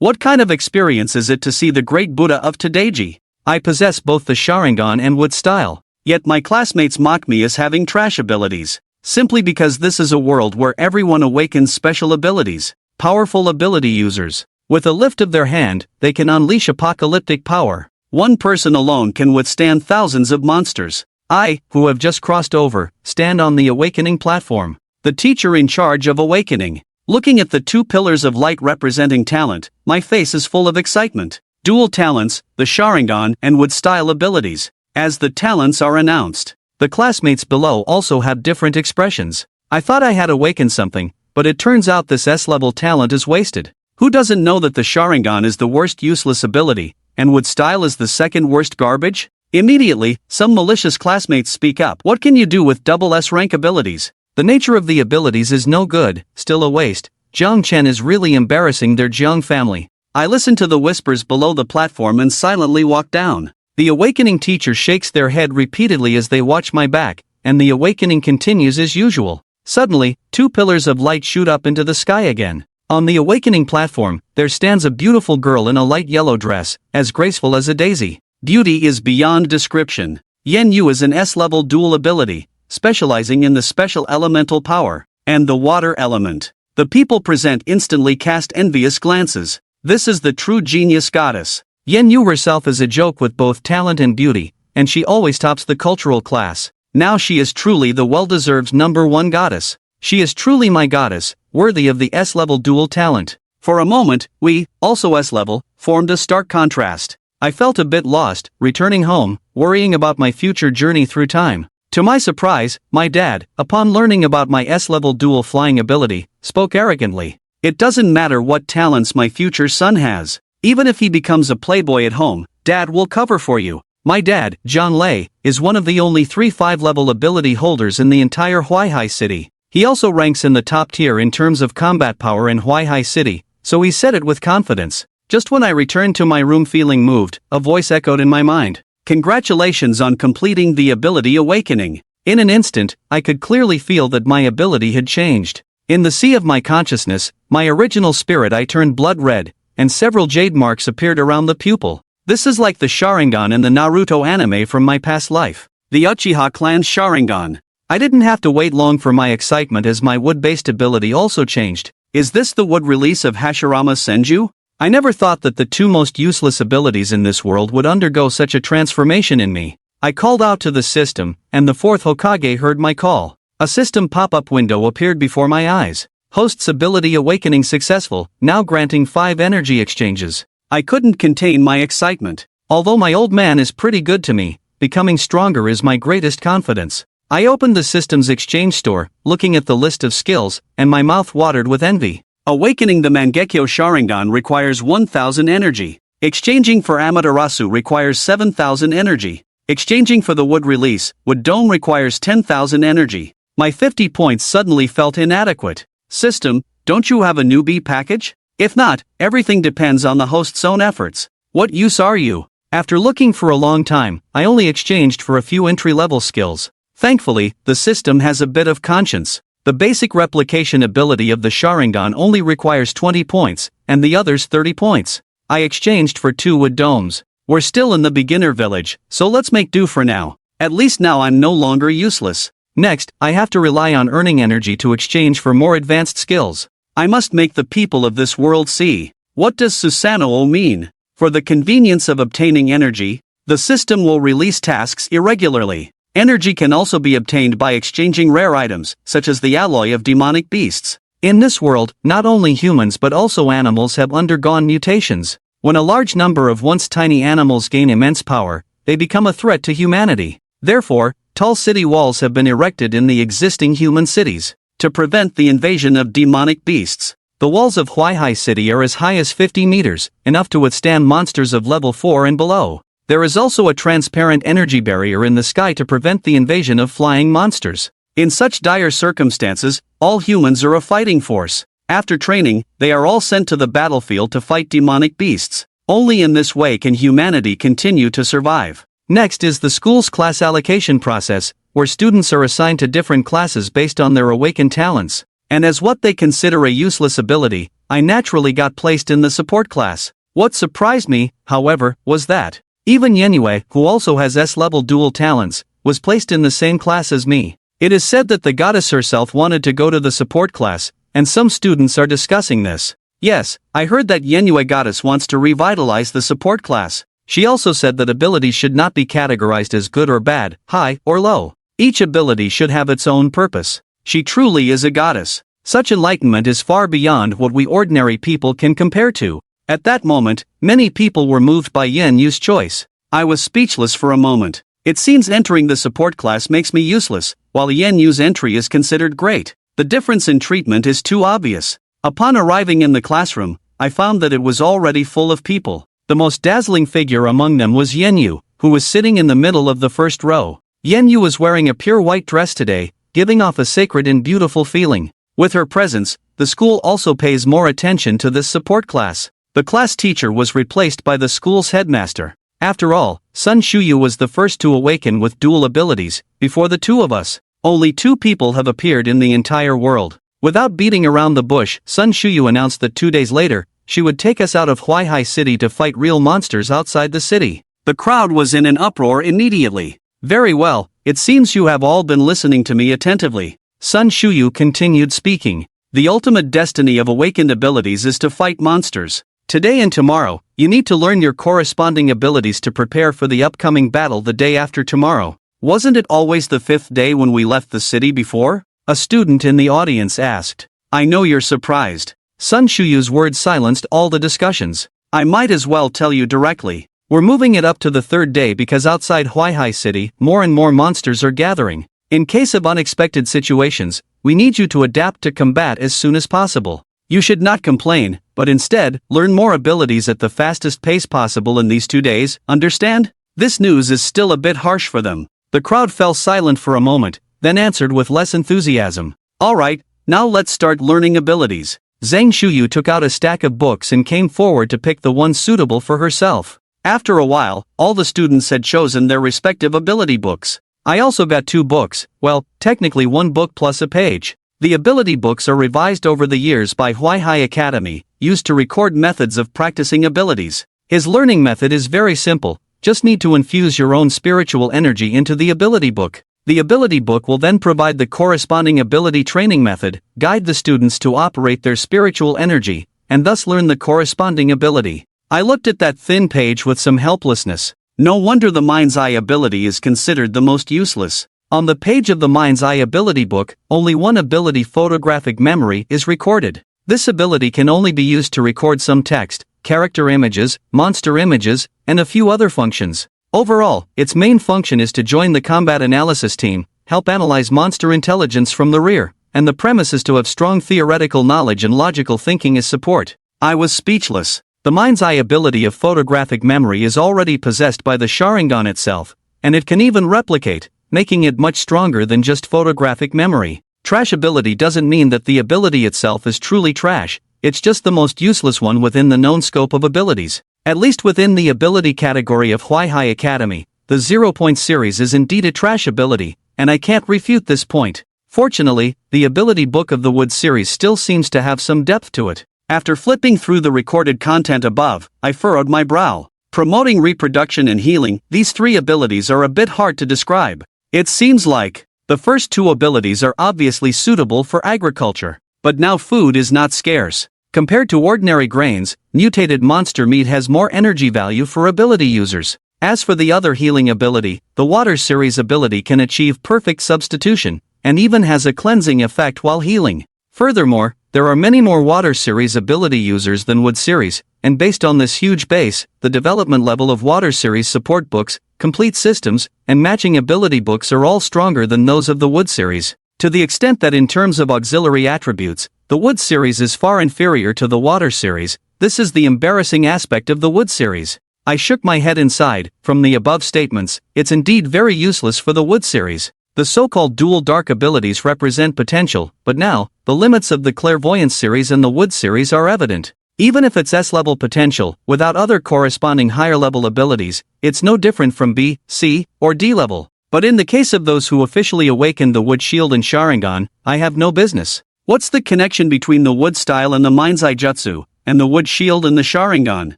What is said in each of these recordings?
What kind of experience is it to see the great Buddha of Tadaiji? I possess both the Sharingan and wood style, yet my classmates mock me as having trash abilities, simply because this is a world where everyone awakens special abilities, powerful ability users. With a lift of their hand, they can unleash apocalyptic power. One person alone can withstand thousands of monsters. I, who have just crossed over, stand on the awakening platform, the teacher in charge of awakening. Looking at the two pillars of light representing talent, my face is full of excitement. Dual talents, the Sharingan and wood style abilities. As the talents are announced, the classmates below also have different expressions. I thought I had awakened something, but it turns out this S-level talent is wasted. Who doesn't know that the Sharingan is the worst useless ability, and wood style is the second worst garbage? Immediately, some malicious classmates speak up. What can you do with double S rank abilities? The nature of the abilities is no good, still a waste. Jiang Chen is really embarrassing their Jiang family. I listen to the whispers below the platform and silently walk down. The awakening teacher shakes their head repeatedly as they watch my back, and the awakening continues as usual. Suddenly, two pillars of light shoot up into the sky again. On the awakening platform, there stands a beautiful girl in a light yellow dress, as graceful as a daisy. Beauty is beyond description. Yen Yu is an S-level dual ability, specializing in the special elemental power, and the water element. The people present instantly cast envious glances. This is the true genius goddess. Yen Yu herself is a joke with both talent and beauty, and she always tops the cultural class. Now she is truly the well-deserved #1 goddess. She is truly my goddess, worthy of the S-level dual talent. For a moment, we, also S-level, formed a stark contrast. I felt a bit lost, returning home, worrying about my future journey through time. To my surprise, my dad, upon learning about my S-level dual flying ability, spoke arrogantly. It doesn't matter what talents my future son has. Even if he becomes a playboy at home, Dad will cover for you. My dad, Zhang Lei, is one of the only 3 5-level ability holders in the entire Huaihai city. He also ranks in the top tier in terms of combat power in Huaihai city, so he said it with confidence. Just when I returned to my room feeling moved, a voice echoed in my mind. Congratulations on completing the ability awakening. In an instant, I could clearly feel that my ability had changed. In the sea of my consciousness, my original spirit I turned blood red, and several jade marks appeared around the pupil. This is like the Sharingan in the Naruto anime from my past life. The Uchiha clan's Sharingan. I didn't have to wait long for my excitement as my wood-based ability also changed. Is this the wood release of Hashirama Senju? I never thought that the two most useless abilities in this world would undergo such a transformation in me. I called out to the system, and the fourth Hokage heard my call. A system pop-up window appeared before my eyes. Host's ability awakening successful, now granting 5 energy exchanges. I couldn't contain my excitement. Although my old man is pretty good to me, becoming stronger is my greatest confidence. I opened the system's exchange store, looking at the list of skills, and my mouth watered with envy. Awakening the Mangekyo Sharingan requires 1000 energy. Exchanging for Amaterasu requires 7000 energy. Exchanging for the wood release, Wood Dome requires 10,000 energy. My 50 points suddenly felt inadequate. System, don't you have a newbie package? If not, everything depends on the host's own efforts. What use are you? After looking for a long time, I only exchanged for a few entry-level skills. Thankfully, the system has a bit of conscience. The basic replication ability of the Sharingan only requires 20 points, and the others 30 points. I exchanged for 2 wood domes. We're still in the beginner village, so let's make do for now. At least now I'm no longer useless. Next, I have to rely on earning energy to exchange for more advanced skills. I must make the people of this world see. What does Susanoo mean? For the convenience of obtaining energy, the system will release tasks irregularly. Energy can also be obtained by exchanging rare items, such as the alloy of demonic beasts. In this world, not only humans but also animals have undergone mutations. When a large number of once tiny animals gain immense power, they become a threat to humanity. Therefore, tall city walls have been erected in the existing human cities to prevent the invasion of demonic beasts. The walls of Huaihai City are as high as 50 meters, enough to withstand monsters of level 4 and below. There is also a transparent energy barrier in the sky to prevent the invasion of flying monsters. In such dire circumstances, all humans are a fighting force. After training, they are all sent to the battlefield to fight demonic beasts. Only in this way can humanity continue to survive. Next is the school's class allocation process, where students are assigned to different classes based on their awakened talents, and as what they consider a useless ability, I naturally got placed in the support class. What surprised me, however, was that even Yenue, who also has S-level dual talents, was placed in the same class as me. It is said that the goddess herself wanted to go to the support class, and some students are discussing this. Yes, I heard that Yenue goddess wants to revitalize the support class. She also said that abilities should not be categorized as good or bad, high or low. Each ability should have its own purpose. She truly is a goddess. Such enlightenment is far beyond what we ordinary people can compare to. At that moment, many people were moved by Yenyu's choice. I was speechless for a moment. It seems entering the support class makes me useless, while Yenyu's entry is considered great. The difference in treatment is too obvious. Upon arriving in the classroom, I found that it was already full of people. The most dazzling figure among them was Yenyu, who was sitting in the middle of the first row. Yenyu was wearing a pure white dress today, giving off a sacred and beautiful feeling. With her presence, the school also pays more attention to this support class. The class teacher was replaced by the school's headmaster. After all, Sun Shuyu was the first to awaken with dual abilities. Before the two of us, only 2 people have appeared in the entire world. Without beating around the bush, Sun Shuyu announced that 2 days later, she would take us out of Huaihai City to fight real monsters outside the city. The crowd was in an uproar immediately. Very well, it seems you have all been listening to me attentively. Sun Shuyu continued speaking. The ultimate destiny of awakened abilities is to fight monsters. Today and tomorrow, you need to learn your corresponding abilities to prepare for the upcoming battle the day after tomorrow. Wasn't it always the 5th day when we left the city before? A student in the audience asked. I know you're surprised. Sun Shuyu's words silenced all the discussions. I might as well tell you directly. We're moving it up to the 3rd day because outside Huaihai City, more and more monsters are gathering. In case of unexpected situations, we need you to adapt to combat as soon as possible. You should not complain, but instead, learn more abilities at the fastest pace possible in these 2 days, understand? This news is still a bit harsh for them. The crowd fell silent for a moment, then answered with less enthusiasm. Alright, now let's start learning abilities. Zhang Shuyu took out a stack of books and came forward to pick the one suitable for herself. After a while, all the students had chosen their respective ability books. I also got 2 books, well, technically 1 book plus a page. The ability books are revised over the years by Huaihai Academy, used to record methods of practicing abilities. His learning method is very simple, just need to infuse your own spiritual energy into the ability book. The ability book will then provide the corresponding ability training method, guide the students to operate their spiritual energy, and thus learn the corresponding ability. I looked at that thin page with some helplessness. No wonder the Mind's Eye ability is considered the most useless. On the page of the Mind's Eye ability book, only one ability, photographic memory, is recorded. This ability can only be used to record some text, character images, monster images, and a few other functions. Overall, its main function is to join the combat analysis team, help analyze monster intelligence from the rear, and the premise is to have strong theoretical knowledge and logical thinking as support. I was speechless. The Mind's Eye ability of photographic memory is already possessed by the Sharingan itself, and it can even replicate, making it much stronger than just photographic memory. Trash ability doesn't mean that the ability itself is truly trash, it's just the most useless one within the known scope of abilities. At least within the ability category of Huaihai Academy, the 0-point series is indeed a trash ability, and I can't refute this point. Fortunately, the ability book of the Wood series still seems to have some depth to it. After flipping through the recorded content above, I furrowed my brow. Promoting reproduction and healing, these 3 abilities are a bit hard to describe. It seems like the first 2 abilities are obviously suitable for agriculture, but now food is not scarce. Compared to ordinary grains, mutated monster meat has more energy value for ability users. As for the other healing ability, the Water series ability can achieve perfect substitution, and even has a cleansing effect while healing. Furthermore, there are many more Water series ability users than Wood series, and based on this huge base, the development level of Water series support books, complete systems, and matching ability books are all stronger than those of the Wood series. To the extent that in terms of auxiliary attributes, the Wood series is far inferior to the Water series, this is the embarrassing aspect of the Wood series. I shook my head inside. From the above statements, it's indeed very useless for the Wood series. The so-called dual dark abilities represent potential, but now, the limits of the Clairvoyance series and the Wood series are evident. Even if it's S-level potential, without other corresponding higher-level abilities, it's no different from B, C, or D level. But in the case of those who officially awakened the Wood Shield and Sharingan, I have no business. What's the connection between the wood style and the mind's eye jutsu, and the wood shield and the Sharingan?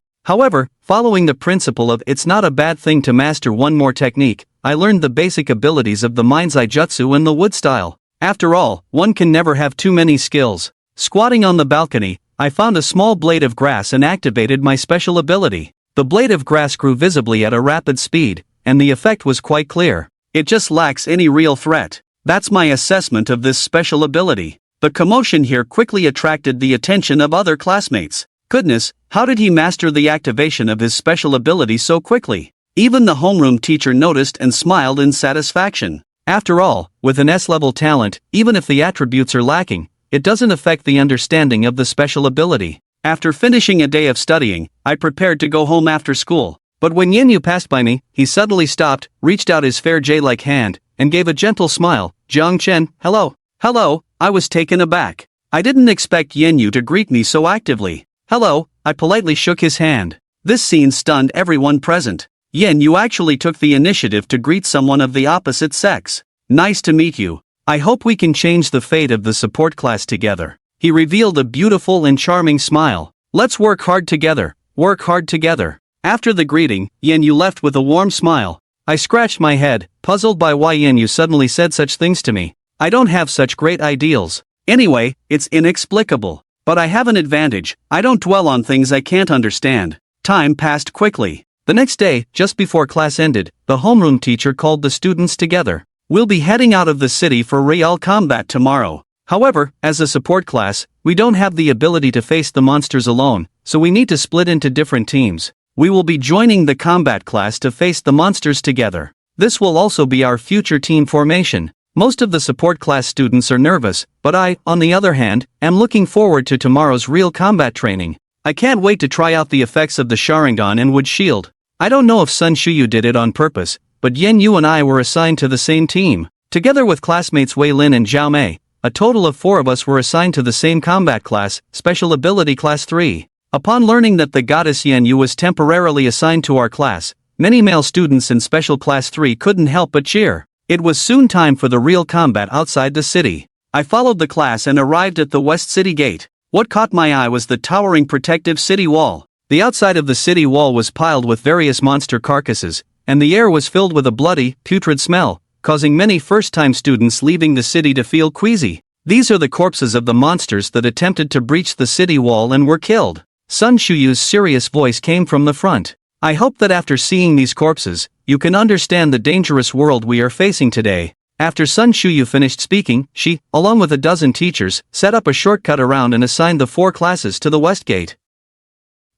However, following the principle of it's not a bad thing to master one more technique, I learned the basic abilities of the mind's eye jutsu and the wood style. After all, one can never have too many skills. Squatting on the balcony, I found a small blade of grass and activated my special ability. The blade of grass grew visibly at a rapid speed, and the effect was quite clear. It just lacks any real threat. That's my assessment of this special ability. The commotion here quickly attracted the attention of other classmates. Goodness, how did he master the activation of his special ability so quickly? Even the homeroom teacher noticed and smiled in satisfaction. After all, with an S-level talent, even if the attributes are lacking, it doesn't affect the understanding of the special ability. After finishing a day of studying, I prepared to go home after school. But when Yenyu passed by me, he suddenly stopped, reached out his fair J-like hand, and gave a gentle smile. Jiang Chen, hello. Hello, I was taken aback. I didn't expect Yenyu to greet me so actively. Hello, I politely shook his hand. This scene stunned everyone present. Yenyu actually took the initiative to greet someone of the opposite sex. Nice to meet you. I hope we can change the fate of the support class together. He revealed a beautiful and charming smile. Let's work hard together, work hard together. After the greeting, Yenyu left with a warm smile. I scratched my head, puzzled by why Yenyu suddenly said such things to me. I don't have such great ideals. Anyway, it's inexplicable. But I have an advantage, I don't dwell on things I can't understand. Time passed quickly. The next day, just before class ended, the homeroom teacher called the students together. We'll be heading out of the city for real combat tomorrow. However, as a support class, we don't have the ability to face the monsters alone, so we need to split into different teams. We will be joining the combat class to face the monsters together. This will also be our future team formation. Most of the support class students are nervous, but I, on the other hand, am looking forward to tomorrow's real combat training. I can't wait to try out the effects of the Sharingan and wood shield. I don't know if Sun Shuyu did it on purpose, but Yenyu and I were assigned to the same team. Together with classmates Wei Lin and Zhao Mei, a total of 4 of us were assigned to the same combat class, Special Ability Class 3. Upon learning that the goddess Yenyu was temporarily assigned to our class, many male students in Special Class 3 couldn't help but cheer. It was soon time for the real combat outside the city. I followed the class and arrived at the West City Gate. What caught my eye was the towering protective city wall. The outside of the city wall was piled with various monster carcasses, and the air was filled with a bloody, putrid smell, causing many first-time students leaving the city to feel queasy. These are the corpses of the monsters that attempted to breach the city wall and were killed. Sun Shuyu's serious voice came from the front. I hope that after seeing these corpses, you can understand the dangerous world we are facing today. After Sun Shuyu finished speaking, she, along with a dozen teachers, set up a shortcut around and assigned the 4 classes to the West Gate.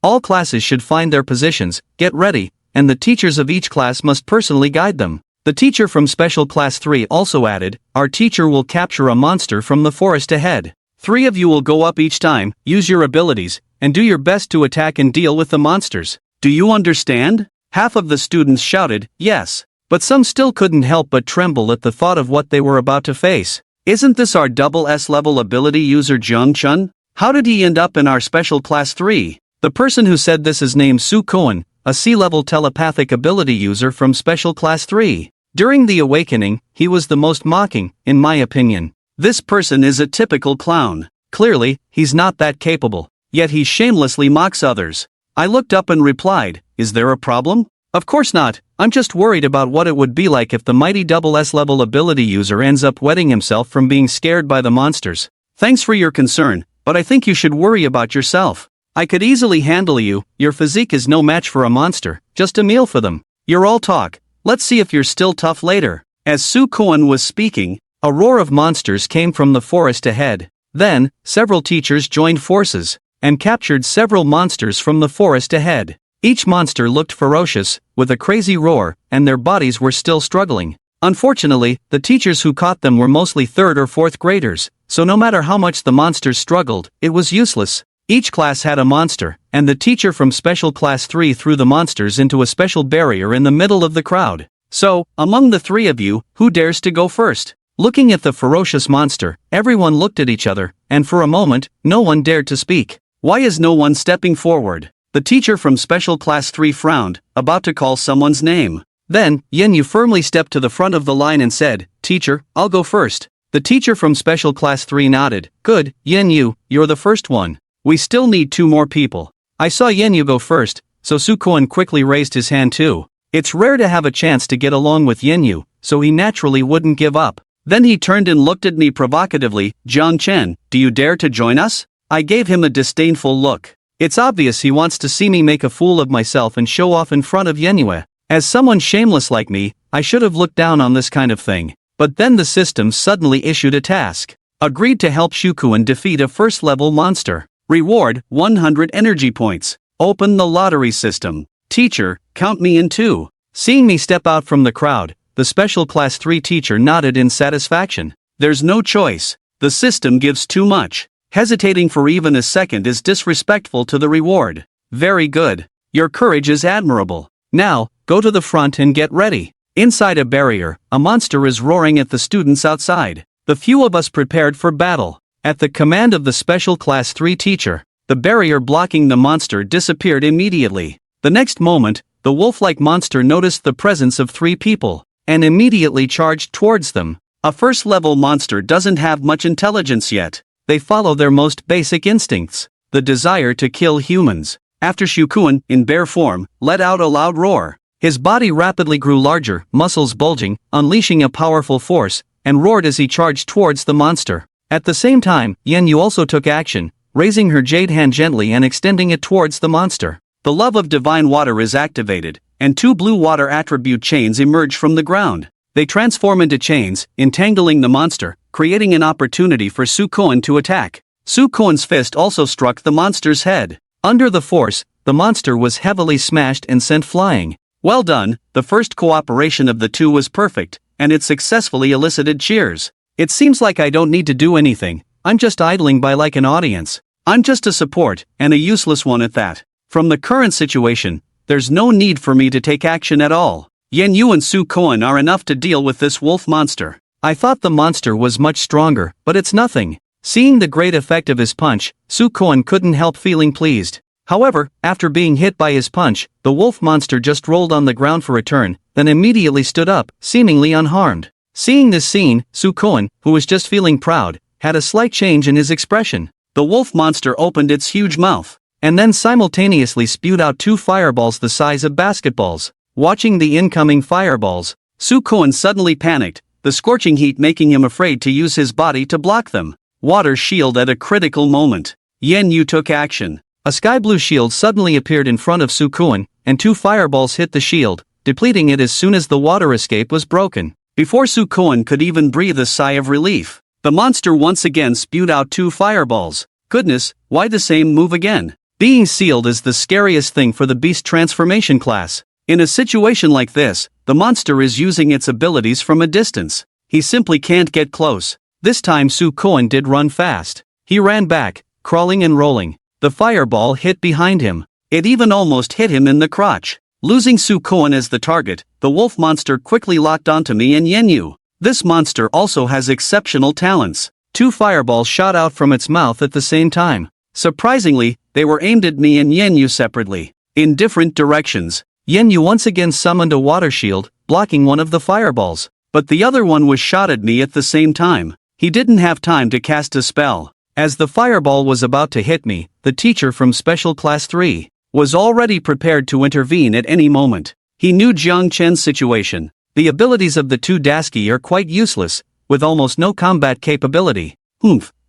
All classes should find their positions, get ready, and the teachers of each class must personally guide them. The teacher from Special Class 3 also added, our teacher will capture a monster from the forest ahead. 3 of you will go up each time, use your abilities, and do your best to attack and deal with the monsters. Do you understand? Half of the students shouted, yes. But some still couldn't help but tremble at the thought of what they were about to face. Isn't this our double S-level ability user Jiang Chun? How did he end up in our Special Class 3? The person who said this is named Su Koen, a C-level telepathic ability user from Special Class 3. During the awakening, he was the most mocking, in my opinion. This person is a typical clown. Clearly, he's not that capable, yet he shamelessly mocks others. I looked up and replied, is there a problem? Of course not, I'm just worried about what it would be like if the mighty double S-level ability user ends up wetting himself from being scared by the monsters. Thanks for your concern, but I think you should worry about yourself. I could easily handle you, your physique is no match for a monster, just a meal for them. You're all talk, let's see if you're still tough later. As Su Koen was speaking, a roar of monsters came from the forest ahead. Then, several teachers joined forces, and captured several monsters from the forest ahead. Each monster looked ferocious, with a crazy roar, and their bodies were still struggling. Unfortunately, the teachers who caught them were mostly 3rd or 4th graders, so no matter how much the monsters struggled, it was useless. Each class had a monster, and the teacher from Special Class 3 threw the monsters into a special barrier in the middle of the crowd. So, among the 3 of you, who dares to go first? Looking at the ferocious monster, everyone looked at each other, and for a moment, no one dared to speak. Why is no one stepping forward? The teacher from Special Class 3 frowned, about to call someone's name. Then, Yenyu firmly stepped to the front of the line and said, Teacher, I'll go first. The teacher from Special Class 3 nodded. Good, Yenyu, you're the first one. We still need 2 more people. I saw Yenyu go first, so Sukoan quickly raised his hand too. It's rare to have a chance to get along with Yenyu, so he naturally wouldn't give up. Then he turned and looked at me provocatively. Jiang Chen, do you dare to join us? I gave him a disdainful look. It's obvious he wants to see me make a fool of myself and show off in front of Yenyu. As someone shameless like me, I should have looked down on this kind of thing. But then the system suddenly issued a task. Agreed to help Shukuan defeat a first-level monster. Reward, 100 energy points. Open the lottery system. Teacher, count me in too. Seeing me step out from the crowd, the Special Class 3 teacher nodded in satisfaction. There's no choice. The system gives too much. Hesitating for even a second is disrespectful to the reward. Very good. Your courage is admirable. Now, go to the front and get ready. Inside a barrier, a monster is roaring at the students outside. The few of us prepared for battle. At the command of the Special Class 3 teacher, the barrier blocking the monster disappeared immediately. The next moment, the wolf-like monster noticed the presence of 3 people, and immediately charged towards them. A first-level monster doesn't have much intelligence yet. They follow their most basic instincts, the desire to kill humans. After Shukuan, in bear form, let out a loud roar. His body rapidly grew larger, muscles bulging, unleashing a powerful force, and roared as he charged towards the monster. At the same time, Yenyu also took action, raising her jade hand gently and extending it towards the monster. The love of divine water is activated, and 2 blue water attribute chains emerge from the ground. They transform into chains, entangling the monster, creating an opportunity for Sukoan to attack. Sukoan's fist also struck the monster's head. Under the force, the monster was heavily smashed and sent flying. Well done, the first cooperation of the 2 was perfect, and it successfully elicited cheers. It seems like I don't need to do anything, I'm just idling by like an audience. I'm just a support, and a useless one at that. From the current situation, there's no need for me to take action at all. Yenyu and Sukoan are enough to deal with this wolf monster. I thought the monster was much stronger, but it's nothing. Seeing the great effect of his punch, Sukoan couldn't help feeling pleased. However, after being hit by his punch, the wolf monster just rolled on the ground for a turn, then immediately stood up, seemingly unharmed. Seeing this scene, Sukoan, who was just feeling proud, had a slight change in his expression. The wolf monster opened its huge mouth, and then simultaneously spewed out 2 fireballs the size of basketballs. Watching the incoming fireballs, Sukoan suddenly panicked, the scorching heat making him afraid to use his body to block them. Water shield at a critical moment. Yenyu took action. A sky blue shield suddenly appeared in front of Sukoan, and 2 fireballs hit the shield, depleting it as soon as the water escape was broken. Before Sukoan could even breathe a sigh of relief, the monster once again spewed out 2 fireballs. Goodness, why the same move again? Being sealed is the scariest thing for the beast transformation class. In a situation like this, the monster is using its abilities from a distance. He simply can't get close. This time Sukoan did run fast. He ran back, crawling and rolling. The fireball hit behind him. It even almost hit him in the crotch. Losing Sukoan as the target, the wolf monster quickly locked onto me and Yenyu. This monster also has exceptional talents. 2 fireballs shot out from its mouth at the same time. Surprisingly, they were aimed at me and Yenyu separately, in different directions. Yenyu once again summoned a water shield, blocking one of the fireballs, but the other one was shot at me at the same time. He didn't have time to cast a spell. As the fireball was about to hit me, the teacher from Special Class 3 was already prepared to intervene at any moment. He knew Jiang Chen's situation. The abilities of the 2 Dasky are quite useless, with almost no combat capability.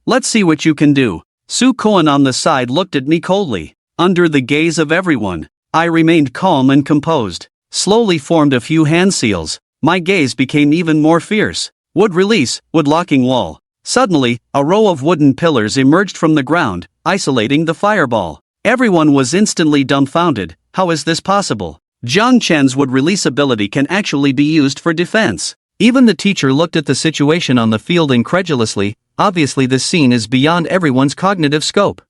Let's see what you can do. Sukoan on the side looked at me coldly. Under the gaze of everyone, I remained calm and composed. Slowly formed a few hand seals. My gaze became even more fierce. Wood release, wood locking wall. Suddenly, a row of wooden pillars emerged from the ground, isolating the fireball. Everyone was instantly dumbfounded. How is this possible? Jiang Chen's wood release ability can actually be used for defense. Even the teacher looked at the situation on the field incredulously. Obviously this scene is beyond everyone's cognitive scope.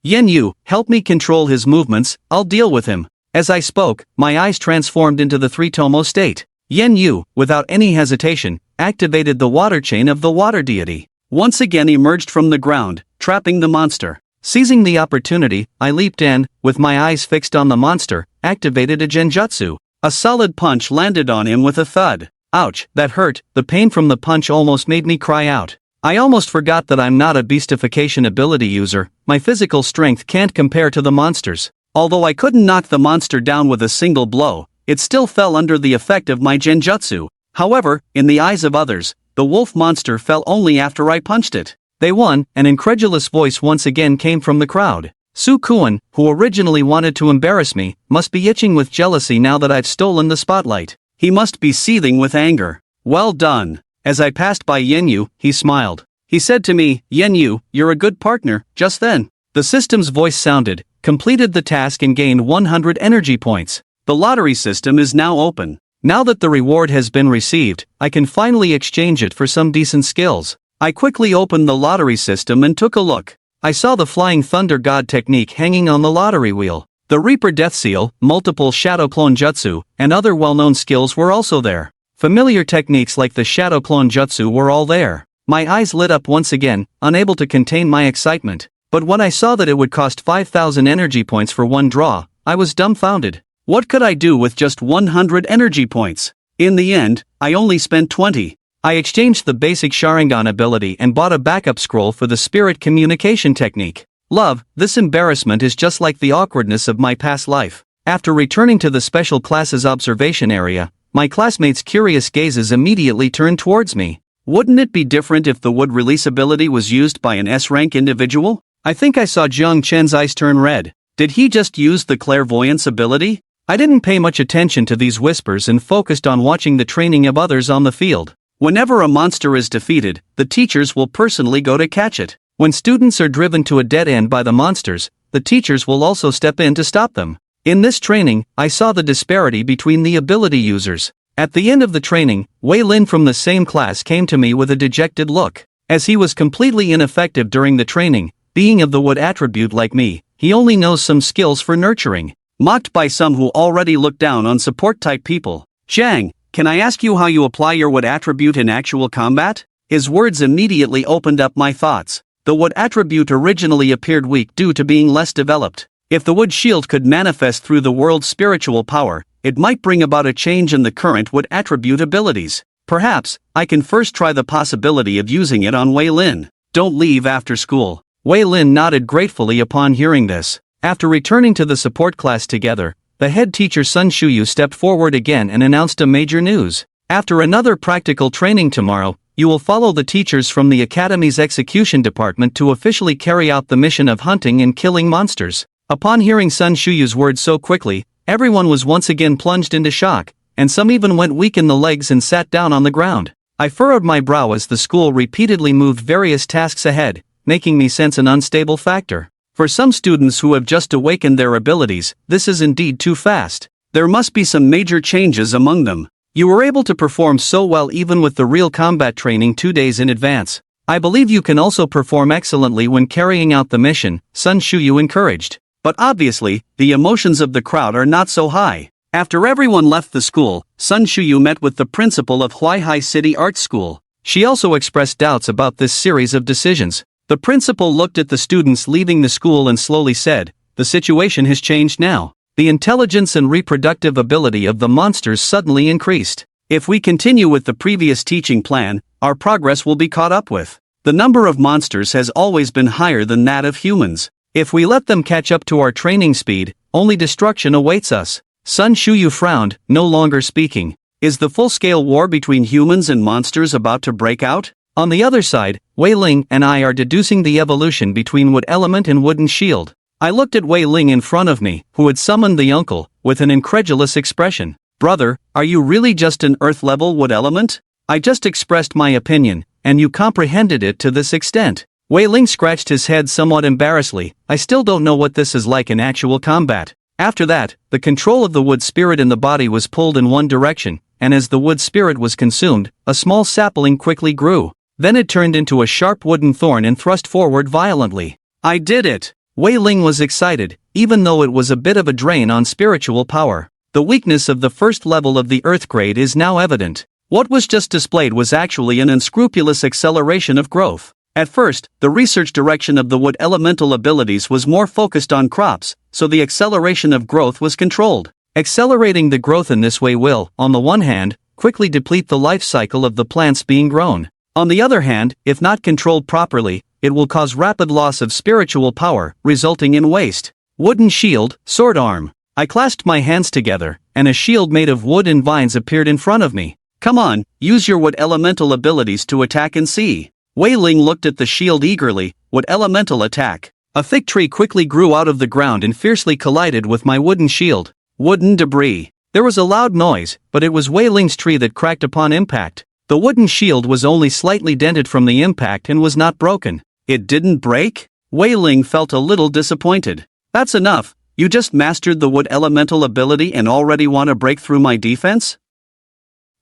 Yenyu, help me control his movements, I'll deal with him. As I spoke, my eyes transformed into the 3-tomo state. Yenyu, without any hesitation, activated the water chain of the water deity. Once again emerged from the ground, trapping the monster. Seizing the opportunity, I leaped in, with my eyes fixed on the monster, activated a genjutsu. A solid punch landed on him with a thud. Ouch, that hurt. The pain from the punch almost made me cry out. I almost forgot that I'm not a beastification ability user. My physical strength can't compare to the monster's. Although I couldn't knock the monster down with a single blow, it still fell under the effect of my genjutsu. However, in the eyes of others, the wolf monster fell only after I punched it. They won. An incredulous voice once again came from the crowd. Su Kuan, who originally wanted to embarrass me, must be itching with jealousy now that I've stolen the spotlight. He must be seething with anger. Well done. As I passed by Yenyu, he smiled. He said to me, Yenyu, you're a good partner. Just then, the system's voice sounded, completed the task and gained 100 energy points. The lottery system is now open. Now that the reward has been received, I can finally exchange it for some decent skills. I quickly opened the lottery system and took a look. I saw the Flying Thunder God technique hanging on the lottery wheel. The Reaper Death Seal, multiple Shadow Clone Jutsu, and other well-known skills were also there. Familiar techniques like the Shadow Clone Jutsu were all there. My eyes lit up once again, unable to contain my excitement. But when I saw that it would cost 5,000 energy points for one draw, I was dumbfounded. What could I do with just 100 energy points? In the end, I only spent 20. I exchanged the basic Sharingan ability and bought a backup scroll for the spirit communication technique. Love, this embarrassment is just like the awkwardness of my past life. After returning to the special classes observation area, my classmates' curious gazes immediately turned towards me. Wouldn't it be different if the wood release ability was used by an S-rank individual? I think I saw Jiang Chen's eyes turn red. Did he just use the clairvoyance ability? I didn't pay much attention to these whispers and focused on watching the training of others on the field. Whenever a monster is defeated, the teachers will personally go to catch it. When students are driven to a dead end by the monsters, the teachers will also step in to stop them. In this training, I saw the disparity between the ability users. At the end of the training, Wei Lin from the same class came to me with a dejected look. As he was completely ineffective during the training, being of the wood attribute like me, he only knows some skills for nurturing. Mocked by some who already look down on support-type people. Zhang, can I ask you how you apply your wood attribute in actual combat? His words immediately opened up my thoughts. The wood attribute originally appeared weak due to being less developed. If the wood shield could manifest through the world's spiritual power, it might bring about a change in the current wood attribute abilities. Perhaps, I can first try the possibility of using it on Wei Lin. Don't leave after school. Wei Lin nodded gratefully upon hearing this. After returning to the support class together, the head teacher Sun Shuyu stepped forward again and announced a major news. After another practical training tomorrow, you will follow the teachers from the Academy's execution department to officially carry out the mission of hunting and killing monsters. Upon hearing Sun Shuyu's words so quickly, everyone was once again plunged into shock, and some even went weak in the legs and sat down on the ground. I furrowed my brow as the school repeatedly moved various tasks ahead, making me sense an unstable factor. For some students who have just awakened their abilities, this is indeed too fast. There must be some major changes among them. You were able to perform so well even with the real combat training 2 days in advance. I believe you can also perform excellently when carrying out the mission, Sun Shuyu encouraged. But obviously, the emotions of the crowd are not so high. After everyone left the school, Sun Shuyu met with the principal of Huaihai City Art School. She also expressed doubts about this series of decisions. The principal looked at the students leaving the school and slowly said, "The situation has changed now. The intelligence and reproductive ability of the monsters suddenly increased. If we continue with the previous teaching plan, our progress will be caught up with. The number of monsters has always been higher than that of humans. If we let them catch up to our training speed, only destruction awaits us." Sun Shuyu frowned, no longer speaking. Is the full-scale war between humans and monsters about to break out? On the other side, Wei Ling and I are deducing the evolution between wood element and wooden shield. I looked at Wei Ling in front of me, who had summoned the uncle, with an incredulous expression. "Brother, are you really just an earth-level wood element? I just expressed my opinion, and you comprehended it to this extent." Wei Ling scratched his head somewhat embarrassedly. "I still don't know what this is like in actual combat." After that, the control of the wood spirit in the body was pulled in one direction, and as the wood spirit was consumed, a small sapling quickly grew. Then it turned into a sharp wooden thorn and thrust forward violently. "I did it!" Wei Ling was excited, even though it was a bit of a drain on spiritual power. The weakness of the first level of the Earth grade is now evident. What was just displayed was actually an unscrupulous acceleration of growth. At first, the research direction of the wood elemental abilities was more focused on crops, so the acceleration of growth was controlled. Accelerating the growth in this way will, on the one hand, quickly deplete the life cycle of the plants being grown. On the other hand, if not controlled properly, it will cause rapid loss of spiritual power, resulting in waste. Wooden shield, sword arm. I clasped my hands together, and a shield made of wood and vines appeared in front of me. Come on, use your wood elemental abilities to attack and see. Wei Ling looked at the shield eagerly. Wood elemental attack. A thick tree quickly grew out of the ground and fiercely collided with my wooden shield. Wooden debris. There was a loud noise, but it was Wei Ling's tree that cracked upon impact. The wooden shield was only slightly dented from the impact and was not broken. It didn't break? Wei Ling felt a little disappointed. That's enough. You just mastered the wood elemental ability and already want to break through my defense?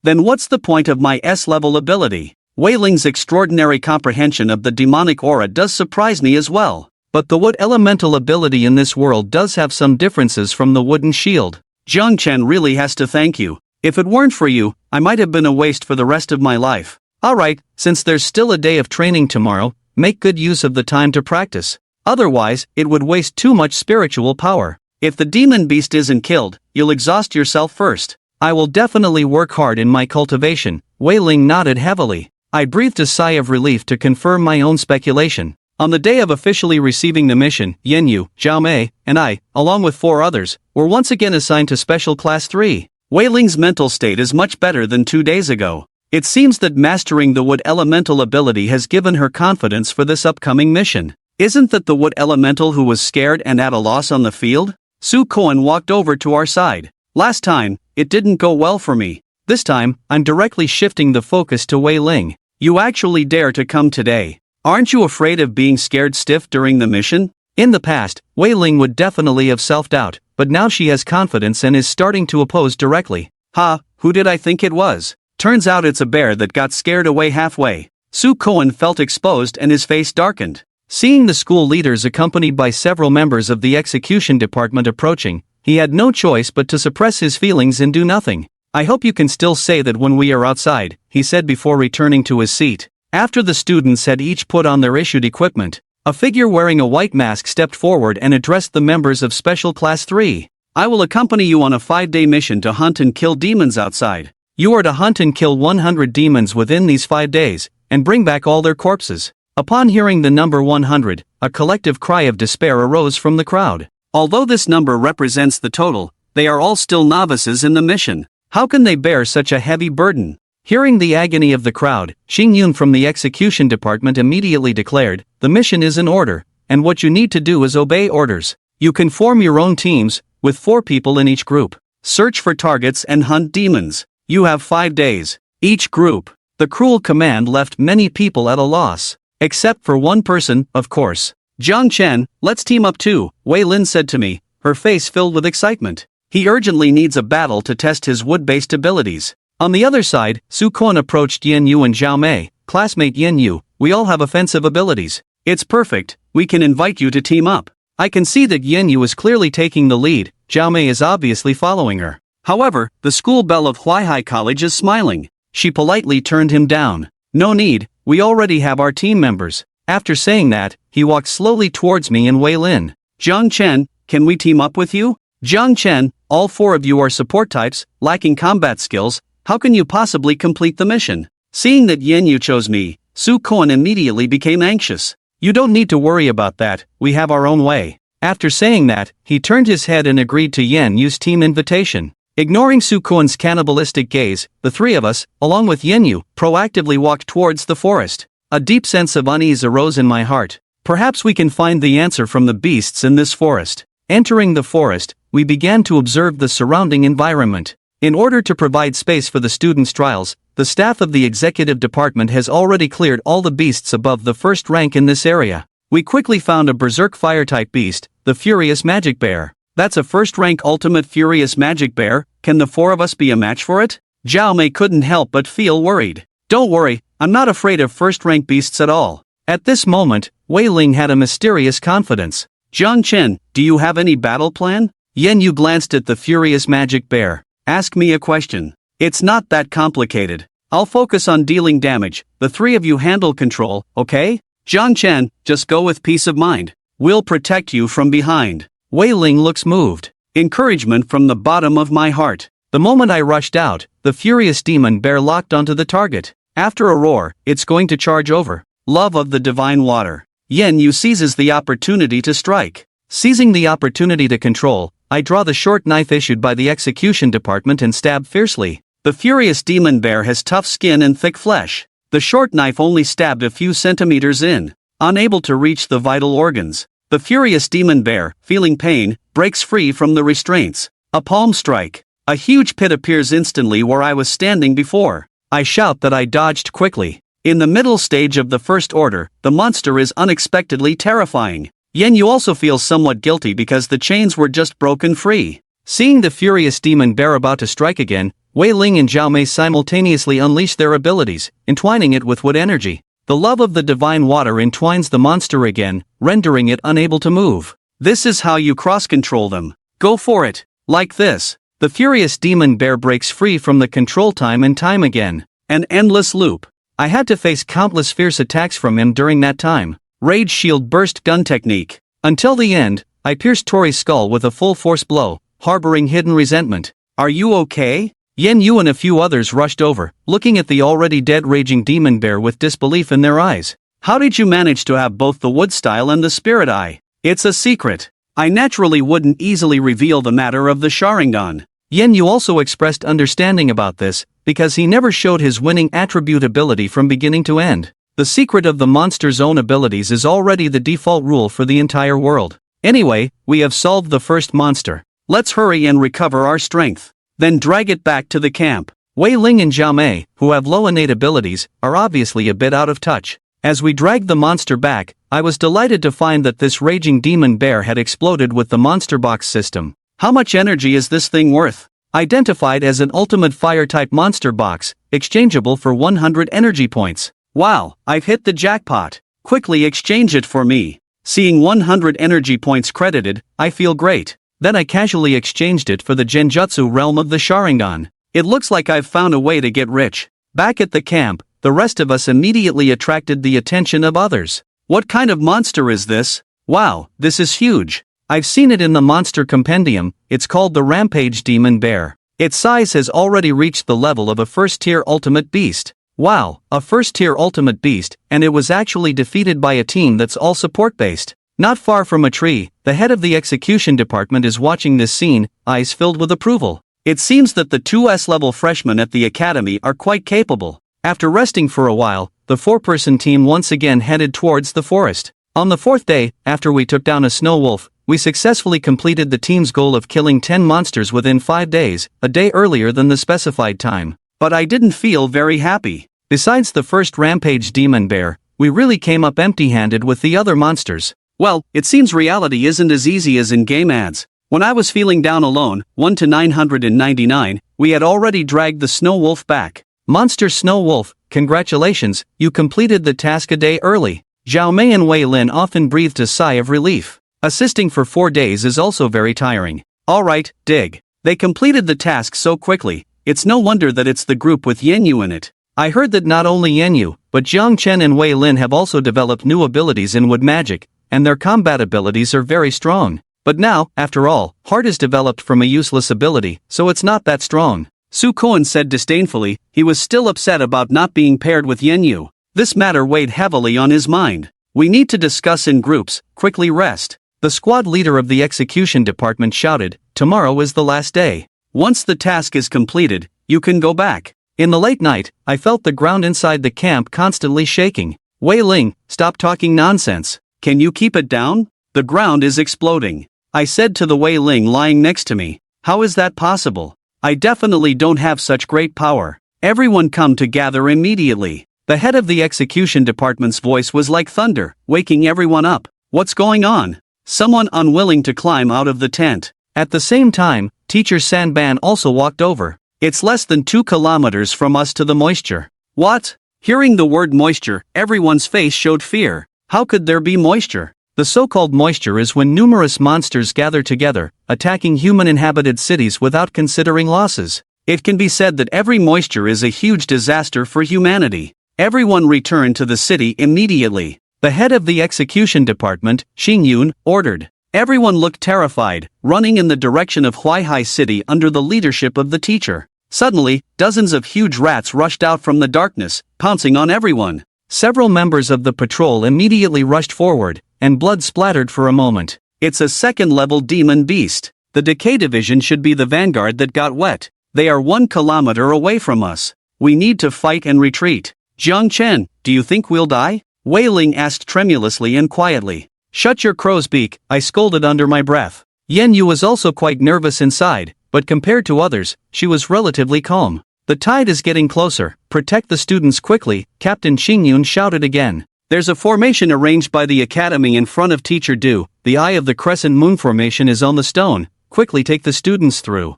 Then what's the point of my S-level ability? Wei Ling's extraordinary comprehension of the demonic aura does surprise me as well. But the wood elemental ability in this world does have some differences from the wooden shield. Jiang Chen really has to thank you. If it weren't for you, I might have been a waste for the rest of my life. Alright, since there's still a day of training tomorrow, make good use of the time to practice. Otherwise, it would waste too much spiritual power. If the demon beast isn't killed, you'll exhaust yourself first. I will definitely work hard in my cultivation. Wei Ling nodded heavily. I breathed a sigh of relief to confirm my own speculation. On the day of officially receiving the mission, Yanyu, Zhao Mei, and I, along with 4 others, were once again assigned to Special Class 3. Wei Ling's mental state is much better than 2 days ago. It seems that mastering the wood elemental ability has given her confidence for this upcoming mission. Isn't that the wood elemental who was scared and at a loss on the field? Su Koan walked over to our side. Last time, it didn't go well for me. This time, I'm directly shifting the focus to Wei Ling. You actually dare to come today. Aren't you afraid of being scared stiff during the mission? In the past, Wei Ling would definitely have self-doubt, but now she has confidence and is starting to oppose directly. Ha, who did I think it was? Turns out it's a bear that got scared away halfway. Su Koan felt exposed and his face darkened. Seeing the school leaders accompanied by several members of the execution department approaching, he had no choice but to suppress his feelings and do nothing. I hope you can still say that when we are outside, he said before returning to his seat. After the students had each put on their issued equipment, a figure wearing a white mask stepped forward and addressed the members of Special Class 3. I will accompany you on a 5-day mission to hunt and kill demons outside. You are to hunt and kill 100 demons within these 5 days, and bring back all their corpses. Upon hearing the number 100, a collective cry of despair arose from the crowd. Although this number represents the total, they are all still novices in the mission. How can they bear such a heavy burden? Hearing the agony of the crowd, Xing Yun from the execution department immediately declared, "The mission is in order, and what you need to do is obey orders. You can form your own teams, with 4 people in each group. Search for targets and hunt demons. You have 5 days. Each group." The cruel command left many people at a loss. Except for one person, of course. "Jiang Chen, let's team up too," Wei Lin said to me, her face filled with excitement. He urgently needs a battle to test his wood-based abilities. On the other side, Su Kuan approached Yan Yu and Zhao Mei. "Classmate Yan Yu, we all have offensive abilities. It's perfect, we can invite you to team up." I can see that Yan Yu is clearly taking the lead, Zhao Mei is obviously following her. However, the school belle of Huaihai College is smiling. She politely turned him down. "No need, we already have our team members." After saying that, he walked slowly towards me and Wei Lin. "Jiang Chen, can we team up with you?" "Jiang Chen, all 4 of you are support types, lacking combat skills. How can you possibly complete the mission?" Seeing that Yan Yu chose me, Su Kuan immediately became anxious. "You don't need to worry about that, we have our own way." After saying that, he turned his head and agreed to Yan Yu's team invitation. Ignoring Su Kuan's cannibalistic gaze, the 3 of us, along with Yan Yu, proactively walked towards the forest. A deep sense of unease arose in my heart. Perhaps we can find the answer from the beasts in this forest. Entering the forest, we began to observe the surrounding environment. In order to provide space for the students' trials, the staff of the executive department has already cleared all the beasts above the 1st rank in this area. We quickly found a berserk fire-type beast, the Furious Magic Bear. "That's a 1st-rank ultimate Furious Magic Bear, can the 4 of us be a match for it?" Zhao Mei couldn't help but feel worried. "Don't worry, I'm not afraid of 1st-rank beasts at all." At this moment, Wei Ling had a mysterious confidence. "Jiang Chen, do you have any battle plan?" Yan Yu glanced at the Furious Magic Bear. "Ask me a question. It's not that complicated. I'll focus on dealing damage, the 3 of you handle control, okay? Jiang Chen, just go with peace of mind. We'll protect you from behind." Wei Ling looks moved. Encouragement from the bottom of my heart. The moment I rushed out, the furious demon bear locked onto the target. After a roar, it's going to charge over. Love of the divine water. Yen Yu seizes the opportunity to strike. Seizing the opportunity to control, I draw the short knife issued by the execution department and stab fiercely. The furious demon bear has tough skin and thick flesh. The short knife only stabbed a few centimeters in, unable to reach the vital organs. The furious demon bear, feeling pain, breaks free from the restraints. A palm strike. A huge pit appears instantly where I was standing before. I shout that I dodged quickly. In the middle stage of the first order, the monster is unexpectedly terrifying. Yen Yu also feels somewhat guilty because the chains were just broken free. Seeing the furious demon bear about to strike again, Wei Ling and Zhao Mei simultaneously unleash their abilities, entwining it with wood energy. The love of the divine water entwines the monster again, rendering it unable to move. This is how you cross-control them. Go for it. Like this. The furious demon bear breaks free from the control time and time again. An endless loop. I had to face countless fierce attacks from him during that time. Rage shield burst gun technique. Until the end, I pierced Tori's skull with a full force blow, harboring hidden resentment. Are you okay? Yen Yu and a few others rushed over, looking at the already dead raging demon bear with disbelief in their eyes. How did you manage to have both the wood style and the spirit eye? It's a secret. I naturally wouldn't easily reveal the matter of the Sharingan. Yen Yu also expressed understanding about this, because he never showed his winning attribute ability from beginning to end. The secret of the monster's own abilities is already the default rule for the entire world. Anyway, we have solved the first monster. Let's hurry and recover our strength. Then drag it back to the camp. Wei Ling and Zhao Mei, who have low innate abilities, are obviously a bit out of touch. As we dragged the monster back, I was delighted to find that this raging demon bear had exploded with the monster box system. How much energy is this thing worth? Identified as an ultimate fire-type monster box, exchangeable for 100 energy points. Wow, I've hit the jackpot. Quickly exchange it for me. Seeing 100 energy points credited, I feel great. Then I casually exchanged it for the Genjutsu realm of the Sharingan. It looks like I've found a way to get rich. Back at the camp, the rest of us immediately attracted the attention of others. What kind of monster is this? Wow, this is huge. I've seen it in the monster compendium. It's called the Rampage Demon Bear. Its size has already reached the level of a first-tier ultimate beast. Wow, a first-tier ultimate beast, and it was actually defeated by a team that's all support-based. Not far from a tree, the head of the execution department is watching this scene, eyes filled with approval. It seems that the 2S-level freshmen at the academy are quite capable. After resting for a while, the four-person team once again headed towards the forest. On the fourth day, after we took down a snow wolf, we successfully completed the team's goal of killing 10 monsters within 5 days, a day earlier than the specified time. But I didn't feel very happy. Besides the first Rampage Demon Bear, we really came up empty-handed with the other monsters. Well, it seems reality isn't as easy as in game ads. When I was feeling down alone, 1 to 999, we had already dragged the Snow Wolf back. Monster Snow Wolf, congratulations, you completed the task a day early. Zhao Mei and Wei Lin often breathed a sigh of relief. Assisting for 4 days is also very tiring. Alright, dig. They completed the task so quickly, it's no wonder that it's the group with Yen Yu in it. I heard that not only Yen Yu, but Jiang Chen and Wei Lin have also developed new abilities in wood magic, and their combat abilities are very strong. But now, after all, Heart is developed from a useless ability, so it's not that strong. Su Koen said disdainfully. He was still upset about not being paired with Yen Yu. This matter weighed heavily on his mind. We need to discuss in groups, quickly rest. The squad leader of the execution department shouted, tomorrow is the last day. Once the task is completed, you can go back. In the late night, I felt the ground inside the camp constantly shaking. Wei Ling, stop talking nonsense. Can you keep it down? The ground is exploding. I said to the Wei Ling lying next to me. How is that possible? I definitely don't have such great power. Everyone come to gather immediately. The head of the execution department's voice was like thunder, waking everyone up. What's going on? Someone unwilling to climb out of the tent. At the same time, Teacher Sanban also walked over. It's less than 2 kilometers from us to the moisture. What? Hearing the word moisture, everyone's face showed fear. How could there be moisture? The so-called moisture is when numerous monsters gather together, attacking human-inhabited cities without considering losses. It can be said that every moisture is a huge disaster for humanity. Everyone return to the city immediately. The head of the execution department, Xing Yun, ordered. Everyone looked terrified, running in the direction of Huaihai City under the leadership of the teacher. Suddenly, dozens of huge rats rushed out from the darkness, pouncing on everyone. Several members of the patrol immediately rushed forward, and blood splattered for a moment. It's a second-level demon beast. The Decay Division should be the vanguard that got wet. They are 1 kilometer away from us. We need to fight and retreat. Jiang Chen, do you think we'll die? Wei Ling asked tremulously and quietly. Shut your crow's beak, I scolded under my breath. Yan Yu was also quite nervous inside, but compared to others, she was relatively calm. The tide is getting closer, protect the students quickly, Captain Xingyun shouted again. There's a formation arranged by the academy in front of Teacher Du, the eye of the crescent moon formation is on the stone, quickly take the students through.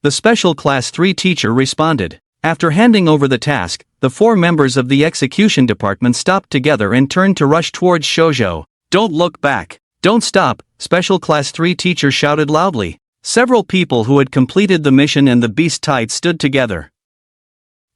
The special class 3 teacher responded. After handing over the task, the 4 members of the execution department stopped together and turned to rush towards Shoujo. Don't look back. Don't stop, special class 3 teacher shouted loudly. Several people who had completed the mission and the beast tide stood together.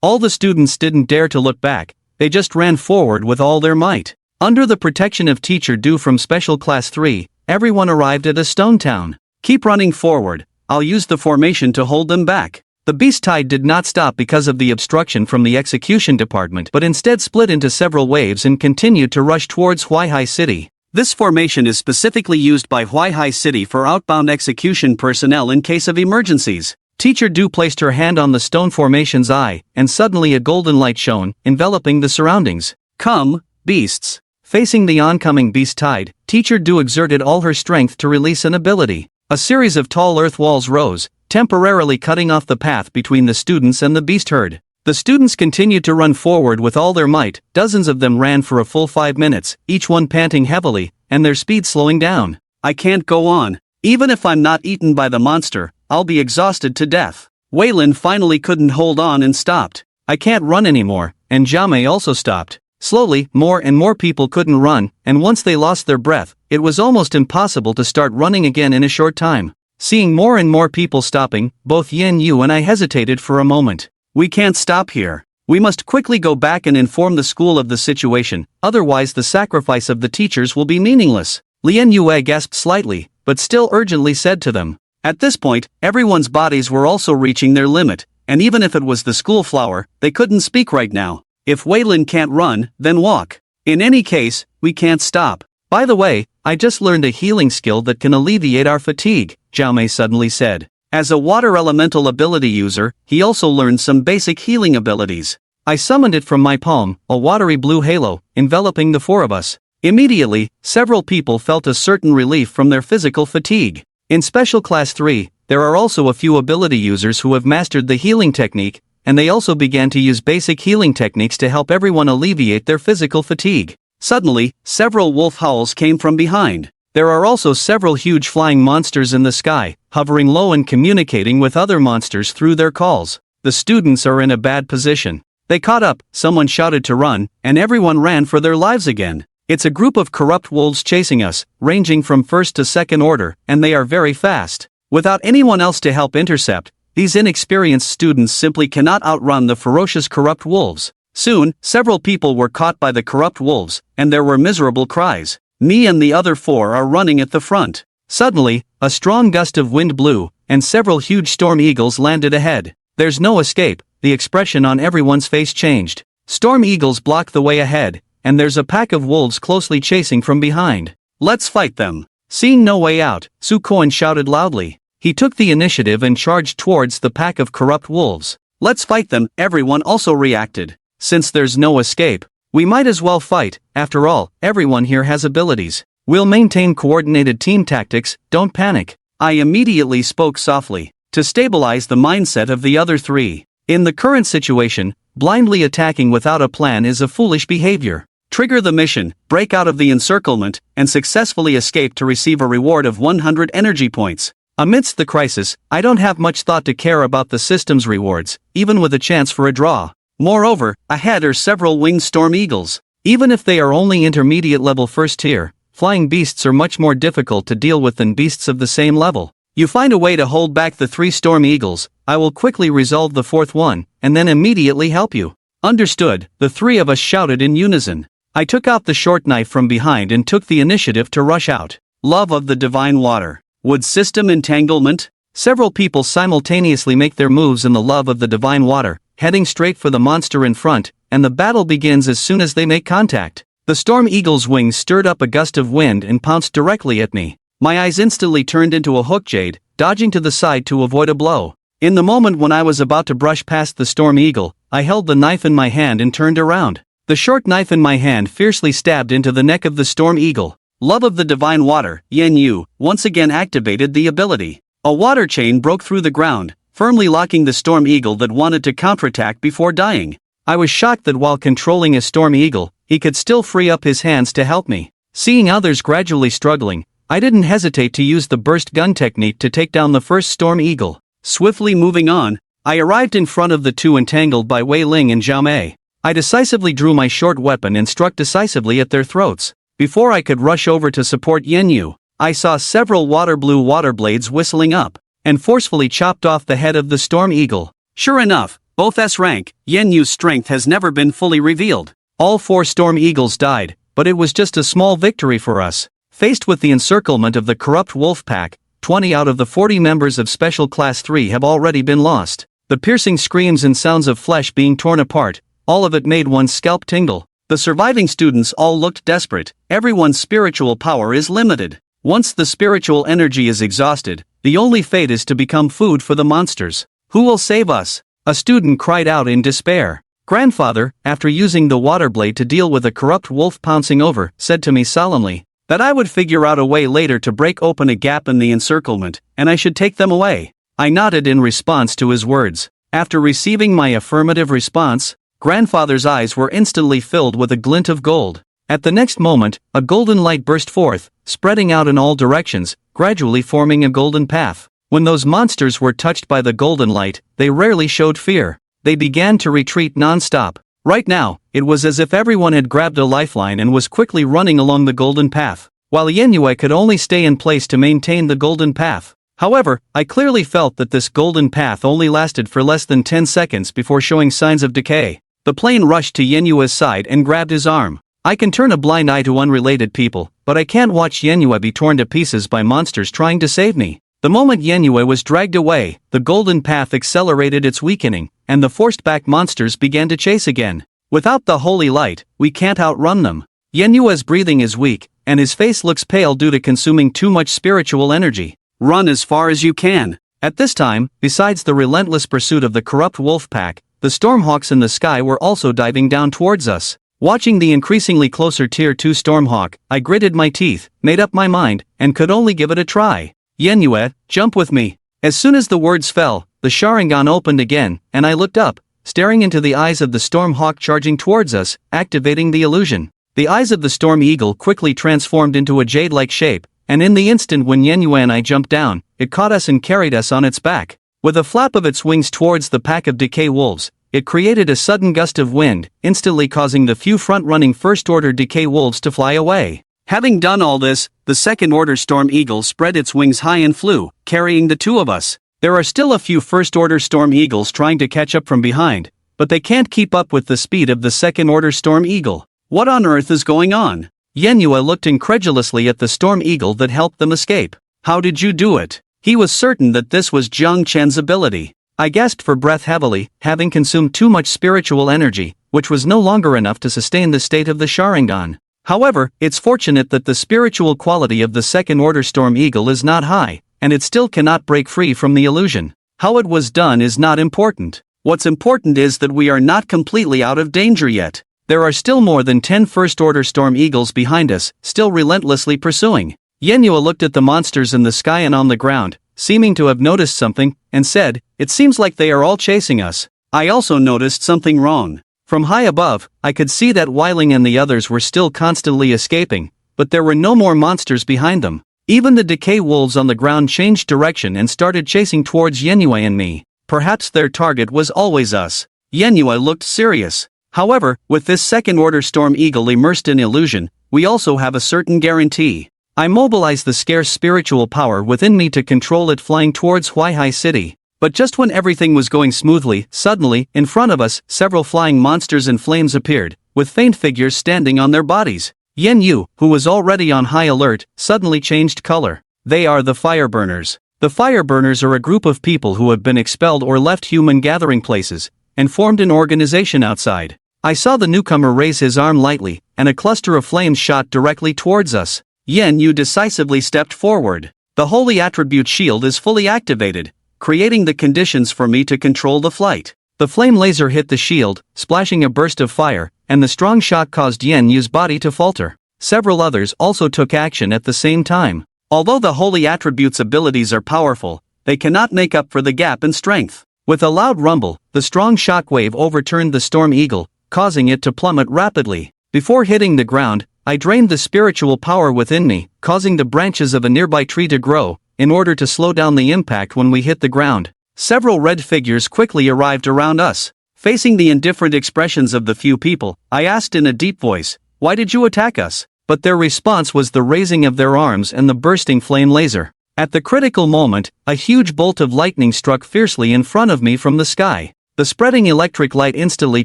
All the students didn't dare to look back, they just ran forward with all their might. Under the protection of Teacher Du from special class 3, everyone arrived at a stone town. Keep running forward, I'll use the formation to hold them back. The beast tide did not stop because of the obstruction from the execution department but instead split into several waves and continued to rush towards Huaihai City. This formation is specifically used by Huaihai City for outbound execution personnel in case of emergencies. Teacher Du placed her hand on the stone formation's eye, and suddenly a golden light shone, enveloping the surroundings. Come, beasts. Facing the oncoming beast tide, Teacher Du exerted all her strength to release an ability. A series of tall earth walls rose, temporarily cutting off the path between the students and the beast herd. The students continued to run forward with all their might, dozens of them ran for a full 5 minutes, each one panting heavily, and their speed slowing down. I can't go on. Even if I'm not eaten by the monster, I'll be exhausted to death. Wei Lin finally couldn't hold on and stopped. I can't run anymore, and Jiamei also stopped. Slowly, more and more people couldn't run, and once they lost their breath, it was almost impossible to start running again in a short time. Seeing more and more people stopping, both Yan Yu and I hesitated for a moment. We can't stop here. We must quickly go back and inform the school of the situation, otherwise the sacrifice of the teachers will be meaningless. Lian Yue gasped slightly, but still urgently said to them. At this point, everyone's bodies were also reaching their limit, and even if it was the school flower, they couldn't speak right now. If Wei Lin can't run, then walk. In any case, we can't stop. By the way, I just learned a healing skill that can alleviate our fatigue, Zhao Mei suddenly said. As a water elemental ability user, he also learned some basic healing abilities. I summoned it from my palm, a watery blue halo, enveloping the 4 of us. Immediately, several people felt a certain relief from their physical fatigue. In Special Class 3, there are also a few ability users who have mastered the healing technique, and they also began to use basic healing techniques to help everyone alleviate their physical fatigue. Suddenly, several wolf howls came from behind. There are also several huge flying monsters in the sky, hovering low and communicating with other monsters through their calls. The students are in a bad position. They caught up, someone shouted to run, and everyone ran for their lives again. It's a group of corrupt wolves chasing us, ranging from first to second order, and they are very fast. Without anyone else to help intercept, these inexperienced students simply cannot outrun the ferocious corrupt wolves. Soon, several people were caught by the corrupt wolves, and there were miserable cries. Me and the other 4 are running at the front. Suddenly, a strong gust of wind blew, and several huge storm eagles landed ahead. There's no escape, the expression on everyone's face changed. Storm eagles block the way ahead, and there's a pack of wolves closely chasing from behind. Let's fight them. Seeing no way out, Su Koan shouted loudly. He took the initiative and charged towards the pack of corrupt wolves. Let's fight them, everyone also reacted. Since there's no escape, we might as well fight. After all, everyone here has abilities. We'll maintain coordinated team tactics, don't panic. I immediately spoke softly, to stabilize the mindset of the other 3. In the current situation, blindly attacking without a plan is a foolish behavior. Trigger the mission, break out of the encirclement, and successfully escape to receive a reward of 100 energy points. Amidst the crisis, I don't have much thought to care about the system's rewards, even with a chance for a draw. Moreover, ahead are several winged storm eagles. Even if they are only intermediate level first tier, flying beasts are much more difficult to deal with than beasts of the same level. You find a way to hold back the 3 storm eagles, I will quickly resolve the 4th one, and then immediately help you. Understood, the 3 of us shouted in unison. I took out the short knife from behind and took the initiative to rush out. Love of the divine water. Wood system entanglement. Several people simultaneously make their moves in the love of the divine water, heading straight for the monster in front, and the battle begins as soon as they make contact. The storm eagle's wings stirred up a gust of wind and pounced directly at me. My eyes instantly turned into a hook jade, dodging to the side to avoid a blow. In the moment when I was about to brush past the storm eagle, I held the knife in my hand and turned around. The short knife in my hand fiercely stabbed into the neck of the storm eagle. Love of the divine water, Yen Yu, once again activated the ability. A water chain broke through the ground, firmly locking the storm eagle that wanted to counterattack before dying. I was shocked that while controlling a storm eagle, he could still free up his hands to help me. Seeing others gradually struggling, I didn't hesitate to use the burst gun technique to take down the first storm eagle. Swiftly moving on, I arrived in front of the two entangled by Wei Ling and Zhao Mei. I decisively drew my short weapon and struck decisively at their throats. Before I could rush over to support Yen Yu, I saw several water-blue water blades whistling up, and forcefully chopped off the head of the storm eagle. Sure enough, both S-rank, Yen Yu's strength has never been fully revealed. All 4 storm eagles died, but it was just a small victory for us. Faced with the encirclement of the corrupt wolf pack, 20 out of the 40 members of Special Class 3 have already been lost. The piercing screams and sounds of flesh being torn apart, all of it made one's scalp tingle. The surviving students all looked desperate. Everyone's spiritual power is limited. Once the spiritual energy is exhausted, the only fate is to become food for the monsters. Who will save us? A student cried out in despair. Grandfather, after using the water blade to deal with a corrupt wolf pouncing over, said to me solemnly that I would figure out a way later to break open a gap in the encirclement, and I should take them away. I nodded in response to his words. After receiving my affirmative response, Grandfather's eyes were instantly filled with a glint of gold. At the next moment, a golden light burst forth, spreading out in all directions, gradually forming a golden path. When those monsters were touched by the golden light, they rarely showed fear. They began to retreat non-stop. Right now, it was as if everyone had grabbed a lifeline and was quickly running along the golden path, while Yenyue could only stay in place to maintain the golden path. However, I clearly felt that this golden path only lasted for less than 10 seconds before showing signs of decay. The plane rushed to Yenyue's side and grabbed his arm. I can turn a blind eye to unrelated people, but I can't watch Yenyue be torn to pieces by monsters trying to save me. The moment Yenyue was dragged away, the golden path accelerated its weakening, and the forced-back monsters began to chase again. Without the holy light, we can't outrun them. Yenyue's breathing is weak, and his face looks pale due to consuming too much spiritual energy. Run as far as you can. At this time, besides the relentless pursuit of the corrupt wolf pack, the Stormhawks in the sky were also diving down towards us. Watching the increasingly closer Tier 2 Stormhawk, I gritted my teeth, made up my mind, and could only give it a try. Yenyue, jump with me. As soon as the words fell, the Sharingan opened again, and I looked up, staring into the eyes of the Stormhawk charging towards us, activating the illusion. The eyes of the Storm Eagle quickly transformed into a jade-like shape, and in the instant when Yenyue and I jumped down, it caught us and carried us on its back. With a flap of its wings towards the pack of decay wolves, it created a sudden gust of wind, instantly causing the few front-running First-Order decay wolves to fly away. Having done all this, the Second-Order Storm Eagle spread its wings high and flew, carrying the two of us. There are still a few First-Order Storm Eagles trying to catch up from behind, but they can't keep up with the speed of the Second-Order Storm Eagle. What on earth is going on? Yenyue looked incredulously at the Storm Eagle that helped them escape. How did you do it? He was certain that this was Jiang Chen's ability. I gasped for breath heavily, having consumed too much spiritual energy, which was no longer enough to sustain the state of the Sharingan. However, it's fortunate that the spiritual quality of the Second-Order Storm Eagle is not high, and it still cannot break free from the illusion. How it was done is not important. What's important is that we are not completely out of danger yet. There are still more than 10 First-Order Storm Eagles behind us, still relentlessly pursuing. Yenyue looked at the monsters in the sky and on the ground, seeming to have noticed something, and said, "It seems like they are all chasing us." I also noticed something wrong. From high above, I could see that Weiling and the others were still constantly escaping, but there were no more monsters behind them. Even the decay wolves on the ground changed direction and started chasing towards Yenyue and me. Perhaps their target was always us. Yenyue looked serious. However, with this Second-Order Storm Eagle immersed in illusion, we also have a certain guarantee. I mobilized the scarce spiritual power within me to control it flying towards Huaihai City. But just when everything was going smoothly, suddenly, in front of us, several flying monsters in flames appeared, with faint figures standing on their bodies. Yen Yu, who was already on high alert, suddenly changed color. They are the Fireburners. The Fireburners are a group of people who have been expelled or left human gathering places, and formed an organization outside. I saw the newcomer raise his arm lightly, and a cluster of flames shot directly towards us. Yen Yu decisively stepped forward. The Holy Attribute Shield is fully activated, creating the conditions for me to control the flight. The flame laser hit the shield, splashing a burst of fire, and the strong shock caused Yen Yu's body to falter. Several others also took action at the same time. Although the Holy Attribute's abilities are powerful, they cannot make up for the gap in strength. With a loud rumble, the strong shockwave overturned the Storm Eagle, causing it to plummet rapidly. Before hitting the ground, I drained the spiritual power within me, causing the branches of a nearby tree to grow, in order to slow down the impact when we hit the ground. Several red figures quickly arrived around us. Facing the indifferent expressions of the few people, I asked in a deep voice, "Why did you attack us?" But their response was the raising of their arms and the bursting flame laser. At the critical moment, a huge bolt of lightning struck fiercely in front of me from the sky. The spreading electric light instantly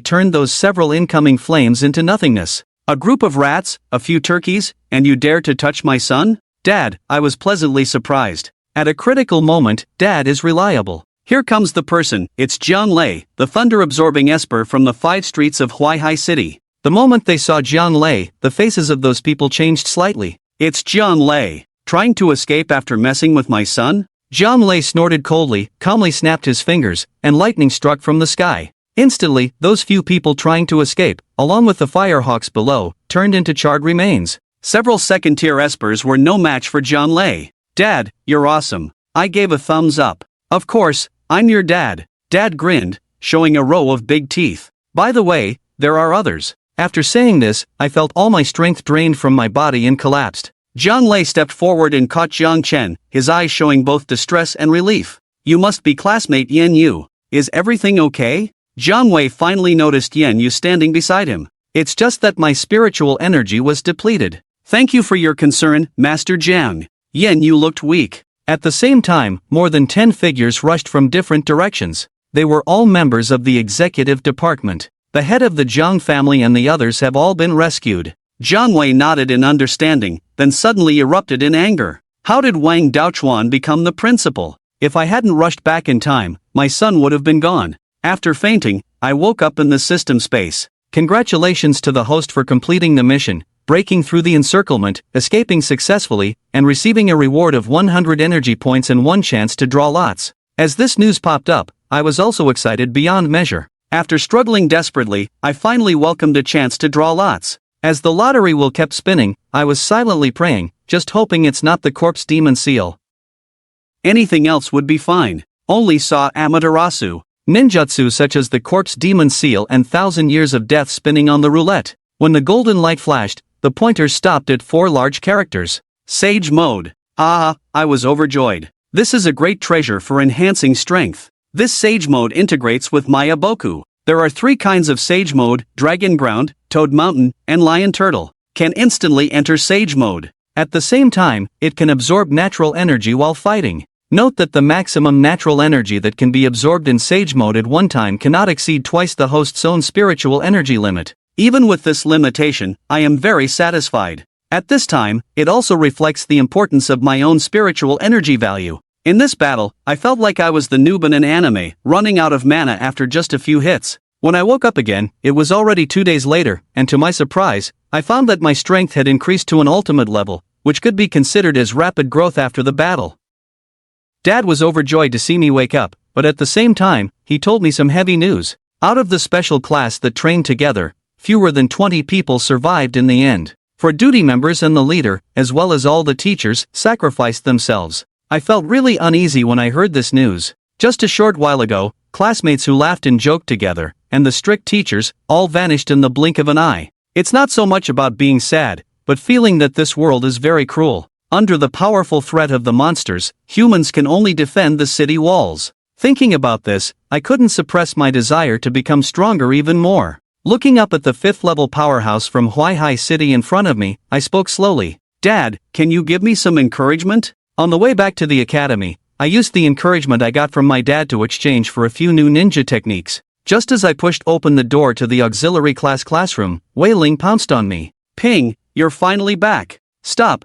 turned those several incoming flames into nothingness. A group of rats, a few turkeys, and you dare to touch my son? Dad, I was pleasantly surprised. At a critical moment, Dad is reliable. Here comes the person, it's Jiang Lei, the thunder-absorbing esper from the 5 streets of Huaihai City. The moment they saw Jiang Lei, the faces of those people changed slightly. It's Jiang Lei, trying to escape after messing with my son? Jiang Lei snorted coldly, calmly snapped his fingers, and lightning struck from the sky. Instantly, those few people trying to escape, along with the firehawks below, turned into charred remains. Several second-tier espers were no match for Jiang Lei. Dad, you're awesome. I gave a thumbs up. Of course, I'm your dad. Dad grinned, showing a row of big teeth. By the way, there are others. After saying this, I felt all my strength drained from my body and collapsed. Jiang Lei stepped forward and caught Jiang Chen, his eyes showing both distress and relief. You must be classmate Yen Yu. Is everything okay? Jiang Wei finally noticed Yen Yu standing beside him. It's just that my spiritual energy was depleted. Thank you for your concern, Master Jiang. Yen Yu looked weak. At the same time, more than 10 figures rushed from different directions. They were all members of the executive department. The head of the Jiang family and the others have all been rescued. Jiang Wei nodded in understanding, then suddenly erupted in anger. How did Wang Daochuan become the principal? If I hadn't rushed back in time, my son would have been gone. After fainting, I woke up in the system space. Congratulations to the host for completing the mission, breaking through the encirclement, escaping successfully, and receiving a reward of 100 energy points and 1 chance to draw lots. As this news popped up, I was also excited beyond measure. After struggling desperately, I finally welcomed a chance to draw lots. As the lottery wheel kept spinning, I was silently praying, just hoping it's not the corpse demon seal. Anything else would be fine. Only saw Amaterasu. Ninjutsu such as the corpse demon seal and 1,000 years of death spinning on the roulette. When the golden light flashed, the pointer stopped at 4 large characters. Sage mode. Ah, I was overjoyed. This is a great treasure for enhancing strength. This Sage mode integrates with Maya Boku. There are 3 kinds of Sage mode, Dragon Ground, Toad Mountain, and Lion Turtle. Can instantly enter Sage mode. At the same time, it can absorb natural energy while fighting. Note that the maximum natural energy that can be absorbed in Sage mode at one time cannot exceed twice the host's own spiritual energy limit. Even with this limitation, I am very satisfied. At this time, it also reflects the importance of my own spiritual energy value. In this battle, I felt like I was the noob in an anime, running out of mana after just a few hits. When I woke up again, it was already 2 days later, and to my surprise, I found that my strength had increased to an ultimate level, which could be considered as rapid growth after the battle. Dad was overjoyed to see me wake up, but at the same time, he told me some heavy news. Out of the special class that trained together, fewer than 20 people survived in the end. For duty members and the leader, as well as all the teachers, sacrificed themselves. I felt really uneasy when I heard this news. Just a short while ago, classmates who laughed and joked together, and the strict teachers, all vanished in the blink of an eye. It's not so much about being sad, but feeling that this world is very cruel. Under the powerful threat of the monsters, humans can only defend the city walls. Thinking about this, I couldn't suppress my desire to become stronger even more. Looking up at the 5th level powerhouse from Huaihai City in front of me, I spoke slowly. Dad, can you give me some encouragement? On the way back to the academy, I used the encouragement I got from my dad to exchange for a few new ninja techniques. Just as I pushed open the door to the auxiliary classroom, Wei Ling pounced on me. Ping, you're finally back. Stop,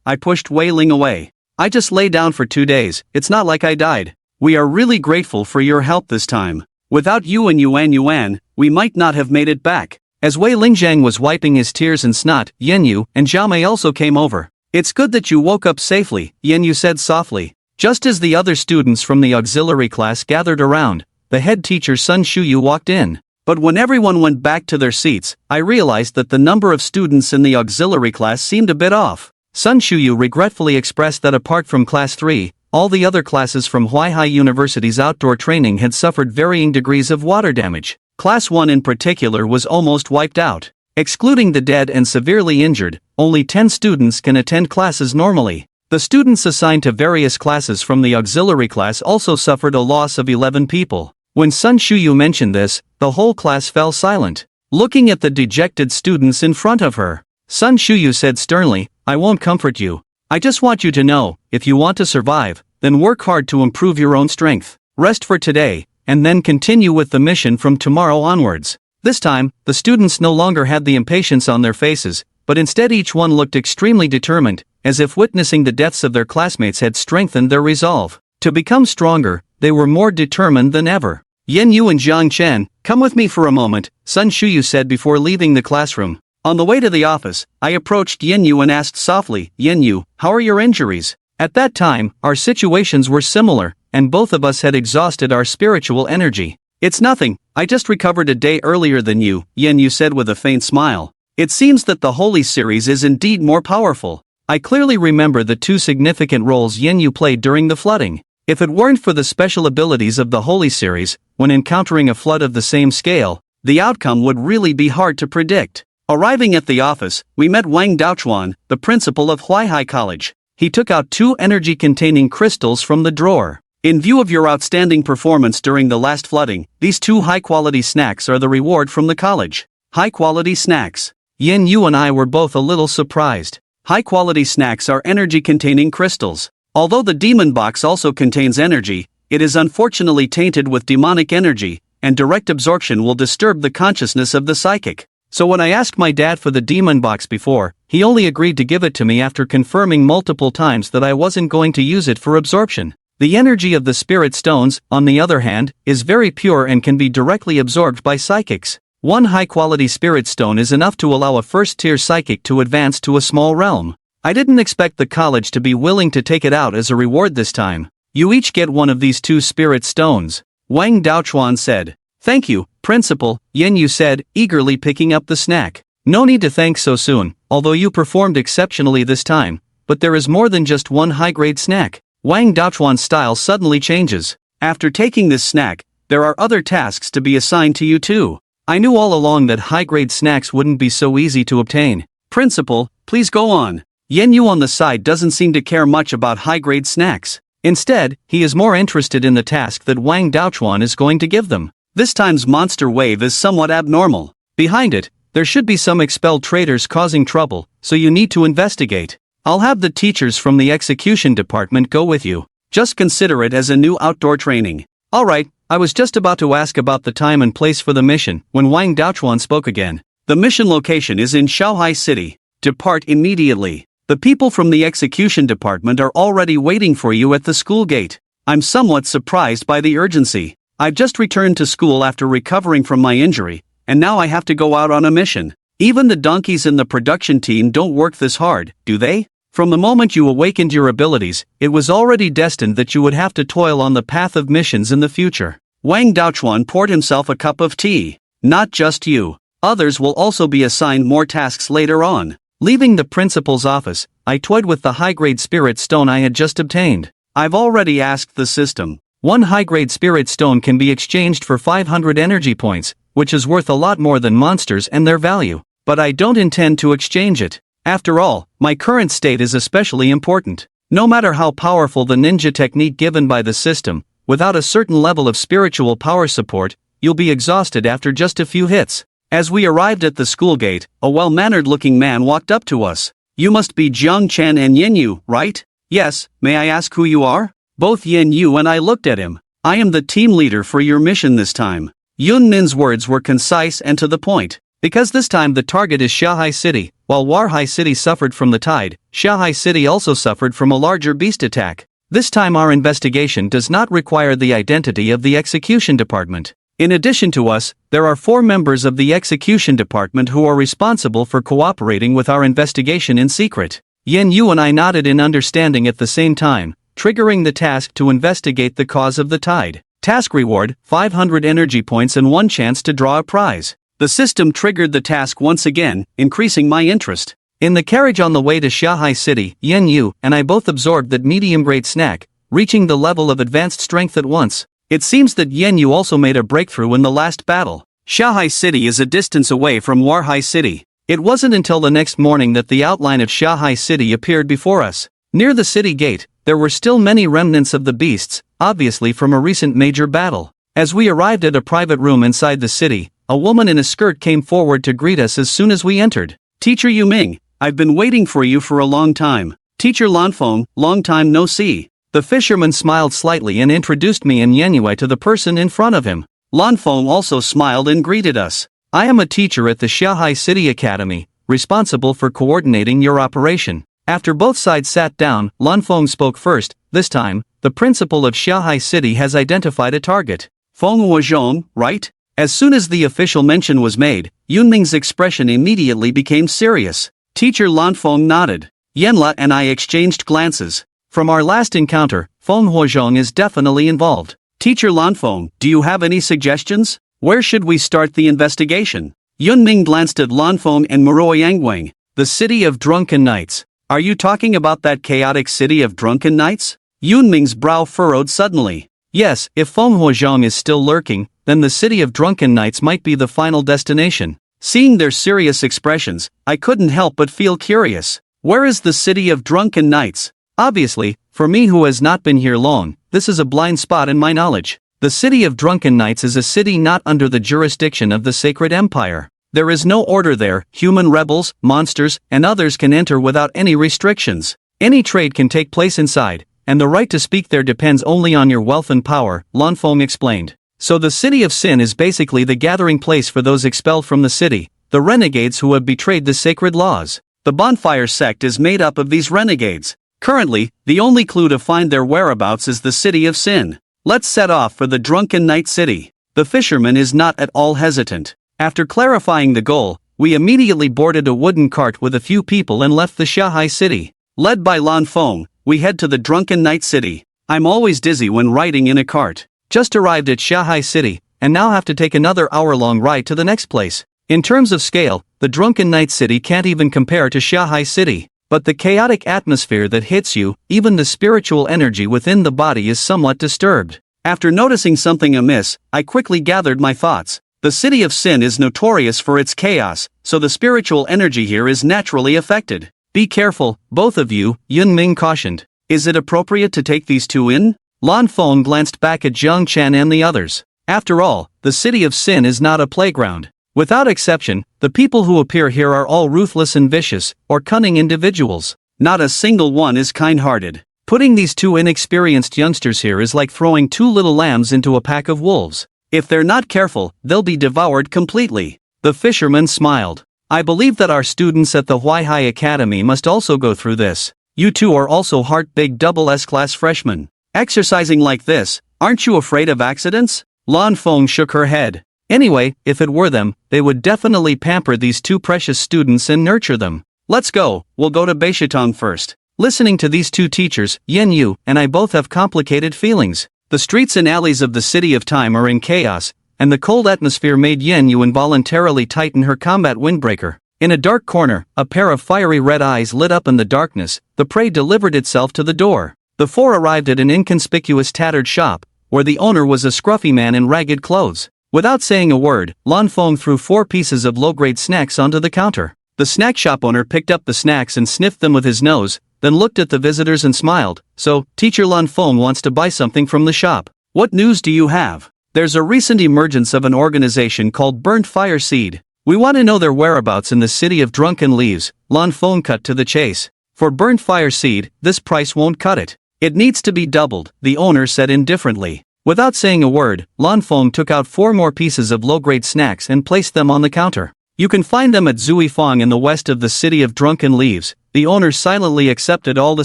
I pushed Wei Ling away. I just lay down for 2 days, it's not like I died. We are really grateful for your help this time. Without you and Yuan, we might not have made it back. As Wei Lingzhang was wiping his tears and snot, Yanyu and Jiamei also came over. It's good that you woke up safely, Yanyu said softly. Just as the other students from the auxiliary class gathered around, the head teacher Sun Shuyu walked in. But when everyone went back to their seats, I realized that the number of students in the auxiliary class seemed a bit off. Sun Shuyu regretfully expressed that apart from Class 3, all the other classes from Huaihai University's outdoor training had suffered varying degrees of water damage. Class 1 in particular was almost wiped out. Excluding the dead and severely injured, only 10 students can attend classes normally. The students assigned to various classes from the auxiliary class also suffered a loss of 11 people. When Sun Shuyu mentioned this, the whole class fell silent, looking at the dejected students in front of her. Sun Shuyu said sternly, I won't comfort you. I just want you to know, if you want to survive, then work hard to improve your own strength. Rest for today, and then continue with the mission from tomorrow onwards. This time, the students no longer had the impatience on their faces, but instead each one looked extremely determined, as if witnessing the deaths of their classmates had strengthened their resolve. To become stronger, they were more determined than ever. Yen Yu and Jiang Chen, come with me for a moment, Sun Shuyu said before leaving the classroom. On the way to the office, I approached Yen Yu and asked softly, Yen Yu, how are your injuries? At that time, our situations were similar, and both of us had exhausted our spiritual energy. It's nothing, I just recovered a day earlier than you, Yen Yu said with a faint smile. It seems that the Holy Series is indeed more powerful. I clearly remember the 2 significant roles Yen Yu played during the flooding. If it weren't for the special abilities of the Holy Series, when encountering a flood of the same scale, the outcome would really be hard to predict. Arriving at the office, we met Wang Daochuan, the principal of Huaihai College. He took out 2 energy-containing crystals from the drawer. In view of your outstanding performance during the last flooding, these 2 high-quality snacks are the reward from the college. High-quality snacks. Yen Yu and I were both a little surprised. High-quality snacks are energy-containing crystals. Although the demon box also contains energy, it is unfortunately tainted with demonic energy, and direct absorption will disturb the consciousness of the psychic. So when I asked my dad for the demon box before, he only agreed to give it to me after confirming multiple times that I wasn't going to use it for absorption. The energy of the spirit stones, on the other hand, is very pure and can be directly absorbed by psychics. 1 high-quality spirit stone is enough to allow a first-tier psychic to advance to a small realm. I didn't expect the college to be willing to take it out as a reward this time. You each get 1 of these 2 spirit stones, Wang Daochuan said. Thank you, Principal, Yen Yu said, eagerly picking up the snack. No need to thank so soon, although you performed exceptionally this time, but there is more than just 1 high-grade snack. Wang Daochuan's style suddenly changes. After taking this snack, there are other tasks to be assigned to you too. I knew all along that high-grade snacks wouldn't be so easy to obtain. Principal, please go on. Yen Yu on the side doesn't seem to care much about high-grade snacks. Instead, he is more interested in the task that Wang Daochuan is going to give them. This time's monster wave is somewhat abnormal. Behind it, there should be some expelled traitors causing trouble, so you need to investigate. I'll have the teachers from the execution department go with you. Just consider it as a new outdoor training. Alright, I was just about to ask about the time and place for the mission, when Wang Daochuan spoke again. The mission location is in Shaohai City. Depart immediately. The people from the execution department are already waiting for you at the school gate. I'm somewhat surprised by the urgency. I've just returned to school after recovering from my injury, and now I have to go out on a mission. Even the donkeys in the production team don't work this hard, do they? From the moment you awakened your abilities, it was already destined that you would have to toil on the path of missions in the future. Wang Daochuan poured himself a cup of tea. Not just you. Others will also be assigned more tasks later on. Leaving the principal's office, I toyed with the high-grade spirit stone I had just obtained. I've already asked the system. 1 high-grade spirit stone can be exchanged for 500 energy points, which is worth a lot more than monsters and their value. But I don't intend to exchange it. After all, my current state is especially important. No matter how powerful the ninja technique given by the system, without a certain level of spiritual power support, you'll be exhausted after just a few hits. As we arrived at the school gate, a well-mannered-looking man walked up to us. You must be Jiang Chen and Yen Yu, right? Yes, may I ask who you are? Both Yen Yu and I looked at him. I am the team leader for your mission this time. Yun Nin's words were concise and to the point. Because this time the target is Shanghai City. While Warhai City suffered from the tide, Shanghai City also suffered from a larger beast attack. This time our investigation does not require the identity of the execution department. In addition to us, there are 4 members of the execution department who are responsible for cooperating with our investigation in secret. Yen Yu and I nodded in understanding at the same time, triggering the task to investigate the cause of the tide. Task reward, 500 energy points and 1 chance to draw a prize. The system triggered the task once again, increasing my interest. In the carriage on the way to Shanghai City, Yen Yu and I both absorbed that medium-grade snack, reaching the level of advanced strength at once. It seems that Yen Yu also made a breakthrough in the last battle. Shanghai City is a distance away from Warhai City. It wasn't until the next morning that the outline of Shanghai City appeared before us. Near the city gate, there were still many remnants of the beasts, obviously from a recent major battle. As we arrived at a private room inside the city, a woman in a skirt came forward to greet us as soon as we entered. "Teacher Yu Ming, I've been waiting for you for a long time. Teacher Lanfeng, long time no see." The fisherman smiled slightly and introduced me and Yenyue to the person in front of him. Lanfeng also smiled and greeted us. "I am a teacher at the Shanghai City Academy, responsible for coordinating your operation." After both sides sat down, Lanfeng spoke first. "This time, the principal of Shanghai City has identified a target. Feng Huazhong, right?" As soon as the official mention was made, Yunming's expression immediately became serious. Teacher Lanfeng nodded. Yenla and I exchanged glances. From our last encounter, Feng Huazhong is definitely involved. "Teacher Lanfeng, do you have any suggestions? Where should we start the investigation?" Yunming glanced at Lanfeng and Moroi Yangwang. "The city of drunken knights. Are you talking about that chaotic city of drunken knights?" Yunming's brow furrowed suddenly. Yes, if Feng Huazhong is still lurking, then the city of drunken knights might be the final destination. Seeing their serious expressions, I couldn't help but feel curious. Where is the city of drunken knights? Obviously, for me who has not been here long, this is a blind spot in my knowledge. The city of drunken knights is a city not under the jurisdiction of the Sacred Empire. There is no order there. Human rebels, monsters, and others can enter without any restrictions. Any trade can take place inside, and the right to speak there depends only on your wealth and power, Lanfeng explained. So the city of Sin is basically the gathering place for those expelled from the city, the renegades who have betrayed the sacred laws. The bonfire sect is made up of these renegades. Currently, the only clue to find their whereabouts is the city of Sin. Let's set off for the drunken night city. The fisherman is not at all hesitant. After clarifying the goal, we immediately boarded a wooden cart with a few people and left the Shanghai City. Led by Lanfeng, we head to the drunken night city. I'm always dizzy when riding in a cart. Just arrived at Shanghai City, and now have to take another hour-long ride to the next place. In terms of scale, the drunken night city can't even compare to Shanghai City. But the chaotic atmosphere that hits you, even the spiritual energy within the body is somewhat disturbed. After noticing something amiss, I quickly gathered my thoughts. The city of Sin is notorious for its chaos, so the spiritual energy here is naturally affected. Be careful, both of you, Yun Ming cautioned. Is it appropriate to take these two in? Lanfeng glanced back at Zhang Chen and the others. After all, the city of Sin is not a playground. Without exception, the people who appear here are all ruthless and vicious, or cunning individuals. Not a single one is kind-hearted. Putting these two inexperienced youngsters here is like throwing two little lambs into a pack of wolves. If they're not careful, they'll be devoured completely. The fisherman smiled. I believe that our students at the Huaihai Academy must also go through this. You two are also heart-big double S-class freshmen. Exercising like this, aren't you afraid of accidents? Lanfeng shook her head. Anyway, if it were them, they would definitely pamper these two precious students and nurture them. Let's go, we'll go to Beishitong first. Listening to these two teachers, Yen Yu and I both have complicated feelings. The streets and alleys of the City of Time are in chaos, and the cold atmosphere made Yen Yu involuntarily tighten her combat windbreaker. In a dark corner, a pair of fiery red eyes lit up in the darkness. The prey delivered itself to the door. The four arrived at an inconspicuous tattered shop, where the owner was a scruffy man in ragged clothes. Without saying a word, Lanfeng threw 4 pieces of low-grade snacks onto the counter. The snack shop owner picked up the snacks and sniffed them with his nose, then looked at the visitors and smiled. So, Teacher Lanfeng wants to buy something from the shop. What news do you have? There's a recent emergence of an organization called Burnt Fire Seed. We want to know their whereabouts in the city of Drunken Leaves. Lanfeng cut to the chase. For Burnt Fire Seed, this price won't cut it. It needs to be doubled, the owner said indifferently. Without saying a word, Lanfeng took out 4 more pieces of low-grade snacks and placed them on the counter. You can find them at Zui Fong in the west of the city of Drunken Leaves. The owner silently accepted all the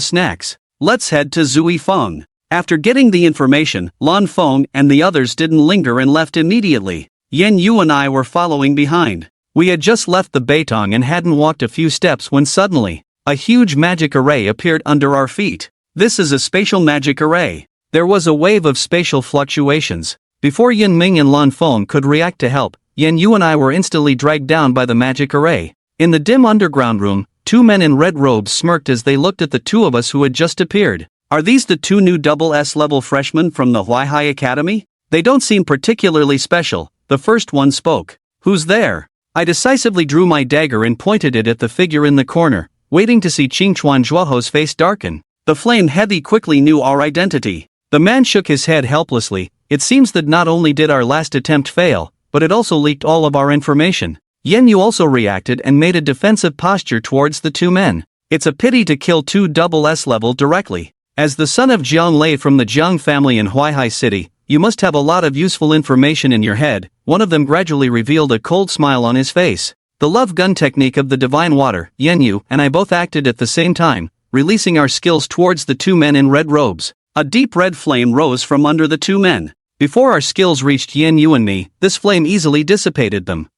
snacks. Let's head to Zui Fong. After getting the information, Lan Feng and the others didn't linger and left immediately. Yen Yu and I were following behind. We had just left the Beitong and hadn't walked a few steps when suddenly, a huge magic array appeared under our feet. This is a spatial magic array. There was a wave of spatial fluctuations. Before Yin Ming and Lan Feng could react to help, Yen Yu and I were instantly dragged down by the magic array. In the dim underground room, two men in red robes smirked as they looked at the two of us who had just appeared. Are these the two new double S level freshmen from the Huaihai Academy? They don't seem particularly special, the first one spoke. Who's there? I decisively drew my dagger and pointed it at the figure in the corner, waiting to see Qingchuan Zhuoho's face darken. The flame heavy quickly knew our identity. The man shook his head helplessly. It seems that not only did our last attempt fail, but it also leaked all of our information. Yen Yu also reacted and made a defensive posture towards the two men. It's a pity to kill two double S level directly. As the son of Jiang Lei from the Jiang family in Huaihai City, you must have a lot of useful information in your head. One of them gradually revealed a cold smile on his face. The love gun technique of the divine water. Yen Yu and I both acted at the same time, releasing our skills towards the two men in red robes. A deep red flame rose from under the two men. Before our skills reached Yen Yu and me, this flame easily dissipated them.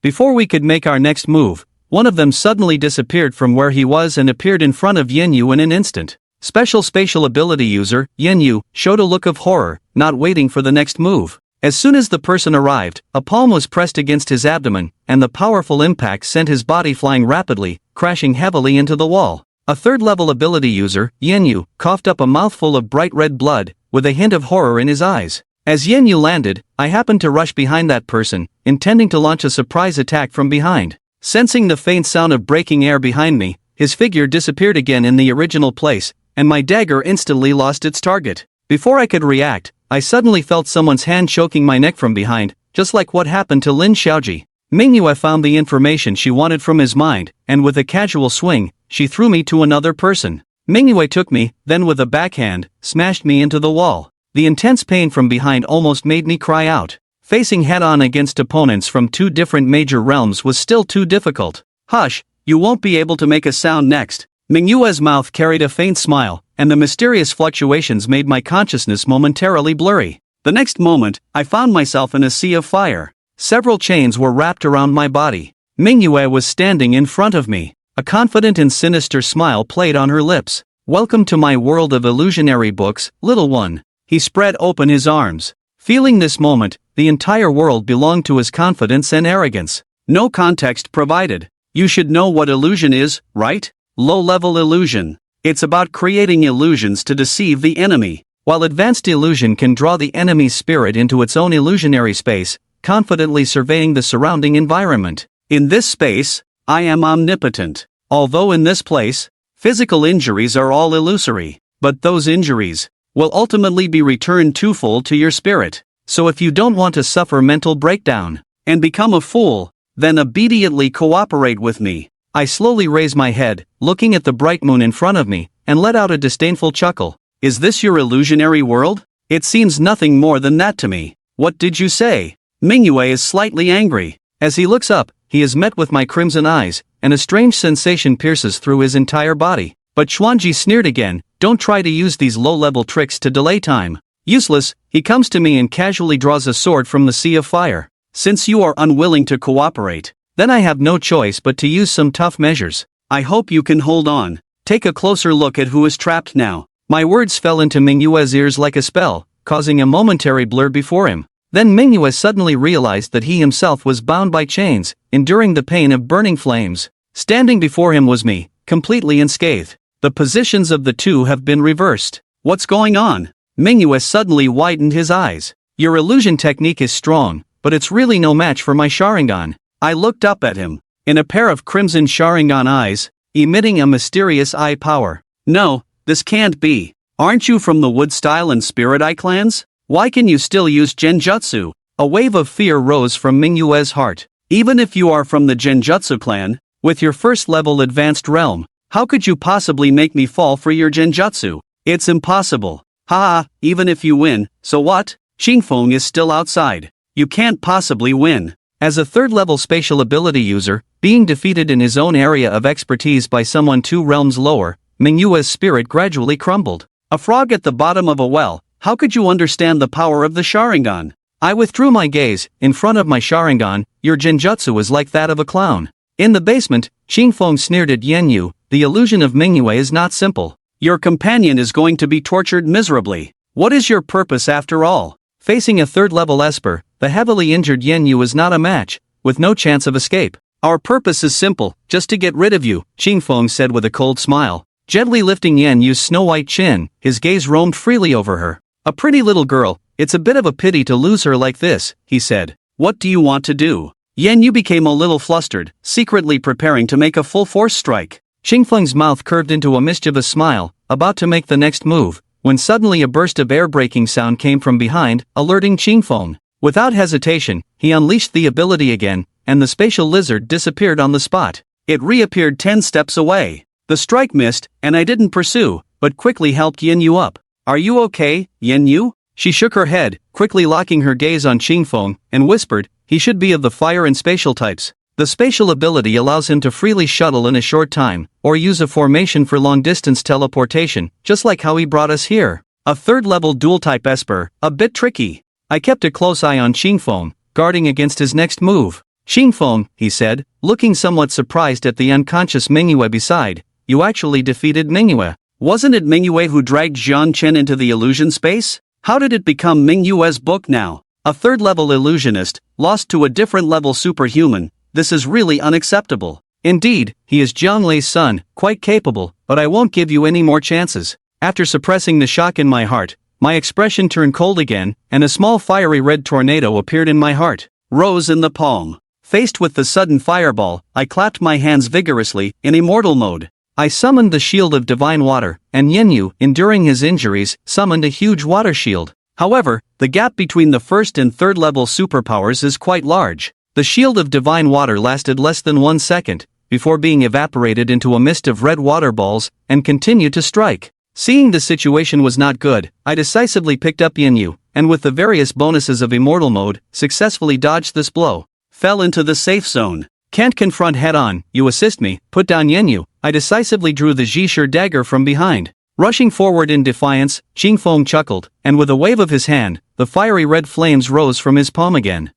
Before we could make our next move, one of them suddenly disappeared from where he was and appeared in front of Yen Yu in an instant. Special spatial ability user, Yen Yu, showed a look of horror, not waiting for the next move. As soon as the person arrived, a palm was pressed against his abdomen, and the powerful impact sent his body flying rapidly, crashing heavily into the wall. A third-level ability user, Yen Yu, coughed up a mouthful of bright red blood, with a hint of horror in his eyes. As Yen Yu landed, I happened to rush behind that person, intending to launch a surprise attack from behind. Sensing the faint sound of breaking air behind me, his figure disappeared again in the original place, and my dagger instantly lost its target. Before I could react, I suddenly felt someone's hand choking my neck from behind, just like what happened to Lin Xiaoji. Mingyue found the information she wanted from his mind, and with a casual swing, she threw me to another person. Mingyue took me, then with a backhand, smashed me into the wall. The intense pain from behind almost made me cry out. Facing head-on against opponents from two different major realms was still too difficult. Hush, you won't be able to make a sound next. Mingyue's mouth carried a faint smile, and the mysterious fluctuations made my consciousness momentarily blurry. The next moment, I found myself in a sea of fire. Several chains were wrapped around my body. Mingyue was standing in front of me. A confident and sinister smile played on her lips. Welcome to my world of illusionary books, little one. He spread open his arms. Feeling this moment, the entire world belonged to his confidence and arrogance. No context provided. You should know what illusion is, right? Low-level illusion. It's about creating illusions to deceive the enemy. While advanced illusion can draw the enemy's spirit into its own illusionary space, confidently surveying the surrounding environment. In this space, I am omnipotent. Although in this place, physical injuries are all illusory, but those injuries will ultimately be returned twofold to your spirit. So if you don't want to suffer mental breakdown and become a fool, then obediently cooperate with me. I slowly raised my head, looking at the bright moon in front of me, and let out a disdainful chuckle. Is this your illusionary world? It seems nothing more than that to me. What did you say? Mingyue is slightly angry. As he looks up, he is met with my crimson eyes, and a strange sensation pierces through his entire body. But Xuanji sneered again, don't try to use these low-level tricks to delay time. Useless, he comes to me and casually draws a sword from the sea of fire. Since you are unwilling to cooperate, then I have no choice but to use some tough measures. I hope you can hold on. Take a closer look at who is trapped now. My words fell into Mingyue's ears like a spell, causing a momentary blur before him. Then Mingyue suddenly realized that he himself was bound by chains, enduring the pain of burning flames. Standing before him was me, completely unscathed. The positions of the two have been reversed. What's going on? Mingyue suddenly widened his eyes. Your illusion technique is strong, but it's really no match for my Sharingan. I looked up at him. In a pair of crimson Sharingan eyes, emitting a mysterious eye power. No, this can't be. Aren't you from the Wood Style and Spirit Eye clans? Why can you still use Genjutsu? A wave of fear rose from Mingyue's heart. Even if you are from the Genjutsu clan, with your first-level advanced realm, how could you possibly make me fall for your Genjutsu? It's impossible. Haha, even if you win, so what? Xingfeng is still outside. You can't possibly win. As a third-level spatial ability user, being defeated in his own area of expertise by someone 2 realms lower, Manhwa's spirit gradually crumbled. A frog at the bottom of a well, how could you understand the power of the Sharingan? I withdrew my gaze. In front of my Sharingan, your genjutsu is like that of a clown. In the basement, Qingfeng sneered at Yenyu. The illusion of Manhwa is not simple. Your companion is going to be tortured miserably. What is your purpose after all? Facing a third-level esper, the heavily injured Yenyu is not a match, with no chance of escape. Our purpose is simple, just to get rid of you, Qingfeng said with a cold smile. Gently lifting Yenyu's snow-white chin, his gaze roamed freely over her. A pretty little girl, it's a bit of a pity to lose her like this, he said. What do you want to do? Yenyu became a little flustered, secretly preparing to make a full-force strike. Qingfeng's mouth curved into a mischievous smile, about to make the next move, when suddenly a burst of air-breaking sound came from behind, alerting Qingfeng. Without hesitation, he unleashed the ability again, and the spatial lizard disappeared on the spot. It reappeared 10 steps away. The strike missed, and I didn't pursue, but quickly helped Yenyu up. Are you okay, Yenyu? She shook her head, quickly locking her gaze on Qingfeng, and whispered, he should be of the fire and spatial types. The spatial ability allows him to freely shuttle in a short time, or use a formation for long-distance teleportation, just like how he brought us here. A third-level dual-type esper, a bit tricky. I kept a close eye on Qingfeng, guarding against his next move. Qingfeng, he said, looking somewhat surprised at the unconscious Manhwa beside, you actually defeated Manhwa. Wasn't it Manhwa who dragged Jiang Chen into the illusion space? How did it become Manhwa's book now? A third-level illusionist, lost to a different-level superhuman. This is really unacceptable. Indeed, he is Jiang Lei's son, quite capable, but I won't give you any more chances. After suppressing the shock in my heart, my expression turned cold again, and a small fiery red tornado appeared in my heart. Rose in the palm. Faced with the sudden fireball, I clapped my hands vigorously, in immortal mode. I summoned the shield of divine water, and Yenyu, enduring his injuries, summoned a huge water shield. However, the gap between the first and third level superpowers is quite large. The shield of divine water lasted less than 1 second, before being evaporated into a mist of red water balls, and continued to strike. Seeing the situation was not good, I decisively picked up Yenyu, and with the various bonuses of immortal mode, successfully dodged this blow. Fell into the safe zone. Can't confront head-on, you assist me, put down Yenyu. I decisively drew the Zhishur dagger from behind. Rushing forward in defiance, Qingfeng chuckled, and with a wave of his hand, the fiery red flames rose from his palm again.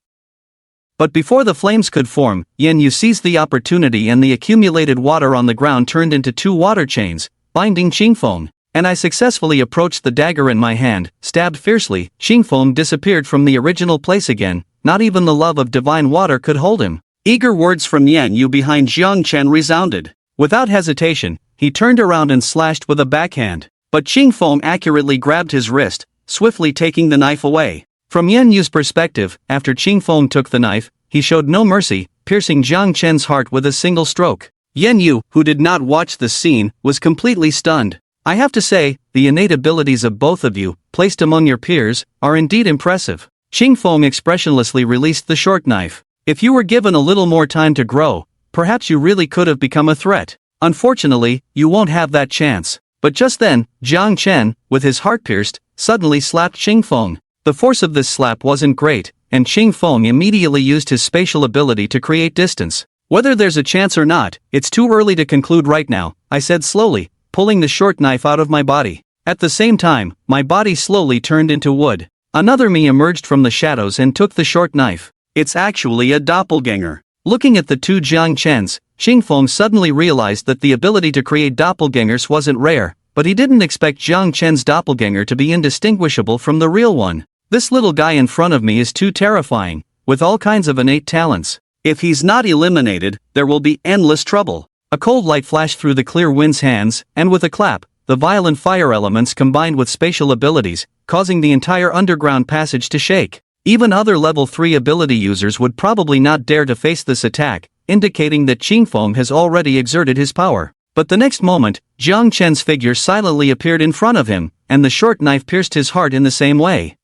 But before the flames could form, Yenyu seized the opportunity and the accumulated water on the ground turned into 2 water chains, binding Qingfeng. And I successfully approached the dagger in my hand, stabbed fiercely. Qingfeng disappeared from the original place again, not even the love of divine water could hold him. Eager words from Yenyu behind Jiang Chen resounded. Without hesitation, he turned around and slashed with a backhand. But Qingfeng accurately grabbed his wrist, swiftly taking the knife away. From Yenyu's perspective, after Qingfeng took the knife, he showed no mercy, piercing Jiang Chen's heart with a single stroke. Yenyu, who did not watch the scene, was completely stunned. I have to say, the innate abilities of both of you, placed among your peers, are indeed impressive. Qingfeng expressionlessly released the short knife. If you were given a little more time to grow, perhaps you really could have become a threat. Unfortunately, you won't have that chance. But just then, Jiang Chen, with his heart pierced, suddenly slapped Qingfeng. The force of this slap wasn't great, and Qingfeng immediately used his spatial ability to create distance. Whether there's a chance or not, it's too early to conclude right now, I said slowly, pulling the short knife out of my body. At the same time, my body slowly turned into wood. Another me emerged from the shadows and took the short knife. It's actually a doppelganger. Looking at the 2 Jiang Chens, Qingfeng suddenly realized that the ability to create doppelgangers wasn't rare, but he didn't expect Jiang Chen's doppelganger to be indistinguishable from the real one. This little guy in front of me is too terrifying, with all kinds of innate talents. If he's not eliminated, there will be endless trouble. A cold light flashed through the clear wind's hands, and with a clap, the violent fire elements combined with spatial abilities, causing the entire underground passage to shake. Even other level 3 ability users would probably not dare to face this attack, indicating that Qingfeng has already exerted his power. But the next moment, Jiang Chen's figure silently appeared in front of him, and the short knife pierced his heart in the same way.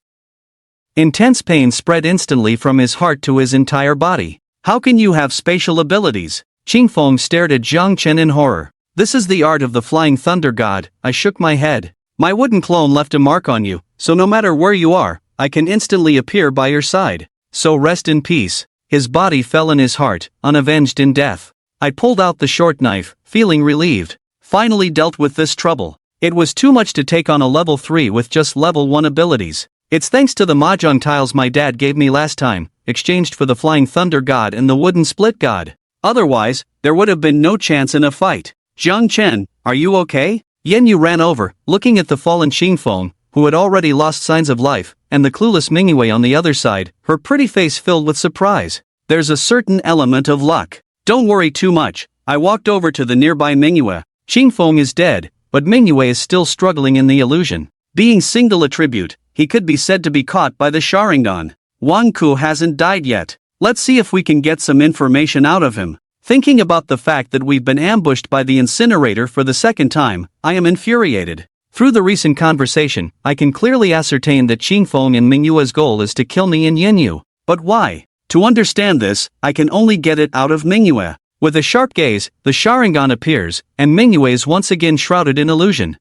Intense pain spread instantly from his heart to his entire body. How can you have spatial abilities? Qingfeng stared at Jiang Chen in horror. This is the art of the flying thunder god. I shook my head. My wooden clone left a mark on you, so no matter where you are, I can instantly appear by your side. So rest in peace. His body fell in his heart, unavenged in death. I pulled out the short knife, feeling relieved. Finally dealt with this trouble. It was too much to take on a level 3 with just level 1 abilities. It's thanks to the mahjong tiles my dad gave me last time, exchanged for the Flying Thunder God and the Wooden Split God. Otherwise, there would have been no chance in a fight. Jiang Chen, are you okay? Yenyu ran over, looking at the fallen Xingfeng, who had already lost signs of life, and the clueless Mingyue on the other side, her pretty face filled with surprise. There's a certain element of luck. Don't worry too much. I walked over to the nearby Mingyue. Xingfeng is dead, but Mingyue is still struggling in the illusion. Being single attribute, he could be said to be caught by the Sharingan. Wang Ku hasn't died yet. Let's see if we can get some information out of him. Thinking about the fact that we've been ambushed by the incinerator for the second time, I am infuriated. Through the recent conversation, I can clearly ascertain that Xingfeng and Mingyue's goal is to kill me and Yenyu. But why? To understand this, I can only get it out of Mingyue. With a sharp gaze, the Sharingan appears, and Mingyue is once again shrouded in illusion.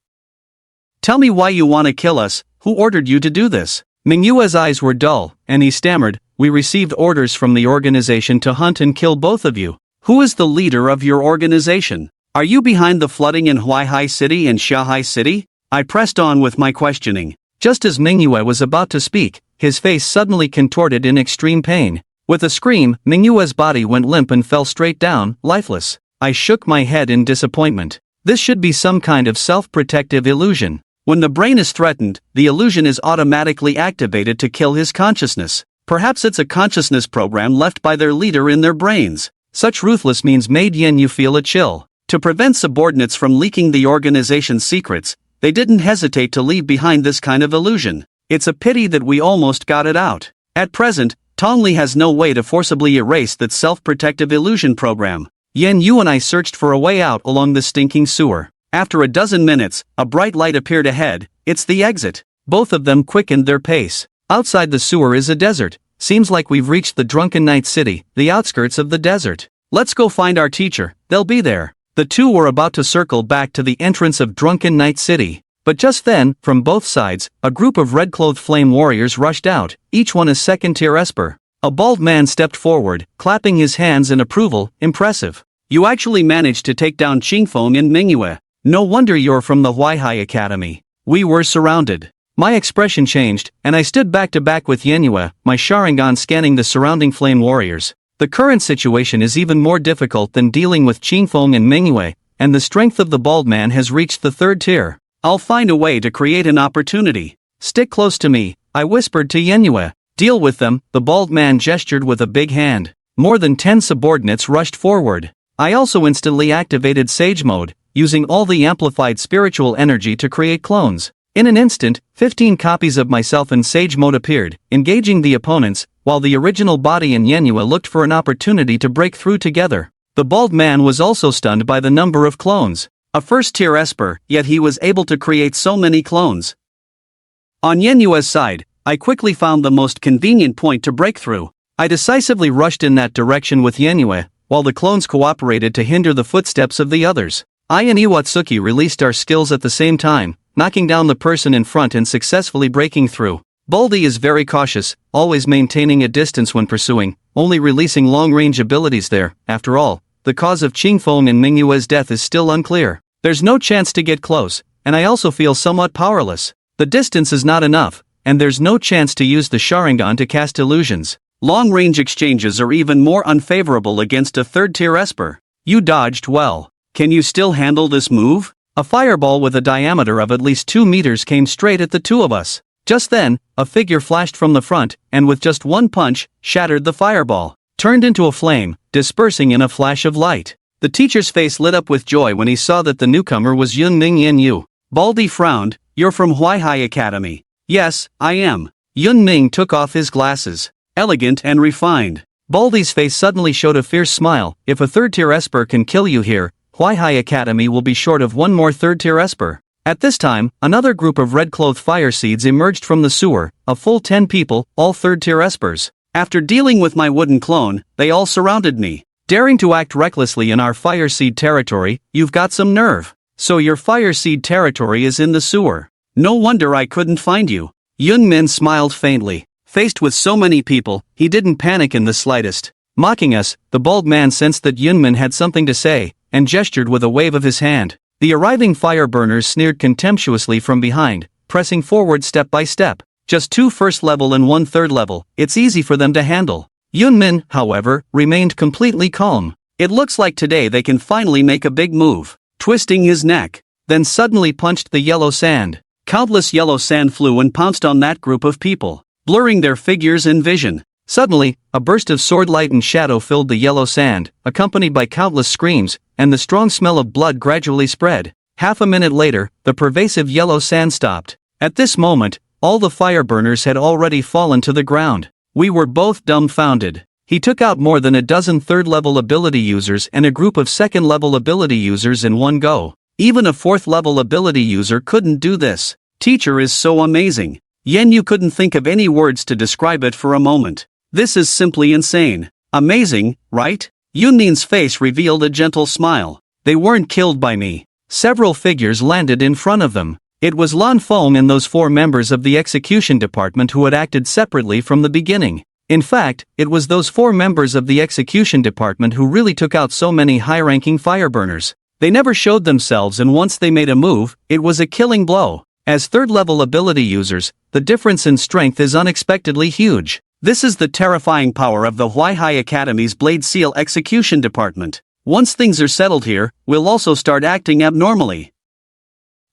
Tell me why you want to kill us. Who ordered you to do this? Mingyue's eyes were dull, and he stammered, we received orders from the organization to hunt and kill both of you. Who is the leader of your organization? Are you behind the flooding in Huaihai City and Xiaohai City? I pressed on with my questioning. Just as Mingyue was about to speak, his face suddenly contorted in extreme pain. With a scream, Mingyue's body went limp and fell straight down, lifeless. I shook my head in disappointment. This should be some kind of self-protective illusion. When the brain is threatened, the illusion is automatically activated to kill his consciousness. Perhaps it's a consciousness program left by their leader in their brains. Such ruthless means made Yenyu feel a chill. To prevent subordinates from leaking the organization's secrets, they didn't hesitate to leave behind this kind of illusion. It's a pity that we almost got it out. At present, Tongli has no way to forcibly erase that self-protective illusion program. Yenyu and I searched for a way out along the stinking sewer. After a dozen minutes, a bright light appeared ahead. It's the exit. Both of them quickened their pace. Outside the sewer is a desert. Seems like we've reached the Drunken Knight City, the outskirts of the desert. Let's go find our teacher, they'll be there. The two were about to circle back to the entrance of Drunken Knight City. But just then, from both sides, a group of red-clothed flame warriors rushed out, each one a second-tier esper. A bald man stepped forward, clapping his hands in approval. Impressive. You actually managed to take down Xingfeng and Mingyue. No wonder you're from the Huaihai Academy. We were surrounded. My expression changed, and I stood back to back with Yenyu, my Sharingan scanning the surrounding flame warriors. The current situation is even more difficult than dealing with Xingfeng and Mingyue, and the strength of the bald man has reached the third tier. I'll find a way to create an opportunity. Stick close to me, I whispered to Yenyu. Deal with them, the bald man gestured with a big hand. More than 10 subordinates rushed forward. I also instantly activated Sage Mode, using all the amplified spiritual energy to create clones. In an instant, 15 copies of myself in Sage Mode appeared, engaging the opponents, while the original body and Yenyu looked for an opportunity to break through together. The bald man was also stunned by the number of clones. A first-tier esper, yet he was able to create so many clones. On Yenyu's side, I quickly found the most convenient point to break through. I decisively rushed in that direction with Yenyu, while the clones cooperated to hinder the footsteps of the others. I and Iwatsuki released our skills at the same time, knocking down the person in front and successfully breaking through. Baldy is very cautious, always maintaining a distance when pursuing, only releasing long-range abilities there. After all, the cause of Xingfeng and Mingyue's death is still unclear. There's no chance to get close, and I also feel somewhat powerless. The distance is not enough, and there's no chance to use the Sharingan to cast illusions. Long-range exchanges are even more unfavorable against a third-tier esper. You dodged well. Can you still handle this move? A fireball with a diameter of at least 2 meters came straight at the two of us. Just then, a figure flashed from the front, and with just one punch, shattered the fireball, turned into a flame, dispersing in a flash of light. The teacher's face lit up with joy when he saw that the newcomer was Yunming Yenyu. Baldy frowned. You're from Huaihai Academy. Yes, I am. Yunming took off his glasses. Elegant and refined. Baldy's face suddenly showed a fierce smile. If a third-tier esper can kill you here, Huaihai Academy will be short of one more third-tier esper. At this time, another group of red-clothed fire seeds emerged from the sewer, a full 10 people, all third-tier espers. After dealing with my wooden clone, they all surrounded me. Daring to act recklessly in our fire seed territory, you've got some nerve. So your fire seed territory is in the sewer. No wonder I couldn't find you. Yunmin smiled faintly. Faced with so many people, he didn't panic in the slightest. Mocking us, the bald man sensed that Yunmin had something to say, and gestured with a wave of his hand. The arriving fire burners sneered contemptuously from behind, pressing forward step by step. Just 2 first level and 1 third level, it's easy for them to handle. Yunmin, however, remained completely calm. It looks like today they can finally make a big move. Twisting his neck, then suddenly punched the yellow sand. Countless yellow sand flew and pounced on that group of people, blurring their figures in vision. Suddenly, a burst of sword light and shadow filled the yellow sand, accompanied by countless screams, and the strong smell of blood gradually spread. Half a minute later, the pervasive yellow sand stopped. At this moment, all the fire burners had already fallen to the ground. We were both dumbfounded. He took out more than a dozen third-level ability users and a group of second-level ability users in one go. Even a fourth-level ability user couldn't do this. Teacher is so amazing. Yenyu couldn't think of any words to describe it for a moment. This is simply insane. Amazing, right? Yunmin's face revealed a gentle smile. They weren't killed by me. Several figures landed in front of them. It was Lan Feng and those 4 members of the execution department who had acted separately from the beginning. In fact, it was those 4 members of the execution department who really took out so many high-ranking fireburners. They never showed themselves, and once they made a move, it was a killing blow. As third-level ability users, the difference in strength is unexpectedly huge. This is the terrifying power of the Huaihai Academy's Blade Seal Execution Department. Once things are settled here, we'll also start acting abnormally.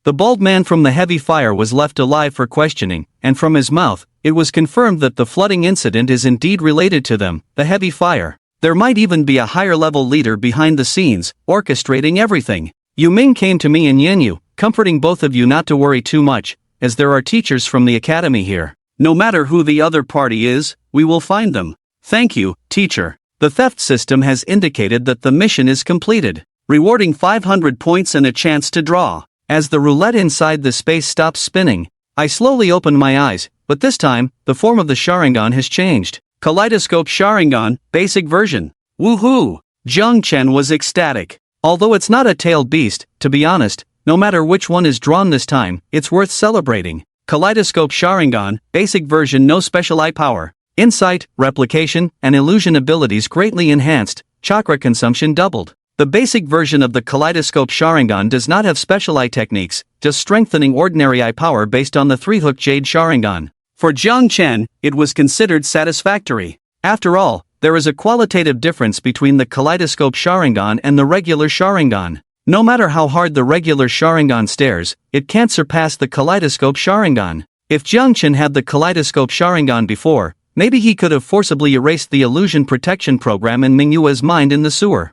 The bald man from the heavy fire was left alive for questioning, and from his mouth, it was confirmed that the flooding incident is indeed related to them, the heavy fire. There might even be a higher-level leader behind the scenes, orchestrating everything. Yu Ming came to me and Yenyu, comforting both of you not to worry too much, as there are teachers from the academy here. No matter who the other party is, we will find them. Thank you, teacher. The theft system has indicated that the mission is completed, rewarding 500 points and a chance to draw. As the roulette inside the space stops spinning, I slowly opened my eyes, but this time, the form of the Sharingan has changed. Kaleidoscope Sharingan, basic version. Woohoo! Zhang Chen was ecstatic. Although it's not a tailed beast, to be honest, no matter which one is drawn this time, it's worth celebrating. Kaleidoscope Sharingan, basic version, no special eye power. Insight, replication, and illusion abilities greatly enhanced, chakra consumption doubled. The basic version of the Kaleidoscope Sharingan does not have special eye techniques, just strengthening ordinary eye power based on the 3-hook Jade Sharingan. For Zhang Chen, it was considered satisfactory. After all, there is a qualitative difference between the Kaleidoscope Sharingan and the regular Sharingan. No matter how hard the regular Sharingan stares, it can't surpass the Kaleidoscope Sharingan. If Zhang Chen had the Kaleidoscope Sharingan before, maybe he could have forcibly erased the illusion protection program in Mingyue's mind in the sewer.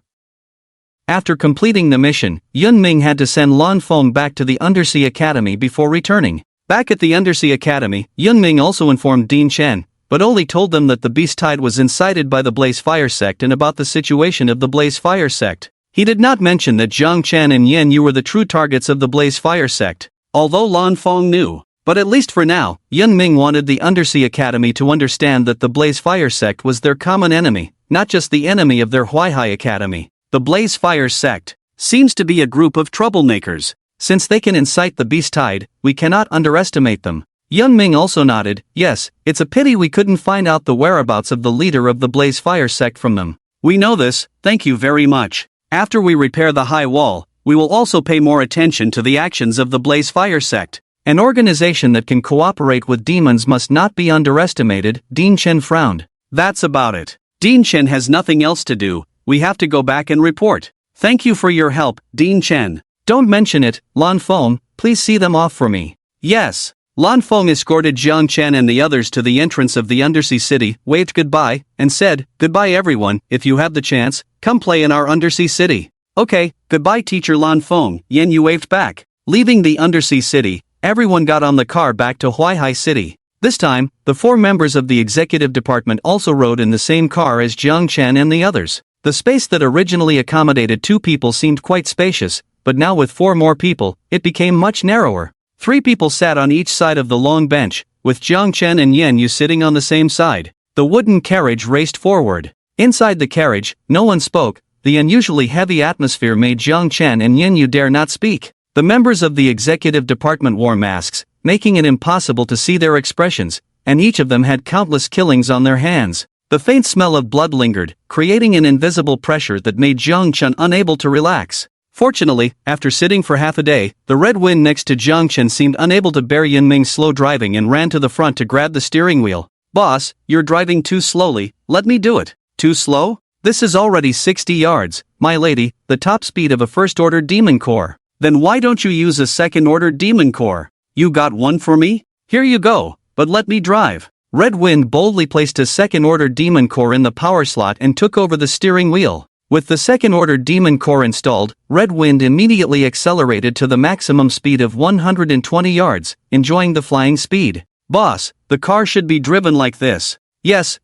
After completing the mission, Yun Ming had to send Lan Feng back to the Undersea Academy before returning. Back at the Undersea Academy, Yun Ming also informed Dean Chen, but only told them that the Beast Tide was incited by the Blaze Fire Sect and about the situation of the Blaze Fire Sect. He did not mention that Zhang Chen and Yen Yu were the true targets of the Blaze Fire Sect, although Lan Feng knew. But at least for now, Yun Ming wanted the Undersea Academy to understand that the Blaze Fire Sect was their common enemy, not just the enemy of their Huaihai Academy. The Blaze Fire Sect seems to be a group of troublemakers. Since they can incite the Beast Tide, we cannot underestimate them. Yun Ming also nodded, yes, it's a pity we couldn't find out the whereabouts of the leader of the Blaze Fire Sect from them. We know this, thank you very much. After we repair the high wall, we will also pay more attention to the actions of the Blaze Fire Sect. An organization that can cooperate with demons must not be underestimated, Dean Chen frowned. That's about it. Dean Chen has nothing else to do. We have to go back and report. Thank you for your help, Dean Chen. Don't mention it, Lan Feng, please see them off for me. Yes. Lan Feng escorted Zhang Chen and the others to the entrance of the Undersea City, waved goodbye, and said, goodbye everyone, if you have the chance, come play in our Undersea City. Okay, goodbye teacher Lan Feng, Yen Yu waved back. Leaving the Undersea City, everyone got on the car back to Huaihai City. This time, the 4 members of the executive department also rode in the same car as Zhang Chen and the others. The space that originally accommodated 2 people seemed quite spacious, but now with 4 more people, it became much narrower. 3 people sat on each side of the long bench, with Zhang Chen and Yen Yu sitting on the same side. The wooden carriage raced forward. Inside the carriage, no one spoke. The unusually heavy atmosphere made Zhang Chen and Yen Yu dare not speak. The members of the executive department wore masks, making it impossible to see their expressions, and each of them had countless killings on their hands. The faint smell of blood lingered, creating an invisible pressure that made Jiang Chen unable to relax. Fortunately, after sitting for half a day, the red wind next to Jiang Chen seemed unable to bear Yunming's slow driving and ran to the front to grab the steering wheel. "Boss, you're driving too slowly, let me do it." "Too slow? This is already 60 yards, my lady, the top speed of a first-order demon core." "Then why don't you use a second-order demon core? You got one for me? Here you go, but let me drive." Red Wind boldly placed a second-order demon core in the power slot and took over the steering wheel. With the second-order demon core installed, Red Wind immediately accelerated to the maximum speed of 120 yards, enjoying the flying speed. "Boss, the car should be driven like this." Yes,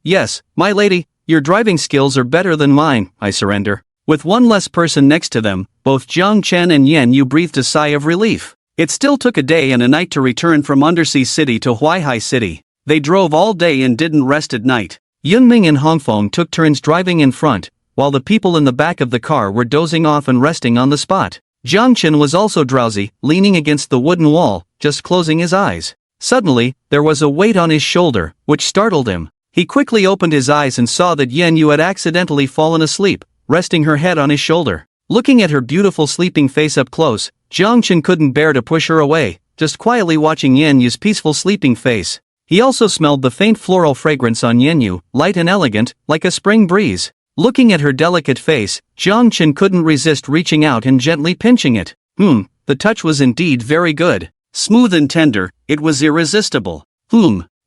my lady, your driving skills are better than mine," I surrender. With one less person next to them, both Jiang Chen and Yan Yu breathed a sigh of relief. It still took a day and a night to return from Undersea City to Huaihai City. They drove all day and didn't rest at night. Yunming and Hongfeng took turns driving in front, while the people in the back of the car were dozing off and resting on the spot. Jiang Chen was also drowsy, leaning against the wooden wall, just closing his eyes. Suddenly, there was a weight on his shoulder, which startled him. He quickly opened his eyes and saw that Yan Yu had accidentally fallen asleep, resting her head on his shoulder. Looking at her beautiful sleeping face up close, Jiang Chen couldn't bear to push her away, just quietly watching Yan Yu's peaceful sleeping face. He also smelled the faint floral fragrance on Yan Yu, light and elegant, like a spring breeze. Looking at her delicate face, Jiang Chen couldn't resist reaching out and gently pinching it. The touch was indeed very good. Smooth and tender, it was irresistible.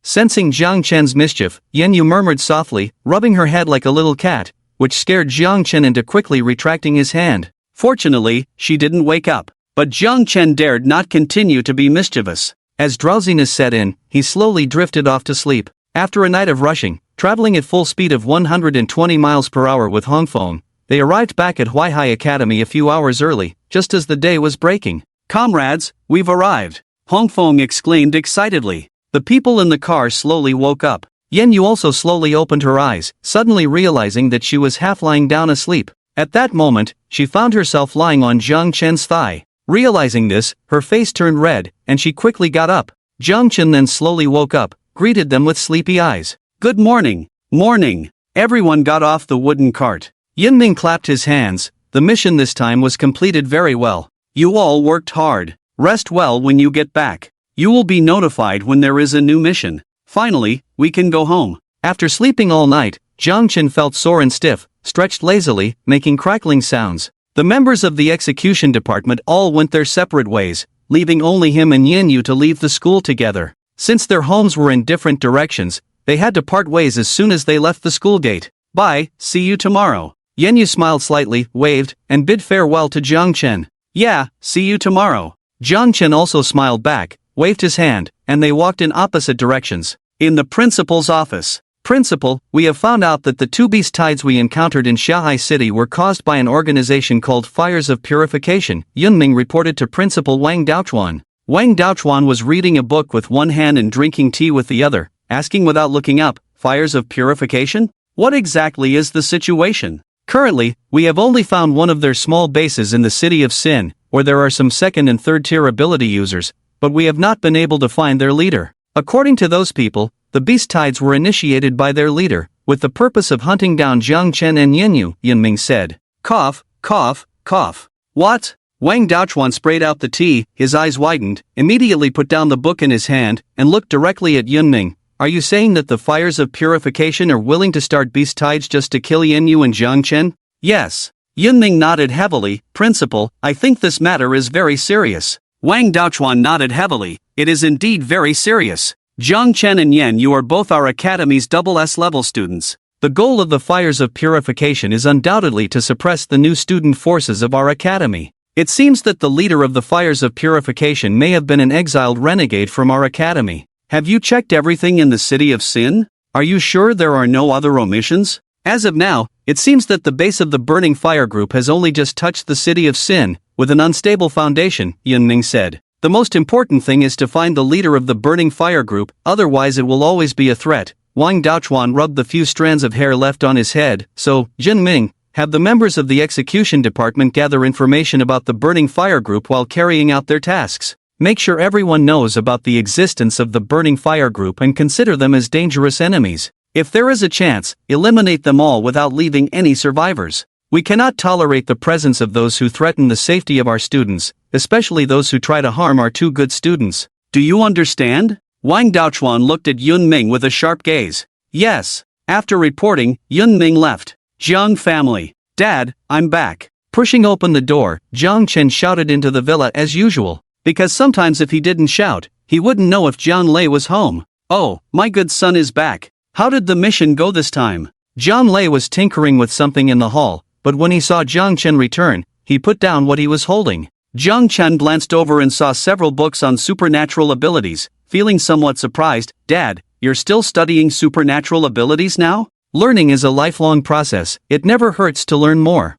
Sensing Jiang Chen's mischief, Yan Yu murmured softly, rubbing her head like a little cat, which scared Jiang Chen into quickly retracting his hand. Fortunately, she didn't wake up. But Jiang Chen dared not continue to be mischievous. As drowsiness set in, he slowly drifted off to sleep. After a night of rushing, traveling at full speed of 120 miles per hour with Hongfeng, they arrived back at Huaihai Academy a few hours early, just as the day was breaking. "Comrades, we've arrived!" Hongfeng exclaimed excitedly. The people in the car slowly woke up. Yan Yu also slowly opened her eyes, suddenly realizing that she was half lying down asleep. At that moment, she found herself lying on Jiang Chen's thigh. Realizing this, her face turned red, and she quickly got up. Jiang Chen then slowly woke up, greeted them with sleepy eyes. "Good morning." "Morning." Everyone got off the wooden cart. Yunming clapped his hands. The mission this time was completed very well. "You all worked hard. Rest well when you get back. You will be notified when there is a new mission. Finally, we can go home." After sleeping all night, Jiang Chen felt sore and stiff, stretched lazily, making crackling sounds. The members of the execution department all went their separate ways, leaving only him and Yan Yu to leave the school together. Since their homes were in different directions, they had to part ways as soon as they left the school gate. "Bye, see you tomorrow." Yan Yu smiled slightly, waved, and bid farewell to Jiang Chen. "Yeah, see you tomorrow." Jiang Chen also smiled back, waved his hand, and they walked in opposite directions. In the principal's office. "Principal, we have found out that the two beast tides we encountered in Shanghai City were caused by an organization called Fires of Purification," Yunming reported to Principal Wang Daochuan. Wang Daochuan was reading a book with one hand and drinking tea with the other, asking without looking up, "Fires of Purification? What exactly is the situation?" "Currently, we have only found one of their small bases in the city of Sin, where there are some second and third tier ability users, but we have not been able to find their leader. According to those people, the beast tides were initiated by their leader, with the purpose of hunting down Jiang Chen and Yan Yu," Yunming said. Cough, cough, cough. "What?" Wang Daochuan sprayed out the tea, his eyes widened, immediately put down the book in his hand, and looked directly at Yunming. "Are you saying that the Fires of Purification are willing to start beast tides just to kill Yan Yu and Jiang Chen?" "Yes." Yunming nodded heavily. "Principal, I think this matter is very serious." Wang Daochuan nodded heavily. "It is indeed very serious. Jiang Chen and Yan Yu are both our Academy's SS level students. The goal of the Fires of Purification is undoubtedly to suppress the new student forces of our Academy. It seems that the leader of the Fires of Purification may have been an exiled renegade from our Academy. Have you checked everything in the city of Sin? Are you sure there are no other omissions? As of now, it seems that the base of the Burning Fire Group has only just touched the city of Sin, with an unstable foundation," Yunming said. "The most important thing is to find the leader of the Burning Fire Group, otherwise it will always be a threat." Wang Daochuan rubbed the few strands of hair left on his head. "So, Jinming, have the members of the execution department gather information about the Burning Fire Group while carrying out their tasks. Make sure everyone knows about the existence of the Burning Fire Group and consider them as dangerous enemies. If there is a chance, eliminate them all without leaving any survivors. We cannot tolerate the presence of those who threaten the safety of our students, especially those who try to harm our two good students. Do you understand? Wang Daochuan looked at Yun Ming with a sharp gaze. Yes. After reporting, Yun Ming left. Jiang family. Dad, I'm back. Pushing open the door, Jiang Chen shouted into the villa as usual, because sometimes if he didn't shout, he wouldn't know if Jiang Lei was home. Oh, my good son is back. How did the mission go this time? Jiang Lei was tinkering with something in the hall, but when he saw Jiang Chen return, he put down what he was holding. Jiang Chen glanced over and saw several books on supernatural abilities, feeling somewhat surprised. Dad, you're still studying supernatural abilities now? Learning is a lifelong process, it never hurts to learn more.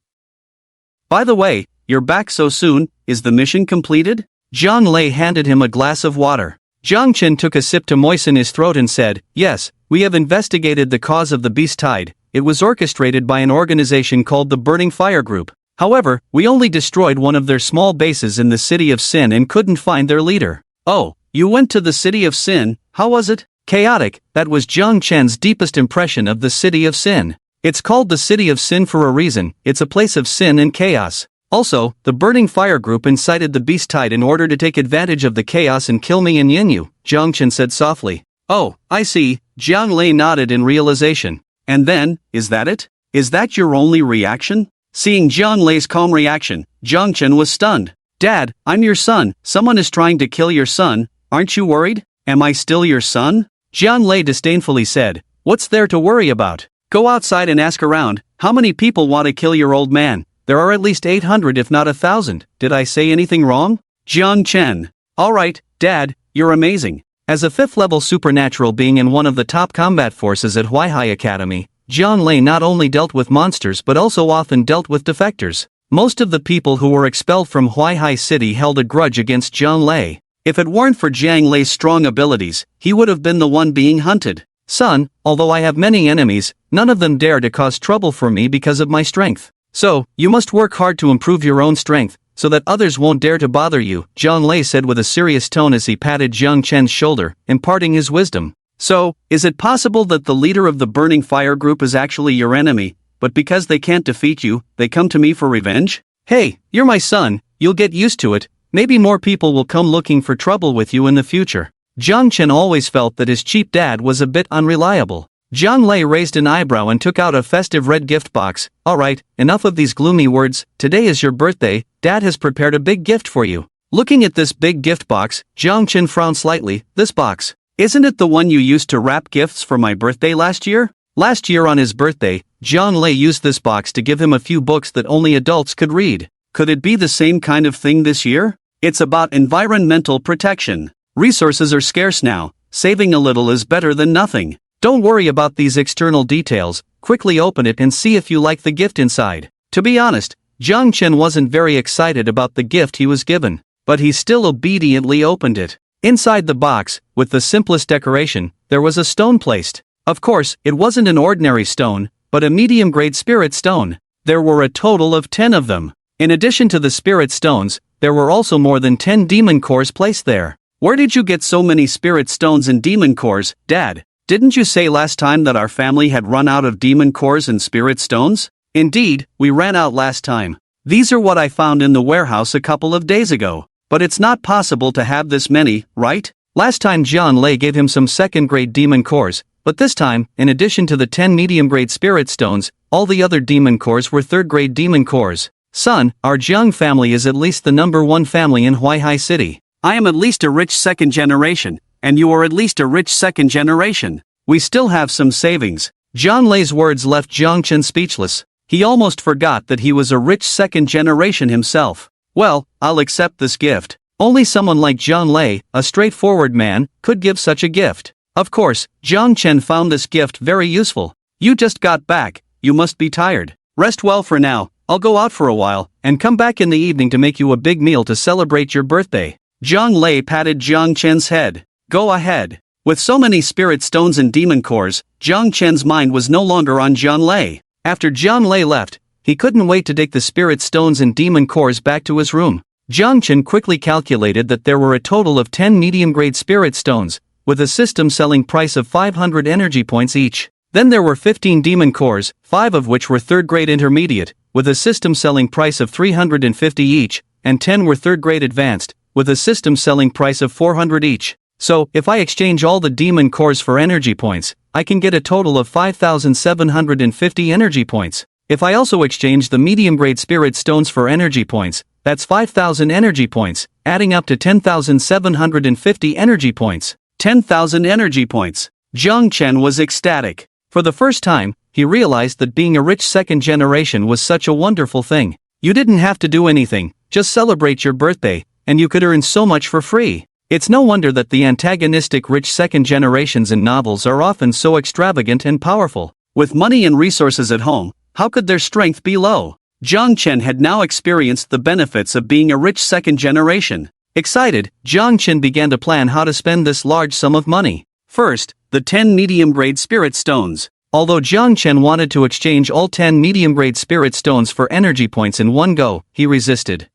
By the way, you're back so soon, is the mission completed? Jiang Lei handed him a glass of water. Jiang Chen took a sip to moisten his throat and said, yes, we have investigated the cause of the beast tide. It was orchestrated by an organization called the Burning Fire Group. However, we only destroyed one of their small bases in the City of Sin and couldn't find their leader. Oh, you went to the City of Sin, how was it? Chaotic. That was Jiang Chen's deepest impression of the City of Sin. It's called the City of Sin for a reason, it's a place of sin and chaos. Also, the Burning Fire Group incited the beast tide in order to take advantage of the chaos and kill me and Yinyu, Jiang Chen said softly. Oh, I see, Jiang Lei nodded in realization. And then, is that it? Is that your only reaction? Seeing Jiang Lei's calm reaction, Jiang Chen was stunned. Dad, I'm your son, someone is trying to kill your son, aren't you worried? Am I still your son? Jiang Lei disdainfully said, what's there to worry about? Go outside and ask around, how many people want to kill your old man? There are at least 800 if not 1,000, did I say anything wrong? Jiang Chen. Alright, Dad, you're amazing. As a 5th-level supernatural being in one of the top combat forces at Huaihai Academy, Jiang Lei not only dealt with monsters but also often dealt with defectors. Most of the people who were expelled from Huaihai City held a grudge against Jiang Lei. If it weren't for Jiang Lei's strong abilities, he would have been the one being hunted. Son, although I have many enemies, none of them dare to cause trouble for me because of my strength. So, you must work hard to improve your own strength, so that others won't dare to bother you, Jiang Lei said with a serious tone as he patted Jiang Chen's shoulder, imparting his wisdom. So, is it possible that the leader of the Burning Fire Group is actually your enemy, but because they can't defeat you, they come to me for revenge? Hey, you're my son, you'll get used to it, maybe more people will come looking for trouble with you in the future. Jiang Chen always felt that his cheap dad was a bit unreliable. Jiang Lei raised an eyebrow and took out a festive red gift box. Alright, enough of these gloomy words, today is your birthday, Dad has prepared a big gift for you. Looking at this big gift box, Jiang Chen frowned slightly. This box, isn't it the one you used to wrap gifts for my birthday last year? Last year on his birthday, Jiang Lei used this box to give him a few books that only adults could read. Could it be the same kind of thing this year? It's about environmental protection. Resources are scarce now, saving a little is better than nothing. Don't worry about these external details, quickly open it and see if you like the gift inside. To be honest, Jiang Chen wasn't very excited about the gift he was given, but he still obediently opened it. Inside the box, with the simplest decoration, there was a stone placed. Of course, it wasn't an ordinary stone, but a medium-grade spirit stone. There were a total of 10 of them. In addition to the spirit stones, there were also more than 10 demon cores placed there. Where did you get so many spirit stones and demon cores, Dad? Didn't you say last time that our family had run out of demon cores and spirit stones? Indeed, we ran out last time. These are what I found in the warehouse a couple of days ago. But it's not possible to have this many, right? Last time Jiang Lei gave him some second-grade demon cores, but this time, in addition to the 10 medium-grade spirit stones, all the other demon cores were third-grade demon cores. Son, our Jiang family is at least the #1 family in Huaihai City. I am at least a rich second generation, and you are at least a rich second generation. We still have some savings. Jiang Lei's words left Jiang Chen speechless. He almost forgot that he was a rich second generation himself. Well, I'll accept this gift. Only someone like Jiang Lei, a straightforward man, could give such a gift. Of course, Jiang Chen found this gift very useful. You just got back, you must be tired. Rest well for now, I'll go out for a while, and come back in the evening to make you a big meal to celebrate your birthday. Jiang Lei patted Jiang Chen's head. Go ahead. With so many spirit stones and demon cores, Jiang Chen's mind was no longer on Jiang Lei. After Jiang Lei left, he couldn't wait to take the spirit stones and demon cores back to his room. Jiang Chen quickly calculated that there were a total of 10 medium-grade spirit stones, with a system selling price of 500 energy points each. Then there were 15 demon cores, 5 of which were third-grade intermediate, with a system selling price of 350 each, and 10 were third-grade advanced, with a system selling price of 400 each. So, if I exchange all the demon cores for energy points, I can get a total of 5,750 energy points. If I also exchange the medium-grade spirit stones for energy points, that's 5,000 energy points, adding up to 10,750 energy points. 10,000 energy points. Jiang Chen was ecstatic. For the first time, he realized that being a rich second generation was such a wonderful thing. You didn't have to do anything, just celebrate your birthday, and you could earn so much for free. It's no wonder that the antagonistic rich second generations in novels are often so extravagant and powerful. With money and resources at home, how could their strength be low? Jiang Chen had now experienced the benefits of being a rich second generation. Excited, Jiang Chen began to plan how to spend this large sum of money. First, the 10 medium-grade spirit stones. Although Jiang Chen wanted to exchange all 10 medium-grade spirit stones for energy points in one go, he resisted.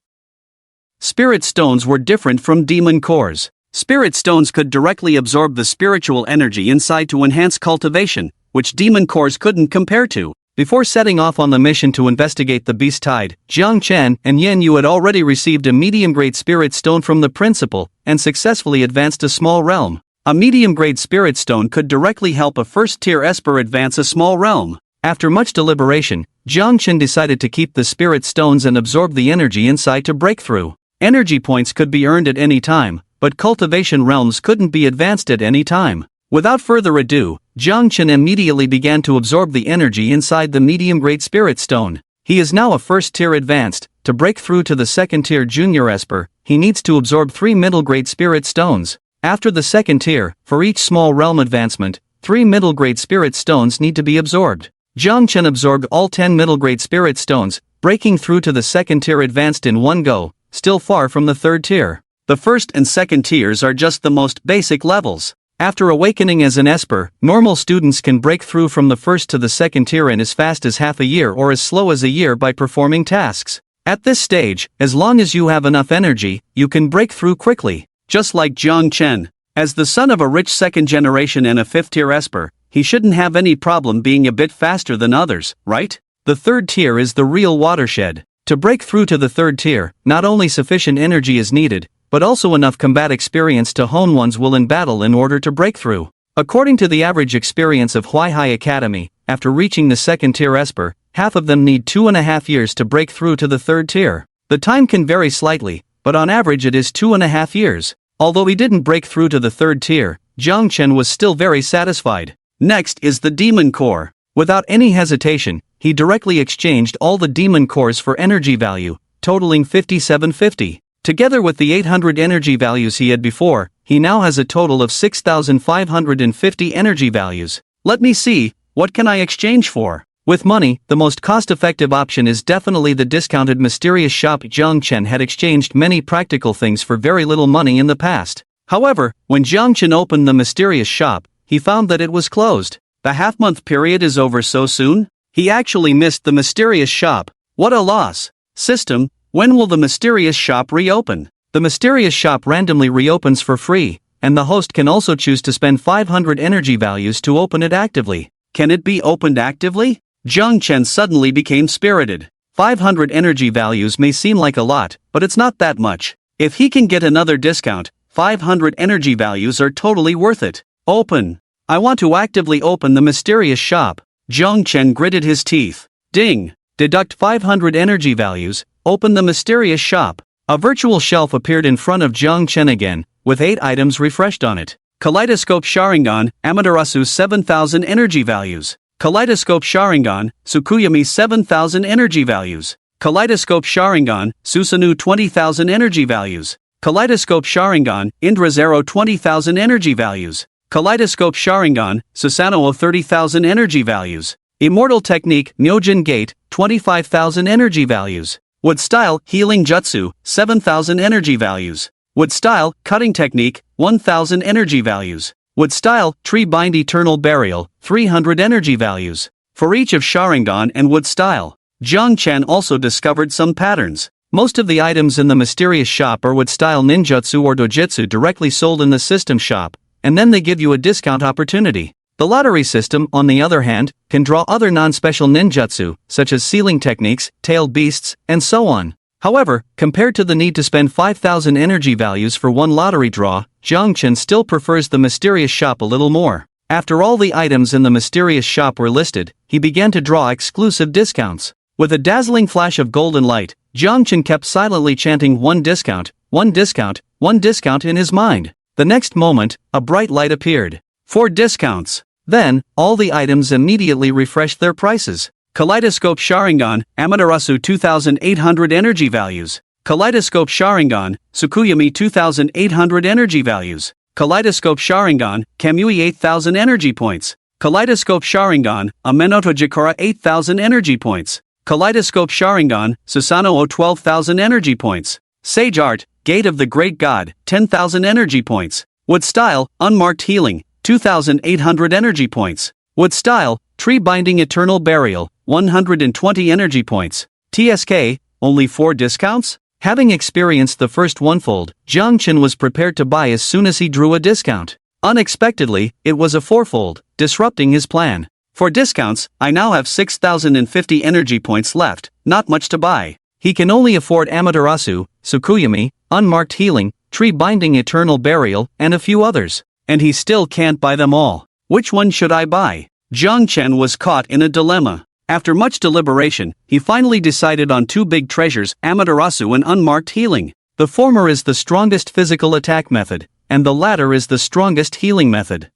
Spirit stones were different from demon cores. Spirit stones could directly absorb the spiritual energy inside to enhance cultivation, which demon cores couldn't compare to. Before setting off on the mission to investigate the beast tide, Jiang Chen and Yen Yu had already received a medium-grade spirit stone from the principal, and successfully advanced a small realm. A medium-grade spirit stone could directly help a first-tier Esper advance a small realm. After much deliberation, Jiang Chen decided to keep the spirit stones and absorb the energy inside to break through. Energy points could be earned at any time, but cultivation realms couldn't be advanced at any time. Without further ado, Jiang Chen immediately began to absorb the energy inside the medium-grade spirit stone. He is now a first-tier advanced. To break through to the second-tier junior Esper, he needs to absorb 3 middle-grade spirit stones. After the second tier, for each small realm advancement, 3 middle-grade spirit stones need to be absorbed. Jiang Chen absorbed all 10 middle-grade spirit stones, breaking through to the second tier advanced in one go, still far from the third tier. The first and second tiers are just the most basic levels. After awakening as an Esper, normal students can break through from the first to the second tier in as fast as half a year or as slow as a year by performing tasks. At this stage, as long as you have enough energy, you can break through quickly. Just like Jiang Chen. As the son of a rich second generation and a fifth-tier Esper, he shouldn't have any problem being a bit faster than others, right? The third tier is the real watershed. To break through to the third tier, not only sufficient energy is needed, but also enough combat experience to hone one's will in battle in order to break through. According to the average experience of Huaihai Academy, after reaching the second-tier Esper, half of them need 2.5 years to break through to the third tier. The time can vary slightly, but on average it is 2.5 years. Although he didn't break through to the third tier, Jiang Chen was still very satisfied. Next is the Demon Core. Without any hesitation, he directly exchanged all the Demon Cores for energy value, totaling 5750. Together with the 800 energy values he had before, he now has a total of 6,550 energy values. Let me see, what can I exchange for? With money, the most cost-effective option is definitely the discounted mysterious shop. Jiang Chen had exchanged many practical things for very little money in the past. However, when Jiang Chen opened the mysterious shop, he found that it was closed. The half-month period is over so soon? He actually missed the mysterious shop. What a loss. System, when will the mysterious shop reopen? The mysterious shop randomly reopens for free, and the host can also choose to spend 500 energy values to open it actively. Can it be opened actively? Jiang Chen suddenly became spirited. 500 energy values may seem like a lot, but it's not that much. If he can get another discount, 500 energy values are totally worth it. Open. I want to actively open the mysterious shop. Jiang Chen gritted his teeth. Ding. Deduct 500 energy values, open the mysterious shop. A virtual shelf appeared in front of Jiang Chen again, with 8 items refreshed on it. Kaleidoscope Sharingan, Amaterasu 7000 energy values. Kaleidoscope Sharingan, Tsukuyami 7000 energy values. Kaleidoscope Sharingan, Susanoo 20,000 energy values. Kaleidoscope Sharingan, Indra Zero 20,000 energy values. Kaleidoscope Sharingan, Susanoo 30,000 energy values. Immortal Technique, Myojin Gate, 25,000 energy values. Wood Style, Healing Jutsu, 7,000 energy values. Wood Style, Cutting Technique, 1,000 energy values. Wood Style, Tree Bind Eternal Burial, 300 energy values. For each of Sharingan and Wood Style, Jiang Chen also discovered some patterns. Most of the items in the mysterious shop are Wood Style ninjutsu or dojutsu directly sold in the system shop, and then they give you a discount opportunity. The lottery system, on the other hand, can draw other non-special ninjutsu, such as sealing techniques, tailed beasts, and so on. However, compared to the need to spend 5,000 energy values for one lottery draw, Jiang Chen still prefers the mysterious shop a little more. After all the items in the mysterious shop were listed, he began to draw exclusive discounts. With a dazzling flash of golden light, Jiang Chen kept silently chanting one discount, one discount, one discount in his mind. The next moment, a bright light appeared. 4 discounts. Then, all the items immediately refreshed their prices. Kaleidoscope Sharingan, Amaterasu 2800 energy values. Kaleidoscope Sharingan, Tsukuyami 2800 energy values. Kaleidoscope Sharingan, Kamui 8000 energy points. Kaleidoscope Sharingan, Amenoto Jikara 8000 energy points. Kaleidoscope Sharingan, Susanoo 12,000 energy points. Sage Art, Gate of the Great God, 10,000 energy points. Wood Style, Unmarked Healing, 2,800 energy points. Wood Style, Tree Binding Eternal Burial, 120 energy points. TSK, only 4 discounts? Having experienced the first onefold, Jiang Chen was prepared to buy as soon as he drew a discount. Unexpectedly, it was a fourfold, disrupting his plan. For discounts, I now have 6,050 energy points left, not much to buy. He can only afford Amaterasu, Tsukuyami, Unmarked Healing, Tree Binding Eternal Burial, and a few others. And he still can't buy them all. Which one should I buy? Jiang Chen was caught in a dilemma. After much deliberation, he finally decided on 2 big treasures, Amaterasu and Unmarked Healing. The former is the strongest physical attack method, and the latter is the strongest healing method.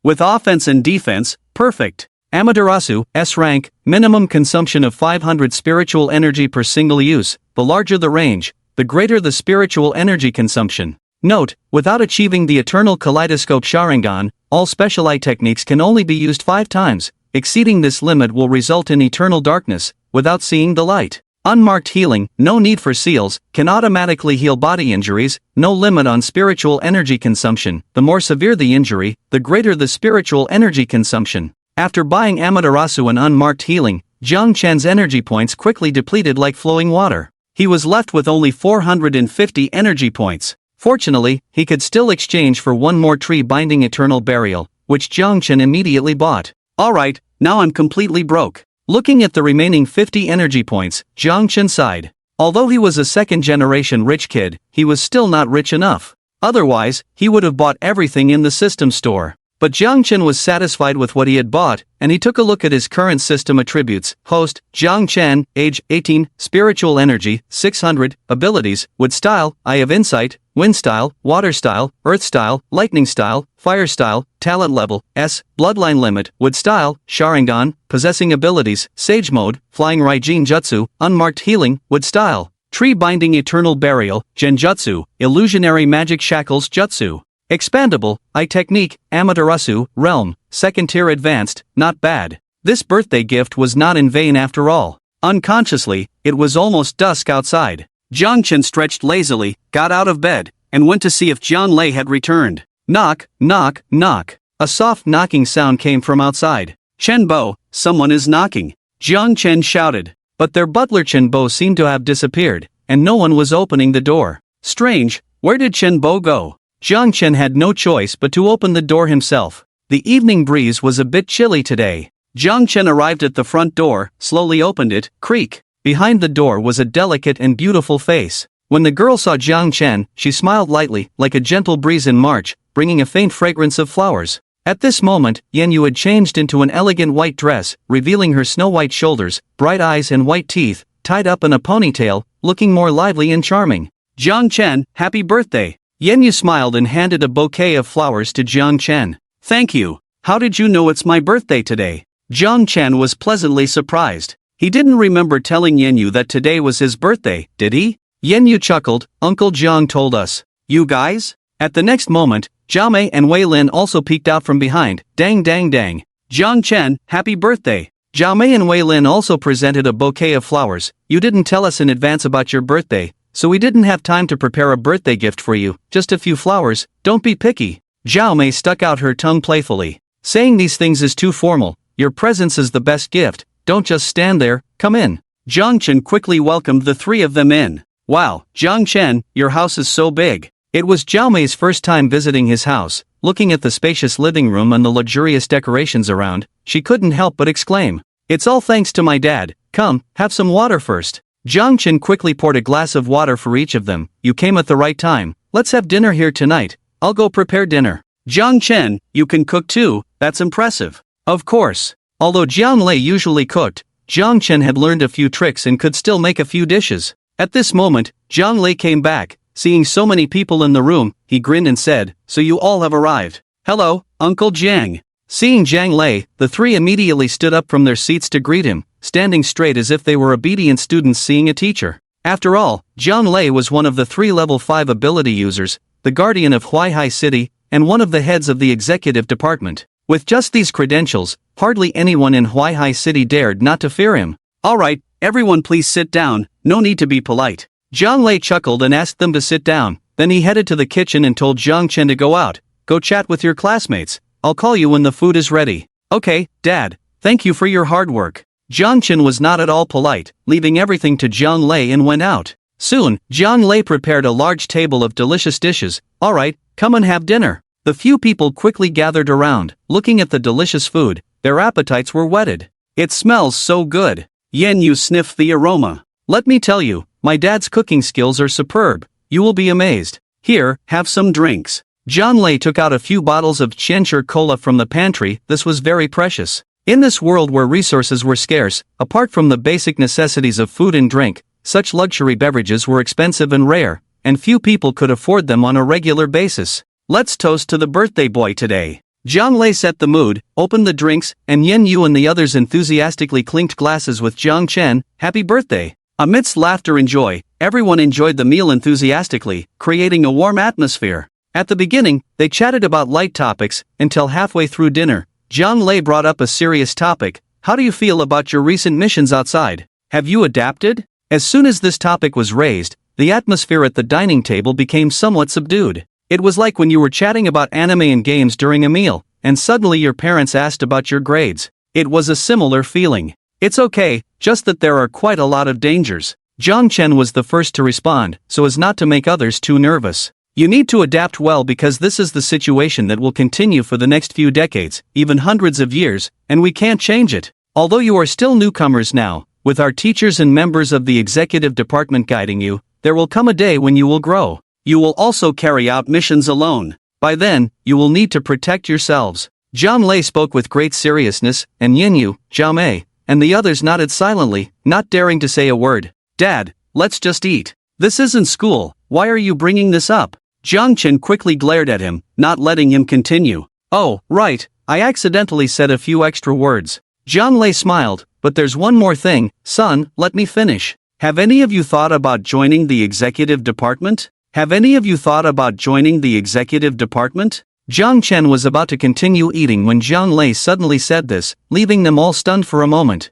With offense and defense, perfect. Amaterasu, S rank, minimum consumption of 500 spiritual energy per single use. The larger the range, the greater the spiritual energy consumption. Note, without achieving the Eternal Kaleidoscope Sharingan, all special eye techniques can only be used 5 times. Exceeding this limit will result in eternal darkness, without seeing the light. Unmarked Healing, no need for seals, can automatically heal body injuries, no limit on spiritual energy consumption. The more severe the injury, the greater the spiritual energy consumption. After buying Amaterasu and Unmarked Healing, Jiang Chen's energy points quickly depleted like flowing water. He was left with only 450 energy points. Fortunately, he could still exchange for one more Tree Binding Eternal Burial, which Jiang Chen immediately bought. Alright, now I'm completely broke. Looking at the remaining 50 energy points, Jiang Chen sighed. Although he was a second-generation rich kid, he was still not rich enough. Otherwise, he would have bought everything in the system store. But Jiang Chen was satisfied with what he had bought, and he took a look at his current system attributes. Host, Jiang Chen, age, 18, spiritual energy, 600, abilities, wood style, eye of insight, wind style, water style, earth style, lightning style, fire style, talent level, S, bloodline limit, wood style, Sharingan, possessing abilities, sage mode, flying Raijin jutsu, unmarked healing, wood style, tree binding eternal burial, genjutsu, illusionary magic shackles jutsu. Expandable, eye technique, Amaterasu, realm, second tier advanced, not bad. This birthday gift was not in vain after all. Unconsciously, it was almost dusk outside. Jiang Chen stretched lazily, got out of bed, and went to see if Jiang Lei had returned. Knock, knock, knock. A soft knocking sound came from outside. Chen Bo, someone is knocking. Jiang Chen shouted. But their butler Chen Bo seemed to have disappeared, and no one was opening the door. Strange, where did Chen Bo go? Jiang Chen had no choice but to open the door himself. The evening breeze was a bit chilly today. Jiang Chen arrived at the front door, slowly opened it, creak. Behind the door was a delicate and beautiful face. When the girl saw Jiang Chen, she smiled lightly, like a gentle breeze in March, bringing a faint fragrance of flowers. At this moment, Yan Yu had changed into an elegant white dress, revealing her snow-white shoulders, bright eyes and white teeth, tied up in a ponytail, looking more lively and charming. Jiang Chen, happy birthday! Yan Yu smiled and handed a bouquet of flowers to Jiang Chen. Thank you. How did you know it's my birthday today? Jiang Chen was pleasantly surprised. He didn't remember telling Yan Yu that today was his birthday, did he? Yan Yu chuckled, Uncle Jiang told us. You guys? At the next moment, Zhao Mei and Wei Lin also peeked out from behind. Dang dang dang. Jiang Chen, happy birthday. Zhao Mei and Wei Lin also presented a bouquet of flowers. You didn't tell us in advance about your birthday, so we didn't have time to prepare a birthday gift for you, just a few flowers, don't be picky. Zhao Mei stuck out her tongue playfully. Saying these things is too formal, your presence is the best gift, don't just stand there, come in. Jiang Chen quickly welcomed the three of them in. Wow, Jiang Chen, your house is so big. It was Zhao Mei's first time visiting his house, looking at the spacious living room and the luxurious decorations around, she couldn't help but exclaim, "It's all thanks to my dad. Come, have some water first." Jiang Chen quickly poured a glass of water for each of them. "You came at the right time. Let's have dinner here tonight. I'll go prepare dinner." "Jiang Chen, you can cook too, that's impressive." Of course. Although Jiang Lei usually cooked, Jiang Chen had learned a few tricks and could still make a few dishes. At this moment, Jiang Lei came back. Seeing so many people in the room, he grinned and said, "So you all have arrived. Hello, Uncle Jiang." Seeing Jiang Lei, the three immediately stood up from their seats to greet him, standing straight as if they were obedient students seeing a teacher. After all, Jiang Lei was one of the 3 level 5 ability users, the guardian of Huaihai City, and one of the heads of the executive department. With just these credentials, hardly anyone in Huaihai City dared not to fear him. "Alright, everyone please sit down, no need to be polite." Jiang Lei chuckled and asked them to sit down, then he headed to the kitchen and told Jiang Chen to go out. "Go chat with your classmates. I'll call you when the food is ready." "Okay, Dad, thank you for your hard work." Jiang Chen was not at all polite, leaving everything to Jiang Lei and went out. Soon, Jiang Lei prepared a large table of delicious dishes. "Alright, come and have dinner." The few people quickly gathered around, looking at the delicious food. Their appetites were whetted. "It smells so good." Yen Yu sniffed the aroma. "Let me tell you, my dad's cooking skills are superb. You will be amazed. Here, have some drinks." Jiang Lei took out a few bottles of Qianshi cola from the pantry. This was very precious. In this world where resources were scarce, apart from the basic necessities of food and drink, such luxury beverages were expensive and rare, and few people could afford them on a regular basis. "Let's toast to the birthday boy today." Jiang Lei set the mood, opened the drinks, and Yen Yu and the others enthusiastically clinked glasses with Jiang Chen. "Happy birthday." Amidst laughter and joy, everyone enjoyed the meal enthusiastically, creating a warm atmosphere. At the beginning, they chatted about light topics, until halfway through dinner, Jiang Lei brought up a serious topic. "How do you feel about your recent missions outside? Have you adapted?" As soon as this topic was raised, the atmosphere at the dining table became somewhat subdued. It was like when you were chatting about anime and games during a meal, and suddenly your parents asked about your grades. It was a similar feeling. "It's okay, just that there are quite a lot of dangers." Jiang Chen was the first to respond, so as not to make others too nervous. "You need to adapt well because this is the situation that will continue for the next few decades, even hundreds of years, and we can't change it. Although you are still newcomers now, with our teachers and members of the executive department guiding you, there will come a day when you will grow. You will also carry out missions alone. By then, you will need to protect yourselves." Jiang Lei spoke with great seriousness, and Yin Yu, Zhao Mei, and the others nodded silently, not daring to say a word. "Dad, let's just eat. This isn't school, why are you bringing this up?" Jiang Chen quickly glared at him, not letting him continue. "Oh, right, I accidentally said a few extra words." Jiang Lei smiled, "But there's one more thing, son, let me finish. Have any of you thought about joining the executive department? Have any of you thought about joining the executive department?" Jiang Chen was about to continue eating when Jiang Lei suddenly said this, leaving them all stunned for a moment.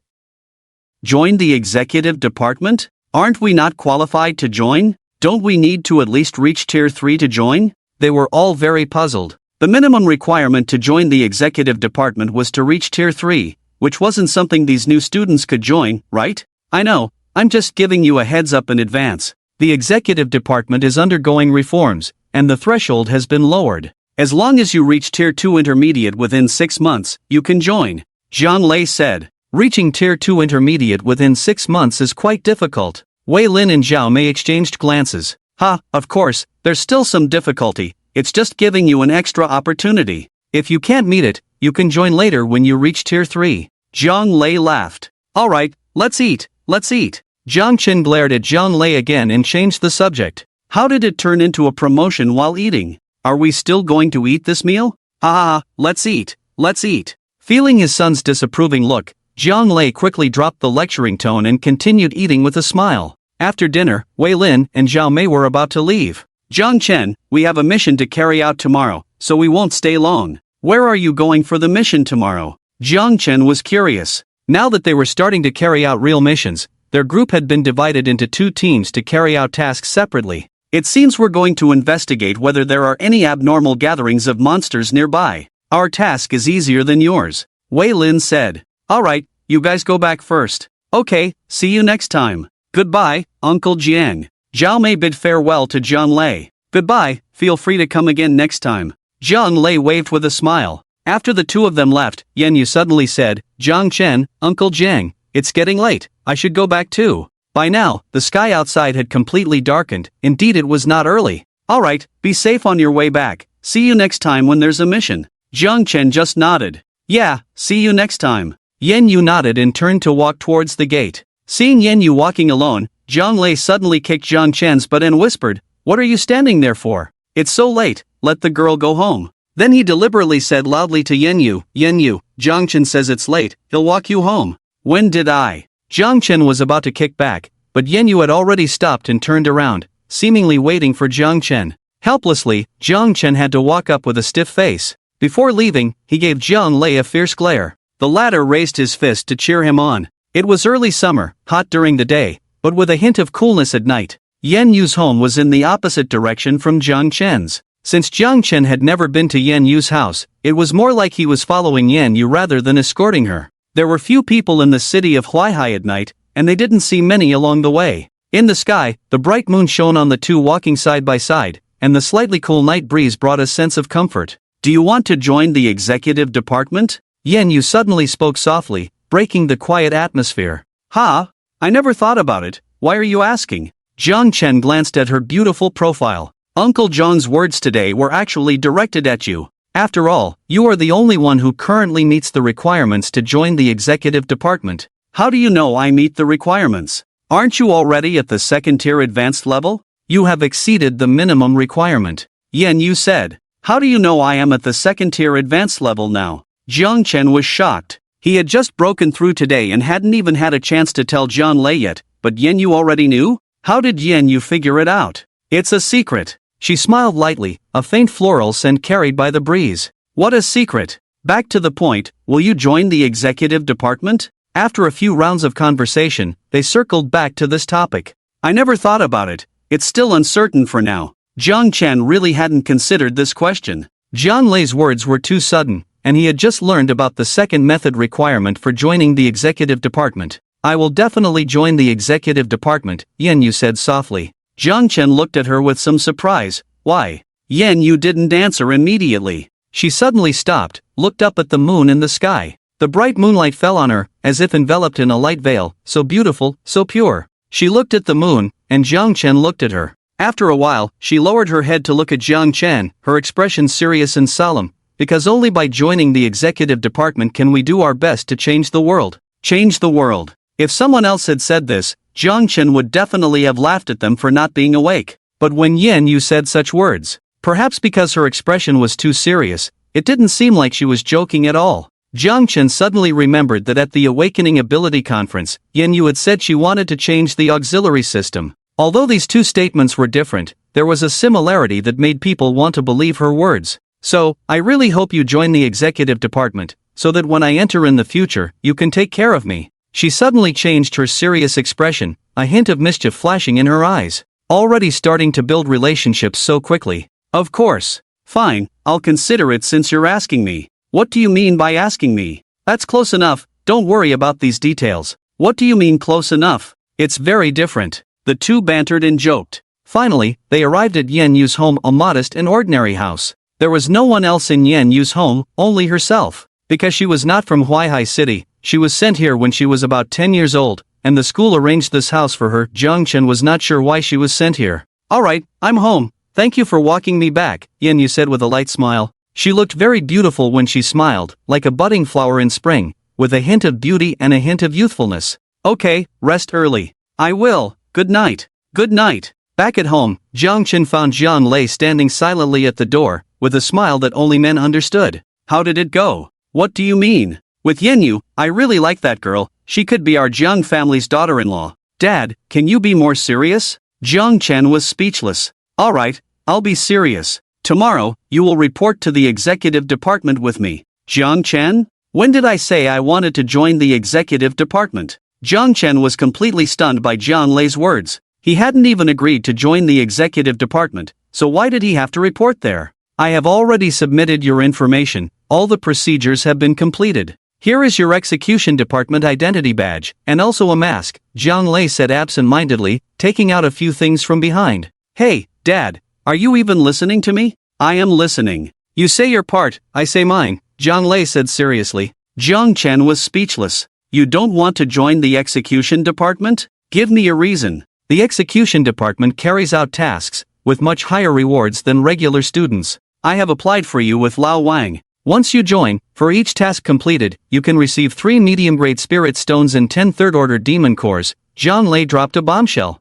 "Join the executive department? Aren't we not qualified to join? Don't we need to at least reach Tier 3 to join?" They were all very puzzled. The minimum requirement to join the executive department was to reach Tier 3, which wasn't something these new students could join, right? "I know, I'm just giving you a heads up in advance. The executive department is undergoing reforms, and the threshold has been lowered. As long as you reach Tier 2 Intermediate within 6 months, you can join," Jiang Lei said. Reaching Tier 2 Intermediate within 6 months is quite difficult. Wei Lin and Zhao Mei exchanged glances. Of course, there's still some difficulty, it's just giving you an extra opportunity. If you can't meet it, you can join later when you reach Tier 3. Jiang Lei laughed. "Alright, let's eat, let's eat." Jiang Chen glared at Jiang Lei again and changed the subject. "How did it turn into a promotion while eating? Are we still going to eat this meal? Let's eat, let's eat." Feeling his son's disapproving look, Jiang Lei quickly dropped the lecturing tone and continued eating with a smile. After dinner, Wei Lin and Zhao Mei were about to leave. "Jiang Chen, we have a mission to carry out tomorrow, so we won't stay long. Where are you going for the mission tomorrow?" Jiang Chen was curious. Now that they were starting to carry out real missions, their group had been divided into 2 teams to carry out tasks separately. "It seems we're going to investigate whether there are any abnormal gatherings of monsters nearby. Our task is easier than yours," Wei Lin said. "Alright, you guys go back first." "Okay, see you next time. Goodbye, Uncle Jiang." Zhao Mei bid farewell to Jiang Lei. "Goodbye, feel free to come again next time." Zhang Lei waved with a smile. After the two of them left, Yan Yu suddenly said, Zhang Chen, Uncle Jiang, it's getting late, I should go back too. By now, the sky outside had completely darkened, indeed it was not early. Alright, be safe on your way back, see you next time when there's a mission. Zhang Chen just nodded. Yeah, see you next time. Yan Yu nodded and turned to walk towards the gate. Seeing Yan Yu walking alone, Zhang Lei suddenly kicked Zhang Chen's butt and whispered, What are you standing there for? It's so late, let the girl go home. Then he deliberately said loudly to Yan Yu, Zhang Chen says it's late, he'll walk you home. When did I? Zhang Chen was about to kick back, but Yan Yu had already stopped and turned around, seemingly waiting for Zhang Chen. Helplessly, Zhang Chen had to walk up with a stiff face. Before leaving, he gave Zhang Lei a fierce glare. The latter raised his fist to cheer him on. It was early summer, hot during the day, but with a hint of coolness at night. Yan Yu's home was in the opposite direction from Zhang Chen's. Since Zhang Chen had never been to Yan Yu's house, it was more like he was following Yan Yu rather than escorting her. There were few people in the city of Huaihai at night, and they didn't see many along the way. In the sky, the bright moon shone on the two walking side by side, and the slightly cool night breeze brought a sense of comfort. Do you want to join the executive department? Yan Yu suddenly spoke softly, breaking the quiet atmosphere. Ha? I never thought about it, why are you asking? Zhang Chen glanced at her beautiful profile. Uncle Zhang's words today were actually directed at you. After all, you are the only one who currently meets the requirements to join the executive department. How do you know I meet the requirements? Aren't you already at the second-tier advanced level? You have exceeded the minimum requirement. Yan Yu said. How do you know I am at the second-tier advanced level now? Zhang Chen was shocked. He had just broken through today and hadn't even had a chance to tell Zhang Lei yet, but Yan Yu already knew? How did Yan Yu figure it out? It's a secret. She smiled lightly, a faint floral scent carried by the breeze. What a secret. Back to the point, will you join the executive department? After a few rounds of conversation, they circled back to this topic. I never thought about it, it's still uncertain for now. Zhang Chen really hadn't considered this question. Zhang Lei's words were too sudden, and he had just learned about the second method requirement for joining the executive department. I will definitely join the executive department, Yan Yu said softly. Zhang Chen looked at her with some surprise. Why? Yan Yu didn't answer immediately. She suddenly stopped, looked up at the moon in the sky. The bright moonlight fell on her, as if enveloped in a light veil, so beautiful, so pure. She looked at the moon, and Zhang Chen looked at her. After a while, she lowered her head to look at Zhang Chen, her expression serious and solemn. Because only by joining the executive department can we do our best to change the world. Change the world. If someone else had said this, Zhang Chen would definitely have laughed at them for not being awake. But when Yan Yu said such words, perhaps because her expression was too serious, it didn't seem like she was joking at all. Zhang Chen suddenly remembered that at the Awakening Ability Conference, Yan Yu had said she wanted to change the auxiliary system. Although these two statements were different, there was a similarity that made people want to believe her words. So, I really hope you join the executive department, so that when I enter in the future, you can take care of me. She suddenly changed her serious expression, a hint of mischief flashing in her eyes. Already starting to build relationships so quickly. Of course. Fine, I'll consider it since you're asking me. What do you mean by asking me? That's close enough, don't worry about these details. What do you mean close enough? It's very different. The two bantered and joked. Finally, they arrived at Yan Yu's home, a modest and ordinary house. There was no one else in Yan Yu's home, only herself. Because she was not from Huaihai City, she was sent here when she was about 10 years old, and the school arranged this house for her. Zhang Chen was not sure why she was sent here. Alright, I'm home, thank you for walking me back, Yan Yu said with a light smile. She looked very beautiful when she smiled, like a budding flower in spring, with a hint of beauty and a hint of youthfulness. Okay, rest early. I will, good night. Good night. Back at home, Zhang Chen found Zhang Lei standing silently at the door, with a smile that only men understood. How did it go? What do you mean? With Yan Yu, I really like that girl, she could be our Jiang family's daughter-in-law. Dad, can you be more serious? Zhang Chen was speechless. Alright, I'll be serious. Tomorrow, you will report to the executive department with me. Zhang Chen? When did I say I wanted to join the executive department? Zhang Chen was completely stunned by Zhang Lei's words. He hadn't even agreed to join the executive department, so why did he have to report there? I have already submitted your information, all the procedures have been completed. Here is your execution department identity badge, and also a mask, Zhang Lei said absent-mindedly, taking out a few things from behind. Hey, Dad, are you even listening to me? I am listening. You say your part, I say mine, Zhang Lei said seriously. Jiang Chen was speechless. You don't want to join the execution department? Give me a reason. The execution department carries out tasks with much higher rewards than regular students. I have applied for you with Lao Wang. Once you join, for each task completed, you can receive 3 medium-grade spirit stones and 10 third-order demon cores. Zhang Lei dropped a bombshell.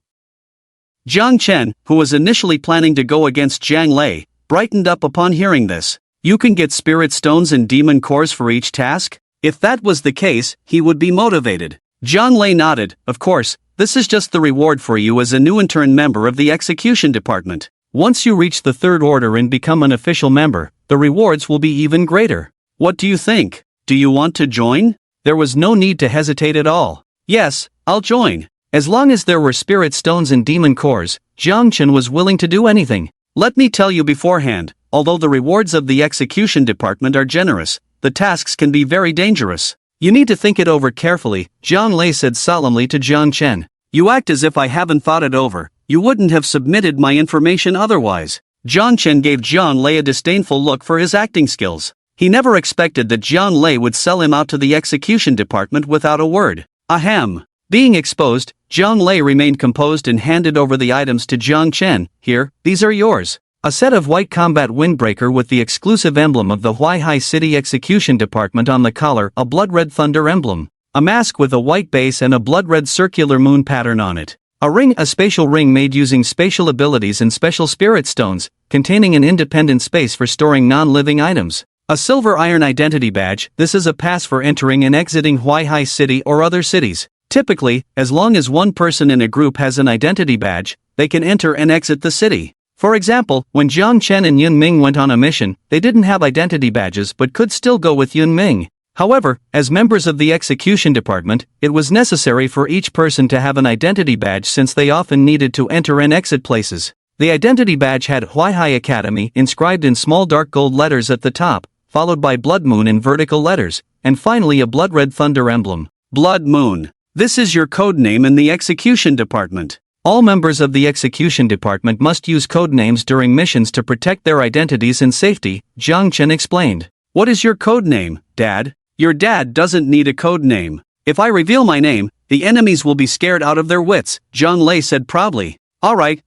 Jiang Chen, who was initially planning to go against Zhang Lei, brightened up upon hearing this. You can get spirit stones and demon cores for each task? If that was the case, he would be motivated. Zhang Lei nodded. Of course, this is just the reward for you as a new intern member of the execution department. Once you reach the third order and become an official member, the rewards will be even greater. What do you think? Do you want to join? There was no need to hesitate at all. Yes, I'll join. As long as there were spirit stones and demon cores, Jiang Chen was willing to do anything. Let me tell you beforehand, although the rewards of the execution department are generous, the tasks can be very dangerous. You need to think it over carefully, Zhang Lei said solemnly to Jiang Chen. You act as if I haven't thought it over. You wouldn't have submitted my information otherwise. Jiang Chen gave Zhang Lei a disdainful look for his acting skills. He never expected that Zhang Lei would sell him out to the execution department without a word. Ahem. Being exposed, Zhang Lei remained composed and handed over the items to Jiang Chen. Here, these are yours. A set of white combat windbreaker with the exclusive emblem of the Huaihai City Execution Department on the collar, a blood-red thunder emblem. A mask with a white base and a blood-red circular moon pattern on it. A ring, a spatial ring made using spatial abilities and special spirit stones, containing an independent space for storing non-living items. A silver iron identity badge. This is a pass for entering and exiting Huaihai City or other cities. Typically, as long as one person in a group has an identity badge, they can enter and exit the city. For example, when Jiang Chen and Yun Ming went on a mission, they didn't have identity badges but could still go with Yun Ming. However, as members of the execution department, it was necessary for each person to have an identity badge since they often needed to enter and exit places. The identity badge had Huaihai Academy inscribed in small dark gold letters at the top, followed by Blood Moon in vertical letters, and finally a blood-red thunder emblem. Blood Moon. This is your code name in the execution department. All members of the execution department must use code names during missions to protect their identities and safety, Jiang Chen explained. What is your code name, Dad? Your dad doesn't need a code name. If I reveal my name, the enemies will be scared out of their wits, Zhang Lei said proudly. Alright,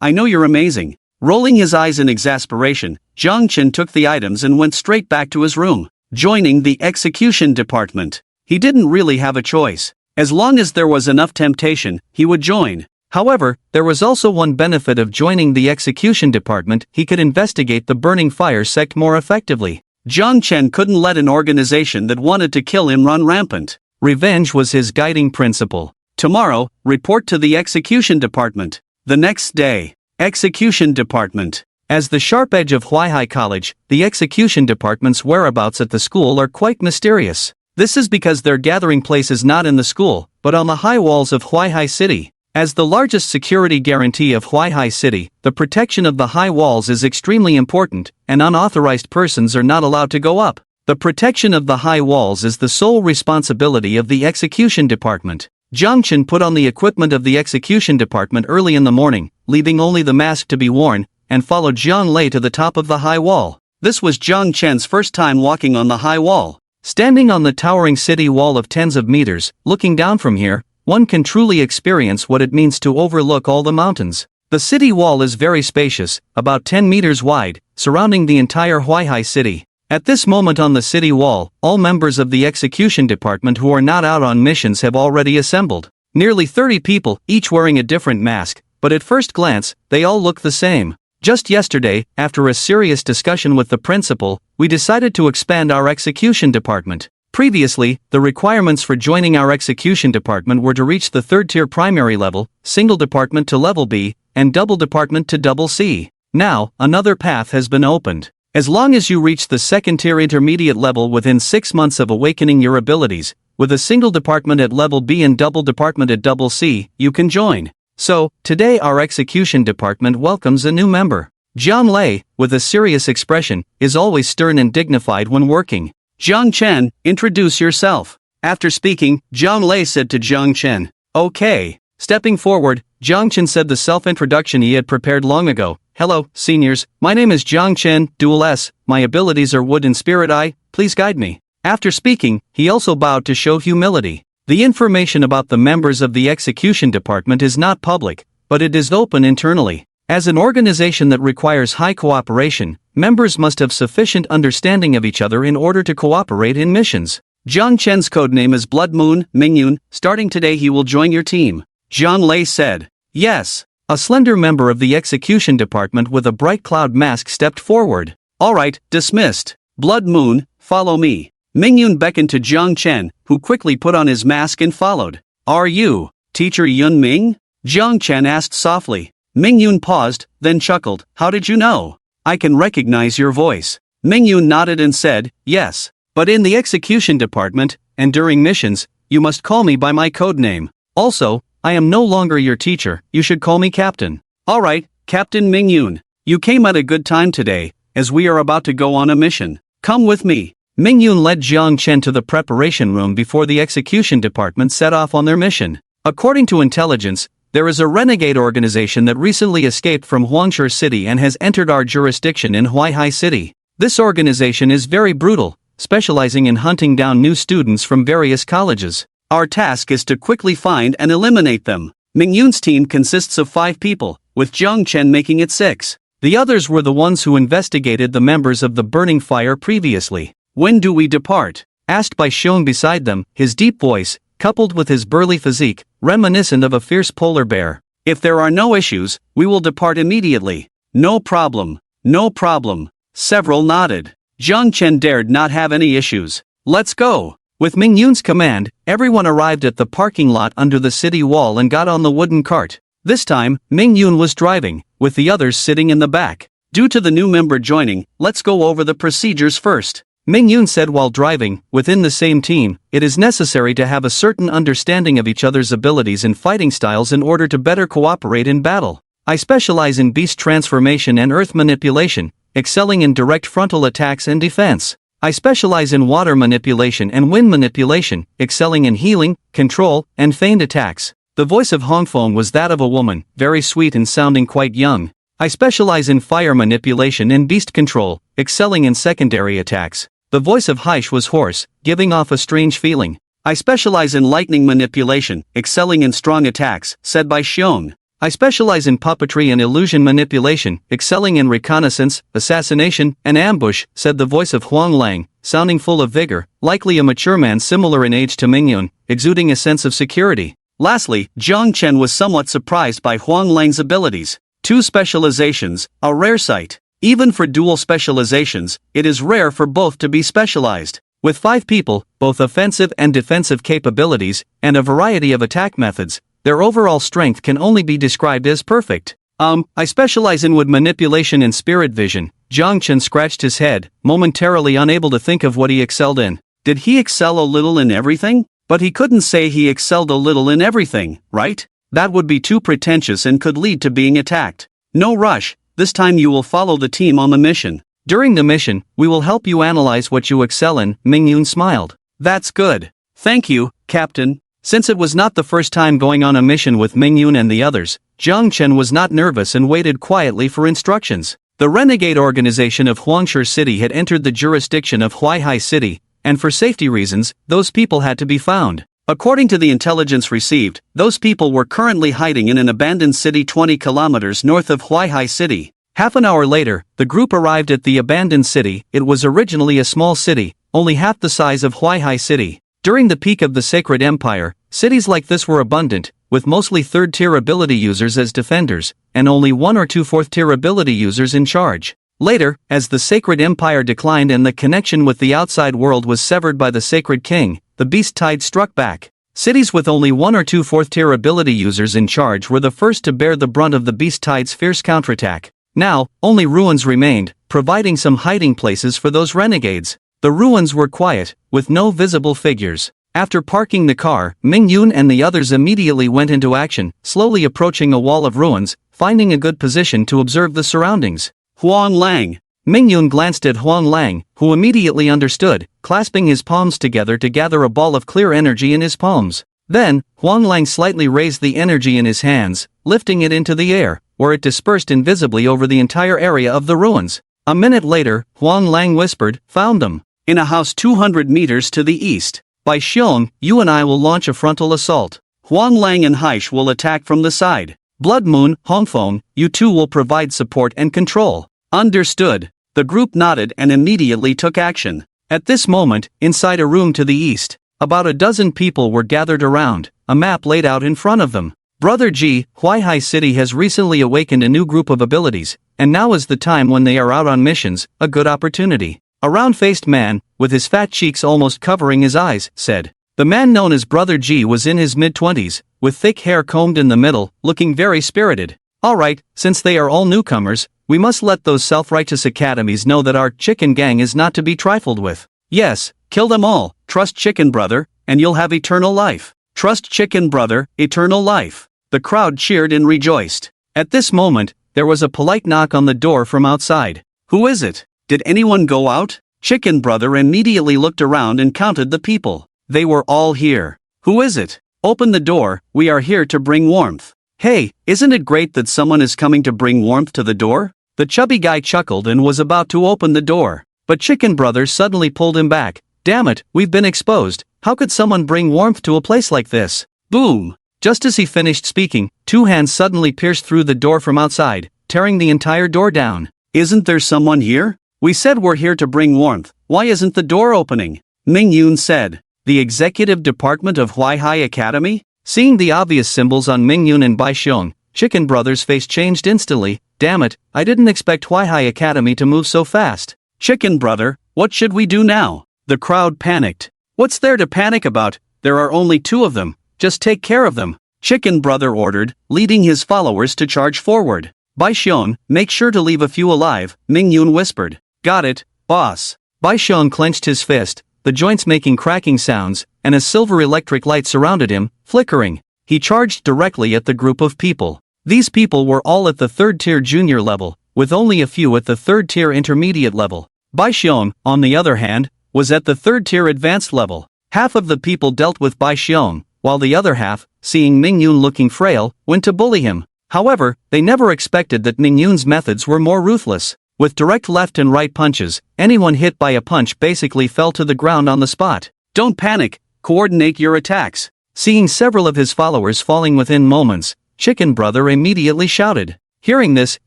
I know you're amazing. Rolling his eyes in exasperation, Jiang Chen took the items and went straight back to his room, joining the execution department. He didn't really have a choice. As long as there was enough temptation, he would join. However, there was also one benefit of joining the execution department: he could investigate the burning fire sect more effectively. Jiang Chen couldn't let an organization that wanted to kill him run rampant. Revenge was his guiding principle. Tomorrow, report to the execution department. The next day, execution department. As the sharp edge of Huaihai College, the execution department's whereabouts at the school are quite mysterious. This is because their gathering place is not in the school, but on the high walls of Huaihai City. As the largest security guarantee of Huaihai City, the protection of the high walls is extremely important, and unauthorized persons are not allowed to go up. The protection of the high walls is the sole responsibility of the execution department. Jiang Chen put on the equipment of the execution department early in the morning, leaving only the mask to be worn, and followed Zhang Lei to the top of the high wall. This was Jiang Chen's first time walking on the high wall. Standing on the towering city wall of tens of meters, looking down from here, one can truly experience what it means to overlook all the mountains. The city wall is very spacious, about 10 meters wide, surrounding the entire Huaihai city. At this moment on the city wall, all members of the execution department who are not out on missions have already assembled. Nearly 30 people, each wearing a different mask, but at first glance, they all look the same. Just yesterday, after a serious discussion with the principal, we decided to expand our execution department. Previously, the requirements for joining our execution department were to reach the third-tier primary level, single department to level B, and double department to double C. Now, another path has been opened. As long as you reach the second-tier intermediate level within 6 months of awakening your abilities, with a single department at level B and double department at double C, you can join. So, today our execution department welcomes a new member. Zhang Lei, with a serious expression, is always stern and dignified when working. Jiang Chen, introduce yourself. After speaking, Zhang Lei said to Jiang Chen, okay. Stepping forward, Jiang Chen said the self-introduction he had prepared long ago. Hello, seniors, my name is Jiang Chen, Dual S, my abilities are Wood and Spirit. Please guide me. After speaking, he also bowed to show humility. The information about the members of the execution department is not public, but it is open internally. As an organization that requires high cooperation, members must have sufficient understanding of each other in order to cooperate in missions. Jiang Chen's codename is Blood Moon, Mingyun. Starting today he will join your team. Zhang Lei said. Yes. A slender member of the execution department with a bright cloud mask stepped forward. Alright, dismissed. Blood Moon, follow me. Mingyun beckoned to Jiang Chen, who quickly put on his mask and followed. Are you Teacher Yun Ming? Jiang Chen asked softly. Mingyun paused, then chuckled. How did you know? I can recognize your voice. Mingyun nodded and said, yes. But in the execution department, and during missions, you must call me by my codename. Also, I am no longer your teacher, you should call me Captain. Alright, Captain Mingyun. You came at a good time today, as we are about to go on a mission. Come with me. Mingyun led Jiang Chen to the preparation room before the execution department set off on their mission. According to intelligence, there is a renegade organization that recently escaped from Huangshe City and has entered our jurisdiction in Huaihai City. This organization is very brutal, specializing in hunting down new students from various colleges. Our task is to quickly find and eliminate them. Mingyun's team consists of 5 people, with Jiang Chen making it 6. The others were the ones who investigated the members of the burning fire previously. When do we depart? Asked by Xiong beside them, his deep voice, coupled with his burly physique, reminiscent of a fierce polar bear. If there are no issues, we will depart immediately. No problem. No problem. Several nodded. Jiang Chen dared not have any issues. Let's go. With Mingyun's command, everyone arrived at the parking lot under the city wall and got on the wooden cart. This time, Mingyun was driving, with the others sitting in the back. Due to the new member joining, let's go over the procedures first. Mingyun said while driving. Within the same team, it is necessary to have a certain understanding of each other's abilities and fighting styles in order to better cooperate in battle. I specialize in beast transformation and earth manipulation, excelling in direct frontal attacks and defense. I specialize in water manipulation and wind manipulation, excelling in healing, control, and feigned attacks. The voice of Hongfeng was that of a woman, very sweet and sounding quite young. I specialize in fire manipulation and beast control, excelling in secondary attacks. The voice of Haish was hoarse, giving off a strange feeling. I specialize in lightning manipulation, excelling in strong attacks, said by Xiong. I specialize in puppetry and illusion manipulation, excelling in reconnaissance, assassination, and ambush, said the voice of Huang Lang, sounding full of vigor, likely a mature man similar in age to Mingyun, exuding a sense of security. Lastly, Jiang Chen was somewhat surprised by Huang Lang's abilities. 2 specializations, a rare sight. Even for dual specializations, it is rare for both to be specialized. With 5 people, both offensive and defensive capabilities, and a variety of attack methods, their overall strength can only be described as perfect. I specialize in wood manipulation and spirit vision. Jiang Chen scratched his head, momentarily unable to think of what he excelled in. Did he excel a little in everything? But he couldn't say he excelled a little in everything, right? That would be too pretentious and could lead to being attacked. No rush, this time you will follow the team on the mission. During the mission, we will help you analyze what you excel in, Mingyun smiled. That's good. Thank you, Captain. Since it was not the first time going on a mission with Mingyun and the others, Jiang Chen was not nervous and waited quietly for instructions. The renegade organization of Huangshe City had entered the jurisdiction of Huaihai City, and for safety reasons, those people had to be found. According to the intelligence received, those people were currently hiding in an abandoned city 20 kilometers north of Huaihai City. Half an hour later, the group arrived at the abandoned city. It was originally a small city, only half the size of Huaihai City. During the peak of the Sacred Empire, cities like this were abundant, with mostly 3rd-tier ability users as defenders, and only 1 or 2 4th-tier ability users in charge. Later, as the Sacred Empire declined and the connection with the outside world was severed by the Sacred King, the beast tide struck back. Cities with only 1 or 2 4th-tier ability users in charge were the first to bear the brunt of the beast tide's fierce counterattack. Now, only ruins remained, providing some hiding places for those renegades. The ruins were quiet, with no visible figures. After parking the car, Mingyun and the others immediately went into action, slowly approaching a wall of ruins, finding a good position to observe the surroundings. Huang Lang. Mingyun glanced at Huang Lang, who immediately understood, clasping his palms together to gather a ball of clear energy in his palms. Then, Huang Lang slightly raised the energy in his hands, lifting it into the air, where it dispersed invisibly over the entire area of the ruins. A minute later, Huang Lang whispered, "Found them. In a house 200 meters to the east. By Xiong, you and I will launch a frontal assault. Huang Lang and Haish will attack from the side. Blood Moon, Hongfeng, you two will provide support and control." Understood. The group nodded and immediately took action. At this moment, inside a room to the east, about a dozen people were gathered around, a map laid out in front of them. Brother Ji, Huaihai City has recently awakened a new group of abilities, and now is the time when they are out on missions, a good opportunity. A round-faced man, with his fat cheeks almost covering his eyes, said. The man known as Brother Ji was in his mid-20s, with thick hair combed in the middle, looking very spirited. Alright, since they are all newcomers, we must let those self-righteous academies know that our chicken gang is not to be trifled with. Yes, kill them all, trust chicken brother, and you'll have eternal life. Trust chicken brother, eternal life. The crowd cheered and rejoiced. At this moment, there was a polite knock on the door from outside. Who is it? Did anyone go out? Chicken brother immediately looked around and counted the people. They were all here. Who is it? Open the door, we are here to bring warmth. Hey, isn't it great that someone is coming to bring warmth to the door? The chubby guy chuckled and was about to open the door. But Chicken Brother suddenly pulled him back. Damn it, we've been exposed. How could someone bring warmth to a place like this? Boom! Just as he finished speaking, two hands suddenly pierced through the door from outside, tearing the entire door down. Isn't there someone here? We said we're here to bring warmth. Why isn't the door opening? Ming Yun said. The executive department of Huaihai Academy? Seeing the obvious symbols on Ming Yun and Bai Xiong, Chicken Brother's face changed instantly. Damn it, I didn't expect Huaihai Academy to move so fast. Chicken Brother, what should we do now? The crowd panicked. What's there to panic about? There are only two of them. Just take care of them. Chicken Brother ordered, leading his followers to charge forward. Bai Xiong, make sure to leave a few alive, Ming Yun whispered. Got it, boss. Bai Xiong clenched his fist, the joints making cracking sounds, and a silver electric light surrounded him, flickering. He charged directly at the group of people. These people were all at the third-tier junior level, with only a few at the third-tier intermediate level. Bai Xiong, on the other hand, was at the third-tier advanced level. Half of the people dealt with Bai Xiong, while the other half, seeing Ming Yun looking frail, went to bully him. However, they never expected that Ming Yun's methods were more ruthless. With direct left and right punches, anyone hit by a punch basically fell to the ground on the spot. Don't panic, coordinate your attacks. Seeing several of his followers falling within moments, Chicken Brother immediately shouted. Hearing this,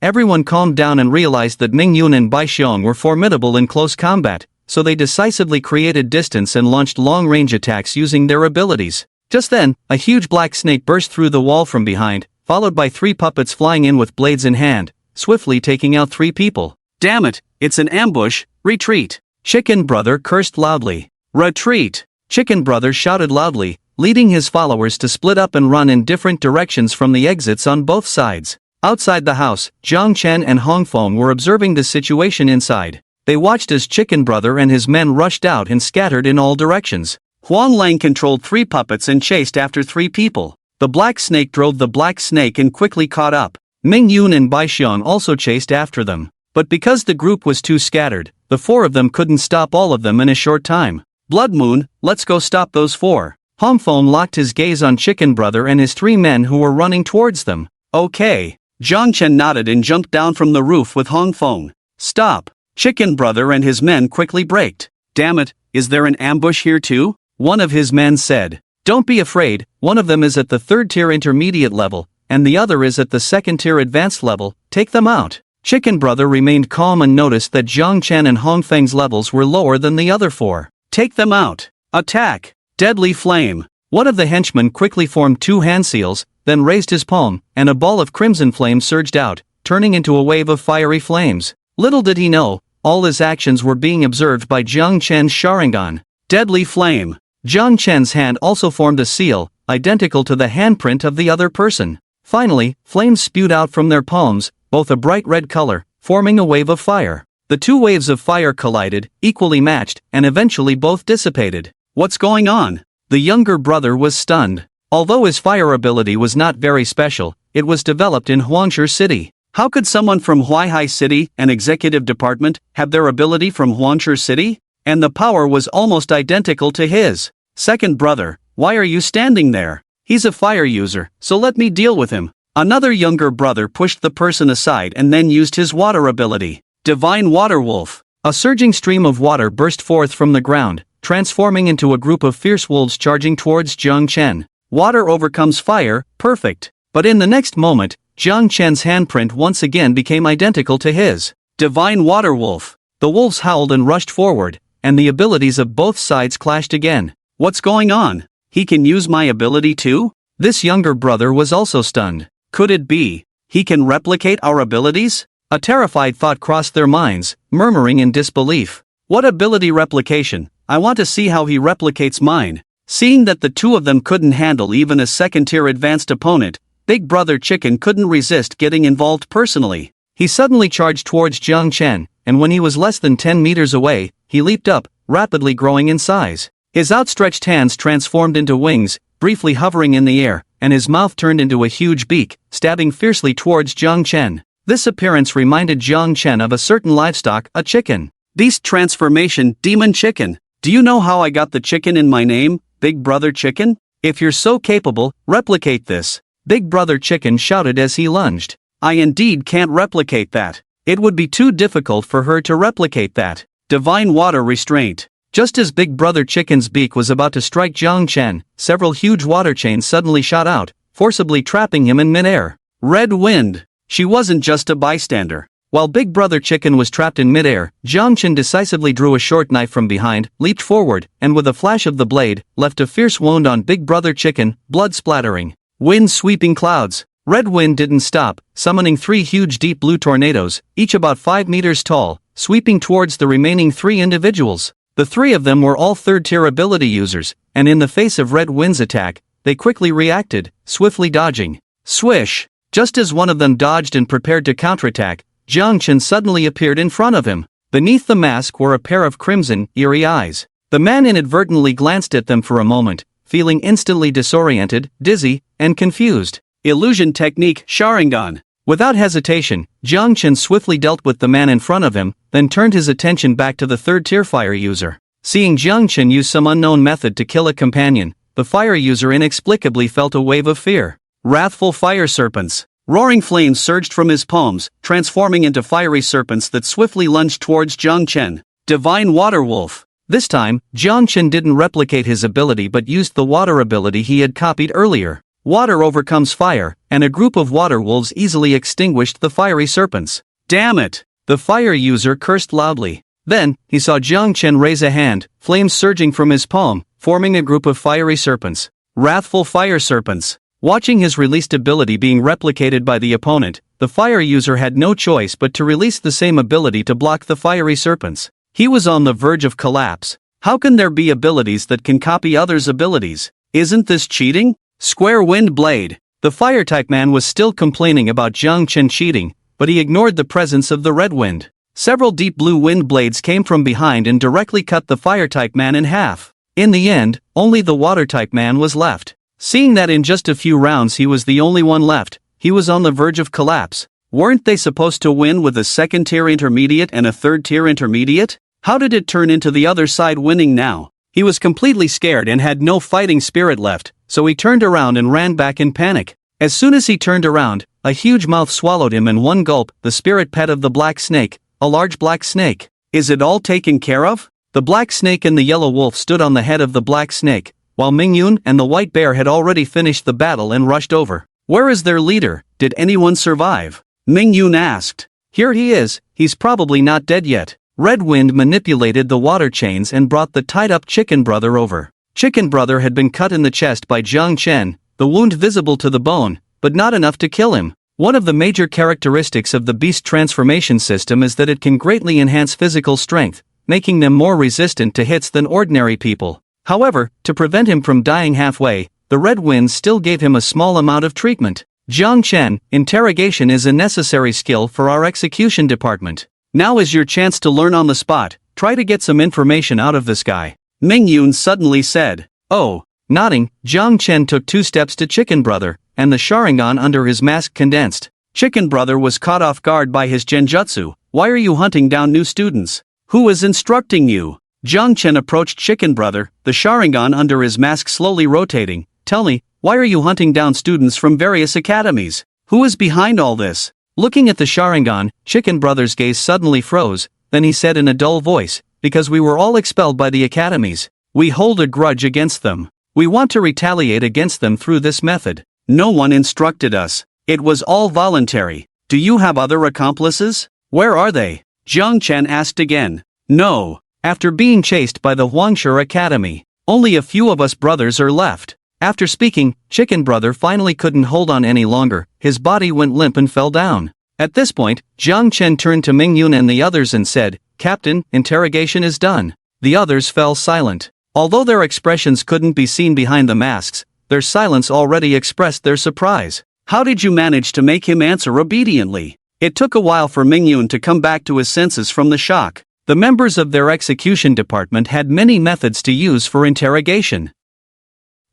everyone calmed down and realized that Ming Yun and Bai Xiong were formidable in close combat, so they decisively created distance and launched long-range attacks using their abilities. Just then, a huge black snake burst through the wall from behind, followed by three puppets flying in with blades in hand, swiftly taking out three people. Damn it, it's an ambush, retreat. Chicken Brother cursed loudly. Retreat! Chicken Brother shouted loudly, leading his followers to split up and run in different directions from the exits on both sides. Outside the house, Jiang Chen and Hong Feng were observing the situation inside. They watched as Chicken Brother and his men rushed out and scattered in all directions. Huang Lang controlled three puppets and chased after three people. The black snake drove the black snake and quickly caught up. Ming Yun and Bai Xiong also chased after them. But because the group was too scattered, the four of them couldn't stop all of them in a short time. Blood Moon, let's go stop those four. Hong Feng locked his gaze on Chicken Brother and his three men who were running towards them. Okay. Jiang Chen nodded and jumped down from the roof with Hong Feng. Stop. Chicken Brother and his men quickly braked. Damn it, is there an ambush here too? One of his men said. Don't be afraid, one of them is at the third-tier intermediate level, and the other is at the second-tier advanced level, take them out. Chicken Brother remained calm and noticed that Jiang Chen and Hong Feng's levels were lower than the other four. Take them out. Attack. Deadly flame. One of the henchmen quickly formed two hand seals, then raised his palm, and a ball of crimson flame surged out, turning into a wave of fiery flames. Little did he know, all his actions were being observed by Jiang Chen's Sharingan. Deadly flame. Jiang Chen's hand also formed a seal, identical to the handprint of the other person. Finally, flames spewed out from their palms, both a bright red color, forming a wave of fire. The two waves of fire collided, equally matched, and eventually both dissipated. What's going on? The younger brother was stunned. Although his fire ability was not very special, it was developed in Huangshe City. How could someone from Huaihai City, an executive department, have their ability from Huangshe City? And the power was almost identical to his. Second brother, why are you standing there? He's a fire user, so let me deal with him. Another younger brother pushed the person aside and then used his water ability. Divine Water Wolf. A surging stream of water burst forth from the ground, transforming into a group of fierce wolves charging towards Jiang Chen. Water overcomes fire, perfect. But in the next moment, Jiang Chen's handprint once again became identical to his. Divine Water Wolf. The wolves howled and rushed forward, and the abilities of both sides clashed again. What's going on? He can use my ability too? This younger brother was also stunned. Could it be he can replicate our abilities? A terrified thought crossed their minds, murmuring in disbelief. What ability replication? I want to see how he replicates mine. Seeing that the two of them couldn't handle even a second-tier advanced opponent, Big Brother Chicken couldn't resist getting involved personally. He suddenly charged towards Jiang Chen, and when he was less than 10 meters away, he leaped up, rapidly growing in size. His outstretched hands transformed into wings, briefly hovering in the air, and his mouth turned into a huge beak, stabbing fiercely towards Jiang Chen. This appearance reminded Jiang Chen of a certain livestock, a chicken. Beast transformation, demon chicken. Do you know how I got the chicken in my name, Big Brother Chicken? If you're so capable, replicate this. Big Brother Chicken shouted as he lunged. I indeed can't replicate that. It would be too difficult for her to replicate that. Divine Water Restraint. Just as Big Brother Chicken's beak was about to strike Jiang Chen, several huge water chains suddenly shot out, forcibly trapping him in midair. Red Wind. She wasn't just a bystander. While Big Brother Chicken was trapped in midair, Jiang Chen decisively drew a short knife from behind, leaped forward, and with a flash of the blade, left a fierce wound on Big Brother Chicken, blood splattering. Wind sweeping clouds. Red Wind didn't stop, summoning 3 huge deep blue tornadoes, each about 5 meters tall, sweeping towards the remaining 3 individuals. The 3 of them were all third-tier ability users, and in the face of Red Wind's attack, they quickly reacted, swiftly dodging. Swish! Just as one of them dodged and prepared to counterattack, Jiang Chen suddenly appeared in front of him. Beneath the mask were a pair of crimson, eerie eyes. The man inadvertently glanced at them for a moment, feeling instantly disoriented, dizzy, and confused. Illusion technique, Sharingan. Without hesitation, Jiang Chen swiftly dealt with the man in front of him, then turned his attention back to the third-tier fire user. Seeing Jiang Chen use some unknown method to kill a companion, the fire user inexplicably felt a wave of fear. Wrathful Fire Serpents. Roaring flames surged from his palms, transforming into fiery serpents that swiftly lunged towards Jiang Chen. Divine Water Wolf. This time, Jiang Chen didn't replicate his ability but used the water ability he had copied earlier. Water overcomes fire, and a group of water wolves easily extinguished the fiery serpents. Damn it! The fire user cursed loudly. Then, he saw Jiang Chen raise a hand, flames surging from his palm, forming a group of fiery serpents. Wrathful Fire Serpents. Watching his released ability being replicated by the opponent, the fire user had no choice but to release the same ability to block the fiery serpents. He was on the verge of collapse. How can there be abilities that can copy others' abilities? Isn't this cheating? Square Wind Blade. The fire-type man was still complaining about Jiang Chen cheating, but he ignored the presence of the red wind. Several deep blue wind blades came from behind and directly cut the fire-type man in half. In the end, only the water-type man was left. Seeing that in just a few rounds he was the only one left, he was on the verge of collapse. Weren't they supposed to win with a second-tier intermediate and a third-tier intermediate? How did it turn into the other side winning now? He was completely scared and had no fighting spirit left, so he turned around and ran back in panic. As soon as he turned around, a huge mouth swallowed him in one gulp, the spirit pet of the black snake, a large black snake. Is it all taken care of? The black snake and the yellow wolf stood on the head of the black snake, while Mingyun and the white bear had already finished the battle and rushed over. Where is their leader? Did anyone survive? Mingyun asked. Here he is, he's probably not dead yet. Red Wind manipulated the water chains and brought the tied-up Chicken Brother over. Chicken Brother had been cut in the chest by Jiang Chen, the wound visible to the bone, but not enough to kill him. One of the major characteristics of the beast transformation system is that it can greatly enhance physical strength, making them more resistant to hits than ordinary people. However, to prevent him from dying halfway, the Red Wind still gave him a small amount of treatment. Jiang Chen, interrogation is a necessary skill for our execution department. Now is your chance to learn on the spot, try to get some information out of this guy. Mingyun suddenly said. Oh. Nodding, Jiang Chen took 2 steps to Chicken Brother, and the Sharingan under his mask condensed. Chicken Brother was caught off guard by his genjutsu. Why are you hunting down new students? Who is instructing you? Jiang Chen approached Chicken Brother, the Sharingan under his mask slowly rotating. Tell me, why are you hunting down students from various academies? Who is behind all this? Looking at the Sharingan, Chicken Brother's gaze suddenly froze, then he said in a dull voice, because we were all expelled by the academies. We hold a grudge against them. We want to retaliate against them through this method. No one instructed us. It was all voluntary. Do you have other accomplices? Where are they? Jiang Chen asked again. No. After being chased by the Huangshe Academy, only a few of us brothers are left. After speaking, Chicken Brother finally couldn't hold on any longer, his body went limp and fell down. At this point, Jiang Chen turned to Mingyun and the others and said, Captain, interrogation is done. The others fell silent. Although their expressions couldn't be seen behind the masks, their silence already expressed their surprise. How did you manage to make him answer obediently? It took a while for Mingyun to come back to his senses from the shock. The members of their execution department had many methods to use for interrogation.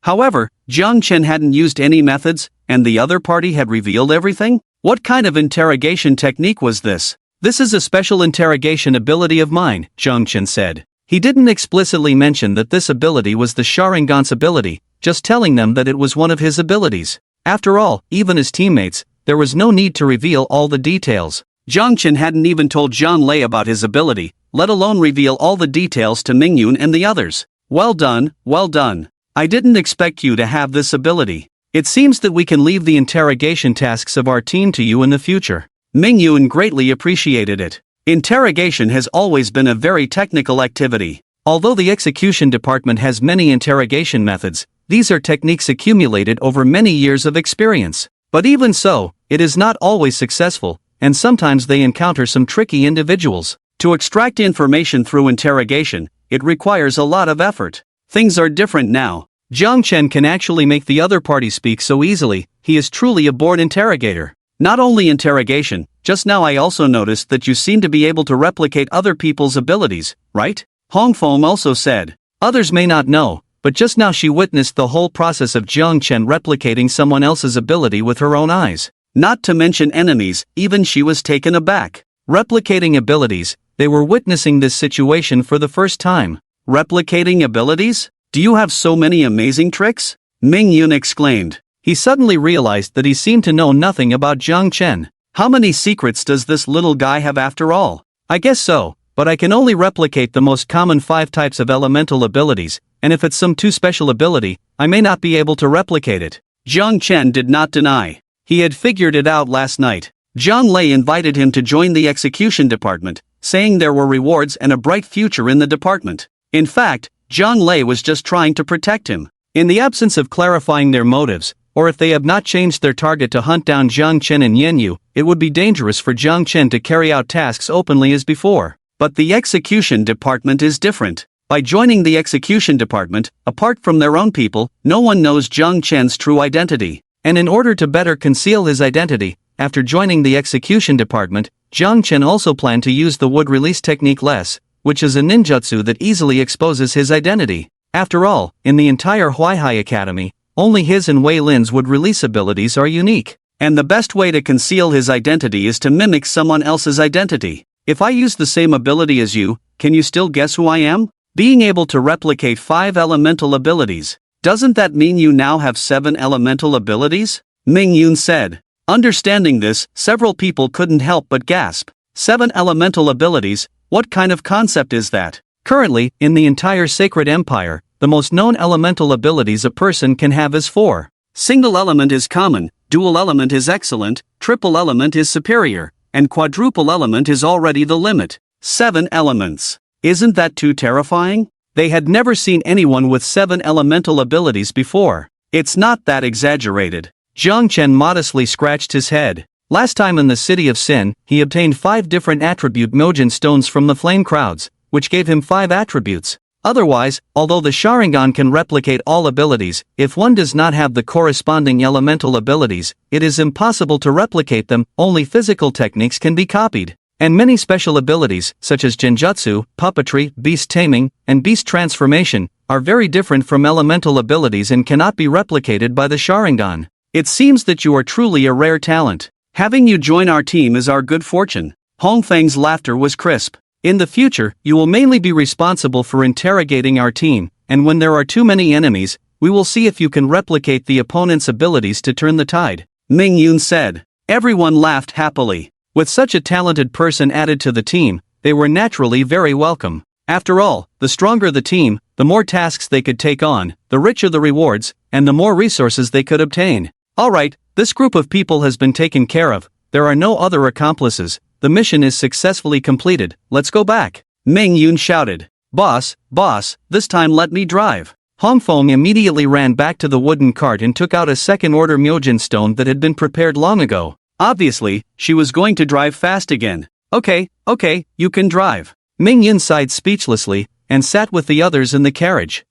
However, Jiang Chen hadn't used any methods, and the other party had revealed everything? What kind of interrogation technique was this? This is a special interrogation ability of mine, Jiang Chen said. He didn't explicitly mention that this ability was the Sharingan's ability, just telling them that it was one of his abilities. After all, even as teammates, there was no need to reveal all the details. Jiang Chen hadn't even told Zhang Lei about his ability, let alone reveal all the details to Mingyun and the others. Well done, well done. I didn't expect you to have this ability. It seems that we can leave the interrogation tasks of our team to you in the future. Mingyun greatly appreciated it. Interrogation has always been a very technical activity. Although the execution department has many interrogation methods, these are techniques accumulated over many years of experience. But even so, it is not always successful, and sometimes they encounter some tricky individuals. To extract information through interrogation, it requires a lot of effort. Things are different now. Jiang Chen can actually make the other party speak so easily, he is truly a born interrogator. Not only interrogation, just now I also noticed that you seem to be able to replicate other people's abilities, right? Hong Feng also said. Others may not know, but just now she witnessed the whole process of Jiang Chen replicating someone else's ability with her own eyes. Not to mention enemies, even she was taken aback. Replicating abilities, they were witnessing this situation for the first time. Replicating abilities? Do you have so many amazing tricks? Mingyun exclaimed. He suddenly realized that he seemed to know nothing about Jiang Chen. How many secrets does this little guy have after all? I guess so, but I can only replicate the most common 5 types of elemental abilities, and if it's some too special ability, I may not be able to replicate it. Jiang Chen did not deny. He had figured it out last night. Zhang Lei invited him to join the execution department, saying there were rewards and a bright future in the department. In fact, Zhang Lei was just trying to protect him. In the absence of clarifying their motives, or if they have not changed their target to hunt down Jiang Chen and Yanyu, it would be dangerous for Jiang Chen to carry out tasks openly as before. But the execution department is different. By joining the execution department, apart from their own people, no one knows Jiang Chen's true identity. And in order to better conceal his identity, after joining the execution department, Jiang Chen also planned to use the wood release technique less, which is a ninjutsu that easily exposes his identity. After all, in the entire Huaihai Academy, only his and Wei Lin's wood release abilities are unique. And the best way to conceal his identity is to mimic someone else's identity. If I use the same ability as you, can you still guess who I am? Being able to replicate 5 elemental abilities. Doesn't that mean you now have 7 elemental abilities? Mingyun said. Understanding this, several people couldn't help but gasp. 7 elemental abilities, what kind of concept is that? Currently, in the entire Sacred Empire, the most known elemental abilities a person can have is 4. Single element is common, dual element is excellent, triple element is superior, and quadruple element is already the limit. 7 elements. Isn't that too terrifying? They had never seen anyone with 7 elemental abilities before. It's not that exaggerated. Jiang Chen modestly scratched his head. Last time in the City of Sin, he obtained 5 different attribute Mojin stones from the flame crowds, which gave him 5 attributes. Otherwise, although the Sharingan can replicate all abilities, if one does not have the corresponding elemental abilities, it is impossible to replicate them, only physical techniques can be copied. And many special abilities, such as genjutsu, puppetry, beast taming, and beast transformation, are very different from elemental abilities and cannot be replicated by the Sharingan. It seems that you are truly a rare talent. Having you join our team is our good fortune. Hong Feng's laughter was crisp. In the future, you will mainly be responsible for interrogating our team, and when there are too many enemies, we will see if you can replicate the opponent's abilities to turn the tide. Ming Yun said. Everyone laughed happily. With such a talented person added to the team, they were naturally very welcome. After all, the stronger the team, the more tasks they could take on, the richer the rewards, and the more resources they could obtain. Alright, this group of people has been taken care of, there are no other accomplices, the mission is successfully completed, let's go back. Ming Yun shouted. Boss, this time let me drive. Hong Feng immediately ran back to the wooden cart and took out a second-order Myojin stone that had been prepared long ago. Obviously, she was going to drive fast again. Okay, you can drive. Ming Yun sighed speechlessly, and sat with the others in the carriage.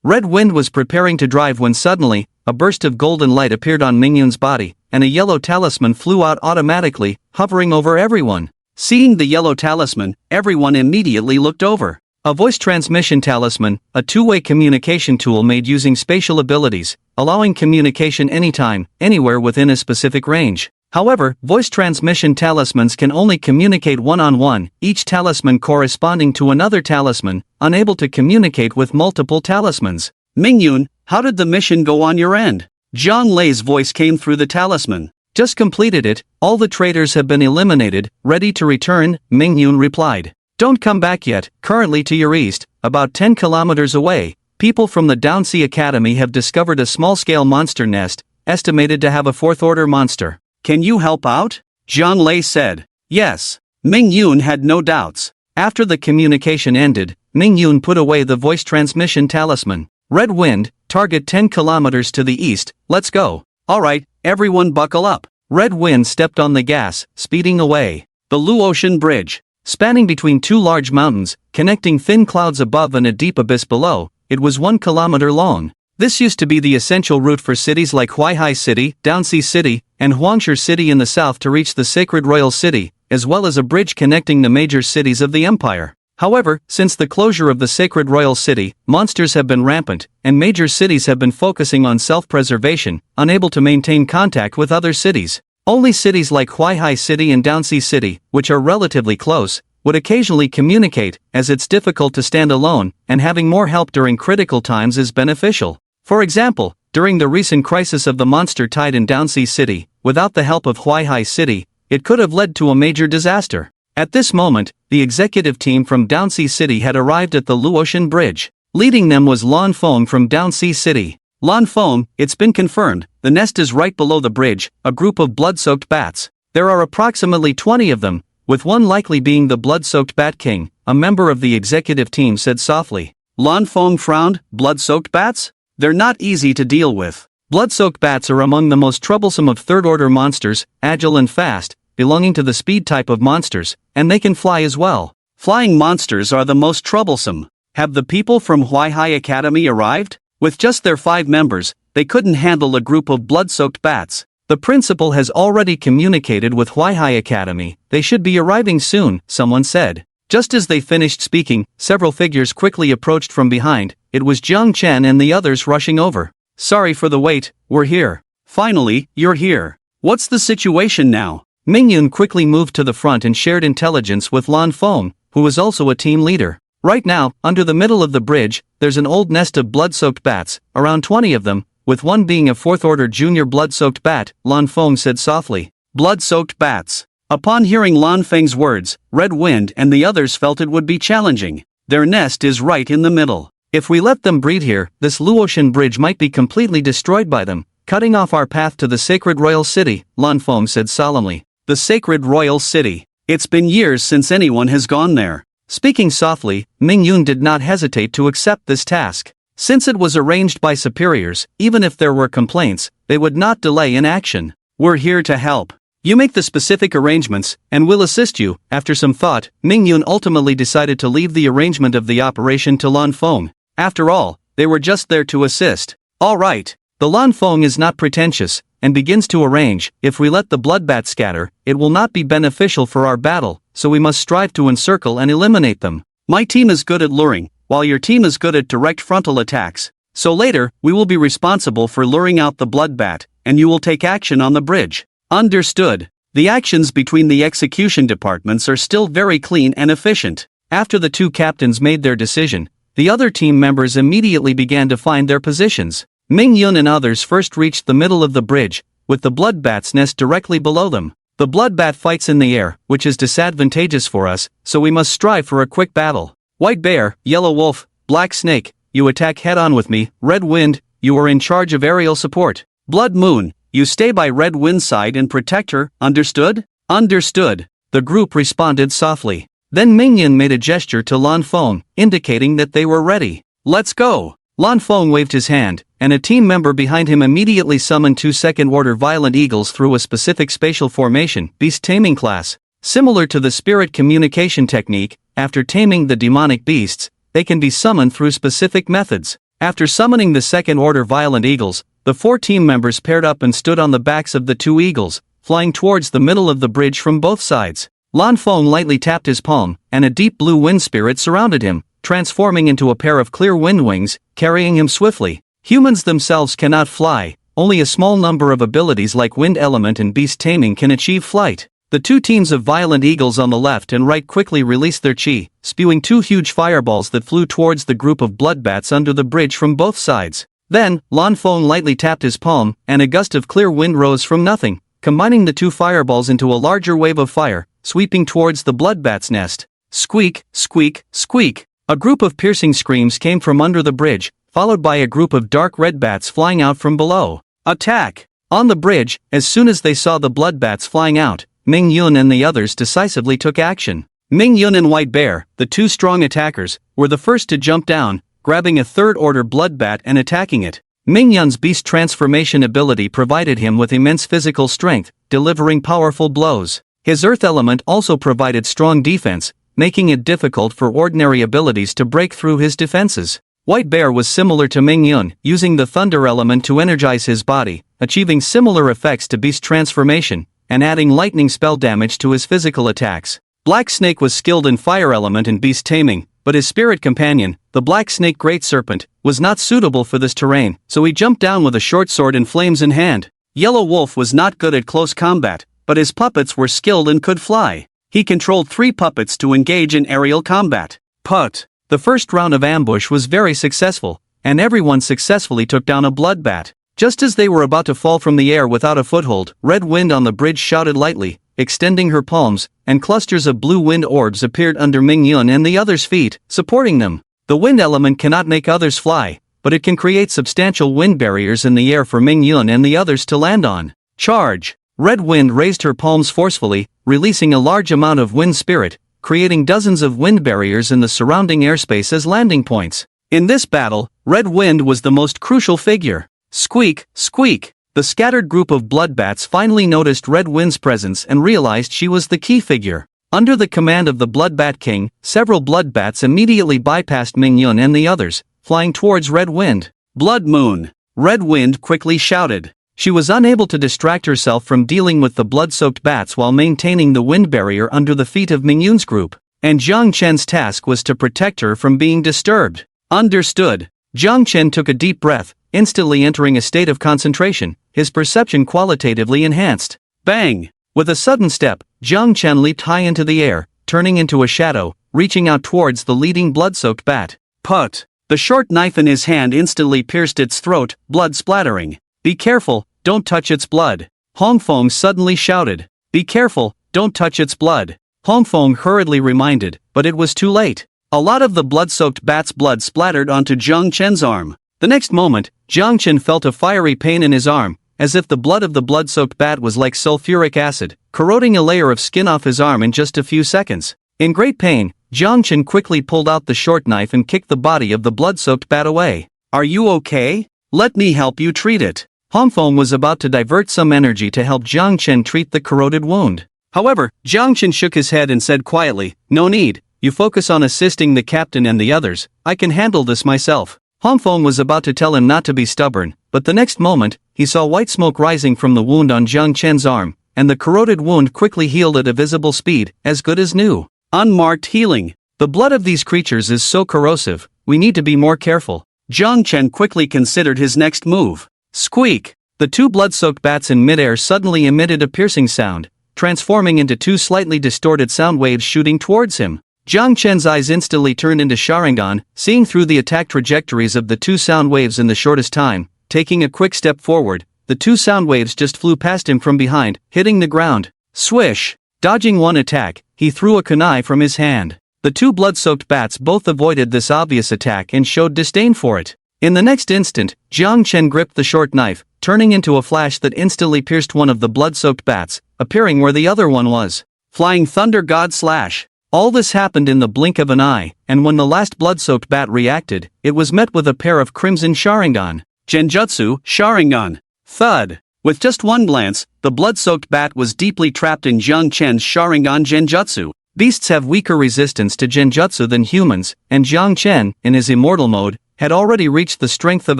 Red Wind was preparing to drive when suddenly, a burst of golden light appeared on Ming Yun's body, and a yellow talisman flew out automatically, hovering over everyone. Seeing the yellow talisman, everyone immediately looked over. A voice transmission talisman, a two-way communication tool made using spatial abilities, allowing communication anytime, anywhere within a specific range. However, voice transmission talismans can only communicate one-on-one, each talisman corresponding to another talisman, unable to communicate with multiple talismans. Ming Yun, how did the mission go on your end? Zhang Lei's voice came through the talisman. Just completed it, all the traitors have been eliminated, ready to return, Ming Yun replied. Don't come back yet, currently to your east, about 10 kilometers away, people from the Downsea Academy have discovered a small-scale monster nest, estimated to have a fourth-order monster. Can you help out? Zhang Lei said. Yes. Ming Yun had no doubts. After the communication ended, Ming Yun put away the voice transmission talisman. Red Wind, target 10 kilometers to the east, let's go. Alright, everyone buckle up. Red Wind stepped on the gas, speeding away. The Luotian Bridge. Spanning between two large mountains, connecting thin clouds above and a deep abyss below, it was 1 kilometer long. This used to be the essential route for cities like Huaihai City, Downsea City, and Huangshe City in the south to reach the sacred royal city, as well as a bridge connecting the major cities of the empire. However, since the closure of the sacred royal city, monsters have been rampant, and major cities have been focusing on self-preservation, unable to maintain contact with other cities. Only cities like Huaihai City and Downsea City, which are relatively close, would occasionally communicate, as it's difficult to stand alone, and having more help during critical times is beneficial. For example, during the recent crisis of the monster tide in Downsea City, without the help of Huaihai City, it could have led to a major disaster. At this moment, the executive team from Downsea City had arrived at the Luotian Bridge. Leading them was Lan Feng from Downsea City. Lan Feng, it's been confirmed, the nest is right below the bridge, a group of blood-soaked bats. There are approximately 20 of them, with one likely being the blood-soaked Bat King, a member of the executive team said softly. Lan Feng frowned, blood-soaked bats? They're not easy to deal with. Blood-soaked bats are among the most troublesome of third-order monsters, agile and fast, belonging to the speed type of monsters, and they can fly as well. Flying monsters are the most troublesome. Have the people from Huaihai Academy arrived? With just their 5 members, they couldn't handle a group of blood-soaked bats. The principal has already communicated with Huaihai Academy, they should be arriving soon, someone said. Just as they finished speaking, several figures quickly approached from behind. It was Jiang Chen and the others rushing over. Sorry for the wait, we're here. Finally, you're here. What's the situation now? Ming Yun quickly moved to the front and shared intelligence with Lan Feng, who was also a team leader. Right now, under the middle of the bridge, there's an old nest of blood-soaked bats, around 20 of them, with one being a fourth-order junior blood-soaked bat, Lan Feng said softly. Blood-soaked bats. Upon hearing Lan Feng's words, Red Wind and the others felt it would be challenging. Their nest is right in the middle. If we let them breed here, this Luotian Bridge might be completely destroyed by them, cutting off our path to the sacred royal city, Lan Feng said solemnly. The sacred royal city. It's been years since anyone has gone there. Speaking softly, Ming Yun did not hesitate to accept this task. Since it was arranged by superiors, even if there were complaints, they would not delay in action. We're here to help. You make the specific arrangements, and we'll assist you. After some thought, Ming Yun ultimately decided to leave the arrangement of the operation to Lan Feng. After all, they were just there to assist. All right. The Lan Feng is not pretentious, and begins to arrange. If we let the bloodbat scatter, it will not be beneficial for our battle, so we must strive to encircle and eliminate them. My team is good at luring, while your team is good at direct frontal attacks. So later, we will be responsible for luring out the bloodbat, and you will take action on the bridge. Understood. The actions between the execution departments are still very clean and efficient. After the 2 captains made their decision, the other team members immediately began to find their positions. Ming Yun and others first reached the middle of the bridge, with the bloodbat's nest directly below them. The bloodbat fights in the air, which is disadvantageous for us, so we must strive for a quick battle. White bear, yellow wolf, black snake, you attack head-on with me. Red wind, you are in charge of aerial support. Blood moon, you stay by red wind's side and protect her, understood? Understood. The group responded softly. Then Mingyun made a gesture to Lan Feng, indicating that they were ready. Let's go! Lan Feng waved his hand, and a team member behind him immediately summoned 2 second-order violent eagles through a specific spatial formation, beast taming class. Similar to the spirit communication technique, after taming the demonic beasts, they can be summoned through specific methods. After summoning the second-order violent eagles, the 4 team members paired up and stood on the backs of the 2 eagles, flying towards the middle of the bridge from both sides. Lan Feng lightly tapped his palm, and a deep blue wind spirit surrounded him, transforming into a pair of clear wind wings, carrying him swiftly. Humans themselves cannot fly, only a small number of abilities like wind element and beast taming can achieve flight. The 2 teams of violent eagles on the left and right quickly released their chi, spewing 2 huge fireballs that flew towards the group of bloodbats under the bridge from both sides. Then, Lan Feng lightly tapped his palm, and a gust of clear wind rose from nothing, combining the 2 fireballs into a larger wave of fire, sweeping towards the bloodbat's nest. Squeak, squeak, squeak. A group of piercing screams came from under the bridge, followed by a group of dark red bats flying out from below. Attack! On the bridge, as soon as they saw the bloodbats flying out, Mingyun and the others decisively took action. Mingyun and White Bear, the 2 strong attackers, were the first to jump down, grabbing a third-order bloodbat and attacking it. Mingyun's beast transformation ability provided him with immense physical strength, delivering powerful blows. His earth element also provided strong defense, making it difficult for ordinary abilities to break through his defenses. White Bear was similar to Mingyun, using the thunder element to energize his body, achieving similar effects to beast transformation, and adding lightning spell damage to his physical attacks. Black Snake was skilled in fire element and beast taming, but his spirit companion, the Black Snake Great Serpent, was not suitable for this terrain, so he jumped down with a short sword and flames in hand. Yellow Wolf was not good at close combat, but his puppets were skilled and could fly. He controlled 3 puppets to engage in aerial combat. The first round of ambush was very successful, and everyone successfully took down a bloodbat. Just as they were about to fall from the air without a foothold, Red Wind on the bridge shouted lightly, extending her palms, and clusters of blue wind orbs appeared under Mingyun and the others' feet, supporting them. The wind element cannot make others fly, but it can create substantial wind barriers in the air for Mingyun and the others to land on. Charge! Red Wind raised her palms forcefully, releasing a large amount of wind spirit, creating dozens of wind barriers in the surrounding airspace as landing points. In this battle, Red Wind was the most crucial figure. Squeak, squeak! The scattered group of bloodbats finally noticed Red Wind's presence and realized she was the key figure. Under the command of the Bloodbat King, several bloodbats immediately bypassed Mingyun and the others, flying towards Red Wind. Blood Moon! Red Wind quickly shouted. She was unable to distract herself from dealing with the blood-soaked bats while maintaining the wind barrier under the feet of Mingyun's group, and Jiang Chen's task was to protect her from being disturbed. Understood. Jiang Chen took a deep breath, instantly entering a state of concentration, his perception qualitatively enhanced. Bang! With a sudden step, Jiang Chen leaped high into the air, turning into a shadow, reaching out towards the leading blood-soaked bat. Put! The short knife in his hand instantly pierced its throat, blood splattering. Be careful, don't touch its blood. Hongfeng suddenly shouted. Be careful, don't touch its blood. Hongfeng hurriedly reminded, but it was too late. A lot of the blood-soaked bat's blood splattered onto Jiang Chen's arm. The next moment, Jiang Chen felt a fiery pain in his arm, as if the blood of the blood-soaked bat was like sulfuric acid, corroding a layer of skin off his arm in just a few seconds. In great pain, Jiang Chen quickly pulled out the short knife and kicked the body of the blood-soaked bat away. Are you okay? Let me help you treat it. Hongfeng was about to divert some energy to help Jiang Chen treat the corroded wound. However, Jiang Chen shook his head and said quietly, "No need, you focus on assisting the captain and the others, I can handle this myself." Hongfeng was about to tell him not to be stubborn, but the next moment, he saw white smoke rising from the wound on Jiang Chen's arm, and the corroded wound quickly healed at a visible speed, as good as new. Unmarked healing. The blood of these creatures is so corrosive, we need to be more careful. Jiang Chen quickly considered his next move. Squeak! The 2 blood-soaked bats in midair suddenly emitted a piercing sound, transforming into 2 slightly distorted sound waves shooting towards him. Jiang Chen's eyes instantly turned into Sharingan, seeing through the attack trajectories of the 2 sound waves in the shortest time. Taking a quick step forward, the two sound waves just flew past him from behind, hitting the ground. Swish! Dodging one attack, he threw a kunai from his hand. The two blood-soaked bats both avoided this obvious attack and showed disdain for it. In the next instant, Jiang Chen gripped the short knife, turning into a flash that instantly pierced one of the blood-soaked bats, appearing where the other one was. Flying Thunder God Slash! All this happened in the blink of an eye, and when the last blood-soaked bat reacted, it was met with a pair of crimson Sharingan. Genjutsu, Sharingan. Thud! With just one glance, the blood-soaked bat was deeply trapped in Jiang Chen's Sharingan Genjutsu. Beasts have weaker resistance to Genjutsu than humans, and Jiang Chen, in his immortal mode, had already reached the strength of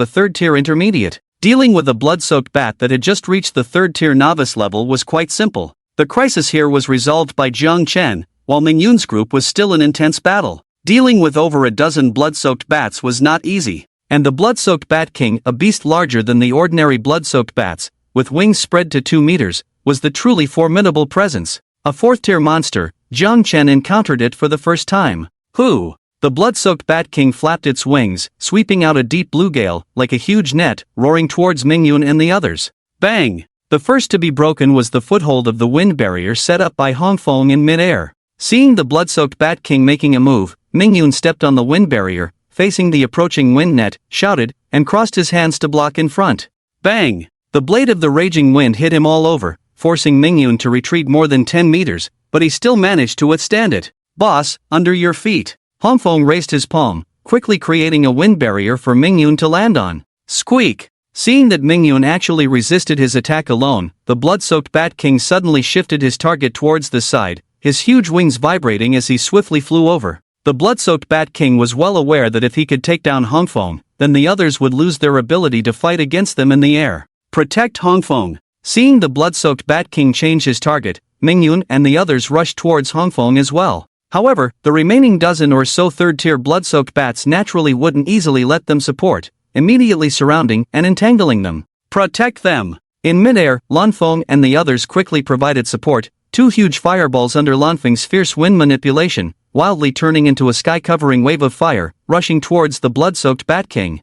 a third-tier intermediate. Dealing with a blood-soaked bat that had just reached the third-tier novice level was quite simple. The crisis here was resolved by Jiang Chen, while Mingyun's group was still in intense battle. Dealing with over a dozen blood-soaked bats was not easy, and the blood-soaked Bat King, a beast larger than the ordinary blood-soaked bats, with wings spread to 2 meters, was the truly formidable presence. A fourth-tier monster, Jiang Chen encountered it for the first time. Who? The blood-soaked Bat King flapped its wings, sweeping out a deep blue gale, like a huge net, roaring towards Mingyun and the others. Bang! The first to be broken was the foothold of the wind barrier set up by Hongfeng in mid-air. Seeing the blood-soaked Bat King making a move, Mingyun stepped on the wind barrier, facing the approaching wind net, shouted, and crossed his hands to block in front. Bang! The blade of the raging wind hit him all over, forcing Mingyun to retreat more than 10 meters, but he still managed to withstand it. Boss, under your feet. Hongfeng raised his palm, quickly creating a wind barrier for Mingyun to land on. Squeak! Seeing that Mingyun actually resisted his attack alone, the blood-soaked Bat King suddenly shifted his target towards the side, his huge wings vibrating as he swiftly flew over. The blood-soaked Bat King was well aware that if he could take down Hongfeng, then the others would lose their ability to fight against them in the air. Protect Hongfeng! Seeing the blood-soaked Bat King change his target, Mingyun and the others rushed towards Hongfeng as well. However, the remaining dozen or so third-tier blood-soaked bats naturally wouldn't easily let them support, immediately surrounding and entangling them. Protect them! In midair, Lanfeng and the others quickly provided support, 2 huge fireballs under Lanfeng's fierce wind manipulation, wildly turning into a sky-covering wave of fire, rushing towards the blood-soaked Bat King.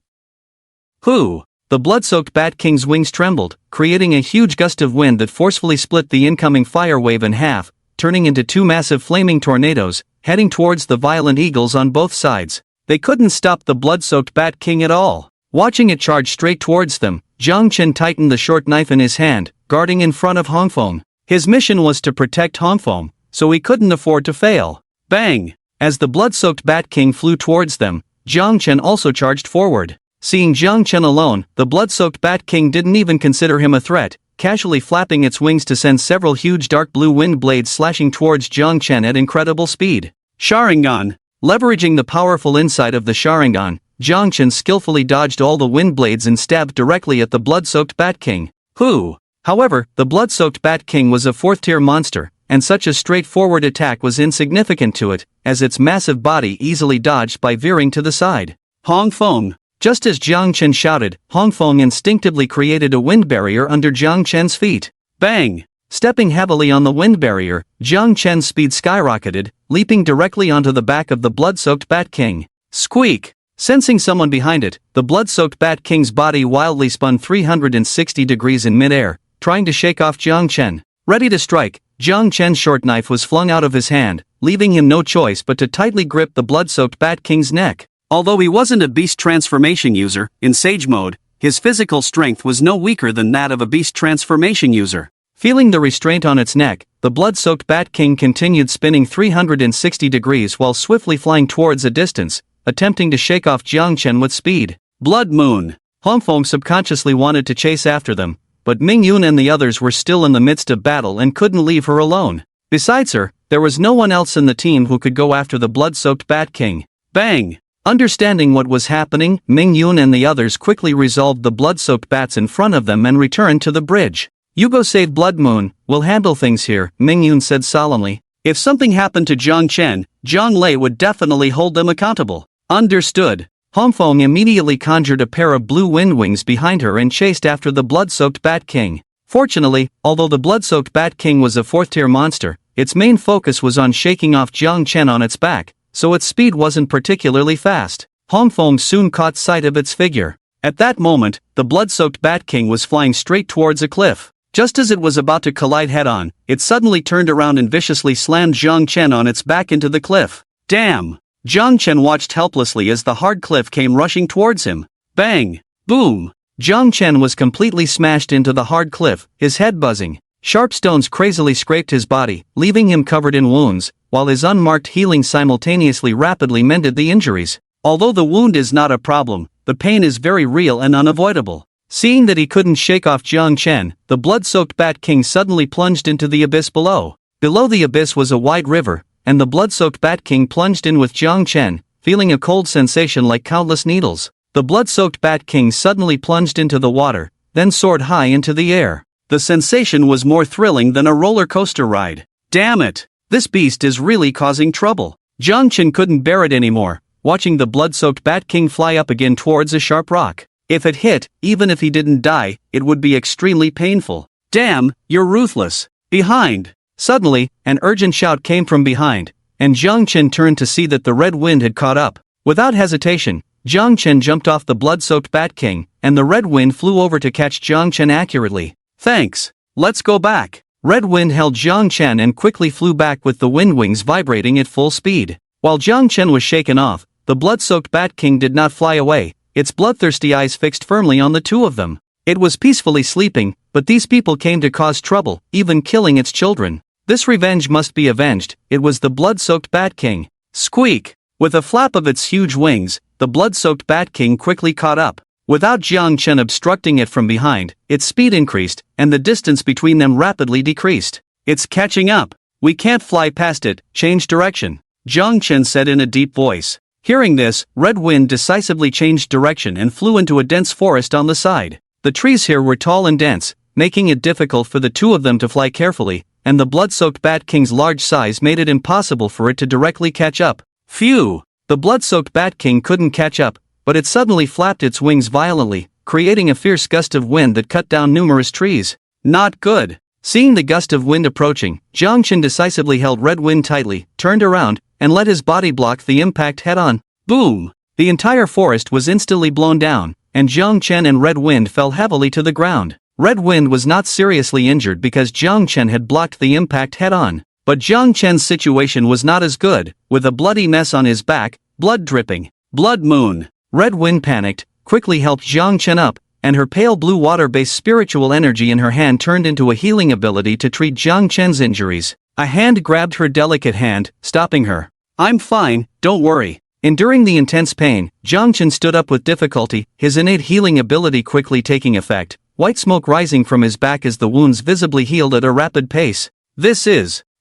Who? The blood-soaked Bat King's wings trembled, creating a huge gust of wind that forcefully split the incoming fire wave in half, turning into 2 massive flaming tornadoes, heading towards the violent eagles on both sides. They couldn't stop the blood-soaked Bat King at all. Watching it charge straight towards them, Jiang Chen tightened the short knife in his hand, guarding in front of Hongfeng. His mission was to protect Hongfeng, so he couldn't afford to fail. Bang! As the blood-soaked Bat King flew towards them, Jiang Chen also charged forward. Seeing Jiang Chen alone, the blood-soaked Bat King didn't even consider him a threat, casually flapping its wings to send several huge dark blue wind blades slashing towards Jiang Chen at incredible speed. Sharingan! Leveraging the powerful insight of the Sharingan, Jiang Chen skillfully dodged all the wind blades and stabbed directly at the blood-soaked Bat King. Who? However, the blood-soaked Bat King was a fourth-tier monster, and such a straightforward attack was insignificant to it, as its massive body easily dodged by veering to the side. Hongfeng! Just as Jiang Chen shouted, Hongfeng instinctively created a wind barrier under Jiang Chen's feet. Bang! Stepping heavily on the wind barrier, Jiang Chen's speed skyrocketed, leaping directly onto the back of the blood-soaked Bat King. Squeak! Sensing someone behind it, the blood-soaked Bat King's body wildly spun 360 degrees in midair, trying to shake off Jiang Chen. Ready to strike, Jiang Chen's short knife was flung out of his hand, leaving him no choice but to tightly grip the blood-soaked Bat King's neck. Although he wasn't a beast transformation user, in Sage mode, his physical strength was no weaker than that of a beast transformation user. Feeling the restraint on its neck, the blood-soaked Bat King continued spinning 360 degrees while swiftly flying towards a distance, attempting to shake off Jiang Chen with speed. Blood Moon! Hongfeng subconsciously wanted to chase after them, but Mingyun and the others were still in the midst of battle and couldn't leave her alone. Besides her, there was no one else in the team who could go after the blood-soaked Bat King. Bang! Understanding what was happening, Mingyun and the others quickly resolved the blood-soaked bats in front of them and returned to the bridge. You go save Blood Moon, we'll handle things here, Mingyun said solemnly. If something happened to Jiang Chen, Zhang Lei would definitely hold them accountable. Understood. Hongfeng immediately conjured a pair of blue wind wings behind her and chased after the blood-soaked Bat King. Fortunately, although the blood-soaked Bat King was a fourth-tier monster, its main focus was on shaking off Jiang Chen on its back, so its speed wasn't particularly fast. Hongfeng soon caught sight of its figure. At that moment, the blood-soaked Bat King was flying straight towards a cliff. Just as it was about to collide head-on, it suddenly turned around and viciously slammed Jiang Chen on its back into the cliff. Damn! Jiang Chen watched helplessly as the hard cliff came rushing towards him. Bang! Boom! Jiang Chen was completely smashed into the hard cliff, his head buzzing. Sharp stones crazily scraped his body, leaving him covered in wounds, while his unmarked healing simultaneously rapidly mended the injuries. Although the wound is not a problem, the pain is very real and unavoidable. Seeing that he couldn't shake off Jiang Chen, the blood-soaked Bat King suddenly plunged into the abyss below. Below the abyss was a wide river, and the blood-soaked Bat King plunged in with Jiang Chen, feeling a cold sensation like countless needles. The blood-soaked Bat King suddenly plunged into the water, then soared high into the air. The sensation was more thrilling than a roller coaster ride. Damn it! This beast is really causing trouble. Jiang Chen couldn't bear it anymore, watching the blood-soaked Bat King fly up again towards a sharp rock. If it hit, even if he didn't die, it would be extremely painful. Damn, you're ruthless. Behind! Suddenly, an urgent shout came from behind, and Jiang Chen turned to see that the red wind had caught up. Without hesitation, Jiang Chen jumped off the blood-soaked Bat King, and the red wind flew over to catch Jiang Chen accurately. Thanks. Let's go back. Red wind held Jiang Chen and quickly flew back with the wind wings vibrating at full speed. While Jiang Chen was shaken off, the blood-soaked Bat King did not fly away, its bloodthirsty eyes fixed firmly on the two of them. It was peacefully sleeping, but these people came to cause trouble, even killing its children. This revenge must be avenged. It was the blood-soaked Bat King. Squeak! With a flap of its huge wings, the blood-soaked Bat King quickly caught up. Without Jiang Chen obstructing it from behind, its speed increased, and the distance between them rapidly decreased. It's catching up. We can't fly past it. Change direction, Jiang Chen said in a deep voice. Hearing this, Red Wind decisively changed direction and flew into a dense forest on the side. The trees here were tall and dense, making it difficult for the two of them to fly carefully, and the blood-soaked Bat King's large size made it impossible for it to directly catch up. Phew! The blood-soaked Bat King couldn't catch up, but it suddenly flapped its wings violently, creating a fierce gust of wind that cut down numerous trees. Not good. Seeing the gust of wind approaching, Jiang Chen decisively held Red Wind tightly, turned around, and let his body block the impact head-on. Boom! The entire forest was instantly blown down, and Jiang Chen and Red Wind fell heavily to the ground. Red Wind was not seriously injured because Jiang Chen had blocked the impact head-on. But Jiang Chen's situation was not as good, with a bloody mess on his back, blood dripping. Blood Moon! Red Wind panicked, quickly helped Jiang Chen up, and her pale blue water-based spiritual energy in her hand turned into a healing ability to treat Jiang Chen's injuries. A hand grabbed her delicate hand, stopping her. I'm fine, don't worry. Enduring the intense pain, Jiang Chen stood up with difficulty, his innate healing ability quickly taking effect, white smoke rising from his back as the wounds visibly healed at a rapid pace.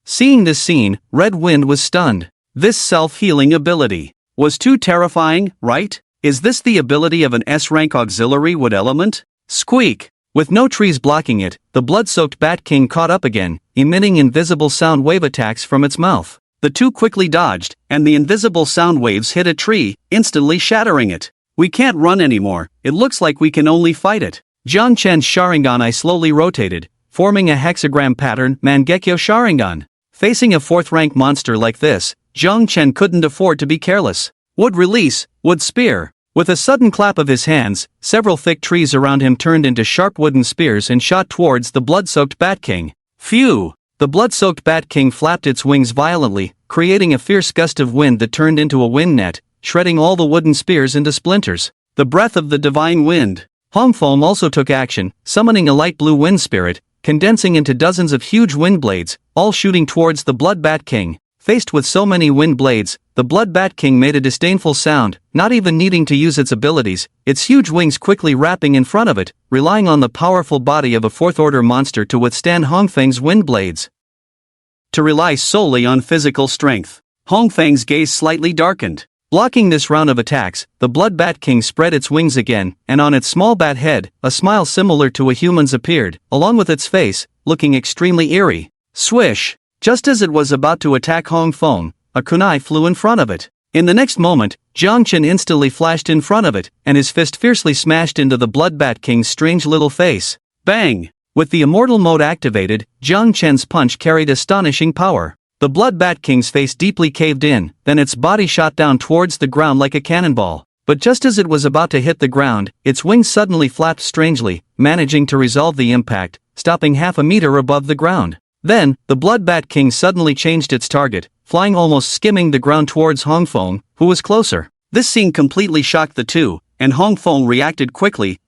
Seeing this scene, Red Wind was stunned. This self-healing ability was too terrifying, right? Is this the ability of an S-rank auxiliary wood element? Squeak! With no trees blocking it, the blood-soaked Bat King caught up again, emitting invisible sound wave attacks from its mouth. The two quickly dodged, and the invisible sound waves hit a tree, instantly shattering it. We can't run anymore, it looks like we can only fight it. Jiang Chen's Sharingan eye slowly rotated, forming a hexagram pattern Mangekyo Sharingan. Facing a 4th-rank monster like this, Jiang Chen couldn't afford to be careless. Wood release, wood spear. With a sudden clap of his hands, several thick trees around him turned into sharp wooden spears and shot towards the blood-soaked Bat King. Phew! The blood-soaked Bat King flapped its wings violently, creating a fierce gust of wind that turned into a wind net, shredding all the wooden spears into splinters. The breath of the divine wind. Hongfeng also took action, summoning a light blue wind spirit, condensing into dozens of huge wind blades, all shooting towards the Blood Bat King. Faced with so many wind blades, the Blood Bat King made a disdainful sound, not even needing to use its abilities, its huge wings quickly wrapping in front of it, relying on the powerful body of a 4th-order monster to withstand Hongfeng's wind blades. To rely solely on physical strength. Hongfeng's gaze slightly darkened. Blocking this round of attacks, the Blood Bat King spread its wings again, and on its small bat head, a smile similar to a human's appeared, along with its face, looking extremely eerie. Swish! Just as it was about to attack Hongfeng, a kunai flew in front of it. In the next moment, Jiang Chen instantly flashed in front of it, and his fist fiercely smashed into the Blood Bat King's strange little face. Bang! With the immortal mode activated, Jiang Chen's punch carried astonishing power. The Blood Bat King's face deeply caved in, then its body shot down towards the ground like a cannonball. But just as it was about to hit the ground, its wings suddenly flapped strangely, managing to resolve the impact, stopping half a meter above the ground. Then, the Blood Bat King suddenly changed its target, flying almost skimming the ground towards Hongfeng, who was closer. This scene completely shocked the two, and Hongfeng reacted quickly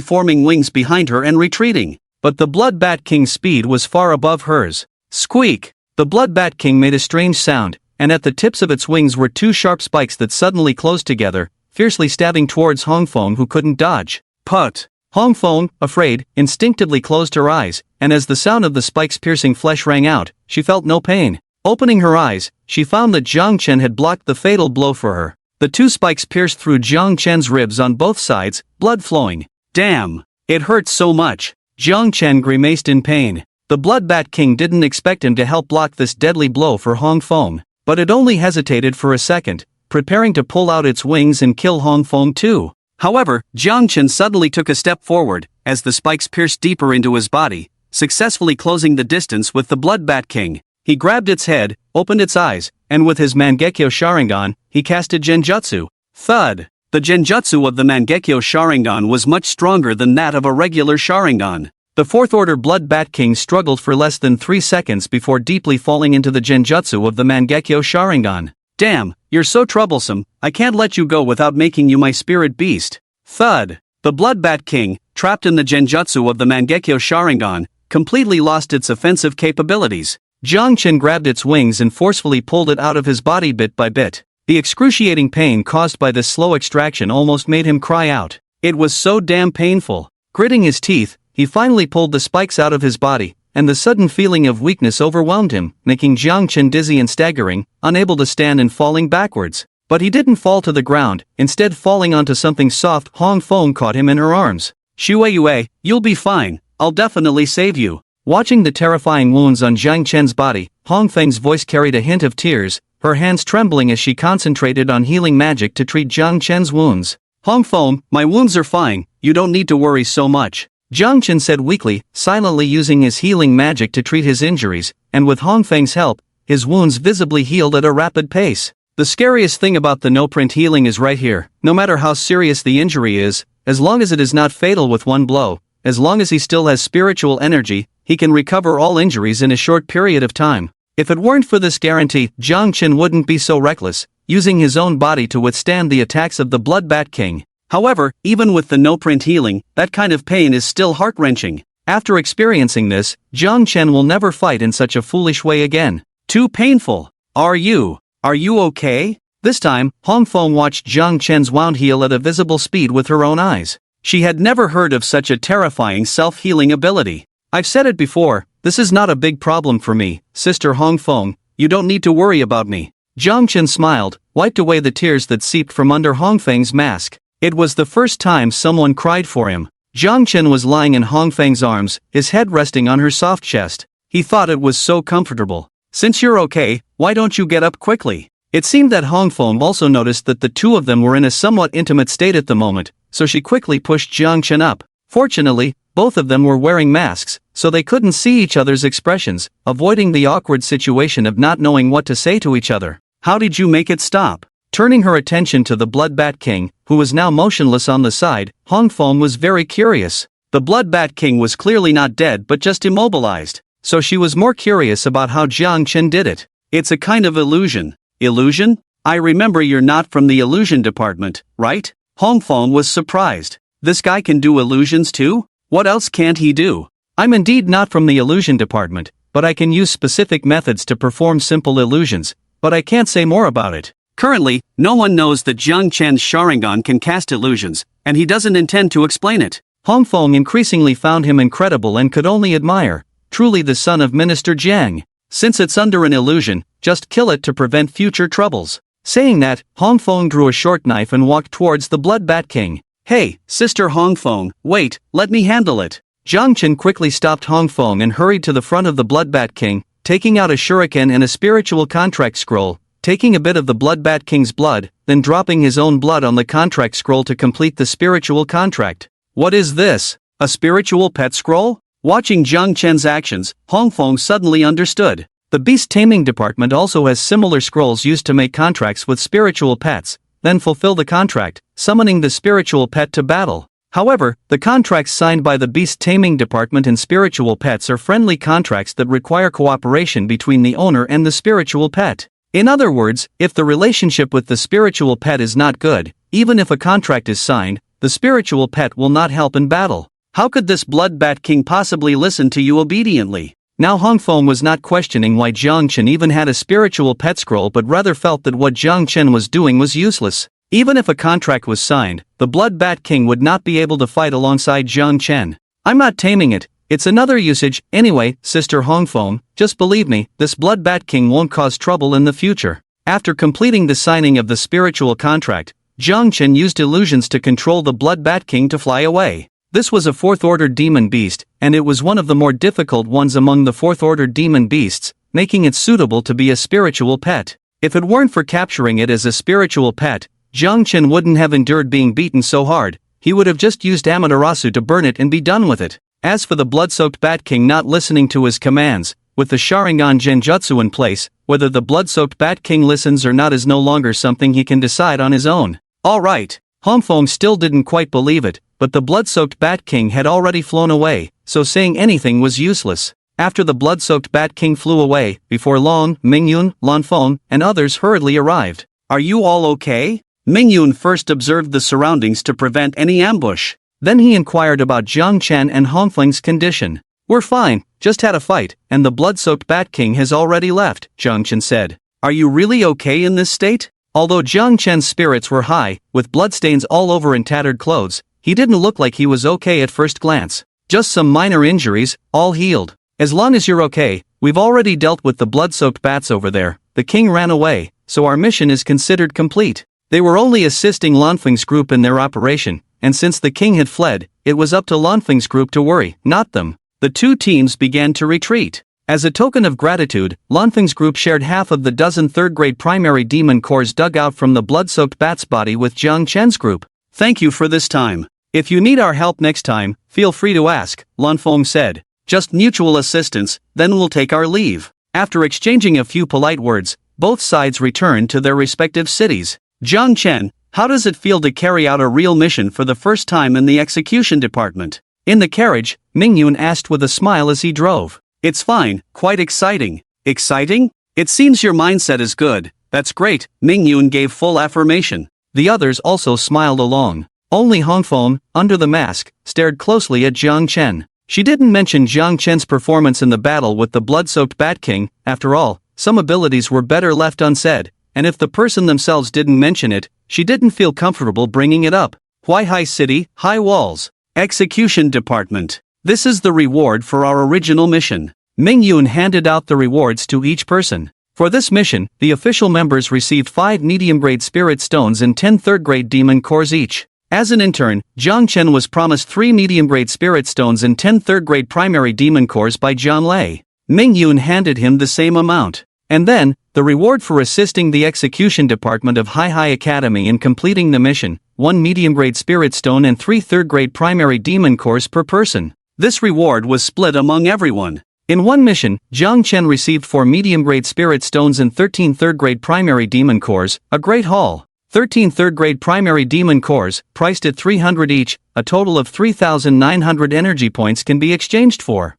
forming wings behind her and retreating. But the Blood Bat King's speed was far above hers. Squeak! The Blood Bat King made a strange sound, and at the tips of its wings were two sharp spikes that suddenly closed together, fiercely stabbing towards Hongfeng, who couldn't dodge. Put! Hongfeng, afraid, instinctively closed her eyes, and as the sound of the spikes piercing flesh rang out, she felt no pain. Opening her eyes, she found that Jiang Chen had blocked the fatal blow for her. The two spikes pierced through Jiang Chen's ribs on both sides, blood flowing. Damn! It hurt so much. Jiang Chen grimaced in pain. The Blood Bat King didn't expect him to help block this deadly blow for Hongfeng, but it only hesitated for a second, preparing to pull out its wings and kill Hongfeng too. However, Jiang Chen suddenly took a step forward, as the spikes pierced deeper into his body, successfully closing the distance with the Blood Bat King. He grabbed its head, opened its eyes, and with his Mangekyo Sharingan, he casted Genjutsu. Thud! The Genjutsu of the Mangekyo Sharingan was much stronger than that of a regular Sharingan. The Fourth Order Blood Bat King struggled for less than 3 seconds before deeply falling into the Genjutsu of the Mangekyo Sharingan. Damn, you're so troublesome, I can't let you go without making you my spirit beast. Thud! The Blood Bat King, trapped in the Genjutsu of the Mangekyo Sharingan, completely lost its offensive capabilities. Jiang Chen grabbed its wings and forcefully pulled it out of his body bit by bit. The excruciating pain caused by this slow extraction almost made him cry out. It was so damn painful. Gritting his teeth, he finally pulled the spikes out of his body, and the sudden feeling of weakness overwhelmed him, making Jiang Chen dizzy and staggering, unable to stand and falling backwards. But he didn't fall to the ground, instead falling onto something soft. Hongfeng caught him in her arms. Shui Yue, you'll be fine, I'll definitely save you. Watching the terrifying wounds on Jiang Chen's body, Hongfeng's voice carried a hint of tears, her hands trembling as she concentrated on healing magic to treat Jiang Chen's wounds. Hongfeng, my wounds are fine, you don't need to worry so much. Jiang Chen said weakly, silently using his healing magic to treat his injuries, and with Hongfeng's help, his wounds visibly healed at a rapid pace. The scariest thing about the no-print healing is right here. No matter how serious the injury is, as long as it is not fatal with one blow, as long as he still has spiritual energy, he can recover all injuries in a short period of time. If it weren't for this guarantee, Jiang Chen wouldn't be so reckless, using his own body to withstand the attacks of the Blood Bat King. However, even with the no-print healing, that kind of pain is still heart-wrenching. After experiencing this, Jiang Chen will never fight in such a foolish way again. Too painful. Are you okay? This time, Hongfeng watched Jiang Chen's wound heal at a visible speed with her own eyes. She had never heard of such a terrifying self-healing ability. I've said it before, this is not a big problem for me, Sister Hongfeng, you don't need to worry about me. Jiang Chen smiled, wiped away the tears that seeped from under Hongfeng's mask. It was the first time someone cried for him. Jiang Chen was lying in Hongfeng's arms, his head resting on her soft chest. He thought it was so comfortable. Since you're okay, why don't you get up quickly? It seemed that Hongfeng also noticed that the two of them were in a somewhat intimate state at the moment, so she quickly pushed Jiang Chen up. Fortunately, both of them were wearing masks, so they couldn't see each other's expressions, avoiding the awkward situation of not knowing what to say to each other. How did you make it stop? Turning her attention to the Blood Bat King, who was now motionless on the side, Hongfeng was very curious. The Blood Bat King was clearly not dead but just immobilized, so she was more curious about how Jiang Chen did it. It's a kind of illusion. Illusion? I remember you're not from the illusion department, right? Hongfeng was surprised. This guy can do illusions too? What else can't he do? I'm indeed not from the illusion department, but I can use specific methods to perform simple illusions, but I can't say more about it. Currently, no one knows that Jiang Chen's Sharingan can cast illusions, and he doesn't intend to explain it. Hongfeng increasingly found him incredible and could only admire. Truly the son of Minister Jiang. Since it's under an illusion, just kill it to prevent future troubles. Saying that, Hongfeng drew a short knife and walked towards the Blood Bat King. Hey, Sister Hongfeng, wait, let me handle it. Jiang Chen quickly stopped Hongfeng and hurried to the front of the Blood Bat King, taking out a shuriken and a spiritual contract scroll, taking a bit of the Blood Bat King's blood, then dropping his own blood on the contract scroll to complete the spiritual contract. What is this? A spiritual pet scroll? Watching Jiang Chen's actions, Hongfeng suddenly understood. The beast taming department also has similar scrolls used to make contracts with spiritual pets, then fulfill the contract, summoning the spiritual pet to battle. However, the contracts signed by the beast taming department and spiritual pets are friendly contracts that require cooperation between the owner and the spiritual pet. In other words, if the relationship with the spiritual pet is not good, even if a contract is signed, the spiritual pet will not help in battle. How could this Blood Bat King possibly listen to you obediently? Now Hong Feng was not questioning why Jiang Chen even had a spiritual pet scroll, but rather felt that what Jiang Chen was doing was useless. Even if a contract was signed, the Blood Bat King would not be able to fight alongside Jiang Chen. I'm not taming it, it's another usage. Anyway, Sister Hong Feng, just believe me, this Blood Bat King won't cause trouble in the future. After completing the signing of the spiritual contract, Jiang Chen used illusions to control the Blood Bat King to fly away. This was a fourth-order demon beast, and it was one of the more difficult ones among the fourth-order demon beasts, making it suitable to be a spiritual pet. If it weren't for capturing it as a spiritual pet, Jiang Chen wouldn't have endured being beaten so hard. He would have just used Amaterasu to burn it and be done with it. As for the blood-soaked Bat King not listening to his commands, with the Sharingan Genjutsu in place, whether the blood-soaked Bat King listens or not is no longer something he can decide on his own. Alright, Hong Feng still didn't quite believe it, but the blood-soaked Bat King had already flown away, so saying anything was useless. After the blood-soaked Bat King flew away, before long, Mingyun, Lanfeng, and others hurriedly arrived. Are you all okay? Mingyun first observed the surroundings to prevent any ambush. Then he inquired about Jiang Chen and Hong Feng's condition. We're fine, just had a fight, and the blood-soaked Bat King has already left, Jiang Chen said. Are you really okay in this state? Although Jiang Chen's spirits were high, with bloodstains all over and tattered clothes, he didn't look like he was okay at first glance. Just some minor injuries, all healed. As long as you're okay, we've already dealt with the blood-soaked bats over there. The king ran away, so our mission is considered complete. They were only assisting Lanfeng's group in their operation, and since the king had fled, it was up to Lanfeng's group to worry, not them. The two teams began to retreat. As a token of gratitude, Lanfeng's group shared half of the dozen third-grade primary demon cores dug out from the blood-soaked bat's body with Jiang Chen's group. Thank you for this time. If you need our help next time, feel free to ask, Lanfeng said. Just mutual assistance, then we'll take our leave. After exchanging a few polite words, both sides returned to their respective cities. Jiang Chen, how does it feel to carry out a real mission for the first time in the execution department? In the carriage, Mingyun asked with a smile as he drove. It's fine, quite exciting. Exciting? It seems your mindset is good. That's great, Mingyun gave full affirmation. The others also smiled along. Only Hong Feng, under the mask, stared closely at Jiang Chen. She didn't mention Jiang Chen's performance in the battle with the blood-soaked Bat King. After all, some abilities were better left unsaid, and if the person themselves didn't mention it, she didn't feel comfortable bringing it up. Huaihai City, High Walls. Execution Department. This is the reward for our original mission. Mingyun handed out the rewards to each person. For this mission, the official members received 5 medium-grade spirit stones and 10 third-grade demon cores each. As an intern, Jiang Chen was promised 3 medium-grade spirit stones and 10 third-grade primary demon cores by Jiang Lei. Mingyun handed him the same amount. And then, the reward for assisting the execution department of Huaihai Academy in completing the mission, 1 medium-grade spirit stone and 3 third-grade primary demon cores per person. This reward was split among everyone. In one mission, Jiang Chen received 4 medium-grade spirit stones and 13 third-grade primary demon cores, a great haul. 13 third-grade primary demon cores, priced at 300 each, a total of 3,900 energy points can be exchanged for.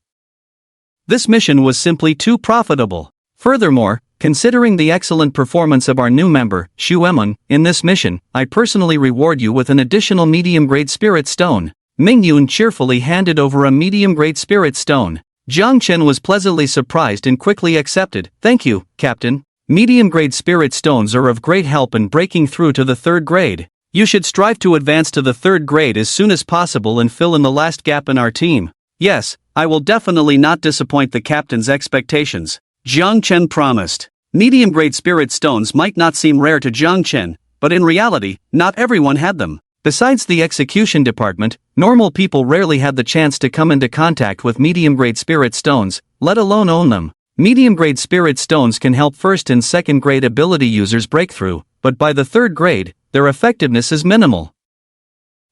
This mission was simply too profitable. Furthermore, considering the excellent performance of our new member, Xu Emon, in this mission, I personally reward you with an additional medium-grade spirit stone. Mingyun cheerfully handed over a medium-grade spirit stone. Jiang Chen was pleasantly surprised and quickly accepted. Thank you, Captain. Medium-grade spirit stones are of great help in breaking through to the 3rd grade. You should strive to advance to the 3rd grade as soon as possible and fill in the last gap in our team. Yes, I will definitely not disappoint the captain's expectations, Jiang Chen promised. Medium-grade spirit stones might not seem rare to Jiang Chen, but in reality, not everyone had them. Besides the execution department, normal people rarely had the chance to come into contact with medium-grade spirit stones, let alone own them. Medium-grade spirit stones can help 1st and 2nd grade ability users break through, but by the 3rd grade, their effectiveness is minimal.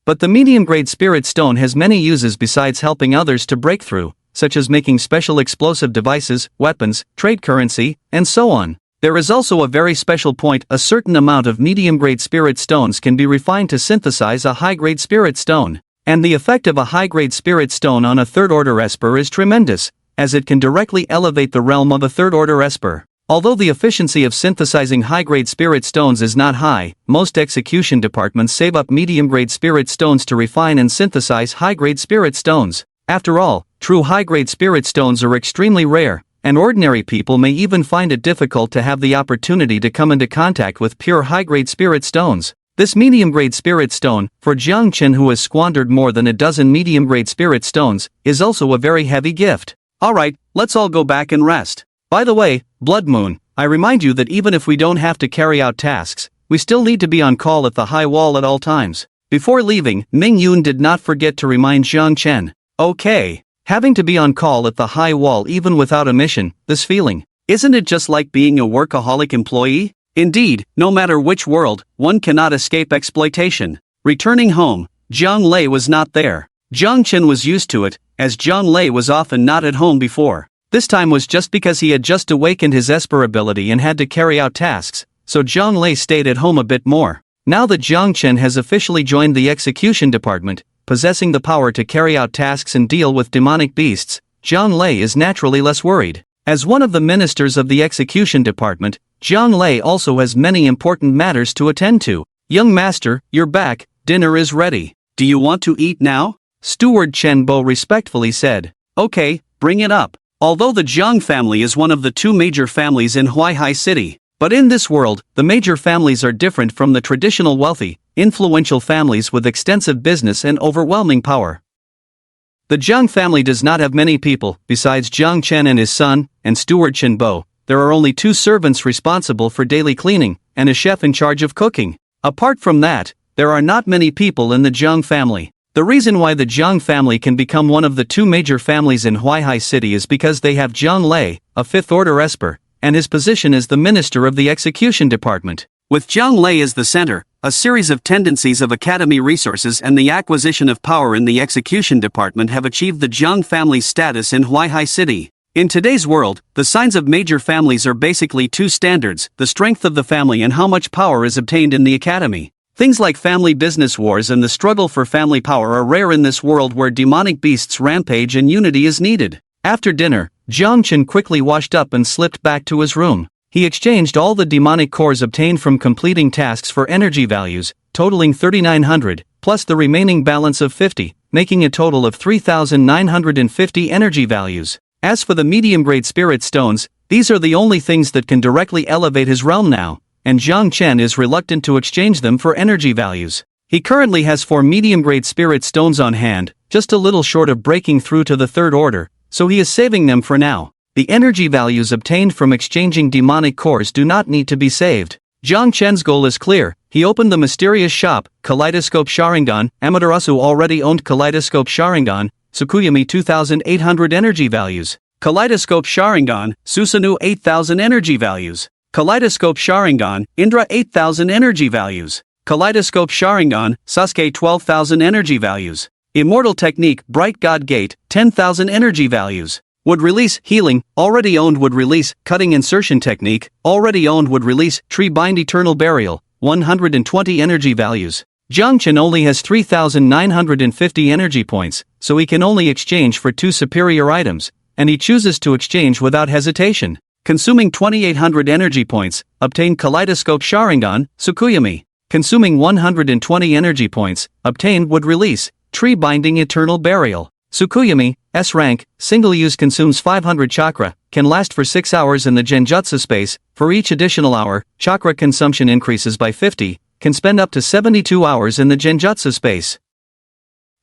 But the medium-grade spirit stone has many uses besides helping others to break through, such as making special explosive devices, weapons, trade currency, and so on. There is also a very special point: a certain amount of medium-grade spirit stones can be refined to synthesize a high-grade spirit stone. And the effect of a high-grade spirit stone on a third-order esper is tremendous, as it can directly elevate the realm of a third-order esper. Although the efficiency of synthesizing high-grade spirit stones is not high, most execution departments save up medium-grade spirit stones to refine and synthesize high-grade spirit stones. After all, true high-grade spirit stones are extremely rare, and ordinary people may even find it difficult to have the opportunity to come into contact with pure high-grade spirit stones. This medium-grade spirit stone, for Jiang Chen, who has squandered more than a dozen medium-grade spirit stones, is also a very heavy gift. Alright, let's all go back and rest. By the way, Blood Moon, I remind you that even if we don't have to carry out tasks, we still need to be on call at the high wall at all times. Before leaving, Ming Yun did not forget to remind Jiang Chen. Okay. Having to be on call at the high wall even without a mission, this feeling, isn't it just like being a workaholic employee? Indeed, no matter which world, one cannot escape exploitation. Returning home, Zhang Lei was not there. Jiang Chen was used to it, as Zhang Lei was often not at home before. This time was just because he had just awakened his esper ability and had to carry out tasks, so Zhang Lei stayed at home a bit more. Now that Jiang Chen has officially joined the execution department, possessing the power to carry out tasks and deal with demonic beasts, Zhang Lei is naturally less worried. As one of the ministers of the execution department, Zhang Lei also has many important matters to attend to. Young master, you're back, dinner is ready. Do you want to eat now? Steward Chen Bo respectfully said. Okay, bring it up. Although the Jiang family is one of the two major families in Huaihai City, but in this world, the major families are different from the traditional wealthy, influential families with extensive business and overwhelming power. The Jiang family does not have many people. Besides Jiang Chen and his son, and Steward Chen Bo, there are only 2 servants responsible for daily cleaning, and a chef in charge of cooking. Apart from that, there are not many people in the Jiang family. The reason why the Jiang family can become one of the 2 major families in Huaihai City is because they have Jiang Lei, a 5th-order esper, and his position as the minister of the execution department. With Jiang Lei as the center, a series of tendencies of academy resources and the acquisition of power in the execution department have achieved the Jiang family's status in Huaihai City. In today's world, the signs of major families are basically 2 standards: the strength of the family and how much power is obtained in the academy. Things like family business wars and the struggle for family power are rare in this world where demonic beasts rampage and unity is needed. After dinner, Jiang Chen quickly washed up and slipped back to his room. He exchanged all the demonic cores obtained from completing tasks for energy values, totaling 3,900, plus the remaining balance of 50, making a total of 3,950 energy values. As for the medium-grade spirit stones, these are the only things that can directly elevate his realm now, and Jiang Chen is reluctant to exchange them for energy values. He currently has 4 medium-grade spirit stones on hand, just a little short of breaking through to the 3rd order, so he is saving them for now. The energy values obtained from exchanging demonic cores do not need to be saved. Jiang Chen's goal is clear. He opened the mysterious shop, Kaleidoscope Sharingan. Amaterasu already owned Kaleidoscope Sharingan, Tsukuyami 2,800 energy values. Kaleidoscope Sharingan, Susanoo 8,000 energy values. Kaleidoscope Sharingan, Indra 8,000 energy values. Kaleidoscope Sharingan, Sasuke 12,000 energy values. Immortal Technique, Bright God Gate, 10,000 energy values. Would release Healing, already owned. Would release Cutting Insertion Technique, already owned. Would release Tree Bind Eternal Burial, 120 energy values. Jiang Chen only has 3,950 energy points, so he can only exchange for 2 superior items, and he chooses to exchange without hesitation. Consuming 2,800 energy points, obtain Kaleidoscope Sharingan, Tsukuyami. Consuming 120 energy points, obtained. Would release Tree Binding Eternal Burial. Tsukuyami, S rank, single use, consumes 500 chakra, can last for 6 hours in the genjutsu space. For each additional hour, chakra consumption increases by 50, can spend up to 72 hours in the genjutsu space.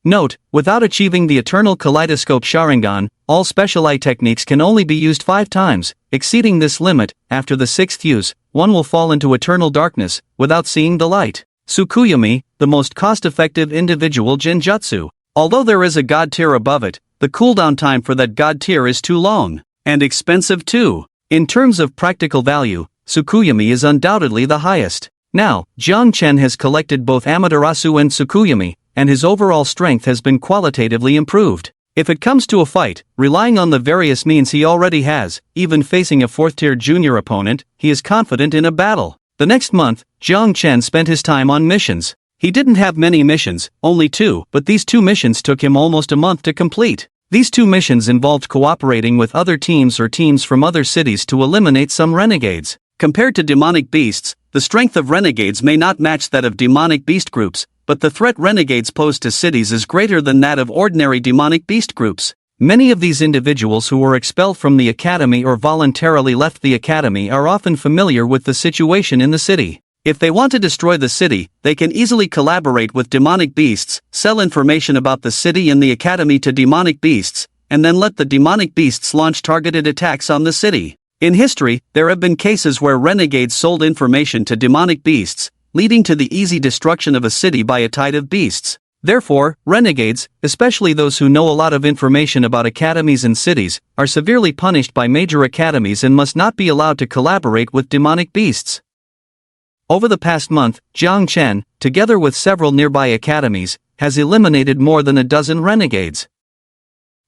Note, without achieving the Eternal Kaleidoscope Sharingan, all special eye techniques can only be used 5 times. Exceeding this limit, after the 6th use, one will fall into eternal darkness, without seeing the light. Tsukuyami, the most cost-effective individual genjutsu. Although there is a god tier above it, the cooldown time for that god tier is too long, and expensive too. In terms of practical value, Tsukuyami is undoubtedly the highest. Now, Jiang Chen has collected both Amaterasu and Tsukuyami, and his overall strength has been qualitatively improved. If it comes to a fight, relying on the various means he already has, even facing a 4th-tier junior opponent, he is confident in a battle. The next month, Jiang Chen spent his time on missions. He didn't have many missions, only 2, but these 2 missions took him almost a month to complete. These 2 missions involved cooperating with other teams or teams from other cities to eliminate some renegades. Compared to demonic beasts, the strength of renegades may not match that of demonic beast groups, but the threat renegades pose to cities is greater than that of ordinary demonic beast groups. Many of these individuals who were expelled from the academy or voluntarily left the academy are often familiar with the situation in the city. If they want to destroy the city, they can easily collaborate with demonic beasts, sell information about the city and the academy to demonic beasts, and then let the demonic beasts launch targeted attacks on the city. In history, there have been cases where renegades sold information to demonic beasts, leading to the easy destruction of a city by a tide of beasts. Therefore, renegades, especially those who know a lot of information about academies and cities, are severely punished by major academies and must not be allowed to collaborate with demonic beasts. Over the past month, Jiang Chen, together with several nearby academies, has eliminated more than a dozen renegades.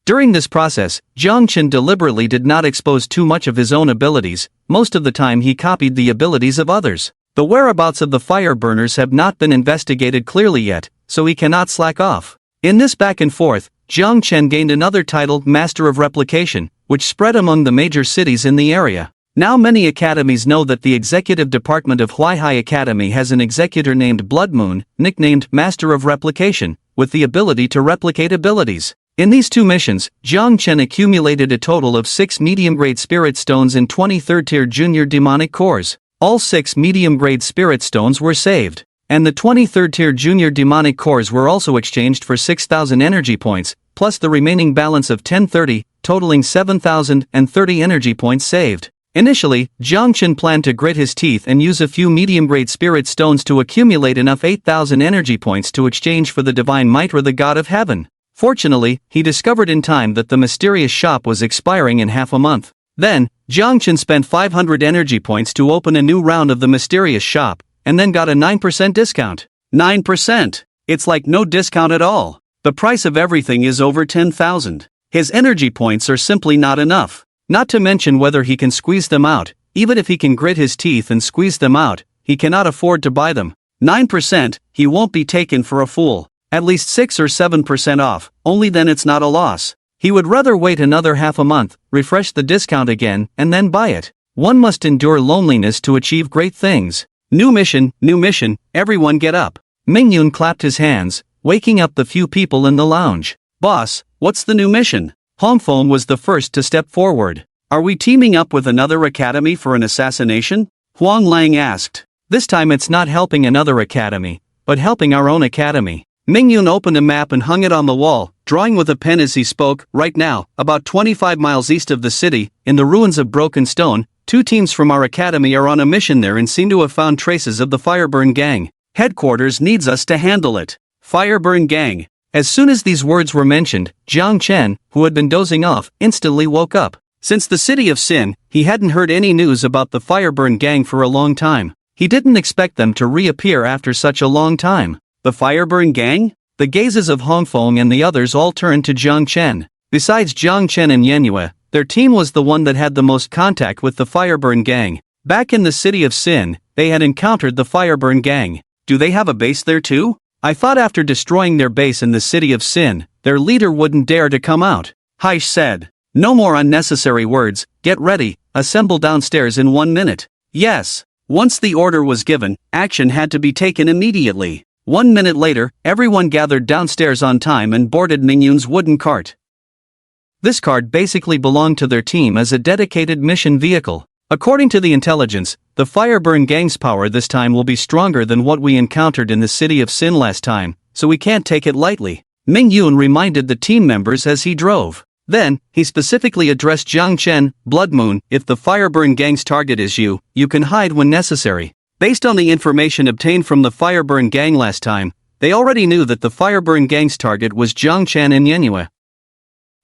During this process, Jiang Chen deliberately did not expose too much of his own abilities. Most of the time he copied the abilities of others. The whereabouts of the fire burners have not been investigated clearly yet, so he cannot slack off. In this back and forth, Jiang Chen gained another title, Master of Replication, which spread among the major cities in the area. Now many academies know that the executive department of Huaihai Academy has an executor named Blood Moon, nicknamed Master of Replication, with the ability to replicate abilities. In these 2 missions, Jiang Chen accumulated a total of 6 medium-grade spirit stones and 20 3rd-tier junior demonic cores. All 6 medium-grade spirit stones were saved, and the 20 3rd-tier junior demonic cores were also exchanged for 6,000 energy points, plus the remaining balance of 1030, totaling 7,030 energy points saved. Initially, Jiang Chen planned to grit his teeth and use a few medium-grade spirit stones to accumulate enough 8,000 energy points to exchange for the divine Mitra, the god of heaven. Fortunately, he discovered in time that the mysterious shop was expiring in half a month. Then, Jiang Chen spent 500 energy points to open a new round of the mysterious shop, and then got a 9% discount. 9%! It's like no discount at all. The price of everything is over 10,000. His energy points are simply not enough. Not to mention whether he can squeeze them out. Even if he can grit his teeth and squeeze them out, he cannot afford to buy them. 9%, he won't be taken for a fool. At least 6 or 7% off, only then it's not a loss. He would rather wait another half a month, refresh the discount again, and then buy it. One must endure loneliness to achieve great things. New mission, everyone get up. Mingyun clapped his hands, waking up the few people in the lounge. Boss, what's the new mission? Hongfeng was the first to step forward. Are we teaming up with another academy for an assassination? Huang Lang asked. This time it's not helping another academy, but helping our own academy. Mingyun opened a map and hung it on the wall, drawing with a pen as he spoke. Right now, about 25 miles east of the city, in the ruins of Broken Stone, 2 teams from our academy are on a mission there and seem to have found traces of the Fireburn Gang. Headquarters needs us to handle it. Fireburn Gang. As soon as these words were mentioned, Jiang Chen, who had been dozing off, instantly woke up. Since the city of Sin, he hadn't heard any news about the Fireburn Gang for a long time. He didn't expect them to reappear after such a long time. The Fireburn Gang? The gazes of Hongfeng and the others all turned to Jiang Chen. Besides Jiang Chen and Yenhue, their team was the one that had the most contact with the Fireburn Gang. Back in the city of Sin, they had encountered the Fireburn Gang. Do they have a base there too? I thought after destroying their base in the city of Sin, their leader wouldn't dare to come out. Haish said. No more unnecessary words, get ready, assemble downstairs in 1 minute. Yes. Once the order was given, action had to be taken immediately. 1 minute later, everyone gathered downstairs on time and boarded Mingyun's wooden cart. This cart basically belonged to their team as a dedicated mission vehicle. According to the intelligence, the Fireburn Gang's power this time will be stronger than what we encountered in the city of Sin last time, so we can't take it lightly. Mingyun reminded the team members as he drove. Then, he specifically addressed Jiang Chen, Blood Moon, if the Fireburn Gang's target is you, you can hide when necessary. Based on the information obtained from the Fireburn Gang last time, they already knew that the Fireburn Gang's target was Jiang Chen and Yenhue.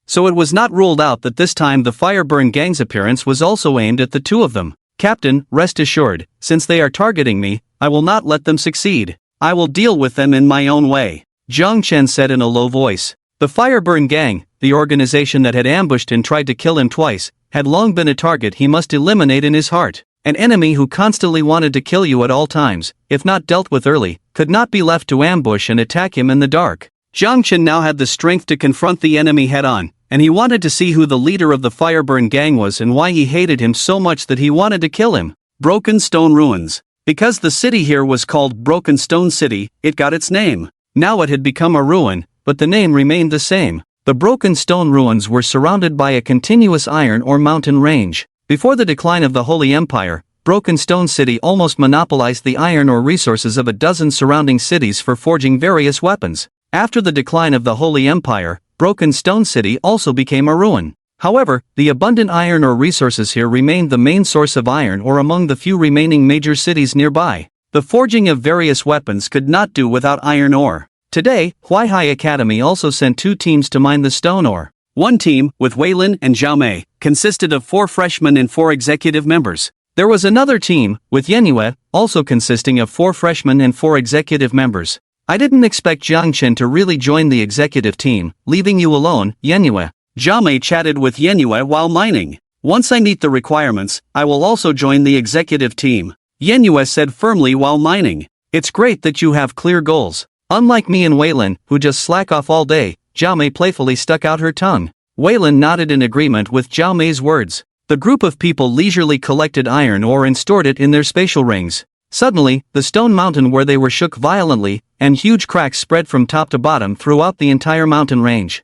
So it was not ruled out that this time the Fireburn Gang's appearance was also aimed at the 2 of them. Captain, rest assured, since they are targeting me, I will not let them succeed. I will deal with them in my own way, Jiang Chen said in a low voice. The Fireburn Gang, the organization that had ambushed and tried to kill him twice, had long been a target he must eliminate in his heart. An enemy who constantly wanted to kill you at all times, if not dealt with early, could not be left to ambush and attack him in the dark. Jiang Chen now had the strength to confront the enemy head-on, and he wanted to see who the leader of the Fireburn gang was and why he hated him so much that he wanted to kill him. Broken Stone Ruins. Because the city here was called Broken Stone City, it got its name. Now it had become a ruin, but the name remained the same. The Broken Stone Ruins were surrounded by a continuous iron or mountain range. Before the decline of the Holy Empire, Broken Stone City almost monopolized the iron ore resources of a dozen surrounding cities for forging various weapons. After the decline of the Holy Empire, Broken Stone City also became a ruin. However, the abundant iron ore resources here remained the main source of iron ore among the few remaining major cities nearby. The forging of various weapons could not do without iron ore. Today, Huaihai Academy also sent 2 teams to mine the stone ore. One team, with Weilin and Zhao Mei, consisted of 4 freshmen and 4 executive members. There was another team, with Yenyue, also consisting of 4 freshmen and 4 executive members. I didn't expect Jiang Chen to really join the executive team, leaving you alone, Yenyue. Zhao Mei chatted with Yenyue while mining. Once I meet the requirements, I will also join the executive team, Yenyue said firmly while mining. It's great that you have clear goals. Unlike me and Weilin, who just slack off all day, Zhao Mei playfully stuck out her tongue. Weilin nodded in agreement with Zhao Mei's words. The group of people leisurely collected iron ore and stored it in their spatial rings. Suddenly, the stone mountain where they were shook violently, and huge cracks spread from top to bottom throughout the entire mountain range.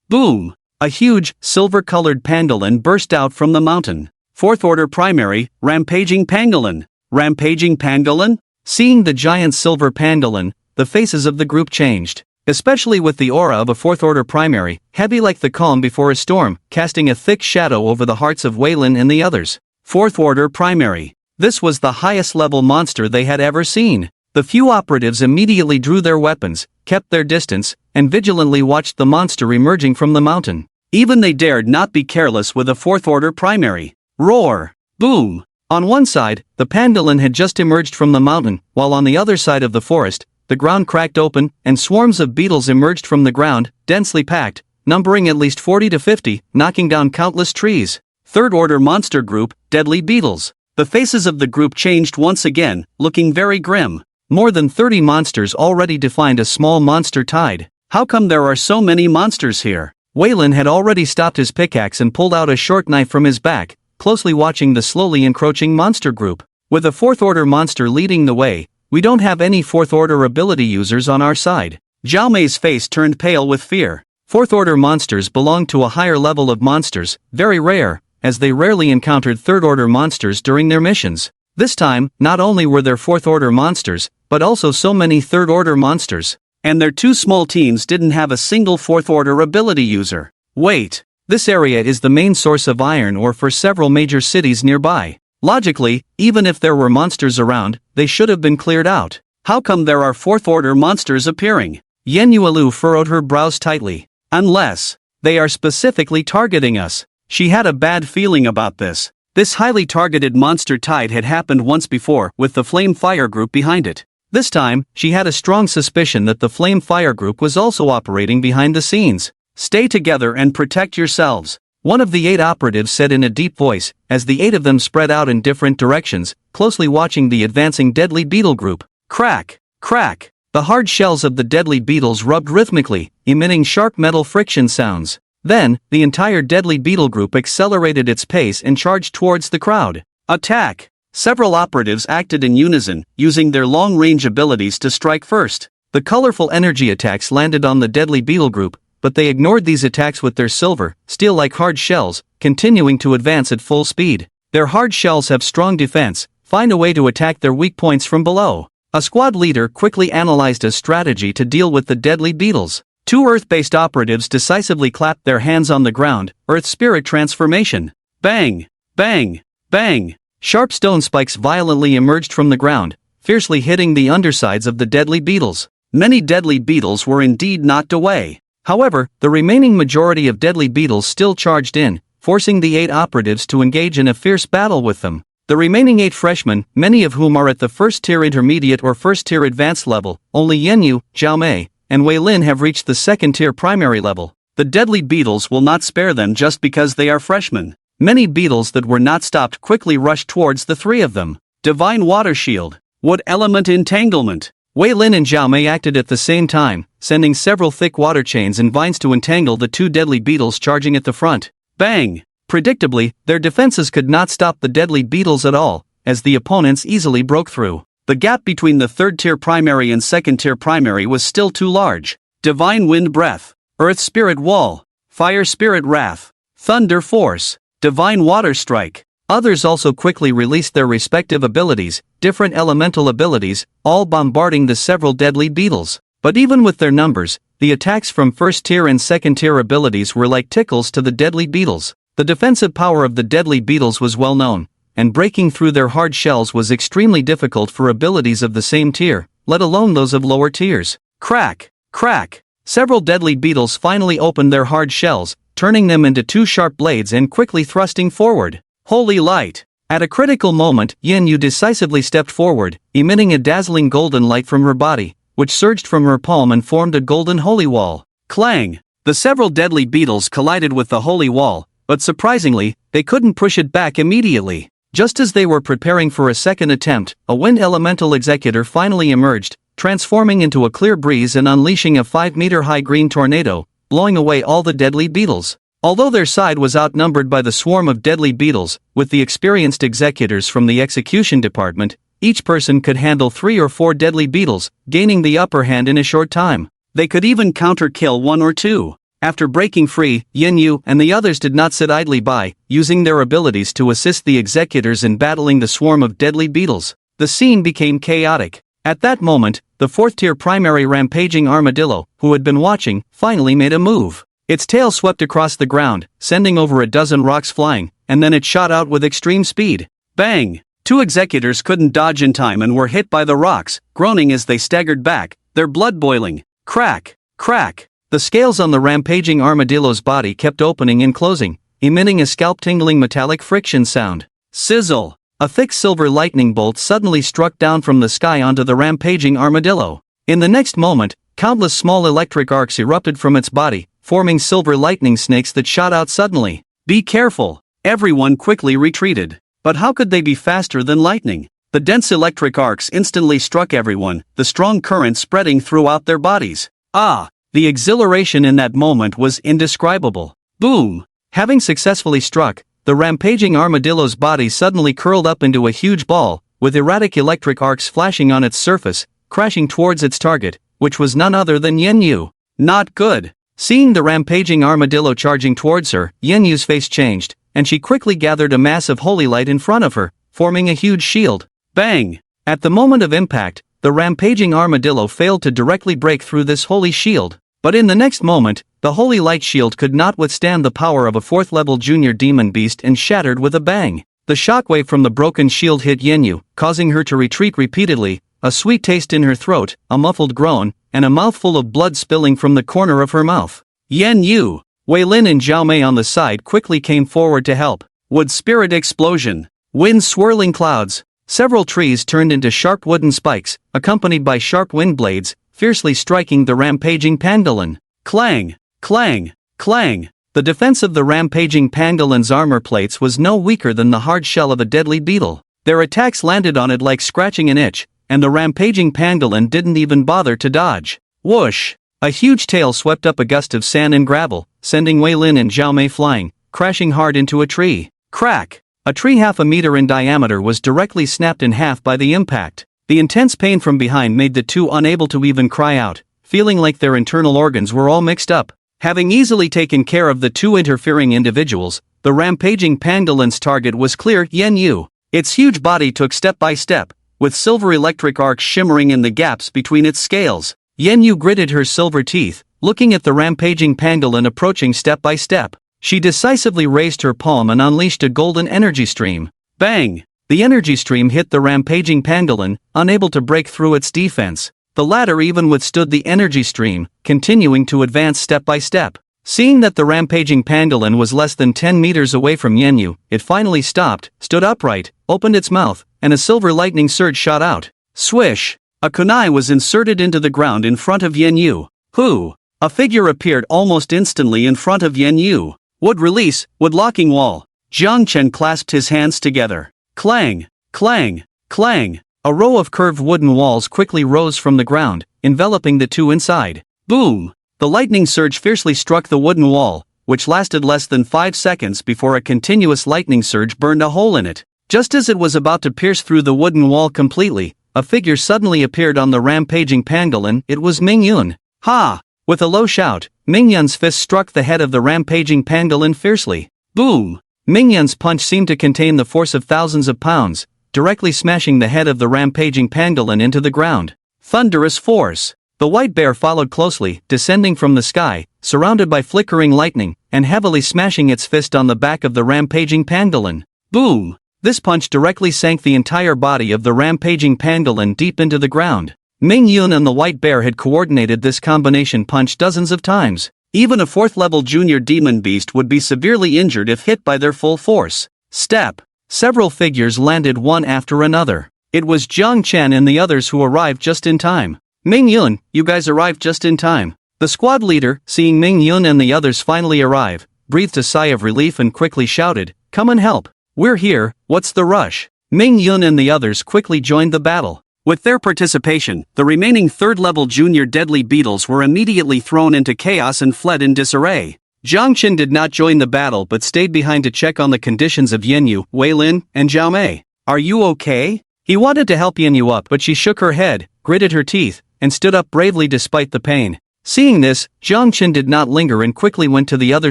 Boom! A huge, silver-colored pangolin burst out from the mountain. 4th Order Primary, Rampaging Pangolin. Rampaging Pangolin? Seeing the giant silver pangolin, the faces of the group changed. Especially with the aura of a 4th Order Primary, heavy like the calm before a storm, casting a thick shadow over the hearts of Weilin and the others. 4th Order Primary. This was the highest level monster they had ever seen. The few operatives immediately drew their weapons, kept their distance, and vigilantly watched the monster emerging from the mountain. Even they dared not be careless with a 4th Order Primary. Roar! Boom! On one side, the pangolin had just emerged from the mountain, while on the other side of the forest, the ground cracked open, and swarms of beetles emerged from the ground, densely packed, numbering at least 40 to 50, knocking down countless trees. 3rd Order Monster Group, Deadly Beetles. The faces of the group changed once again, looking very grim. More than 30 monsters already defined a small monster tide. How come there are so many monsters here? Weilin had already stopped his pickaxe and pulled out a short knife from his back, closely watching the slowly encroaching monster group. With a 4th Order monster leading the way, we don't have any 4th Order ability users on our side. Zhao Mei's face turned pale with fear. 4th Order monsters belong to a higher level of monsters, very rare, as they rarely encountered 3rd Order monsters during their missions. This time, not only were there 4th Order monsters, but also so many 3rd Order monsters. And their 2 small teams didn't have a single 4th Order ability user. Wait, this area is the main source of iron ore for several major cities nearby. Logically, even if there were monsters around, they should have been cleared out. How come there are 4th Order monsters appearing? Yen Yuelu furrowed her brows tightly. Unless they are specifically targeting us. She had a bad feeling about this. This highly targeted monster tide had happened once before with the Flame Fire Group behind it. This time, she had a strong suspicion that the Flame Fire Group was also operating behind the scenes. Stay together and protect yourselves, one of the 8 operatives said in a deep voice, as the 8 of them spread out in different directions, closely watching the advancing deadly beetle group. Crack! Crack! The hard shells of the deadly beetles rubbed rhythmically, emitting sharp metal friction sounds. Then, the entire deadly beetle group accelerated its pace and charged towards the crowd. Attack! Several operatives acted in unison, using their long-range abilities to strike first. The colorful energy attacks landed on the deadly beetle group, but they ignored these attacks with their silver, steel-like hard shells, continuing to advance at full speed. Their hard shells have strong defense, find a way to attack their weak points from below. A squad leader quickly analyzed a strategy to deal with the deadly beetles. 2 Earth-based operatives decisively clapped their hands on the ground, Earth Spirit Transformation. Bang! Bang! Bang! Sharp stone spikes violently emerged from the ground, fiercely hitting the undersides of the deadly beetles. Many deadly beetles were indeed knocked away. However, the remaining majority of deadly beetles still charged in, forcing the 8 operatives to engage in a fierce battle with them. The remaining 8 freshmen, many of whom are at the 1st tier intermediate or 1st tier advanced level, only Yenyu, Zhao Mei, and Wei Lin have reached the 2nd tier primary level. The deadly beetles will not spare them just because they are freshmen. Many beetles that were not stopped quickly rushed towards the three of them. Divine Water Shield. Wood Element Entanglement. Wei Lin and Zhao Mei acted at the same time, sending several thick water chains and vines to entangle the two deadly beetles charging at the front. Bang! Predictably, their defenses could not stop the deadly beetles at all, as the opponents easily broke through. The gap between the third-tier primary and second-tier primary was still too large. Divine Wind Breath. Earth Spirit Wall. Fire Spirit Wrath. Thunder Force. Divine Water Strike. Others also quickly released their respective abilities, different elemental abilities, all bombarding the several deadly beetles. But even with their numbers, the attacks from first-tier and second-tier abilities were like tickles to the deadly beetles. The defensive power of the deadly beetles was well known, and breaking through their hard shells was extremely difficult for abilities of the same tier, let alone those of lower tiers. Crack! Crack! Several deadly beetles finally opened their hard shells, turning them into two sharp blades and quickly thrusting forward. Holy light! At a critical moment, Yin Yu decisively stepped forward, emitting a dazzling golden light from her body, which surged from her palm and formed a golden holy wall. Clang! The several deadly beetles collided with the holy wall, but surprisingly, they couldn't push it back immediately. Just as they were preparing for a second attempt, a wind elemental executor finally emerged, transforming into a clear breeze and unleashing a 5-meter-high green tornado, blowing away all the deadly beetles. Although their side was outnumbered by the swarm of deadly beetles, with the experienced executors from the execution department, each person could handle 3 or 4 deadly beetles, gaining the upper hand in a short time. They could even counter-kill 1 or 2. After breaking free, Yin Yu and the others did not sit idly by, using their abilities to assist the executors in battling the swarm of deadly beetles. The scene became chaotic. At that moment, the 4th-tier primary rampaging armadillo, who had been watching, finally made a move. Its tail swept across the ground, sending over a dozen rocks flying, and then it shot out with extreme speed. Bang! 2 executors couldn't dodge in time and were hit by the rocks, groaning as they staggered back, their blood boiling. Crack! Crack! The scales on the rampaging armadillo's body kept opening and closing, emitting a scalp-tingling metallic friction sound. Sizzle! A thick silver lightning bolt suddenly struck down from the sky onto the rampaging armadillo. In the next moment, countless small electric arcs erupted from its body, forming silver lightning snakes that shot out suddenly. Be careful! Everyone quickly retreated. But how could they be faster than lightning? The dense electric arcs instantly struck everyone, the strong current spreading throughout their bodies. Ah! The exhilaration in that moment was indescribable. Boom! Having successfully struck, the rampaging armadillo's body suddenly curled up into a huge ball, with erratic electric arcs flashing on its surface, crashing towards its target, which was none other than Yin Yu. Not good! Seeing the rampaging armadillo charging towards her, Yin Yu's face changed, and she quickly gathered a mass of holy light in front of her, forming a huge shield. Bang! At the moment of impact, the rampaging armadillo failed to directly break through this holy shield. But in the next moment, the holy light shield could not withstand the power of a 4th-level junior demon beast and shattered with a bang. The shockwave from the broken shield hit Yin Yu, causing her to retreat repeatedly, a sweet taste in her throat, a muffled groan, and a mouthful of blood spilling from the corner of her mouth. Yin Yu, Wei Lin and Zhao Mei on the side quickly came forward to help. Wood Spirit Explosion. Wind swirling clouds. Several trees turned into sharp wooden spikes, accompanied by sharp wind blades, fiercely striking the rampaging pangolin. Clang! Clang! Clang! The defense of the rampaging pangolin's armor plates was no weaker than the hard shell of a deadly beetle. Their attacks landed on it like scratching an itch, and the rampaging pangolin didn't even bother to dodge. Whoosh! A huge tail swept up a gust of sand and gravel, sending Wei Lin and Zhao Mei flying, crashing hard into a tree. Crack! A tree half a meter in diameter was directly snapped in half by the impact. The intense pain from behind made the two unable to even cry out, feeling like their internal organs were all mixed up. Having easily taken care of the 2 interfering individuals, the rampaging pangolin's target was clear Yin Yu. Its huge body took step by step, with silver electric arcs shimmering in the gaps between its scales. Yin Yu gritted her silver teeth, looking at the rampaging pangolin approaching step by step. She decisively raised her palm and unleashed a golden energy stream. Bang! The energy stream hit the rampaging pangolin, unable to break through its defense. The latter even withstood the energy stream, continuing to advance step by step. Seeing that the rampaging pangolin was less than 10 meters away from Yin Yu, it finally stopped, stood upright, opened its mouth, and a silver lightning surge shot out. Swish! A kunai was inserted into the ground in front of Yin Yu. Who? A figure appeared almost instantly in front of Yen Yu. Wood release, wood locking wall. Jiang Chen clasped his hands together. Clang, clang, clang. A row of curved wooden walls quickly rose from the ground, enveloping the two inside. Boom! The lightning surge fiercely struck the wooden wall, which lasted less than 5 seconds before a continuous lightning surge burned a hole in it. Just as it was about to pierce through the wooden wall completely, a figure suddenly appeared on the rampaging pangolin. It was Ming Yun. Ha! With a low shout, Ming Yun's fist struck the head of the rampaging pangolin fiercely. Boom! Ming Yun's punch seemed to contain the force of thousands of pounds, directly smashing the head of the rampaging pangolin into the ground. Thunderous force! The white bear followed closely, descending from the sky, surrounded by flickering lightning, and heavily smashing its fist on the back of the rampaging pangolin. Boom! This punch directly sank the entire body of the rampaging pangolin deep into the ground. Ming Yun and the white bear had coordinated this combination punch dozens of times. Even a 4th-level junior demon beast would be severely injured if hit by their full force. Step. Several figures landed one after another. It was Jiang Chen and the others who arrived just in time. Ming Yun, you guys arrived just in time. The squad leader, seeing Ming Yun and the others finally arrive, breathed a sigh of relief and quickly shouted, "Come and help. We're here, what's the rush?" Ming Yun and the others quickly joined the battle. With their participation, the remaining 3rd-level junior deadly beetles were immediately thrown into chaos and fled in disarray. Jiang Chen did not join the battle but stayed behind to check on the conditions of Yenyu, Wei Lin, and Zhao Mei. "Are you okay?" He wanted to help Yenyu up but she shook her head, gritted her teeth, and stood up bravely despite the pain. Seeing this, Jiang Chen did not linger and quickly went to the other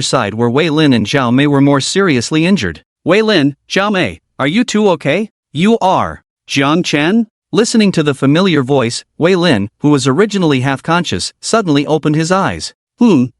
side where Wei Lin and Zhao Mei were more seriously injured. "Wei Lin, Zhao Mei, are you two okay?" "You are." "Jiang Chen?" Listening to the familiar voice, Wei Lin, who was originally half-conscious, suddenly opened his eyes.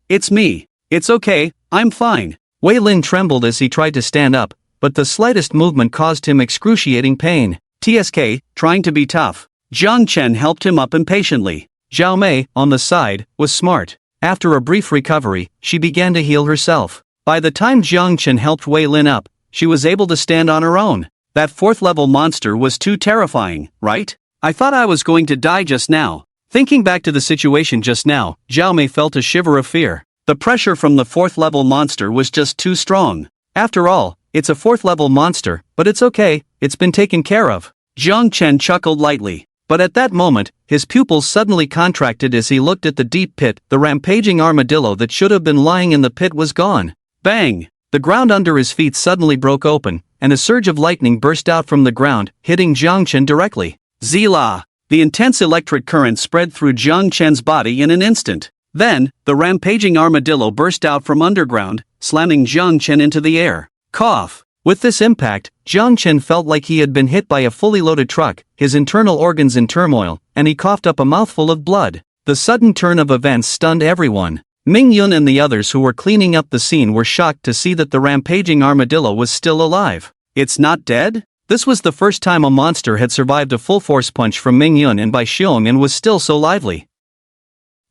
It's me. It's okay, I'm fine." Wei Lin trembled as he tried to stand up, but the slightest movement caused him excruciating pain. "TSK, trying to be tough." Jiang Chen helped him up impatiently. Zhao Mei, on the side, was smart. After a brief recovery, she began to heal herself. By the time Jiang Chen helped Wei Lin up, she was able to stand on her own. That 4th-level monster was too terrifying, right? I thought I was going to die just now. Thinking back to the situation just now, Zhao Mei felt a shiver of fear. The pressure from the 4th-level monster was just too strong. After all, it's a 4th-level monster, but it's okay, it's been taken care of. Jiang Chen chuckled lightly. But at that moment, his pupils suddenly contracted as he looked at the deep pit. The rampaging armadillo that should have been lying in the pit was gone. Bang! The ground under his feet suddenly broke open, and a surge of lightning burst out from the ground, hitting Jiang Chen directly. Zila! The intense electric current spread through Jiang Chen's body in an instant. Then, the rampaging armadillo burst out from underground, slamming Jiang Chen into the air. Cough! With this impact, Jiang Chen felt like he had been hit by a fully loaded truck, his internal organs in turmoil, and he coughed up a mouthful of blood. The sudden turn of events stunned everyone. Ming Yun and the others who were cleaning up the scene were shocked to see that the rampaging armadillo was still alive. It's not dead? This was the first time a monster had survived a full force punch from Ming Yun and Bai Xiong and was still so lively.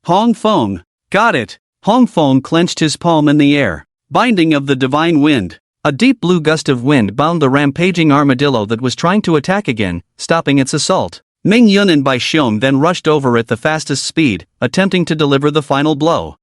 Hong Feng. Got it. Hong Feng clenched his palm in the air. Binding of the divine wind. A deep blue gust of wind bound the rampaging armadillo that was trying to attack again, stopping its assault. Ming Yun and Bai Xiong then rushed over at the fastest speed, attempting to deliver the final blow.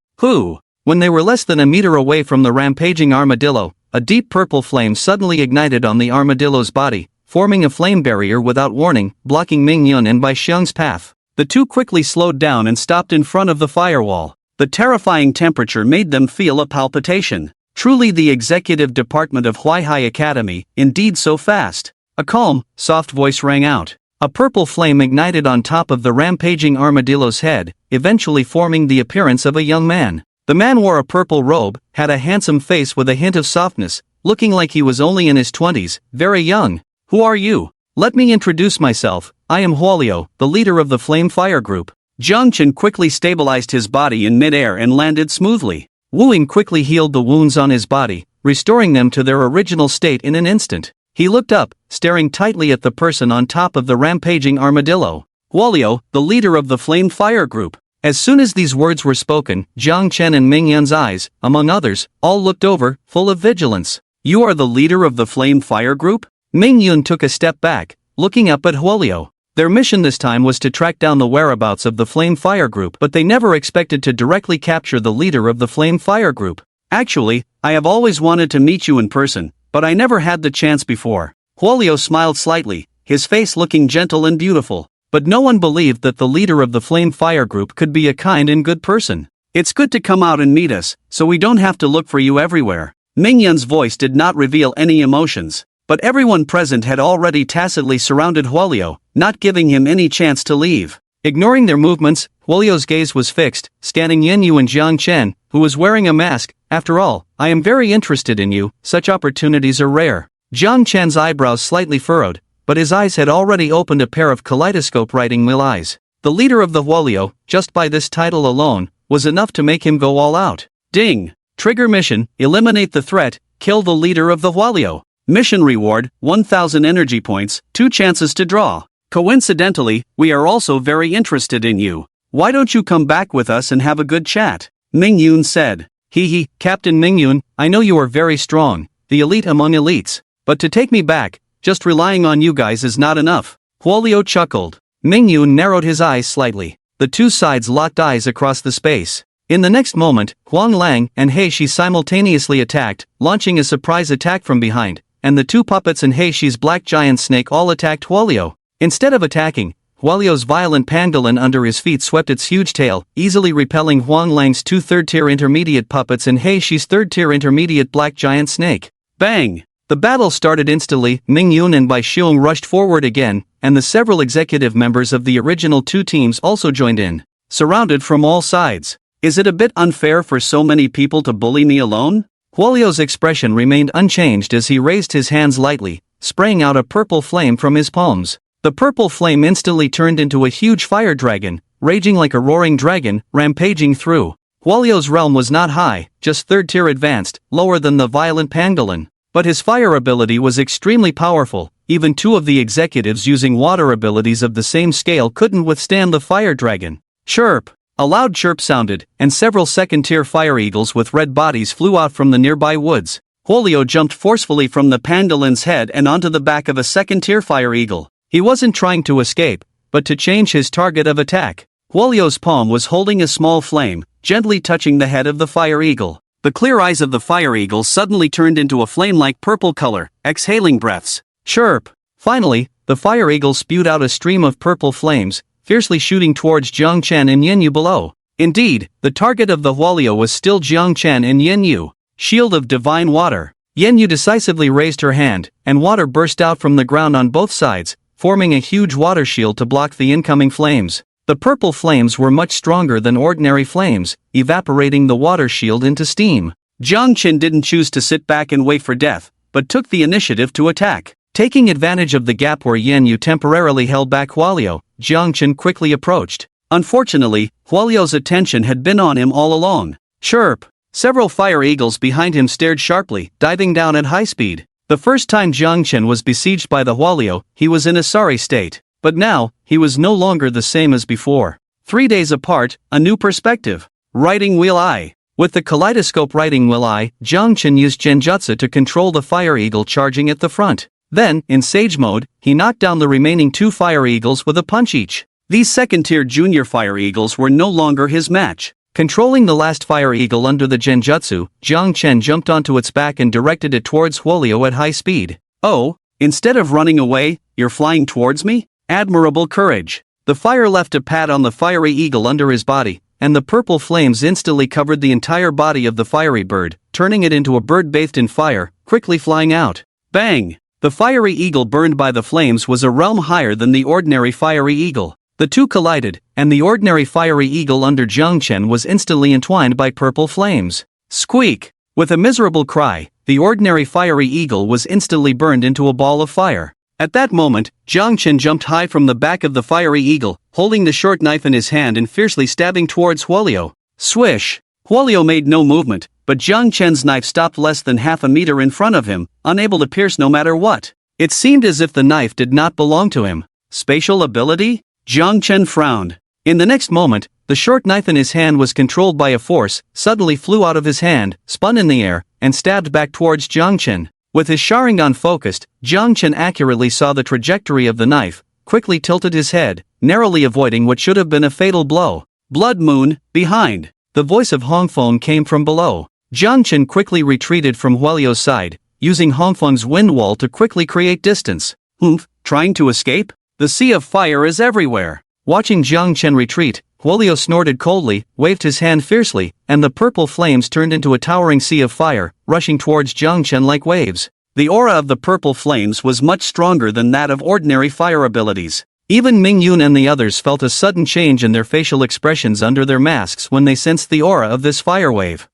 When they were less than a meter away from the rampaging armadillo, a deep purple flame suddenly ignited on the armadillo's body, forming a flame barrier without warning, blocking Ming Yun and Bai Xiong's path. The two quickly slowed down and stopped in front of the firewall. The terrifying temperature made them feel a palpitation. Truly the executive department of Huaihai Academy, indeed so fast. A calm, soft voice rang out. A purple flame ignited on top of the rampaging armadillo's head, eventually forming the appearance of a young man. The man wore a purple robe, had a handsome face with a hint of softness, looking like he was only in his 20s, very young. Who are you? Let me introduce myself. I am Huolio, the leader of the Flame Fire Group. Jiang Chen quickly stabilized his body in midair and landed smoothly. Wu Ying quickly healed the wounds on his body, restoring them to their original state in an instant. He looked up, staring tightly at the person on top of the rampaging armadillo. Huolio, the leader of the Flame Fire Group. As soon as these words were spoken, Jiang Chen and Ming Yun's eyes, among others, all looked over, full of vigilance. You are the leader of the Flame Fire Group? Ming Yun took a step back, looking up at Huolio. Their mission this time was to track down the whereabouts of the Flame Fire Group, but they never expected to directly capture the leader of the Flame Fire Group. Actually, I have always wanted to meet you in person, but I never had the chance before. Huolio smiled slightly, his face looking gentle and beautiful. But no one believed that the leader of the Flame Fire Group could be a kind and good person. It's good to come out and meet us, so we don't have to look for you everywhere. Mingyun's voice did not reveal any emotions, but everyone present had already tacitly surrounded Huolio, not giving him any chance to leave. Ignoring their movements, Huolio's gaze was fixed, scanning Yanyu and Jiang Chen, who was wearing a mask. After all, I am very interested in you, such opportunities are rare. Jiang Chen's eyebrows slightly furrowed, but his eyes had already opened a pair of kaleidoscope-writing will eyes. The leader of the Huolio, just by this title alone, was enough to make him go all out. Ding! Trigger mission, eliminate the threat, kill the leader of the Huolio. Mission reward, 1000 energy points, 2 chances to draw. Coincidentally, we are also very interested in you. Why don't you come back with us and have a good chat? Mingyun said. Hee, Captain Mingyun, I know you are very strong, the elite among elites. But to take me back, just relying on you guys is not enough. Huolio chuckled. Mingyun narrowed his eyes slightly. The two sides locked eyes across the space. In the next moment, Huang Lang and Heishi simultaneously attacked, launching a surprise attack from behind, and the two puppets and Heishi's black giant snake all attacked Huolio. Instead of attacking, Huolio's violent pangolin under his feet swept its huge tail, easily repelling Huang Lang's two third-tier intermediate puppets and Heishi's third-tier intermediate black giant snake. Bang! The battle started instantly. Mingyun and Bai Xiong rushed forward again, and the several executive members of the original two teams also joined in. Surrounded from all sides. Is it a bit unfair for so many people to bully me alone? Huolio's expression remained unchanged as he raised his hands lightly, spraying out a purple flame from his palms. The purple flame instantly turned into a huge fire dragon, raging like a roaring dragon, rampaging through. Huolio's realm was not high, just third-tier advanced, lower than the violent pangolin. But his fire ability was extremely powerful. Even two of the executives using water abilities of the same scale couldn't withstand the fire dragon. Chirp! A loud chirp sounded, and several second-tier fire eagles with red bodies flew out from the nearby woods. Huolio jumped forcefully from the pangolin's head and onto the back of a second-tier fire eagle. He wasn't trying to escape, but to change his target of attack. Huolio's palm was holding a small flame, gently touching the head of the fire eagle. The clear eyes of the fire eagle suddenly turned into a flame-like purple color, exhaling breaths. Chirp! Finally, the fire eagle spewed out a stream of purple flames, fiercely shooting towards Jiang Chen and Yanyu below. Indeed, the target of the Huolio was still Jiang Chen and Yanyu. Shield of divine water. Yanyu decisively raised her hand, and water burst out from the ground on both sides, forming a huge water shield to block the incoming flames. The purple flames were much stronger than ordinary flames, evaporating the water shield into steam. Jiang Chen didn't choose to sit back and wait for death, but took the initiative to attack. Taking advantage of the gap where Yanyu temporarily held back Huolio, Jiang Chen quickly approached. Unfortunately, Huolio's attention had been on him all along. Chirp! Several fire eagles behind him stared sharply, diving down at high speed. The first time Jiang Chen was besieged by the Huolio, he was in a sorry state. But now, he was no longer the same as before. 3 days apart, a new perspective. Writing Wheel Eye. With the kaleidoscope Writing Wheel Eye, Jiang Chen used Genjutsu to control the fire eagle charging at the front. Then, in Sage mode, he knocked down the remaining 2 fire eagles with a punch each. These second-tier junior fire eagles were no longer his match. Controlling the last fire eagle under the Genjutsu, Jiang Chen jumped onto its back and directed it towards Huolio at high speed. Oh, instead of running away, you're flying towards me? Admirable courage. The fire left a pad on the fiery eagle under his body, and the purple flames instantly covered the entire body of the fiery bird, turning it into a bird bathed in fire, quickly flying out. Bang! The fiery eagle burned by the flames was a realm higher than the ordinary fiery eagle. The two collided, and the ordinary fiery eagle under Jiang Chen was instantly entwined by purple flames. Squeak! With a miserable cry, the ordinary fiery eagle was instantly burned into a ball of fire. At that moment, Jiang Chen jumped high from the back of the fiery eagle, holding the short knife in his hand and fiercely stabbing towards Huolio. Swish! Huolio made no movement, but Jiang Chen's knife stopped less than half a meter in front of him, unable to pierce no matter what. It seemed as if the knife did not belong to him. Spatial ability? Jiang Chen frowned. In the next moment, the short knife in his hand was controlled by a force, suddenly flew out of his hand, spun in the air, and stabbed back towards Jiang Chen. With his Sharingan focused, Jiang Chen accurately saw the trajectory of the knife, quickly tilted his head, narrowly avoiding what should have been a fatal blow. Blood Moon, behind. The voice of Hongfeng came from below. Jiang Chen quickly retreated from Huolio's side, using Hongfeng's wind wall to quickly create distance. Humph, trying to escape? The sea of fire is everywhere. Watching Jiang Chen retreat, Huolio snorted coldly, waved his hand fiercely, and the purple flames turned into a towering sea of fire, rushing towards Jiang Chen like waves. The aura of the purple flames was much stronger than that of ordinary fire abilities. Even Ming Yun and the others felt a sudden change in their facial expressions under their masks when they sensed the aura of this fire wave.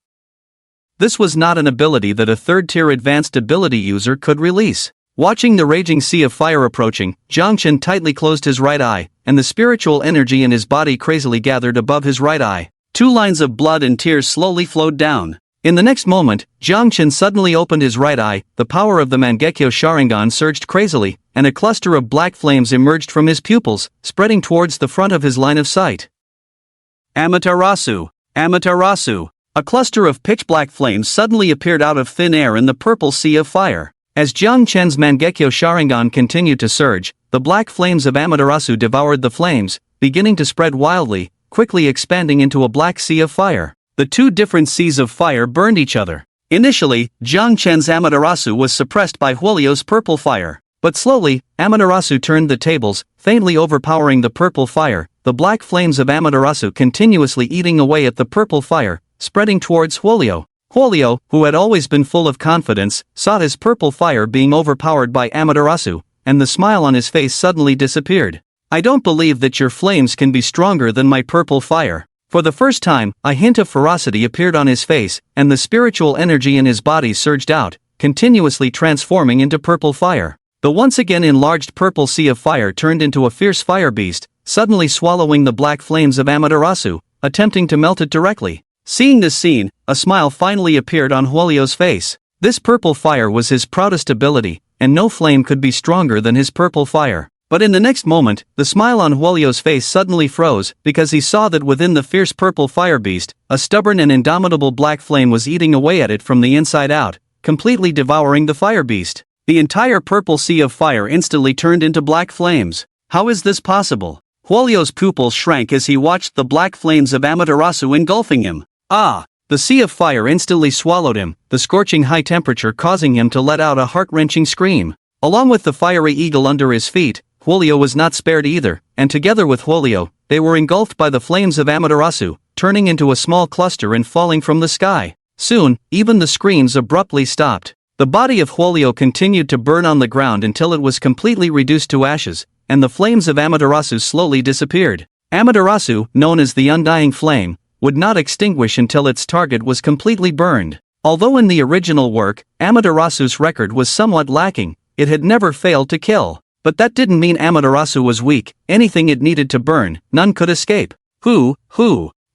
This was not an ability that a third-tier advanced ability user could release. Watching the raging sea of fire approaching, Jiang Chen tightly closed his right eye, and the spiritual energy in his body crazily gathered above his right eye. 2 lines of blood and tears slowly flowed down. In the next moment, Jiang Chen suddenly opened his right eye, the power of the Mangekyo Sharingan surged crazily, and a cluster of black flames emerged from his pupils, spreading towards the front of his line of sight. Amaterasu! Amaterasu! A cluster of pitch-black flames suddenly appeared out of thin air in the purple sea of fire. As Jiang Chen's Mangekyo Sharingan continued to surge, the black flames of Amaterasu devoured the flames, beginning to spread wildly, quickly expanding into a black sea of fire. The 2 different seas of fire burned each other. Initially, Jiang Chen's Amaterasu was suppressed by Huolio's purple fire. But slowly, Amaterasu turned the tables, faintly overpowering the purple fire, the black flames of Amaterasu continuously eating away at the purple fire, spreading towards Huolio. Huolio, who had always been full of confidence, saw his purple fire being overpowered by Amaterasu, and the smile on his face suddenly disappeared. I don't believe that your flames can be stronger than my purple fire. For the first time, a hint of ferocity appeared on his face, and the spiritual energy in his body surged out, continuously transforming into purple fire. The once again enlarged purple sea of fire turned into a fierce fire beast, suddenly swallowing the black flames of Amaterasu, attempting to melt it directly. Seeing this scene, a smile finally appeared on Huolio's face. This purple fire was his proudest ability, and no flame could be stronger than his purple fire. But in the next moment, the smile on Huolio's face suddenly froze, because he saw that within the fierce purple fire beast, a stubborn and indomitable black flame was eating away at it from the inside out, completely devouring the fire beast. The entire purple sea of fire instantly turned into black flames. How is this possible? Huolio's pupils shrank as he watched the black flames of Amaterasu engulfing him. Ah! The sea of fire instantly swallowed him, the scorching high temperature causing him to let out a heart-wrenching scream. Along with the fiery eagle under his feet, Huolio was not spared either, and together with Huolio, they were engulfed by the flames of Amaterasu, turning into a small cluster and falling from the sky. Soon, even the screams abruptly stopped. The body of Huolio continued to burn on the ground until it was completely reduced to ashes, and the flames of Amaterasu slowly disappeared. Amaterasu, known as the Undying Flame, would not extinguish until its target was completely burned. Although in the original work, Amaterasu's record was somewhat lacking, it had never failed to kill. But that didn't mean Amaterasu was weak. Anything it needed to burn, none could escape. Who?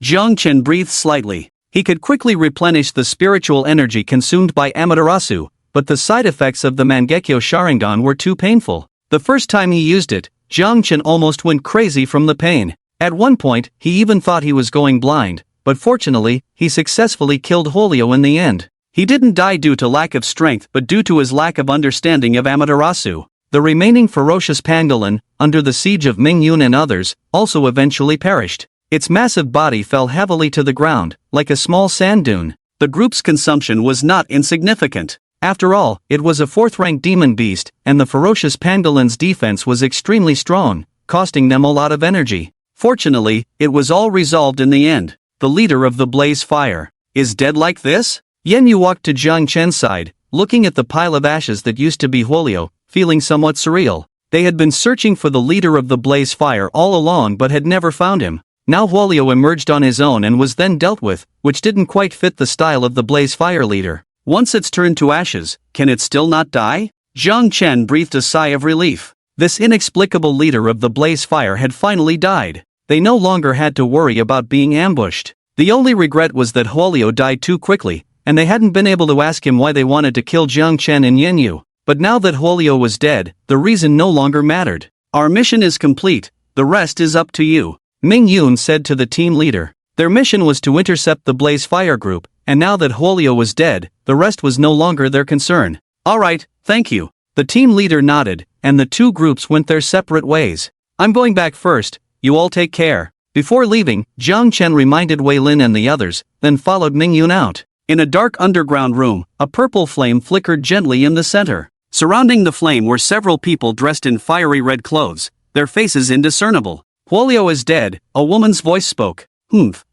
Jiang Chen breathed slightly. He could quickly replenish the spiritual energy consumed by Amaterasu, but the side effects of the Mangekyo Sharingan were too painful. The first time he used it, Jiang Chen almost went crazy from the pain. At one point, he even thought he was going blind, but fortunately, he successfully killed Huolio in the end. He didn't die due to lack of strength but due to his lack of understanding of Amaterasu. The remaining ferocious pangolin, under the siege of Ming Yun and others, also eventually perished. Its massive body fell heavily to the ground, like a small sand dune. The group's consumption was not insignificant. After all, it was a 4th-rank demon beast, and the ferocious pangolin's defense was extremely strong, costing them a lot of energy. Fortunately, it was all resolved in the end. The leader of the Blaze Fire is dead like this? Yen Yu walked to Jiang Chen's side, looking at the pile of ashes that used to be Huolio, feeling somewhat surreal. They had been searching for the leader of the Blaze Fire all along but had never found him. Now Huolio emerged on his own and was then dealt with, which didn't quite fit the style of the Blaze Fire leader. Once it's turned to ashes, can it still not die? Jiang Chen breathed a sigh of relief. This inexplicable leader of the Blaze Fire had finally died. They no longer had to worry about being ambushed. The only regret was that Huolio died too quickly, and they hadn't been able to ask him why they wanted to kill Jiang Chen and Yen Yu. But now that Huolio was dead, the reason no longer mattered. Our mission is complete, the rest is up to you, Ming Yun said to the team leader. Their mission was to intercept the Blaze Fire group, and now that Huolio was dead, the rest was no longer their concern. Alright, thank you. The team leader nodded, and the two groups went their separate ways. I'm going back first, you all take care. Before leaving, Jiang Chen reminded Wei Lin and the others, then followed Ming Yun out. In a dark underground room, a purple flame flickered gently in the center. Surrounding the flame were several people dressed in fiery red clothes, their faces indiscernible. Huolio is dead, a woman's voice spoke.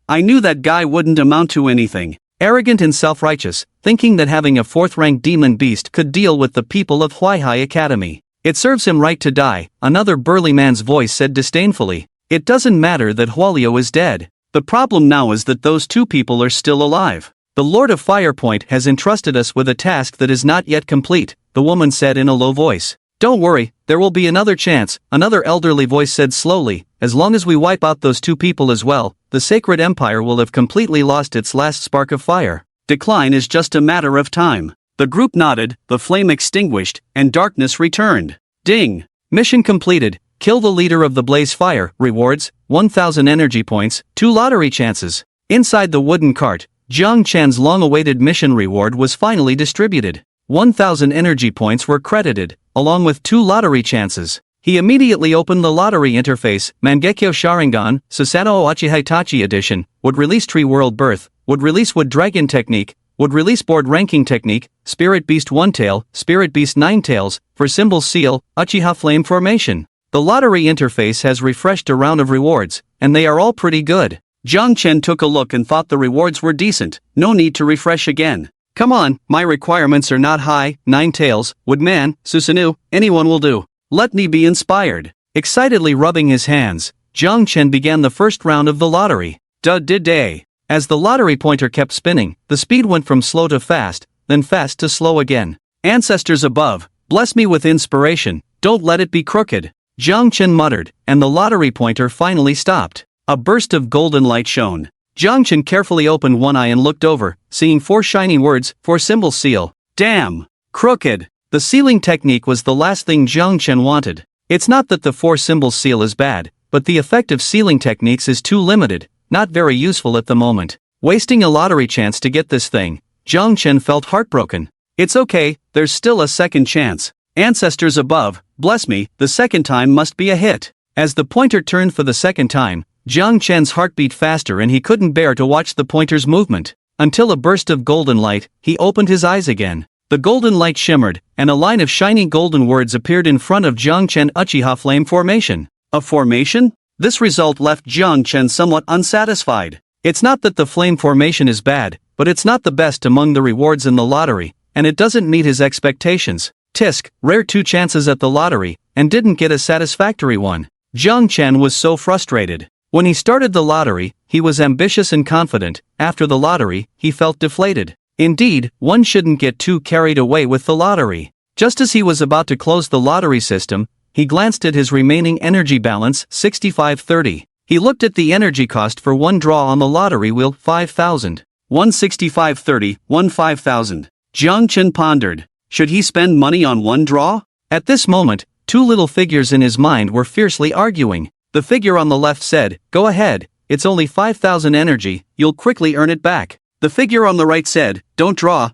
I knew that guy wouldn't amount to anything. Arrogant and self-righteous, thinking that having a fourth-rank demon beast could deal with the people of Huaihai Academy. It serves him right to die, another burly man's voice said disdainfully. It doesn't matter that Huolio is dead. The problem now is that those two people are still alive. The Lord of Firepoint has entrusted us with a task that is not yet complete, the woman said in a low voice. Don't worry, there will be another chance, another elderly voice said slowly. As long as we wipe out those two people as well, the Sacred Empire will have completely lost its last spark of fire. Decline is just a matter of time. The group nodded, the flame extinguished, and darkness returned. Ding! Mission completed. Kill the leader of the blaze fire. Rewards, 1,000 energy points, 2 lottery chances. Inside the wooden cart, Jiang Chen's long-awaited mission reward was finally distributed. 1,000 energy points were credited, along with 2 lottery chances. He immediately opened the lottery interface. Mangekyo Sharingan, Susanoo Achihitachi Edition, would release Tree World Birth, would release Wood Dragon Technique, would release Board Ranking Technique, Spirit Beast 1 Tail, Spirit Beast 9 Tails, for Symbol Seal, Uchiha Flame Formation. The lottery interface has refreshed a round of rewards, and they are all pretty good. Jiang Chen took a look and thought the rewards were decent, no need to refresh again. Come on, my requirements are not high. 9 Tails, Woodman, Susanoo, anyone will do. Let me be inspired. Excitedly rubbing his hands, Jiang Chen began the first round of the lottery. Day. As the lottery pointer kept spinning, the speed went from slow to fast, then fast to slow again. Ancestors above, bless me with inspiration, don't let it be crooked. Jiang Chen muttered, and the lottery pointer finally stopped. A burst of golden light shone. Jiang Chen carefully opened one eye and looked over, seeing 4 shiny words, for Symbol Seal. Damn! Crooked! The sealing technique was the last thing Jiang Chen wanted. It's not that the 4 symbol seal is bad, but the effect of sealing techniques is too limited, not very useful at the moment. Wasting a lottery chance to get this thing, Jiang Chen felt heartbroken. It's okay, there's still a second chance. Ancestors above, bless me, the second time must be a hit. As the pointer turned for the second time, Jiang Chen's heart beat faster and he couldn't bear to watch the pointer's movement. Until a burst of golden light, he opened his eyes again. The golden light shimmered, and a line of shiny golden words appeared in front of Jiang Chen. Uchiha Flame Formation. A formation? This result left Jiang Chen somewhat unsatisfied. It's not that the flame formation is bad, but it's not the best among the rewards in the lottery, and it doesn't meet his expectations. Tisk, rare 2 chances at the lottery, and didn't get a satisfactory one. Jiang Chen was so frustrated. When he started the lottery, he was ambitious and confident. After the lottery, he felt deflated. Indeed, one shouldn't get too carried away with the lottery. Just as he was about to close the lottery system, he glanced at his remaining energy balance, 6530. He looked at the energy cost for one draw on the lottery wheel, 5,000. 16530, 5,000. Jiang Chen pondered. Should he spend money on one draw? At this moment, 2 little figures in his mind were fiercely arguing. The figure on the left said, go ahead, it's only 5,000 energy, you'll quickly earn it back. The figure on the right said, don't draw,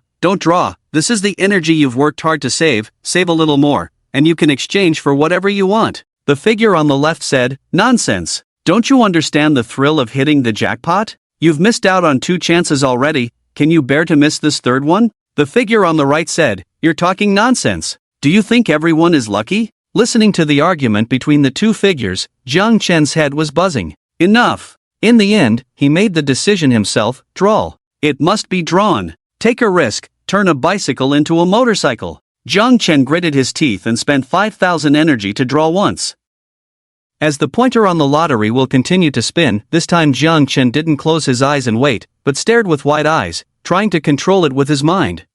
this is the energy you've worked hard to save a little more, and you can exchange for whatever you want. The figure on the left said, nonsense. Don't you understand the thrill of hitting the jackpot? You've missed out on 2 chances already, can you bear to miss this third one? The figure on the right said, you're talking nonsense. Do you think everyone is lucky? Listening to the argument between the 2 figures, Jiang Chen's head was buzzing. Enough. In the end, he made the decision himself, draw. It must be drawn. Take a risk, turn a bicycle into a motorcycle. Jiang Chen gritted his teeth and spent 5,000 energy to draw once. As the pointer on the lottery will continue to spin, this time Jiang Chen didn't close his eyes and wait, but stared with wide eyes, trying to control it with his mind.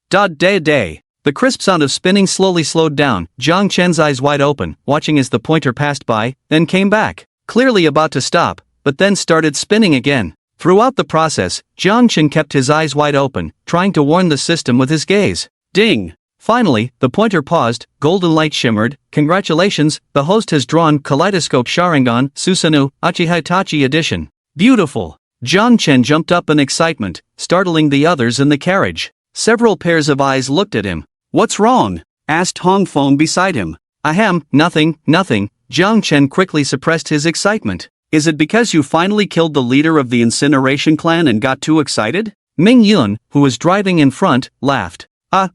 Day. The crisp sound of spinning slowly slowed down, Jiang Chen's eyes wide open, watching as the pointer passed by, then came back, clearly about to stop, but then started spinning again. Throughout the process, Jiang Chen kept his eyes wide open, trying to warn the system with his gaze. Ding! Finally, the pointer paused, golden light shimmered. Congratulations, the host has drawn Kaleidoscope Sharingan, Susanoo, Achihitachi Edition. Beautiful! Jiang Chen jumped up in excitement, startling the others in the carriage. Several pairs of eyes looked at him. What's wrong? asked Hong Feng beside him. Ahem, nothing. Jiang Chen quickly suppressed his excitement. Is it because you finally killed the leader of the Incineration clan and got too excited? Ming Yun, who was driving in front, laughed.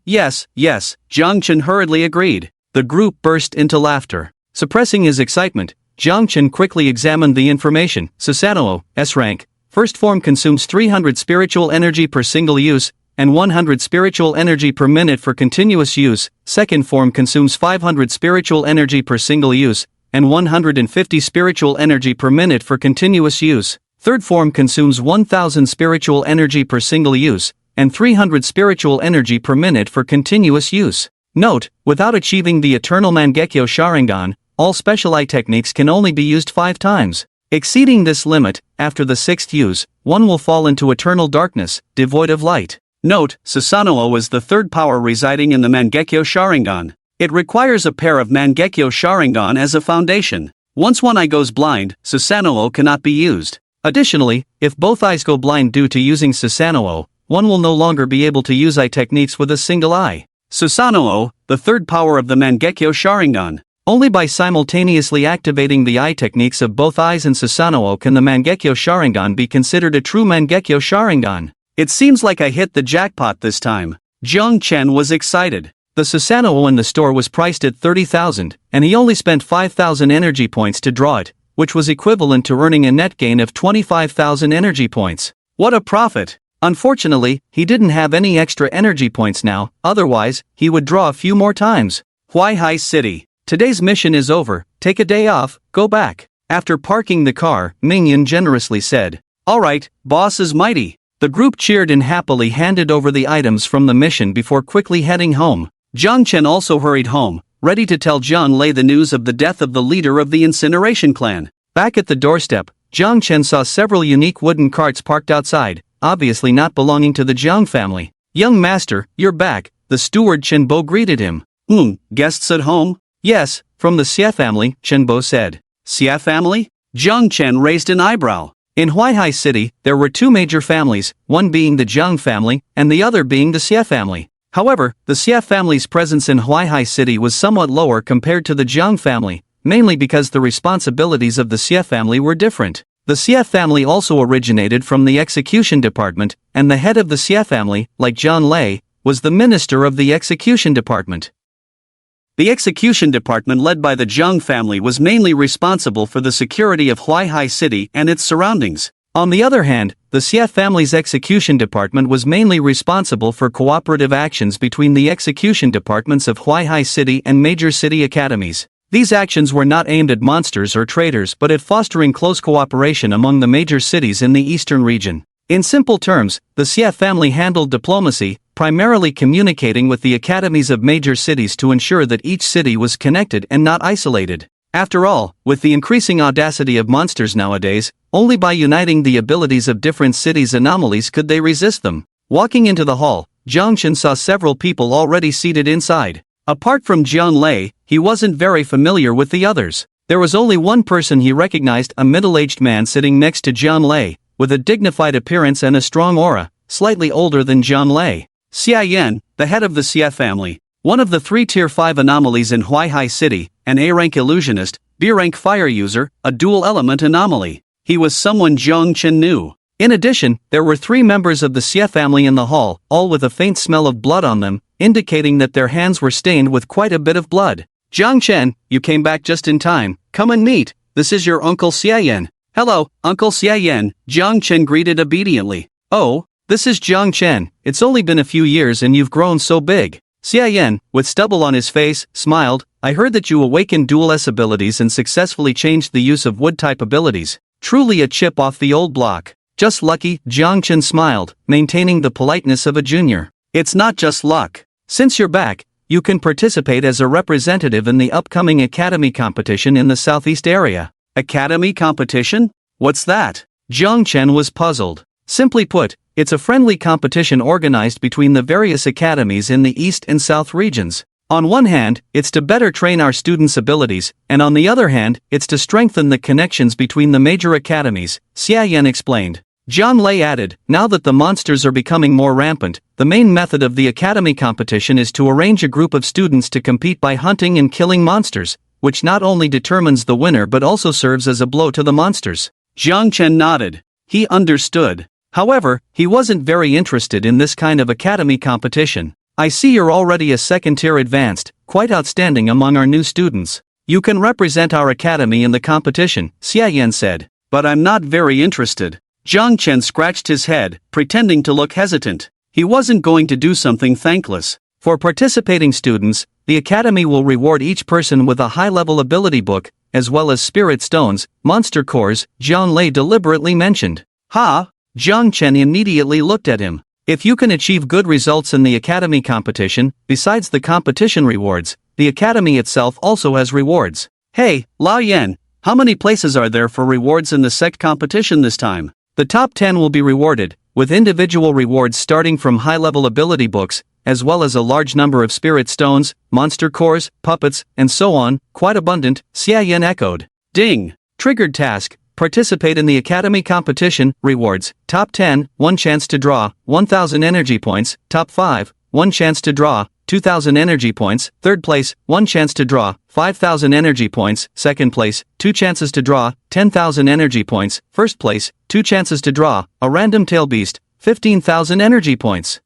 Yes, Jiang Chen hurriedly agreed. The group burst into laughter. Suppressing his excitement, Jiang Chen quickly examined the information. Susanoo, S rank. First form consumes 300 spiritual energy per single use, and 100 spiritual energy per minute for continuous use. Second form consumes 500 spiritual energy per single use, and 150 spiritual energy per minute for continuous use. Third form consumes 1000 spiritual energy per single use, and 300 spiritual energy per minute for continuous use. Note, without achieving the Eternal Mangekyo Sharingan, all special eye techniques can only be used 5 times. Exceeding this limit, after the 6th use, one will fall into eternal darkness, devoid of light. Note, Susanoo is the third power residing in the Mangekyo Sharingan. It requires a pair of Mangekyo Sharingan as a foundation. Once one eye goes blind, Susanoo cannot be used. Additionally, if both eyes go blind due to using Susanoo, one will no longer be able to use eye techniques with a single eye. Susanoo, the third power of the Mangekyo Sharingan. Only by simultaneously activating the eye techniques of both eyes and Susanoo can the Mangekyo Sharingan be considered a true Mangekyo Sharingan. It seems like I hit the jackpot this time. Jiang Chen was excited. The Susanoo in the store was priced at 30,000, and he only spent 5,000 energy points to draw it, which was equivalent to earning a net gain of 25,000 energy points. What a profit! Unfortunately, he didn't have any extra energy points now, otherwise, he would draw a few more times. Huaihai City. Today's mission is over, take a day off, go back. After parking the car, Mingyan generously said. Alright, boss is mighty. The group cheered and happily handed over the items from the mission before quickly heading home. Jiang Chen also hurried home, ready to tell Jiang Lei the news of the death of the leader of the Incineration clan. Back at the doorstep, Jiang Chen saw several unique wooden carts parked outside, obviously not belonging to the Jiang family. Young master, you're back, the steward Chenbo greeted him. Guests at home? Yes, from the Xie family, Chenbo said. Xie family? Jiang Chen raised an eyebrow. In Huaihai City, there were 2 major families, one being the Jiang family, and the other being the Xie family. However, the Xie family's presence in Huaihai City was somewhat lower compared to the Jiang family, mainly because the responsibilities of the Xie family were different. The Xie family also originated from the execution department, and the head of the Xie family, like Jiang Lei, was the minister of the execution department. The execution department led by the Jiang family was mainly responsible for the security of Huaihai City and its surroundings. On the other hand, the Xie family's execution department was mainly responsible for cooperative actions between the execution departments of Huaihai City and major city academies. These actions were not aimed at monsters or traitors but at fostering close cooperation among the major cities in the eastern region. In simple terms, the Xie family handled diplomacy, primarily communicating with the academies of major cities to ensure that each city was connected and not isolated. After all, with the increasing audacity of monsters nowadays, only by uniting the abilities of different cities' anomalies could they resist them. Walking into the hall, Jiang Chen saw several people already seated inside. Apart from Jiang Lei, he wasn't very familiar with the others. There was only one person he recognized, a middle-aged man sitting next to Jiang Lei, with a dignified appearance and a strong aura, slightly older than Jiang Lei. Xia Yan, the head of the Xie family, one of the 3 Tier 5 anomalies in Huaihai City, an A-rank illusionist, B-rank fire user, a dual-element anomaly. He was someone Jiang Chen knew. In addition, there were 3 members of the Xie family in the hall, all with a faint smell of blood on them, indicating that their hands were stained with quite a bit of blood. Jiang Chen, you came back just in time. Come and meet. This is your Uncle Xia Yan. Hello, Uncle Xia Yan, Jiang Chen greeted obediently. Oh, this is Jiang Chen. It's only been a few years and you've grown so big. Xia Yan, with stubble on his face, smiled. I heard that you awakened dual-S abilities and successfully changed the use of wood-type abilities. Truly a chip off the old block. Just lucky, Jiang Chen smiled, maintaining the politeness of a junior. It's not just luck. Since you're back, you can participate as a representative in the upcoming Academy competition in the Southeast area. Academy competition? What's that? Jiang Chen was puzzled. Simply put, it's a friendly competition organized between the various academies in the East and South regions. On one hand, it's to better train our students' abilities, and on the other hand, it's to strengthen the connections between the major academies, Xia Yan explained. Jiang Lei added, now that the monsters are becoming more rampant, the main method of the academy competition is to arrange a group of students to compete by hunting and killing monsters, which not only determines the winner but also serves as a blow to the monsters. Jiang Chen nodded. He understood. However, he wasn't very interested in this kind of academy competition. I see you're already a second-tier advanced, quite outstanding among our new students. You can represent our academy in the competition, Xia Yan said. But I'm not very interested. Jiang Chen scratched his head, pretending to look hesitant. He wasn't going to do something thankless. For participating students, the academy will reward each person with a high-level ability book, as well as spirit stones, monster cores, Jiang Lei deliberately mentioned. Ha! Jiang Chen immediately looked at him. If you can achieve good results in the academy competition, besides the competition rewards, the academy itself also has rewards. Hey, Lao Yan, how many places are there for rewards in the sect competition this time? The top 10 will be rewarded, with individual rewards starting from high-level ability books, as well as a large number of spirit stones, monster cores, puppets, and so on, quite abundant, Xia Yan echoed. Ding! Triggered task, participate in the academy competition, rewards, top 10, 1 chance to draw, 1000 energy points, top 5, 1 chance to draw, 2000 energy points, third place, 1 chance to draw, 5000 energy points, second place, 2 chances to draw, 10,000 energy points, first place, 2 chances to draw, a random tail beast, 15,000 energy points.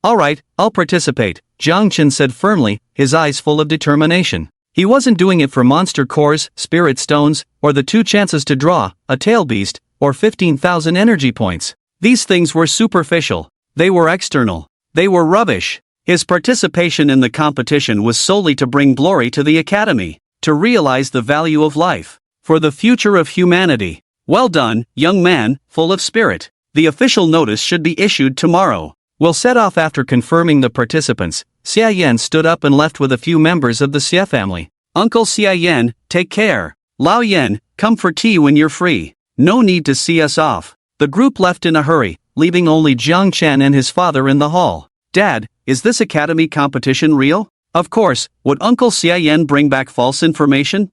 Alright, I'll participate, Jiang Chen said firmly, his eyes full of determination. He wasn't doing it for monster cores, spirit stones, or the 2 chances to draw, a tail beast, or 15,000 energy points. These things were superficial. They were external. They were rubbish. His participation in the competition was solely to bring glory to the academy, to realize the value of life, for the future of humanity. Well done, young man, full of spirit. The official notice should be issued tomorrow. We'll set off after confirming the participants. Xia Yan stood up and left with a few members of the Xia family. Uncle Xia Yan, take care. Lao Yan, come for tea when you're free. No need to see us off. The group left in a hurry, leaving only Jiang Chen and his father in the hall. Dad, is this academy competition real? Of course, would Uncle Xia Yan bring back false information?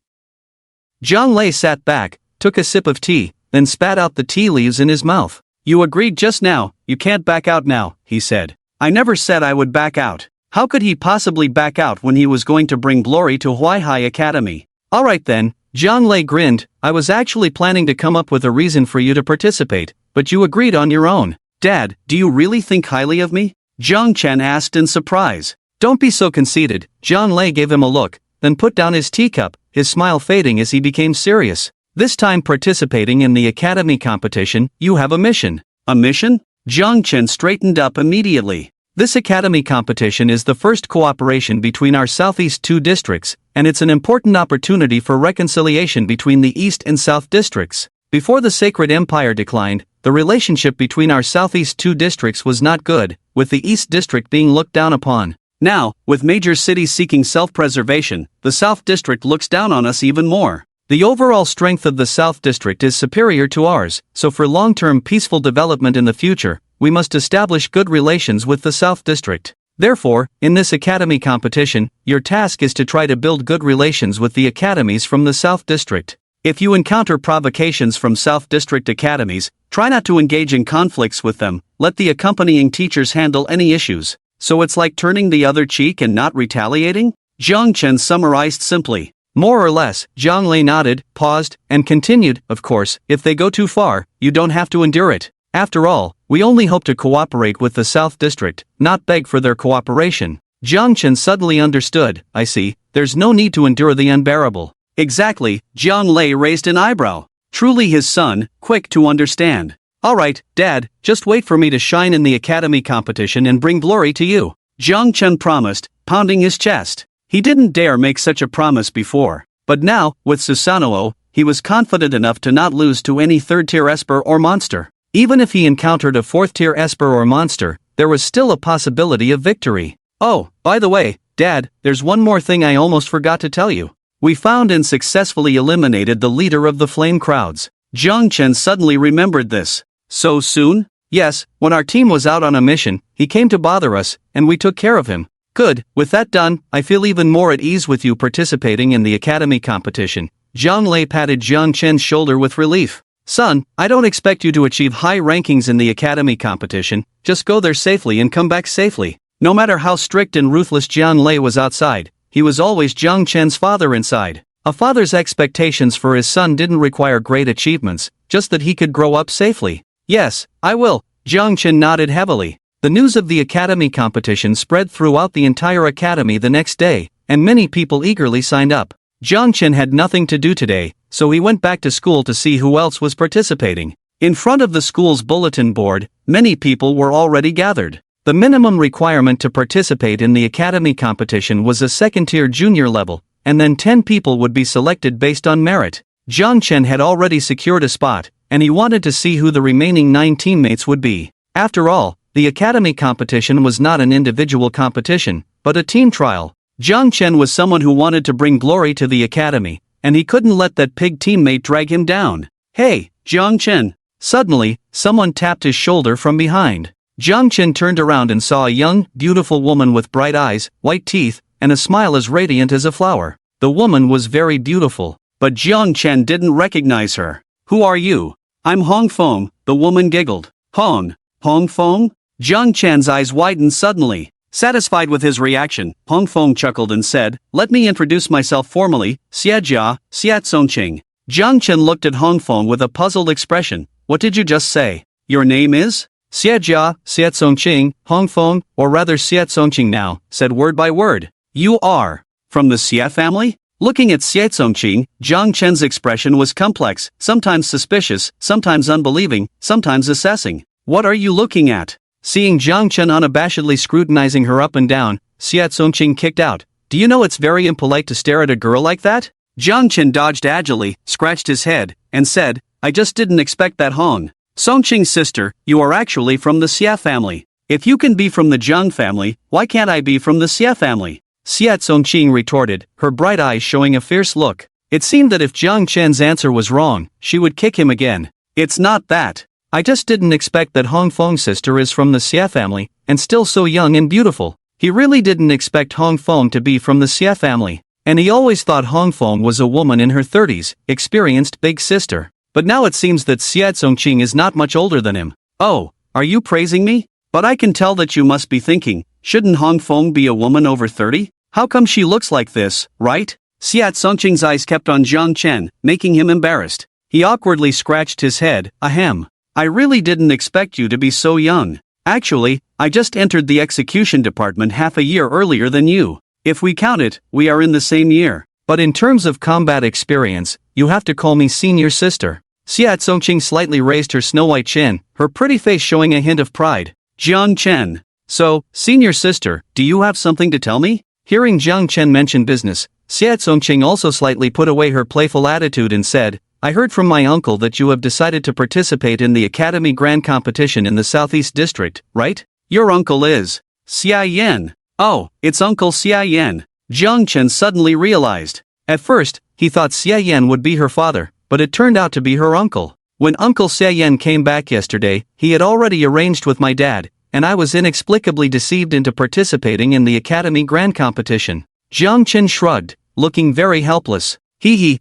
Jiang Lei sat back, took a sip of tea, then spat out the tea leaves in his mouth. You agreed just now, you can't back out now, he said. I never said I would back out. How could he possibly back out when he was going to bring glory to Huaihai Academy? Alright then, Jiang Lei grinned, I was actually planning to come up with a reason for you to participate, but you agreed on your own. Dad, do you really think highly of me? Jiang Chen asked in surprise. Don't be so conceited, Jiang Lei gave him a look, then put down his teacup, his smile fading as he became serious. This time participating in the academy competition, you have a mission. A mission? Jiang Chen straightened up immediately. This academy competition is the first cooperation between our Southeast 2 districts, and it's an important opportunity for reconciliation between the East and South districts. Before the Sacred Empire declined, the relationship between our Southeast 2 districts was not good, with the East district being looked down upon. Now, with major cities seeking self-preservation, the South district looks down on us even more. The overall strength of the South district is superior to ours, so for long-term peaceful development in the future, we must establish good relations with the South district. Therefore, in this academy competition, your task is to try to build good relations with the academies from the South district. If you encounter provocations from South district academies, try not to engage in conflicts with them, let the accompanying teachers handle any issues. So it's like turning the other cheek and not retaliating? Jiang Chen summarized simply. More or less, Jiang Lei nodded, paused, and continued, of course, if they go too far, you don't have to endure it. After all, we only hope to cooperate with the South District, not beg for their cooperation. Jiang Chen suddenly understood, I see, there's no need to endure the unbearable. Exactly, Jiang Lei raised an eyebrow. Truly his son, quick to understand. Alright, Dad, just wait for me to shine in the academy competition and bring glory to you. Jiang Chen promised, pounding his chest. He didn't dare make such a promise before, but now, with Susanoo, he was confident enough to not lose to any third-tier esper or monster. Even if he encountered a fourth-tier esper or monster, there was still a possibility of victory. Oh, by the way, Dad, there's one more thing I almost forgot to tell you. We found and successfully eliminated the leader of the flame crowds. Jiang Chen suddenly remembered this. So soon? Yes, when our team was out on a mission, he came to bother us, and we took care of him. Good, with that done, I feel even more at ease with you participating in the academy competition. Jiang Lei patted Jiang Chen's shoulder with relief. Son, I don't expect you to achieve high rankings in the academy competition, just go there safely and come back safely. No matter how strict and ruthless Jiang Lei was outside, he was always Jiang Chen's father inside. A father's expectations for his son didn't require great achievements, just that he could grow up safely. Yes, I will. Jiang Chen nodded heavily. The news of the academy competition spread throughout the entire academy the next day, and many people eagerly signed up. Jiang Chen had nothing to do today, so he went back to school to see who else was participating. In front of the school's bulletin board, many people were already gathered. The minimum requirement to participate in the academy competition was a second-tier junior level, and then 10 people would be selected based on merit. Jiang Chen had already secured a spot, and he wanted to see who the remaining 9 teammates would be. After all, the academy competition was not an individual competition, but a team trial. Jiang Chen was someone who wanted to bring glory to the academy, and he couldn't let that pig teammate drag him down. Hey, Jiang Chen! Suddenly, someone tapped his shoulder from behind. Jiang Chen turned around and saw a young, beautiful woman with bright eyes, white teeth, and a smile as radiant as a flower. The woman was very beautiful, but Jiang Chen didn't recognize her. Who are you? I'm Hong Feng, the woman giggled. Hong Feng? Jiang Chen's eyes widened suddenly. Satisfied with his reaction, Hong Feng chuckled and said, "Let me introduce myself formally, Xiajia, Xiatsongqing." Jiang Chen looked at Hong Feng with a puzzled expression. What did you just say? Your name is? Xiajia, Xiatsongqing, Hong Feng, or rather Xiatsongqing now, said word by word. You are from the Xia family? Looking at Xiatsongqing, Jiang Chen's expression was complex, sometimes suspicious, sometimes unbelieving, sometimes assessing. What are you looking at? Seeing Jiang Chen unabashedly scrutinizing her up and down, Xiatsongqing kicked out. Do you know it's very impolite to stare at a girl like that? Jiang Chen dodged agilely, scratched his head, and said, I just didn't expect that Hong Songqing's sister, you are actually from the Xia family. If you can be from the Jiang family, why can't I be from the Xia family? Xiatsongqing retorted, her bright eyes showing a fierce look. It seemed that if Jiang Chen's answer was wrong, she would kick him again. It's not that. I just didn't expect that Hong Feng's sister is from the Xia family, and still so young and beautiful. He really didn't expect Hong Feng to be from the Xia family, and he always thought Hong Feng was a woman in her 30s, experienced big sister. But now it seems that Xiatsongqing is not much older than him. Oh, are you praising me? But I can tell that you must be thinking, shouldn't Hong Feng be a woman over 30? How come she looks like this, right? Xiatsongqing's eyes kept on Jiang Chen, making him embarrassed. He awkwardly scratched his head, ahem. I really didn't expect you to be so young. Actually, I just entered the execution department half a year earlier than you. If we count it, we are in the same year. But in terms of combat experience, you have to call me senior sister. Xiatsongqing slightly raised her snow-white chin, her pretty face showing a hint of pride. Jiang Chen. So, senior sister, do you have something to tell me? Hearing Jiang Chen mention business, Xiatsongqing also slightly put away her playful attitude and said, I heard from my uncle that you have decided to participate in the Academy Grand Competition in the Southeast District, right? Your uncle is Xia Yan. Oh, it's Uncle Xia Yan. Jiang Chen suddenly realized. At first, he thought Xia Yan would be her father, but it turned out to be her uncle. When Uncle Xia Yan came back yesterday, he had already arranged with my dad, and I was inexplicably deceived into participating in the Academy Grand Competition. Jiang Chen shrugged, looking very helpless.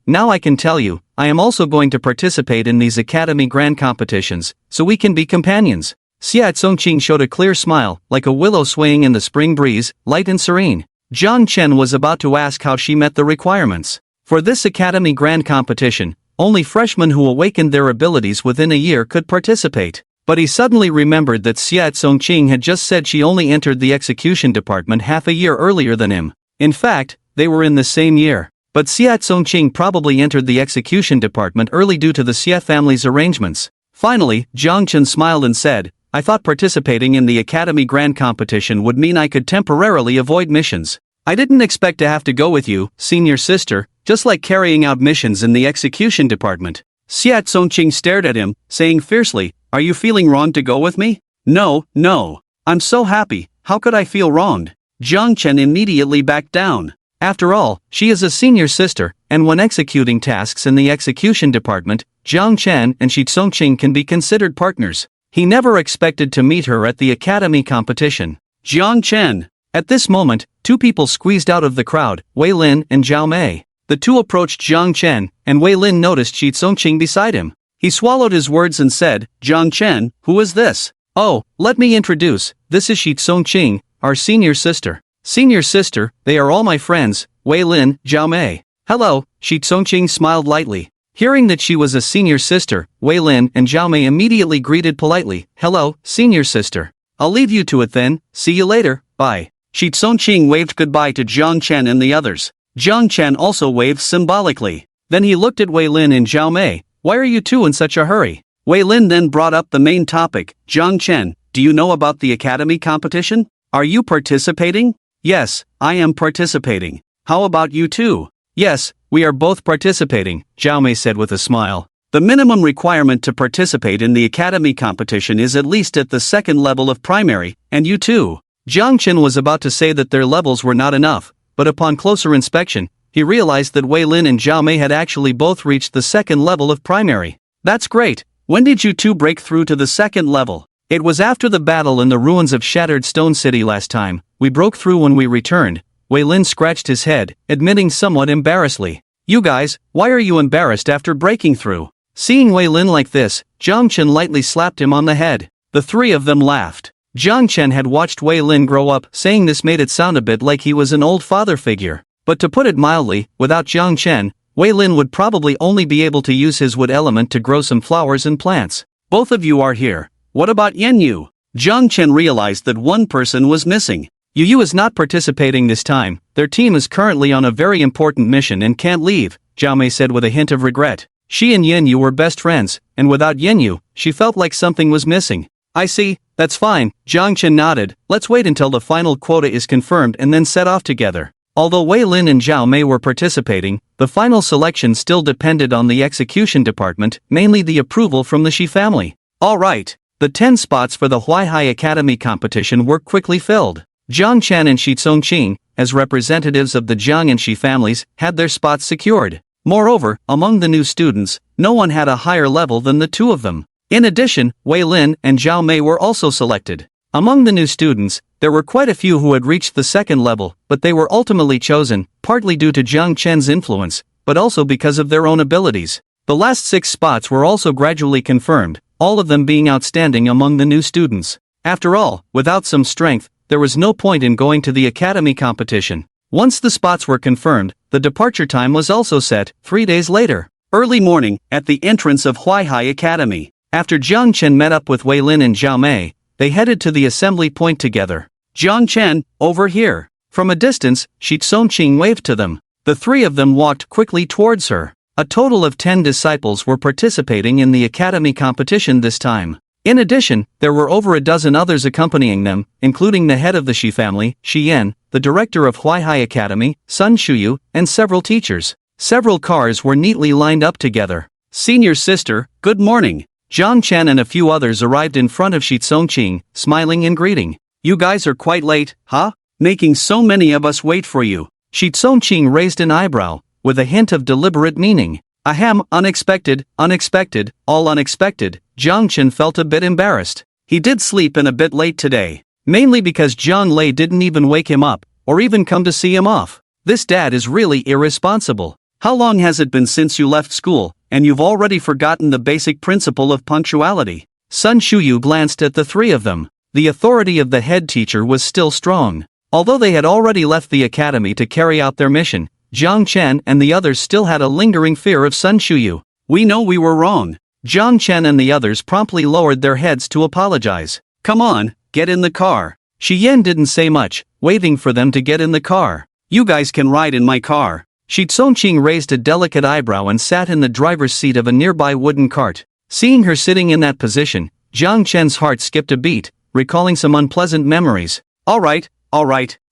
Now I can tell you, I am also going to participate in these Academy Grand Competitions, so we can be companions. Xiatsongqing showed a clear smile, like a willow swaying in the spring breeze, light and serene. Jiang Chen was about to ask how she met the requirements. For this Academy Grand Competition, only freshmen who awakened their abilities within a year could participate. But he suddenly remembered that Xiatsongqing had just said she only entered the execution department half a year earlier than him. In fact, they were in the same year. But Xiatsongqing probably entered the execution department early due to the Xia family's arrangements. Finally, Jiang Chen smiled and said, I thought participating in the Academy Grand Competition would mean I could temporarily avoid missions. I didn't expect to have to go with you, senior sister, just like carrying out missions in the execution department. Xiatsongqing stared at him, saying fiercely, Are you feeling wronged to go with me? No. I'm so happy, how could I feel wronged? Jiang Chen immediately backed down. After all, she is a senior sister, and when executing tasks in the execution department, Jiang Chen and Xiatsongqing can be considered partners. He never expected to meet her at the academy competition. Jiang Chen. At this moment, two people squeezed out of the crowd, Wei Lin and Zhao Mei. The two approached Jiang Chen, and Wei Lin noticed Xiatsongqing beside him. He swallowed his words and said, Jiang Chen, who is this? Oh, let me introduce, this is Shitsong-ching, our senior sister. Senior sister, they are all my friends, Wei Lin, Zhao Mei. Hello, Shitsong-ching smiled lightly. Hearing that she was a senior sister, Wei Lin and Zhao Mei immediately greeted politely, hello, senior sister. I'll leave you to it then, see you later, bye. Shitsong-ching waved goodbye to Jiang Chen and the others. Jiang Chen also waved symbolically. Then he looked at Wei Lin and Zhao Mei. Why are you two in such a hurry? Wei Lin then brought up the main topic. Jiang Chen, do you know about the academy competition? Are you participating? Yes, I am participating. How about you two? Yes, we are both participating, Zhao Mei said with a smile. The minimum requirement to participate in the academy competition is at least at the second level of primary, and you too. Jiang Chen was about to say that their levels were not enough, but upon closer inspection, he realized that Wei Lin and Zhao Mei had actually both reached the second level of primary. That's great. When did you two break through to the second level? It was after the battle in the ruins of Shattered Stone City last time. We broke through when we returned. Wei Lin scratched his head, admitting somewhat embarrassedly. You guys, why are you embarrassed after breaking through? Seeing Wei Lin like this, Jiang Chen lightly slapped him on the head. The three of them laughed. Jiang Chen had watched Wei Lin grow up, saying this made it sound a bit like he was an old father figure. But to put it mildly, without Jiang Chen, Wei Lin would probably only be able to use his wood element to grow some flowers and plants. Both of you are here. What about Yen Yu? Jiang Chen realized that one person was missing. Yu Yu is not participating this time. Their team is currently on a very important mission and can't leave, Zhao Mei said with a hint of regret. She and Yen Yu were best friends, and without Yen Yu, she felt like something was missing. I see, that's fine, Jiang Chen nodded. Let's wait until the final quota is confirmed and then set off together. Although Wei Lin and Zhao Mei were participating, the final selection still depended on the execution department, mainly the approval from the Shi family. Alright, the 10 spots for the Huaihai Academy competition were quickly filled. Jiang Chen and Shitsong-ching, as representatives of the Jiang and Shi families, had their spots secured. Moreover, among the new students, no one had a higher level than the two of them. In addition, Wei Lin and Zhao Mei were also selected. Among the new students, there were quite a few who had reached the second level, but they were ultimately chosen, partly due to Jiang Chen's influence, but also because of their own abilities. The last 6 spots were also gradually confirmed, all of them being outstanding among the new students. After all, without some strength, there was no point in going to the academy competition. Once the spots were confirmed, the departure time was also set, 3 days later. Early morning, at the entrance of Huaihai Academy. After Jiang Chen met up with Wei Lin and Zhao Mei, they headed to the assembly point together. Jiang Chen, over here. From a distance, Shitsong-ching waved to them. The three of them walked quickly towards her. A total of 10 disciples were participating in the academy competition this time. In addition, there were over a dozen others accompanying them, including the head of the Shi family, Shi Yan, the director of Huaihai Academy, Sun Shuyu, and several teachers. Several cars were neatly lined up together. Senior sister, good morning. Jiang Chen and a few others arrived in front of Shitsong-ching, smiling and greeting. You guys are quite late, huh? Making so many of us wait for you. Shitsong-ching raised an eyebrow, with a hint of deliberate meaning. Ahem, unexpected, all unexpected. Jiang Chen felt a bit embarrassed. He did sleep in a bit late today. Mainly because Jiang Lei didn't even wake him up, or even come to see him off. This dad is really irresponsible. How long has it been since you left school, and you've already forgotten the basic principle of punctuality? Sun Shuyu glanced at the three of them. The authority of the head teacher was still strong. Although they had already left the academy to carry out their mission, Jiang Chen and the others still had a lingering fear of Sun Shuyu. We know we were wrong. Jiang Chen and the others promptly lowered their heads to apologize. Come on, get in the car. Shi Yan didn't say much, waiting for them to get in the car. You guys can ride in my car. Shitsong-ching raised a delicate eyebrow and sat in the driver's seat of a nearby wooden cart. Seeing her sitting in that position, Jiang Chen's heart skipped a beat, recalling some unpleasant memories. Alright.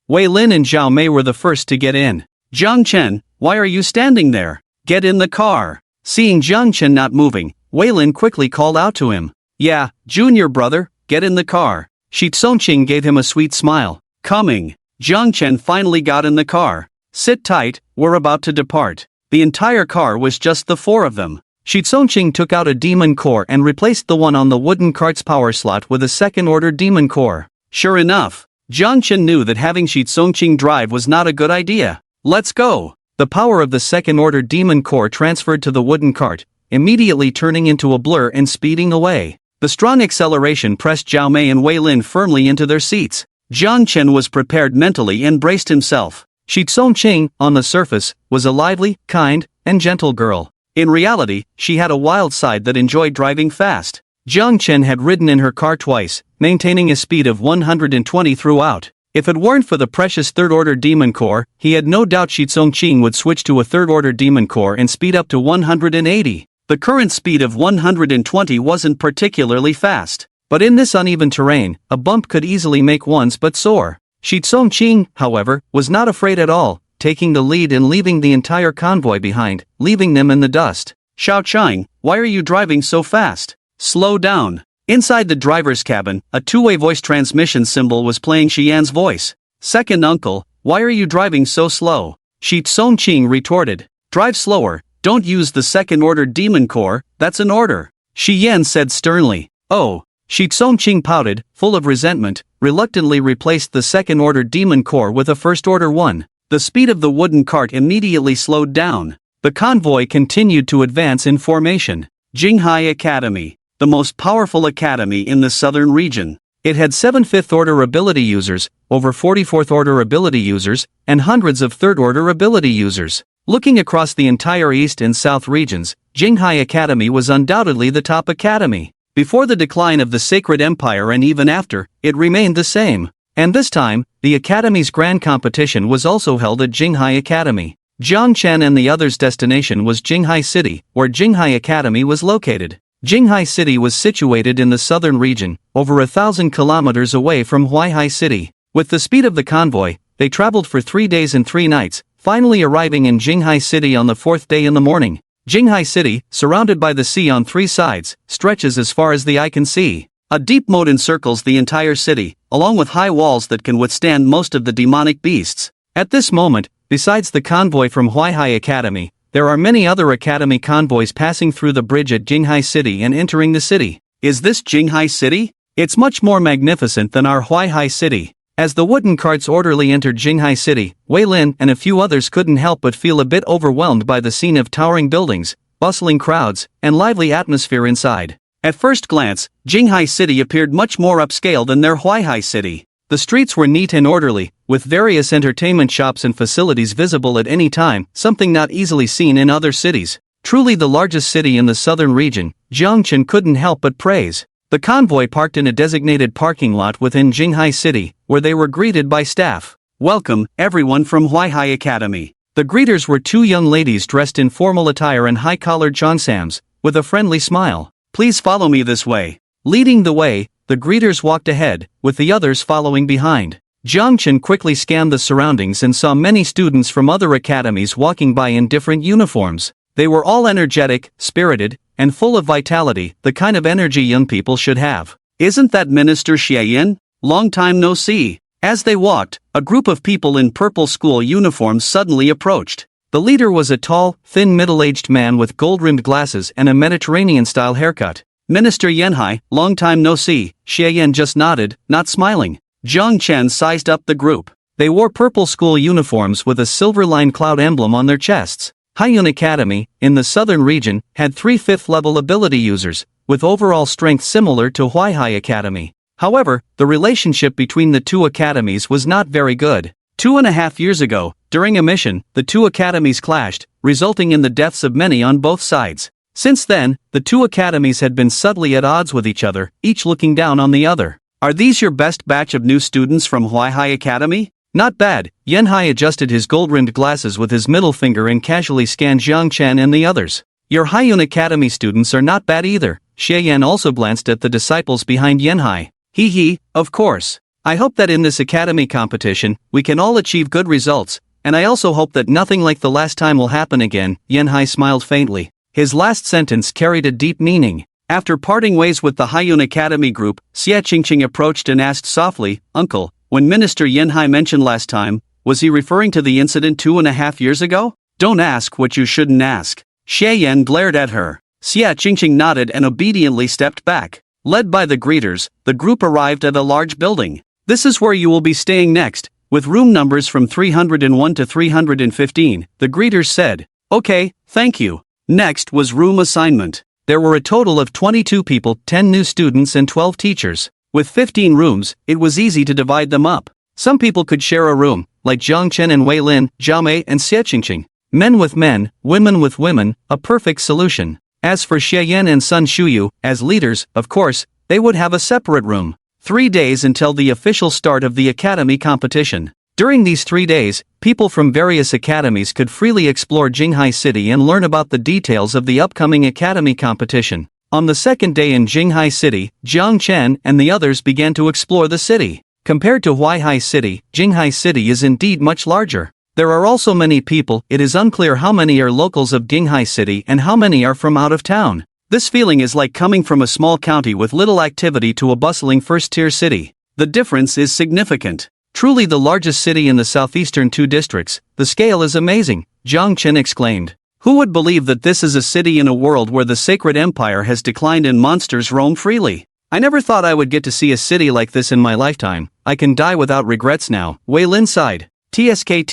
Wei Lin and Zhao Mei were the first to get in. Jiang Chen, why are you standing there? Get in the car. Seeing Jiang Chen not moving, Wei Lin quickly called out to him. Yeah, junior brother, get in the car. Shitsong-ching gave him a sweet smile. Coming. Jiang Chen finally got in the car. Sit tight, we're about to depart. The entire car was just the four of them. Shitsong-ching took out a demon core and replaced the one on the wooden cart's power slot with a second-order demon core. Sure enough, Jiang Chen knew that having Shitsong-ching drive was not a good idea. Let's go. The power of the second-order demon core transferred to the wooden cart, immediately turning into a blur and speeding away. The strong acceleration pressed Zhao Mei and Wei Lin firmly into their seats. Jiang Chen was prepared mentally and braced himself. Shi Tsongqing, on the surface, was a lively, kind, and gentle girl. In reality, she had a wild side that enjoyed driving fast. Jiang Chen had ridden in her car twice, maintaining a speed of 120 throughout. If it weren't for the precious third-order demon core, he had no doubt Shi Tsongqing would switch to a third-order demon core and speed up to 180. The current speed of 120 wasn't particularly fast, but in this uneven terrain, a bump could easily make one's butt sore. Shi Tsongqing, however, was not afraid at all, taking the lead and leaving the entire convoy behind, leaving them in the dust. Xiao Chang, why are you driving so fast? Slow down. Inside the driver's cabin, a two-way voice transmission symbol was playing Xian's voice. Second uncle, why are you driving so slow? Shi Tsongqing retorted. Drive slower, don't use the second-order demon core, that's an order. Xian said sternly. Oh. Shi Tsongqing pouted, full of resentment, reluctantly replaced the second-order demon core with a first-order one. The speed of the wooden cart immediately slowed down. The convoy continued to advance in formation. Jinghai Academy, the most powerful academy in the southern region. It had 7 fifth-order ability users, over 40 fourth-order ability users, and hundreds of third-order ability users. Looking across the entire east and south regions, Jinghai Academy was undoubtedly the top academy. Before the decline of the Sacred Empire and even after, it remained the same. And this time, the Academy's grand competition was also held at Jinghai Academy. Jiang Chen and the others' destination was Jinghai City, where Jinghai Academy was located. Jinghai City was situated in the southern region, over 1,000 kilometers away from Huaihai City. With the speed of the convoy, they traveled for 3 days and 3 nights, finally arriving in Jinghai City on the 4th day in the morning. Jinghai City, surrounded by the sea on 3 sides, stretches as far as the eye can see. A deep moat encircles the entire city, along with high walls that can withstand most of the demonic beasts. At this moment, besides the convoy from Huaihai Academy, there are many other academy convoys passing through the bridge at Jinghai City and entering the city. Is this Jinghai City? It's much more magnificent than our Huaihai City. As the wooden carts orderly entered Jinghai City, Wei Lin and a few others couldn't help but feel a bit overwhelmed by the scene of towering buildings, bustling crowds, and lively atmosphere inside. At first glance, Jinghai City appeared much more upscale than their Huaihai City. The streets were neat and orderly, with various entertainment shops and facilities visible at any time, something not easily seen in other cities. Truly the largest city in the southern region, Jiang Chen couldn't help but praise. The convoy parked in a designated parking lot within Jinghai City, where they were greeted by staff. Welcome, everyone from Huaihai Academy. The greeters were 2 young ladies dressed in formal attire and high-collared cheongsams, with a friendly smile. Please follow me this way. Leading the way, the greeters walked ahead, with the others following behind. Jiang Chen quickly scanned the surroundings and saw many students from other academies walking by in different uniforms. They were all energetic, spirited, and full of vitality, the kind of energy young people should have. Isn't that Minister Xiaoyan? Long time no see. As they walked, a group of people in purple school uniforms suddenly approached. The leader was a tall, thin middle-aged man with gold-rimmed glasses and a Mediterranean-style haircut. Minister Yanhai, long time no see. Xiaoyan just nodded, not smiling. Jiang Chen sized up the group. They wore purple school uniforms with a silver-lined cloud emblem on their chests. Haiyun Academy, in the southern region, had 3 fifth-level ability users, with overall strength similar to Huaihai Academy. However, the relationship between the 2 academies was not very good. 2.5 years ago, during a mission, the 2 academies clashed, resulting in the deaths of many on both sides. Since then, the 2 academies had been subtly at odds with each other, each looking down on the other. Are these your best batch of new students from Huaihai Academy? Not bad. Yanhai adjusted his gold-rimmed glasses with his middle finger and casually scanned Jiang Chen and the others. Your Haiyun Academy students are not bad either. Xiaoyan also glanced at the disciples behind Yanhai. Hee, of course. I hope that in this academy competition, we can all achieve good results, and I also hope that nothing like the last time will happen again. Yanhai smiled faintly. His last sentence carried a deep meaning. After parting ways with the Haiyun Academy group, Xia Qingqing approached and asked softly, Uncle, when Minister Yanhai mentioned last time, was he referring to the incident 2.5 years ago? Don't ask what you shouldn't ask. Xiaoyan glared at her. Xia Qingqing nodded and obediently stepped back. Led by the greeters, the group arrived at a large building. This is where you will be staying next, with room numbers from 301 to 315, the greeters said. Okay, thank you. Next was room assignment. There were a total of 22 people, 10 new students and 12 teachers. With 15 rooms, it was easy to divide them up. Some people could share a room, like Zhang Chen and Wei Lin, Zhao Mei and Xie Qingqing. Men with men, women with women, a perfect solution. As for Xie Yan and Sun Shuyu, as leaders, of course, they would have a separate room. 3 days until the official start of the academy competition. During these 3 days, people from various academies could freely explore Jinghai City and learn about the details of the upcoming academy competition. On the second day in Jinghai City, Jiang Chen and the others began to explore the city. Compared to Huaihai City, Jinghai City is indeed much larger. There are also many people. It is unclear how many are locals of Jinghai City and how many are from out of town. This feeling is like coming from a small county with little activity to a bustling first-tier city. The difference is significant. Truly the largest city in the southeastern 2 districts, the scale is amazing, Jiang Chen exclaimed. Who would believe that this is a city in a world where the sacred empire has declined and monsters roam freely? I never thought I would get to see a city like this in my lifetime. I can die without regrets now, Wei Lin sighed. TSK,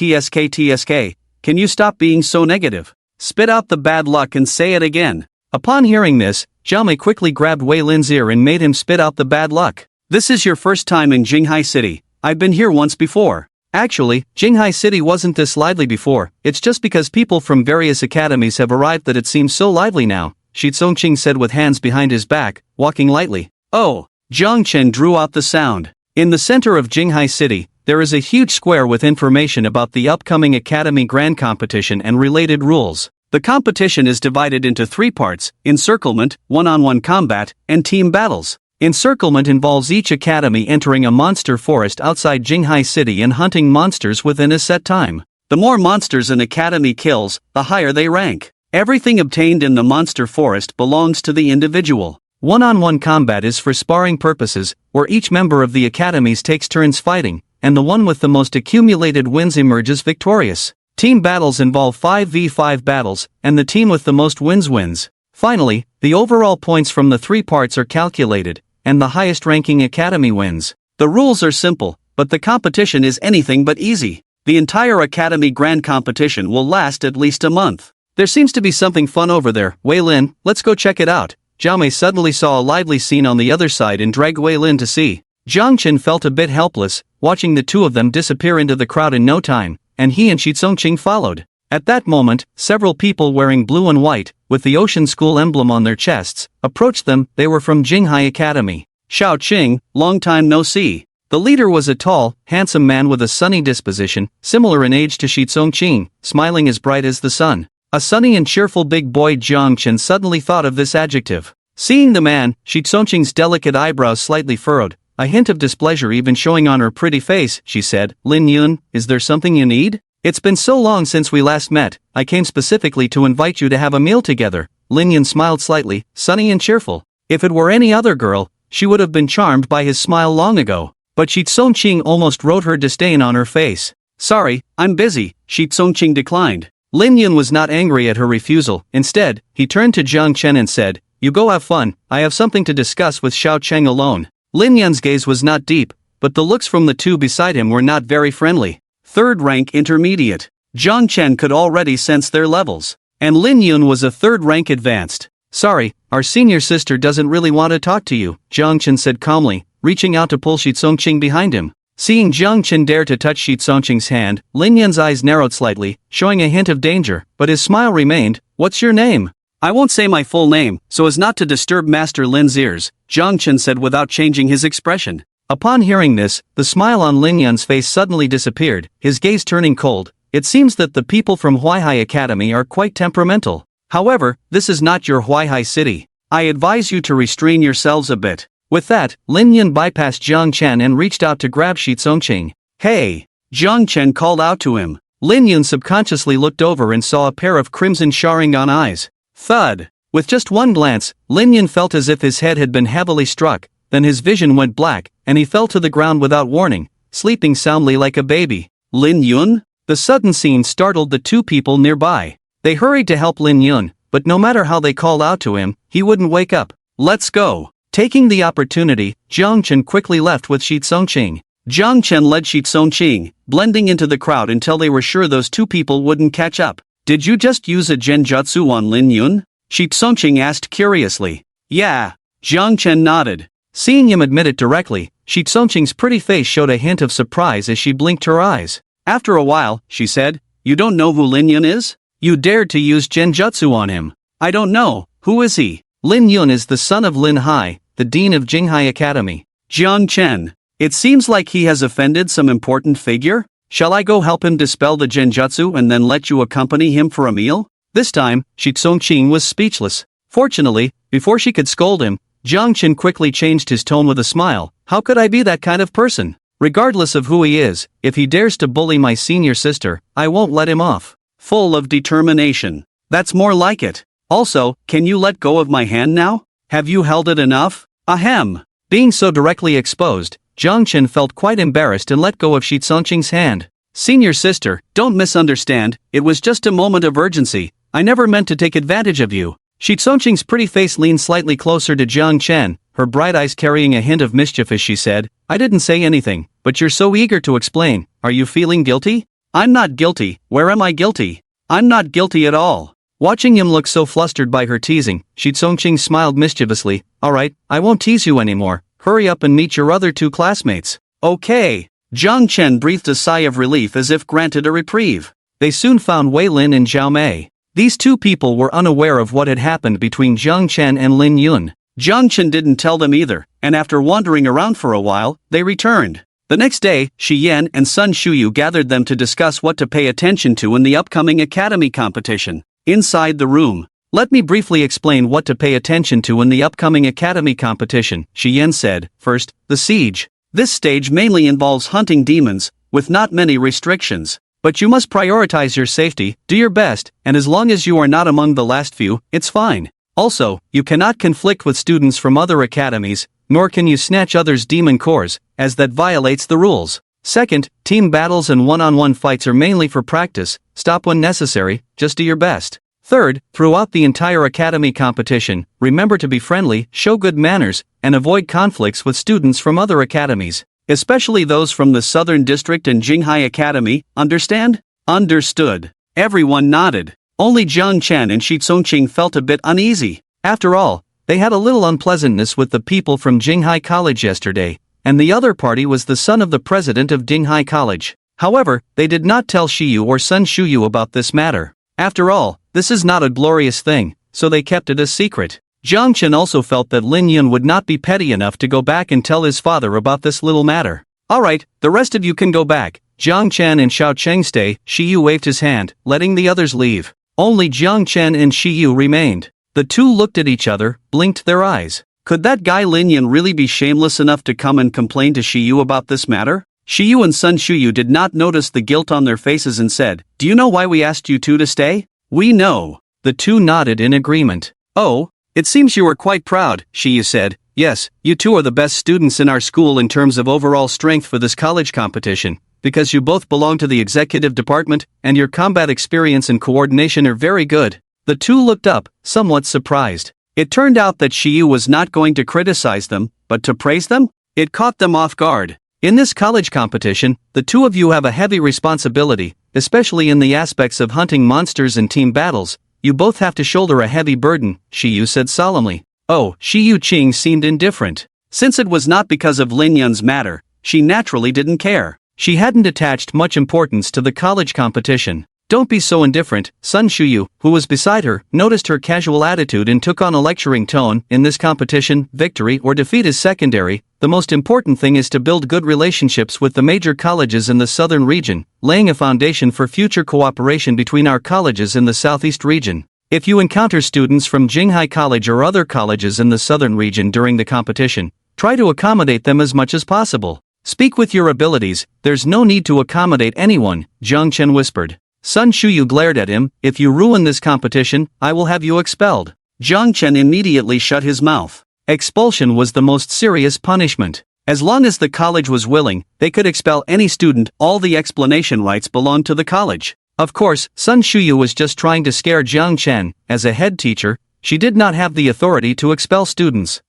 can you stop being so negative? Spit out the bad luck and say it again. Upon hearing this, Zhao Mei quickly grabbed Wei Lin's ear and made him spit out the bad luck. This is your first time in Jinghai City. I've been here once before. Actually, Jinghai City wasn't this lively before. It's just because people from various academies have arrived that it seems so lively now, Shi Tsongqing said with hands behind his back, walking lightly. Oh, Jiang Chen drew out the sound. In the center of Jinghai City, there is a huge square with information about the upcoming Academy Grand Competition and related rules. The competition is divided into 3 parts: encirclement, one-on-one combat, and team battles. Encirclement involves each academy entering a monster forest outside Jinghai City and hunting monsters within a set time. The more monsters an academy kills, the higher they rank. Everything obtained in the monster forest belongs to the individual. One-on-one combat is for sparring purposes, where each member of the academies takes turns fighting, and the one with the most accumulated wins emerges victorious. Team battles involve 5v5 battles, and the team with the most wins. Finally, the overall points from the 3 parts are calculated, and the highest ranking academy wins. The rules are simple, but the competition is anything but easy. The entire Academy Grand Competition will last at least a month. There seems to be something fun over there, Wei Lin, let's go check it out. Zhao Mei suddenly saw a lively scene on the other side and dragged Wei Lin to see. Jiang Chen felt a bit helpless, watching the 2 of them disappear into the crowd in no time, and he and Shi Tsongqing followed. At that moment, several people wearing blue and white, with the Ocean School emblem on their chests, approached them. They were from Jinghai Academy. Shao Qing, long time no see. The leader was a tall, handsome man with a sunny disposition, similar in age to Shi Tsongqing, smiling as bright as the sun. A sunny and cheerful big boy. Jiang Chen suddenly thought of this adjective. Seeing the man, Shi Tsongqing's delicate eyebrows slightly furrowed, a hint of displeasure even showing on her pretty face. She said, Lin Yun, is there something you need? It's been so long since we last met. I came specifically to invite you to have a meal together. Lin Yun smiled slightly, sunny and cheerful. If it were any other girl, she would have been charmed by his smile long ago. But Shi Tsongqing almost wrote her disdain on her face. Sorry, I'm busy, Shi Tsongqing declined. Lin Yun was not angry at her refusal. Instead, he turned to Jiang Chen and said, You go have fun. I have something to discuss with Xiao Cheng alone. Lin Yun's gaze was not deep, but the looks from the 2 beside him were not very friendly. 3rd rank intermediate. Jiang Chen could already sense their levels. And Lin Yun was a 3rd rank advanced. Sorry, our senior sister doesn't really want to talk to you, Jiang Chen said calmly, reaching out to pull Shi Tsongqing behind him. Seeing Jiang Chen dare to touch Shi Tsongqing's hand, Lin Yun's eyes narrowed slightly, showing a hint of danger, but his smile remained. What's your name? I won't say my full name, so as not to disturb Master Lin's ears, Jiang Chen said without changing his expression. Upon hearing this, the smile on Lin Yun's face suddenly disappeared, his gaze turning cold. It seems that the people from Huaihai Academy are quite temperamental. However, this is not your Huaihai city. I advise you to restrain yourselves a bit. With that, Lin Yun bypassed Jiang Chen and reached out to grab Shi Tsongqing. Hey! Jiang Chen called out to him. Lin Yun subconsciously looked over and saw a pair of crimson Sharingan eyes. Thud! With just one glance, Lin Yun felt as if his head had been heavily struck, then his vision went black, and he fell to the ground without warning, sleeping soundly like a baby. Lin Yun? The sudden scene startled the 2 people nearby. They hurried to help Lin Yun, but no matter how they called out to him, he wouldn't wake up. Let's go! Taking the opportunity, Jiang Chen quickly left with Shi Tsongqing. Jiang Chen led Shi Tsongqing, blending into the crowd until they were sure those 2 people wouldn't catch up. Did you just use a genjutsu on Lin Yun? Shi Tsongqing asked curiously. Yeah. Jiang Chen nodded. Seeing him admit it directly, Shi Tsongqing's pretty face showed a hint of surprise as she blinked her eyes. After a while, she said, You don't know who Lin Yun is? You dared to use genjutsu on him. I don't know. Who is he? Lin Yun is the son of Lin Hai, the dean of Jinghai Academy. Jiang Chen. It seems like he has offended some important figure? Shall I go help him dispel the genjutsu and then let you accompany him for a meal? This time, Shi Tsongqing was speechless. Fortunately, before she could scold him, Jiang Chen quickly changed his tone with a smile. How could I be that kind of person? Regardless of who he is, if he dares to bully my senior sister, I won't let him off. Full of determination. That's more like it. Also, can you let go of my hand now? Have you held it enough? Ahem. Being so directly exposed, Jiang Chen felt quite embarrassed and let go of Shi Tsongqing's hand. Senior sister, don't misunderstand, it was just a moment of urgency. I never meant to take advantage of you. Shi Tsongqing's pretty face leaned slightly closer to Jiang Chen, her bright eyes carrying a hint of mischief as she said, I didn't say anything, but you're so eager to explain. Are you feeling guilty? I'm not guilty. Where am I guilty? I'm not guilty at all. Watching him look so flustered by her teasing, Shi Tsongqing smiled mischievously. Alright, I won't tease you anymore. Hurry up and meet your other two classmates. Okay. Jiang Chen breathed a sigh of relief as if granted a reprieve. They soon found Wei Lin and Zhao Mei. These two people were unaware of what had happened between Jiang Chen and Lin Yun. Jiang Chen didn't tell them either, and after wandering around for a while, they returned. The next day, Shi Yan and Sun Shuyu gathered them to discuss what to pay attention to in the upcoming academy competition. Inside the room. Let me briefly explain what to pay attention to in the upcoming academy competition, Shi Yan said. First, the siege. This stage mainly involves hunting demons, with not many restrictions. But you must prioritize your safety, do your best, and as long as you are not among the last few, it's fine. Also, you cannot conflict with students from other academies, nor can you snatch others' demon cores, as that violates the rules. Second, team battles and one-on-one fights are mainly for practice, stop when necessary, just do your best. Third, throughout the entire academy competition, remember to be friendly, show good manners, and avoid conflicts with students from other academies, especially those from the Southern District and Jinghai Academy, understand? Understood. Everyone nodded. Only Jiang Chen and Shi Tsongqing felt a bit uneasy. After all, they had a little unpleasantness with the people from Jinghai College yesterday, and the other party was the son of the president of Jinghai College. However, they did not tell Shiyu or Sun Shuyu about this matter. After all, this is not a glorious thing, so they kept it a secret. Jiang Chen also felt that Lin Yun would not be petty enough to go back and tell his father about this little matter. Alright, the rest of you can go back. Jiang Chen and Xiao Cheng stay. Shiyu waved his hand, letting the others leave. Only Jiang Chen and Shiyu remained. The two looked at each other, blinked their eyes. Could that guy Lin Yun really be shameless enough to come and complain to Shiyu about this matter? Shiyu and Sun Shuyu did not notice the guilt on their faces and said, Do you know why we asked you two to stay? We know. The two nodded in agreement. Oh, it seems you were quite proud, Shiyu said. Yes, you two are the best students in our school in terms of overall strength for this college competition, because you both belong to the executive department, and your combat experience and coordination are very good. The two looked up, somewhat surprised. It turned out that Shiyu was not going to criticize them, but to praise them? It caught them off guard. In this college competition, the two of you have a heavy responsibility, especially in the aspects of hunting monsters and team battles. You both have to shoulder a heavy burden, Shiyu said solemnly. Oh, Shiyu Qing seemed indifferent. Since it was not because of Lin Yun's matter, she naturally didn't care. She hadn't attached much importance to the college competition. Don't be so indifferent, Sun Shuyu, who was beside her, noticed her casual attitude and took on a lecturing tone. In this competition, victory or defeat is secondary. The most important thing is to build good relationships with the major colleges in the southern region, laying a foundation for future cooperation between our colleges in the southeast region. If you encounter students from Jinghai College or other colleges in the southern region during the competition, try to accommodate them as much as possible. Speak with your abilities, there's no need to accommodate anyone, Jiang Chen whispered. Sun Shuyu glared at him. If you ruin this competition, I will have you expelled. Jiang Chen immediately shut his mouth. Expulsion was the most serious punishment. As long as the college was willing, they could expel any student. All the explanation rights belonged to the college. Of course, Sun Shuyu was just trying to scare Jiang Chen. As a head teacher, she did not have the authority to expel students.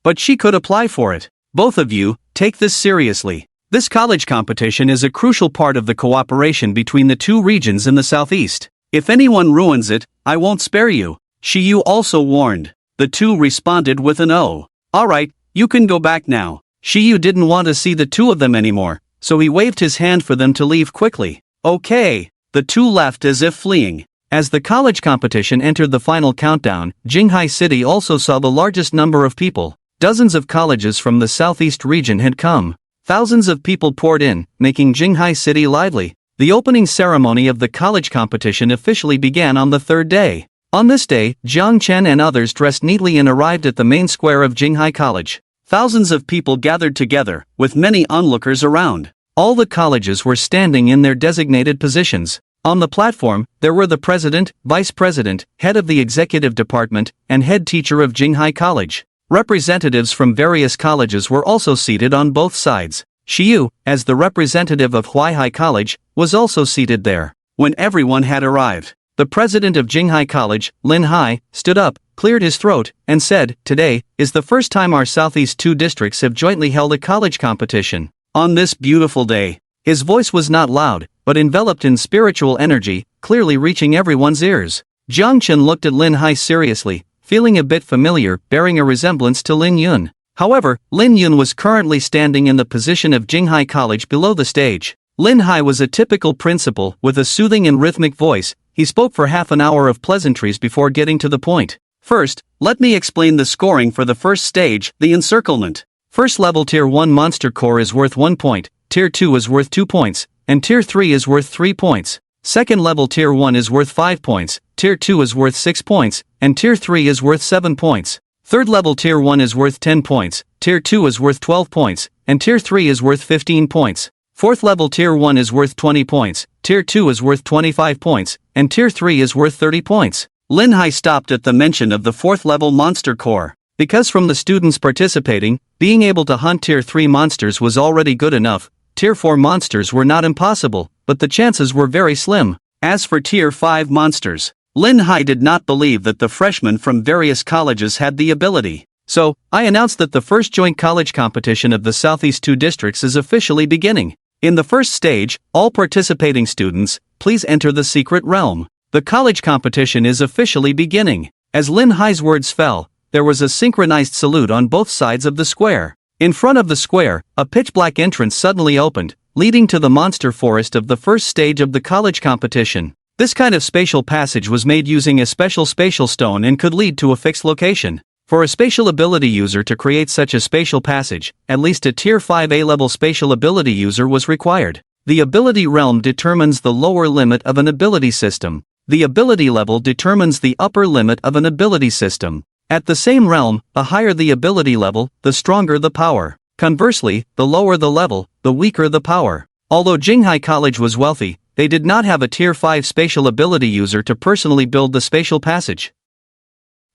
But she could apply for it. Both of you, take this seriously. This college competition is a crucial part of the cooperation between the two regions in the southeast. If anyone ruins it, I won't spare you, Shiyu also warned. The two responded with an "oh. Alright, you can go back now." Shiyu didn't want to see the two of them anymore, so he waved his hand for them to leave quickly. Okay. The two left as if fleeing. As the college competition entered the final countdown, Jinghai City also saw the largest number of people. Dozens of colleges from the southeast region had come. Thousands of people poured in, making Jinghai City lively. The opening ceremony of the college competition officially began on the third day. On this day, Jiang Chen and others dressed neatly and arrived at the main square of Jinghai College. Thousands of people gathered together, with many onlookers around. All the colleges were standing in their designated positions. On the platform, there were the president, vice president, head of the executive department, and head teacher of Jinghai College. Representatives from various colleges were also seated on both sides. Shiyu, as the representative of Huaihai College, was also seated there. When everyone had arrived, the president of Jinghai College, Lin Hai, stood up, cleared his throat, and said, "Today is the first time our southeast two districts have jointly held a college competition. On this beautiful day." His voice was not loud, but enveloped in spiritual energy, clearly reaching everyone's ears. Jiang Chen looked at Lin Hai seriously, feeling a bit familiar, bearing a resemblance to Lin Yun. However, Lin Yun was currently standing in the position of Jinghai College below the stage. Lin Hai was a typical principal, with a soothing and rhythmic voice. He spoke for half an hour of pleasantries before getting to the point. First, let me explain the scoring for the first stage, the encirclement. First level Tier 1 Monster Core is worth 1 point, Tier 2 is worth 2 points, and Tier 3 is worth 3 points. Second level Tier 1 is worth 5 points, Tier 2 is worth 6 points, and Tier 3 is worth 7 points. Third level Tier 1 is worth 10 points, Tier 2 is worth 12 points, and Tier 3 is worth 15 points. Fourth level Tier 1 is worth 20 points, Tier 2 is worth 25 points, and Tier 3 is worth 30 points. Lin Hai stopped at the mention of the fourth level Monster Core. Because from the students participating, being able to hunt Tier 3 monsters was already good enough. Tier 4 monsters were not impossible, but the chances were very slim. As for Tier 5 monsters, Lin Hai did not believe that the freshmen from various colleges had the ability. So, I announced that the first joint college competition of the Southeast 2 districts is officially beginning. In the first stage, all participating students, please enter the secret realm. The college competition is officially beginning. As Lin Hai's words fell, there was a synchronized salute on both sides of the square. In front of the square, a pitch-black entrance suddenly opened, leading to the monster forest of the first stage of the college competition. This kind of spatial passage was made using a special spatial stone and could lead to a fixed location. For a spatial ability user to create such a spatial passage, at least a Tier 5 A-level spatial ability user was required. The ability realm determines the lower limit of an ability system. The ability level determines the upper limit of an ability system. At the same realm, the higher the ability level, the stronger the power. Conversely, the lower the level, the weaker the power. Although Jinghai College was wealthy, they did not have a Tier 5 spatial ability user to personally build the spatial passage.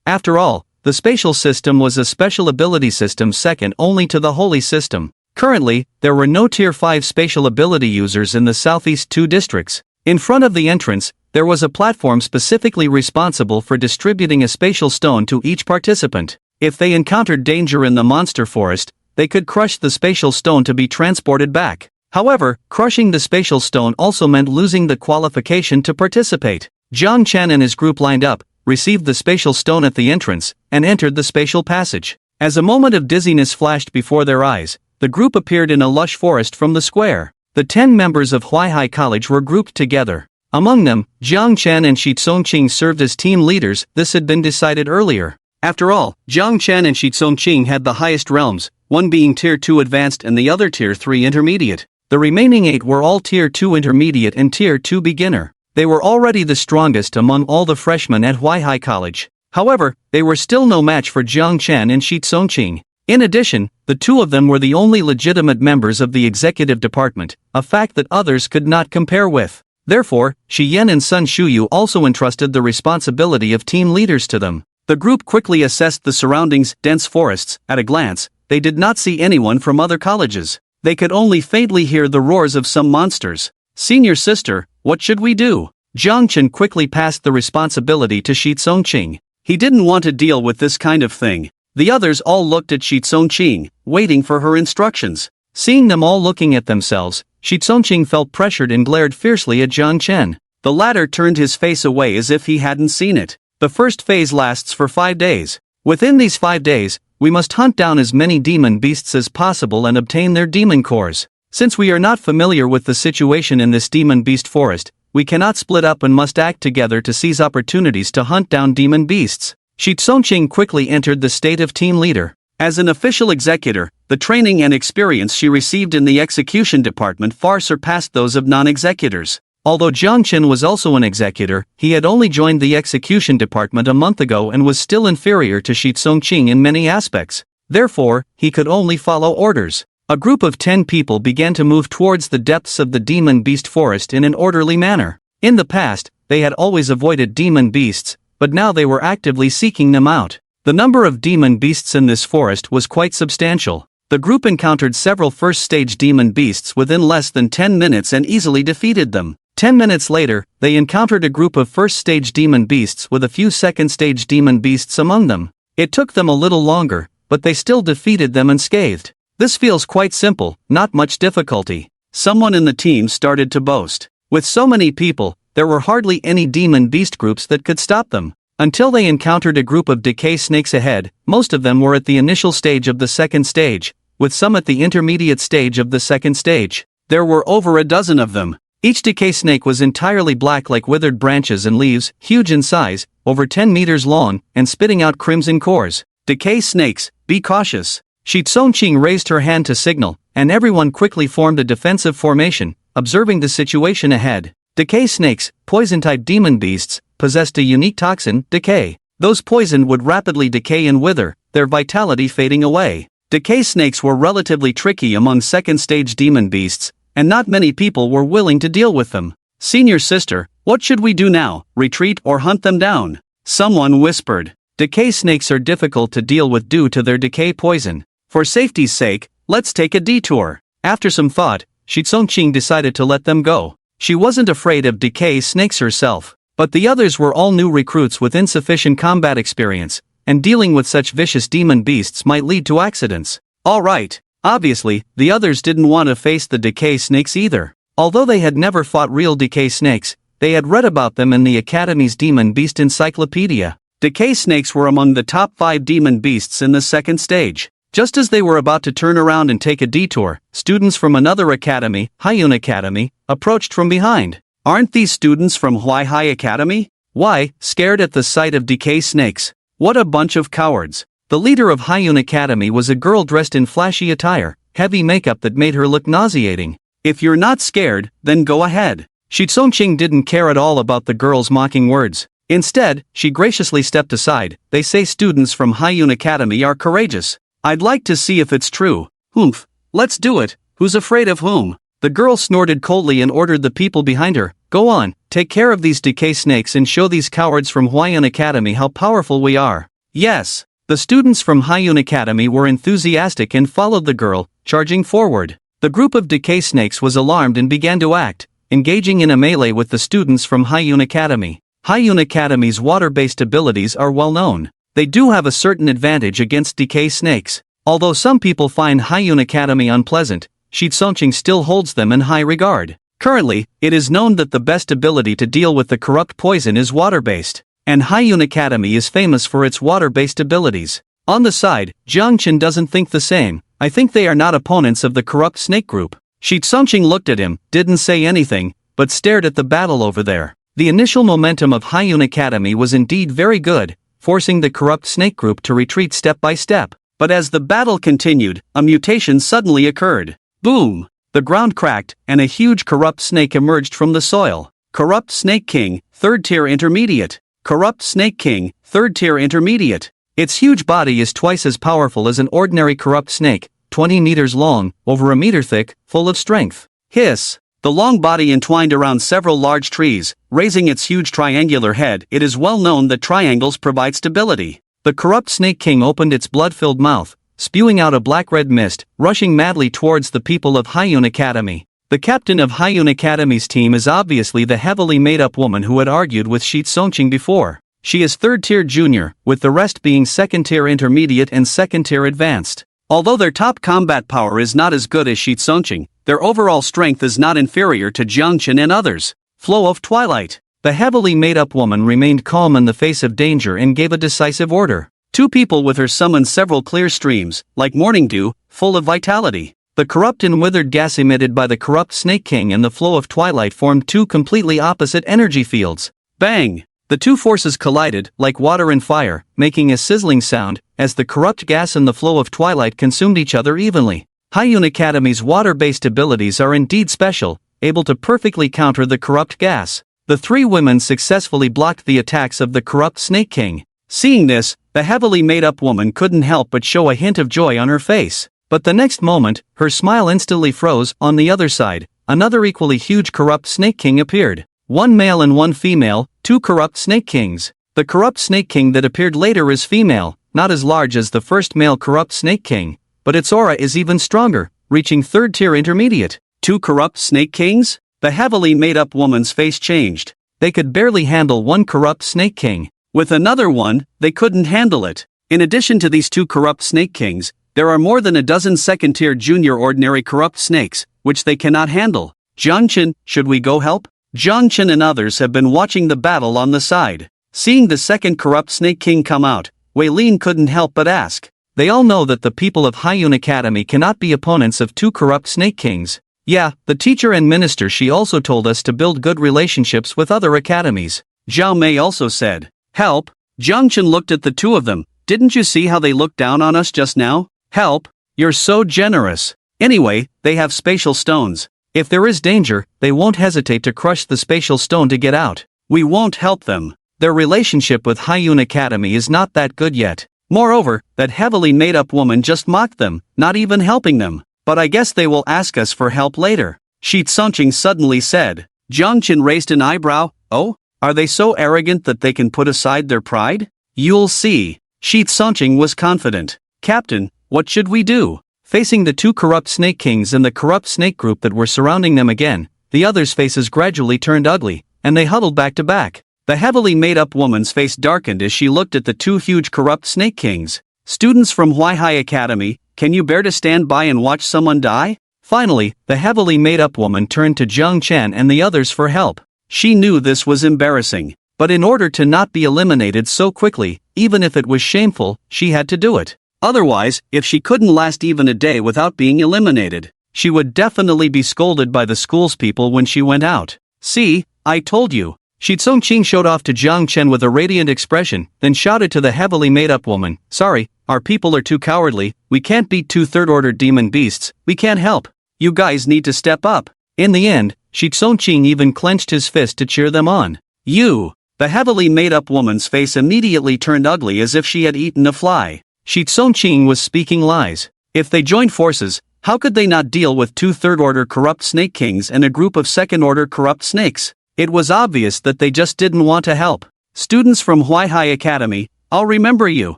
After all, the spatial system was a special ability system second only to the holy system. Currently, there were no Tier 5 spatial ability users in the Southeast 2 districts. In front of the entrance, there was a platform specifically responsible for distributing a spatial stone to each participant. If they encountered danger in the monster forest, they could crush the spatial stone to be transported back. However, crushing the spatial stone also meant losing the qualification to participate. Jiang Chen and his group lined up, received the spatial stone at the entrance, and entered the spatial passage. As a moment of dizziness flashed before their eyes, the group appeared in a lush forest from the square. The 10 members of Huaihai College were grouped together. Among them, Jiang Chen and Shitsongqing served as team leaders. This had been decided earlier. After all, Jiang Chen and Shitsongqing had the highest realms, one being Tier 2 Advanced and the other Tier 3 Intermediate. The remaining 8 were all Tier 2 Intermediate and Tier 2 Beginner. They were already the strongest among all the freshmen at Huaihai College. However, they were still no match for Jiang Chen and Shitsongqing. In addition, the two of them were the only legitimate members of the executive department, a fact that others could not compare with. Therefore, Shi Yan and Sun Shuyu also entrusted the responsibility of team leaders to them. The group quickly assessed the surroundings, dense forests. At a glance, they did not see anyone from other colleges. They could only faintly hear the roars of some monsters. "Senior sister, what should we do?" Jiang Chen quickly passed the responsibility to Shitsongqing. He didn't want to deal with this kind of thing. The others all looked at Shitsongqing, waiting for her instructions. Seeing them all looking at themselves, Shitsongqing felt pressured and glared fiercely at Jiang Chen. The latter turned his face away as if he hadn't seen it. The first phase lasts for 5 days. Within these 5 days, we must hunt down as many demon beasts as possible and obtain their demon cores. Since we are not familiar with the situation in this demon beast forest, we cannot split up and must act together to seize opportunities to hunt down demon beasts. Shi Tsongqing quickly entered the state of team leader. As an official executor, the training and experience she received in the execution department far surpassed those of non-executors. Although Jiang Chen was also an executor, he had only joined the execution department a month ago and was still inferior to Shi Tsongqing in many aspects. Therefore, he could only follow orders. A group of 10 people began to move towards the depths of the demon beast forest in an orderly manner. In the past, they had always avoided demon beasts, but now they were actively seeking them out. The number of demon beasts in this forest was quite substantial. The group encountered several first-stage demon beasts within less than 10 minutes and easily defeated them. 10 minutes later, they encountered a group of first-stage demon beasts with a few second-stage demon beasts among them. It took them a little longer, but they still defeated them unscathed. This feels quite simple, not much difficulty. Someone in the team started to boast. With so many people, there were hardly any demon beast groups that could stop them. Until they encountered a group of decay snakes ahead, most of them were at the initial stage of the second stage, with some at the intermediate stage of the second stage. There were over a dozen of them. Each decay snake was entirely black like withered branches and leaves, huge in size, over 10 meters long, and spitting out crimson cores. Decay snakes, be cautious. Shi Tsongqing raised her hand to signal, and everyone quickly formed a defensive formation, observing the situation ahead. Decay snakes, poison-type demon beasts, possessed a unique toxin, decay. Those poisoned would rapidly decay and wither, their vitality fading away. Decay snakes were relatively tricky among second-stage demon beasts, and not many people were willing to deal with them. Senior sister, what should we do now, retreat or hunt them down? Someone whispered. Decay snakes are difficult to deal with due to their decay poison. For safety's sake, let's take a detour. After some thought, Shi Tsongqing decided to let them go. She wasn't afraid of decay snakes herself, but the others were all new recruits with insufficient combat experience, and dealing with such vicious demon beasts might lead to accidents. Alright. Obviously, the others didn't want to face the decay snakes either. Although they had never fought real decay snakes, they had read about them in the Academy's Demon Beast Encyclopedia. Decay snakes were among the top 5 demon beasts in the second stage. Just as they were about to turn around and take a detour, students from another academy, Haiyun Academy, approached from behind. Aren't these students from Huai Academy? Why, scared at the sight of decay snakes? What a bunch of cowards. The leader of Haiyun Academy was a girl dressed in flashy attire, heavy makeup that made her look nauseating. If you're not scared, then go ahead. Shi Tsongqing didn't care at all about the girl's mocking words. Instead, she graciously stepped aside. They say students from Haiyun Academy are courageous. I'd like to see if it's true. Humph. Let's do it. Who's afraid of whom? The girl snorted coldly and ordered the people behind her. Go on, take care of these decay snakes and show these cowards from Haiyun Academy how powerful we are. Yes. The students from Haiyun Academy were enthusiastic and followed the girl, charging forward. The group of decay snakes was alarmed and began to act, engaging in a melee with the students from Haiyun Academy. Haiyun Academy's water-based abilities are well known. They do have a certain advantage against decay snakes. Although some people find Haiyun Academy unpleasant, Shi Tsongqing still holds them in high regard. Currently, it is known that the best ability to deal with the corrupt poison is water-based. And Haiyun Academy is famous for its water-based abilities. On the side, Jiang Chen doesn't think the same. I think they are not opponents of the corrupt snake group. Shi Tsongqing looked at him, didn't say anything, but stared at the battle over there. The initial momentum of Haiyun Academy was indeed very good, forcing the corrupt snake group to retreat step by step. But as the battle continued, a mutation suddenly occurred. Boom! The ground cracked, and a huge corrupt snake emerged from the soil. Corrupt Snake King, 3rd tier intermediate. Corrupt Snake King, 3rd tier intermediate. Its huge body is twice as powerful as an ordinary corrupt snake, 20 meters long, over a meter thick, full of strength. Hiss! The long body entwined around several large trees, raising its huge triangular head. It is well known that triangles provide stability. The corrupt Snake King opened its blood-filled mouth, spewing out a black-red mist, rushing madly towards the people of Haiyun Academy. The captain of Haiyun Academy's team is obviously the heavily made-up woman who had argued with Shi Tsongqing before. She is 3rd tier junior, with the rest being 2nd tier intermediate and 2nd tier advanced. Although their top combat power is not as good as Shi Tsongqing, their overall strength is not inferior to Jiang Chen and others. Flow of twilight. The heavily made-up woman remained calm in the face of danger and gave a decisive order. Two people with her summoned several clear streams, like morning dew, full of vitality. The corrupt and withered gas emitted by the corrupt Snake King and the flow of twilight formed two completely opposite energy fields. Bang! The two forces collided, like water and fire, making a sizzling sound, as the corrupt gas and the flow of twilight consumed each other evenly. Hyun Academy's water-based abilities are indeed special, able to perfectly counter the corrupt gas. The three women successfully blocked the attacks of the corrupt Snake King. Seeing this, the heavily made-up woman couldn't help but show a hint of joy on her face. But the next moment, her smile instantly froze. On the other side, another equally huge corrupt Snake King appeared. One male and one female, two corrupt Snake Kings. The corrupt Snake King that appeared later is female, not as large as the first male corrupt Snake King, but its aura is even stronger, reaching third-tier intermediate. Two corrupt Snake Kings? The heavily made-up woman's face changed. They could barely handle one corrupt Snake King. With another one, they couldn't handle it. In addition to these two corrupt Snake Kings, there are more than a dozen second-tier junior ordinary corrupt snakes, which they cannot handle. Jiangchen, should we go help? Jiangchen and others have been watching the battle on the side. Seeing the second corrupt Snake King come out, Wei Lin couldn't help but ask. They all know that the people of Hyun Academy cannot be opponents of two corrupt Snake Kings. Yeah, the teacher and minister she also told us to build good relationships with other academies. Zhao Mei also said. Help? Jiangchen looked at the two of them. Didn't you see how they looked down on us just now? Help? You're so generous. Anyway, they have spatial stones. If there is danger, they won't hesitate to crush the spatial stone to get out. We won't help them. Their relationship with Hyun Academy is not that good yet. Moreover, that heavily made-up woman just mocked them, not even helping them. But I guess they will ask us for help later. Shi Tsongqing suddenly said. Jiangchen raised an eyebrow. Oh? Are they so arrogant that they can put aside their pride? You'll see. Shi Tsongqing was confident. Captain, what should we do? Facing the two corrupt Snake Kings and the corrupt snake group that were surrounding them again, the others' faces gradually turned ugly, and they huddled back to back. The heavily made-up woman's face darkened as she looked at the two huge corrupt Snake Kings. Students from Huaihai Academy, can you bear to stand by and watch someone die? Finally, the heavily made-up woman turned to Zhang Chen and the others for help. She knew this was embarrassing, but in order to not be eliminated so quickly, even if it was shameful, she had to do it. Otherwise, if she couldn't last even a day without being eliminated, she would definitely be scolded by the school's people when she went out. See, I told you. Shi Tsongqing showed off to Jiang Chen with a radiant expression, then shouted to the heavily made-up woman, sorry, our people are too cowardly, we can't beat two third-order demon beasts, we can't help. You guys need to step up. In the end, Shi Tsongqing even clenched his fist to cheer them on. You! The heavily made-up woman's face immediately turned ugly as if she had eaten a fly. Shi Tsongqing was speaking lies. If they joined forces, how could they not deal with two third-order corrupt Snake Kings and a group of second-order corrupt snakes? It was obvious that they just didn't want to help. Students from Huaihai Academy, I'll remember you.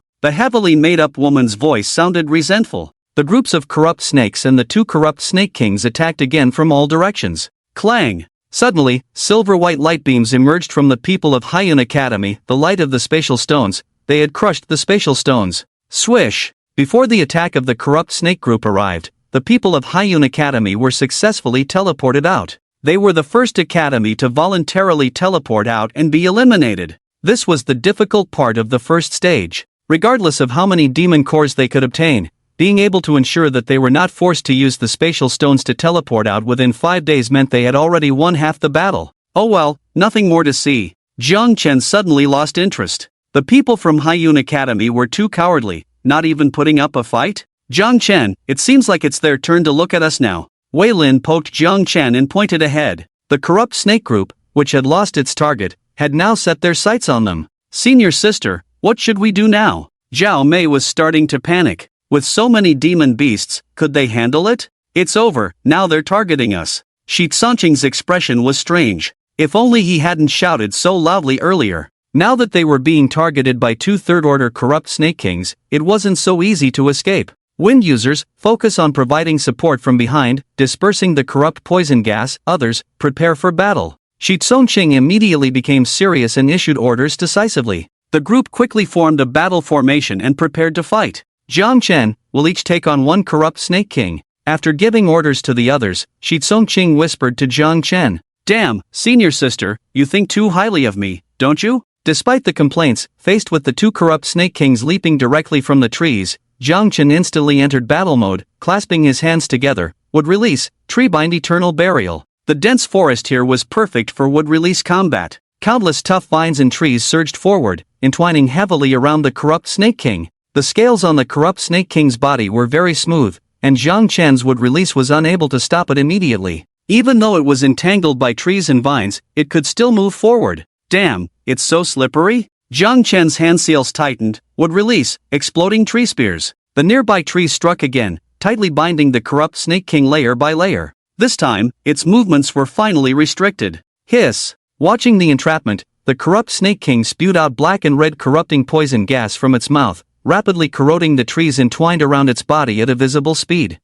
The heavily made-up woman's voice sounded resentful. The groups of corrupt snakes and the two corrupt Snake Kings attacked again from all directions. Clang! Suddenly, silver-white light beams emerged from the people of Hyun Academy, the light of the spatial stones. They had crushed the spatial stones. Swish! Before the attack of the corrupt snake group arrived, the people of Hyun Academy were successfully teleported out. They were the first academy to voluntarily teleport out and be eliminated. This was the difficult part of the first stage. Regardless of how many demon cores they could obtain, being able to ensure that they were not forced to use the spatial stones to teleport out within 5 days meant they had already won half the battle. Oh well, nothing more to see. Jiang Chen suddenly lost interest. The people from Hyun Academy were too cowardly, not even putting up a fight? Jiang Chen, it seems like it's their turn to look at us now. Wei Lin poked Jiang Chen and pointed ahead. The corrupt snake group, which had lost its target, had now set their sights on them. Senior sister, what should we do now? Zhao Mei was starting to panic. With so many demon beasts, could they handle it? It's over, now they're targeting us. Shi Tsongqing's expression was strange. If only he hadn't shouted so loudly earlier. Now that they were being targeted by two third-order corrupt Snake Kings, it wasn't so easy to escape. Wind users, focus on providing support from behind, dispersing the corrupt poison gas. Others, prepare for battle. Shi Tsongqing immediately became serious and issued orders decisively. The group quickly formed a battle formation and prepared to fight. Jiang Chen will each take on one corrupt Snake King. After giving orders to the others, Shi Tsongqing whispered to Jiang Chen, Damn, senior sister, you think too highly of me, don't you? Despite the complaints, faced with the two corrupt Snake Kings leaping directly from the trees, Jiang Chen instantly entered battle mode, clasping his hands together. Would release, tree bind eternal burial. The dense forest here was perfect for would release combat. Countless tough vines and trees surged forward, entwining heavily around the corrupt Snake King. The scales on the corrupt Snake King's body were very smooth, and Jiang Chen's would release was unable to stop it immediately. Even though it was entangled by trees and vines, it could still move forward. Damn, it's so slippery? Jiang Chen's hand seals tightened, would release, exploding tree spears. The nearby trees struck again, tightly binding the corrupt Snake King layer by layer. This time, its movements were finally restricted. Hiss! Watching the entrapment, the corrupt Snake King spewed out black and red corrupting poison gas from its mouth, rapidly corroding the trees entwined around its body at a visible speed.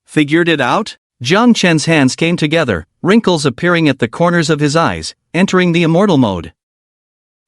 Figured it out? Jiang Chen's hands came together, wrinkles appearing at the corners of his eyes, entering the immortal mode.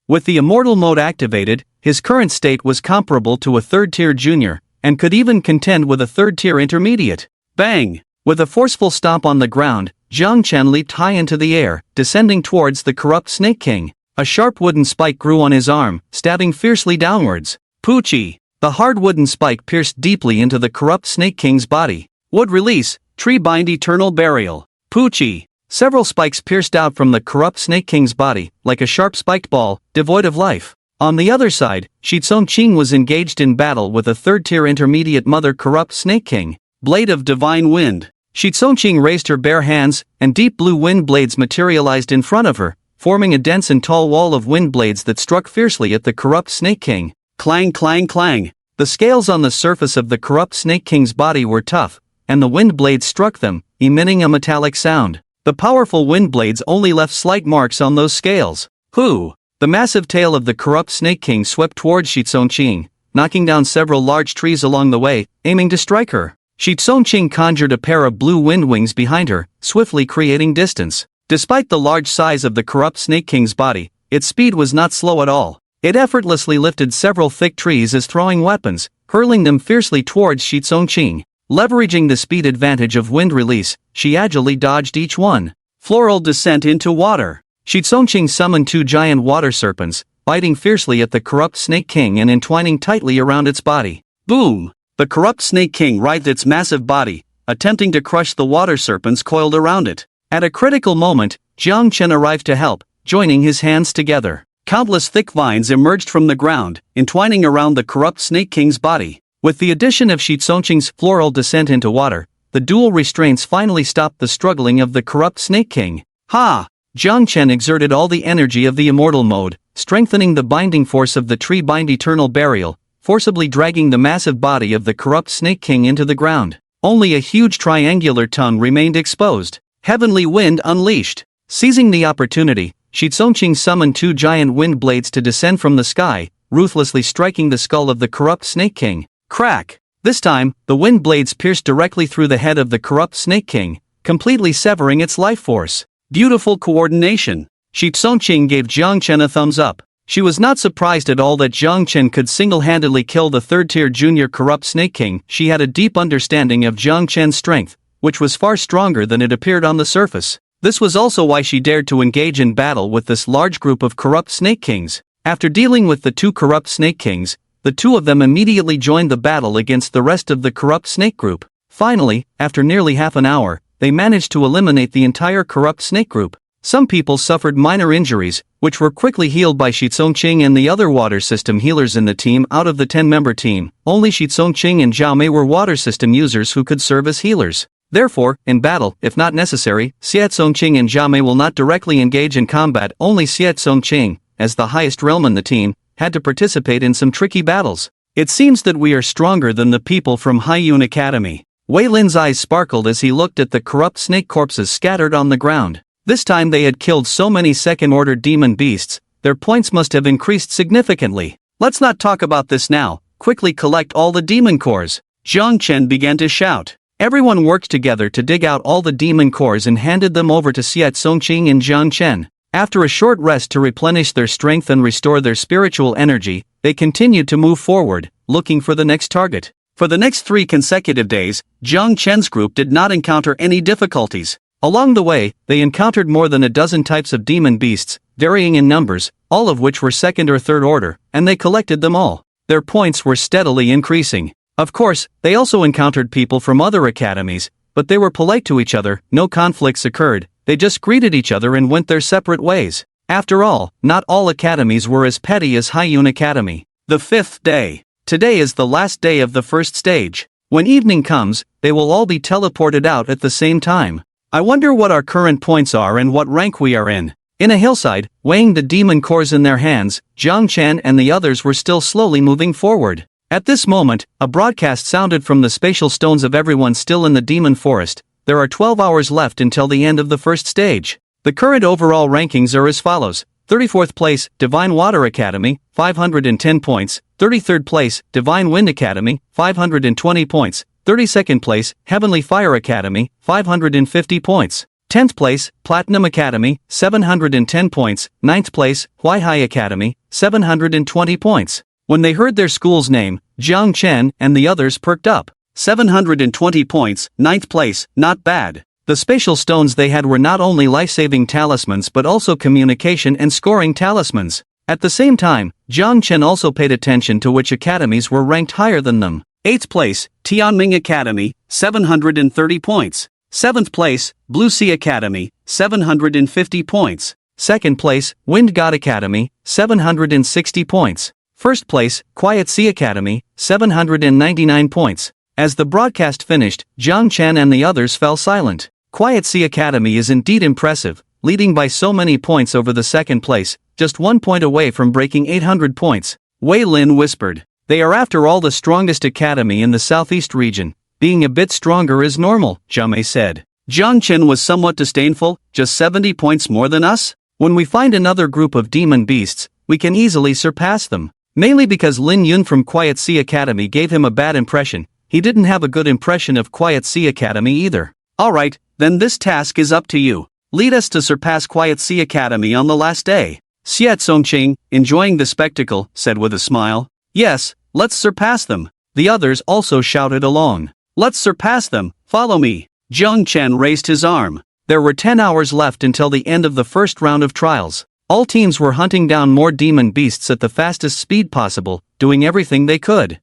With the immortal mode activated, his current state was comparable to a third-tier junior, and could even contend with a third-tier intermediate. Bang! With a forceful stomp on the ground, Jiang Chen leaped high into the air, descending towards the corrupt Snake King. A sharp wooden spike grew on his arm, stabbing fiercely downwards. Poochie! The hard wooden spike pierced deeply into the corrupt Snake King's body. Would release, tree bind eternal burial. Poochie! Several spikes pierced out from the corrupt Snake King's body, like a sharp spiked ball, devoid of life. On the other side, Shitsong-Ching was engaged in battle with a third-tier intermediate mother corrupt Snake King. Blade of Divine Wind. Shitsong-Ching raised her bare hands, and deep blue wind blades materialized in front of her, forming a dense and tall wall of wind blades that struck fiercely at the corrupt Snake King. Clang clang clang. The scales on the surface of the corrupt Snake King's body were tough, and the wind blades struck them, emitting a metallic sound. The powerful wind blades only left slight marks on those scales. Hoo! The massive tail of the corrupt Snake King swept towards Shitsong-Ching, knocking down several large trees along the way, aiming to strike her. Shitsong-Ching conjured a pair of blue wind wings behind her, swiftly creating distance. Despite the large size of the corrupt Snake King's body, its speed was not slow at all. It effortlessly lifted several thick trees as throwing weapons, hurling them fiercely towards Shitsong-Ching. Leveraging the speed advantage of wind release, she agilely dodged each one. Floral descent into water. Shitsong-Ching summoned two giant water serpents, biting fiercely at the corrupt Snake King and entwining tightly around its body. Boom! The corrupt Snake King writhed its massive body, attempting to crush the water serpents coiled around it. At a critical moment, Jiang Chen arrived to help, joining his hands together. Countless thick vines emerged from the ground, entwining around the corrupt Snake King's body. With the addition of Shitsong-Ching's floral descent into water, the dual restraints finally stopped the struggling of the corrupt Snake King. Ha! Jiang Chen exerted all the energy of the immortal mode, strengthening the binding force of the tree bind eternal burial, forcibly dragging the massive body of the corrupt Snake King into the ground. Only a huge triangular tongue remained exposed. Heavenly wind unleashed. Seizing the opportunity, Shitsong-Ching summoned two giant wind blades to descend from the sky, ruthlessly striking the skull of the corrupt Snake King. Crack! This time, the wind blades pierced directly through the head of the corrupt Snake King, completely severing its life force. Beautiful coordination. Shitsong-Ching gave Jiang Chen a thumbs up. She was not surprised at all that Jiang Chen could single-handedly kill the third-tier junior corrupt Snake King. She had a deep understanding of Jiang Chen's strength, which was far stronger than it appeared on the surface. This was also why she dared to engage in battle with this large group of corrupt Snake Kings. After dealing with the two corrupt Snake Kings, the two of them immediately joined the battle against the rest of the corrupt snake group. Finally, after nearly half an hour, they managed to eliminate the entire corrupt snake group. Some people suffered minor injuries, which were quickly healed by Shitsong-Ching and the other water system healers in the team. Out of the 10-member team, only Shitsong-Ching and Zhao Mei were water system users who could serve as healers. Therefore, in battle, if not necessary, Shitsong-Ching and Zhao Mei will not directly engage in combat. Only Shitsong-Ching, as the highest realm in the team, had to participate in some tricky battles. It seems that we are stronger than the people from Haiyun Academy. Wei Lin's eyes sparkled as he looked at the corrupt snake corpses scattered on the ground. This time they had killed so many second-order demon beasts, their points must have increased significantly. Let's not talk about this now, quickly collect all the demon cores. Jiang Chen began to shout. Everyone worked together to dig out all the demon cores and handed them over to Shitsong-Ching and Jiang Chen. After a short rest to replenish their strength and restore their spiritual energy, they continued to move forward, looking for the next target. For the next 3 consecutive days, Jiang Chen's group did not encounter any difficulties. Along the way, they encountered more than a dozen types of demon beasts, varying in numbers, all of which were second or third order, and they collected them all. Their points were steadily increasing. Of course, they also encountered people from other academies, but they were polite to each other, no conflicts occurred, they just greeted each other and went their separate ways. After all, not all academies were as petty as Hyun Academy. The 5th day. Today is the last day of the first stage. When evening comes, they will all be teleported out at the same time. I wonder what our current points are and what rank we are in. In a hillside, weighing the demon cores in their hands, Zhang Chen and the others were still slowly moving forward. At this moment, a broadcast sounded from the spatial stones of everyone still in the demon forest. There are 12 hours left until the end of the first stage. The current overall rankings are as follows. 34th place, Divine Water Academy, 510 points. 33rd place, Divine Wind Academy, 520 points. 32nd place, Heavenly Fire Academy, 550 points. 10th place, Platinum Academy, 710 points. 9th place, Huaihai Academy, 720 points. When they heard their school's name, Zhang Chen and the others perked up. 720 points, 9th place, not bad. The spatial stones they had were not only life-saving talismans but also communication and scoring talismans. At the same time, Zhang Chen also paid attention to which academies were ranked higher than them. 8th place, Tianming Academy, 730 points. 7th place, Blue Sea Academy, 750 points. 2nd place, Wind God Academy, 760 points. 1st place, Quiet Sea Academy, 799 points. As the broadcast finished, Zhang Chen and the others fell silent. Quiet Sea Academy is indeed impressive, leading by so many points over the 2nd place, just 1 point away from breaking 800 points. Wei Lin whispered. They are after all the strongest academy in the southeast region. Being a bit stronger is normal, Zhame said. Zhang Chen was somewhat disdainful, just 70 points more than us? When we find another group of demon beasts, we can easily surpass them. Mainly because Lin Yun from Quiet Sea Academy gave him a bad impression. He didn't have a good impression of Quiet Sea Academy either. Alright, then this task is up to you. Lead us to surpass Quiet Sea Academy on the last day. Xie Songqing, enjoying the spectacle, said with a smile. Yes, let's surpass them. The others also shouted along. Let's surpass them, follow me. Zhang Chen raised his arm. There were 10 hours left until the end of the first round of trials. All teams were hunting down more demon beasts at the fastest speed possible, doing everything they could.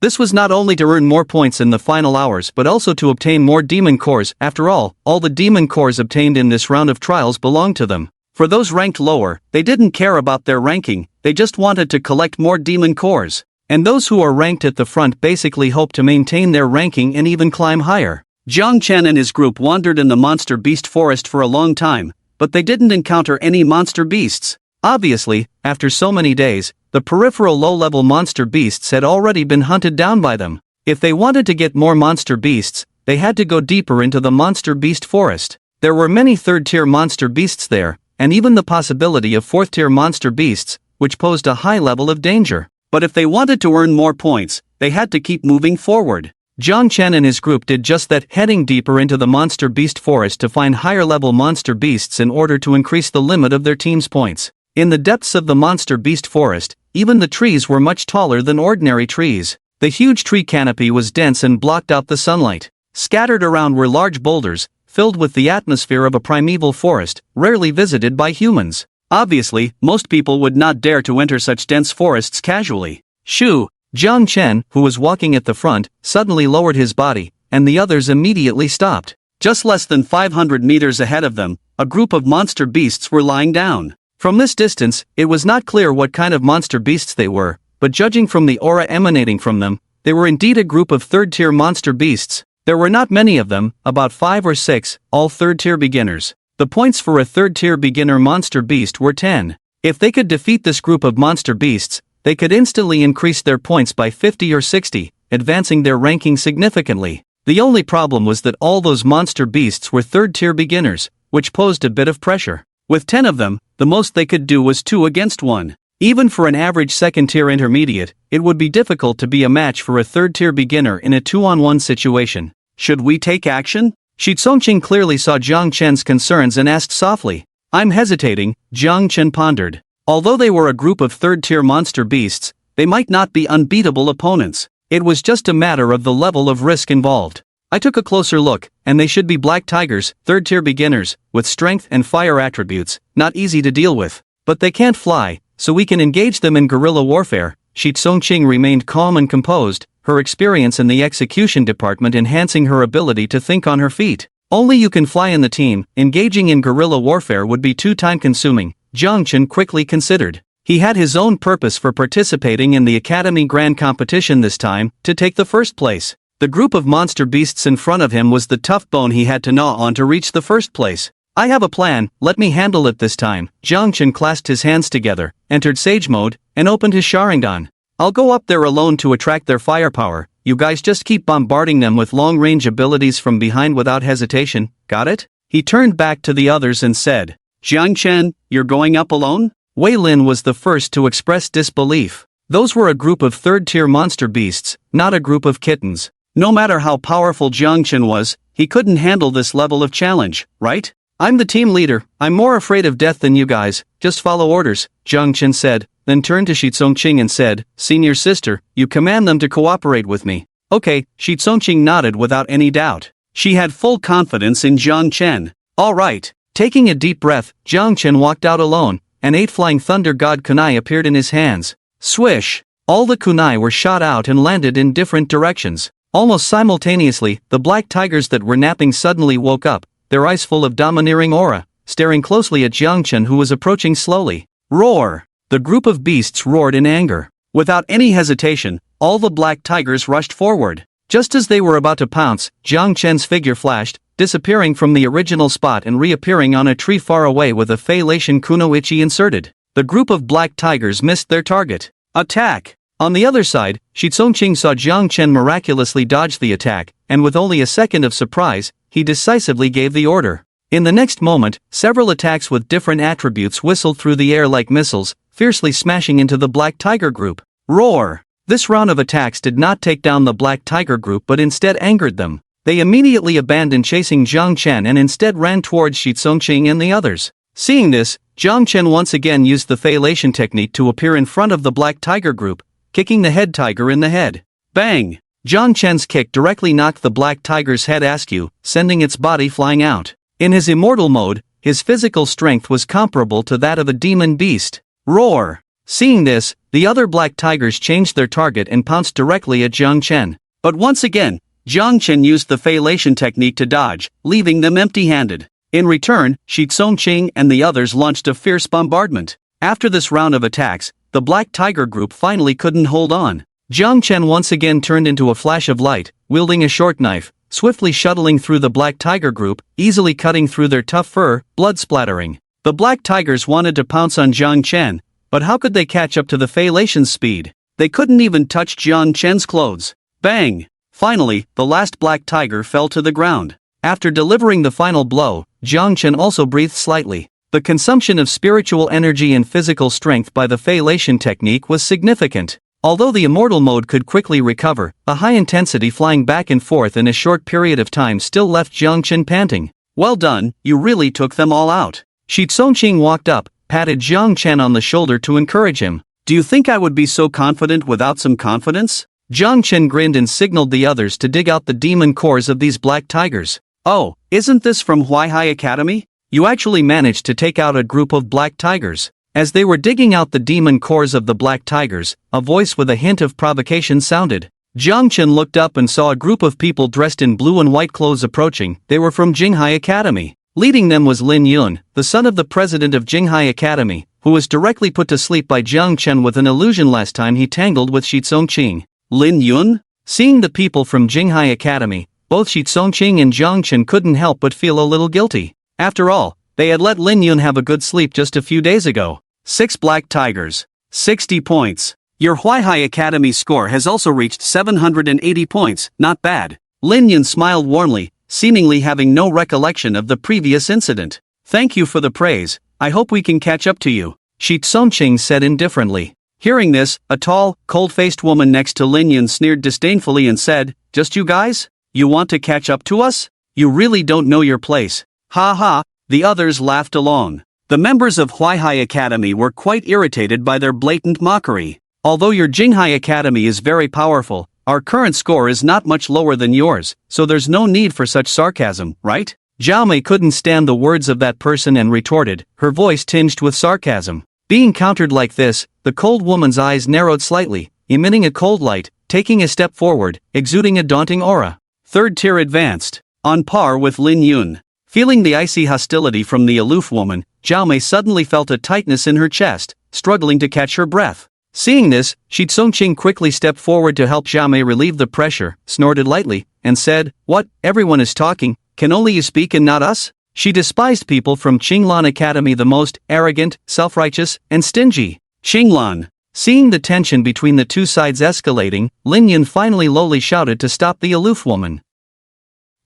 This was not only to earn more points in the final hours but also to obtain more demon cores. After all the demon cores obtained in this round of trials belonged to them. For those ranked lower, they didn't care about their ranking, they just wanted to collect more demon cores. And those who are ranked at the front basically hope to maintain their ranking and even climb higher. Zhang Chen and his group wandered in the monster beast forest for a long time, but they didn't encounter any monster beasts. Obviously, after so many days, the peripheral low-level monster beasts had already been hunted down by them. If they wanted to get more monster beasts, they had to go deeper into the monster beast forest. There were many third-tier monster beasts there, and even the possibility of fourth-tier monster beasts, which posed a high level of danger. But if they wanted to earn more points, they had to keep moving forward. Zhang Chen and his group did just that, heading deeper into the monster beast forest to find higher-level monster beasts in order to increase the limit of their team's points. In the depths of the monster beast forest, even the trees were much taller than ordinary trees. The huge tree canopy was dense and blocked out the sunlight. Scattered around were large boulders, filled with the atmosphere of a primeval forest, rarely visited by humans. Obviously, most people would not dare to enter such dense forests casually. Shoo! Zhang Chen, who was walking at the front, suddenly lowered his body, and the others immediately stopped. Just less than 500 meters ahead of them, a group of monster beasts were lying down. From this distance, it was not clear what kind of monster beasts they were, but judging from the aura emanating from them, they were indeed a group of third-tier monster beasts. There were not many of them, about 5 or 6, all third-tier beginners. The points for a third-tier beginner monster beast were 10. If they could defeat this group of monster beasts, they could instantly increase their points by 50 or 60, advancing their ranking significantly. The only problem was that all those monster beasts were third-tier beginners, which posed a bit of pressure. With 10 of them, the most they could do was 2 against 1. Even for an average second-tier intermediate, it would be difficult to be a match for a third-tier beginner in a 2-on-1 situation. Should we take action? Shi Songqing clearly saw Zhang Chen's concerns and asked softly. I'm hesitating, Zhang Chen pondered. Although they were a group of third-tier monster beasts, they might not be unbeatable opponents. It was just a matter of the level of risk involved. I took a closer look, and they should be black tigers, third-tier beginners, with strength and fire attributes, not easy to deal with. But they can't fly, so we can engage them in guerrilla warfare. Shi Tsongqing remained calm and composed, her experience in the execution department enhancing her ability to think on her feet. Only you can fly in the team, engaging in guerrilla warfare would be too time-consuming, Jiang Chen quickly considered. He had his own purpose for participating in the Academy Grand Competition this time, to take the first place. The group of monster beasts in front of him was the tough bone he had to gnaw on to reach the first place. I have a plan, let me handle it this time. Jiang Chen clasped his hands together, entered Sage Mode, and opened his Sharingan. I'll go up there alone to attract their firepower, you guys just keep bombarding them with long-range abilities from behind without hesitation, got it? He turned back to the others and said, Jiang Chen, you're going up alone? Wei Lin was the first to express disbelief. Those were a group of third-tier monster beasts, not a group of kittens. No matter how powerful Jiang Chen was, he couldn't handle this level of challenge, right? I'm the team leader, I'm more afraid of death than you guys, just follow orders, Jiang Chen said, then turned to Shi Tsongqing and said, Senior sister, you command them to cooperate with me. Okay, Shi Tsongqing nodded without any doubt. She had full confidence in Jiang Chen. Alright. Taking a deep breath, Jiang Chen walked out alone, and 8 flying thunder god kunai appeared in his hands. Swish! All the kunai were shot out and landed in different directions. Almost simultaneously, the black tigers that were napping suddenly woke up, their eyes full of domineering aura, staring closely at Jiang Chen who was approaching slowly. Roar! The group of beasts roared in anger. Without any hesitation, all the black tigers rushed forward. Just as they were about to pounce, Jiang Chen's figure flashed, disappearing from the original spot and reappearing on a tree far away with a Fei-Lation Kunoichi inserted. The group of black tigers missed their target. Attack! On the other side, Shi Tsongqing saw Jiang Chen miraculously dodge the attack, and with only a second of surprise, he decisively gave the order. In the next moment, several attacks with different attributes whistled through the air like missiles, fiercely smashing into the Black Tiger group. Roar! This round of attacks did not take down the Black Tiger group but instead angered them. They immediately abandoned chasing Jiang Chen and instead ran towards Shi Tsongqing and the others. Seeing this, Jiang Chen once again used the Fei-Lation technique to appear in front of the Black Tiger group, kicking the head tiger in the head. Bang! Jiang Chen's kick directly knocked the black tiger's head askew, sending its body flying out. In his immortal mode, his physical strength was comparable to that of a demon beast. Roar! Seeing this, the other black tigers changed their target and pounced directly at Jiang Chen. But once again, Jiang Chen used the Fei-Lation technique to dodge, leaving them empty-handed. In return, Shi Tsongqing and the others launched a fierce bombardment. After this round of attacks, the Black Tiger group finally couldn't hold on. Jiang Chen once again turned into a flash of light, wielding a short knife, swiftly shuttling through the Black Tiger group, easily cutting through their tough fur, blood splattering. The Black Tigers wanted to pounce on Jiang Chen, but how could they catch up to the Fei-Lation's speed? They couldn't even touch Jiang Chen's clothes. Bang! Finally, the last Black Tiger fell to the ground. After delivering the final blow, Jiang Chen also breathed slightly. The consumption of spiritual energy and physical strength by the Fei-Lation technique was significant. Although the immortal mode could quickly recover, a high-intensity flying back and forth in a short period of time still left Jiang Chen panting. Well done, you really took them all out. Shi Tsongqing walked up, patted Jiang Chen on the shoulder to encourage him. Do you think I would be so confident without some confidence? Jiang Chen grinned and signaled the others to dig out the demon cores of these black tigers. Oh, isn't this from Huaihai Academy? You actually managed to take out a group of black tigers. As they were digging out the demon cores of the black tigers, a voice with a hint of provocation sounded. Jiang Chen looked up and saw a group of people dressed in blue and white clothes approaching. They were from Jinghai Academy. Leading them was Lin Yun, the son of the president of Jinghai Academy, who was directly put to sleep by Jiang Chen with an illusion last time he tangled with Shi Tsongqing. Lin Yun? Seeing the people from Jinghai Academy, both Shi Tsongqing and Jiang Chen couldn't help but feel a little guilty. After all, they had let Lin Yun have a good sleep just a few days ago. 6 black tigers. 60 points. Your Huaihai Academy score has also reached 780 points, not bad. Lin Yun smiled warmly, seemingly having no recollection of the previous incident. Thank you for the praise, I hope we can catch up to you, Shi Tsongqing said indifferently. Hearing this, a tall, cold-faced woman next to Lin Yun sneered disdainfully and said, Just you guys? You want to catch up to us? You really don't know your place. Ha ha, the others laughed along. The members of Huaihai Academy were quite irritated by their blatant mockery. Although your Jinghai Academy is very powerful, Our current score is not much lower than yours, so there's no need for such sarcasm, right? Zhao Mei couldn't stand the words of that person and retorted, her voice tinged with sarcasm. Being countered like this, the cold woman's eyes narrowed slightly, emitting a cold light, taking a step forward, exuding a daunting aura. Third tier advanced. On par with Lin Yun. Feeling the icy hostility from the aloof woman, Zhao Mei suddenly felt a tightness in her chest, struggling to catch her breath. Seeing this, Shi Tsongqing quickly stepped forward to help Zhao Mei relieve the pressure, snorted lightly, and said, "What, everyone is talking, can only you speak and not us?" She despised people from Qinglan Academy the most, arrogant, self-righteous, and stingy. Qinglan. Seeing the tension between the two sides escalating, Lin Yun finally lowly shouted to stop the aloof woman.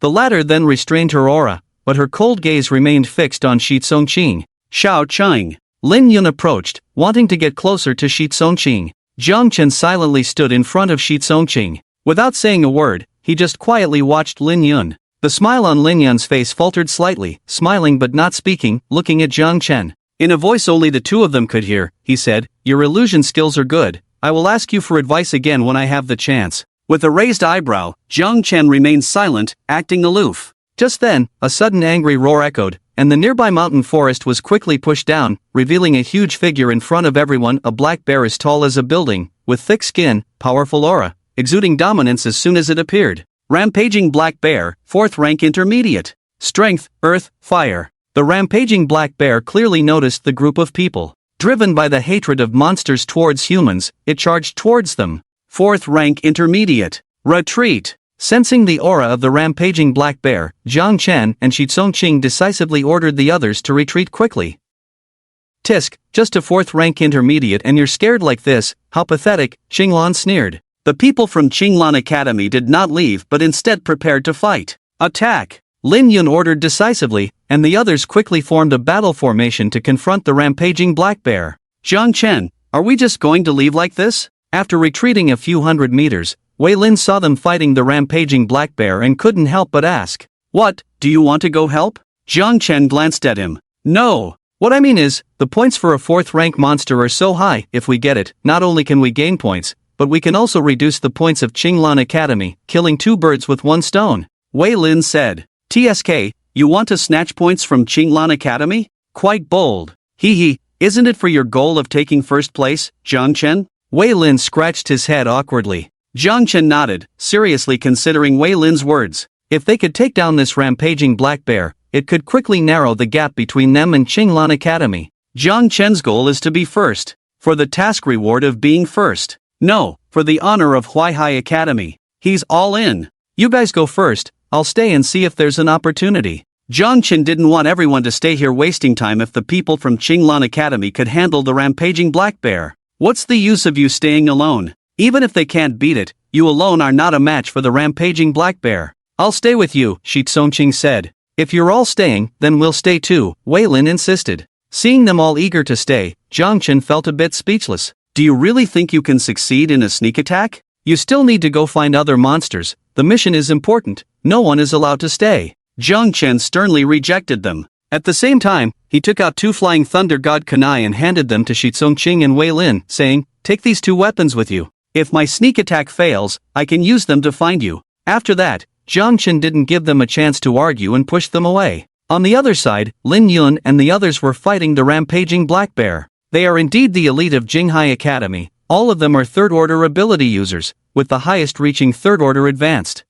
The latter then restrained her aura, but her cold gaze remained fixed on Shi Tsongqing. Xiao Cheng. Lin Yun approached, wanting to get closer to Shi Tsongqing. Jiang Chen silently stood in front of Shi Tsongqing. Without saying a word, he just quietly watched Lin Yun. The smile on Lin Yun's face faltered slightly, smiling but not speaking, looking at Jiang Chen. In a voice only the two of them could hear, he said, "Your illusion skills are good. I will ask you for advice again when I have the chance." With a raised eyebrow, Jiang Chen remained silent, acting aloof. Just then, a sudden angry roar echoed, and the nearby mountain forest was quickly pushed down, revealing a huge figure in front of everyone, a black bear as tall as a building, with thick skin, powerful aura, exuding dominance as soon as it appeared. Rampaging Black Bear, 4th rank intermediate. Strength, Earth, Fire. The rampaging black bear clearly noticed the group of people. Driven by the hatred of monsters towards humans, it charged towards them. 4th rank intermediate. Retreat. Sensing the aura of the rampaging black bear, Jiang Chen and Shi Tsongqing decisively ordered the others to retreat quickly. "Tisk, just a 4th rank intermediate and you're scared like this, how pathetic," Qinglan sneered. The people from Qinglan Academy did not leave but instead prepared to fight. "Attack!" Lin Yun ordered decisively, and the others quickly formed a battle formation to confront the rampaging black bear. "Jiang Chen, are we just going to leave like this?" After retreating a few hundred meters, Wei Lin saw them fighting the rampaging black bear and couldn't help but ask, "What, do you want to go help?" Jiang Chen glanced at him. "No. What I mean is, the points for a 4th rank monster are so high, if we get it, not only can we gain points, but we can also reduce the points of Qinglan Academy, killing 2 birds with 1 stone. Wei Lin said, "TSK, you want to snatch points from Qinglan Academy? Quite bold. Hee, isn't it for your goal of taking 1st place, Jiang Chen?" Wei Lin scratched his head awkwardly. Jiang Chen nodded, seriously considering Wei Lin's words. If they could take down this rampaging black bear, it could quickly narrow the gap between them and Qinglan Academy. Jiang Chen's goal is to be first. For the task reward of being first. No, for the honor of Huaihai Academy. He's all in. "You guys go first, I'll stay and see if there's an opportunity." Jiang Chen didn't want everyone to stay here wasting time if the people from Qinglan Academy could handle the rampaging black bear. "What's the use of you staying alone? Even if they can't beat it, you alone are not a match for the rampaging black bear." "I'll stay with you," Shi Tsongqing said. "If you're all staying, then we'll stay too," Wei Lin insisted. Seeing them all eager to stay, Jiang Chen felt a bit speechless. "Do you really think you can succeed in a sneak attack? You still need to go find other monsters, the mission is important, no one is allowed to stay." Jiang Chen sternly rejected them. At the same time, he took out 2 flying thunder god kunai and handed them to Shi Tsongqing and Wei Lin, saying, "Take these 2 weapons with you. If my sneak attack fails, I can use them to find you." After that, Jiang Chen didn't give them a chance to argue and pushed them away. On the other side, Lin Yun and the others were fighting the rampaging black bear. They are indeed the elite of Jinghai Academy, all of them are 3rd order ability users, with the highest reaching 3rd order advanced.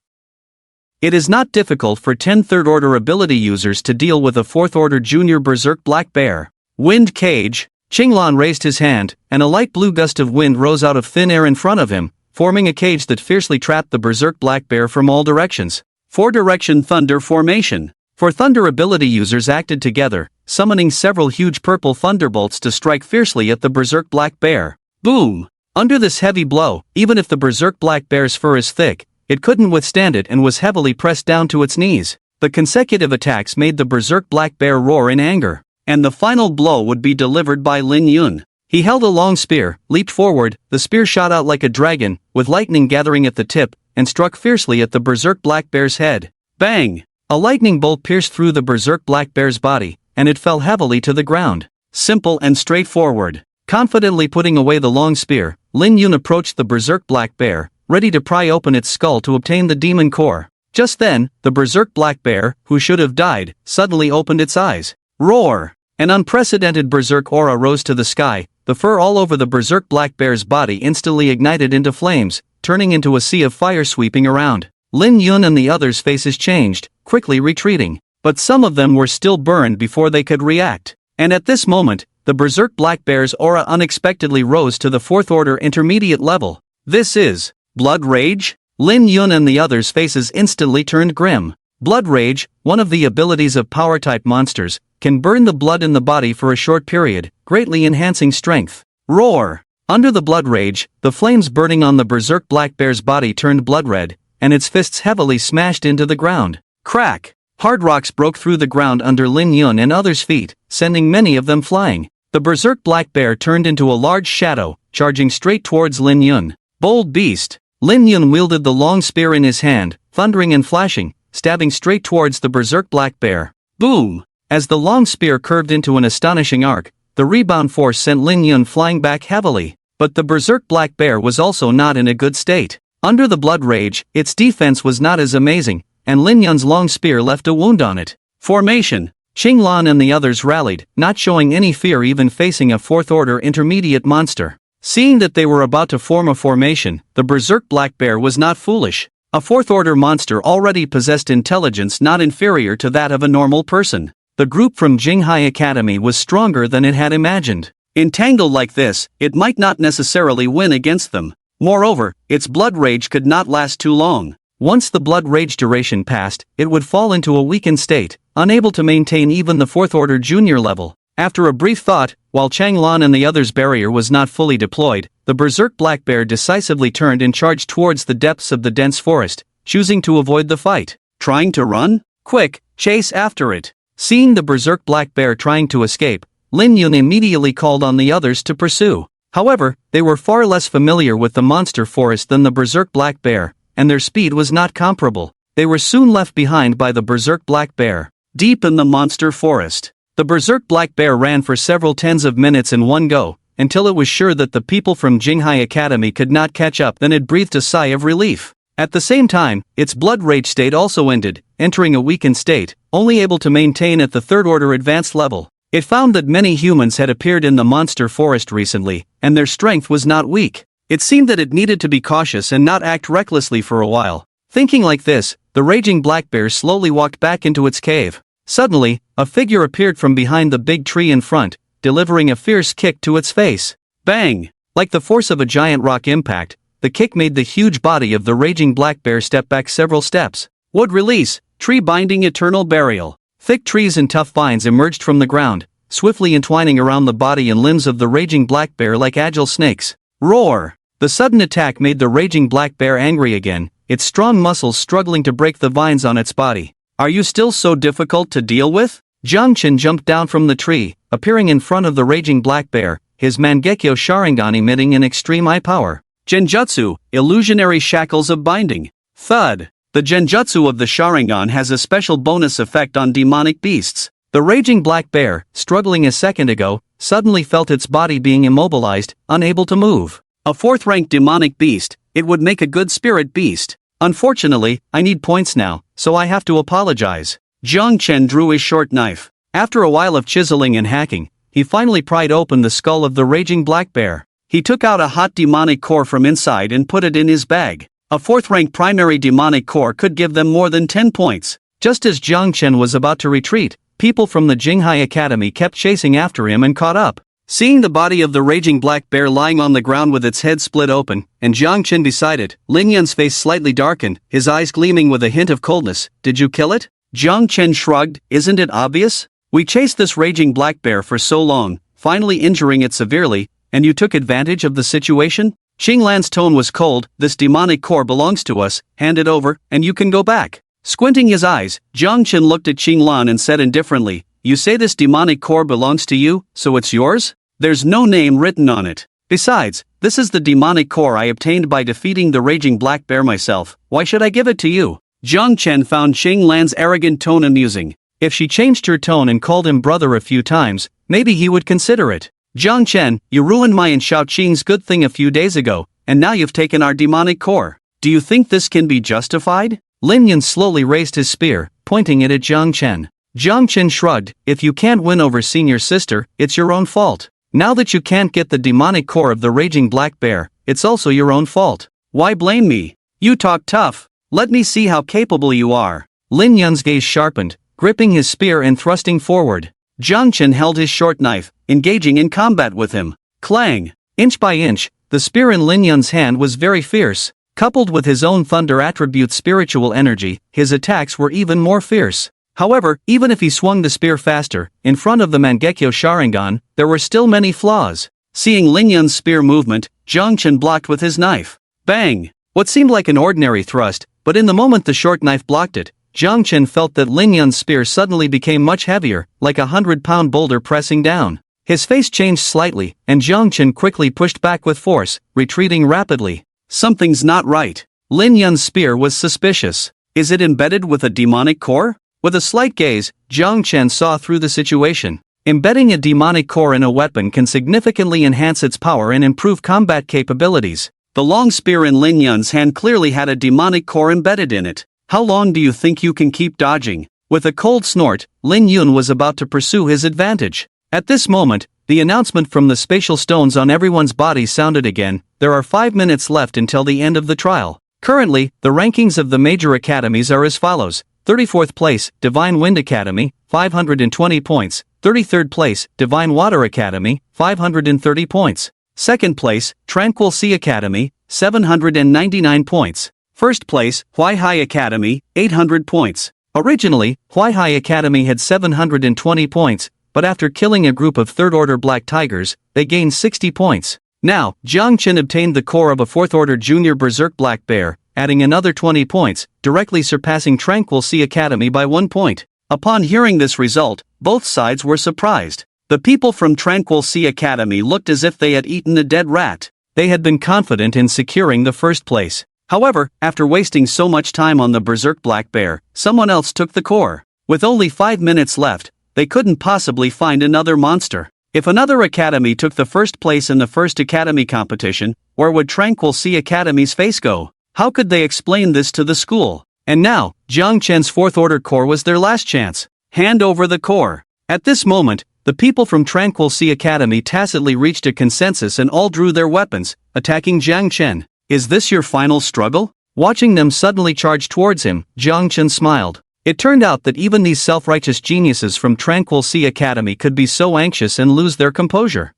It is not difficult for 10 3rd order ability users to deal with a 4th order junior berserk black bear. Wind cage. Qinglan raised his hand, and a light blue gust of wind rose out of thin air in front of him, forming a cage that fiercely trapped the berserk black bear from all directions. 4-direction thunder formation. 4 thunder ability users acted together, summoning several huge purple thunderbolts to strike fiercely at the berserk black bear. Boom! Under this heavy blow, even if the berserk black bear's fur is thick, it couldn't withstand it and was heavily pressed down to its knees. The consecutive attacks made the berserk black bear roar in anger. And the final blow would be delivered by Lin Yun. He held a long spear, leaped forward, the spear shot out like a dragon, with lightning gathering at the tip, and struck fiercely at the berserk black bear's head. Bang! A lightning bolt pierced through the berserk black bear's body, and it fell heavily to the ground. Simple and straightforward. Confidently putting away the long spear, Lin Yun approached the berserk black bear, ready to pry open its skull to obtain the demon core. Just then, the berserk black bear, who should have died, suddenly opened its eyes. Roar! An unprecedented berserk aura rose to the sky. The fur all over the berserk black bear's body instantly ignited into flames, turning into a sea of fire sweeping around. Lin Yun and the others' faces changed, quickly retreating. But some of them were still burned before they could react. And at this moment, the berserk black bear's aura unexpectedly rose to the 4th order intermediate level. This is blood rage? Lin Yun and the others' faces instantly turned grim. Blood rage, one of the abilities of power-type monsters, can burn the blood in the body for a short period, greatly enhancing strength. Roar! Under the blood rage, the flames burning on the berserk black bear's body turned blood red, and its fists heavily smashed into the ground. Crack! Hard rocks broke through the ground under Lin Yun and others' feet, sending many of them flying. The berserk black bear turned into a large shadow, charging straight towards Lin Yun. Bold beast! Lin Yun wielded the long spear in his hand, thundering and flashing, stabbing straight towards the berserk black bear. Boom! As the long spear curved into an astonishing arc, the rebound force sent Lin Yun flying back heavily. But the berserk black bear was also not in a good state. Under the blood rage, its defense was not as amazing, and Lin Yun's long spear left a wound on it. Formation! Qing Lan and the others rallied, not showing any fear even facing a 4th order intermediate monster. Seeing that they were about to form a formation, the berserk black bear was not foolish. A 4th order monster already possessed intelligence not inferior to that of a normal person. The group from Jinghai Academy was stronger than it had imagined. Entangled like this, it might not necessarily win against them. Moreover, its blood rage could not last too long. Once the blood rage duration passed, it would fall into a weakened state, unable to maintain even the 4th order junior level. After a brief thought, while Chang Lan and the others' barrier was not fully deployed, the berserk black bear decisively turned and charged towards the depths of the dense forest, choosing to avoid the fight. Trying to run? Quick, chase after it! Seeing the berserk black bear trying to escape, Lin Yun immediately called on the others to pursue. However, they were far less familiar with the monster forest than the berserk black bear, and their speed was not comparable. They were soon left behind by the berserk black bear. Deep in the monster forest, the berserk black bear ran for several tens of minutes in one go, until it was sure that the people from Jinghai Academy could not catch up. Then it breathed a sigh of relief. At the same time, its blood rage state also ended, entering a weakened state, only able to maintain at the 3rd order advanced level. It found that many humans had appeared in the monster forest recently, and their strength was not weak. It seemed that it needed to be cautious and not act recklessly for a while. Thinking like this, the raging black bear slowly walked back into its cave. Suddenly, a figure appeared from behind the big tree in front, delivering a fierce kick to its face. Bang! Like the force of a giant rock impact, the kick made the huge body of the raging black bear step back several steps. Wood release, tree binding eternal burial. Thick trees and tough vines emerged from the ground, swiftly entwining around the body and limbs of the raging black bear like agile snakes. Roar! The sudden attack made the raging black bear angry again, its strong muscles struggling to break the vines on its body. Are you still so difficult to deal with? Jiang Chen jumped down from the tree, appearing in front of the raging black bear, his Mangekyo Sharingan emitting an extreme eye power. Genjutsu, illusionary shackles of binding. Thud. The genjutsu of the Sharingan has a special bonus effect on demonic beasts. The raging black bear, struggling a second ago, suddenly felt its body being immobilized, unable to move. A 4th-ranked demonic beast, it would make a good spirit beast. Unfortunately, I need points now, so I have to apologize. Jiang Chen drew his short knife. After a while of chiseling and hacking, he finally pried open the skull of the raging black bear. He took out a hot demonic core from inside and put it in his bag. A 4th-ranked primary demonic core could give them more than 10 points. Just as Jiang Chen was about to retreat, people from the Jinghai Academy kept chasing after him and caught up. Seeing the body of the raging black bear lying on the ground with its head split open, and Jiang Chen beside it, Lin Yun's face slightly darkened, his eyes gleaming with a hint of coldness. Did you kill it? Jiang Chen shrugged. Isn't it obvious? We chased this raging black bear for so long, finally injuring it severely, and you took advantage of the situation? Qing Lan's tone was cold. This demonic core belongs to us, hand it over, and you can go back. Squinting his eyes, Jiang Chen looked at Qing Lan and said indifferently, you say this demonic core belongs to you, so it's yours? There's no name written on it. Besides, this is the demonic core I obtained by defeating the raging black bear myself. Why should I give it to you? Jiang Chen found Qing Lan's arrogant tone amusing. If she changed her tone and called him brother a few times, maybe he would consider it. Jiang Chen, you ruined my and Xiao Qing's good thing a few days ago. and now you've taken our demonic core. Do you think this can be justified? Lin Yun slowly raised his spear, pointing it at Jiang Chen. Jiang Chen shrugged, if you can't win over senior sister, it's your own fault. Now that you can't get the demonic core of the raging black bear, it's also your own fault. Why blame me? You talk tough. Let me see how capable you are. Lin Yun's gaze sharpened, gripping his spear and thrusting forward. Jiang Chen held his short knife, engaging in combat with him. Clang! Inch by inch, the spear in Lin Yun's hand was very fierce. Coupled with his own thunder attribute's spiritual energy, his attacks were even more fierce. However, even if he swung the spear faster, in front of the Mangekyo Sharingan, there were still many flaws. Seeing Lin Yun's spear movement, Jiang Chen blocked with his knife. Bang! What seemed like an ordinary thrust, but in the moment the short knife blocked it, Jiang Chen felt that Lin Yun's spear suddenly became much heavier, like a 100-pound boulder pressing down. His face changed slightly, and Jiang Chen quickly pushed back with force, retreating rapidly. Something's not right. Lin Yun's spear was suspicious. Is it embedded with a demonic core? With a slight gaze, Jiang Chen saw through the situation. Embedding a demonic core in a weapon can significantly enhance its power and improve combat capabilities. The long spear in Lin Yun's hand clearly had a demonic core embedded in it. How long do you think you can keep dodging? With a cold snort, Lin Yun was about to pursue his advantage. At this moment, the announcement from the spatial stones on everyone's body sounded again. There are 5 minutes left until the end of the trial. Currently, the rankings of the major academies are as follows. 34th place, Divine Wind Academy, 520 points. 33rd place, Divine Water Academy, 530 points. 2nd place, Tranquil Sea Academy, 799 points. 1st place, Huaihai Academy, 800 points. Originally, Huaihai Academy had 720 points, but after killing a group of 3rd-order Black Tigers, they gained 60 points. Now, Jiang Chen obtained the core of a 4th-order Junior Berserk Black Bear, adding another 20 points, directly surpassing Tranquil Sea Academy by 1 point. Upon hearing this result, both sides were surprised. The people from Tranquil Sea Academy looked as if they had eaten a dead rat. They had been confident in securing the 1st place. However, after wasting so much time on the Berserk Black Bear, someone else took the core. With only 5 minutes left, they couldn't possibly find another monster. If another academy took the 1st place in the 1st academy competition, where would Tranquil Sea Academy's face go? How could they explain this to the school? And now, Jiang Chen's 4th order core was their last chance. Hand over the core. At this moment, the people from Tranquil Sea Academy tacitly reached a consensus and all drew their weapons, attacking Jiang Chen. Is this your final struggle? Watching them suddenly charge towards him, Jiang Chen smiled. It turned out that even these self-righteous geniuses from Tranquil Sea Academy could be so anxious and lose their composure.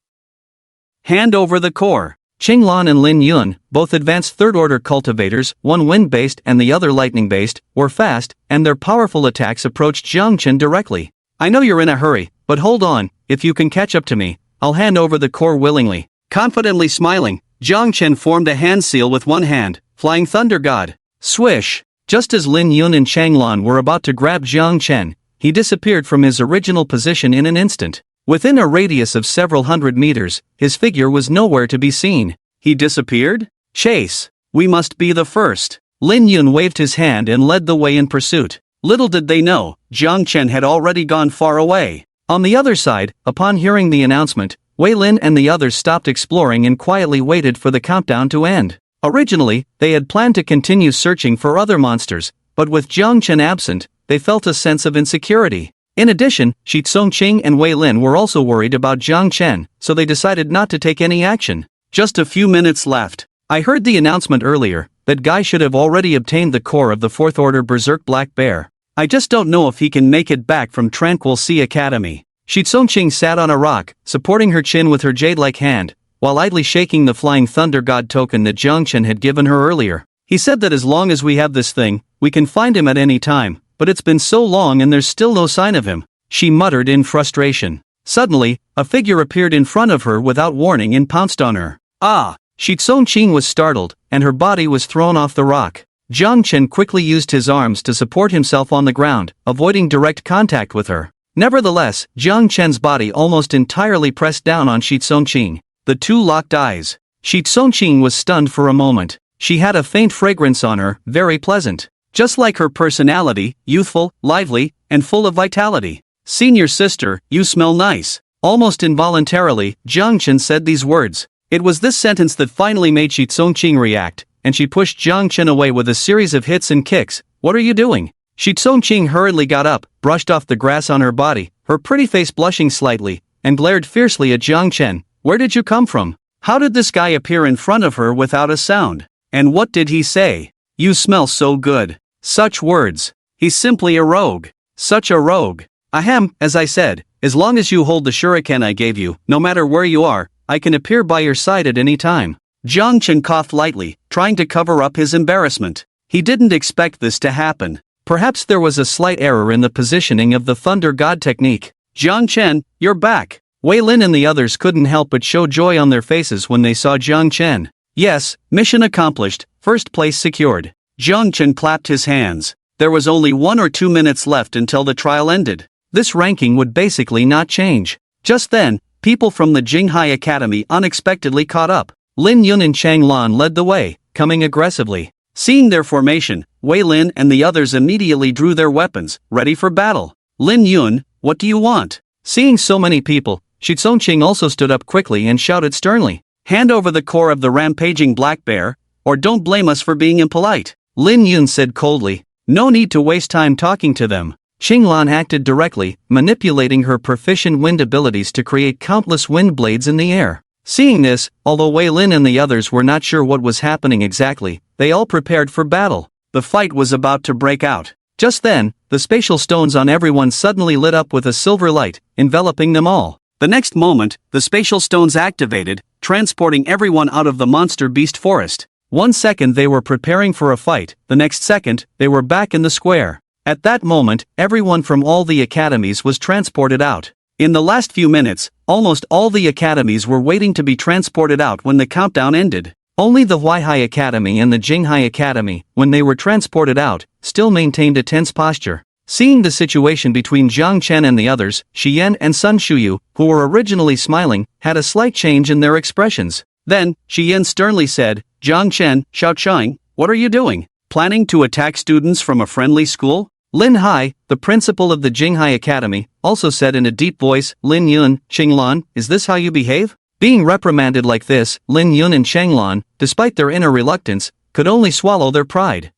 Hand over the core. Qing Lan and Lin Yun, both advanced 3rd-order cultivators, one wind-based and the other lightning-based, were fast, and their powerful attacks approached Jiang Chen directly. I know you're in a hurry, but hold on, if you can catch up to me, I'll hand over the core willingly. Confidently smiling, Jiang Chen formed a hand seal with one hand, Flying Thunder God. Swish! Just as Lin Yun and Chang Lan were about to grab Jiang Chen, he disappeared from his original position in an instant. Within a radius of several hundred meters, his figure was nowhere to be seen. He disappeared? Chase! We must be the first. Lin Yun waved his hand and led the way in pursuit. Little did they know, Jiang Chen had already gone far away. On the other side, upon hearing the announcement, Wei Lin and the others stopped exploring and quietly waited for the countdown to end. Originally, they had planned to continue searching for other monsters, but with Jiang Chen absent, they felt a sense of insecurity. In addition, Shi Tsongqing and Wei Lin were also worried about Jiang Chen, so they decided not to take any action. Just a few minutes left. I heard the announcement earlier, that guy should have already obtained the core of the 4th order Berserk Black Bear. I just don't know if he can make it back from Tranquil Sea Academy. Shi Tsongqing sat on a rock, supporting her chin with her jade-like hand, while idly shaking the Flying Thunder God token that Jiang Chen had given her earlier. He said that as long as we have this thing, we can find him at any time, but it's been so long and there's still no sign of him. She muttered in frustration. Suddenly, a figure appeared in front of her without warning and pounced on her. Ah! Shi Tsongqing was startled, and her body was thrown off the rock. Jiang Chen quickly used his arms to support himself on the ground, avoiding direct contact with her. Nevertheless, Jiang Chen's body almost entirely pressed down on Shi Tsongqing. The two locked eyes. Shi Tsongqing was stunned for a moment. She had a faint fragrance on her, very pleasant. Just like her personality, youthful, lively, and full of vitality. Senior sister, you smell nice. Almost involuntarily, Jiang Chen said these words. It was this sentence that finally made Shi Tsongqing react, and she pushed Jiang Chen away with a series of hits and kicks. "What are you doing?" Shi Tsongqing hurriedly got up, brushed off the grass on her body, her pretty face blushing slightly, and glared fiercely at Jiang Chen. "Where did you come from? How did this guy appear in front of her without a sound? And what did he say? 'You smell so good.' Such words. He's simply a rogue. Such a rogue. Ahem, as I said, as long as you hold the shuriken I gave you, no matter where you are, I can appear by your side at any time." Jiang Chen coughed lightly, trying to cover up his embarrassment. He didn't expect this to happen. Perhaps there was a slight error in the positioning of the Thunder God technique. "Jiang Chen, you're back." Wei Lin and the others couldn't help but show joy on their faces when they saw Jiang Chen. Yes, mission accomplished, first place secured. Jiang Chen clapped his hands. There was only 1 or 2 minutes left until the trial ended. This ranking would basically not change. Just then, people from the Jinghai Academy unexpectedly caught up. Lin Yun and Chang Lan led the way, coming aggressively. Seeing their formation, Wei Lin and the others immediately drew their weapons, ready for battle. "Lin Yun, what do you want?" Seeing so many people, Shi Tsongqing also stood up quickly and shouted sternly, "Hand over the core of the rampaging black bear, or don't blame us for being impolite." Lin Yun said coldly, "No need to waste time talking to them." Qinglan acted directly, manipulating her proficient wind abilities to create countless wind blades in the air. Seeing this, although Wei Lin and the others were not sure what was happening exactly, they all prepared for battle. The fight was about to break out. Just then, the spatial stones on everyone suddenly lit up with a silver light, enveloping them all. The next moment, the spatial stones activated, transporting everyone out of the monster beast forest. 1 second they were preparing for a fight, the next second, they were back in the square. At that moment, everyone from all the academies was transported out. In the last few minutes, almost all the academies were waiting to be transported out when the countdown ended. Only the Huaihai Academy and the Jinghai Academy, when they were transported out, still maintained a tense posture. Seeing the situation between Jiang Chen and the others, Shi Yan and Sun Shuyu, who were originally smiling, had a slight change in their expressions. Then, Shi Yan sternly said, "Jiang Chen, Xiaochang, what are you doing? Planning to attack students from a friendly school?" Lin Hai, the principal of the Jinghai Academy, also said in a deep voice, "Lin Yun, Qinglan, is this how you behave?" Being reprimanded like this, Lin Yun and Qinglan, despite their inner reluctance, could only swallow their pride.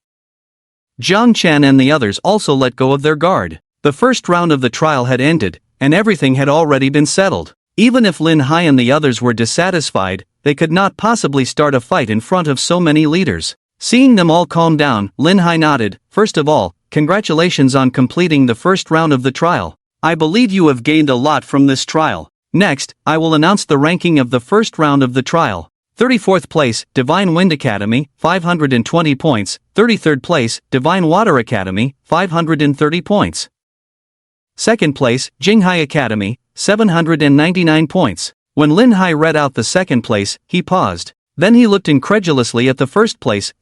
Jiang Chen and the others also let go of their guard. The first round of the trial had ended, and everything had already been settled. Even if Lin Hai and the others were dissatisfied, they could not possibly start a fight in front of so many leaders. Seeing them all calm down, Lin Hai nodded. "First of all, congratulations on completing the first round of the trial. I believe you have gained a lot from this trial. Next, I will announce the ranking of the first round of the trial. 34th place, Divine Wind Academy, 520 points. 33rd place, Divine Water Academy, 530 points. 2nd place, Jinghai Academy, 799 points. When Lin Hai read out the second place, he paused. Then he looked incredulously at the first place,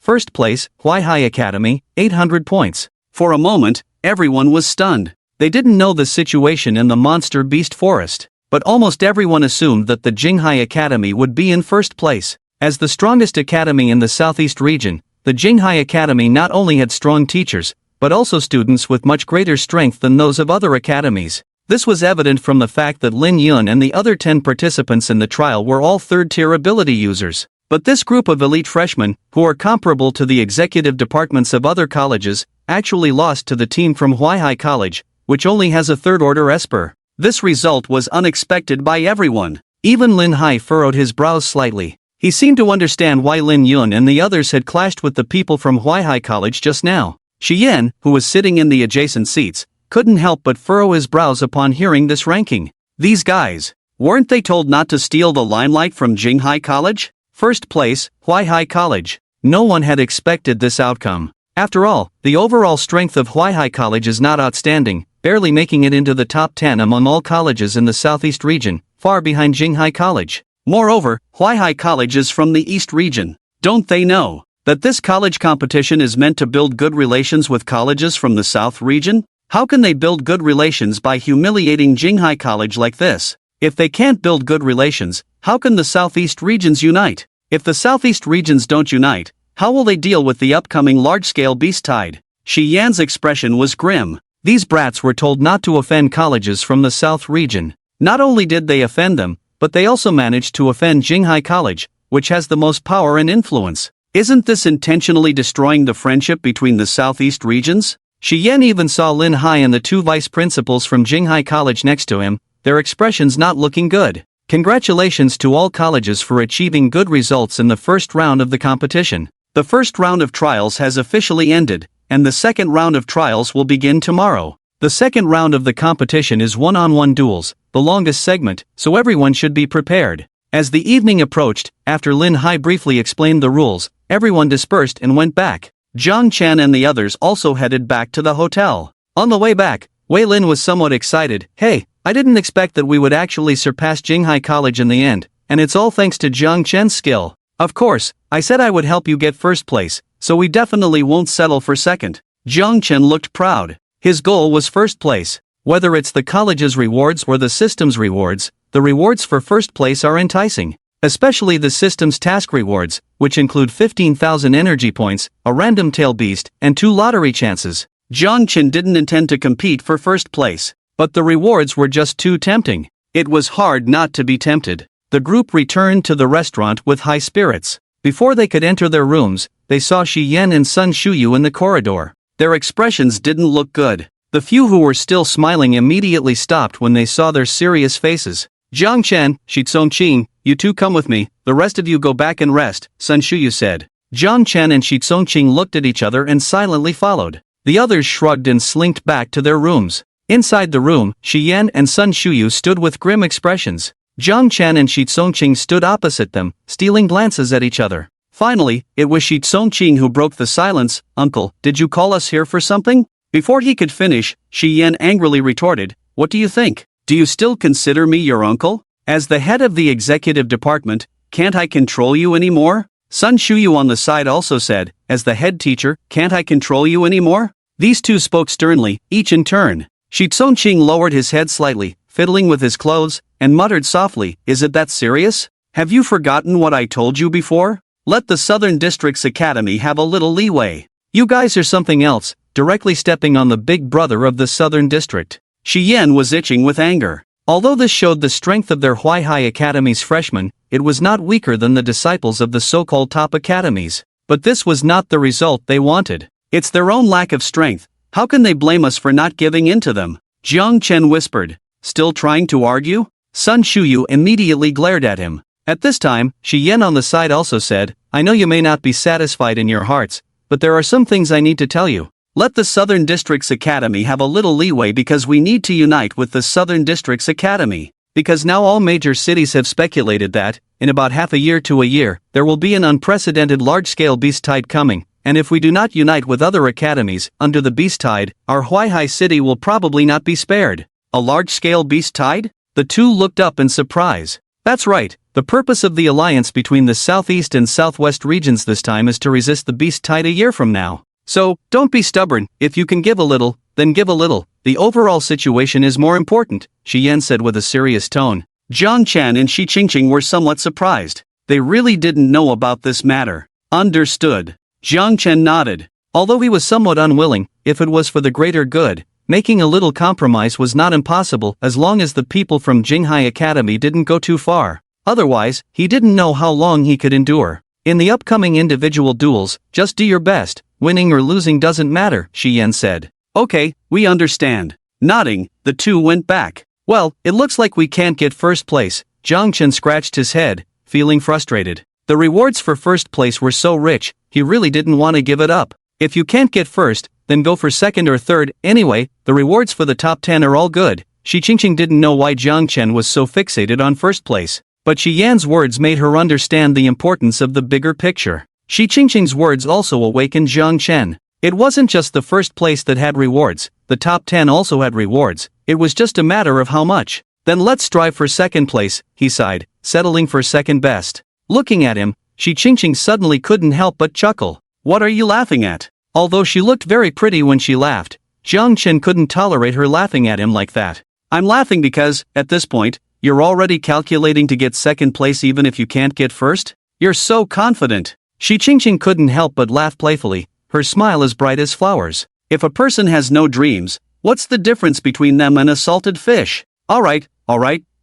Huaihai Academy, 800 points. For a moment, everyone was stunned. They didn't know the situation in the monster beast forest, but almost everyone assumed that the Jinghai Academy would be in first place. As the strongest academy in the southeast region, the Jinghai Academy not only had strong teachers, but also students with much greater strength than those of other academies. This was evident from the fact that Lin Yun and the other 10 participants in the trial were all third-tier ability users. But this group of elite freshmen, who are comparable to the executive departments of other colleges, actually lost to the team from Huaihai College, which only has a third-order esper. This result was unexpected by everyone. Even Lin Hai furrowed his brows slightly. He seemed to understand why Lin Yun and the others had clashed with the people from Huaihai College just now. Shi Yan, who was sitting in the adjacent seats, couldn't help but furrow his brows upon hearing this ranking. These guys, weren't they told not to steal the limelight from Jinghai College? First place, Huaihai College. No one had expected this outcome. After all, the overall strength of Huaihai College is not outstanding, barely making it into the top 10 among all colleges in the southeast region, far behind Jinghai College. Moreover, Huaihai College is from the east region. Don't they know that this college competition is meant to build good relations with colleges from the south region? How can they build good relations by humiliating Jinghai College like this? If they can't build good relations, how can the southeast regions unite? If the southeast regions don't unite, how will they deal with the upcoming large-scale beast tide? Shi Yan's expression was grim. These brats were told not to offend colleges from the south region. Not only did they offend them, but they also managed to offend Jinghai College, which has the most power and influence. Isn't this intentionally destroying the friendship between the southeast regions? Shi Yan even saw Lin Hai and the two vice principals from Jinghai College next to him, their expressions not looking good. Congratulations to all colleges for achieving good results in the first round of the competition. The first round of trials has officially ended, and the second round of trials will begin tomorrow. The second round of the competition is one-on-one duels, the longest segment, so everyone should be prepared. As the evening approached, after Lin Hai briefly explained the rules, everyone dispersed and went back. Zhang Chen and the others also headed back to the hotel. On the way back, Wei Lin was somewhat excited. Hey, I didn't expect that we would actually surpass Jinghai College in the end, and it's all thanks to Zhang Chen's skill. Of course, I said I would help you get first place, so we definitely won't settle for second. Zhang Chen looked proud. His goal was first place. Whether it's the college's rewards or the system's rewards, the rewards for first place are enticing. Especially the system's task rewards, which include 15,000 energy points, a random tail beast, and 2 lottery chances. Zhang Chen didn't intend to compete for first place, but the rewards were just too tempting. It was hard not to be tempted. The group returned to the restaurant with high spirits. Before they could enter their rooms, they saw Shi Yan and Sun Shuyu in the corridor. Their expressions didn't look good. The few who were still smiling immediately stopped when they saw their serious faces. Zhang Chen, Shitsong-Qing, you two come with me, the rest of you go back and rest, Sun Shuyu said. Zhang Chen and Shitsong-Qing looked at each other and silently followed. The others shrugged and slinked back to their rooms. Inside the room, Shi Yan and Sun Shuyu stood with grim expressions. Zhang Chen and Shitsong-Qing stood opposite them, stealing glances at each other. Finally, it was Shitsong-Qing who broke the silence. Uncle, did you call us here for something? Before he could finish, Shi Yan angrily retorted, what do you think? Do you still consider me your uncle? As the head of the executive department, can't I control you anymore? Sun Shuyu on the side also said, as the head teacher, can't I control you anymore? These two spoke sternly, each in turn. Shitsong-Qing lowered his head slightly, fiddling with his clothes, and muttered softly, is it that serious? Have you forgotten what I told you before? Let the Southern District's Academy have a little leeway. You guys are something else, directly stepping on the big brother of the Southern District. Shi Yan was itching with anger. Although this showed the strength of their Huaihai Academy's freshmen, it was not weaker than the disciples of the so-called top academies. But this was not the result they wanted. It's their own lack of strength. How can they blame us for not giving in to them? Zhang Chen whispered. Still trying to argue? Sun Shuyu immediately glared at him. At this time, Shi Yan on the side also said, I know you may not be satisfied in your hearts, but there are some things I need to tell you. Let the Southern District's Academy have a little leeway because we need to unite with the Southern District's Academy. Because now all major cities have speculated that, in about half a year to a year, there will be an unprecedented large-scale beast tide coming, and if we do not unite with other academies, under the beast tide, our Huaihai city will probably not be spared. A large-scale beast tide? The two looked up in surprise. That's right, the purpose of the alliance between the southeast and southwest regions this time is to resist the beast tide a year from now. So, don't be stubborn, if you can give a little, then give a little, the overall situation is more important, Shi Yan said with a serious tone. Zhang Chen and Shi Qingqing were somewhat surprised. They really didn't know about this matter. Understood. Zhang Chen nodded. Although he was somewhat unwilling, if it was for the greater good, making a little compromise was not impossible as long as the people from Jinghai Academy didn't go too far. Otherwise, he didn't know how long he could endure. In the upcoming individual duels, just do your best. Winning or losing doesn't matter, Shi Yan said. Okay, we understand. Nodding, the two went back. Well, it looks like we can't get first place. Zhang Chen scratched his head, feeling frustrated. The rewards for first place were so rich, he really didn't want to give it up. If you can't get first, then go for second or third. Anyway, the rewards for the top 10 are all good. Shi Qingqing didn't know why Zhang Chen was so fixated on first place. But Shi Yan's words made her understand the importance of the bigger picture. Shi Qingqing's words also awakened Zhang Chen. It wasn't just the first place that had rewards, the top 10 also had rewards, it was just a matter of how much. Then let's strive for second place, he sighed, settling for second best. Looking at him, Shi Qingqing suddenly couldn't help but chuckle. What are you laughing at? Although she looked very pretty when she laughed, Zhang Chen couldn't tolerate her laughing at him like that. I'm laughing because, at this point, you're already calculating to get second place even if you can't get first? You're so confident. Shi Qingqing couldn't help but laugh playfully, her smile as bright as flowers. If a person has no dreams, what's the difference between them and a salted fish? Alright,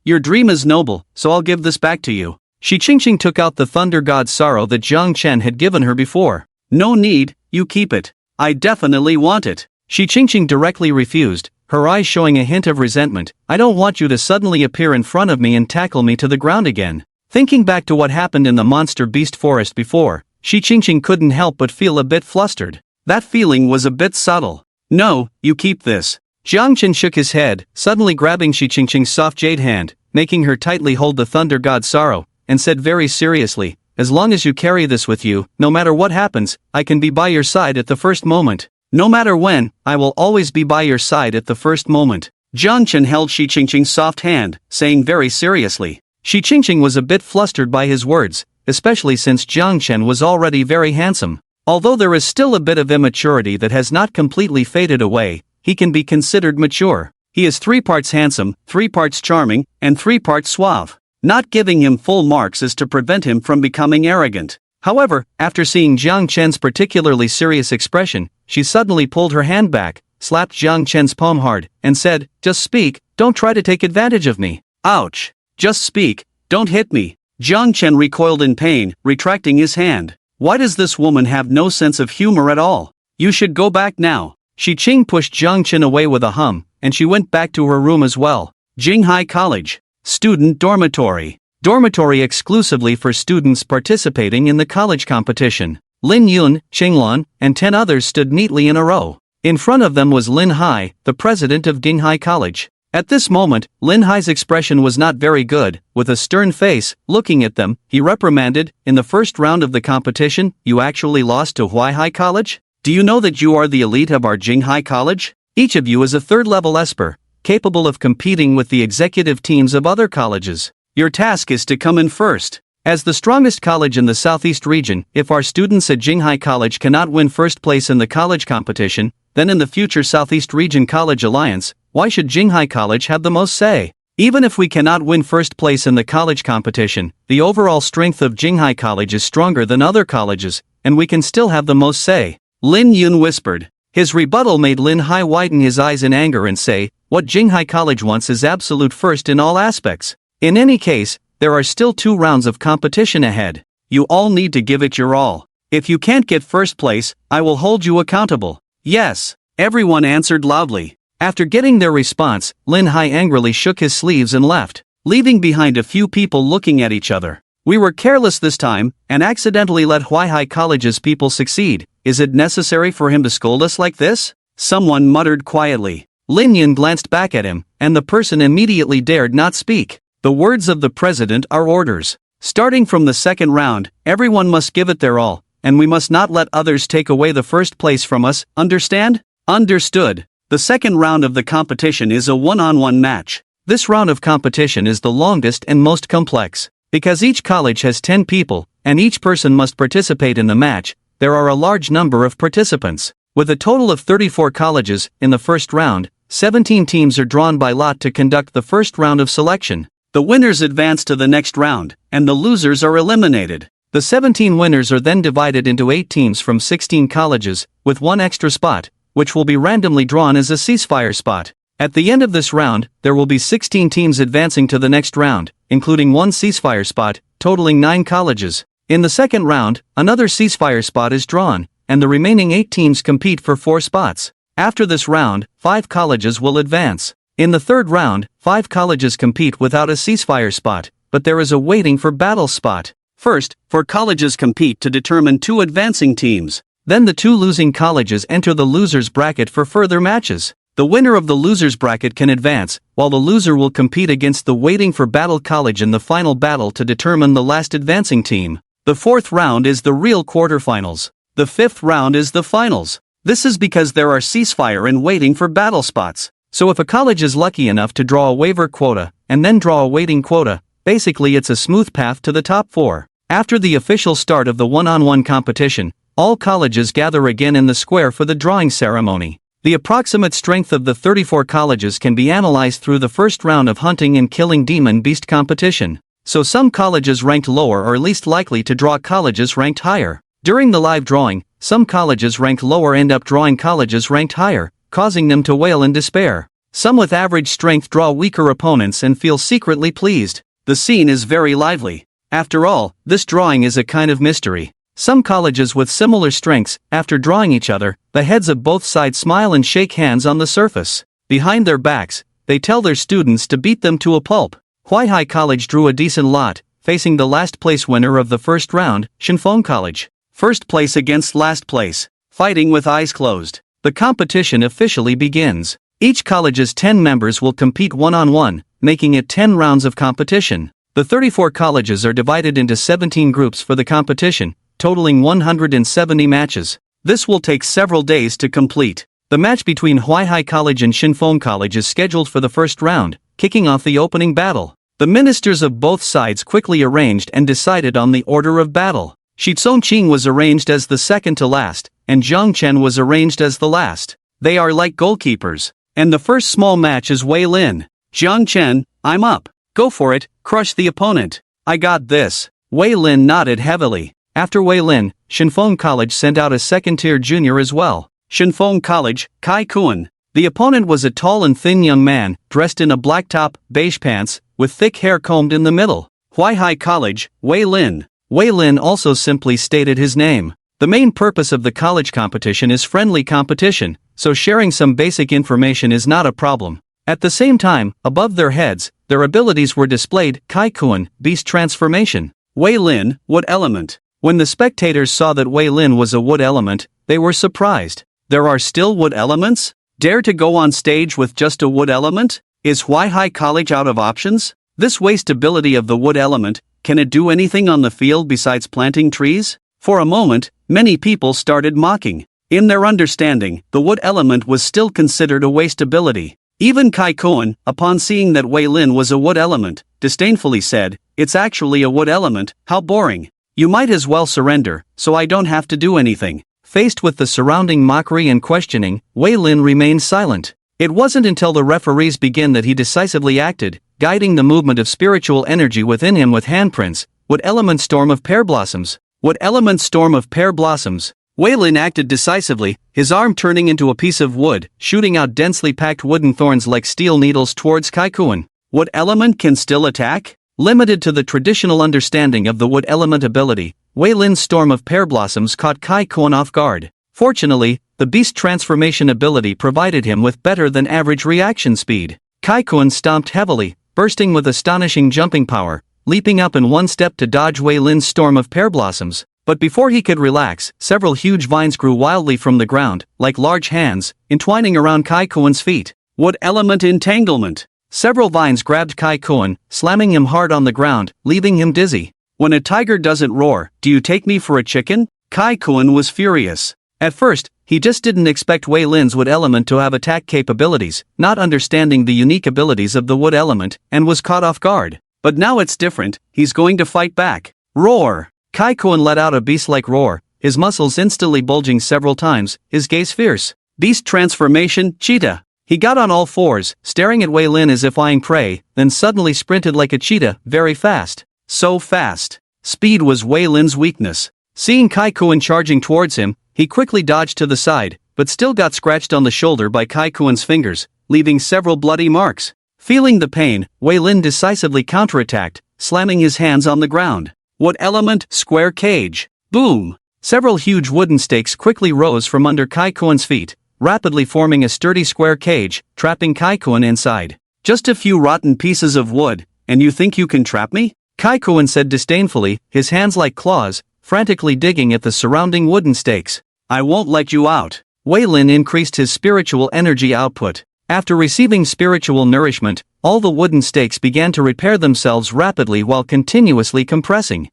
Your dream is noble, so I'll give this back to you. Shi Qingqing took out the thunder god's sorrow that Jiang Chen had given her before. No need, you keep it. I definitely want it. Shi Qingqing directly refused, her eyes showing a hint of resentment. I don't want you to suddenly appear in front of me and tackle me to the ground again. Thinking back to what happened in the monster beast forest before, Shi Qingqing couldn't help but feel a bit flustered. That feeling was a bit subtle. No, you keep this. Jiang Chen shook his head, suddenly grabbing Shi Qingqing's soft jade hand, making her tightly hold the thunder god's sorrow, and said very seriously, as long as you carry this with you, no matter what happens, I can be by your side at the first moment. No matter when, I will always be by your side at the first moment. Jiang Chen held Shi Qingqing's soft hand, saying very seriously. Shi Qingqing was a bit flustered by his words, especially since Jiang Chen was already very handsome. Although there is still a bit of immaturity that has not completely faded away, he can be considered mature. He is 3 parts handsome, 3 parts charming, and 3 parts suave. Not giving him full marks is to prevent him from becoming arrogant. However, after seeing Jiang Chen's particularly serious expression, she suddenly pulled her hand back, slapped Jiang Chen's palm hard, and said, "Just speak, don't try to take advantage of me." Ouch! Just speak, don't hit me. Jiang Chen recoiled in pain, retracting his hand. Why does this woman have no sense of humor at all? You should go back now. Shi Qing pushed Jiang Chen away with a hum, and she went back to her room as well. Jinghai College. Student Dormitory. Dormitory exclusively for students participating in the college competition. Lin Yun, Qinglan, and 10 others stood neatly in a row. In front of them was Lin Hai, the president of Jinghai College. At this moment, Lin Hai's expression was not very good. With a stern face, looking at them, he reprimanded, "In the first round of the competition, you actually lost to Huaihai College? Do you know that you are the elite of our Jinghai College? Each of you is a third-level esper, capable of competing with the executive teams of other colleges. Your task is to come in first. As the strongest college in the southeast region, if our students at Jinghai College cannot win first place in the college competition, then in the future Southeast Region College Alliance, why should Jinghai College have the most say? Even if we cannot win first place in the college competition, the overall strength of Jinghai College is stronger than other colleges, and we can still have the most say." Lin Yun whispered. His rebuttal made Lin Hai widen his eyes in anger and say, "What Jinghai College wants is absolute first in all aspects. In any case, there are still 2 rounds of competition ahead. You all need to give it your all. If you can't get first place, I will hold you accountable." "Yes," everyone answered loudly. After getting their response, Lin Hai angrily shook his sleeves and left, leaving behind a few people looking at each other. "We were careless this time, and accidentally let Huaihai College's people succeed. Is it necessary for him to scold us like this?" someone muttered quietly. Lin Yun glanced back at him, and the person immediately dared not speak. The words of the president are orders. Starting from the second round, everyone must give it their all, and we must not let others take away the first place from us, understand? Understood. The second round of the competition is a one-on-one match. This round of competition is the longest and most complex. Because each college has 10 people, and each person must participate in the match, there are a large number of participants. With a total of 34 colleges, in the first round, 17 teams are drawn by lot to conduct the first round of selection. The winners advance to the next round, and the losers are eliminated. The 17 winners are then divided into 8 teams from 16 colleges, with 1 extra spot, which will be randomly drawn as a ceasefire spot. At the end of this round, there will be 16 teams advancing to the next round, including 1 ceasefire spot, totaling 9 colleges. In the second round, another ceasefire spot is drawn, and the remaining 8 teams compete for 4 spots. After this round, 5 colleges will advance. In the third round, 5 colleges compete without a ceasefire spot, but there is a waiting for battle spot. First, 4 colleges compete to determine 2 advancing teams. Then the 2 losing colleges enter the losers bracket for further matches. The winner of the losers bracket can advance, while the loser will compete against the waiting for battle college in the final battle to determine the last advancing team. The 4th round is the real quarterfinals. The 5th round is the finals. This is because there are ceasefire and waiting for battle spots. So if a college is lucky enough to draw a waiver quota, and then draw a waiting quota, basically it's a smooth path to the top 4. After the official start of the one-on-one competition, all colleges gather again in the square for the drawing ceremony. The approximate strength of the 34 colleges can be analyzed through the first round of hunting and killing demon beast competition. So some colleges ranked lower are least likely to draw colleges ranked higher. During the live drawing, some colleges ranked lower end up drawing colleges ranked higher, causing them to wail in despair. Some with average strength draw weaker opponents and feel secretly pleased. The scene is very lively. After all, this drawing is a kind of mystery. Some colleges with similar strengths, after drawing each other, the heads of both sides smile and shake hands on the surface. Behind their backs, they tell their students to beat them to a pulp. Huaihai College drew a decent lot, facing the last place winner of the first round, Shinfeng College. First place against last place, fighting with eyes closed. The competition officially begins. Each college's 10 members will compete one-on-one, making it 10 rounds of competition. The 34 colleges are divided into 17 groups for the competition, totaling 170 matches. This will take several days to complete. The match between Huaihai College and Shinfeng College is scheduled for the first round, kicking off the opening battle. The ministers of both sides quickly arranged and decided on the order of battle. Shizongqing was arranged as the second to last, and Zhangchen was arranged as the last. They are like goalkeepers. And the first small match is Wei Lin. Zhangchen, I'm up. Go for it, crush the opponent. I got this. Wei Lin nodded heavily. After Wei Lin, Shinfeng College sent out a second-tier junior as well. Shinfeng College, Kai Kuan. The opponent was a tall and thin young man, dressed in a black top, beige pants, with thick hair combed in the middle. Huaihai College, Wei Lin. Wei Lin also simply stated his name. The main purpose of the college competition is friendly competition, so sharing some basic information is not a problem. At the same time, above their heads, their abilities were displayed. Kai Kuan, Beast Transformation. Wei Lin, Wood Element. When the spectators saw that Wei Lin was a wood element, they were surprised. There are still wood elements? Dare to go on stage with just a wood element? Is Huaihai College out of options? This waste ability of the wood element, can it do anything on the field besides planting trees? For a moment, many people started mocking. In their understanding, the wood element was still considered a waste ability. Even Kai Kuan, upon seeing that Wei Lin was a wood element, disdainfully said, "It's actually a wood element, how boring. You might as well surrender, so I don't have to do anything." Faced with the surrounding mockery and questioning, Wei Lin remained silent. It wasn't until the referees began that he decisively acted, guiding the movement of spiritual energy within him with handprints. Wood element storm of pear blossoms. Wood element storm of pear blossoms. Wei Lin acted decisively, his arm turning into a piece of wood, shooting out densely packed wooden thorns like steel needles towards Kai Kuan. Wood element can still attack? Limited to the traditional understanding of the wood element ability, Wei Lin's storm of pear blossoms caught Kai Kuan off guard. Fortunately, the beast transformation ability provided him with better than average reaction speed. Kai Kuan stomped heavily, bursting with astonishing jumping power, leaping up in one step to dodge Wei Lin's storm of pear blossoms. But before he could relax, several huge vines grew wildly from the ground, like large hands, entwining around Kai Kuan's feet. Wood element entanglement. Several vines grabbed Kai Kuan, slamming him hard on the ground, leaving him dizzy. When a tiger doesn't roar, do you take me for a chicken? Kai Kuan was furious. At first, he just didn't expect Wei Lin's wood element to have attack capabilities, not understanding the unique abilities of the wood element, and was caught off guard. But now it's different, he's going to fight back. Roar! Kai Kuan let out a beast-like roar, his muscles instantly bulging several times, his gaze fierce. Beast transformation, cheetah. He got on all fours, staring at Wei Lin as if eyeing prey, then suddenly sprinted like a cheetah, very fast. So fast. Speed was Wei Lin's weakness. Seeing Kai Kuan charging towards him, he quickly dodged to the side, but still got scratched on the shoulder by Kai Kuan's fingers, leaving several bloody marks. Feeling the pain, Wei Lin decisively counterattacked, slamming his hands on the ground. What element? Square cage. Boom! Several huge wooden stakes quickly rose from under Kai Kuan's feet, rapidly forming a sturdy square cage, trapping Kai Kuan inside. Just a few rotten pieces of wood, and you think you can trap me? Kai Kuan said disdainfully, his hands like claws, frantically digging at the surrounding wooden stakes. I won't let you out. Wei Lin increased his spiritual energy output. After receiving spiritual nourishment, all the wooden stakes began to repair themselves rapidly while continuously compressing.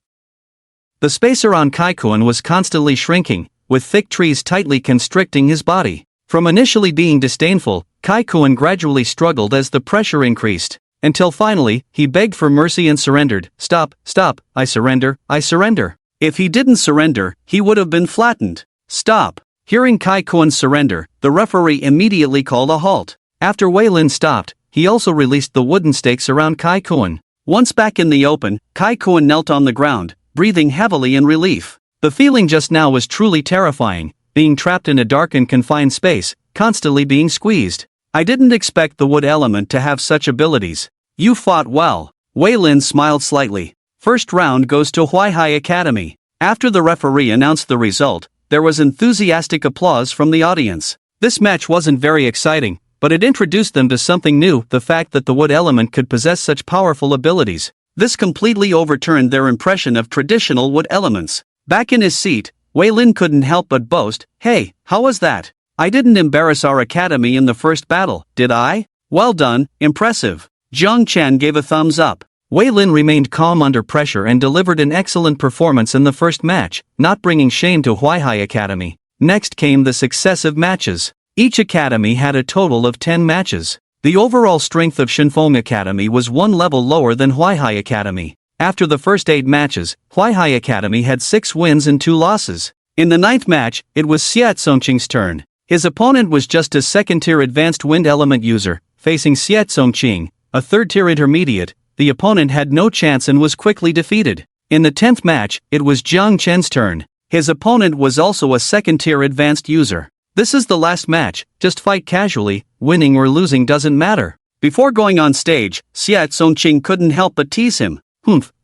The space around Kai Kuan was constantly shrinking, with thick trees tightly constricting his body. From initially being disdainful, Kai Kuan gradually struggled as the pressure increased, until finally, he begged for mercy and surrendered. Stop, stop, I surrender, I surrender. If he didn't surrender, he would have been flattened. Stop. Hearing Kai Kuan's surrender, the referee immediately called a halt. After Wei Lin stopped, he also released the wooden stakes around Kai Kuan. Once back in the open, Kai Kuan knelt on the ground, breathing heavily in relief. The feeling just now was truly terrifying, being trapped in a dark and confined space, constantly being squeezed. I didn't expect the wood element to have such abilities. You fought well. Wei Lin smiled slightly. First round goes to Huaihai Academy. After the referee announced the result, there was enthusiastic applause from the audience. This match wasn't very exciting, but it introduced them to something new, the fact that the wood element could possess such powerful abilities. This completely overturned their impression of traditional wood elements. Back in his seat, Wei Lin couldn't help but boast, "Hey, how was that? I didn't embarrass our academy in the first battle, did I? Well done, impressive." Zhang Chen gave a thumbs up. Wei Lin remained calm under pressure and delivered an excellent performance in the first match, not bringing shame to Huaihai Academy. Next came the successive matches. Each academy had a total of 10 matches. The overall strength of Shenfeng Academy was one level lower than Huaihai Academy. After the first 8 matches, Huaihai Academy had 6 wins and 2 losses. In the 9th match, it was Xiat Songqing's turn. His opponent was just a second-tier advanced wind element user, facing Xiat Songqing, a third-tier intermediate. The opponent had no chance and was quickly defeated. In the 10th match, it was Zhang Chen's turn. His opponent was also a second-tier advanced user. This is the last match, just fight casually, winning or losing doesn't matter. Before going on stage, Xiat Songqing couldn't help but tease him.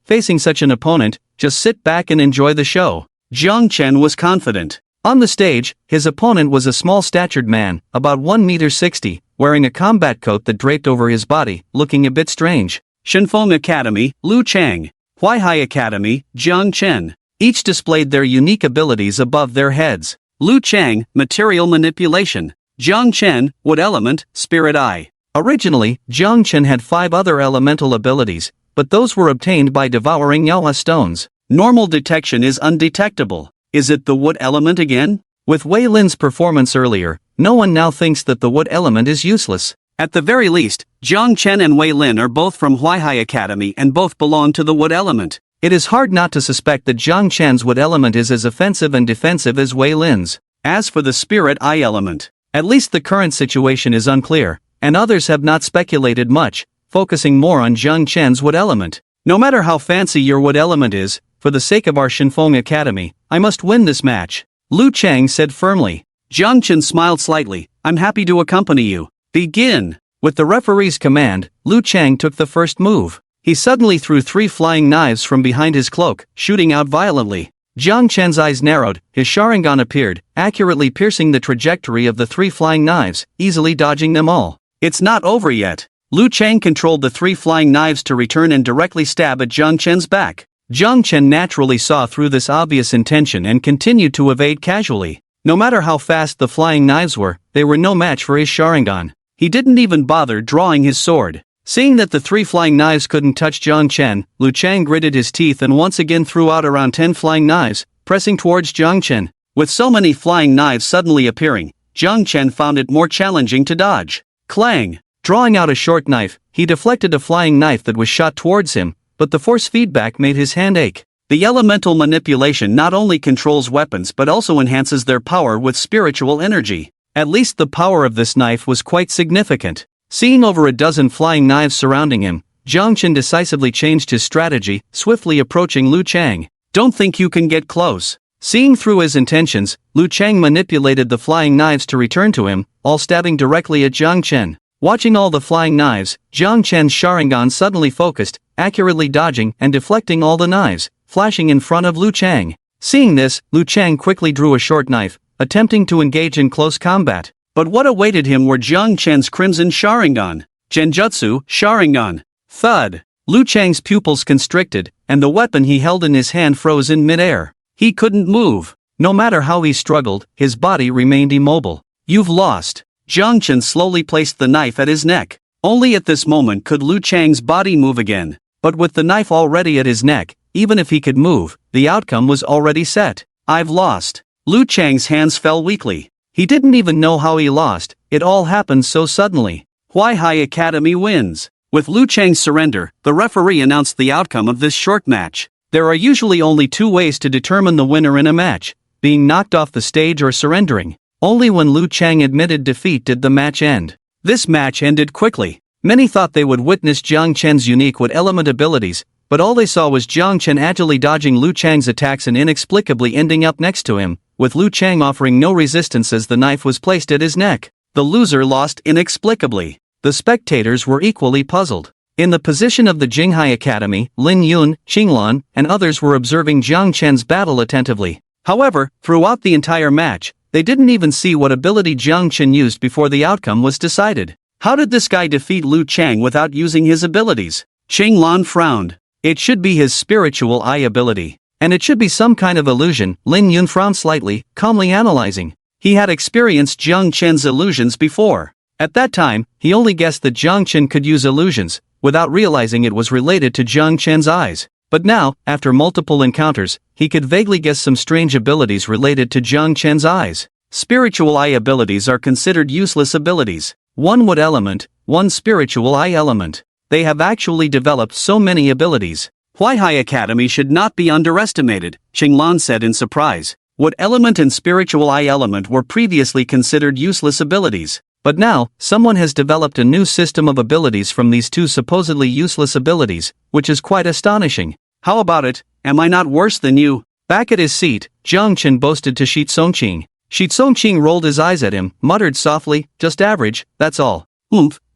Facing such an opponent, just sit back and enjoy the show. Zhang Chen was confident. On the stage, his opponent was a small-statured man, about 1.60 m, wearing a combat coat that draped over his body, looking a bit strange. Shenfeng Academy, Lu Chang. Huaihai Academy, Zhang Chen. Each displayed their unique abilities above their heads. Lu Chang, Material Manipulation. Zhang Chen, Wood Element, Spirit Eye. Originally, Zhang Chen had 5 other elemental abilities, but those were obtained by devouring Yaohua stones. Normal detection is undetectable. Is it the wood element again? With Wei Lin's performance earlier, no one now thinks that the wood element is useless. At the very least, Zhang Chen and Wei Lin are both from Huaihai Academy and both belong to the wood element. It is hard not to suspect that Zhang Chen's wood element is as offensive and defensive as Wei Lin's. As for the spirit eye element, at least the current situation is unclear, and others have not speculated much, focusing more on Zhang Chen's wood element. No matter how fancy your wood element is, for the sake of our Shenfeng Academy, I must win this match, Lu Chang said firmly. Zhang Chen smiled slightly. I'm happy to accompany you. Begin. With the referee's command, Lu Chang took the first move. He suddenly threw 3 flying knives from behind his cloak, shooting out violently. Zhang Chen's eyes narrowed, his Sharingan appeared, accurately piercing the trajectory of the 3 flying knives, easily dodging them all. It's not over yet. Lu Chang controlled the 3 flying knives to return and directly stab at Zhang Chen's back. Zhang Chen naturally saw through this obvious intention and continued to evade casually. No matter how fast the flying knives were, they were no match for his Sharingan. He didn't even bother drawing his sword. Seeing that the 3 flying knives couldn't touch Zhang Chen, Lu Chang gritted his teeth and once again threw out around 10 flying knives, pressing towards Zhang Chen. With so many flying knives suddenly appearing, Zhang Chen found it more challenging to dodge. Clang! Drawing out a short knife, he deflected a flying knife that was shot towards him, but the force feedback made his hand ache. The elemental manipulation not only controls weapons but also enhances their power with spiritual energy. At least the power of this knife was quite significant. Seeing over a dozen flying knives surrounding him, Zhang Chen decisively changed his strategy, swiftly approaching Lu Chang. Don't think you can get close. Seeing through his intentions, Lu Chang manipulated the flying knives to return to him, all stabbing directly at Zhang Chen. Watching all the flying knives, Zhang Chen's Sharingan suddenly focused, accurately dodging and deflecting all the knives, flashing in front of Lu Chang. Seeing this, Lu Chang quickly drew a short knife, attempting to engage in close combat. But what awaited him were Zhang Chen's Crimson Sharingan. Genjutsu, Sharingan. Thud. Lu Chang's pupils constricted, and the weapon he held in his hand froze in midair. He couldn't move. No matter how he struggled, his body remained immobile. You've lost. Zhang Chen slowly placed the knife at his neck. Only at this moment could Lu Chang's body move again. But with the knife already at his neck, even if he could move, the outcome was already set. I've lost. Lu Chang's hands fell weakly. He didn't even know how he lost, it all happened so suddenly. Huaihai Academy wins. With Lu Chang's surrender, the referee announced the outcome of this short match. There are usually only 2 ways to determine the winner in a match: being knocked off the stage or surrendering. Only when Lu Chang admitted defeat did the match end. This match ended quickly. Many thought they would witness Zhang Chen's unique wood element abilities, but all they saw was Zhang Chen agilely dodging Lu Chang's attacks and inexplicably ending up next to him, with Lu Chang offering no resistance as the knife was placed at his neck. the loser lost inexplicably. The spectators were equally puzzled. In the position of the Jinghai Academy, Lin Yun, Qinglan, and others were observing Jiang Chen's battle attentively. However, throughout the entire match, they didn't even see what ability Jiang Chen used before the outcome was decided. How did this guy defeat Liu Chang without using his abilities? Qinglan frowned. It should be his spiritual eye ability. And it should be some kind of illusion. Lin Yun frowned slightly, calmly analyzing. He had experienced Jiang Chen's illusions before. At that time, he only guessed that Jiang Chen could use illusions, without realizing it was related to Jiang Chen's eyes. But now, after multiple encounters, he could vaguely guess some strange abilities related to Jiang Chen's eyes. Spiritual eye abilities are considered useless abilities. One wood element, one spiritual eye element. They have actually developed so many abilities. Huaihai Academy should not be underestimated, Qinglan said in surprise. Wood element and spiritual eye element were previously considered useless abilities. But now, someone has developed a new system of abilities from these two supposedly useless abilities, which is quite astonishing. How about it? Am I not worse than you? Back at his seat, Jiang Chen boasted to Shi Tsongqing. Shi Tsongqing rolled his eyes at him, muttered softly, just average, that's all.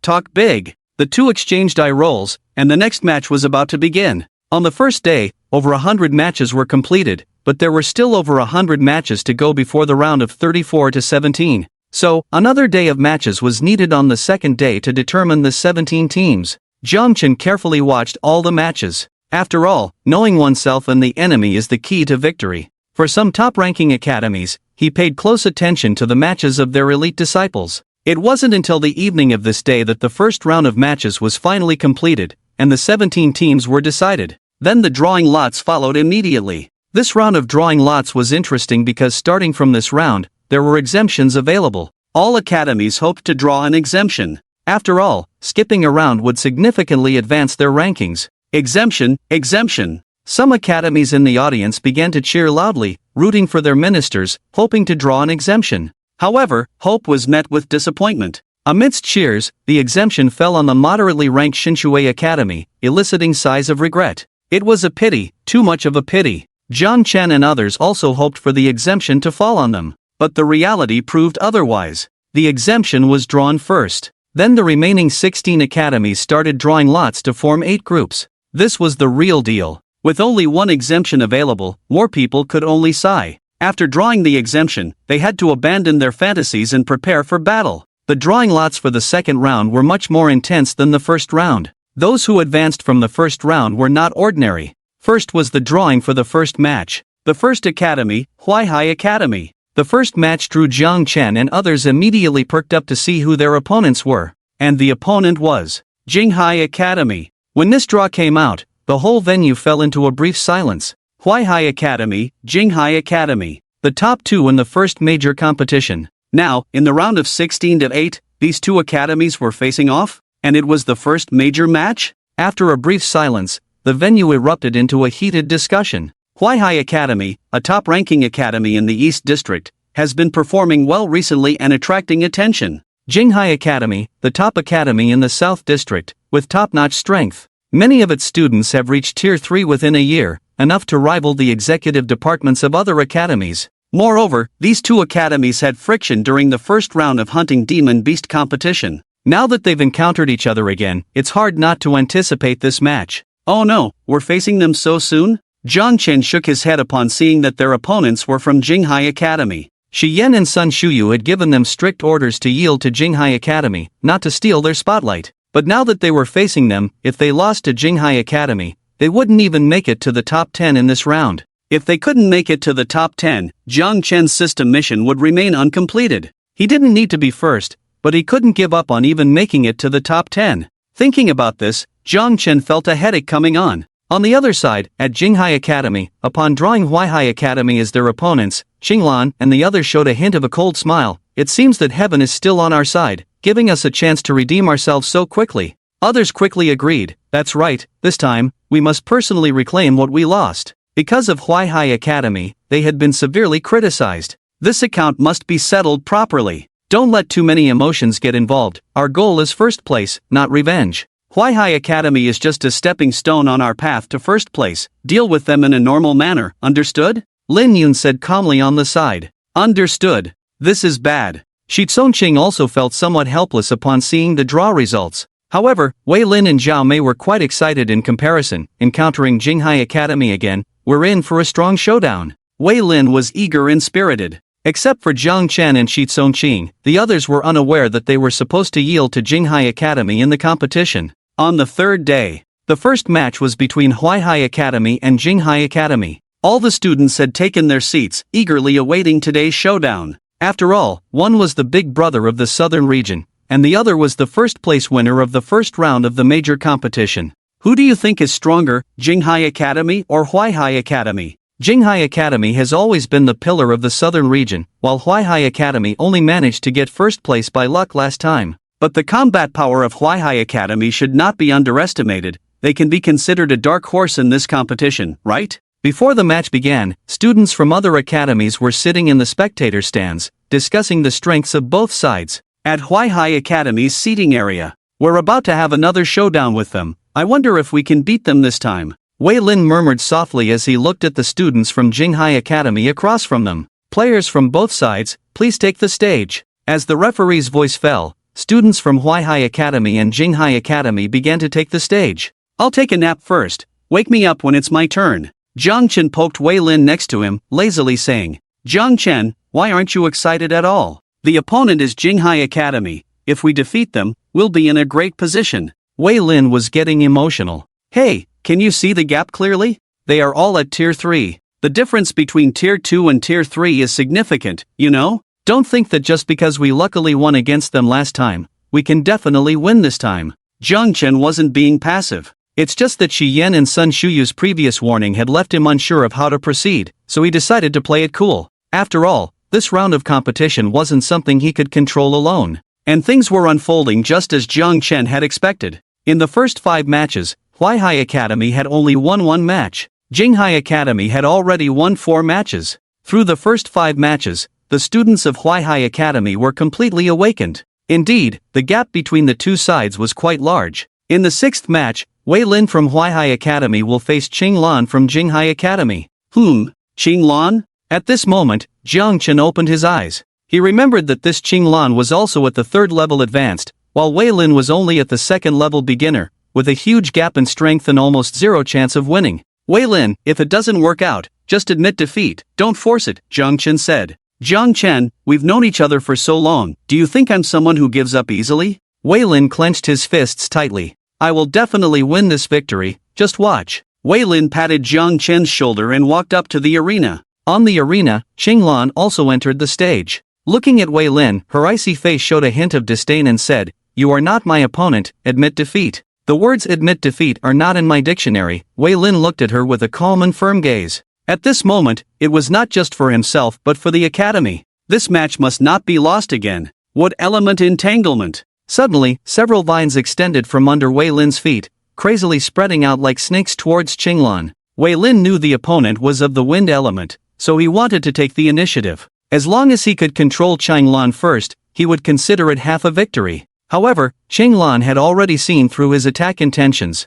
Talk big. The two exchanged eye rolls, and the next match was about to begin. On the first day, over 100 matches were completed, but there were still over 100 matches to go before the round of 34 to 17. So, another day of matches was needed on the second day to determine the 17 teams. Jiang Chen carefully watched all the matches. After all, knowing oneself and the enemy is the key to victory. For some top-ranking academies, he paid close attention to the matches of their elite disciples. It wasn't until the evening of this day that the first round of matches was finally completed, and the 17 teams were decided. Then the drawing lots followed immediately. This round of drawing lots was interesting because starting from this round, there were exemptions available. All academies hoped to draw an exemption. After all, skipping a round would significantly advance their rankings. Exemption, exemption. Some academies in the audience began to cheer loudly, rooting for their ministers, hoping to draw an exemption. However, hope was met with disappointment. Amidst cheers, the exemption fell on the moderately ranked Shinshui Academy, eliciting sighs of regret. It was a pity, too much of a pity. Jiang Chen and others also hoped for the exemption to fall on them. But the reality proved otherwise. The exemption was drawn first. Then the remaining 16 academies started drawing lots to form 8 groups. This was the real deal. With only one exemption available, more people could only sigh. After drawing the exemption, they had to abandon their fantasies and prepare for battle. The drawing lots for the second round were much more intense than the first round. Those who advanced from the first round were not ordinary. First was the drawing for the first match. The first academy, Huaihai Academy. The first match drew Jiang Chen and others immediately perked up to see who their opponents were. And the opponent was Jinghai Academy. When this draw came out, the whole venue fell into a brief silence. Huaihai Academy, Jinghai Academy. The top two in the first major competition. Now, in the round of 16 to 8, these two academies were facing off, and it was the first major match? After a brief silence, the venue erupted into a heated discussion. Huaihai Academy, a top-ranking academy in the East District, has been performing well recently and attracting attention. Jinghai Academy, the top academy in the South District, with top-notch strength. Many of its students have reached Tier 3 within a year, enough to rival the executive departments of other academies. Moreover, these two academies had friction during the first round of Hunting Demon Beast competition. Now that they've encountered each other again, it's hard not to anticipate this match. Oh no, we're facing them so soon? Jiang Chen shook his head upon seeing that their opponents were from Jinghai Academy. Shi Yan and Sun Shuyu had given them strict orders to yield to Jinghai Academy, not to steal their spotlight. But now that they were facing them, if they lost to Jinghai Academy, they wouldn't even make it to the top 10 in this round. If they couldn't make it to the top 10, Jiang Chen's system mission would remain uncompleted. He didn't need to be first, but he couldn't give up on even making it to the top 10. Thinking about this, Jiang Chen felt a headache coming on. On the other side, at Jinghai Academy, upon drawing Huaihai Academy as their opponents, Qinglan and the others showed a hint of a cold smile. It seems that heaven is still on our side, giving us a chance to redeem ourselves so quickly. Others quickly agreed, that's right, this time, we must personally reclaim what we lost. Because of Huaihai Academy, they had been severely criticized. This account must be settled properly. Don't let too many emotions get involved. Our goal is first place, not revenge. Huaihai Academy is just a stepping stone on our path to first place. Deal with them in a normal manner, understood? Lin Yun said calmly on the side. Understood. This is bad. Shitsongqing also felt somewhat helpless upon seeing the draw results. However, Wei Lin and Zhao Mei were quite excited in comparison. Encountering Jinghai Academy again, we're in for a strong showdown. Wei Lin was eager and spirited. Except for Jiang Chen and Shitsongqing, the others were unaware that they were supposed to yield to Jinghai Academy in the competition. On the third day, the first match was between Huaihai Academy and Jinghai Academy. All the students had taken their seats, eagerly awaiting today's showdown. After all, one was the big brother of the southern region, and the other was the first-place winner of the first round of the major competition. Who do you think is stronger, Jinghai Academy or Huaihai Academy? Jinghai Academy has always been the pillar of the southern region, while Huaihai Academy only managed to get first place by luck last time. But the combat power of Huaihai Academy should not be underestimated. They can be considered a dark horse in this competition, right? Before the match began, students from other academies were sitting in the spectator stands, discussing the strengths of both sides. At Huaihai Academy's seating area, we're about to have another showdown with them. I wonder if we can beat them this time. Wei Lin murmured softly as he looked at the students from Jinghai Academy across from them. Players from both sides, please take the stage. As the referee's voice fell, students from Huaihai Academy and Jinghai Academy began to take the stage. I'll take a nap first. Wake me up when it's my turn. Jiang Chen poked Wei Lin next to him, lazily saying, Jiang Chen, why aren't you excited at all? The opponent is Jinghai Academy. If we defeat them, we'll be in a great position. Wei Lin was getting emotional. Hey, can you see the gap clearly? They are all at Tier 3. The difference between Tier 2 and Tier 3 is significant, you know? Don't think that just because we luckily won against them last time, we can definitely win this time. Jiang Chen wasn't being passive. It's just that Shi Yan and Sun Shuyu's previous warning had left him unsure of how to proceed, so he decided to play it cool. After all, this round of competition wasn't something he could control alone. And things were unfolding just as Jiang Chen had expected. In the first 5 matches, Huaihai Academy had only won 1 match. Jinghai Academy had already won 4 matches. Through the first 5 matches, the students of Huaihai Academy were completely awakened. Indeed, the gap between the two sides was quite large. In the 6th match, Wei Lin from Huaihai Academy will face Qing Lan from Jinghai Academy. Qing Lan? At this moment, Jiang Chen opened his eyes. He remembered that this Qing Lan was also at the 3rd level advanced, while Wei Lin was only at the 2nd level beginner, with a huge gap in strength and almost zero chance of winning. Wei Lin, if it doesn't work out, just admit defeat, don't force it, Jiang Chen said. Jiang Chen, we've known each other for so long, do you think I'm someone who gives up easily? Wei Lin clenched his fists tightly. I will definitely win this victory, just watch. Wei Lin patted Jiang Chen's shoulder and walked up to the arena. On the arena, Qing Lan also entered the stage. Looking at Wei Lin, her icy face showed a hint of disdain and said, You are not my opponent, admit defeat. The words admit defeat are not in my dictionary. Wei Lin looked at her with a calm and firm gaze. At this moment, it was not just for himself but for the academy. This match must not be lost again. What element entanglement? Suddenly, several vines extended from under Wei Lin's feet, crazily spreading out like snakes towards Qing Lan. Wei Lin knew the opponent was of the wind element, so he wanted to take the initiative. As long as he could control Qing Lan first, he would consider it half a victory. However, Qing Lan had already seen through his attack intentions.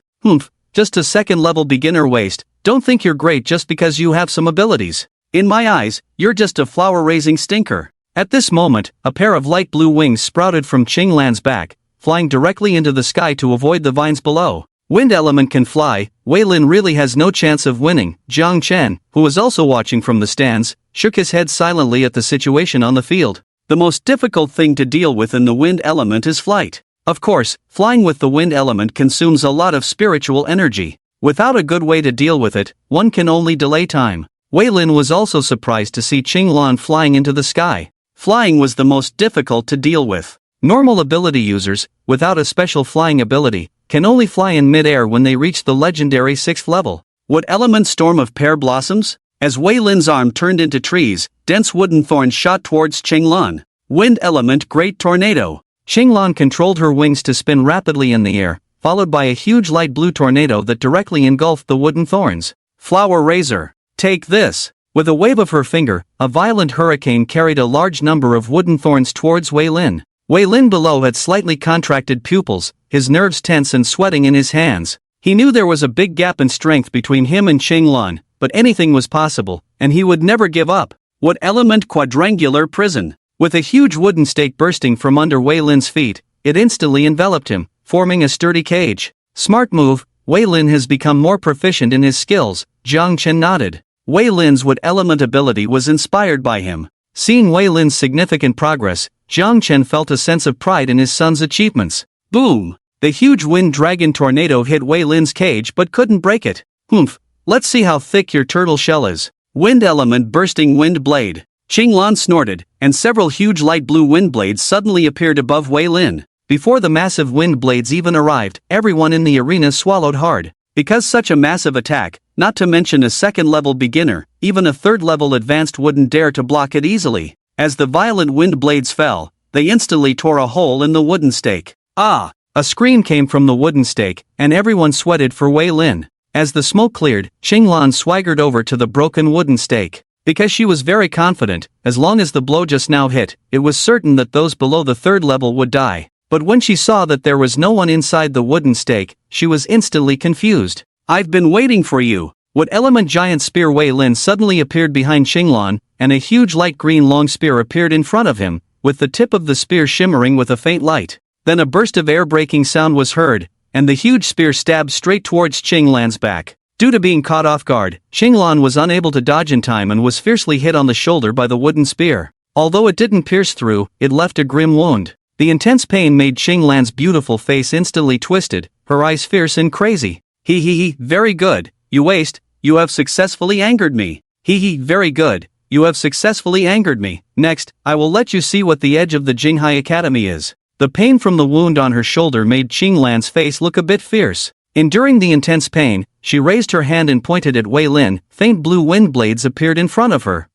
Just a 2nd level beginner waste, don't think you're great just because you have some abilities. In my eyes, you're just a flower-raising stinker. At this moment, a pair of light blue wings sprouted from Qing Lan's back, flying directly into the sky to avoid the vines below. Wind element can fly, Wei Lin really has no chance of winning. Jiang Chen, who was also watching from the stands, shook his head silently at the situation on the field. The most difficult thing to deal with in the wind element is flight. Of course, flying with the wind element consumes a lot of spiritual energy. Without a good way to deal with it, one can only delay time. Wei Lin was also surprised to see Qing Lan flying into the sky. Flying was the most difficult to deal with. Normal ability users, without a special flying ability, can only fly in mid-air when they reach the legendary 6th level. What element storm of pear blossoms? As Wei Lin's arm turned into trees, dense wooden thorns shot towards Qing Lan. Wind element great tornado. Qing Lan controlled her wings to spin rapidly in the air, followed by a huge light blue tornado that directly engulfed the wooden thorns. Flower razor. Take this. With a wave of her finger, a violent hurricane carried a large number of wooden thorns towards Wei Lin. Wei Lin below had slightly contracted pupils, his nerves tense and sweating in his hands. He knew there was a big gap in strength between him and Qing Lan, but anything was possible, and he would never give up. What element quadrangular prison? With a huge wooden stake bursting from under Wei Lin's feet, it instantly enveloped him, forming a sturdy cage. Smart move, Wei Lin has become more proficient in his skills, Jiang Chen nodded. Wei Lin's wood element ability was inspired by him. Seeing Wei Lin's significant progress, Jiang Chen felt a sense of pride in his son's achievements. Boom! The huge wind dragon tornado hit Wei Lin's cage but couldn't break it. Humph! Let's see how thick your turtle shell is. Wind element bursting wind blade. Qinglan snorted, and several huge light blue wind blades suddenly appeared above Wei Lin. Before the massive wind blades even arrived, everyone in the arena swallowed hard. Because such a massive attack, not to mention a second-level beginner, even a third-level advanced wouldn't dare to block it easily. As the violent wind blades fell, they instantly tore a hole in the wooden stake. Ah! A scream came from the wooden stake, and everyone sweated for Wei Lin. As the smoke cleared, Qinglan swaggered over to the broken wooden stake. Because she was very confident, as long as the blow just now hit, it was certain that those below the third level would die. But when she saw that there was no one inside the wooden stake, she was instantly confused. I've been waiting for you. What element giant spear Wei Lin suddenly appeared behind Qinglan, and a huge light green long spear appeared in front of him, with the tip of the spear shimmering with a faint light. Then a burst of air-breaking sound was heard, and the huge spear stabbed straight towards Qinglan's back. Due to being caught off guard, Qinglan was unable to dodge in time and was fiercely hit on the shoulder by the wooden spear. Although it didn't pierce through, it left a grim wound. The intense pain made Qinglan's beautiful face instantly twisted, her eyes fierce and crazy. He, very good, you waste, you have successfully angered me. He, very good, you have successfully angered me. Next, I will let you see what the edge of the Jinghai Academy is. The pain from the wound on her shoulder made Qinglan's face look a bit fierce. Enduring the intense pain, she raised her hand and pointed at Wei Lin. Faint blue wind blades appeared in front of her.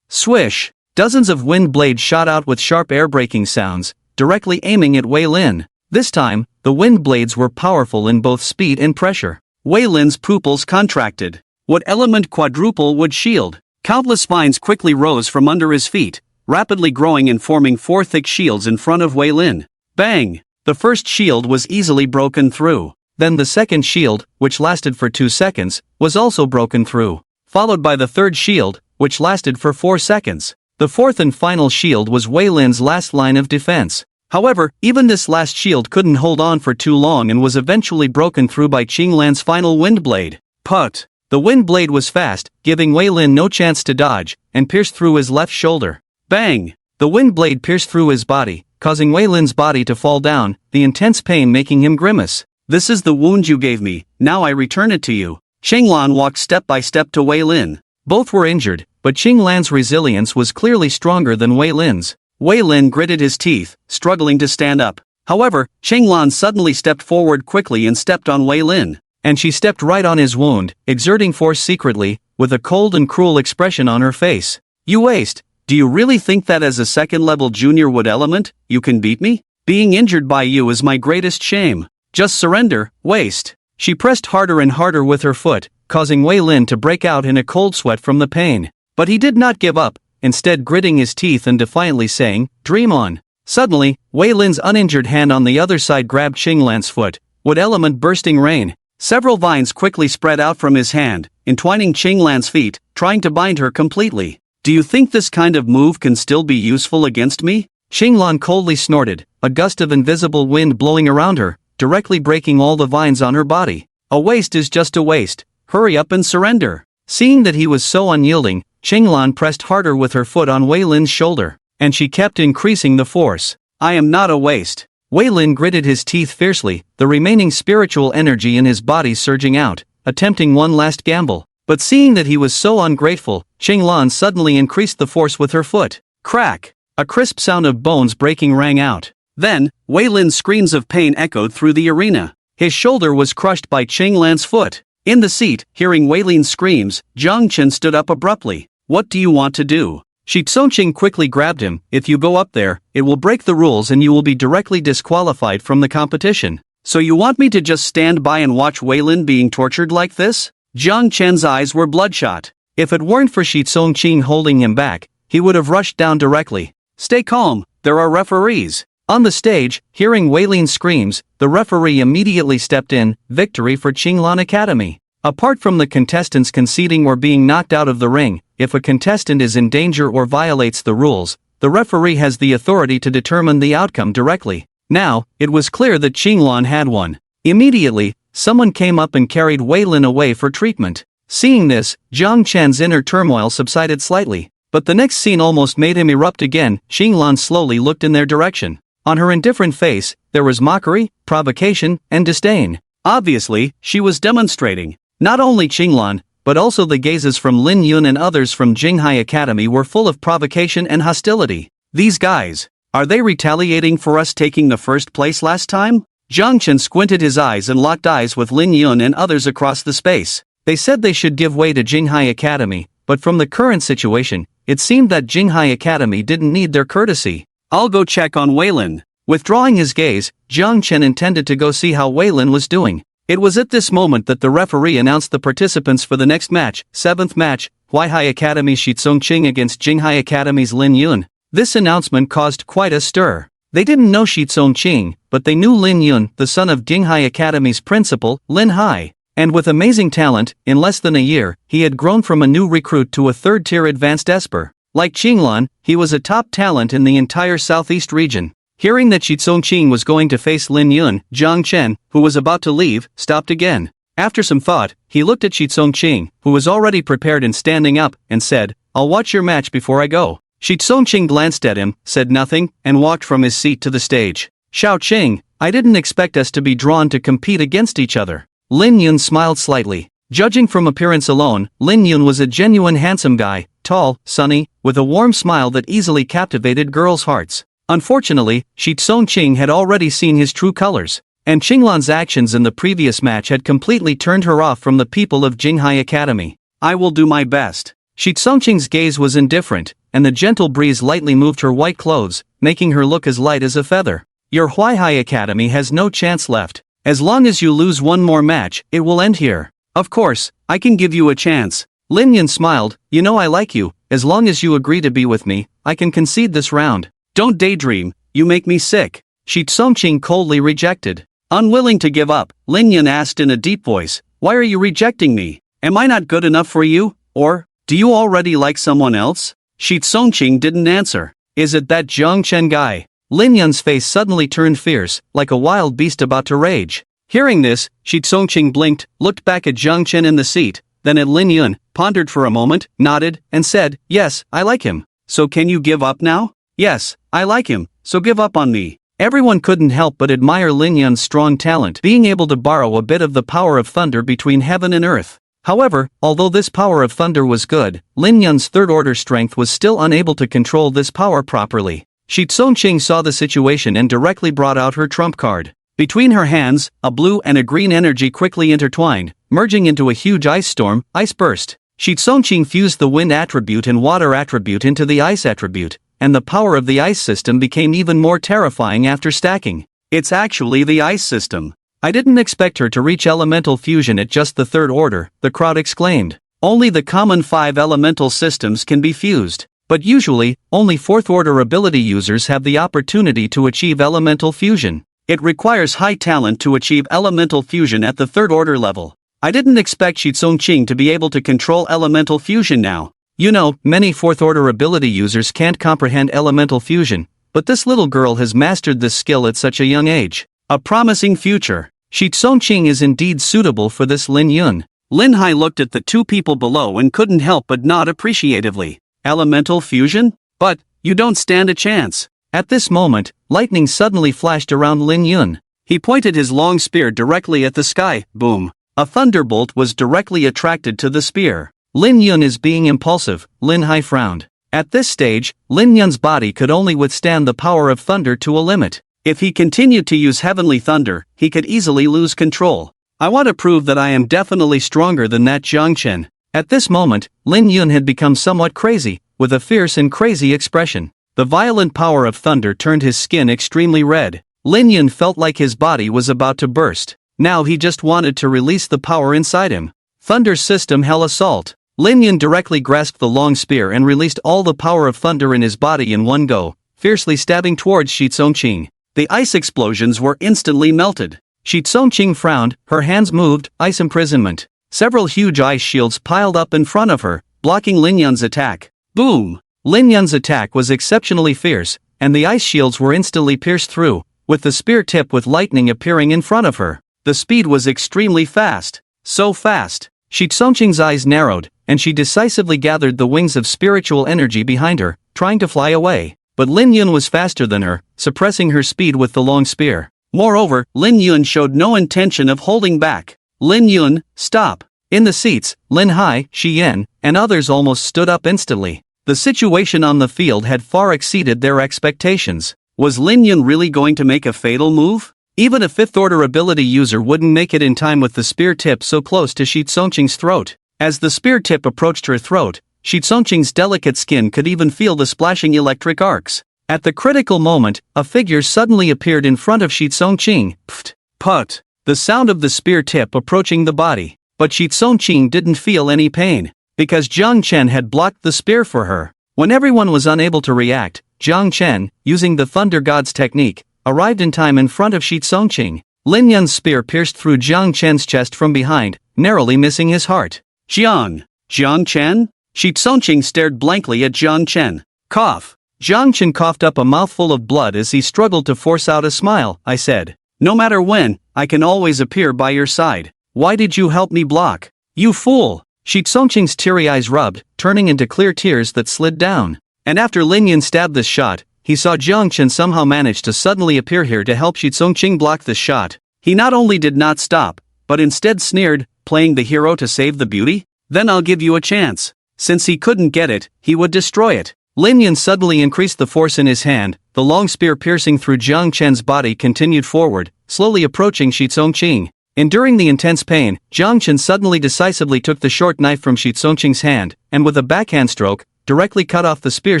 Swish! Dozens of wind blades shot out with sharp air-breaking sounds, directly aiming at Wei Lin. This time, the wind blades were powerful in both speed and pressure. Wei Lin's pupils contracted. What element quadruple would shield? Countless spines quickly rose from under his feet, rapidly growing and forming 4 thick shields in front of Wei Lin. Bang! The first shield was easily broken through. Then the second shield, which lasted for 2 seconds, was also broken through, followed by the third shield, which lasted for 4 seconds. The fourth and final shield was Wei Lin's last line of defense. However, even this last shield couldn't hold on for too long and was eventually broken through by Qinglan's final wind blade. Put! The wind blade was fast, giving Wei Lin no chance to dodge, and pierced through his left shoulder. Bang! The wind blade pierced through his body, causing Wei Lin's body to fall down, the intense pain making him grimace. This is the wound you gave me, now I return it to you. Qinglan walked step by step to Wei Lin. Both were injured, but Qinglan's resilience was clearly stronger than Wei Lin's. Wei Lin gritted his teeth, struggling to stand up. However, Qinglan suddenly stepped forward quickly and stepped on Wei Lin. And she stepped right on his wound, exerting force secretly, with a cold and cruel expression on her face. You waste! Do you really think that as a second-level junior wood element, you can beat me? Being injured by you is my greatest shame. Just surrender, waste. She pressed harder and harder with her foot, causing Wei Lin to break out in a cold sweat from the pain. But he did not give up, instead gritting his teeth and defiantly saying, "Dream on." Suddenly, Wei Lin's uninjured hand on the other side grabbed Qinglan's foot. Wood element bursting rain. Several vines quickly spread out from his hand, entwining Qinglan's feet, trying to bind her completely. Do you think this kind of move can still be useful against me? Qinglan coldly snorted, a gust of invisible wind blowing around her, directly breaking all the vines on her body. A waste is just a waste. Hurry up and surrender. Seeing that he was so unyielding, Qinglan pressed harder with her foot on Wei Lin's shoulder, and she kept increasing the force. I am not a waste. Wei Lin gritted his teeth fiercely, the remaining spiritual energy in his body surging out, attempting one last gamble. But seeing that he was so ungrateful, Qinglan suddenly increased the force with her foot. Crack! A crisp sound of bones breaking rang out. Then, Wei Lin's screams of pain echoed through the arena. His shoulder was crushed by Qinglan's foot. In the seat, hearing Wei Lin's screams, Jiang Chen stood up abruptly. What do you want to do? Shi Tsongqing quickly grabbed him. If you go up there, it will break the rules and you will be directly disqualified from the competition. So you want me to just stand by and watch Wei Lin being tortured like this? Jiang Chen's eyes were bloodshot. If it weren't for Shi Tsongqing holding him back, he would have rushed down directly. Stay calm, there are referees. On the stage, hearing Wei Lin's screams, the referee immediately stepped in. Victory for Qinglan Academy. Apart from the contestants conceding or being knocked out of the ring, if a contestant is in danger or violates the rules, the referee has the authority to determine the outcome directly. Now, it was clear that Qinglan had won. Immediately, someone came up and carried Wei Lin away for treatment. Seeing this, Jiang Chen's inner turmoil subsided slightly. But the next scene almost made him erupt again. Qinglan slowly looked in their direction. On her indifferent face, there was mockery, provocation, and disdain. Obviously, she was demonstrating. Not only Qinglan, but also the gazes from Lin Yun and others from Jinghai Academy were full of provocation and hostility. These guys, are they retaliating for us taking the first place last time? Jiang Chen squinted his eyes and locked eyes with Lin Yun and others across the space. They said they should give way to Jinghai Academy, but from the current situation, it seemed that Jinghai Academy didn't need their courtesy. I'll go check on Wei Lin. Withdrawing his gaze, Jiang Chen intended to go see how Wei Lin was doing. It was at this moment that the referee announced the participants for the next match, 7th match, Huaihai Academy's Shitsong Qing against Jinghai Academy's Lin Yun. This announcement caused quite a stir. They didn't know Shitsong Qing, but they knew Lin Yun, the son of Jinghai Academy's principal, Lin Hai. And with amazing talent, in less than a year, he had grown from a new recruit to a third-tier advanced esper. Like Qinglan, he was a top talent in the entire southeast region. Hearing that Shitsong Qing was going to face Lin Yun, Jiang Chen, who was about to leave, stopped again. After some thought, he looked at Shitsong Qing, who was already prepared and standing up, and said, "I'll watch your match before I go." Shitsong Qing glanced at him, said nothing, and walked from his seat to the stage. "Xiao Qing, I didn't expect us to be drawn to compete against each other." Lin Yun smiled slightly. Judging from appearance alone, Lin Yun was a genuine handsome guy, tall, sunny, with a warm smile that easily captivated girls' hearts. Unfortunately, Shitsong Qing had already seen his true colors, and Qinglan's actions in the previous match had completely turned her off from the people of Jinghai Academy. "I will do my best." Shitsong Qing's gaze was indifferent, and the gentle breeze lightly moved her white clothes, making her look as light as a feather. "Your Huaihai Academy has no chance left. As long as you lose one more match, it will end here." "Of course, I can give you a chance." Lin Yun smiled. "You know I like you. As long as you agree to be with me, I can concede this round." "Don't daydream, you make me sick." Shitsong Qing coldly rejected. Unwilling to give up, Lin Yun asked in a deep voice, "Why are you rejecting me? Am I not good enough for you? Or, do you already like someone else?" Shitsong Qing didn't answer. "Is it that Jiang Chen guy?" Lin Yun's face suddenly turned fierce, like a wild beast about to rage. Hearing this, Shitsong Qing blinked, looked back at Jiang Chen in the seat, then at Lin Yun, pondered for a moment, nodded, and said, "Yes, I like him. So can you give up now?" "Yes, I like him, so give up on me." Everyone couldn't help but admire Lin Yun's strong talent, being able to borrow a bit of the power of thunder between heaven and earth. However, although this power of thunder was good, Lin Yun's third-order strength was still unable to control this power properly. Shitsong Qing saw the situation and directly brought out her trump card. Between her hands, a blue and a green energy quickly intertwined, merging into a huge ice storm, ice burst. Shitsong Qing fused the wind attribute and water attribute into the ice attribute, and the power of the ice system became even more terrifying after stacking. "It's actually the ice system. I didn't expect her to reach elemental fusion at just the third order," the crowd exclaimed. "Only the common 5 elemental systems can be fused. But usually, only 4th-order ability users have the opportunity to achieve elemental fusion. It requires high talent to achieve elemental fusion at the 3rd-order level. I didn't expect Shitsong Qing to be able to control elemental fusion now. You know, many 4th-order ability users can't comprehend elemental fusion, but this little girl has mastered this skill at such a young age. A promising future. Shitsong Qing is indeed suitable for this Lin Yun." Lin Hai looked at the two people below and couldn't help but nod appreciatively. "Elemental fusion? But, you don't stand a chance." At this moment, lightning suddenly flashed around Lin Yun. He pointed his long spear directly at the sky, boom. A thunderbolt was directly attracted to the spear. "Lin Yun is being impulsive," Lin Hai frowned. At this stage, Lin Yun's body could only withstand the power of thunder to a limit. If he continued to use heavenly thunder, he could easily lose control. "I want to prove that I am definitely stronger than that Jiang Chen." At this moment, Lin Yun had become somewhat crazy, with a fierce and crazy expression. The violent power of thunder turned his skin extremely red. Lin Yun felt like his body was about to burst. Now he just wanted to release the power inside him. Thunder System Hell Assault. Lin Yun directly grasped the long spear and released all the power of thunder in his body in one go, fiercely stabbing towards Shitsong Qing. The ice explosions were instantly melted. Shitsong Qing frowned, her hands moved, ice imprisonment. Several huge ice shields piled up in front of her, blocking Lin Yun's attack. Boom! Lin Yun's attack was exceptionally fierce, and the ice shields were instantly pierced through, with the spear tip with lightning appearing in front of her. The speed was extremely fast. So fast. Shi Tsongqing's eyes narrowed, and she decisively gathered the wings of spiritual energy behind her, trying to fly away. But Lin Yun was faster than her, suppressing her speed with the long spear. Moreover, Lin Yun showed no intention of holding back. Lin Yun, stop. In the seats, Lin Hai, Shi Yan, and others almost stood up instantly. The situation on the field had far exceeded their expectations. Was Lin Yun really going to make a fatal move? Even a fifth-order ability user wouldn't make it in time with the spear tip so close to Shi Tsongqing's throat. As the spear tip approached her throat, Shi Tsongqing's delicate skin could even feel the splashing electric arcs. At the critical moment, a figure suddenly appeared in front of Shi Tsongqing. Pft! Put! The sound of the spear tip approaching the body. But Shi Tsongqing didn't feel any pain, because Jiang Chen had blocked the spear for her. When everyone was unable to react, Jiang Chen, using the Thunder God's technique, arrived in time in front of Shi Tsongqing. Lin Yun's spear pierced through Jiang Chen's chest from behind, narrowly missing his heart. Jiang Chen? Shi Tsongqing stared blankly at Jiang Chen. Cough. Jiang Chen coughed up a mouthful of blood as he struggled to force out a smile. I said, no matter when, I can always appear by your side. Why did you help me block? You fool! Shi Tsongqing's teary eyes rubbed, turning into clear tears that slid down. And after Lin Yun stabbed this shot, he saw Jiang Chen somehow manage to suddenly appear here to help Shi Tsongqing block this shot. He not only did not stop, but instead sneered, playing the hero to save the beauty? Then I'll give you a chance. Since he couldn't get it, he would destroy it. Lin Yun suddenly increased the force in his hand, the long spear piercing through Jiang Chen's body continued forward, slowly approaching Shi Tsongqing. Enduring the intense pain, Jiang Chen suddenly decisively took the short knife from Shi Tsongqing's hand, and with a backhand stroke, directly cut off the spear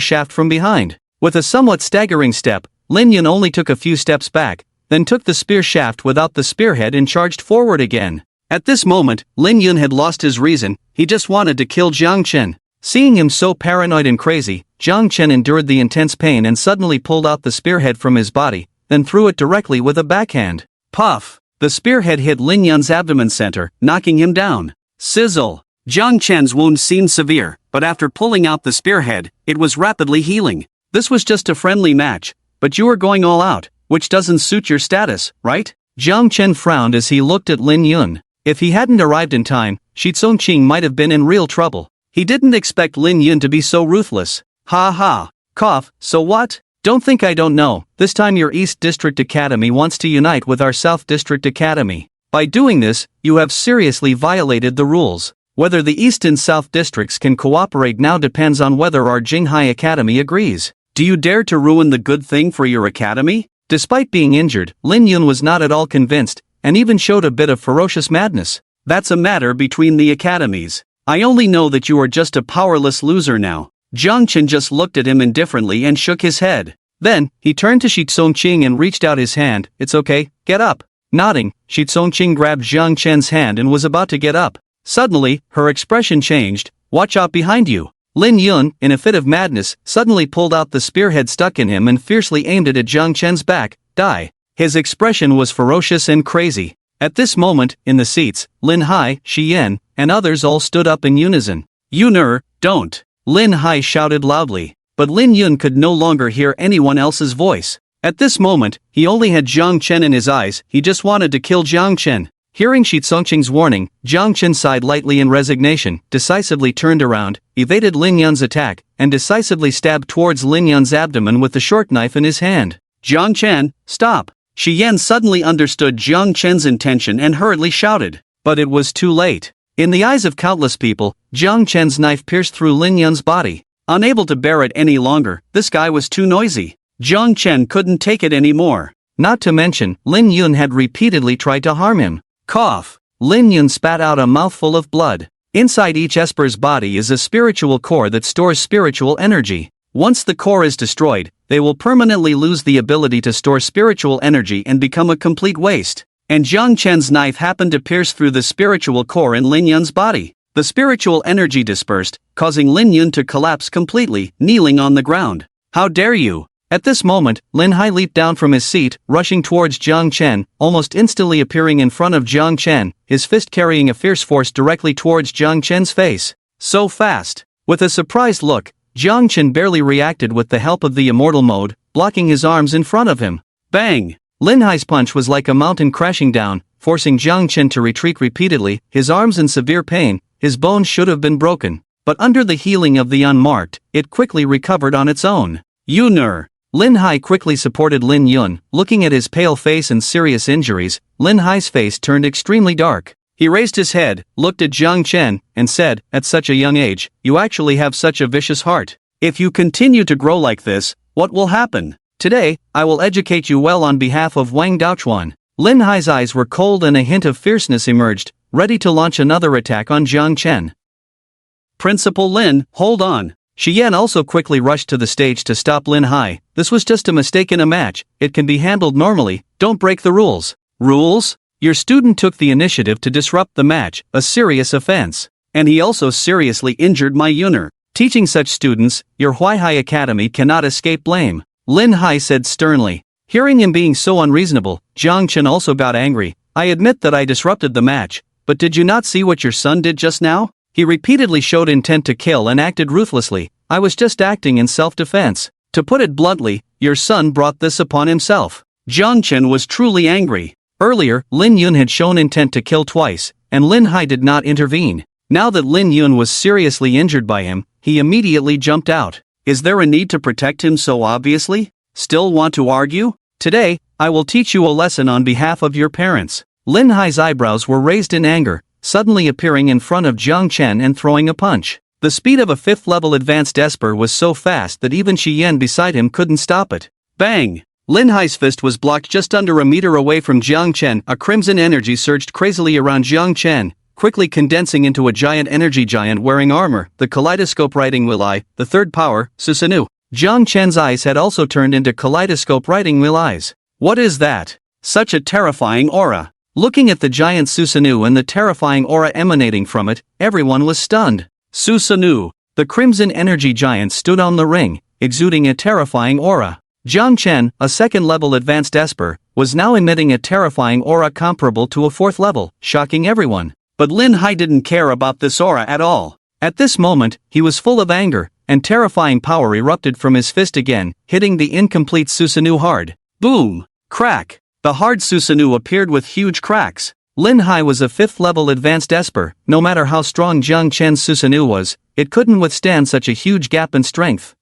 shaft from behind. With a somewhat staggering step, Lin Yun only took a few steps back, then took the spear shaft without the spearhead and charged forward again. At this moment, Lin Yun had lost his reason, he just wanted to kill Jiang Chen. Seeing him so paranoid and crazy, Jiang Chen endured the intense pain and suddenly pulled out the spearhead from his body, then threw it directly with a backhand. Puff! The spearhead hit Lin Yun's abdomen center, knocking him down. Sizzle! Jiang Chen's wound seemed severe, but after pulling out the spearhead, it was rapidly healing. This was just a friendly match, but you were going all out, which doesn't suit your status, right? Jiang Chen frowned as he looked at Lin Yun. If he hadn't arrived in time, Shi Tsongqing might have been in real trouble. He didn't expect Lin Yun to be so ruthless. Ha ha. Cough, so what? Don't think I don't know, this time your East District Academy wants to unite with our South District Academy. By doing this, you have seriously violated the rules. Whether the East and South Districts can cooperate now depends on whether our Jinghai Academy agrees. Do you dare to ruin the good thing for your academy? Despite being injured, Lin Yun was not at all convinced, and even showed a bit of ferocious madness. That's a matter between the academies. I only know that you are just a powerless loser now. Jiang Chen just looked at him indifferently and shook his head. Then, he turned to Shi Tsongqing and reached out his hand. It's okay, get up. Nodding, Shi Tsongqing grabbed Jiang Chen's hand and was about to get up. Suddenly, her expression changed. Watch out behind you. Lin Yun, in a fit of madness, suddenly pulled out the spearhead stuck in him and fiercely aimed it at Jiang Chen's back. Die. His expression was ferocious and crazy. At this moment, in the seats, Lin Hai, Shi Yan, and others all stood up in unison. Yuner, don't. Lin Hai shouted loudly. But Lin Yun could no longer hear anyone else's voice. At this moment, he only had Jiang Chen in his eyes, he just wanted to kill Jiang Chen. Hearing Shi Tsongqing's warning, Jiang Chen sighed lightly in resignation, decisively turned around, evaded Lin Yun's attack, and decisively stabbed towards Lin Yun's abdomen with the short knife in his hand. Jiang Chen, stop! Shi Yan suddenly understood Jiang Chen's intention and hurriedly shouted. But it was too late. In the eyes of countless people, Jiang Chen's knife pierced through Lin Yun's body. Unable to bear it any longer, this guy was too noisy. Jiang Chen couldn't take it anymore. Not to mention, Lin Yun had repeatedly tried to harm him. Cough! Lin Yun spat out a mouthful of blood. Inside each Esper's body is a spiritual core that stores spiritual energy. Once the core is destroyed, they will permanently lose the ability to store spiritual energy and become a complete waste. And Jiang Chen's knife happened to pierce through the spiritual core in Lin Yun's body. The spiritual energy dispersed, causing Lin Yun to collapse completely, kneeling on the ground. How dare you! At this moment, Lin Hai leaped down from his seat, rushing towards Jiang Chen, almost instantly appearing in front of Jiang Chen, his fist carrying a fierce force directly towards Jiang Chen's face. So fast! With a surprised look, Jiang Chen barely reacted with the help of the immortal mode, blocking his arms in front of him. Bang! Lin Hai's punch was like a mountain crashing down, forcing Jiang Chen to retreat repeatedly, his arms in severe pain. His bones should have been broken, but under the healing of the unmarked, it quickly recovered on its own. Yuner! Lin Hai quickly supported Lin Yun. Looking at his pale face and serious injuries, Lin Hai's face turned extremely dark. He raised his head, looked at Jiang Chen, and said, "At such a young age, you actually have such a vicious heart. If you continue to grow like this, what will happen? Today, I will educate you well on behalf of Wang Daochuan." Lin Hai's eyes were cold and a hint of fierceness emerged, ready to launch another attack on Jiang Chen. "Principal Lin, hold on." Shi Yan also quickly rushed to the stage to stop Lin Hai. "This was just a mistake in a match, it can be handled normally, don't break the rules." "Rules? Your student took the initiative to disrupt the match, a serious offense. And he also seriously injured my Yuner. Teaching such students, your Huaihai Academy cannot escape blame," Lin Hai said sternly. Hearing him being so unreasonable, Jiang Chen also got angry. "I admit that I disrupted the match, but did you not see what your son did just now? He repeatedly showed intent to kill and acted ruthlessly. I was just acting in self-defense. To put it bluntly, your son brought this upon himself." Jiang Chen was truly angry. Earlier, Lin Yun had shown intent to kill twice, and Lin Hai did not intervene. Now that Lin Yun was seriously injured by him, he immediately jumped out. "Is there a need to protect him so obviously? Still want to argue? Today, I will teach you a lesson on behalf of your parents." Lin Hai's eyebrows were raised in anger, suddenly appearing in front of Jiang Chen and throwing a punch. The speed of a 5th-level advanced esper was so fast that even Shi Yan beside him couldn't stop it. Bang! Lin Hai's fist was blocked just under a meter away from Jiang Chen. A crimson energy surged crazily around Jiang Chen, quickly condensing into a giant energy giant wearing armor, the kaleidoscope riding will eye, the third power, Susanoo. Jiang Chen's eyes had also turned into kaleidoscope riding wheel eyes. What is that? Such a terrifying aura. Looking at the giant Susanoo and the terrifying aura emanating from it, everyone was stunned. Susanoo, the crimson energy giant, stood on the ring, exuding a terrifying aura. Jiang Chen, a 2nd-level advanced esper, was now emitting a terrifying aura comparable to a 4th level, shocking everyone. But Lin Hai didn't care about this aura at all. At this moment, he was full of anger, and terrifying power erupted from his fist again, hitting the incomplete Susanoo hard. Boom! Crack! The hard Susanoo appeared with huge cracks. Lin Hai was a 5th-level advanced esper. No matter how strong Jiang Chen's Susanoo was, it couldn't withstand such a huge gap in strength.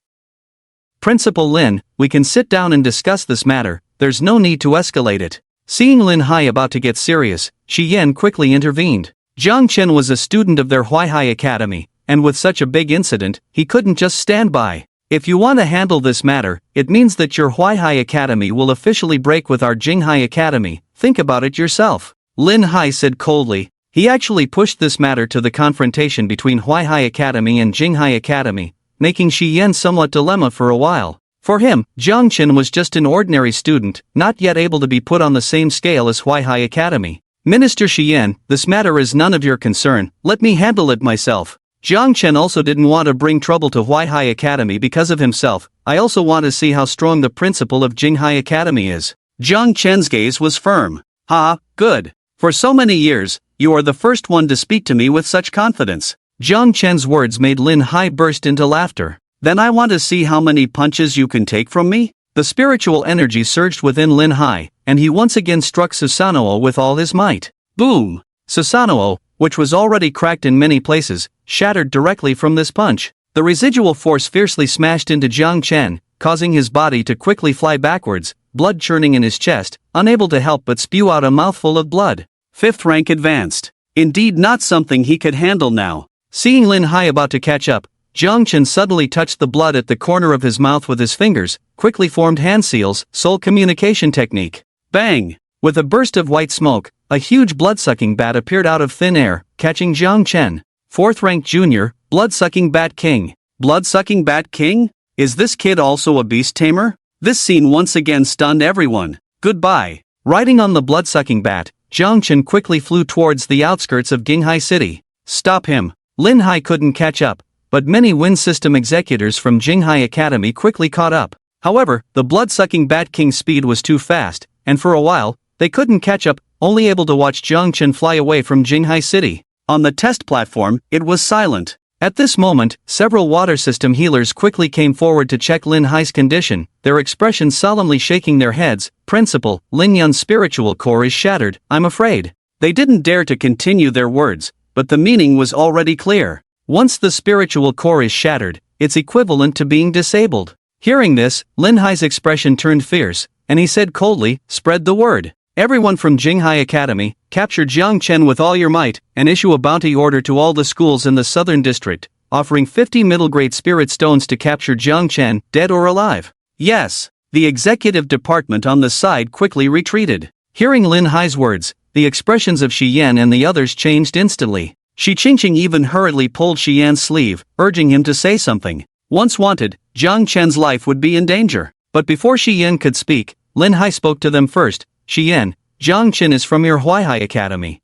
"Principal Lin, we can sit down and discuss this matter, there's no need to escalate it." Seeing Lin Hai about to get serious, Shi Yan quickly intervened. Jiang Chen was a student of their Huaihai Academy, and with such a big incident, he couldn't just stand by. "If you want to handle this matter, it means that your Huaihai Academy will officially break with our Jinghai Academy, think about it yourself," Lin Hai said coldly. He actually pushed this matter to the confrontation between Huaihai Academy and Jinghai Academy, making Shi Yan somewhat dilemma for a while. For him, Jiang Chen was just an ordinary student, not yet able to be put on the same scale as Huaihai Academy. "Minister Shi Yan, this matter is none of your concern, let me handle it myself." Jiang Chen also didn't want to bring trouble to Huaihai Academy because of himself. "I also want to see how strong the principal of Jinghai Academy is." Jiang Chen's gaze was firm. "Ha, good. For so many years, you are the first one to speak to me with such confidence." Jiang Chen's words made Lin Hai burst into laughter. "Then I want to see how many punches you can take from me?" The spiritual energy surged within Lin Hai, and he once again struck Susanoo with all his might. Boom! Susanoo, which was already cracked in many places, shattered directly from this punch. The residual force fiercely smashed into Jiang Chen, causing his body to quickly fly backwards, blood churning in his chest, unable to help but spew out a mouthful of blood. 5th rank advanced. Indeed not something he could handle now. Seeing Lin Hai about to catch up, Jiang Chen suddenly touched the blood at the corner of his mouth with his fingers, quickly formed hand seals, soul communication technique. Bang! With a burst of white smoke, a huge blood-sucking bat appeared out of thin air, catching Jiang Chen. 4th rank junior, blood-sucking bat king. Blood-sucking bat king? Is this kid also a beast tamer? This scene once again stunned everyone. Goodbye. Riding on the blood-sucking bat, Jiang Chen quickly flew towards the outskirts of Jinghai City. Stop him. Lin Hai couldn't catch up, but many wind system executors from Jinghai Academy quickly caught up. However, the blood-sucking Bat King's speed was too fast, and for a while, they couldn't catch up, only able to watch Jiang Chen fly away from Jinghai City. On the test platform, it was silent. At this moment, several water system healers quickly came forward to check Lin Hai's condition, their expressions solemnly shaking their heads. Principal, Lin Yun's spiritual core is shattered, I'm afraid. They didn't dare to continue their words, but the meaning was already clear. Once the spiritual core is shattered, it's equivalent to being disabled. Hearing this, Lin Hai's expression turned fierce, and he said coldly, spread the word. Everyone from Jinghai Academy, capture Jiang Chen with all your might, and issue a bounty order to all the schools in the southern district, offering 50 middle-grade spirit stones to capture Jiang Chen, dead or alive. Yes. The executive department on the side quickly retreated. Hearing Lin Hai's words, the expressions of Shi Yan and the others changed instantly. Shi Qingqing even hurriedly pulled Shi Yan's sleeve, urging him to say something. Once wanted, Jiang Chen's life would be in danger. But before Shi Yan could speak, Lin Hai spoke to them first. Shi Yan, Jiang Chen is from your Huaihai Academy.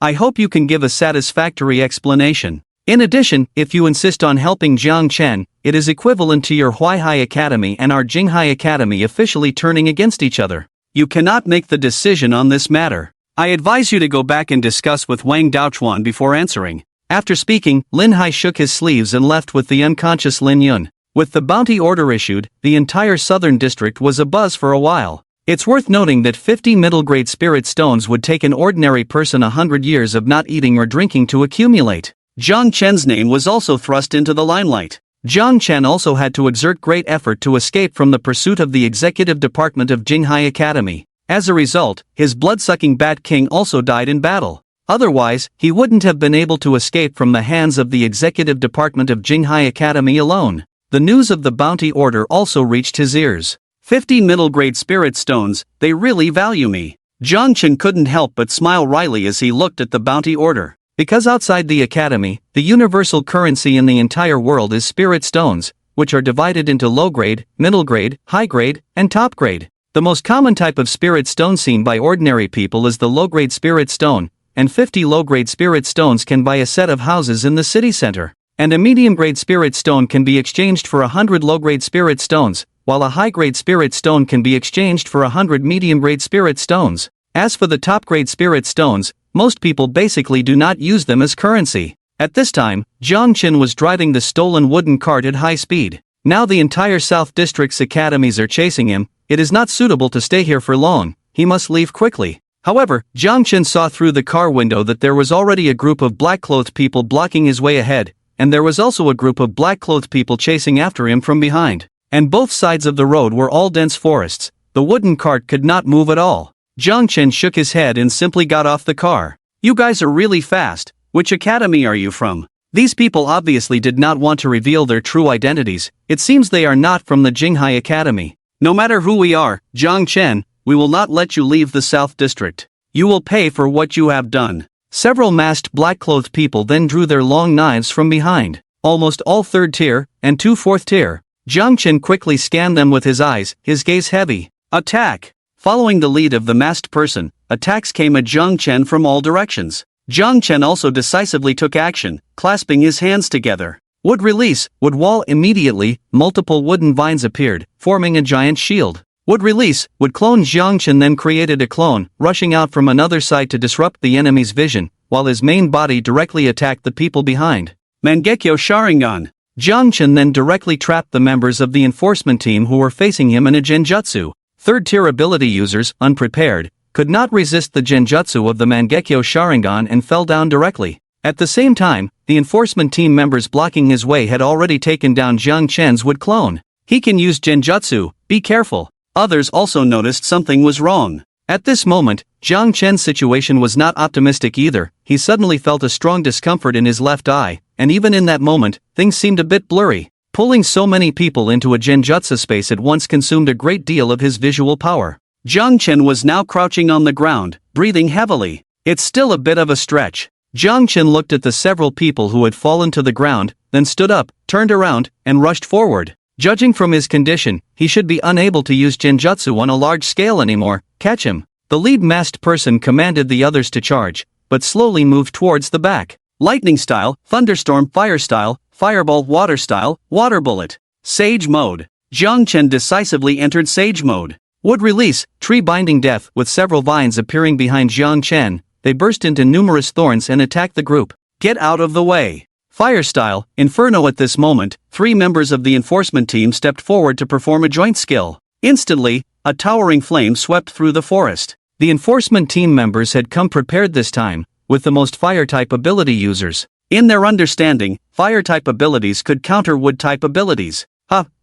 I hope you can give a satisfactory explanation. In addition, if you insist on helping Jiang Chen, it is equivalent to your Huaihai Academy and our Jinghai Academy officially turning against each other. You cannot make the decision on this matter. I advise you to go back and discuss with Wang Daochuan before answering. After speaking, Lin Hai shook his sleeves and left with the unconscious Lin Yun. With the bounty order issued, the entire southern district was abuzz for a while. It's worth noting that 50 middle-grade spirit stones would take an ordinary person 100 years of not eating or drinking to accumulate. Jiang Chen's name was also thrust into the limelight. Jiang Chen also had to exert great effort to escape from the pursuit of the executive department of Jinghai Academy. As a result, his blood-sucking Bat King also died in battle. Otherwise, he wouldn't have been able to escape from the hands of the executive department of Jinghai Academy alone. The news of the bounty order also reached his ears. 50 middle-grade spirit stones, they really value me. Jiang Chen couldn't help but smile wryly as he looked at the bounty order. Because outside the academy, the universal currency in the entire world is spirit stones, which are divided into low-grade, middle-grade, high-grade, and top-grade. The most common type of spirit stone seen by ordinary people is the low-grade spirit stone, and 50 low-grade spirit stones can buy a set of houses in the city center. And a medium-grade spirit stone can be exchanged for 100 low-grade spirit stones, while a high-grade spirit stone can be exchanged for 100 medium-grade spirit stones. As for the top-grade spirit stones, most people basically do not use them as currency. At this time, Jiang Chen was driving the stolen wooden cart at high speed. Now the entire South District's academies are chasing him. It is not suitable to stay here for long. He must leave quickly. However, Jiang Chen saw through the car window that there was already a group of black-clothed people blocking his way ahead, and there was also a group of black-clothed people chasing after him from behind. And both sides of the road were all dense forests. The wooden cart could not move at all. Jiang Chen shook his head and simply got off the car. You guys are really fast. Which academy are you from? These people obviously did not want to reveal their true identities. It seems they are not from the Jinghai Academy. No matter who we are, Jiang Chen, we will not let you leave the South District. You will pay for what you have done. Several masked black-clothed people then drew their long knives from behind. Almost all third tier, and 2 fourth tier. Jiang Chen quickly scanned them with his eyes, his gaze heavy. Attack! Following the lead of the masked person, attacks came at Jiang Chen from all directions. Jiang Chen also decisively took action, clasping his hands together. Wood release, wood wall. Immediately, multiple wooden vines appeared, forming a giant shield. Would release, would clone. Jiang Chen then created a clone, rushing out from another side to disrupt the enemy's vision, while his main body directly attacked the people behind. Mangekyo Sharingan. Jiang Chen then directly trapped the members of the enforcement team who were facing him in a genjutsu. Third-tier ability users, unprepared, could not resist the genjutsu of the Mangekyo Sharingan and fell down directly. At the same time, the enforcement team members blocking his way had already taken down Jiang Chen's wood clone. He can use genjutsu, be careful. Others also noticed something was wrong. At this moment, Jiang Chen's situation was not optimistic either. He suddenly felt a strong discomfort in his left eye, and even in that moment, things seemed a bit blurry. Pulling so many people into a genjutsu space at once consumed a great deal of his visual power. Jiang Chen was now crouching on the ground, breathing heavily. It's still a bit of a stretch. Jiang Chen looked at the several people who had fallen to the ground, then stood up, turned around, and rushed forward. Judging from his condition, he should be unable to use genjutsu on a large scale anymore. Catch him. The lead masked person commanded the others to charge, but slowly moved towards the back. Lightning style, thunderstorm, fire style, fireball, water style, water bullet. Sage mode. Jiang Chen decisively entered Sage mode. Wood release, tree binding death. With several vines appearing behind Jiang Chen, they burst into numerous thorns and attacked the group. Get out of the way. Fire style, Inferno. At this moment, 3 members of the enforcement team stepped forward to perform a joint skill. Instantly, a towering flame swept through the forest. The enforcement team members had come prepared this time, with the most fire-type ability users. In their understanding, fire-type abilities could counter wood-type abilities.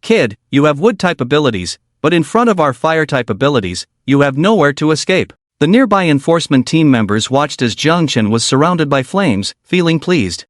Kid, you have wood-type abilities, but in front of our fire-type abilities, you have nowhere to escape. The nearby enforcement team members watched as Jiang Chen was surrounded by flames, feeling pleased.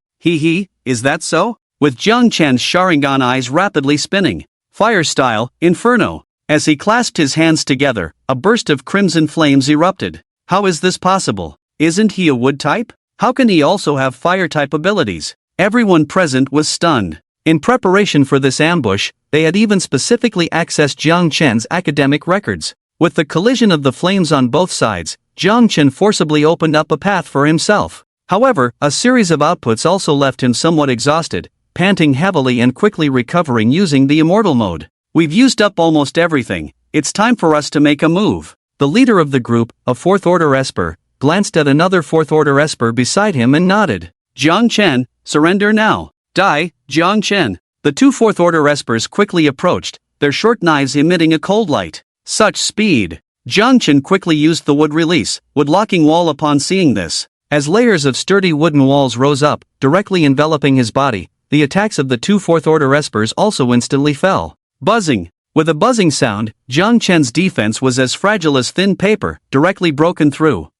Is that so? With Jiang Chen's Sharingan eyes rapidly spinning. Fire style, Inferno. As he clasped his hands together, a burst of crimson flames erupted. How is this possible? Isn't he a wood type? How can he also have fire type abilities? Everyone present was stunned. In preparation for this ambush, they had even specifically accessed Jiang Chen's academic records. With the collision of the flames on both sides, Jiang Chen forcibly opened up a path for himself. However, a series of outputs also left him somewhat exhausted, panting heavily and quickly recovering using the immortal mode. We've used up almost everything. It's time for us to make a move. The leader of the group, a 4th Order Esper, glanced at another 4th Order Esper beside him and nodded. Jiang Chen, surrender now. Die, Jiang Chen. The 2 4th Order Espers quickly approached, their short knives emitting a cold light. Such speed. Jiang Chen quickly used the wood release, wood locking wall upon seeing this. As layers of sturdy wooden walls rose up, directly enveloping his body, the attacks of the 2 4th Order Espers also instantly fell. Buzzing. With a buzzing sound, Jiang Chen's defense was as fragile as thin paper, directly broken through.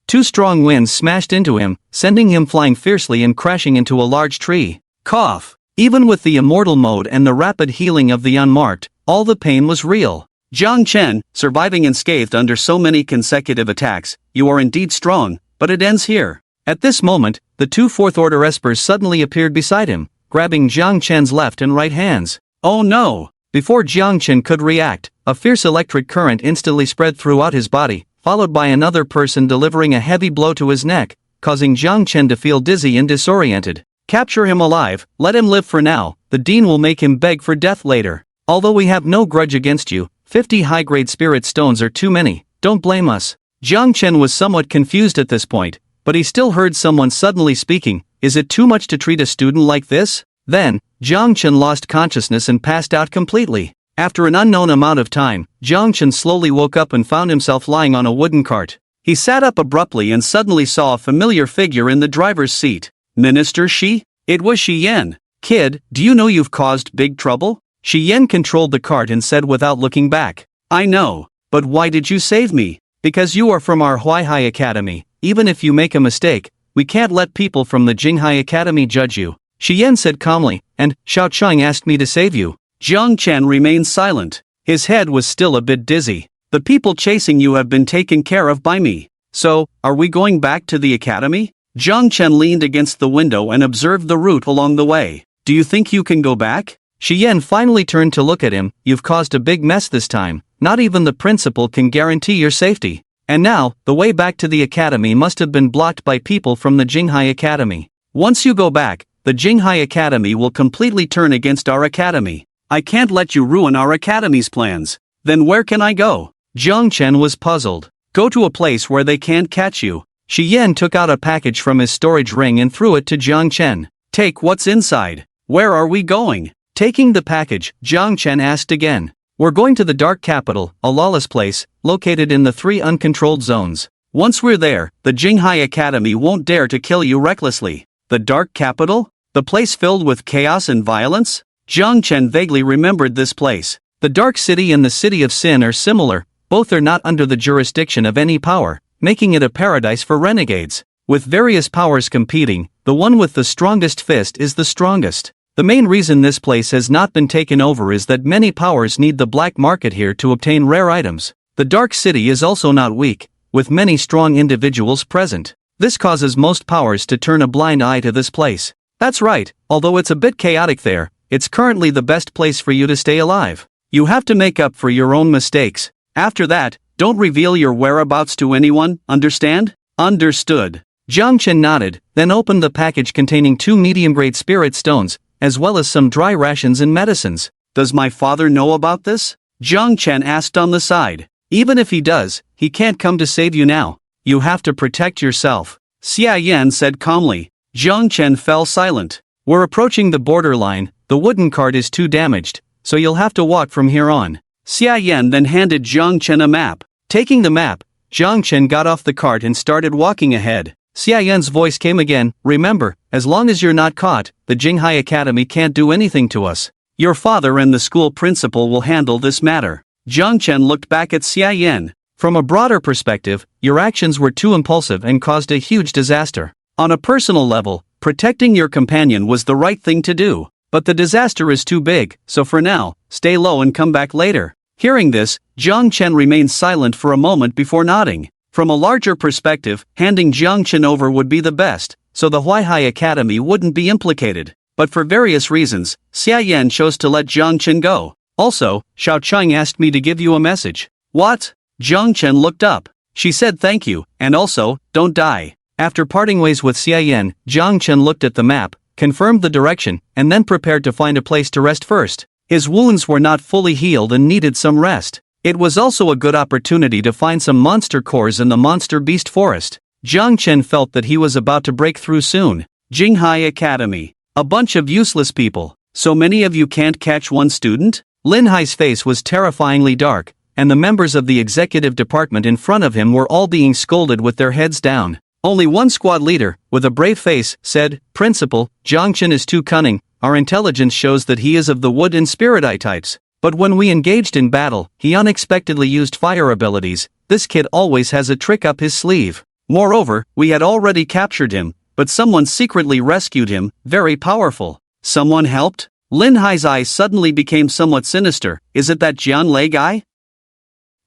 2 strong winds smashed into him, sending him flying fiercely and crashing into a large tree. Cough. Even with the immortal mode and the rapid healing of the unmarked, all the pain was real. Jiang Chen, surviving unscathed under so many consecutive attacks, you are indeed strong, but it ends here. At this moment, the 2 4th Order Espers suddenly appeared beside him, grabbing Jiang Chen's left and right hands. Oh no! Before Jiang Chen could react, a fierce electric current instantly spread throughout his body, followed by another person delivering a heavy blow to his neck, causing Jiang Chen to feel dizzy and disoriented. Capture him alive, let him live for now, the Dean will make him beg for death later. Although we have no grudge against you, 50 high-grade spirit stones are too many, don't blame us. Jiang Chen was somewhat confused at this point, but he still heard someone suddenly speaking, is it too much to treat a student like this? Then, Jiang Chen lost consciousness and passed out completely. After an unknown amount of time, Jiang Chen slowly woke up and found himself lying on a wooden cart. He sat up abruptly and suddenly saw a familiar figure in the driver's seat. Minister Shi? It was Shi Yan. Kid, do you know you've caused big trouble? Shi Yan controlled the cart and said without looking back. I know, but why did you save me? Because you are from our Huaihai Academy. Even if you make a mistake, we can't let people from the Jinghai Academy judge you. Shi Yan said calmly, and Xiao Cheng asked me to save you. Jiang Chen remained silent. His head was still a bit dizzy. The people chasing you have been taken care of by me. So, are we going back to the academy? Jiang Chen leaned against the window and observed the route along the way. Do you think you can go back? Shi Yan finally turned to look at him. You've caused a big mess this time. Not even the principal can guarantee your safety. And now, the way back to the academy must have been blocked by people from the Jinghai Academy. Once you go back, the Jinghai Academy will completely turn against our academy. I can't let you ruin our academy's plans. Then where can I go? Jiang Chen was puzzled. Go to a place where they can't catch you. Shi Yan took out a package from his storage ring and threw it to Jiang Chen. Take what's inside. Where are we going? Taking the package, Jiang Chen asked again. We're going to the Dark Capital, a lawless place, located in the 3 uncontrolled zones. Once we're there, the Jinghai Academy won't dare to kill you recklessly. The Dark Capital? The place filled with chaos and violence? Jiang Chen vaguely remembered this place. The Dark City and the City of Sin are similar, both are not under the jurisdiction of any power, making it a paradise for renegades. With various powers competing, the one with the strongest fist is the strongest. The main reason this place has not been taken over is that many powers need the black market here to obtain rare items. The Dark City is also not weak, with many strong individuals present. This causes most powers to turn a blind eye to this place. That's right, although it's a bit chaotic there, it's currently the best place for you to stay alive. You have to make up for your own mistakes. After that, don't reveal your whereabouts to anyone, understand? Understood. Jiang Chen nodded, then opened the package containing 2 medium-grade spirit stones, as well as some dry rations and medicines. Does my father know about this? Jiang Chen asked on the side. Even if he does, he can't come to save you now. You have to protect yourself. Xia Yan said calmly. Jiang Chen fell silent. We're approaching the borderline, the wooden cart is too damaged, so you'll have to walk from here on. Xia Yan then handed Jiang Chen a map. Taking the map, Jiang Chen got off the cart and started walking ahead. Xia Yan's voice came again, remember, as long as you're not caught, the Jinghai Academy can't do anything to us. Your father and the school principal will handle this matter. Jiang Chen looked back at Xia Yan. From a broader perspective, your actions were too impulsive and caused a huge disaster. On a personal level, protecting your companion was the right thing to do. But the disaster is too big, so for now, stay low and come back later. Hearing this, Jiang Chen remained silent for a moment before nodding. From a larger perspective, handing Jiang Chen over would be the best, so the Huaihai Academy wouldn't be implicated. But for various reasons, Xia Yan chose to let Jiang Chen go. Also, Xiao Cheng asked me to give you a message. What? Jiang Chen looked up. She said thank you, and also, don't die. After parting ways with Xia Yan, Jiang Chen looked at the map, confirmed the direction, and then prepared to find a place to rest first. His wounds were not fully healed and needed some rest. It was also a good opportunity to find some monster cores in the monster beast forest. Jiang Chen felt that he was about to break through soon. Jinghai Academy. A bunch of useless people. So many of you can't catch one student? Lin Hai's face was terrifyingly dark, and the members of the executive department in front of him were all being scolded with their heads down. Only one squad leader, with a brave face, said, Principal, Jiang Chen is too cunning, our intelligence shows that he is of the wood and spirit eye types. But when we engaged in battle, he unexpectedly used fire abilities. This kid always has a trick up his sleeve. Moreover, we had already captured him, but someone secretly rescued him, very powerful. Someone helped? Lin Hai's eyes suddenly became somewhat sinister. Is it that Jian Lei guy?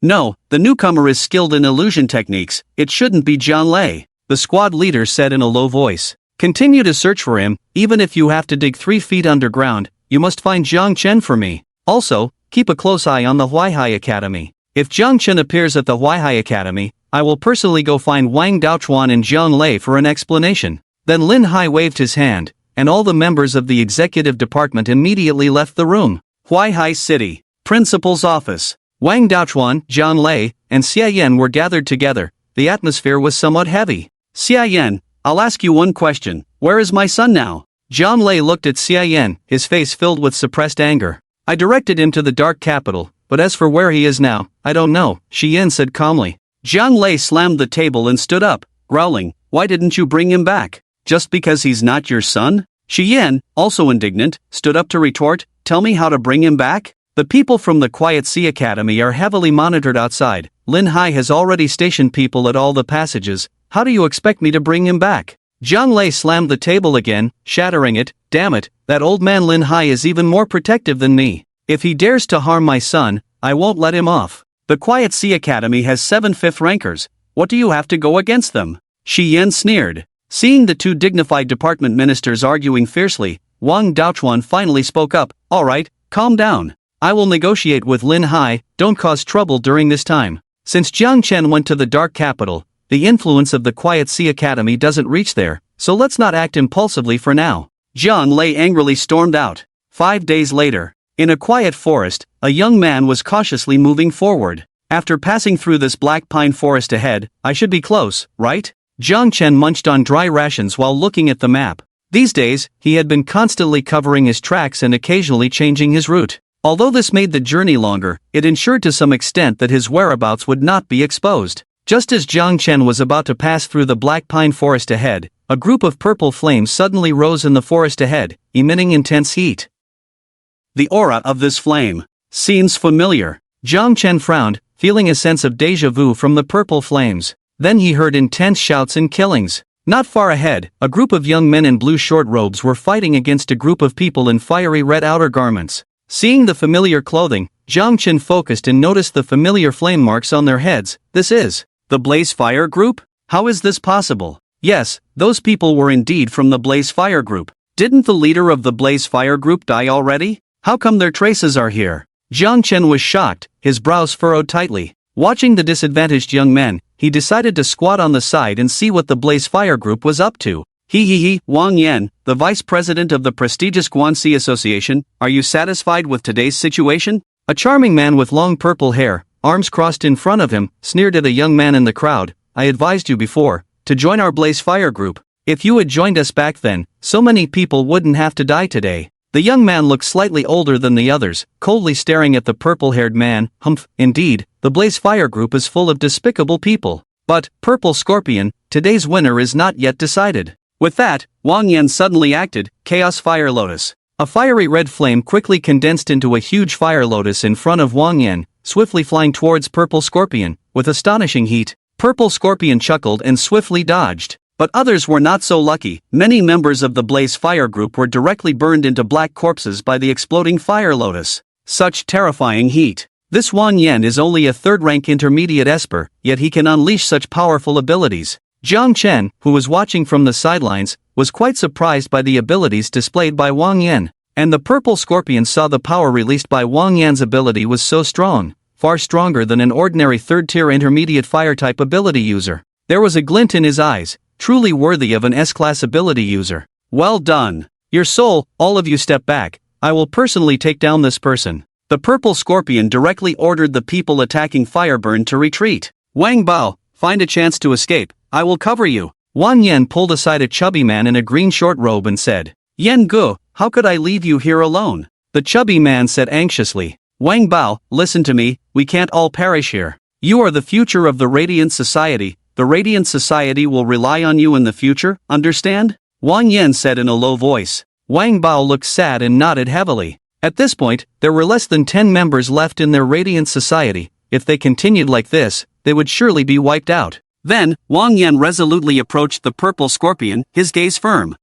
No, the newcomer is skilled in illusion techniques, it shouldn't be Jian Lei. The squad leader said in a low voice. Continue to search for him, even if you have to dig 3 feet underground, you must find Jiang Chen for me. Also, keep a close eye on the Huaihai Academy. If Jiang Chen appears at the Huaihai Academy, I will personally go find Wang Daochuan and Jiang Lei for an explanation. Then Lin Hai waved his hand, and all the members of the executive department immediately left the room. Huaihai City. Principal's office. Wang Daochuan, Jiang Lei, and Xia Yan were gathered together. The atmosphere was somewhat heavy. Xia Yan, I'll ask you one question. Where is my son now? Jiang Lei looked at Xia Yan, his face filled with suppressed anger. I directed him to the dark capital, but as for where he is now, I don't know, Xi Yan said calmly. Jiang Lei slammed the table and stood up, growling, why didn't you bring him back? Just because he's not your son? Xi Yan, also indignant, stood up to retort, tell me how to bring him back? The people from the Quiet Sea Academy are heavily monitored outside. Lin Hai has already stationed people at all the passages. How do you expect me to bring him back? Jiang Lei slammed the table again, shattering it. Damn it, that old man Lin Hai is even more protective than me. If he dares to harm my son, I won't let him off. The Quiet Sea Academy has 7 fifth rankers. What do you have to go against them? Xi Yan sneered. Seeing the 2 dignified department ministers arguing fiercely, Wang Daochuan finally spoke up. All right, calm down. I will negotiate with Lin Hai, don't cause trouble during this time. Since Jiang Chen went to the Dark Capital, the influence of the Quiet Sea Academy doesn't reach there, so let's not act impulsively for now. Jiang Lei angrily stormed out. 5 days later, in a quiet forest, a young man was cautiously moving forward. After passing through this black pine forest ahead, I should be close, right? Jiang Chen munched on dry rations while looking at the map. These days, he had been constantly covering his tracks and occasionally changing his route. Although this made the journey longer, it ensured to some extent that his whereabouts would not be exposed. Just as Jiang Chen was about to pass through the black pine forest ahead, a group of purple flames suddenly rose in the forest ahead, emitting intense heat. The aura of this flame seems familiar. Jiang Chen frowned, feeling a sense of déjà vu from the purple flames. Then he heard intense shouts and killings. Not far ahead, a group of young men in blue short robes were fighting against a group of people in fiery red outer garments. Seeing the familiar clothing, Jiang Chen focused and noticed the familiar flame marks on their heads. This is the Blaze Fire Group? How is this possible? Yes, those people were indeed from the Blaze Fire Group. Didn't the leader of the Blaze Fire Group die already? How come their traces are here? Jiang Chen was shocked, his brows furrowed tightly. Watching the disadvantaged young men, he decided to squat on the side and see what the Blaze Fire Group was up to. Wang Yan, the vice president of the prestigious Guanxi Association, are you satisfied with today's situation? A charming man with long purple hair, arms crossed in front of him, sneered at a young man in the crowd. I advised you before, to join our Blaze Fire Group. If you had joined us back then, so many people wouldn't have to die today. The young man looked slightly older than the others, coldly staring at the purple-haired man. Humph, indeed, the Blaze Fire Group is full of despicable people. But, Purple Scorpion, today's winner is not yet decided. With that, Wang Yan suddenly acted, Chaos Fire Lotus. A fiery red flame quickly condensed into a huge fire lotus in front of Wang Yan, swiftly flying towards Purple Scorpion. With astonishing heat, Purple Scorpion chuckled and swiftly dodged. But others were not so lucky. Many members of the Blaze Fire Group were directly burned into black corpses by the exploding fire lotus. Such terrifying heat. This Wang Yan is only a third-rank intermediate esper, yet he can unleash such powerful abilities. Jiang Chen, who was watching from the sidelines, was quite surprised by the abilities displayed by Wang Yan. And the Purple Scorpion saw the power released by Wang Yan's ability was so strong, far stronger than an ordinary third-tier intermediate fire-type ability user. There was a glint in his eyes, truly worthy of an S-class ability user. Well done. Your soul, all of you step back, I will personally take down this person. The Purple Scorpion directly ordered the people attacking Fireburn to retreat. Wang Bao, find a chance to escape, I will cover you. Wang Yan pulled aside a chubby man in a green short robe and said, Yan Gu, how could I leave you here alone? The chubby man said anxiously, Wang Bao, listen to me, we can't all perish here. You are the future of the Radiant Society. The Radiant Society will rely on you in the future, understand? Wang Yan said in a low voice. Wang Bao looked sad and nodded heavily. At this point, there were less than 10 members left in their Radiant Society. If they continued like this, they would surely be wiped out. Then, Wang Yan resolutely approached the Purple Scorpion, his gaze firm.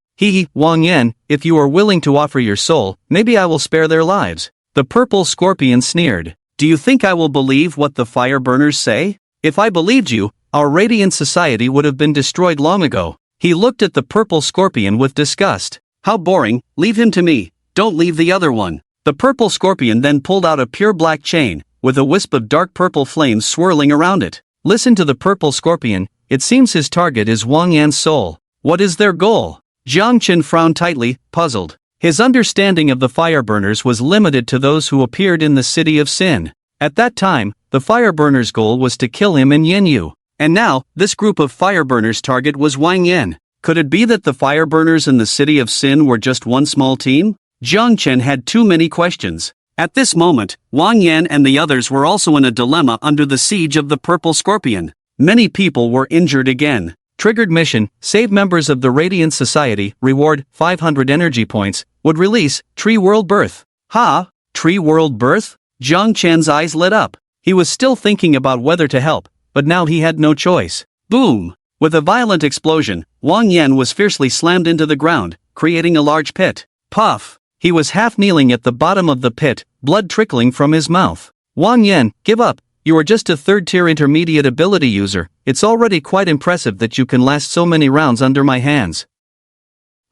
Wang Yan, if you are willing to offer your soul, maybe I will spare their lives. The Purple Scorpion sneered. Do you think I will believe what the Fireburners say? If I believed you, our Radiant Society would have been destroyed long ago. He looked at the Purple Scorpion with disgust. How boring, leave him to me, don't leave the other one. The Purple Scorpion then pulled out a pure black chain, with a wisp of dark purple flames swirling around it. Listen to the Purple Scorpion, it seems his target is Wang Yan's soul. What is their goal? Jiang Chen frowned tightly, puzzled. His understanding of the Fireburners was limited to those who appeared in the City of Sin. At that time, the Fireburners' goal was to kill him and Yen Yu. And now, this group of Fireburners' target was Wang Yan. Could it be that the Fireburners in the City of Sin were just one small team? Jiang Chen had too many questions. At this moment, Wang Yan and the others were also in a dilemma under the siege of the Purple Scorpion. Many people were injured again. Triggered mission, save members of the Radiant Society, reward, 500 energy points, would release, Tree World Birth. Ha! Tree World Birth? Jiang Chen's eyes lit up. He was still thinking about whether to help, but now he had no choice. Boom! With a violent explosion, Wang Yan was fiercely slammed into the ground, creating a large pit. Puff! He was half kneeling at the bottom of the pit, blood trickling from his mouth. Wang Yan, give up. You are just a third-tier intermediate ability user. It's already quite impressive that you can last so many rounds under my hands.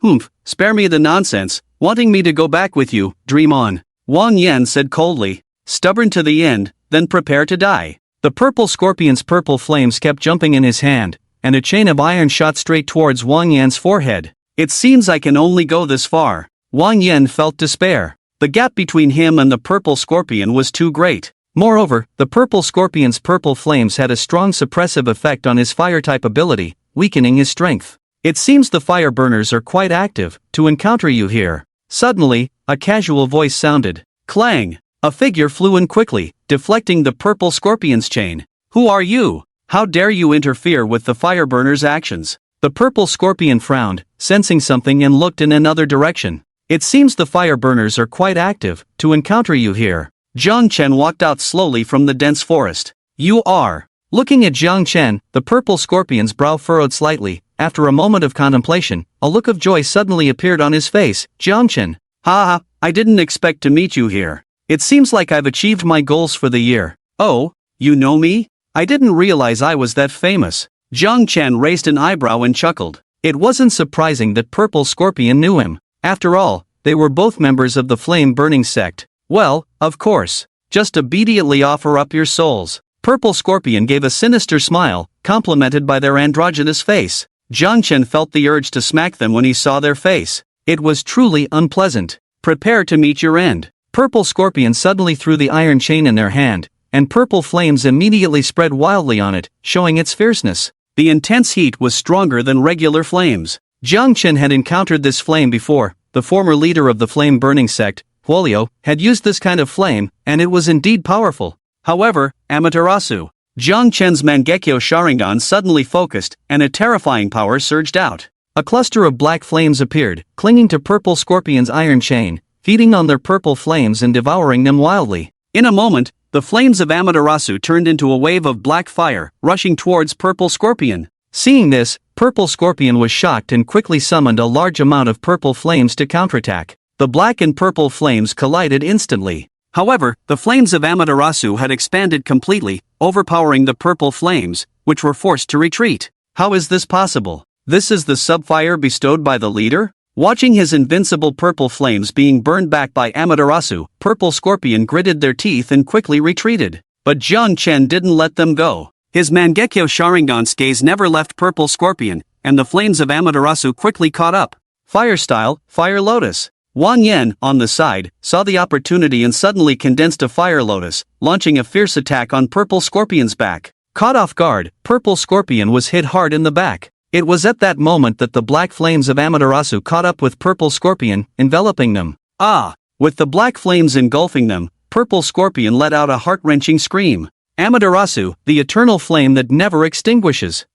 Humph, spare me the nonsense, wanting me to go back with you, dream on. Wang Yan said coldly. Stubborn to the end, then prepare to die. The Purple Scorpion's purple flames kept jumping in his hand, and a chain of iron shot straight towards Wang Yan's forehead. It seems I can only go this far. Wang Yan felt despair. The gap between him and the Purple Scorpion was too great. Moreover, the Purple Scorpion's purple flames had a strong suppressive effect on his fire-type ability, weakening his strength. It seems the Fireburners are quite active, to encounter you here. Suddenly, a casual voice sounded. Clang! A figure flew in quickly, deflecting the Purple Scorpion's chain. Who are you? How dare you interfere with the Fireburners' actions? The Purple Scorpion frowned, sensing something and looked in another direction. It seems the Fireburners are quite active, to encounter you here. Jiang Chen walked out slowly from the dense forest. You are. Looking at Jiang Chen, the Purple Scorpion's brow furrowed slightly. After a moment of contemplation, a look of joy suddenly appeared on his face. Jiang Chen. Ha ha, I didn't expect to meet you here. It seems like I've achieved my goals for the year. Oh, you know me? I didn't realize I was that famous. Jiang Chen raised an eyebrow and chuckled. It wasn't surprising that Purple Scorpion knew him. After all, they were both members of the flame-burning sect. Well, of course. Just immediately offer up your souls. Purple Scorpion gave a sinister smile, complemented by their androgynous face. Jiang Chen felt the urge to smack them when he saw their face. It was truly unpleasant. Prepare to meet your end. Purple Scorpion suddenly threw the iron chain in their hand, and purple flames immediately spread wildly on it, showing its fierceness. The intense heat was stronger than regular flames. Jiang Chen had encountered this flame before. The former leader of the flame-burning sect, Huolio, had used this kind of flame, and it was indeed powerful. However, Amaterasu, Jiang Chen's Mangekyo Sharingan suddenly focused, and a terrifying power surged out. A cluster of black flames appeared, clinging to Purple Scorpion's iron chain, feeding on their purple flames and devouring them wildly. In a moment, the flames of Amaterasu turned into a wave of black fire, rushing towards Purple Scorpion. Seeing this, Purple Scorpion was shocked and quickly summoned a large amount of purple flames to counterattack. The black and purple flames collided instantly. However, the flames of Amaterasu had expanded completely, overpowering the purple flames, which were forced to retreat. How is this possible? This is the subfire bestowed by the leader? Watching his invincible purple flames being burned back by Amaterasu, Purple Scorpion gritted their teeth and quickly retreated. But Jiang Chen didn't let them go. His Mangekyo Sharingan's gaze never left Purple Scorpion, and the flames of Amaterasu quickly caught up. Fire style, Fire Lotus. Wang Yan, on the side, saw the opportunity and suddenly condensed a Fire Lotus, launching a fierce attack on Purple Scorpion's back. Caught off guard, Purple Scorpion was hit hard in the back. It was at that moment that the black flames of Amaterasu caught up with Purple Scorpion, enveloping them. Ah! With the black flames engulfing them, Purple Scorpion let out a heart-wrenching scream. Amaterasu, the eternal flame that never extinguishes.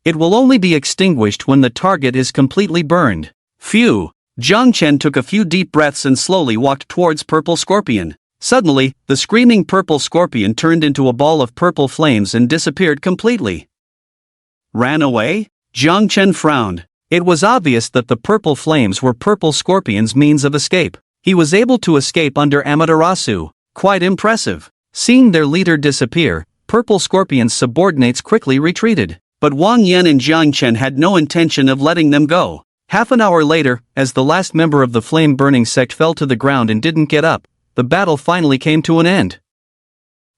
It will only be extinguished when the target is completely burned. Phew! Jiang Chen took a few deep breaths and slowly walked towards Purple Scorpion. Suddenly, the screaming Purple Scorpion turned into a ball of purple flames and disappeared completely. Ran away? Jiang Chen frowned. It was obvious that the purple flames were Purple Scorpion's means of escape. He was able to escape under Amaterasu. Quite impressive. Seeing their leader disappear, Purple Scorpion's subordinates quickly retreated. But Wang Yan and Jiang Chen had no intention of letting them go. Half an hour later, as the last member of the flame-burning sect fell to the ground and didn't get up, the battle finally came to an end.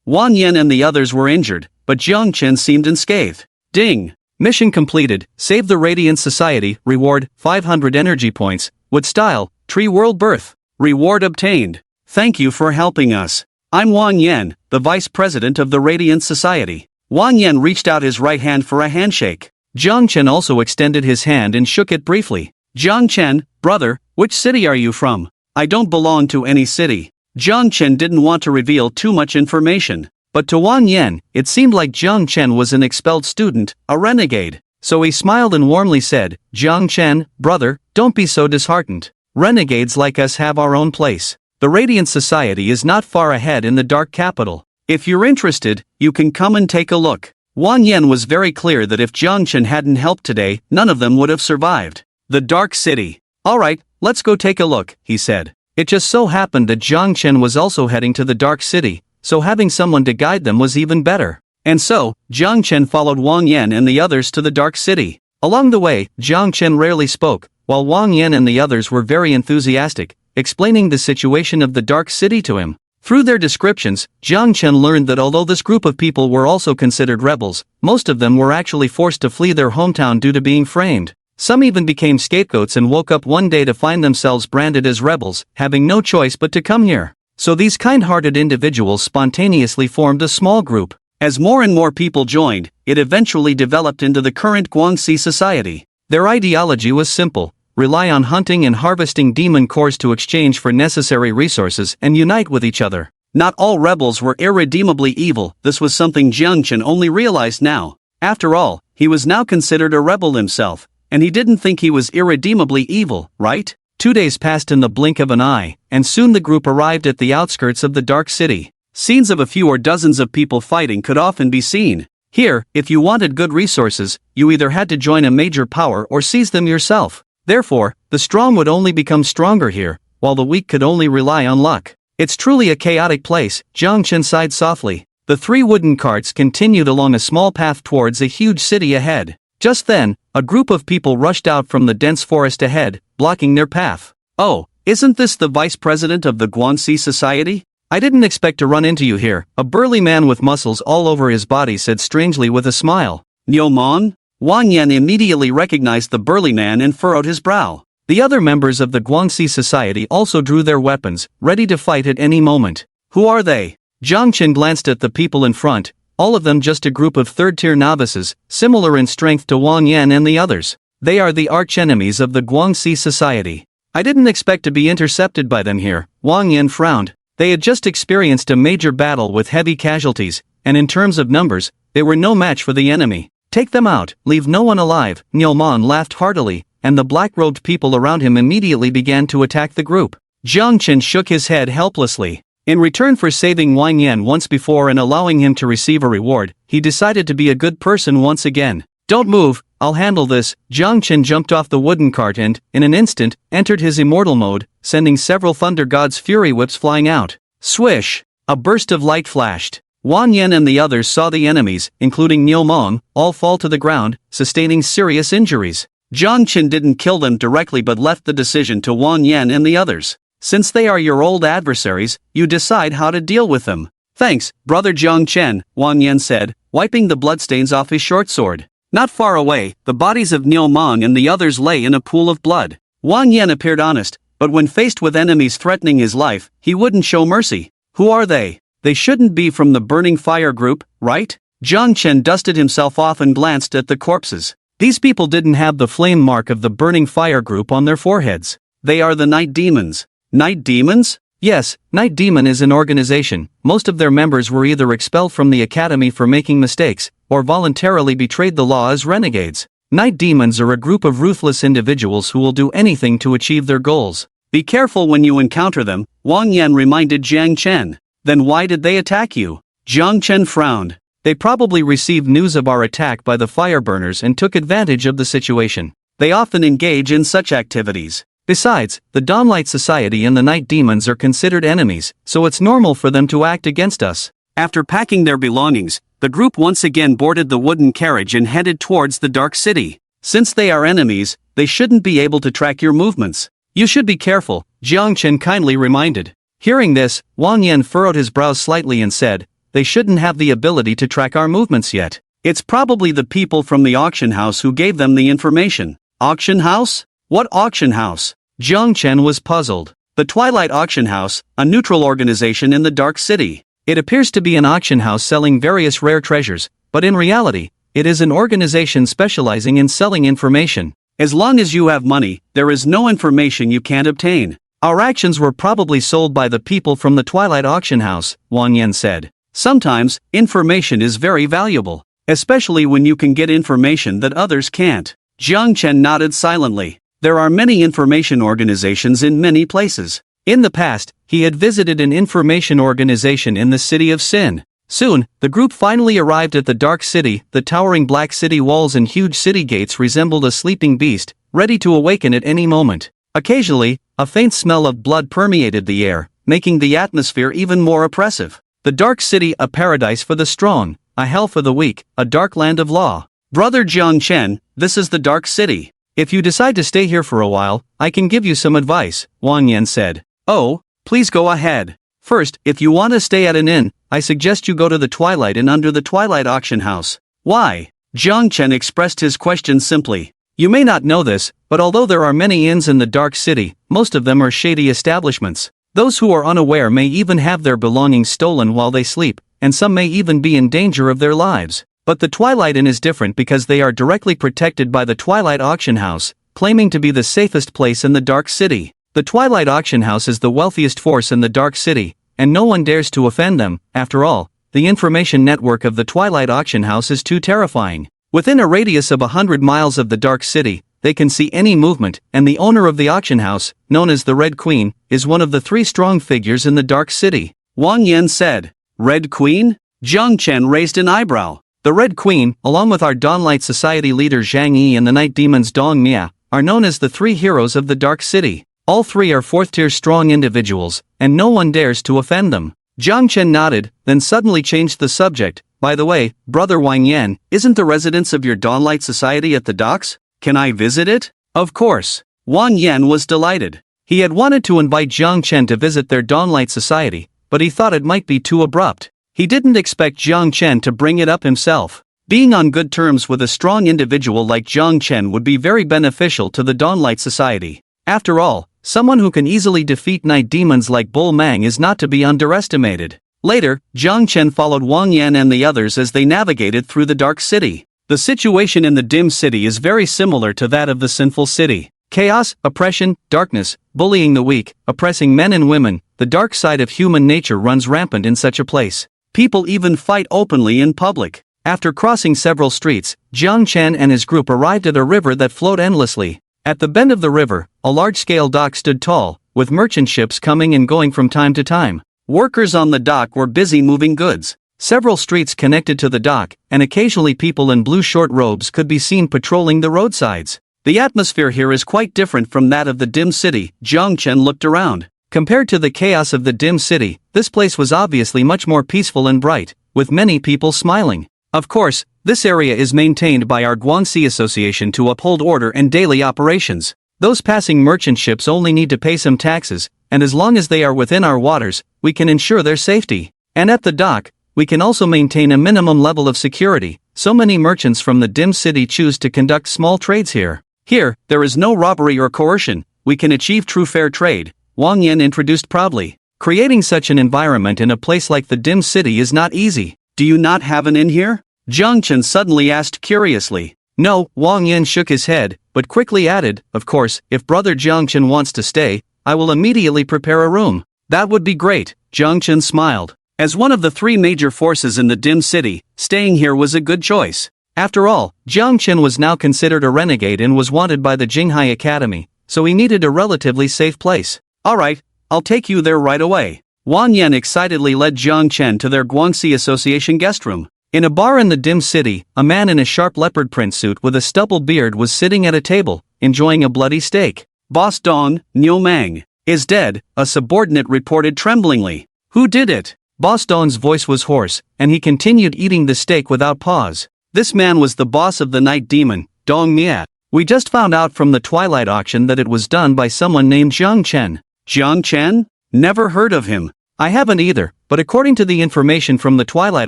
Wang Yan and the others were injured, but Jiang Chen seemed unscathed. Ding! Mission completed. Save the Radiant Society. Reward, 500 energy points. With style, Tree World Birth. Reward obtained. Thank you for helping us. I'm Wang Yan, the Vice President of the Radiant Society. Wang Yan reached out his right hand for a handshake. Jiang Chen also extended his hand and shook it briefly. Jiang Chen, brother, which city are you from? I don't belong to any city. Jiang Chen didn't want to reveal too much information. But to Wang Yan, it seemed like Jiang Chen was an expelled student, a renegade. So he smiled and warmly said, Jiang Chen, brother, don't be so disheartened. Renegades like us have our own place. The Radiant Society is not far ahead in the Dark Capital. If you're interested, you can come and take a look. Wang Yan was very clear that if Jiang Chen hadn't helped today, none of them would have survived. The Dark City. Alright, let's go take a look, he said. It just so happened that Jiang Chen was also heading to the Dark City, so having someone to guide them was even better. And so, Jiang Chen followed Wang Yan and the others to the Dark City. Along the way, Jiang Chen rarely spoke, while Wang Yan and the others were very enthusiastic, explaining the situation of the Dark City to him. Through their descriptions, Jiang Chen learned that although this group of people were also considered rebels, most of them were actually forced to flee their hometown due to being framed. Some even became scapegoats and woke up one day to find themselves branded as rebels, having no choice but to come here. So these kind-hearted individuals spontaneously formed a small group. As more and more people joined, it eventually developed into the current Guangxi society. Their ideology was simple: rely on hunting and harvesting demon cores to exchange for necessary resources and unite with each other. Not all rebels were irredeemably evil. This was something Jiang Chen only realized now. After all, he was now considered a rebel himself, and he didn't think he was irredeemably evil, right? 2 days passed in the blink of an eye, and soon the group arrived at the outskirts of the Dark City. Scenes of a few or dozens of people fighting could often be seen. Here, if you wanted good resources, you either had to join a major power or seize them yourself. Therefore, the strong would only become stronger here, while the weak could only rely on luck. It's truly a chaotic place, Jiang Chen sighed softly. The 3 wooden carts continued along a small path towards a huge city ahead. Just then, a group of people rushed out from the dense forest ahead, blocking their path. Oh, isn't this the vice president of the Guangxi Society? I didn't expect to run into you here, a burly man with muscles all over his body said strangely with a smile. Niomon? Wang Yan immediately recognized the burly man and furrowed his brow. The other members of the Guangxi Society also drew their weapons, ready to fight at any moment. Who are they? Jiang Chen glanced at the people in front, all of them just a group of third-tier novices, similar in strength to Wang Yan and the others. They are the archenemies of the Guangxi society. I didn't expect to be intercepted by them here, Wang Yan frowned. They had just experienced a major battle with heavy casualties, and in terms of numbers, they were no match for the enemy. Take them out, leave no one alive. Nielman laughed heartily, and the black-robed people around him immediately began to attack the group. Jiang Chen shook his head helplessly. In return for saving Wang Yan once before and allowing him to receive a reward, he decided to be a good person once again. Don't move, I'll handle this. Jiang Chen jumped off the wooden cart and, in an instant, entered his immortal mode, sending several Thunder God's fury whips flying out. Swish! A burst of light flashed. Wang Yan and the others saw the enemies, including Niu Meng, all fall to the ground, sustaining serious injuries. Jiang Chen didn't kill them directly but left the decision to Wang Yan and the others. Since they are your old adversaries, you decide how to deal with them. Thanks, brother Jiang Chen, Wang Yan said, wiping the bloodstains off his short sword. Not far away, the bodies of Niu Meng and the others lay in a pool of blood. Wang Yan appeared honest, but when faced with enemies threatening his life, he wouldn't show mercy. Who are they? They shouldn't be from the Burning Fire group, right? Jiang Chen dusted himself off and glanced at the corpses. These people didn't have the flame mark of the Burning Fire group on their foreheads. They are the Night Demons. Night Demons? Yes, Night Demon is an organization. Most of their members were either expelled from the academy for making mistakes, or voluntarily betrayed the law as renegades. Night Demons are a group of ruthless individuals who will do anything to achieve their goals. Be careful when you encounter them, Wang Yan reminded Jiang Chen. Then why did they attack you? Jiang Chen frowned. They probably received news of our attack by the fireburners and took advantage of the situation. They often engage in such activities. Besides, the Dawnlight Society and the Night Demons are considered enemies, so it's normal for them to act against us. After packing their belongings, the group once again boarded the wooden carriage and headed towards the Dark City. Since they are enemies, they shouldn't be able to track your movements. You should be careful, Jiang Chen kindly reminded. Hearing this, Wang Yan furrowed his brows slightly and said, they shouldn't have the ability to track our movements yet. It's probably the people from the auction house who gave them the information. Auction house? What auction house? Jiang Chen was puzzled. The Twilight Auction House, a neutral organization in the Dark City. It appears to be an auction house selling various rare treasures, but in reality, it is an organization specializing in selling information. As long as you have money, there is no information you can't obtain. Our actions were probably sold by the people from the Twilight Auction House, Wang Yan said. Sometimes, information is very valuable, especially when you can get information that others can't. Jiang Chen nodded silently. There are many information organizations in many places. In the past, he had visited an information organization in the city of Sin. Soon, the group finally arrived at the Dark City. The towering black city walls and huge city gates resembled a sleeping beast, ready to awaken at any moment. Occasionally, a faint smell of blood permeated the air, making the atmosphere even more oppressive. The Dark City, a paradise for the strong, a hell for the weak, a dark land of law. Brother Jiang Chen, this is the Dark City. If you decide to stay here for a while, I can give you some advice, Wang Yan said. Oh, please go ahead. First, if you want to stay at an inn, I suggest you go to the Twilight Inn under the Twilight Auction House. Why? Jiang Chen expressed his question simply. You may not know this, but although there are many inns in the Dark City, most of them are shady establishments. Those who are unaware may even have their belongings stolen while they sleep, and some may even be in danger of their lives. But the Twilight Inn is different because they are directly protected by the Twilight Auction House, claiming to be the safest place in the Dark City. The Twilight Auction House is the wealthiest force in the Dark City, and no one dares to offend them. After all, the information network of the Twilight Auction House is too terrifying. Within a radius of 100 miles of the Dark City, they can see any movement, and the owner of the auction house, known as the Red Queen, is one of the 3 strong figures in the Dark City. Wang Yan said. Red Queen? Jiang Chen raised an eyebrow. The Red Queen, along with our Dawnlight Society leader Zhang Yi and the Night Demons Dong Mia, are known as the 3 heroes of the Dark City. All 3 are 4th-tier strong individuals, and no one dares to offend them. Jiang Chen nodded, then suddenly changed the subject. By the way, brother Wang Yan, isn't the residence of your Dawnlight Society at the docks? Can I visit it? Of course. Wang Yan was delighted. He had wanted to invite Jiang Chen to visit their Dawnlight Society, but he thought it might be too abrupt. He didn't expect Jiang Chen to bring it up himself. Being on good terms with a strong individual like Jiang Chen would be very beneficial to the Dawnlight Society. After all, someone who can easily defeat night demons like Bull Mang is not to be underestimated. Later, Jiang Chen followed Wang Yan and the others as they navigated through the Dark City. The situation in the dim city is very similar to that of the sinful city. Chaos, oppression, darkness, bullying the weak, oppressing men and women, the dark side of human nature runs rampant in such a place. People even fight openly in public. After crossing several streets, Jiang Chen and his group arrived at a river that flowed endlessly. At the bend of the river, a large-scale dock stood tall, with merchant ships coming and going from time to time. Workers on the dock were busy moving goods. Several streets connected to the dock, and occasionally people in blue short robes could be seen patrolling the roadsides. The atmosphere here is quite different from that of the dim city. Jiang Chen looked around. Compared to the chaos of the dim city, this place was obviously much more peaceful and bright, with many people smiling. Of course, this area is maintained by our Guangxi Association to uphold order and daily operations. Those passing merchant ships only need to pay some taxes, and as long as they are within our waters, we can ensure their safety. And at the dock, we can also maintain a minimum level of security. So many merchants from the dim city choose to conduct small trades here. Here, there is no robbery or coercion. We can achieve true fair trade, Wang Yan introduced proudly. Creating such an environment in a place like the dim city is not easy. Do you not have an inn here? Jiang Chen suddenly asked curiously. No, Wang Yan shook his head, but quickly added, of course, if brother Jiang Chen wants to stay, I will immediately prepare a room. That would be great, Jiang Chen smiled. As one of the three major forces in the dim city, staying here was a good choice. After all, Jiang Chen was now considered a renegade and was wanted by the Jinghai Academy, so he needed a relatively safe place. Alright, I'll take you there right away. Wang Yan excitedly led Jiang Chen to their Guangxi Association guest room. In a bar in the dim city, a man in a sharp leopard print suit with a stubbled beard was sitting at a table, enjoying a bloody steak. Boss Dong, Niu Mang, is dead, a subordinate reported tremblingly. Who did it? Boss Dong's voice was hoarse, and he continued eating the steak without pause. This man was the boss of the night demon, Dong Miat. We just found out from the Twilight auction that it was done by someone named Jiang Chen. Jiang Chen? Never heard of him. I haven't either, but according to the information from the Twilight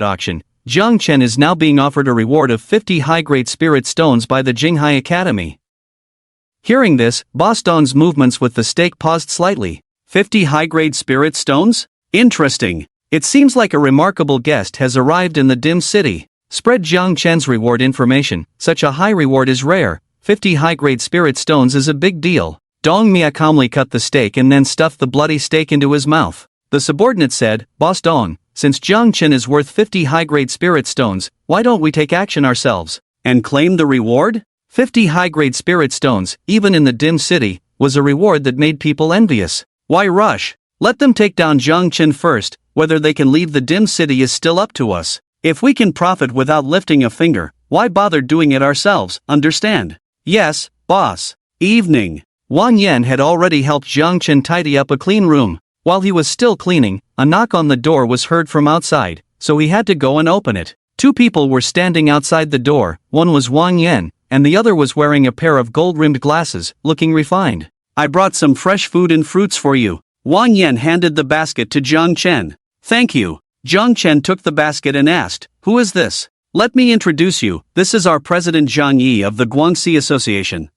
auction, Jiang Chen is now being offered a reward of 50 high-grade spirit stones by the Jinghai Academy. Hearing this, Boss Dong's movements with the steak paused slightly. 50 high-grade spirit stones? Interesting. It seems like a remarkable guest has arrived in the dim city. Spread Jiang Chen's reward information. Such a high reward is rare. 50 high-grade spirit stones is a big deal. Dong Mia calmly cut the steak and then stuffed the bloody steak into his mouth. The subordinate said, Boss Dong, since Jiang Chen is worth 50 high-grade spirit stones, why don't we take action ourselves? And claim the reward? 50 high-grade spirit stones, even in the dim city, was a reward that made people envious. Why rush? Let them take down Jiang Chen first. Whether they can leave the dim city is still up to us. If we can profit without lifting a finger, why bother doing it ourselves, understand? Yes, boss. Evening. Wang Yan had already helped Jiang Chen tidy up a clean room. While he was still cleaning, a knock on the door was heard from outside, so he had to go and open it. Two people were standing outside the door, one was Wang Yan, and the other was wearing a pair of gold-rimmed glasses, looking refined. I brought some fresh food and fruits for you. Wang Yan handed the basket to Jiang Chen. Thank you. Jiang Chen took the basket and asked, Who is this? Let me introduce you, this is our President Zhang Yi of the Guangxi Association.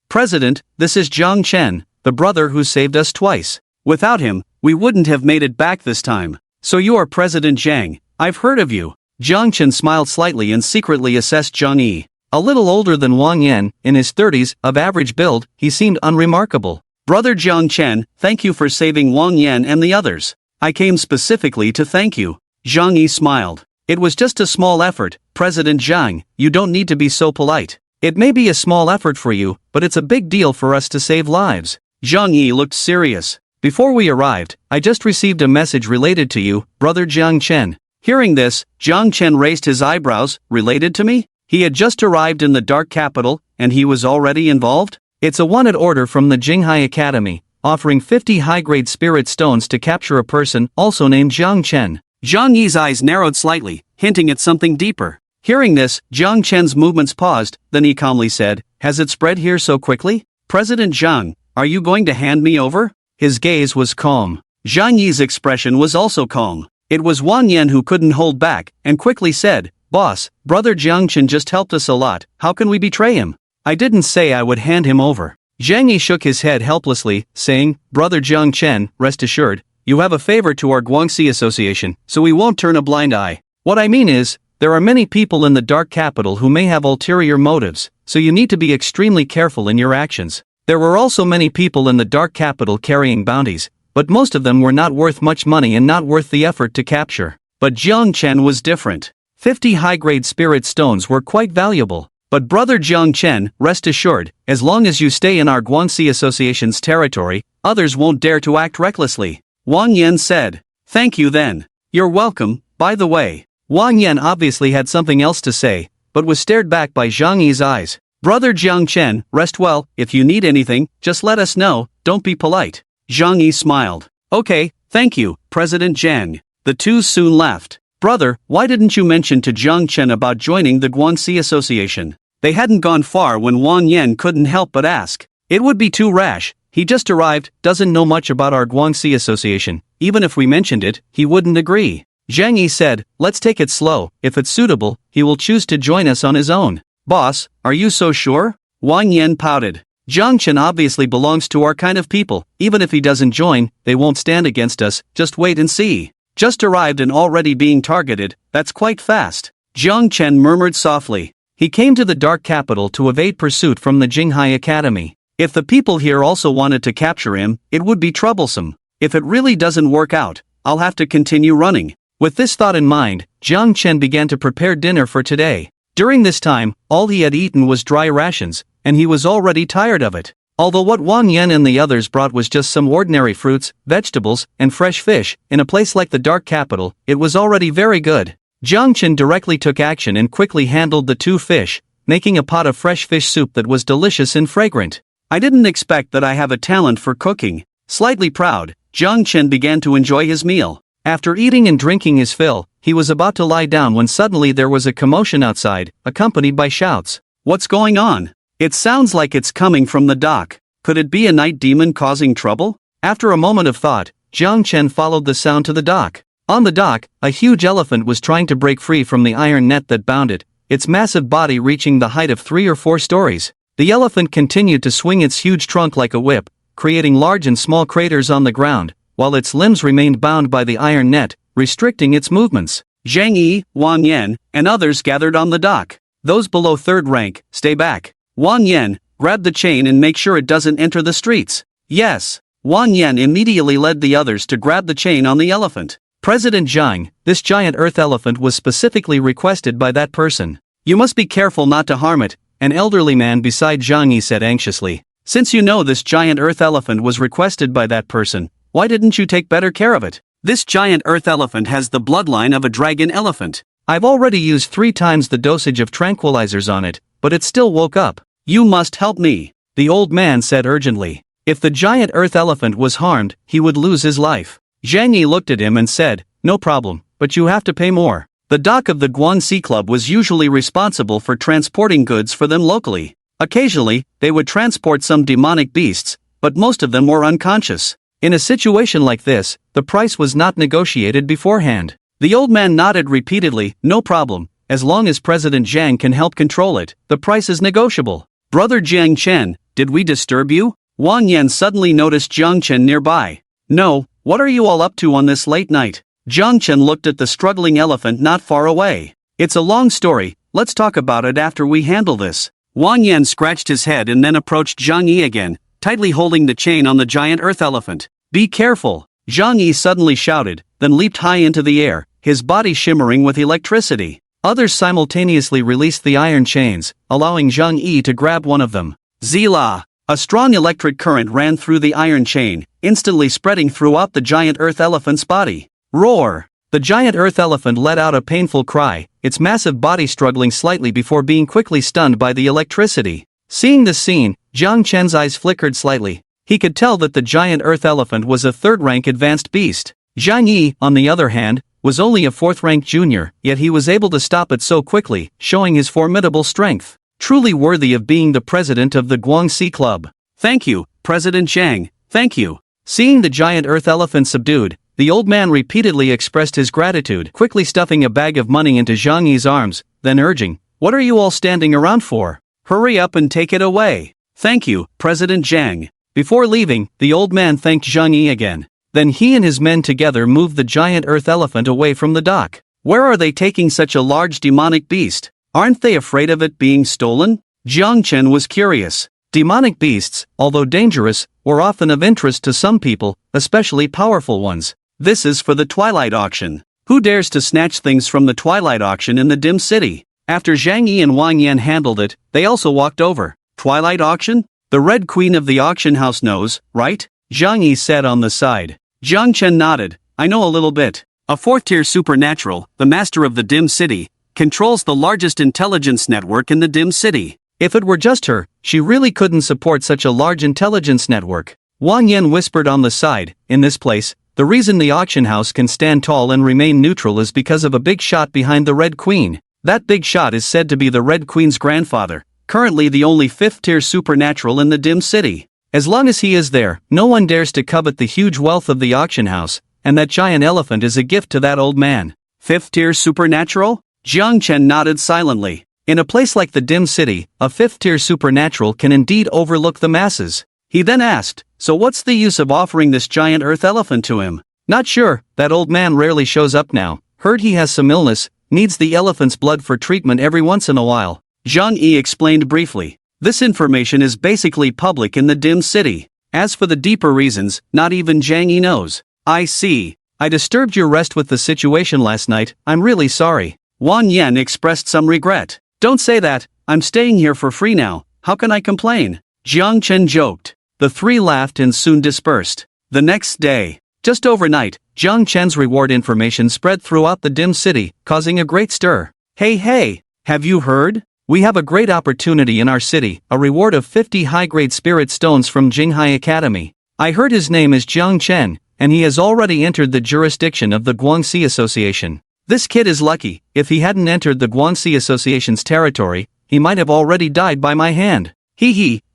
President, this is Jiang Chen, the brother who saved us twice. Without him, we wouldn't have made it back this time. So you are President Zhang, I've heard of you. Jiang Chen smiled slightly and secretly assessed Zhang Yi. A little older than Wang Yan, in his 30s, of average build, he seemed unremarkable. Brother Jiang Chen, thank you for saving Wang Yan and the others. I came specifically to thank you. Zhang Yi smiled. It was just a small effort, President Zhang, you don't need to be so polite. It may be a small effort for you, but it's a big deal for us to save lives. Zhang Yi looked serious. Before we arrived, I just received a message related to you, Brother Jiang Chen. Hearing this, Jiang Chen raised his eyebrows. Related to me? He had just arrived in the dark capital, and he was already involved? It's a wanted order from the Jinghai Academy, offering 50 high-grade spirit stones to capture a person also named Jiang Chen. Zhang Yi's eyes narrowed slightly, hinting at something deeper. Hearing this, Jiang Chen's movements paused, then he calmly said, Has it spread here so quickly? President Zhang, are you going to hand me over? His gaze was calm. Zhang Yi's expression was also calm. It was Wang Yan who couldn't hold back, and quickly said, Boss, Brother Jiang Chen just helped us a lot, how can we betray him? I didn't say I would hand him over. Zhang Yi shook his head helplessly, saying, Brother Jiang Chen, rest assured, you have a favor to our Guangxi Association, so we won't turn a blind eye. What I mean is, There are many people in the Dark Capital who may have ulterior motives, so you need to be extremely careful in your actions. There were also many people in the Dark Capital carrying bounties, but most of them were not worth much money and not worth the effort to capture. But Jiang Chen was different. 50 high-grade spirit stones were quite valuable. But brother Jiang Chen, rest assured, as long as you stay in our Guanxi Association's territory, others won't dare to act recklessly. Wang Yan said. Thank you then. You're welcome, by the way. Wang Yan obviously had something else to say, but was stared back by Zhang Yi's eyes. Brother Jiang Chen, rest well, if you need anything, just let us know, don't be polite. Zhang Yi smiled. Okay, thank you, President Zhang. The two soon left. Brother, why didn't you mention to Jiang Chen about joining the Guanxi Association? They hadn't gone far when Wang Yan couldn't help but ask. It would be too rash, he just arrived, doesn't know much about our Guanxi Association, even if we mentioned it, he wouldn't agree. Zhang Yi said, let's take it slow, if it's suitable, he will choose to join us on his own. Boss, are you so sure? Wang Yan pouted. Jiang Chen obviously belongs to our kind of people, even if he doesn't join, they won't stand against us, just wait and see. Just arrived and already being targeted, that's quite fast. Jiang Chen murmured softly. He came to the Dark Capital to evade pursuit from the Jinghai Academy. If the people here also wanted to capture him, it would be troublesome. If it really doesn't work out, I'll have to continue running. With this thought in mind, Jiang Chen began to prepare dinner for today. During this time, all he had eaten was dry rations, and he was already tired of it. Although what Wang Yan and the others brought was just some ordinary fruits, vegetables, and fresh fish, in a place like the Dark Capital, it was already very good. Jiang Chen directly took action and quickly handled the 2 fish, making a pot of fresh fish soup that was delicious and fragrant. I didn't expect that I have a talent for cooking. Slightly proud, Jiang Chen began to enjoy his meal. After eating and drinking his fill, he was about to lie down when suddenly there was a commotion outside, accompanied by shouts. What's going on? It sounds like it's coming from the dock. Could it be a night demon causing trouble? After a moment of thought, Jiang Chen followed the sound to the dock. On the dock, a huge elephant was trying to break free from the iron net that bound it, its massive body reaching the height of 3 or 4 stories. The elephant continued to swing its huge trunk like a whip, creating large and small craters on the ground, while its limbs remained bound by the iron net, restricting its movements. Zhang Yi, Wang Yan, and others gathered on the dock. Those below 3rd rank, stay back. Wang Yan, grab the chain and make sure it doesn't enter the streets. Yes. Wang Yan immediately led the others to grab the chain on the elephant. President Zhang, this giant earth elephant was specifically requested by that person. You must be careful not to harm it, an elderly man beside Zhang Yi said anxiously. Since you know this giant earth elephant was requested by that person, why didn't you take better care of it? This giant earth elephant has the bloodline of a dragon elephant. I've already used 3 times the dosage of tranquilizers on it, but it still woke up. You must help me, the old man said urgently. If the giant earth elephant was harmed, he would lose his life. Zhang Yi looked at him and said, no problem, but you have to pay more. The dock of the Guanxi Club was usually responsible for transporting goods for them locally. Occasionally, they would transport some demonic beasts, but most of them were unconscious. In a situation like this, the price was not negotiated beforehand. The old man nodded repeatedly, no problem, as long as President Zhang can help control it, the price is negotiable. Brother Jiang Chen, did we disturb you? Wang Yan suddenly noticed Jiang Chen nearby. No, what are you all up to on this late night? Jiang Chen looked at the struggling elephant not far away. It's a long story, let's talk about it after we handle this. Wang Yan scratched his head and then approached Zhang Yi again, tightly holding the chain on the giant earth elephant. Be careful, Zhang Yi suddenly shouted, then leaped high into the air, his body shimmering with electricity. Others simultaneously released the iron chains, allowing Zhang Yi to grab one of them. Zila! A strong electric current ran through the iron chain, instantly spreading throughout the giant earth elephant's body. Roar! The giant earth elephant let out a painful cry, its massive body struggling slightly before being quickly stunned by the electricity. Seeing this scene, Jiang Chen's eyes flickered slightly. He could tell that the giant earth elephant was a 3rd-rank advanced beast. Zhang Yi, on the other hand, was only a 4th-rank junior, yet he was able to stop it so quickly, showing his formidable strength. Truly worthy of being the president of the Guanxi Club. Thank you, President Zhang, thank you. Seeing the giant earth elephant subdued, the old man repeatedly expressed his gratitude, quickly stuffing a bag of money into Zhang Yi's arms, then urging, what are you all standing around for? Hurry up and take it away. Thank you, President Zhang. Before leaving, the old man thanked Zhang Yi again. Then he and his men together moved the giant earth elephant away from the dock. Where are they taking such a large demonic beast? Aren't they afraid of it being stolen? Jiang Chen was curious. Demonic beasts, although dangerous, were often of interest to some people, especially powerful ones. This is for the Twilight Auction. Who dares to snatch things from the Twilight Auction in the Dim City? After Zhang Yi and Wang Yan handled it, they also walked over. Twilight Auction? The Red Queen of the auction house knows, right? Zhang Yi said on the side. Jiang Chen nodded. I know a little bit. A fourth-tier supernatural, the master of the Dim City, controls the largest intelligence network in the Dim City. If it were just her, she really couldn't support such a large intelligence network. Wang Yan whispered on the side. In this place, the reason the auction house can stand tall and remain neutral is because of a big shot behind the Red Queen. That big shot is said to be the Red Queen's grandfather, currently the only fifth-tier supernatural in the Dim City. As long as he is there, no one dares to covet the huge wealth of the auction house, and that giant elephant is a gift to that old man. Fifth-tier supernatural? Jiang Chen nodded silently. In a place like the Dim City, a fifth-tier supernatural can indeed overlook the masses. He then asked, so what's the use of offering this giant earth elephant to him? Not sure, that old man rarely shows up now. Heard he has some illness, needs the elephant's blood for treatment every once in a while. Zhang Yi explained briefly. This information is basically public in the Dim City. As for the deeper reasons, not even Zhang Yi knows. I see. I disturbed your rest with the situation last night, I'm really sorry. Wang Yan expressed some regret. Don't say that, I'm staying here for free now, how can I complain? Jiang Chen joked. The three laughed and soon dispersed. The next day, just overnight, Jiang Chen's reward information spread throughout the Dim City, causing a great stir. Hey, have you heard? We have a great opportunity in our city, a reward of 50 high-grade spirit stones from Jinghai Academy. I heard his name is Jiang Chen, and he has already entered the jurisdiction of the Guangxi Association. This kid is lucky. If he hadn't entered the Guangxi Association's territory, he might have already died by my hand.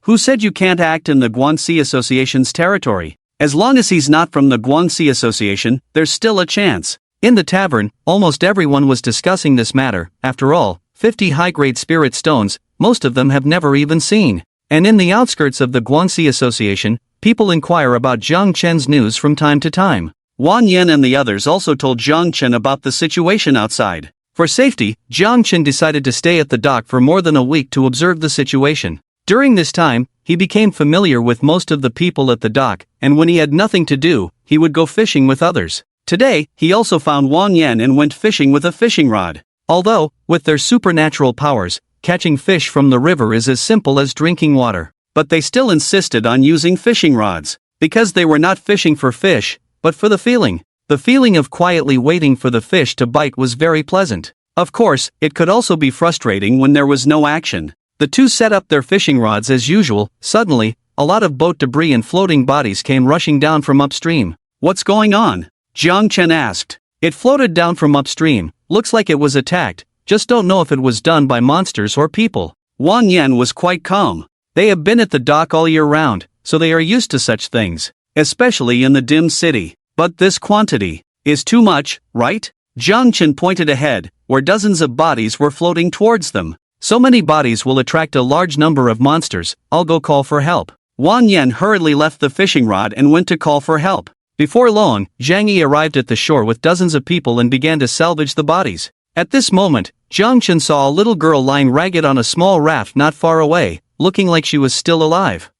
Who said you can't act in the Guangxi Association's territory? As long as he's not from the Guangxi Association, there's still a chance. In the tavern, almost everyone was discussing this matter. After all, 50 high-grade spirit stones, most of them have never even seen. And in the outskirts of the Guangxi Association, people inquire about Jiang Chen's news from time to time. Wang Yan and the others also told Jiang Chen about the situation outside. For safety, Jiang Chen decided to stay at the dock for more than a week to observe the situation. During this time, he became familiar with most of the people at the dock, and when he had nothing to do, he would go fishing with others. Today, he also found Wang Yan and went fishing with a fishing rod. Although, with their supernatural powers, catching fish from the river is as simple as drinking water. But they still insisted on using fishing rods, because they were not fishing for fish, but for the feeling. The feeling of quietly waiting for the fish to bite was very pleasant. Of course, it could also be frustrating when there was no action. The two set up their fishing rods as usual. Suddenly, a lot of boat debris and floating bodies came rushing down from upstream. What's going on? Jiang Chen asked. It floated down from upstream, looks like it was attacked, just don't know if it was done by monsters or people. Wang Yan was quite calm. They have been at the dock all year round, so they are used to such things, especially in the Dim City. But this quantity is too much, right? Jiang Chen pointed ahead, where dozens of bodies were floating towards them. So many bodies will attract a large number of monsters, I'll go call for help. Wang Yan hurriedly left the fishing rod and went to call for help. Before long, Zhang Yi arrived at the shore with dozens of people and began to salvage the bodies. At this moment, Jiang Chen saw a little girl lying ragged on a small raft not far away, looking like she was still alive.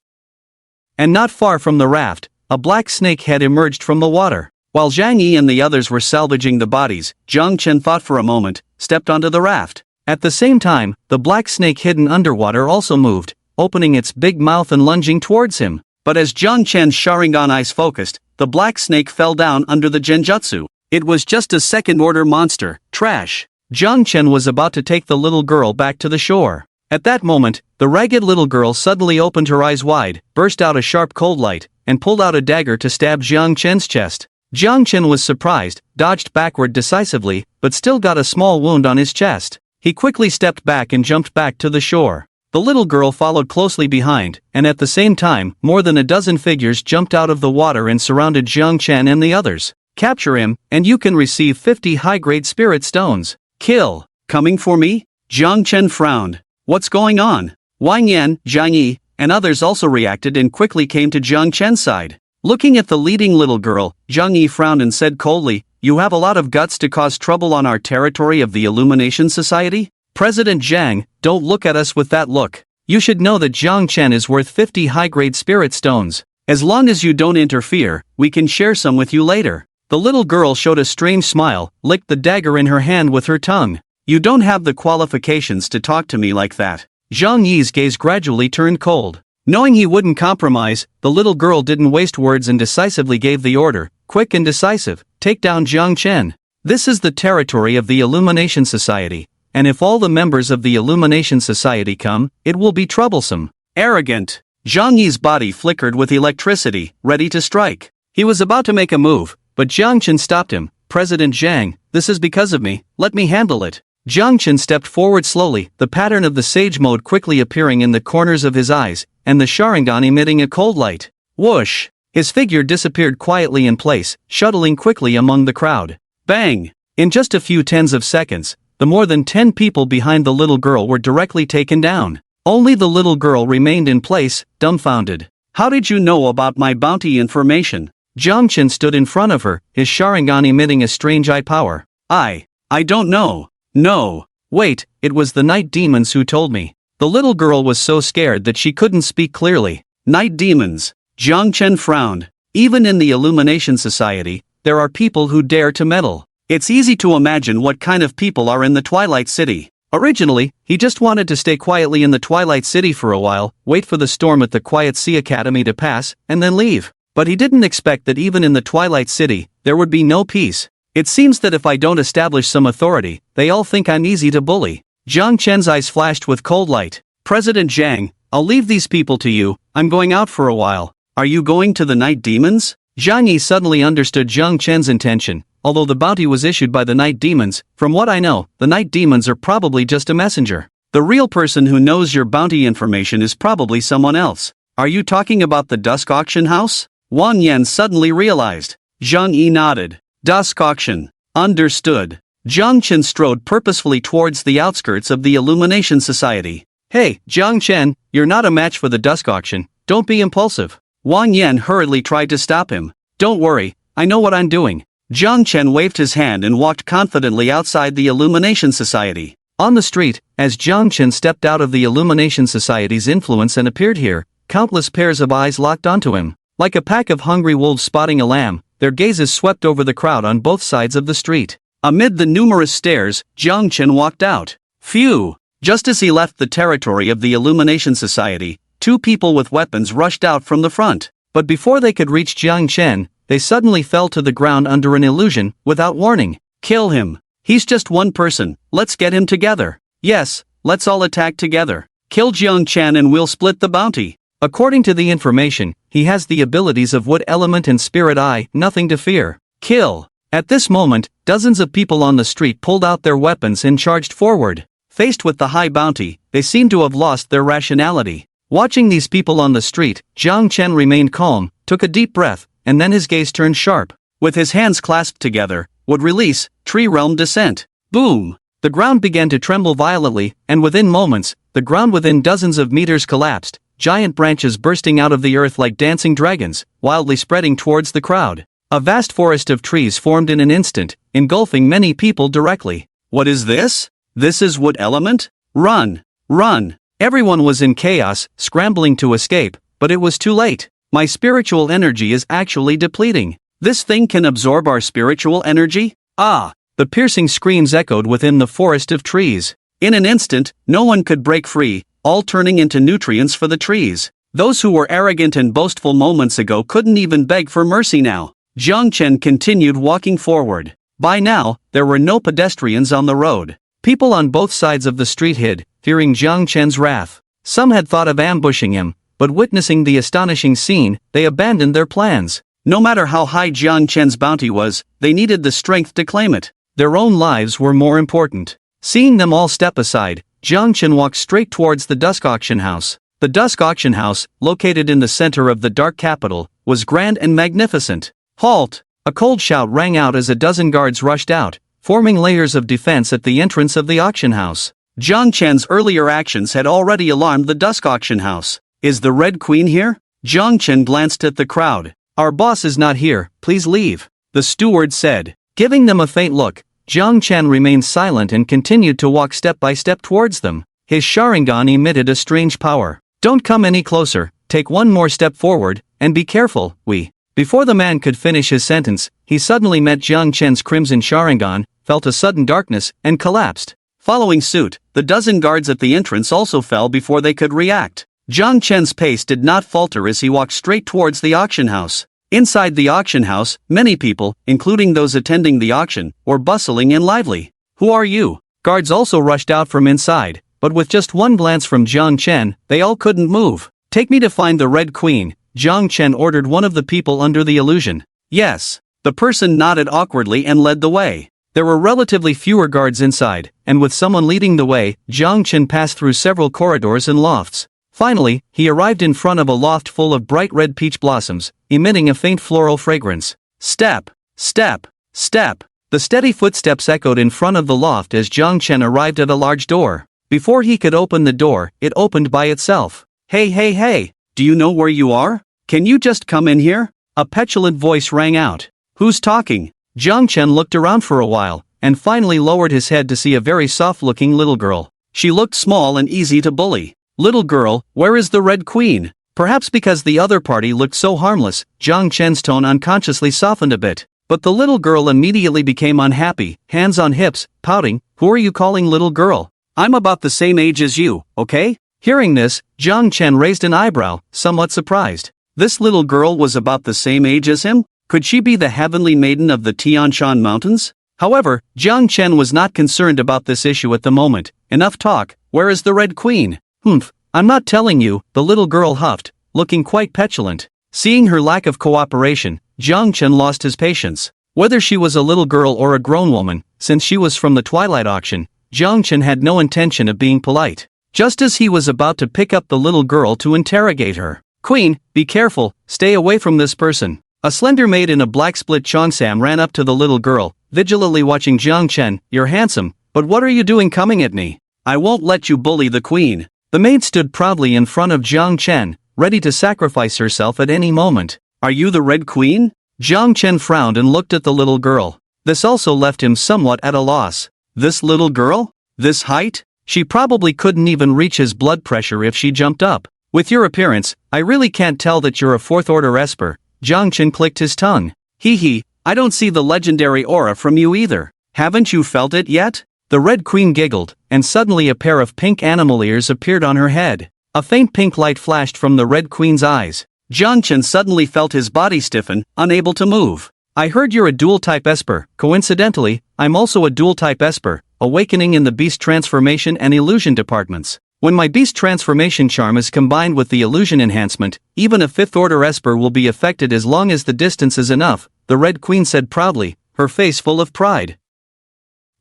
And not far from the raft, a black snake head emerged from the water. While Zhang Yi and the others were salvaging the bodies, Jiang Chen thought for a moment, stepped onto the raft. At the same time, the black snake hidden underwater also moved, opening its big mouth and lunging towards him. But as Jiang Chen's Sharingan eyes focused, the black snake fell down under the genjutsu. It was just a second-order monster, trash. Jiang Chen was about to take the little girl back to the shore. At that moment, the ragged little girl suddenly opened her eyes wide, burst out a sharp cold light, and pulled out a dagger to stab Jiang Chen's chest. Jiang Chen was surprised, dodged backward decisively, but still got a small wound on his chest. He quickly stepped back and jumped back to the shore. The little girl followed closely behind, and at the same time, more than a dozen figures jumped out of the water and surrounded Jiang Chen and the others. Capture him, and you can receive 50 high-grade spirit stones. Kill. Coming for me? Jiang Chen frowned. What's going on? Wang Yan, Zhang Yi, and others also reacted and quickly came to Jiang Chen's side. Looking at the leading little girl, Zhang Yi frowned and said coldly, You have a lot of guts to cause trouble on our territory of the Illumination Society? President Zhang, don't look at us with that look. You should know that Jiang Chen is worth 50 high-grade spirit stones. As long as you don't interfere, we can share some with you later. The little girl showed a strange smile, licked the dagger in her hand with her tongue. You don't have the qualifications to talk to me like that. Zhang Yi's gaze gradually turned cold. Knowing he wouldn't compromise, the little girl didn't waste words and decisively gave the order, quick and decisive, take down Jiang Chen. This is the territory of the Illumination Society, and if all the members of the Illumination Society come, it will be troublesome. Arrogant. Zhang Yi's body flickered with electricity, ready to strike. He was about to make a move, but Jiang Chen stopped him. President Zhang, this is because of me, let me handle it. Jiang Chen stepped forward slowly, the pattern of the sage mode quickly appearing in the corners of his eyes, and the Sharingan emitting a cold light. Whoosh! His figure disappeared quietly in place, shuttling quickly among the crowd. Bang! In just a few tens of seconds, the more than 10 people behind the little girl were directly taken down. Only the little girl remained in place, dumbfounded. How did you know about my bounty information? Jiang Chen stood in front of her, his Sharingan emitting a strange eye power. I don't know. No. Wait, it was the night demons who told me. The little girl was so scared that she couldn't speak clearly. Night demons. Jiang Chen frowned. Even in the Illumination Society, there are people who dare to meddle. It's easy to imagine what kind of people are in the Twilight City. Originally, he just wanted to stay quietly in the Twilight City for a while, wait for the storm at the Quiet Sea Academy to pass, and then leave. But he didn't expect that even in the Twilight City, there would be no peace. It seems that if I don't establish some authority, they all think I'm easy to bully. Jiang Chen's eyes flashed with cold light. President Zhang, I'll leave these people to you, I'm going out for a while. Are you going to the Night Demons? Zhang Yi suddenly understood Jiang Chen's intention. Although the bounty was issued by the Night Demons, from what I know, the Night Demons are probably just a messenger. The real person who knows your bounty information is probably someone else. Are you talking about the Dusk Auction House? Wang Yan suddenly realized. Zhang Yi nodded. Dusk Auction. Understood. Jiang Chen strode purposefully towards the outskirts of the Illumination Society. Hey, Jiang Chen, you're not a match for the Dusk Auction, don't be impulsive. Wang Yan hurriedly tried to stop him. Don't worry, I know what I'm doing. Jiang Chen waved his hand and walked confidently outside the Illumination Society. On the street, as Jiang Chen stepped out of the Illumination Society's influence and appeared here, countless pairs of eyes locked onto him. Like a pack of hungry wolves spotting a lamb, their gazes swept over the crowd on both sides of the street. Amid the numerous stares, Jiang Chen walked out. Phew! Just as he left the territory of the Illumination Society, 2 people with weapons rushed out from the front. But before they could reach Jiang Chen, they suddenly fell to the ground under an illusion, without warning. Kill him. He's just one person, let's get him together. Yes, let's all attack together. Kill Jiang Chen and we'll split the bounty. According to the information, he has the abilities of Wood Element and Spirit Eye, nothing to fear. Kill. At this moment, dozens of people on the street pulled out their weapons and charged forward. Faced with the high bounty, they seemed to have lost their rationality. Watching these people on the street, Jiang Chen remained calm, took a deep breath, and then his gaze turned sharp. With his hands clasped together, would release, Tree Realm Descent. Boom! The ground began to tremble violently, and within moments, the ground within dozens of meters collapsed, giant branches bursting out of the earth like dancing dragons, wildly spreading towards the crowd. A vast forest of trees formed in an instant, engulfing many people directly. What is this? This is Wood Element? Run! Run! Everyone was in chaos, scrambling to escape, but it was too late. My spiritual energy is actually depleting. This thing can absorb our spiritual energy? Ah! The piercing screams echoed within the forest of trees. In an instant, no one could break free, all turning into nutrients for the trees. Those who were arrogant and boastful moments ago couldn't even beg for mercy now. Jiang Chen continued walking forward. By now, there were no pedestrians on the road. People on both sides of the street hid, fearing Jiang Chen's wrath. Some had thought of ambushing him, but witnessing the astonishing scene, they abandoned their plans. No matter how high Jiang Chen's bounty was, they needed the strength to claim it. Their own lives were more important. Seeing them all step aside, Jiang Chen walked straight towards the Dusk Auction House. The Dusk Auction House, located in the center of the Dark Capital, was grand and magnificent. Halt! A cold shout rang out as a dozen guards rushed out, forming layers of defense at the entrance of the auction house. Jiang Chen's earlier actions had already alarmed the Dusk Auction House. Is the Red Queen here? Jiang Chen glanced at the crowd. Our boss is not here, please leave. The steward said. Giving them a faint look, Jiang Chen remained silent and continued to walk step by step towards them. His Sharingan emitted a strange power. "Don't come any closer, take one more step forward, and be careful, we." Before the man could finish his sentence, he suddenly met Jiang Chen's crimson Sharingan, felt a sudden darkness, and collapsed. Following suit, the dozen guards at the entrance also fell before they could react. Jiang Chen's pace did not falter as he walked straight towards the auction house. Inside the auction house, many people, including those attending the auction, were bustling and lively. "Who are you?" Guards also rushed out from inside, but with just one glance from Jiang Chen, they all couldn't move. "Take me to find the Red Queen," Jiang Chen ordered one of the people under the illusion. "Yes." The person nodded awkwardly and led the way. There were relatively fewer guards inside, and with someone leading the way, Jiang Chen passed through several corridors and lofts. Finally, he arrived in front of a loft full of bright red peach blossoms, emitting a faint floral fragrance. Step, step, step. The steady footsteps echoed in front of the loft as Jiang Chen arrived at a large door. Before he could open the door, it opened by itself. "Hey, hey, hey, do you know where you are? Can you just come in here?" A petulant voice rang out. "Who's talking?" Jiang Chen looked around for a while, and finally lowered his head to see a very soft-looking little girl. She looked small and easy to bully. "Little girl, where is the Red Queen?" Perhaps because the other party looked so harmless, Jiang Chen's tone unconsciously softened a bit. But the little girl immediately became unhappy, hands on hips, pouting. "Who are you calling little girl? I'm about the same age as you, okay?" Hearing this, Jiang Chen raised an eyebrow, somewhat surprised. This little girl was about the same age as him? Could she be the heavenly maiden of the Tianshan Mountains? However, Jiang Chen was not concerned about this issue at the moment. Enough talk, where is the Red Queen? "Humph, I'm not telling you," the little girl huffed, looking quite petulant. Seeing her lack of cooperation, Jiang Chen lost his patience. Whether she was a little girl or a grown woman, since she was from the Twilight Auction, Jiang Chen had no intention of being polite. Just as he was about to pick up the little girl to interrogate her. "Queen, be careful, stay away from this person." A slender maid in a black split cheongsam ran up to the little girl, vigilantly watching Jiang Chen. "You're handsome, but what are you doing coming at me? I won't let you bully the queen." The maid stood proudly in front of Jiang Chen, ready to sacrifice herself at any moment. "Are you the Red Queen?" Jiang Chen frowned and looked at the little girl. This also left him somewhat at a loss. This little girl? This height? She probably couldn't even reach his blood pressure if she jumped up. "With your appearance, I really can't tell that you're a fourth-order Esper." Jiang Chen clicked his tongue. Hee, I don't see the legendary aura from you either. Haven't you felt it yet?" The Red Queen giggled, and suddenly a pair of pink animal ears appeared on her head. A faint pink light flashed from the Red Queen's eyes. Jiang Chen suddenly felt his body stiffen, unable to move. "I heard you're a dual-type Esper. Coincidentally, I'm also a dual-type Esper, awakening in the Beast Transformation and Illusion departments. When my Beast Transformation charm is combined with the Illusion enhancement, even a fifth-order Esper will be affected as long as the distance is enough," the Red Queen said proudly, her face full of pride.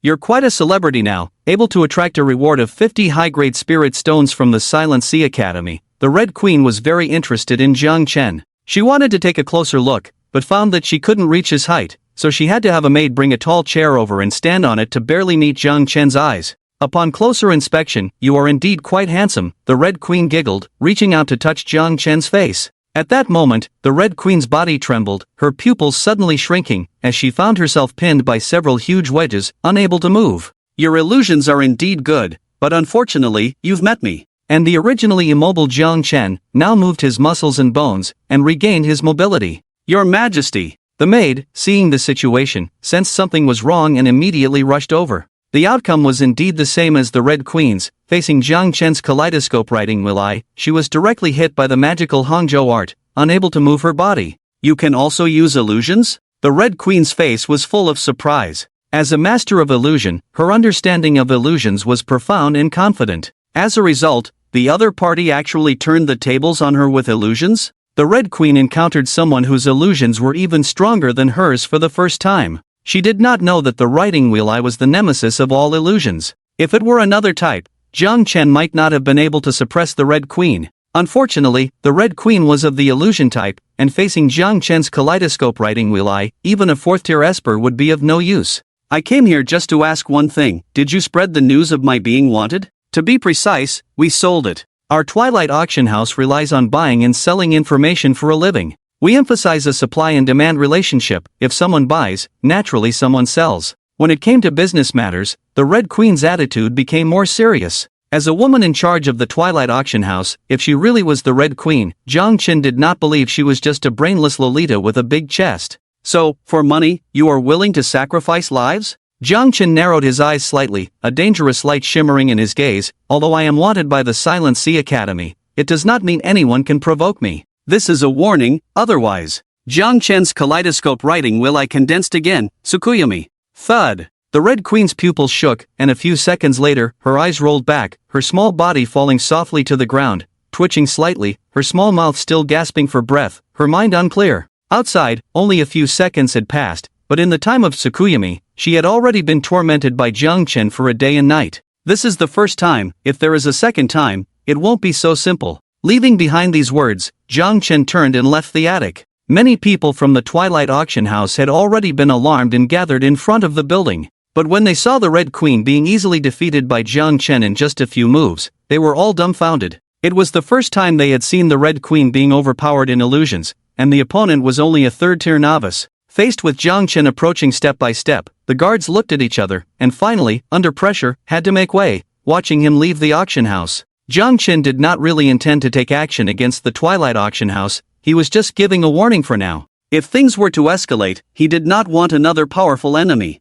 "You're quite a celebrity now, able to attract a reward of 50 high-grade spirit stones from the Silent Sea Academy." The Red Queen was very interested in Jiang Chen. She wanted to take a closer look, but found that she couldn't reach his height, so she had to have a maid bring a tall chair over and stand on it to barely meet Jiang Chen's eyes. Upon closer inspection, "You are indeed quite handsome," the Red Queen giggled, reaching out to touch Jiang Chen's face. At that moment, the Red Queen's body trembled, her pupils suddenly shrinking, as she found herself pinned by several huge wedges, unable to move. "Your illusions are indeed good, but unfortunately, you've met me." And the originally immobile Jiang Chen now moved his muscles and bones, and regained his mobility. "Your Majesty!" The maid, seeing the situation, sensed something was wrong and immediately rushed over. The outcome was indeed the same as the Red Queen's. Facing Jiang Chen's kaleidoscope writing will I, she was directly hit by the magical Hangzhou art, unable to move her body. "You can also use illusions?" The Red Queen's face was full of surprise. As a master of illusion, her understanding of illusions was profound and confident. As a result, the other party actually turned the tables on her with illusions? The Red Queen encountered someone whose illusions were even stronger than hers for the first time. She did not know that the writing wheel eye was the nemesis of all illusions. If it were another type, Jiang Chen might not have been able to suppress the Red Queen. Unfortunately, the Red Queen was of the illusion type, and facing Jiang Chen's kaleidoscope writing wheel eye, even a fourth-tier Esper would be of no use. "I came here just to ask one thing. Did you spread the news of my being wanted?" "To be precise, we sold it. Our Twilight auction house relies on buying and selling information for a living. We emphasize a supply and demand relationship. If someone buys, naturally someone sells. When it came to business matters, the Red Queen's attitude became more serious. As a woman in charge of the Twilight Auction House, if she really was the Red Queen, Jiang Chen did not believe she was just a brainless Lolita with a big chest. So, for money, you are willing to sacrifice lives? Jiang Chen narrowed his eyes slightly, a dangerous light shimmering in his gaze. Although I am wanted by the Silent Sea Academy, it does not mean anyone can provoke me. This is a warning, otherwise. Jiang Chen's kaleidoscope writing will I condensed again, Tsukuyomi. Thud. The Red Queen's pupils shook, and a few seconds later, her eyes rolled back, her small body falling softly to the ground, twitching slightly, her small mouth still gasping for breath, her mind unclear. Outside, only a few seconds had passed, but in the time of Tsukuyomi, she had already been tormented by Jiang Chen for a day and night. This is the first time. If there is a second time, it won't be so simple. Leaving behind these words, Jiang Chen turned and left the attic. Many people from the Twilight Auction House had already been alarmed and gathered in front of the building. But when they saw the Red Queen being easily defeated by Jiang Chen in just a few moves, they were all dumbfounded. It was the first time they had seen the Red Queen being overpowered in illusions, and the opponent was only a third-tier novice. Faced with Jiang Chen approaching step by step, the guards looked at each other, and finally, under pressure, had to make way, watching him leave the auction house. Jiang Chen did not really intend to take action against the Twilight Auction House, he was just giving a warning for now. If things were to escalate, he did not want another powerful enemy.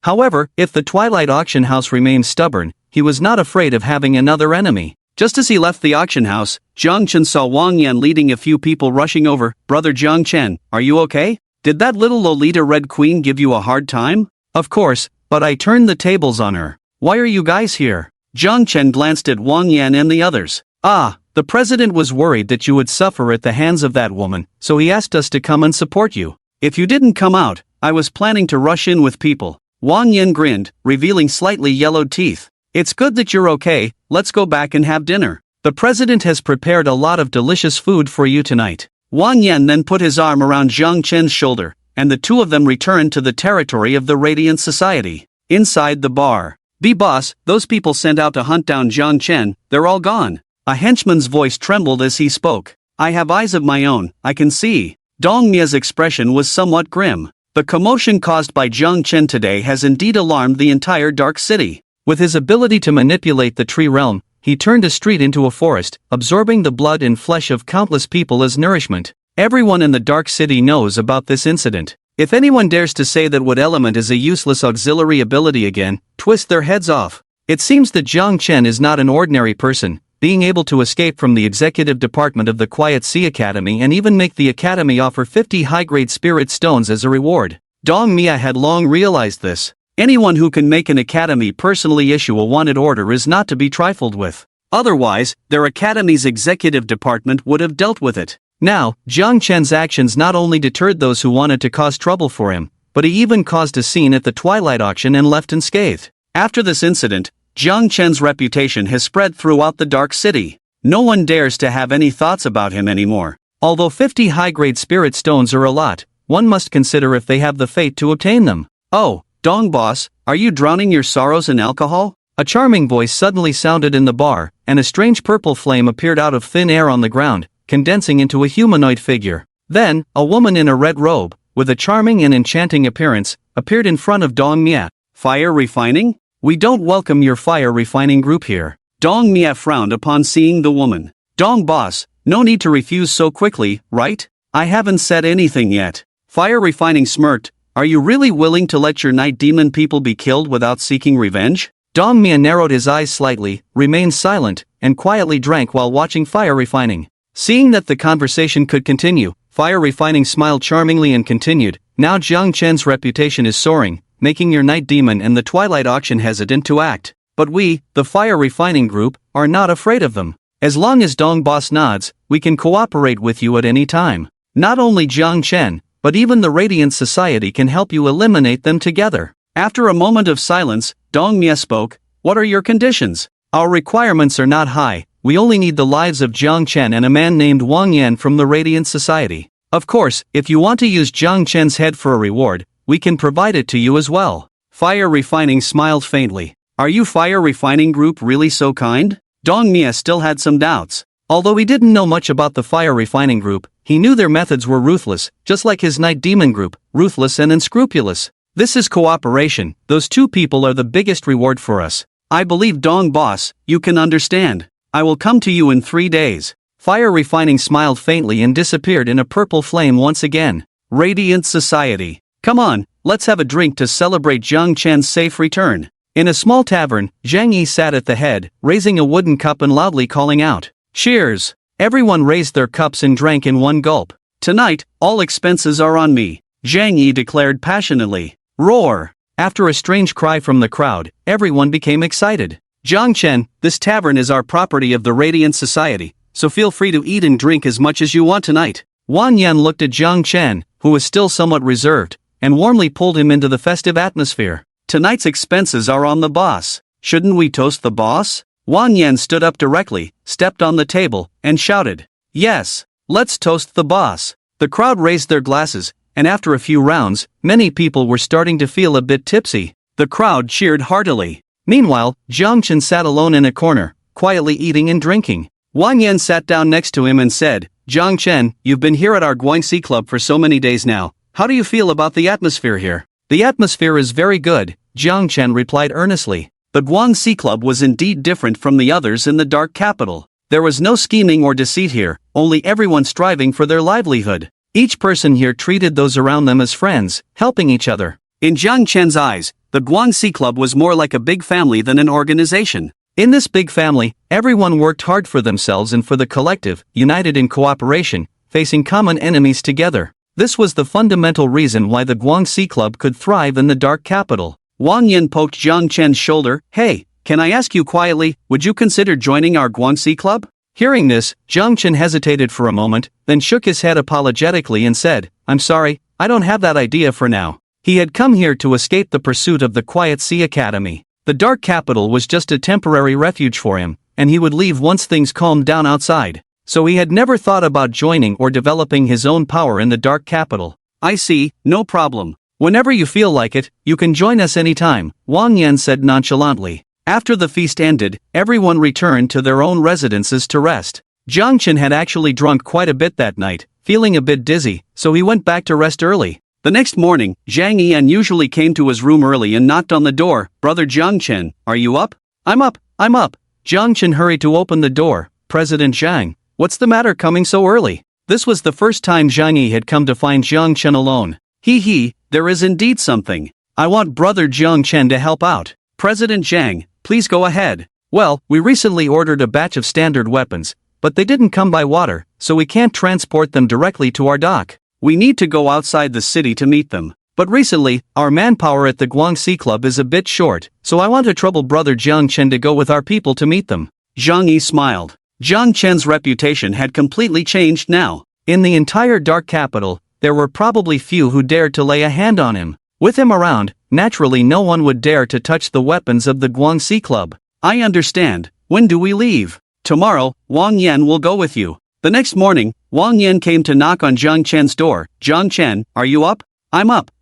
However, if the Twilight Auction House remained stubborn, he was not afraid of having another enemy. Just as he left the auction house, Jiang Chen saw Wang Yan leading a few people rushing over. Brother Jiang Chen, are you okay? Did that little Lolita Red Queen give you a hard time? Of course, but I turned the tables on her. Why are you guys here? Jiang Chen glanced at Wang Yan and the others. The president was worried that you would suffer at the hands of that woman, so he asked us to come and support you. If you didn't come out, I was planning to rush in with people. Wang Yan grinned, revealing slightly yellowed teeth. It's good that you're okay, let's go back and have dinner. The president has prepared a lot of delicious food for you tonight. Wang Yan then put his arm around Jiang Chen's shoulder, and the two of them returned to the territory of the Radiant Society. Inside the bar. Boss, those people sent out to hunt down Jiang Chen, they're all gone. A henchman's voice trembled as he spoke. I have eyes of my own, I can see. Dong Mia's expression was somewhat grim. The commotion caused by Jiang Chen today has indeed alarmed the entire Dark City. With his ability to manipulate the tree realm, he turned a street into a forest, absorbing the blood and flesh of countless people as nourishment. Everyone in the Dark City knows about this incident. If anyone dares to say that Wood Element is a useless auxiliary ability again, twist their heads off. It seems that Jiang Chen is not an ordinary person, being able to escape from the executive department of the Quiet Sea Academy and even make the academy offer 50 high-grade spirit stones as a reward. Dong Mia had long realized this. Anyone who can make an academy personally issue a wanted order is not to be trifled with. Otherwise, their academy's executive department would have dealt with it. Now, Jiang Chen's actions not only deterred those who wanted to cause trouble for him, but he even caused a scene at the Twilight Auction and left unscathed. After this incident, Jiang Chen's reputation has spread throughout the Dark City. No one dares to have any thoughts about him anymore. Although 50 high-grade spirit stones are a lot, one must consider if they have the fate to obtain them. Oh, Dong Boss, are you drowning your sorrows in alcohol? A charming voice suddenly sounded in the bar, and a strange purple flame appeared out of thin air on the ground, condensing into a humanoid figure. Then, a woman in a red robe, with a charming and enchanting appearance, appeared in front of Dong Mia. Fire refining? We don't welcome your fire refining group here. Dong Mia frowned upon seeing the woman. Dong Boss, no need to refuse so quickly, right? I haven't said anything yet. Fire refining smirked. Are you really willing to let your night demon people be killed without seeking revenge? Dong Mia narrowed his eyes slightly, remained silent, and quietly drank while watching fire refining. Seeing that the conversation could continue, fire refining smiled charmingly and continued. Now Jiang Chen's reputation is soaring, making your night demon and the Twilight Auction hesitant to act. But we, the fire refining group, are not afraid of them. As long as Dong Boss nods, we can cooperate with you at any time. Not only Jiang Chen, but even the Radiant Society can help you eliminate them together. After a moment of silence, Dong Mia spoke. What are your conditions? Our requirements are not high, we only need the lives of Jiang Chen and a man named Wang Yan from the Radiant Society. Of course, if you want to use Jiang Chen's head for a reward, we can provide it to you as well. Fire refining smiled faintly. Are you fire refining group really so kind? Dong Mia still had some doubts. Although he didn't know much about the fire refining group, he knew their methods were ruthless, just like his night demon group, ruthless and unscrupulous. This is cooperation, those two people are the biggest reward for us. I believe Dong boss, you can understand. I will come to you in 3 days. Fire refining smiled faintly and disappeared in a purple flame once again. Radiant society. Come on, let's have a drink to celebrate Zhang Chen's safe return. In a small tavern, Zhang Yi sat at the head, raising a wooden cup and loudly calling out, "Cheers!" Everyone raised their cups and drank in one gulp. "Tonight, all expenses are on me," Zhang Yi declared passionately. Roar! After a strange cry from the crowd, everyone became excited. "Zhang Chen, this tavern is our property of the Radiant Society, so feel free to eat and drink as much as you want tonight." Wang Yan looked at Zhang Chen, who was still somewhat reserved, and warmly pulled him into the festive atmosphere. "Tonight's expenses are on the boss. Shouldn't we toast the boss?" Wang Yan stood up directly, stepped on the table, and shouted, "Yes, let's toast the boss." The crowd raised their glasses, and after a few rounds, many people were starting to feel a bit tipsy. The crowd cheered heartily. Meanwhile, Zhang Chen sat alone in a corner, quietly eating and drinking. Wang Yan sat down next to him and said, "Zhang Chen, you've been here at our Guangxi Club for so many days now. How do you feel about the atmosphere here?" "The atmosphere is very good," Zhang Chen replied earnestly. The Guangxi Club was indeed different from the others in the dark capital. There was no scheming or deceit here, only everyone striving for their livelihood. Each person here treated those around them as friends, helping each other. In Zhang Chen's eyes, the Guangxi Club was more like a big family than an organization. In this big family, everyone worked hard for themselves and for the collective, united in cooperation, facing common enemies together. This was the fundamental reason why the Guangxi Club could thrive in the dark capital. Wang Yin poked Zhang Chen's shoulder. "Hey, can I ask you quietly, would you consider joining our Guangxi Club?" Hearing this, Zhang Chen hesitated for a moment, then shook his head apologetically and said, "I'm sorry, I don't have that idea for now." He had come here to escape the pursuit of the Quiet Sea Academy. The dark capital was just a temporary refuge for him, and he would leave once things calmed down outside. So he had never thought about joining or developing his own power in the dark capital. "I see, no problem. Whenever you feel like it, you can join us anytime," Wang Yan said nonchalantly. After the feast ended, everyone returned to their own residences to rest. Zhang Chen had actually drunk quite a bit that night, feeling a bit dizzy, so he went back to rest early. The next morning, Zhang Yi unusually came to his room early and knocked on the door. "Brother Zhang Chen, are you up?" I'm up. Zhang Chen hurried to open the door. "President Zhang, what's the matter coming so early?" This was the first time Zhang Yi had come to find Zhang Chen alone. He, there is indeed something. I want Brother Zhang Chen to help out. "President Zhang, please go ahead." "Well, we recently ordered a batch of standard weapons, but they didn't come by water, so we can't transport them directly to our dock. We need to go outside the city to meet them. But recently, our manpower at the Guangxi Club is a bit short, so I want to trouble Brother Zhang Chen to go with our people to meet them." Zhang Yi smiled. Zhang Chen's reputation had completely changed now. In the entire dark capital, there were probably few who dared to lay a hand on him. With him around, naturally no one would dare to touch the weapons of the Guangxi Club. "I understand. When do we leave?" "Tomorrow, Wang Yan will go with you." The next morning, Wang Yan came to knock on Zhang Chen's door. "Zhang Chen, are you up?" I'm up.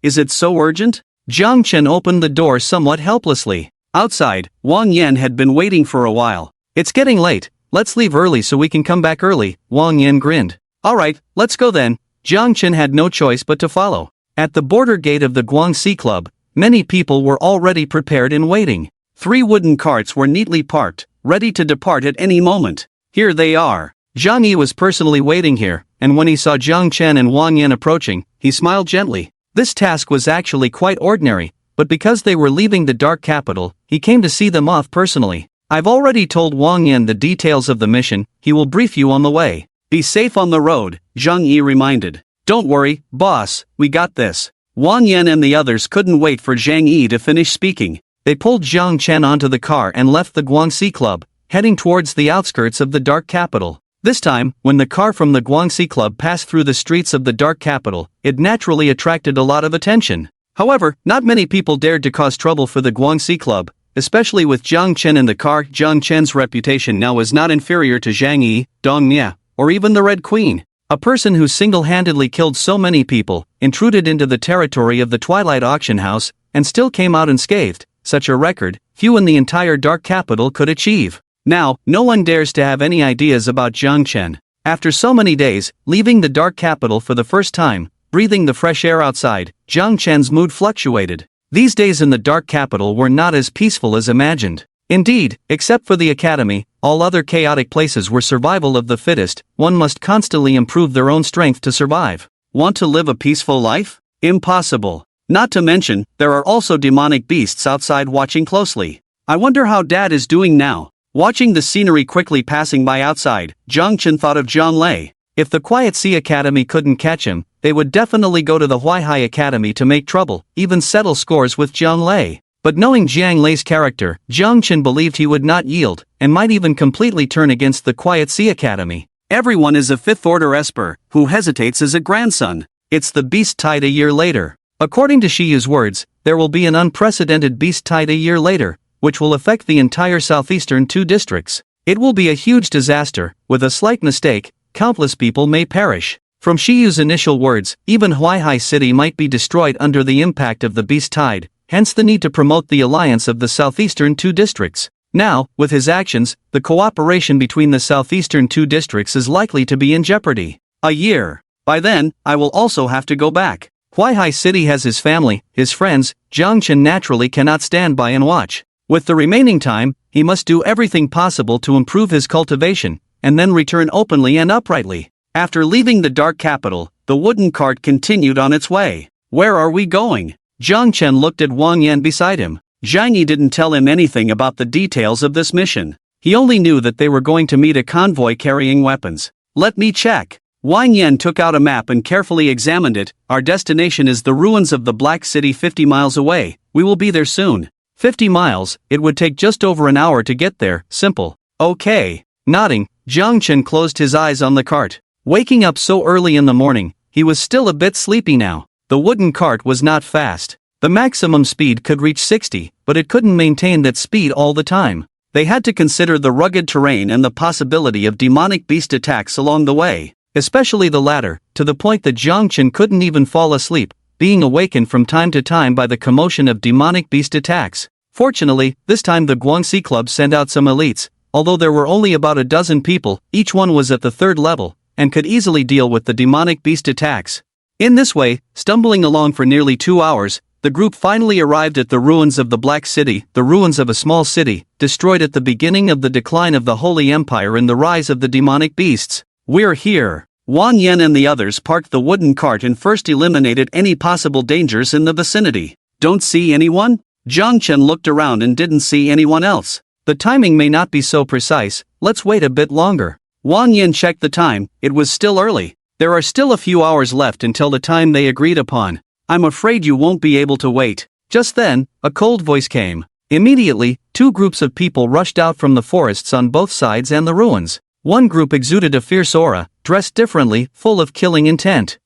Is it so urgent?" Zhang Chen opened the door somewhat helplessly. Outside, Wang Yan had been waiting for a while. "It's getting late, let's leave early so we can come back early," Wang Yan grinned. "Alright, let's go then." Zhang Chen had no choice but to follow. At the border gate of the Guangxi Club, many people were already prepared and waiting. 3 wooden carts were neatly parked, ready to depart at any moment. Here they are. Zhang Yi was personally waiting here, and when he saw Zhang Chen and Wang Yan approaching, he smiled gently. This task was actually quite ordinary, but because they were leaving the dark capital, he came to see them off personally. "I've already told Wang Yan the details of the mission, he will brief you on the way. Be safe on the road," Zhang Yi reminded. "Don't worry, boss, we got this." Wang Yan and the others couldn't wait for Zhang Yi to finish speaking. They pulled Zhang Chen onto the car and left the Guangxi Club, heading towards the outskirts of the dark capital. This time, when the car from the Guangxi Club passed through the streets of the dark capital, it naturally attracted a lot of attention. However, not many people dared to cause trouble for the Guangxi Club, especially with Zhang Chen in the car. Zhang Chen's reputation now was not inferior to Zhang Yi, Dong Mia, or even the Red Queen. A person who single-handedly killed so many people, intruded into the territory of the Twilight Auction House, and still came out unscathed. Such a record, few in the entire dark capital could achieve. Now, no one dares to have any ideas about Jiang Chen. After so many days, leaving the dark capital for the first time, breathing the fresh air outside, Jiang Chen's mood fluctuated. These days in the dark capital were not as peaceful as imagined. Indeed, except for the academy, all other chaotic places were survival of the fittest. One must constantly improve their own strength to survive. Want to live a peaceful life? Impossible. Not to mention, there are also demonic beasts outside watching closely. I wonder how Dad is doing now. Watching the scenery quickly passing by outside, Jiang Chen thought of Zhang Lei. If the Quiet Sea Academy couldn't catch him, they would definitely go to the Huaihai Academy to make trouble, even settle scores with Zhang Lei. But knowing Jiang Lei's character, Jiang Chen believed he would not yield, and might even completely turn against the Quiet Sea Academy. Everyone is a fifth-order esper, who hesitates as a grandson. It's the beast tide a year later. According to Shiyu's words, there will be an unprecedented beast tide a year later, which will affect the entire southeastern 2 districts. It will be a huge disaster. With a slight mistake, countless people may perish. From Shiyu's initial words, even Huaihai City might be destroyed under the impact of the beast tide, hence the need to promote the alliance of the southeastern 2 districts. Now, with his actions, the cooperation between the southeastern 2 districts is likely to be in jeopardy. A year. By then, I will also have to go back. Huaihai City has his family, his friends. Jiang Chen naturally cannot stand by and watch. With the remaining time, he must do everything possible to improve his cultivation, and then return openly and uprightly. After leaving the dark capital, the wooden cart continued on its way. Where are we going? Jiang Chen looked at Wang Yan beside him. Zhang Yi didn't tell him anything about the details of this mission. He only knew that they were going to meet a convoy carrying weapons. Let me check. Wang Yan took out a map and carefully examined it. Our destination is the ruins of the Black City 50 miles away. We will be there soon. 50 miles, it would take just over an hour to get there. Simple. Okay. Nodding, Jiang Chen closed his eyes on the cart. Waking up so early in the morning, he was still a bit sleepy now. The wooden cart was not fast. The maximum speed could reach 60, but it couldn't maintain that speed all the time. They had to consider the rugged terrain and the possibility of demonic beast attacks along the way, especially the latter, to the point that Jiang Chen couldn't even fall asleep, being awakened from time to time by the commotion of demonic beast attacks. Fortunately, this time the Guangxi Club sent out some elites. Although there were only about a dozen people, each one was at the 3rd level, and could easily deal with the demonic beast attacks. In this way, stumbling along for nearly 2 hours, the group finally arrived at the ruins of the Black City, the ruins of a small city, destroyed at the beginning of the decline of the Holy Empire and the rise of the demonic beasts. We're here. Wang Yan and the others parked the wooden cart and first eliminated any possible dangers in the vicinity. Don't see anyone? Jiang Chen looked around and didn't see anyone else. The timing may not be so precise, let's wait a bit longer. Wang Yan checked the time, it was still early. There are still a few hours left until the time they agreed upon. I'm afraid you won't be able to wait. Just then, a cold voice came. Immediately, 2 groups of people rushed out from the forests on both sides and the ruins. One group exuded a fierce aura, dressed differently, full of killing intent.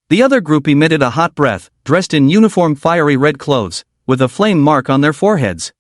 The other group emitted a hot breath, dressed in uniform fiery red clothes, with a flame mark on their foreheads.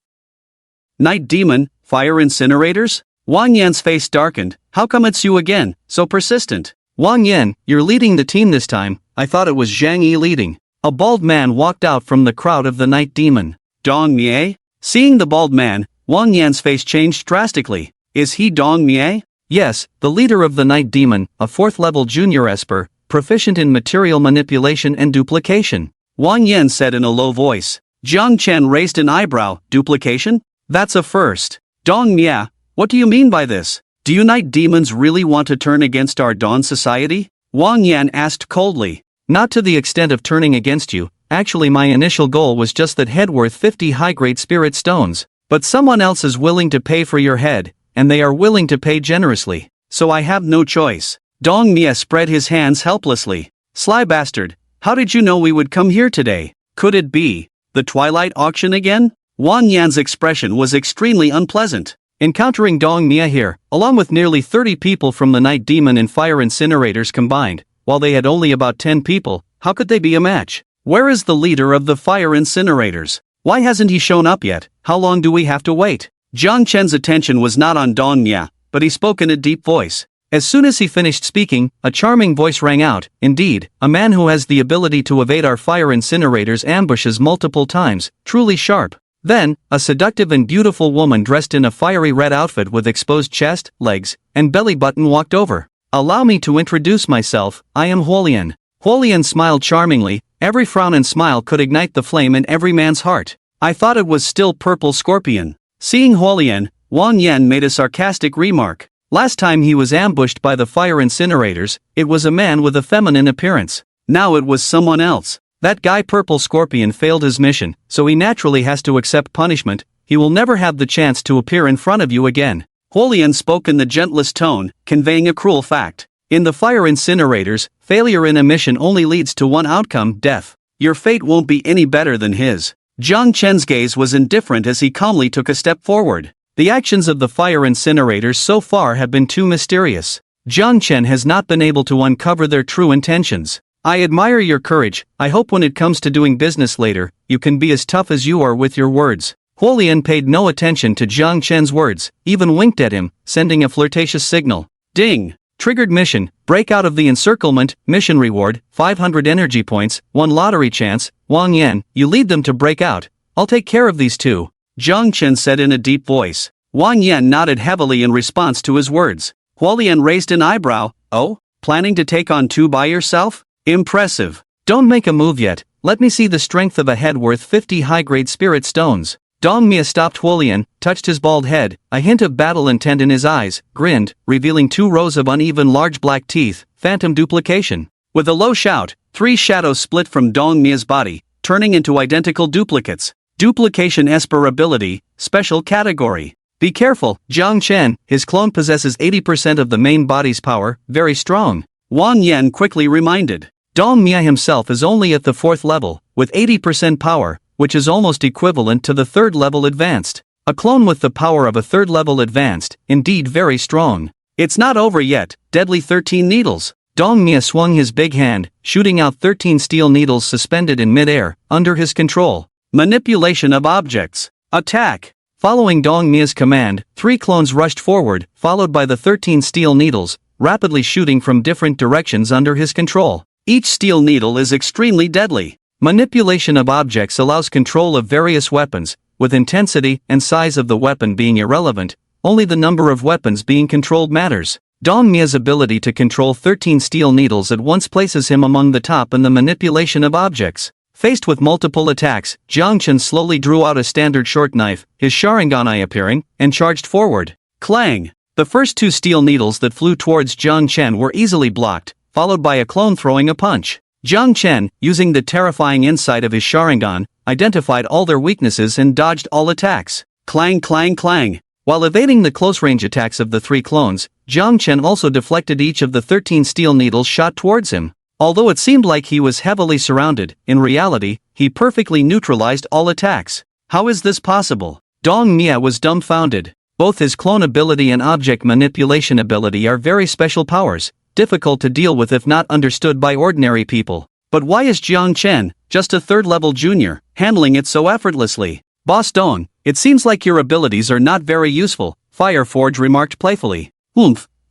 Night Demon, fire incinerators? Wang Yan's face darkened. How come it's you again, so persistent? Wang Yan, you're leading the team this time. I thought it was Zhang Yi leading. A bald man walked out from the crowd of the Night Demon. Dong Mie? Seeing the bald man, Wang Yan's face changed drastically. Is he Dong Mie? Yes, the leader of the Night Demon, a 4th-level junior esper, proficient in material manipulation and duplication. Wang Yan said in a low voice. Jiang Chen raised an eyebrow. Duplication? That's a first. Dong Mie, what do you mean by this? Do you Night Demons really want to turn against our Dawn Society? Wang Yan asked coldly. Not to the extent of turning against you. Actually, my initial goal was just that head worth 50 high-grade spirit stones. But someone else is willing to pay for your head, and they are willing to pay generously. So I have no choice. Dong Mie spread his hands helplessly. Sly bastard, how did you know we would come here today? Could it be the Twilight Auction again? Wang Yan's expression was extremely unpleasant. Encountering Dong Mie here, along with nearly 30 people from the Night Demon and Fire Incinerators combined, while they had only about 10 people, how could they be a match? Where is the leader of the Fire Incinerators? Why hasn't he shown up yet? How long do we have to wait? Jiang Chen's attention was not on Dong Mie, but he spoke in a deep voice. As soon as he finished speaking, a charming voice rang out. Indeed, a man who has the ability to evade our Fire Incinerators ambushes multiple times, truly sharp. Then, a seductive and beautiful woman dressed in a fiery red outfit with exposed chest, legs, and belly button walked over. "Allow me to introduce myself, I am Huolian." Huolian smiled charmingly, every frown and smile could ignite the flame in every man's heart. "I thought it was still Purple Scorpion." Seeing Huolian, Wang Yan made a sarcastic remark. Last time he was ambushed by the fire incinerators, it was a man with a feminine appearance. Now it was someone else. That guy Purple Scorpion failed his mission, so he naturally has to accept punishment. He will never have the chance to appear in front of you again. Huolian spoke in the gentlest tone, conveying a cruel fact. In the fire incinerators, failure in a mission only leads to one outcome, death. Your fate won't be any better than his. Jiang Chen's gaze was indifferent as he calmly took a step forward. The actions of the fire incinerators so far have been too mysterious. Jiang Chen has not been able to uncover their true intentions. "I admire your courage. I hope when it comes to doing business later, you can be as tough as you are with your words." Huolian paid no attention to Jiang Chen's words, even winked at him, sending a flirtatious signal. Ding! Triggered mission, break out of the encirclement, mission reward, 500 energy points, 1 lottery chance. "Wang Yan, you lead them to break out. I'll take care of these two," Jiang Chen said in a deep voice. Wang Yan nodded heavily in response to his words. Huolian raised an eyebrow. "Oh? Planning to take on 2 by yourself? Impressive. Don't make a move yet, let me see the strength of a head worth 50 high-grade spirit stones." Dong Mia stopped Huolian, touched his bald head, a hint of battle intent in his eyes, grinned, revealing 2 rows of uneven large black teeth, phantom duplication. With a low shout, 3 shadows split from Dong Mia's body, turning into identical duplicates. Duplication Esper ability, special category. Be careful, Jiang Chen, his clone possesses 80% of the main body's power, very strong. Wang Yan quickly reminded. Dong Mia himself is only at the 4th level, with 80% power, which is almost equivalent to the 3rd level advanced. A clone with the power of a 3rd level advanced, indeed very strong. It's not over yet, deadly 13 needles. Dong Mia swung his big hand, shooting out 13 steel needles suspended in mid-air, under his control. Manipulation of objects. Attack! Following Dong Mia's command, 3 clones rushed forward, followed by the 13 steel needles, rapidly shooting from different directions under his control. Each steel needle is extremely deadly. Manipulation of objects allows control of various weapons, with intensity and size of the weapon being irrelevant, only the number of weapons being controlled matters. Dong Mia's ability to control 13 steel needles at once places him among the top in the manipulation of objects. Faced with multiple attacks, Jiang Chen slowly drew out a standard short knife, his Sharingan eye appearing, and charged forward. Clang! The first 2 steel needles that flew towards Jiang Chen were easily blocked, followed by a clone throwing a punch. Jiang Chen, using the terrifying insight of his Sharingan, identified all their weaknesses and dodged all attacks. Clang clang clang. While evading the close-range attacks of the 3 clones, Jiang Chen also deflected each of the 13 steel needles shot towards him. Although it seemed like he was heavily surrounded, in reality, he perfectly neutralized all attacks. How is this possible? Dong Mia was dumbfounded. Both his clone ability and object manipulation ability are very special powers, difficult to deal with if not understood by ordinary people. But why is Jiang Chen, just a 3rd-level junior, handling it so effortlessly? Boss Dong, it seems like your abilities are not very useful, Fireforge remarked playfully.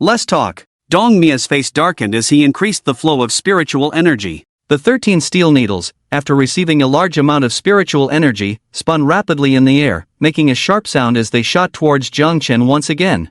Less talk. Dong Mia's face darkened as he increased the flow of spiritual energy. The 13 steel needles, after receiving a large amount of spiritual energy, spun rapidly in the air, making a sharp sound as they shot towards Jiang Chen once again.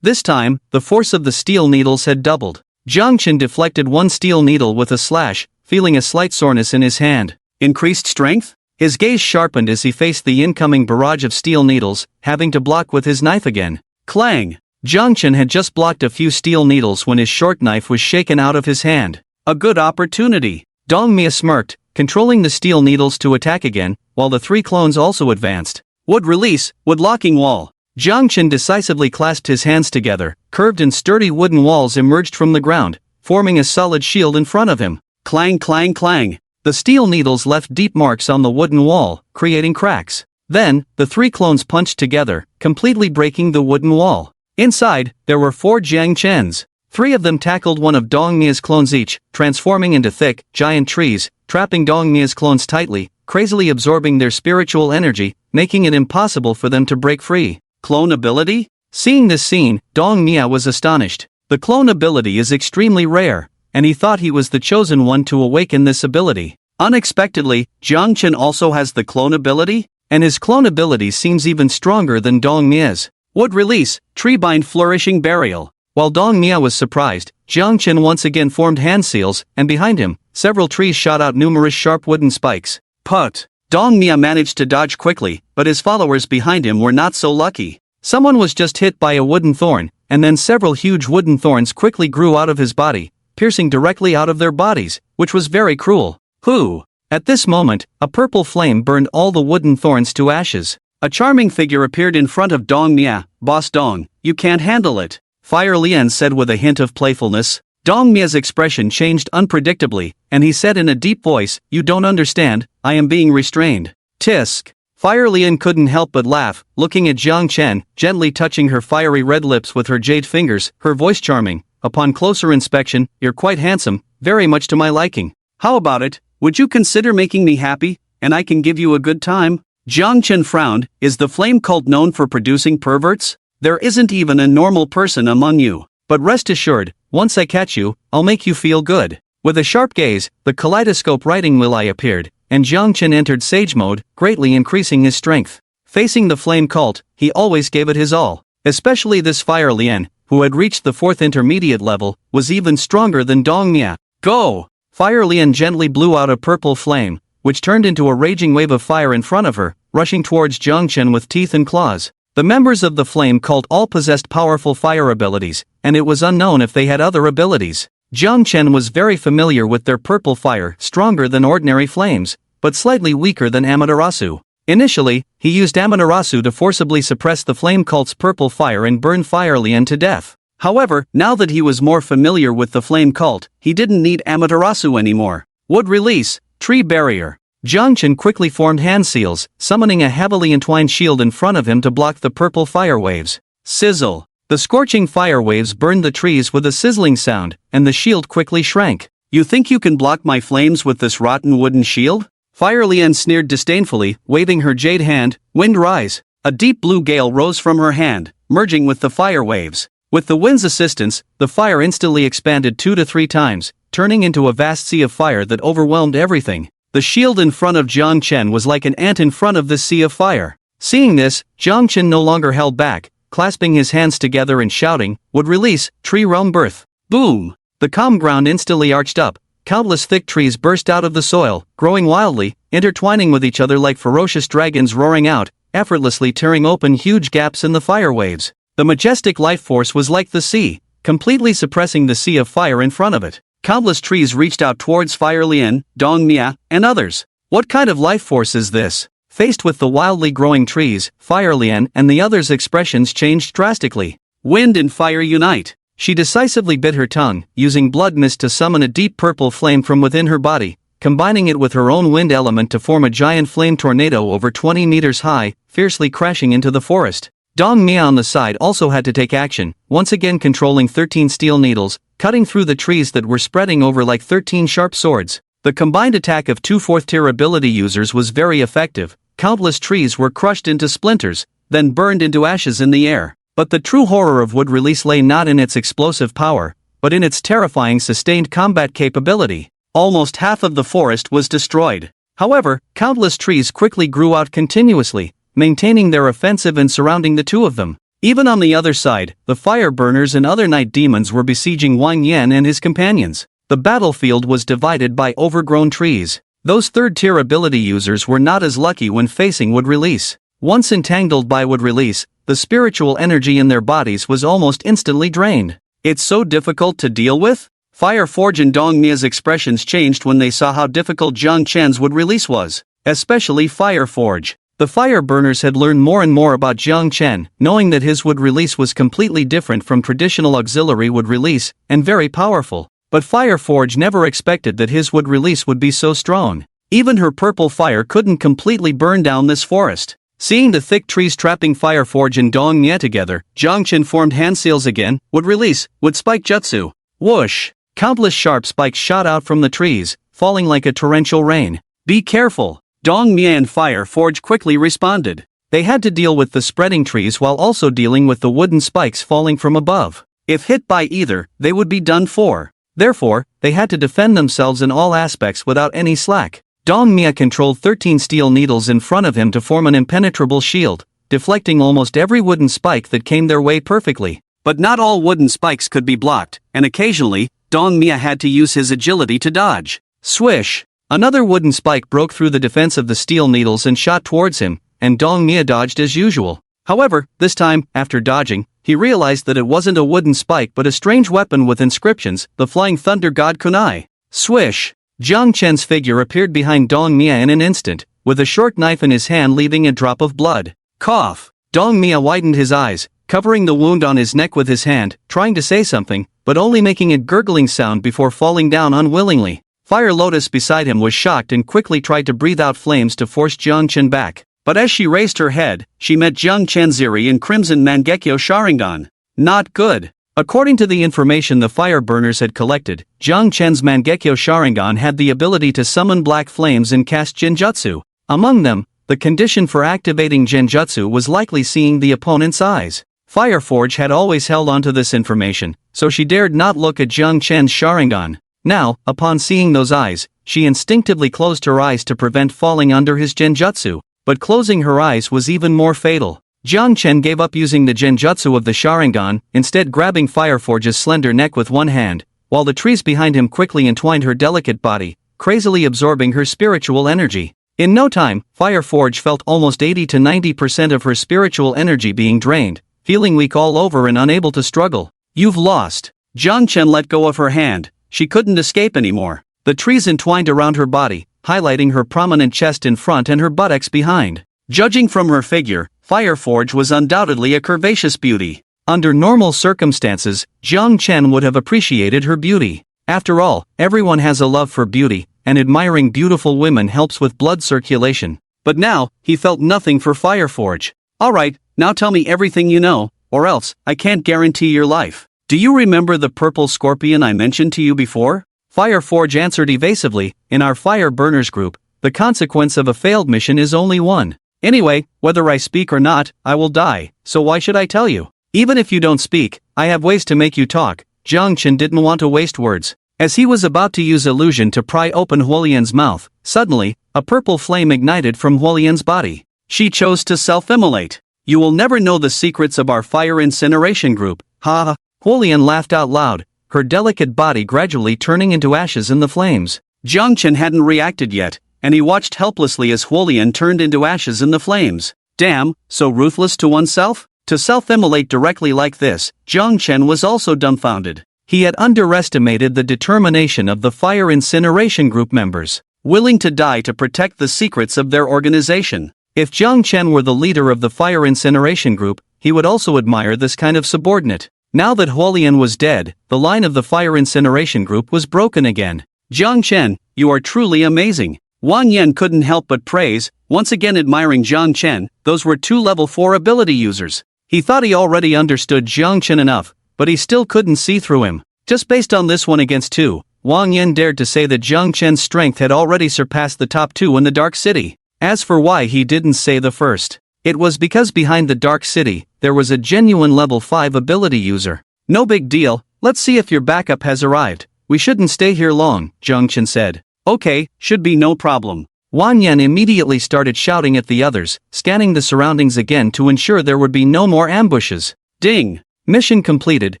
This time, the force of the steel needles had doubled. Jiang Chen deflected 1 steel needle with a slash, feeling a slight soreness in his hand. Increased strength? His gaze sharpened as he faced the incoming barrage of steel needles, having to block with his knife again. Clang! Jiang Chen had just blocked a few steel needles when his short knife was shaken out of his hand. A good opportunity. Dong Mia smirked, controlling the steel needles to attack again, while the 3 clones also advanced. Wood release, wood locking wall. Jiang Chen decisively clasped his hands together, curved and sturdy wooden walls emerged from the ground, forming a solid shield in front of him. Clang clang clang. The steel needles left deep marks on the wooden wall, creating cracks. Then, the 3 clones punched together, completely breaking the wooden wall. Inside, there were 4 Jiang Chens. 3 of them tackled one of Dong Mia's clones each, transforming into thick, giant trees, trapping Dong Mia's clones tightly, crazily absorbing their spiritual energy, making it impossible for them to break free. Clone ability? Seeing this scene, Dong Mia was astonished. The clone ability is extremely rare, and he thought he was the chosen one to awaken this ability. Unexpectedly, Jiang Chen also has the clone ability? and his clone ability seems even stronger than Dong Mia's. Wood release, tree bind flourishing burial. While Dong Mia was surprised, Jiang Chen once again formed hand seals, and behind him, several trees shot out numerous sharp wooden spikes. Put! Dong Mia managed to dodge quickly, but his followers behind him were not so lucky. Someone was just hit by a wooden thorn, and then several huge wooden thorns quickly grew out of his body, piercing directly out of their bodies, which was very cruel. Who? At this moment, a purple flame burned all the wooden thorns to ashes. A charming figure appeared in front of Dong Mia. Boss Dong, you can't handle it, Fire Lian said with a hint of playfulness. Dong Mia's expression changed unpredictably, and he said in a deep voice, "You don't understand, I am being restrained." Tisk. Fire Lian couldn't help but laugh, looking at Jiang Chen, gently touching her fiery red lips with her jade fingers, her voice charming. "Upon closer inspection, you're quite handsome, very much to my liking. How about it? Would you consider making me happy, and I can give you a good time?" Jiang Chen frowned. "Is the flame cult known for producing perverts? There isn't even a normal person among you. But rest assured, once I catch you, I'll make you feel good." With a sharp gaze, the kaleidoscope writing will eye appeared, and Jiang Chen entered sage mode, greatly increasing his strength. Facing the flame cult, he always gave it his all. Especially this Fire Lian, who had reached the 4th intermediate level, was even stronger than Dong Mia. Go! Fire Lian gently blew out a purple flame, which turned into a raging wave of fire in front of her, rushing towards Jiang Chen with teeth and claws. The members of the flame cult all possessed powerful fire abilities, and it was unknown if they had other abilities. Jiang Chen was very familiar with their purple fire, stronger than ordinary flames, but slightly weaker than Amaterasu. Initially, he used Amaterasu to forcibly suppress the flame cult's purple fire and burn Fire Lian to death. However, now that he was more familiar with the flame cult, he didn't need Amaterasu anymore. Wood release, tree barrier. Jiang Chen quickly formed hand seals, summoning a heavily entwined shield in front of him to block the purple fire waves. Sizzle. The scorching fire waves burned the trees with a sizzling sound, and the shield quickly shrank. "You think you can block my flames with this rotten wooden shield?" Fire Lian sneered disdainfully, waving her jade hand. Wind rise. A deep blue gale rose from her hand, merging with the fire waves. With the wind's assistance, the fire instantly expanded 2 to 3 times, turning into a vast sea of fire that overwhelmed everything. The shield in front of Jiang Chen was like an ant in front of this sea of fire. Seeing this, Jiang Chen no longer held back, clasping his hands together and shouting, "Would release, tree realm birth." Boom! The calm ground instantly arched up. Countless thick trees burst out of the soil, growing wildly, intertwining with each other like ferocious dragons roaring out, effortlessly tearing open huge gaps in the fire waves. The majestic life force was like the sea, completely suppressing the sea of fire in front of it. Countless trees reached out towards Fire Lian, Dong Mia, and others. What kind of life force is this? Faced with the wildly growing trees, Fire Lian and the others' expressions changed drastically. Wind and fire unite. She decisively bit her tongue, using blood mist to summon a deep purple flame from within her body, combining it with her own wind element to form a giant flame tornado over 20 meters high, fiercely crashing into the forest. Dong Mia on the side also had to take action, once again controlling 13 steel needles, cutting through the trees that were spreading over like 13 sharp swords. The combined attack of 2 4th-tier ability users was very effective. Countless trees were crushed into splinters, then burned into ashes in the air. But the true horror of wood release lay not in its explosive power, but in its terrifying sustained combat capability. Almost half of the forest was destroyed. However, countless trees quickly grew out continuously, maintaining their offensive and surrounding the two of them. Even on the other side, the fire burners and other night demons were besieging Wang Yan and his companions. The battlefield was divided by overgrown trees. Those 3rd-tier ability users were not as lucky when facing wood release. Once entangled by wood release, the spiritual energy in their bodies was almost instantly drained. "It's so difficult to deal with?" Fire Forge and Dong Mia's expressions changed when they saw how difficult Jiang Chen's wood release was. Especially Fire Forge. The fire burners had learned more and more about Jiang Chen, knowing that his wood release was completely different from traditional auxiliary wood release, and very powerful. But Fire Forge never expected that his wood release would be so strong. Even her purple fire couldn't completely burn down this forest. Seeing the thick trees trapping Fire Forge and Dong Mia together, Jiang Chen formed hand seals again. Would release, would spike jutsu. Whoosh! Countless sharp spikes shot out from the trees, falling like a torrential rain. "Be careful!" Dong Mia and Fire Forge quickly responded. They had to deal with the spreading trees while also dealing with the wooden spikes falling from above. If hit by either, they would be done for. Therefore, they had to defend themselves in all aspects without any slack. Dong Mia controlled 13 steel needles in front of him to form an impenetrable shield, deflecting almost every wooden spike that came their way perfectly. But not all wooden spikes could be blocked, and occasionally, Dong Mia had to use his agility to dodge. Swish! Another wooden spike broke through the defense of the steel needles and shot towards him, and Dong Mia dodged as usual. However, this time, after dodging, he realized that it wasn't a wooden spike but a strange weapon with inscriptions, the flying thunder god kunai. Swish! Jiang Chen's figure appeared behind Dong Mia in an instant, with a short knife in his hand leaving a drop of blood. Cough! Dong Mia widened his eyes, covering the wound on his neck with his hand, trying to say something, but only making a gurgling sound before falling down unwillingly. Fire Lotus beside him was shocked and quickly tried to breathe out flames to force Jiang Chen back. But as she raised her head, she met Jiang Chen's Ziri in Crimson Mangekyo Sharingan. Not good. According to the information the fire burners had collected, Jiang Chen's Mangekyo Sharingan had the ability to summon black flames and cast Genjutsu. Among them, the condition for activating Genjutsu was likely seeing the opponent's eyes. Fireforge had always held onto this information, so she dared not look at Jiang Chen's Sharingan. Now, upon seeing those eyes, she instinctively closed her eyes to prevent falling under his Genjutsu. But closing her eyes was even more fatal. Jiang Chen gave up using the Genjutsu of the Sharingan, instead grabbing Fireforge's slender neck with one hand, while the trees behind him quickly entwined her delicate body, crazily absorbing her spiritual energy. In no time, Fireforge felt almost 80 to 90% of her spiritual energy being drained, feeling weak all over and unable to struggle. You've lost. Jiang Chen let go of her hand. She couldn't escape anymore. The trees entwined around her body, highlighting her prominent chest in front and her buttocks behind. Judging from her figure, Fireforge was undoubtedly a curvaceous beauty. Under normal circumstances, Jiang Chen would have appreciated her beauty. After all, everyone has a love for beauty, and admiring beautiful women helps with blood circulation. But now, he felt nothing for Fireforge. Alright, now tell me everything you know, or else, I can't guarantee your life. Do you remember the purple scorpion I mentioned to you before? Fireforge answered evasively, in our fire burners group, the consequence of a failed mission is only one. Anyway, whether I speak or not, I will die, so why should I tell you? Even if you don't speak, I have ways to make you talk. Jiang Chen didn't want to waste words. As he was about to use illusion to pry open Huolian's mouth, suddenly, a purple flame ignited from Huolian's body. She chose to self-immolate. You will never know the secrets of our fire incineration group, ha ha. Huolian laughed out loud, her delicate body gradually turning into ashes in the flames. Jiang Chen hadn't reacted yet, and he watched helplessly as Huolian turned into ashes in the flames. Damn, so ruthless to oneself? To self-immolate directly like this, Jiang Chen was also dumbfounded. He had underestimated the determination of the fire incineration group members, willing to die to protect the secrets of their organization. If Jiang Chen were the leader of the fire incineration group, he would also admire this kind of subordinate. Now that Huolian was dead, the line of the fire incineration group was broken again. Jiang Chen, you are truly amazing. Wang Yan couldn't help but praise, once again admiring Jiang Chen. Those were two level 4 ability users. He thought he already understood Jiang Chen enough, but he still couldn't see through him. Just based on this 1 against 2, Wang Yan dared to say that Jiang Chen's strength had already surpassed the top 2 in the Dark City. As for why he didn't say the first, it was because behind the Dark City, there was a genuine level 5 ability user. No big deal, let's see if your backup has arrived. We shouldn't stay here long, Jiang Chen said. Okay, should be no problem. Wang Yan immediately started shouting at the others, scanning the surroundings again to ensure there would be no more ambushes. Ding! Mission completed,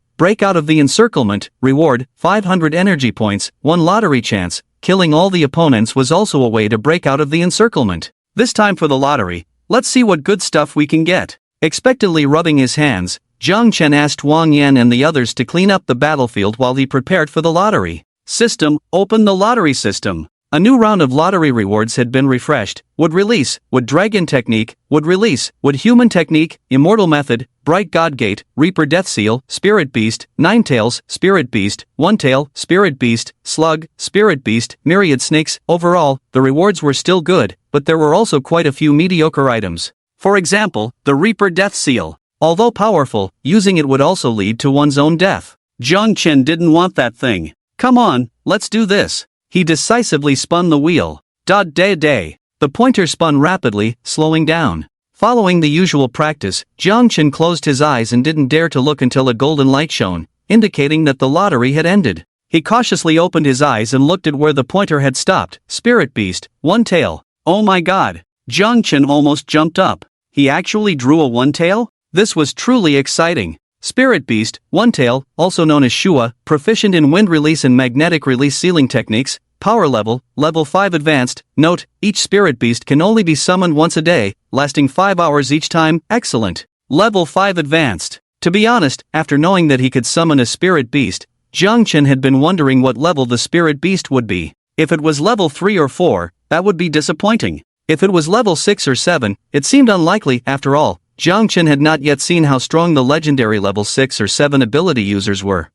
break out of the encirclement, reward, 500 energy points, 1 lottery chance. Killing all the opponents was also a way to break out of the encirclement. This time for the lottery, let's see what good stuff we can get. Expectantly rubbing his hands, Jiang Chen asked Wang Yan and the others to clean up the battlefield while he prepared for the lottery. System, open the lottery system. A new round of lottery rewards had been refreshed. Would release, would dragon technique, would release, would human technique, immortal method, bright god gate, reaper death seal, spirit beast, 9 tails, spirit beast, 1 tail, spirit beast, slug, spirit beast, myriad snakes. Overall, the rewards were still good, but there were also quite a few mediocre items. For example, the reaper death seal. Although powerful, using it would also lead to one's own death. Jiang Chen didn't want that thing. Come on, let's do this. He decisively spun the wheel. Day. The pointer spun rapidly, slowing down. Following the usual practice, Jiang Chen closed his eyes and didn't dare to look until a golden light shone, indicating that the lottery had ended. He cautiously opened his eyes and looked at where the pointer had stopped. Spirit beast, one tail. Oh my god. Jiang Chen almost jumped up. He actually drew a one tail? This was truly exciting. Spirit beast, one tail, also known as Shua, proficient in wind release and magnetic release sealing techniques. Power level, level 5 advanced. Note, each spirit beast can only be summoned once a day, lasting 5 hours each time. Excellent. Level 5 advanced. To be honest, after knowing that he could summon a spirit beast, Jiang Chen had been wondering what level the spirit beast would be. If it was level 3 or 4, that would be disappointing. If it was level 6 or 7, it seemed unlikely. After all, Jiang Chen had not yet seen how strong the legendary level 6 or 7 ability users were.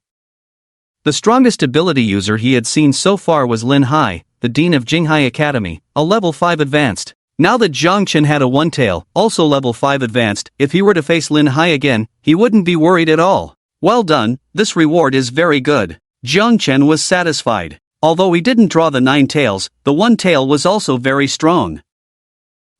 The strongest ability user he had seen so far was Lin Hai, the Dean of Jinghai Academy, a level 5 advanced. Now that Jiang Chen had a one tail, also level 5 advanced, if he were to face Lin Hai again, he wouldn't be worried at all. Well done, this reward is very good. Jiang Chen was satisfied. Although he didn't draw the 9 tails, the one tail was also very strong.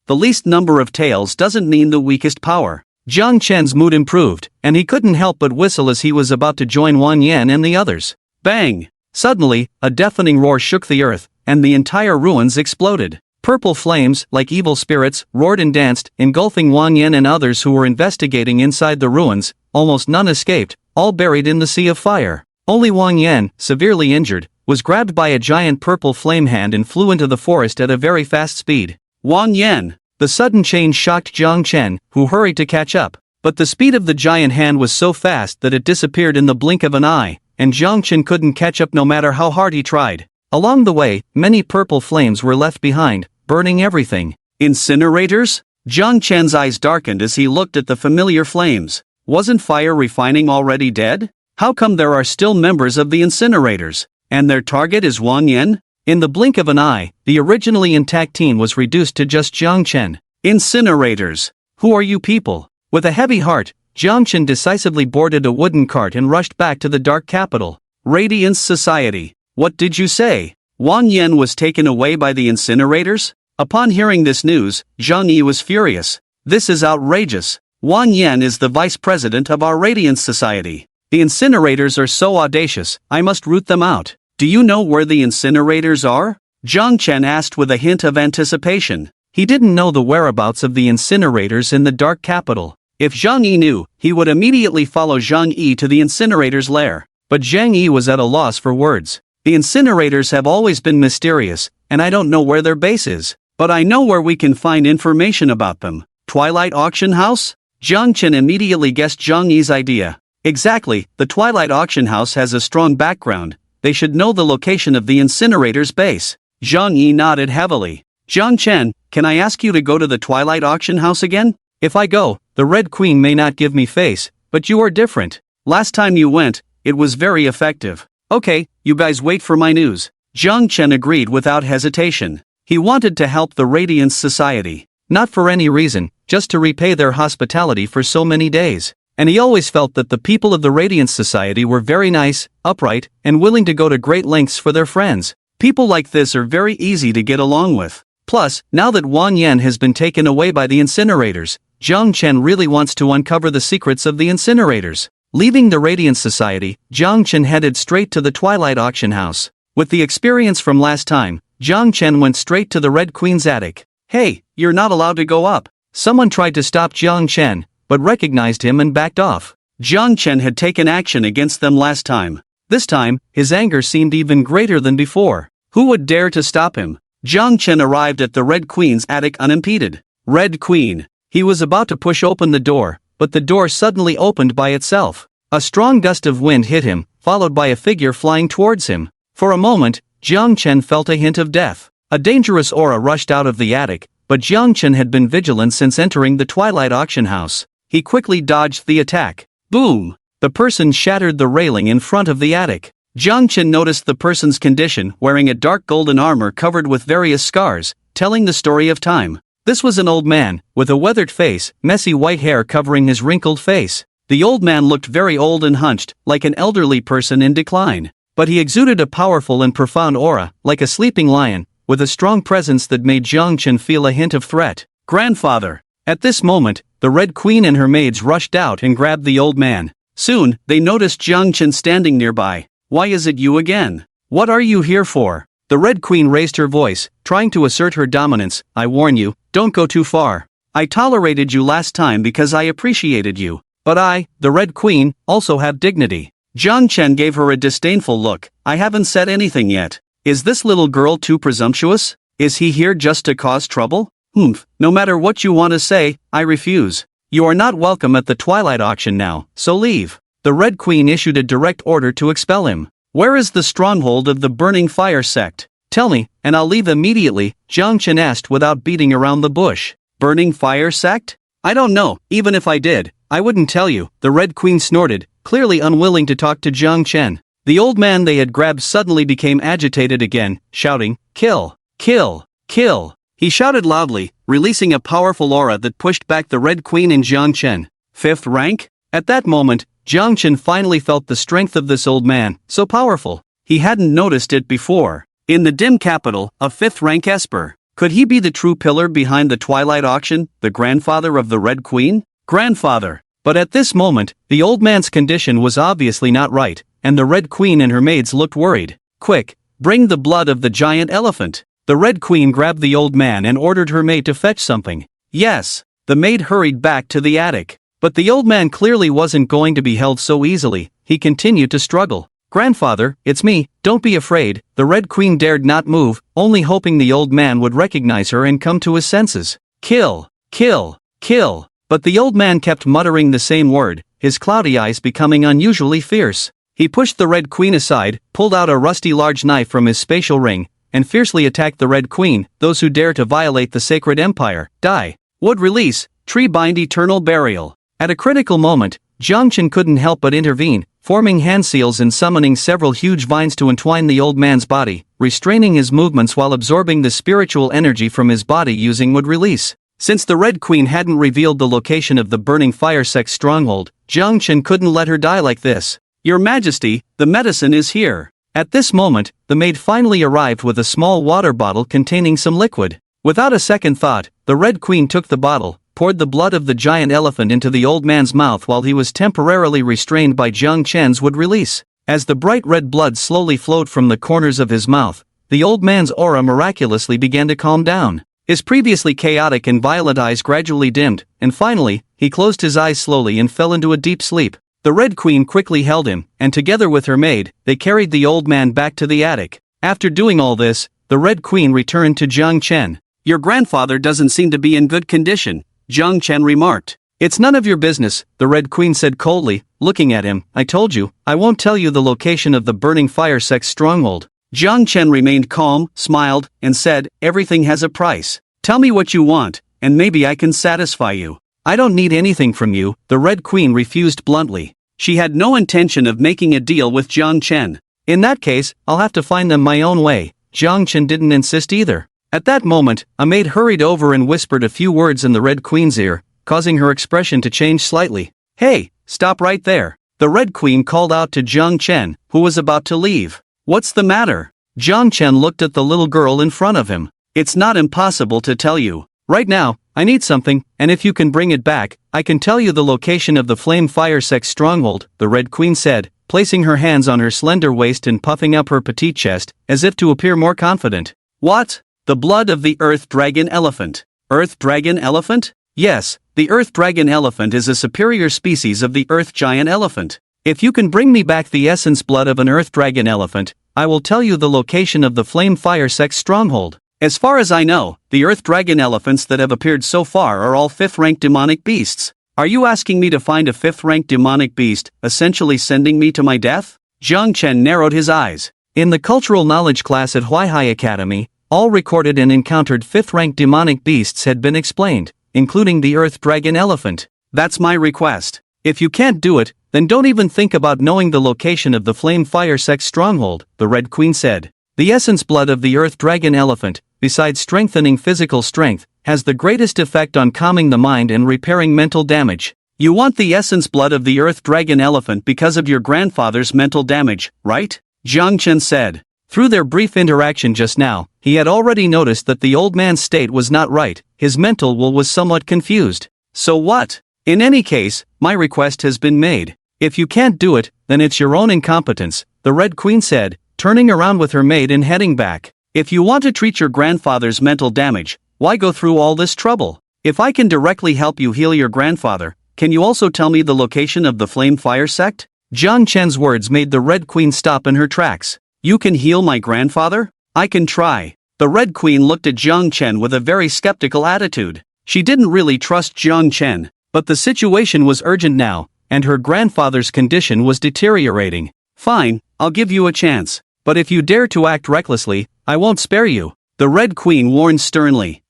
The least number of tails doesn't mean the weakest power. Jiang Chen's mood improved, and he couldn't help but whistle as he was about to join Wang Yan and the others. Bang! Suddenly, a deafening roar shook the earth, and the entire ruins exploded. Purple flames, like evil spirits, roared and danced, engulfing Wang Yan and others who were investigating inside the ruins. Almost none escaped, all buried in the sea of fire. Only Wang Yan, severely injured, was grabbed by a giant purple flame hand and flew into the forest at a very fast speed. Wang Yan! The sudden change shocked Jiang Chen, who hurried to catch up. But the speed of the giant hand was so fast that it disappeared in the blink of an eye, and Jiang Chen couldn't catch up no matter how hard he tried. Along the way, many purple flames were left behind, burning everything. Incinerators? Jiang Chen's eyes darkened as he looked at the familiar flames. Wasn't fire refining already dead? How come there are still members of the incinerators? And their target is Wang Yan? In the blink of an eye, the originally intact team was reduced to just Jiang Chen. Incinerators! Who are you people? With a heavy heart, Jiang Chen decisively boarded a wooden cart and rushed back to the dark capital. Radiance Society. What did you say? Wang Yan was taken away by the incinerators? Upon hearing this news, Zhang Yi was furious. This is outrageous. Wang Yan is the vice president of our Radiance Society. The incinerators are so audacious, I must root them out. Do you know where the incinerators are? Jiang Chen asked with a hint of anticipation. He didn't know the whereabouts of the incinerators in the dark capital. If Zhang Yi knew, he would immediately follow Zhang Yi to the incinerator's lair. But Zhang Yi was at a loss for words. The incinerators have always been mysterious, and I don't know where their base is. But I know where we can find information about them. Twilight Auction House? Jiang Chen immediately guessed Zhang Yi's idea. Exactly, the Twilight Auction House has a strong background. They should know the location of the incinerator's base. Zhang Yi nodded heavily. Jiang Chen, can I ask you to go to the Twilight Auction House again? If I go, the Red Queen may not give me face, but you are different. Last time you went, it was very effective. Okay, you guys wait for my news. Jiang Chen agreed without hesitation. He wanted to help the Radiance Society. Not for any reason, just to repay their hospitality for so many days. And he always felt that the people of the Radiance Society were very nice, upright, and willing to go to great lengths for their friends. People like this are very easy to get along with. Plus, now that Wang Yan has been taken away by the incinerators, Jiang Chen really wants to uncover the secrets of the incinerators. Leaving the Radiance Society, Jiang Chen headed straight to the Twilight Auction House. With the experience from last time, Jiang Chen went straight to the Red Queen's attic. Hey, you're not allowed to go up. Someone tried to stop Jiang Chen, but recognized him and backed off. Jiang Chen had taken action against them last time. This time, his anger seemed even greater than before. Who would dare to stop him? Jiang Chen arrived at the Red Queen's attic unimpeded. Red Queen. He was about to push open the door, but the door suddenly opened by itself. A strong gust of wind hit him, followed by a figure flying towards him. For a moment, Jiang Chen felt a hint of death. A dangerous aura rushed out of the attic, but Jiang Chen had been vigilant since entering the Twilight Auction House. He quickly dodged the attack. Boom! The person shattered the railing in front of the attic. Jiang Chen noticed the person's condition, wearing a dark golden armor covered with various scars, telling the story of time. This was an old man, with a weathered face, messy white hair covering his wrinkled face. The old man looked very old and hunched, like an elderly person in decline. But he exuded a powerful and profound aura, like a sleeping lion, with a strong presence that made Jiang Chen feel a hint of threat. Grandfather! At this moment, the Red Queen and her maids rushed out and grabbed the old man. Soon, they noticed Jiang Chen standing nearby. Why is it you again? What are you here for? The Red Queen raised her voice, trying to assert her dominance. I warn you, don't go too far. I tolerated you last time because I appreciated you. But I, the Red Queen, also have dignity. Jiang Chen gave her a disdainful look. I haven't said anything yet. Is this little girl too presumptuous? Is he here just to cause trouble? No matter what you want to say, I refuse. You are not welcome at the Twilight Auction now, so leave. The Red Queen issued a direct order to expel him. Where is the stronghold of the Burning Fire sect? Tell me, and I'll leave immediately, Jiang Chen asked without beating around the bush. Burning Fire sect? I don't know, even if I did, I wouldn't tell you, the Red Queen snorted, clearly unwilling to talk to Jiang Chen. The old man they had grabbed suddenly became agitated again, shouting, kill, kill, kill. He shouted loudly, releasing a powerful aura that pushed back the Red Queen and Jiang Chen. 5th rank? At that moment, Jiang Chen finally felt the strength of this old man, so powerful. He hadn't noticed it before. In the dim capital, a 5th rank Esper. Could he be the true pillar behind the Twilight Auction, the grandfather of the Red Queen? Grandfather. But at this moment, the old man's condition was obviously not right, and the Red Queen and her maids looked worried. Quick, bring the blood of the giant elephant. The Red Queen grabbed the old man and ordered her maid to fetch something. Yes. The maid hurried back to the attic. But the old man clearly wasn't going to be held so easily. He continued to struggle. Grandfather, it's me, don't be afraid. The Red Queen dared not move, only hoping the old man would recognize her and come to his senses. Kill, kill, kill. But the old man kept muttering the same word, his cloudy eyes becoming unusually fierce. He pushed the Red Queen aside, pulled out a rusty large knife from his spatial ring, and fiercely attacked the Red Queen. Those who dare to violate the sacred empire, die. Would release, tree bind eternal burial. At a critical moment, Jiang Chen couldn't help but intervene, forming hand seals and summoning several huge vines to entwine the old man's body, restraining his movements while absorbing the spiritual energy from his body using would release. Since the Red Queen hadn't revealed the location of the Burning Fire sect stronghold, Jiang Chen couldn't let her die like this. Your Majesty, the medicine is here. At this moment, the maid finally arrived with a small water bottle containing some liquid. Without a second thought, the Red Queen took the bottle, poured the blood of the giant elephant into the old man's mouth while he was temporarily restrained by Jiang Chen's would release. As the bright red blood slowly flowed from the corners of his mouth, the old man's aura miraculously began to calm down. His previously chaotic and violent eyes gradually dimmed, and finally, he closed his eyes slowly and fell into a deep sleep. The Red Queen quickly held him, and together with her maid, they carried the old man back to the attic. After doing all this, the Red Queen returned to Jiang Chen. Your grandfather doesn't seem to be in good condition, Jiang Chen remarked. It's none of your business, the Red Queen said coldly, looking at him. I told you, I won't tell you the location of the Burning Fire sect stronghold. Jiang Chen remained calm, smiled, and said, everything has a price. Tell me what you want, and maybe I can satisfy you. I don't need anything from you, the Red Queen refused bluntly. She had no intention of making a deal with Jiang Chen. In that case, I'll have to find them my own way. Jiang Chen didn't insist either. At that moment, a maid hurried over and whispered a few words in the Red Queen's ear, causing her expression to change slightly. Hey, stop right there. The Red Queen called out to Jiang Chen, who was about to leave. What's the matter? Jiang Chen looked at the little girl in front of him. It's not impossible to tell you. Right now, I need something, and if you can bring it back, I can tell you the location of the Flame Fire sect stronghold, the Red Queen said, placing her hands on her slender waist and puffing up her petite chest, as if to appear more confident. What? The blood of the Earth Dragon Elephant. Earth Dragon Elephant? Yes, the Earth Dragon Elephant is a superior species of the Earth Giant Elephant. If you can bring me back the essence blood of an Earth Dragon Elephant, I will tell you the location of the Flame Fire sect stronghold. As far as I know, the Earth Dragon Elephants that have appeared so far are all 5th-rank demonic beasts. Are you asking me to find a 5th-rank demonic beast, essentially sending me to my death? Jiang Chen narrowed his eyes. In the cultural knowledge class at Huaihai Academy, all recorded and encountered 5th-rank demonic beasts had been explained, including the Earth Dragon Elephant. That's my request. If you can't do it, then don't even think about knowing the location of the Flame Fire sect stronghold, the Red Queen said. The essence blood of the Earth Dragon Elephant, besides strengthening physical strength, has the greatest effect on calming the mind and repairing mental damage. You want the essence blood of the Earth Dragon Elephant because of your grandfather's mental damage, right? Jiang Chen said. Through their brief interaction just now, he had already noticed that the old man's state was not right. His mental will was somewhat confused. So what? In any case, my request has been made. If you can't do it, then it's your own incompetence, the Red Queen said, turning around with her maid and heading back. If you want to treat your grandfather's mental damage, why go through all this trouble? If I can directly help you heal your grandfather, can you also tell me the location of the Flame Fire sect? Jiang Chen's words made the Red Queen stop in her tracks. You can heal my grandfather? I can try. The Red Queen looked at Jiang Chen with a very skeptical attitude. She didn't really trust Jiang Chen, but the situation was urgent now, and her grandfather's condition was deteriorating. Fine, I'll give you a chance. But if you dare to act recklessly, I won't spare you, the Red Queen warned sternly.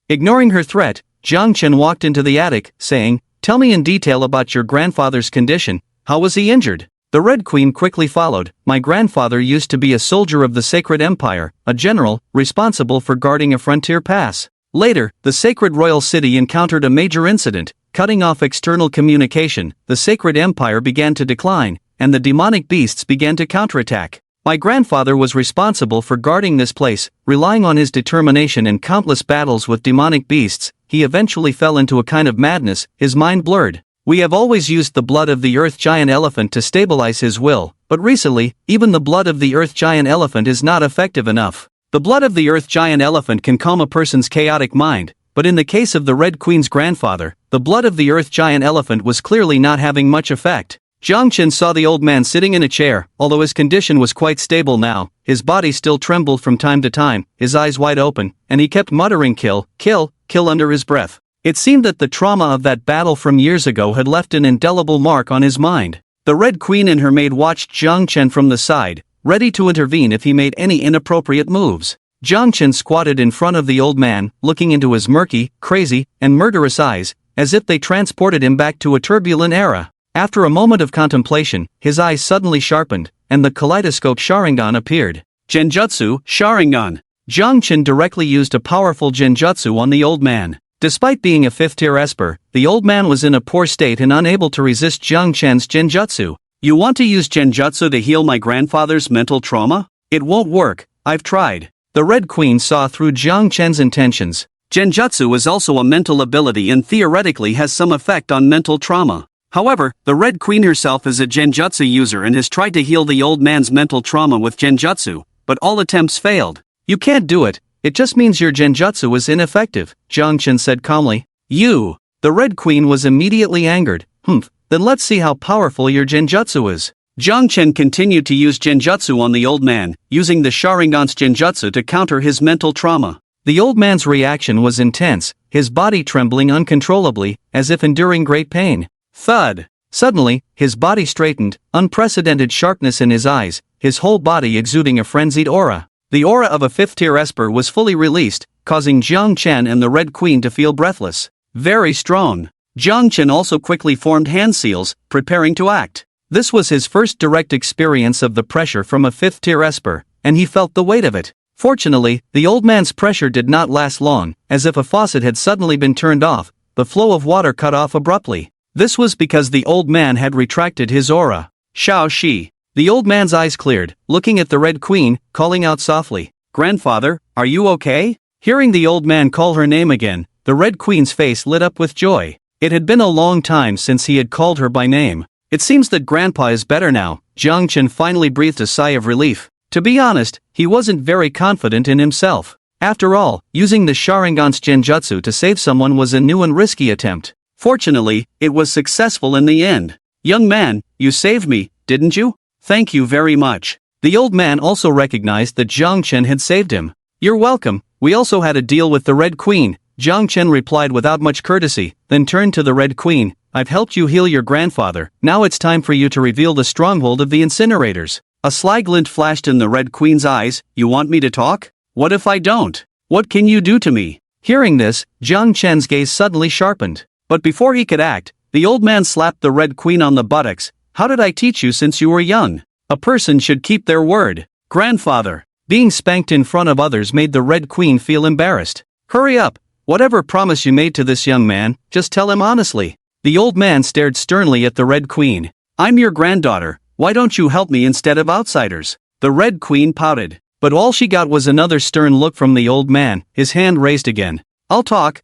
Ignoring her threat, Jiang Chen walked into the attic, saying, Tell me in detail about your grandfather's condition. How was he injured? The Red Queen quickly followed. My grandfather used to be a soldier of the Sacred Empire, a general, responsible for guarding a frontier pass. Later, the Sacred Royal City encountered a major incident, cutting off external communication. The Sacred Empire began to decline, and the demonic beasts began to counterattack. My grandfather was responsible for guarding this place, relying on his determination in countless battles with demonic beasts. He eventually fell into a kind of madness, his mind blurred. We have always used the blood of the Earth Giant Elephant to stabilize his will, but recently, even the blood of the Earth Giant Elephant is not effective enough. The blood of the Earth Giant Elephant can calm a person's chaotic mind, but in the case of the Red Queen's grandfather, the blood of the Earth Giant Elephant was clearly not having much effect. Jiang Chen saw the old man sitting in a chair. Although his condition was quite stable now, his body still trembled from time to time, his eyes wide open, and he kept muttering kill, kill, kill under his breath. It seemed that the trauma of that battle from years ago had left an indelible mark on his mind. The Red Queen and her maid watched Jiang Chen from the side, ready to intervene if he made any inappropriate moves. Jiang Chen squatted in front of the old man, looking into his murky, crazy, and murderous eyes, as if they transported him back to a turbulent era. After a moment of contemplation, his eyes suddenly sharpened, and the kaleidoscope Sharingan appeared. Genjutsu, Sharingan. Jiang Chen directly used a powerful genjutsu on the old man. Despite being a 5th-tier esper, the old man was in a poor state and unable to resist Jiang Chen's genjutsu. You want to use genjutsu to heal my grandfather's mental trauma? It won't work, I've tried. The Red Queen saw through Jiang Chen's intentions. Genjutsu is also a mental ability and theoretically has some effect on mental trauma. However, the Red Queen herself is a genjutsu user and has tried to heal the old man's mental trauma with genjutsu, but all attempts failed. You can't do it, it just means your genjutsu is ineffective, Jiang Chen said calmly. You! The Red Queen was immediately angered. Then let's see how powerful your genjutsu is. Jiang Chen continued to use genjutsu on the old man, using the Sharingan's genjutsu to counter his mental trauma. The old man's reaction was intense, his body trembling uncontrollably, as if enduring great pain. Thud! Suddenly, his body straightened, unprecedented sharpness in his eyes, his whole body exuding a frenzied aura. The aura of a 5th-tier esper was fully released, causing Jiang Chen and the Red Queen to feel breathless. Very strong. Jiang Chen also quickly formed hand seals, preparing to act. This was his first direct experience of the pressure from a 5th-tier esper, and he felt the weight of it. Fortunately, the old man's pressure did not last long. As if a faucet had suddenly been turned off, the flow of water cut off abruptly. This was because the old man had retracted his aura. Shao Shi. The old man's eyes cleared, looking at the Red Queen, calling out softly, "Grandfather, are you okay?" Hearing the old man call her name again, the Red Queen's face lit up with joy. It had been a long time since he had called her by name. It seems that Grandpa is better now. Jiang Chen finally breathed a sigh of relief. To be honest, he wasn't very confident in himself. After all, using the Sharingan's genjutsu to save someone was a new and risky attempt. Fortunately, it was successful in the end. Young man, you saved me, didn't you? Thank you very much. The old man also recognized that Jiang Chen had saved him. You're welcome, we also had a deal with the Red Queen. Jiang Chen replied without much courtesy, then turned to the Red Queen. I've helped you heal your grandfather, now it's time for you to reveal the stronghold of the incinerators. A sly glint flashed in the Red Queen's eyes. You want me to talk? What if I don't? What can you do to me? Hearing this, Jiang Chen's gaze suddenly sharpened. But before he could act, the old man slapped the Red Queen on the buttocks. How did I teach you since you were young? A person should keep their word. Grandfather. Being spanked in front of others made the Red Queen feel embarrassed. Hurry up. Whatever promise you made to this young man, just tell him honestly. The old man stared sternly at the Red Queen. I'm your granddaughter, why don't you help me instead of outsiders? The Red Queen pouted. But all she got was another stern look from the old man, his hand raised again. I'll talk,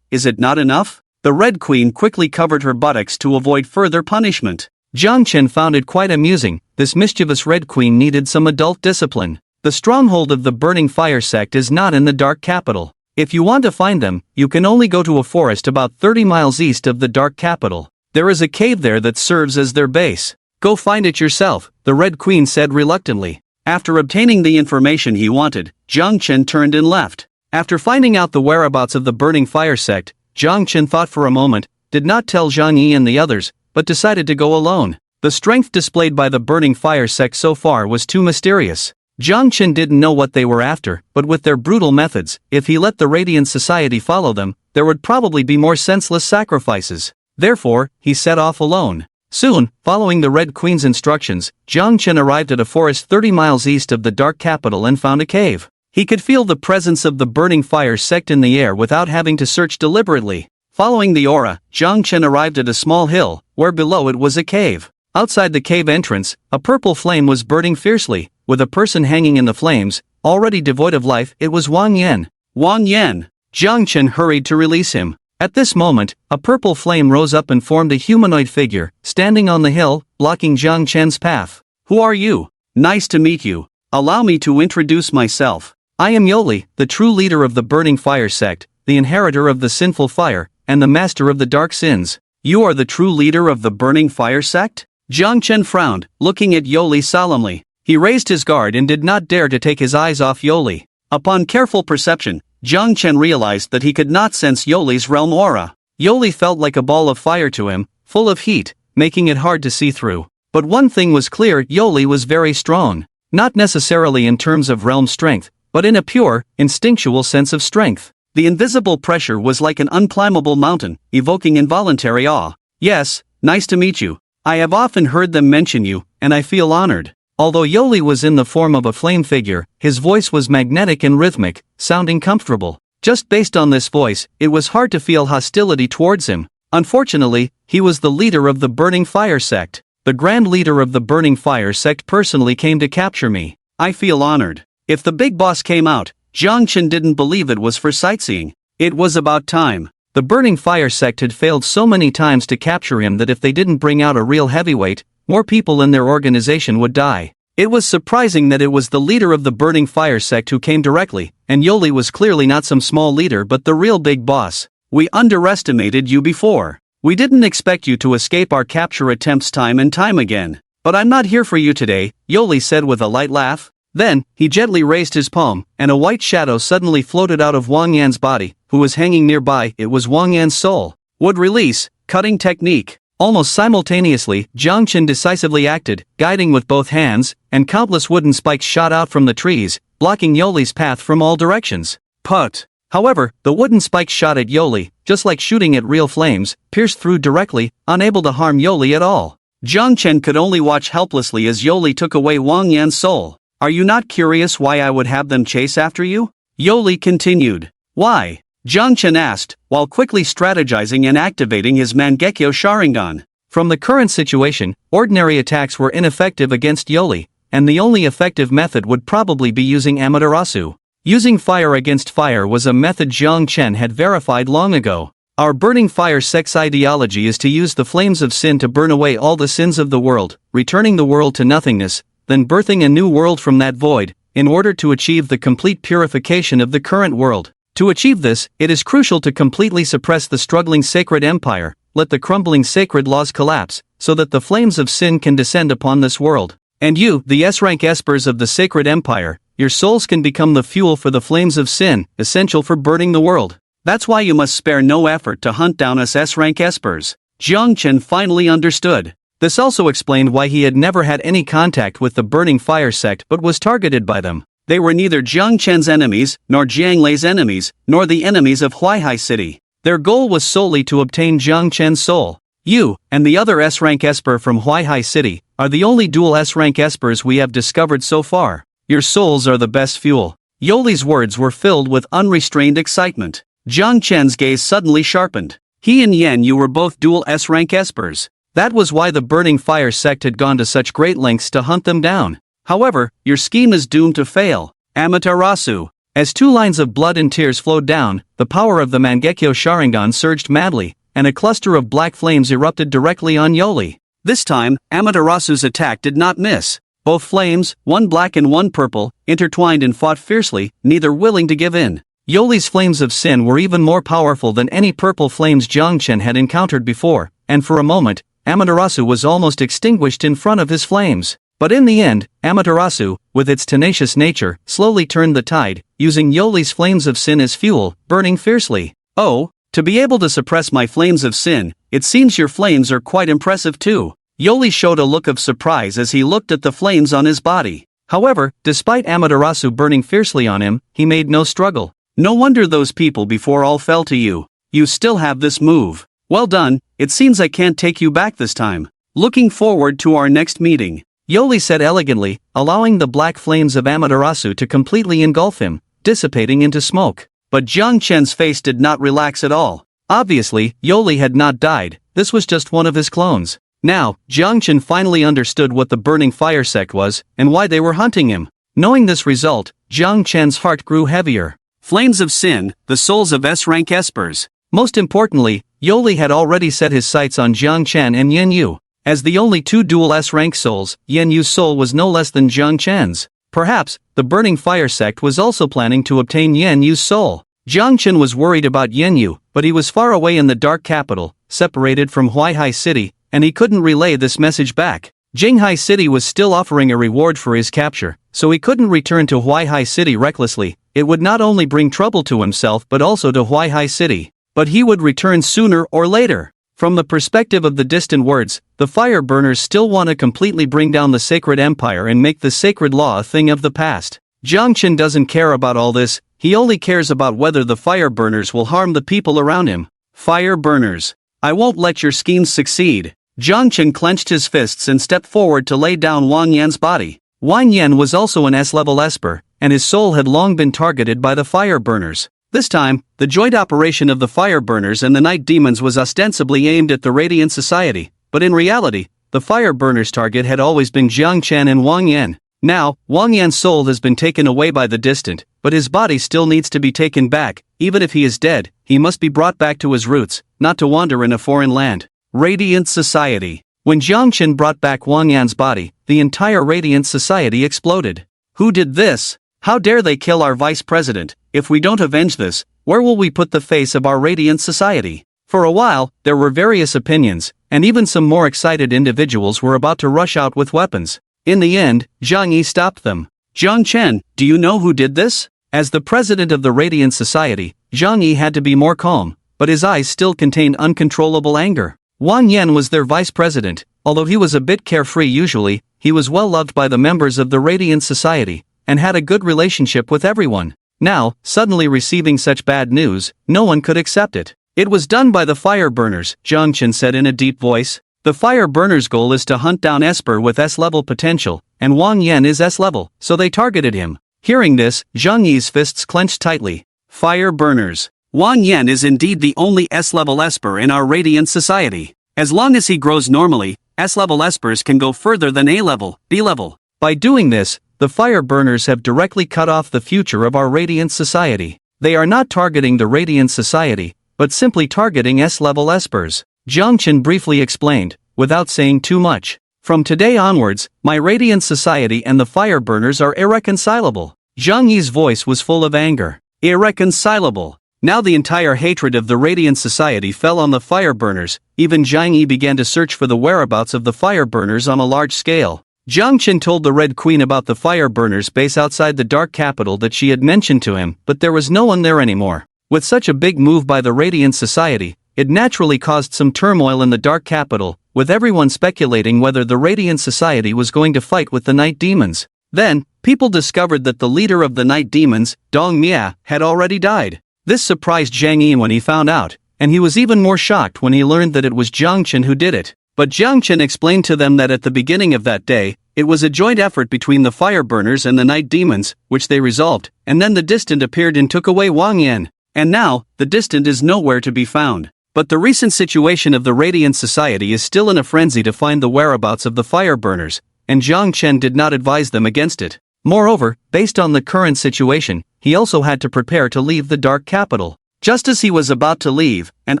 is it not enough? The Red Queen quickly covered her buttocks to avoid further punishment. Jiang Chen found it quite amusing. This mischievous Red Queen needed some adult discipline. The stronghold of the Burning Fire sect is not in the Dark Capital. If you want to find them, you can only go to a forest about 30 miles east of the Dark Capital. There is a cave there that serves as their base. Go find it yourself, the Red Queen said reluctantly. After obtaining the information he wanted, Jiang Chen turned and left. After finding out the whereabouts of the Burning Fire sect, Jiang Chen thought for a moment, did not tell Zhang Yi and the others, but decided to go alone. The strength displayed by the Burning Fire sect so far was too mysterious. Jiang Chen didn't know what they were after, but with their brutal methods, if he let the Radiant Society follow them, there would probably be more senseless sacrifices. Therefore, he set off alone. Soon, following the Red Queen's instructions, Jiang Chen arrived at a forest 30 miles east of the Dark Capital and found a cave. He could feel the presence of the Burning Fire sect in the air without having to search deliberately. Following the aura, Jiang Chen arrived at a small hill, where below it was a cave. Outside the cave entrance, a purple flame was burning fiercely, with a person hanging in the flames, already devoid of life. It was Wang Yan. Wang Yan! Jiang Chen hurried to release him. At this moment, a purple flame rose up and formed a humanoid figure, standing on the hill, blocking Jiang Chen's path. Who are you? Nice to meet you. Allow me to introduce myself. I am Yoli, the true leader of the Burning Fire sect, the inheritor of the sinful fire, and the master of the dark sins. You are the true leader of the Burning Fire sect? Jiang Chen frowned, looking at Yoli solemnly. He raised his guard and did not dare to take his eyes off Yoli. Upon careful perception, Jiang Chen realized that he could not sense Yoli's realm aura. Yoli felt like a ball of fire to him, full of heat, making it hard to see through. But one thing was clear, Yoli was very strong. Not necessarily in terms of realm strength, but in a pure, instinctual sense of strength. The invisible pressure was like an unclimbable mountain, evoking involuntary awe. Yes, nice to meet you. I have often heard them mention you, and I feel honored. Although Yoli was in the form of a flame figure, his voice was magnetic and rhythmic, sounding comfortable. Just based on this voice, it was hard to feel hostility towards him. Unfortunately, he was the leader of the Burning Fire sect. The grand leader of the Burning Fire sect personally came to capture me. I feel honored. If the big boss came out, Jiang Chen didn't believe it was for sightseeing. It was about time. The Burning Fire sect had failed so many times to capture him that if they didn't bring out a real heavyweight, more people in their organization would die. It was surprising that it was the leader of the Burning Fire sect who came directly, and Yoli was clearly not some small leader but the real big boss. We underestimated you before. We didn't expect you to escape our capture attempts time and time again. But I'm not here for you today, Yoli said with a light laugh. Then, he gently raised his palm, and a white shadow suddenly floated out of Wang Yan's body, who was hanging nearby. It was Wang Yan's soul. Would release, cutting technique. Almost simultaneously, Jiang Chen decisively acted, guiding with both hands, and countless wooden spikes shot out from the trees, blocking Yoli's path from all directions. Put. However, the wooden spikes shot at Yoli, just like shooting at real flames, pierced through directly, unable to harm Yoli at all. Jiang Chen could only watch helplessly as Yoli took away Wang Yan's soul. Are you not curious why I would have them chase after you? Yoli continued. Why? Jiang Chen asked, while quickly strategizing and activating his Mangekyo Sharingan. From the current situation, ordinary attacks were ineffective against Yoli, and the only effective method would probably be using Amaterasu. Using fire against fire was a method Jiang Chen had verified long ago. Our Burning Fire sect's ideology is to use the flames of sin to burn away all the sins of the world, returning the world to nothingness, then birthing a new world from that void, in order to achieve the complete purification of the current world. To achieve this, it is crucial to completely suppress the struggling sacred empire, let the crumbling sacred laws collapse, so that the flames of sin can descend upon this world. And you, the S-rank espers of the sacred empire, your souls can become the fuel for the flames of sin, essential for burning the world. That's why you must spare no effort to hunt down us S-rank espers. Jiang Chen finally understood. This also explained why he had never had any contact with the Burning Fire sect but was targeted by them. They were neither Jiang Chen's enemies, nor Jiang Lei's enemies, nor the enemies of Huaihai City. Their goal was solely to obtain Jiang Chen's soul. You, and the other S-rank esper from Huaihai City, are the only dual S-rank espers we have discovered so far. Your souls are the best fuel. Yoli's words were filled with unrestrained excitement. Jiang Chen's gaze suddenly sharpened. He and Yan Yu were both dual S-rank espers. That was why the Burning Fire sect had gone to such great lengths to hunt them down. However, your scheme is doomed to fail. Amaterasu. As 2 lines of blood and tears flowed down, the power of the Mangekyo Sharingan surged madly, and a cluster of black flames erupted directly on Yoli. This time, Amaterasu's attack did not miss. Both flames, one black and one purple, intertwined and fought fiercely, neither willing to give in. Yoli's flames of sin were even more powerful than any purple flames Jiang Chen had encountered before, and for a moment, Amaterasu was almost extinguished in front of his flames. But in the end, Amaterasu, with its tenacious nature, slowly turned the tide, using Yoli's flames of sin as fuel, burning fiercely. Oh, to be able to suppress my flames of sin, it seems your flames are quite impressive too. Yoli showed a look of surprise as he looked at the flames on his body. However, despite Amaterasu burning fiercely on him, he made no struggle. No wonder those people before all fell to you. You still have this move. Well done, it seems I can't take you back this time. Looking forward to our next meeting, Yoli said elegantly, allowing the black flames of Amaterasu to completely engulf him, dissipating into smoke. But Jiang Chen's face did not relax at all. Obviously, Yoli had not died, this was just one of his clones. Now, Jiang Chen finally understood what the burning fire sect was, and why they were hunting him. Knowing this result, Jiang Chen's heart grew heavier. Flames of sin, the souls of S-rank espers. Most importantly, Yoli had already set his sights on Jiang Chen and Yen Yu. As the only two dual S-rank souls, Yen Yu's soul was no less than Jiang Chen's. Perhaps, the burning fire sect was also planning to obtain Yen Yu's soul. Jiang Chen was worried about Yen Yu, but he was far away in the dark capital, separated from Huaihai City, and he couldn't relay this message back. Jinghai City was still offering a reward for his capture, so he couldn't return to Huaihai City recklessly. It would not only bring trouble to himself but also to Huaihai City. But he would return sooner or later. From the perspective of the distant words, the fire burners still want to completely bring down the sacred empire and make the sacred law a thing of the past. Jiang Chen doesn't care about all this, he only cares about whether the fire burners will harm the people around him. Fire burners. I won't let your schemes succeed. Jiang Chen clenched his fists and stepped forward to lay down Wang Yan's body. Wang Yan was also an S-level esper, and his soul had long been targeted by the fire burners. This time, the joint operation of the fire burners and the night demons was ostensibly aimed at the Radiant Society, but in reality, the fire burners' target had always been Jiang Chen and Wang Yan. Now, Wang Yan's soul has been taken away by the distant, but his body still needs to be taken back. Even if he is dead, he must be brought back to his roots, not to wander in a foreign land. Radiant Society. When Jiang Chen brought back Wang Yan's body, the entire Radiant Society exploded. Who did this? How dare they kill our vice president? If we don't avenge this, where will we put the face of our Radiant Society? For a while, there were various opinions, and even some more excited individuals were about to rush out with weapons. In the end, Zhang Yi stopped them. Jiang Chen, do you know who did this? As the president of the Radiant Society, Zhang Yi had to be more calm, but his eyes still contained uncontrollable anger. Wang Yan was their vice president. Although he was a bit carefree usually, he was well loved by the members of the Radiant Society, and had a good relationship with everyone. Now, suddenly receiving such bad news, no one could accept it. It was done by the fire burners, Jiang Chen said in a deep voice. The fire burners' goal is to hunt down Esper with S-level potential, and Wang Yan is S-level, so they targeted him. Hearing this, Zhang Yi's fists clenched tightly. Fire burners. Wang Yan is indeed the only S-level Esper in our Radiant Society. As long as he grows normally, S-level Espers can go further than A-level, B-level. By doing this, the fire burners have directly cut off the future of our Radiant Society. They are not targeting the Radiant Society, but simply targeting S-level Espers. Jiang Chen briefly explained, without saying too much. From today onwards, my Radiant Society and the fire burners are irreconcilable. Zhang Yi's voice was full of anger. Irreconcilable. Now the entire hatred of the Radiant Society fell on the fire burners. Even Zhang Yi began to search for the whereabouts of the fire burners on a large scale. Jiang Chen told the Red Queen about the fire burners base outside the Dark Capital that she had mentioned to him, but there was no one there anymore. With such a big move by the Radiant Society, it naturally caused some turmoil in the Dark Capital, with everyone speculating whether the Radiant Society was going to fight with the Night Demons. Then, people discovered that the leader of the Night Demons, Dong Mia, had already died. This surprised Zhang Yi when he found out, and he was even more shocked when he learned that it was Jiang Chen who did it. But Jiang Chen explained to them that at the beginning of that day, it was a joint effort between the fire burners and the Night Demons, which they resolved, and then the distant appeared and took away Wang Yan. And now, the distant is nowhere to be found. But the recent situation of the Radiant Society is still in a frenzy to find the whereabouts of the fire burners, and Jiang Chen did not advise them against it. Moreover, based on the current situation, he also had to prepare to leave the Dark Capital. Just as he was about to leave, an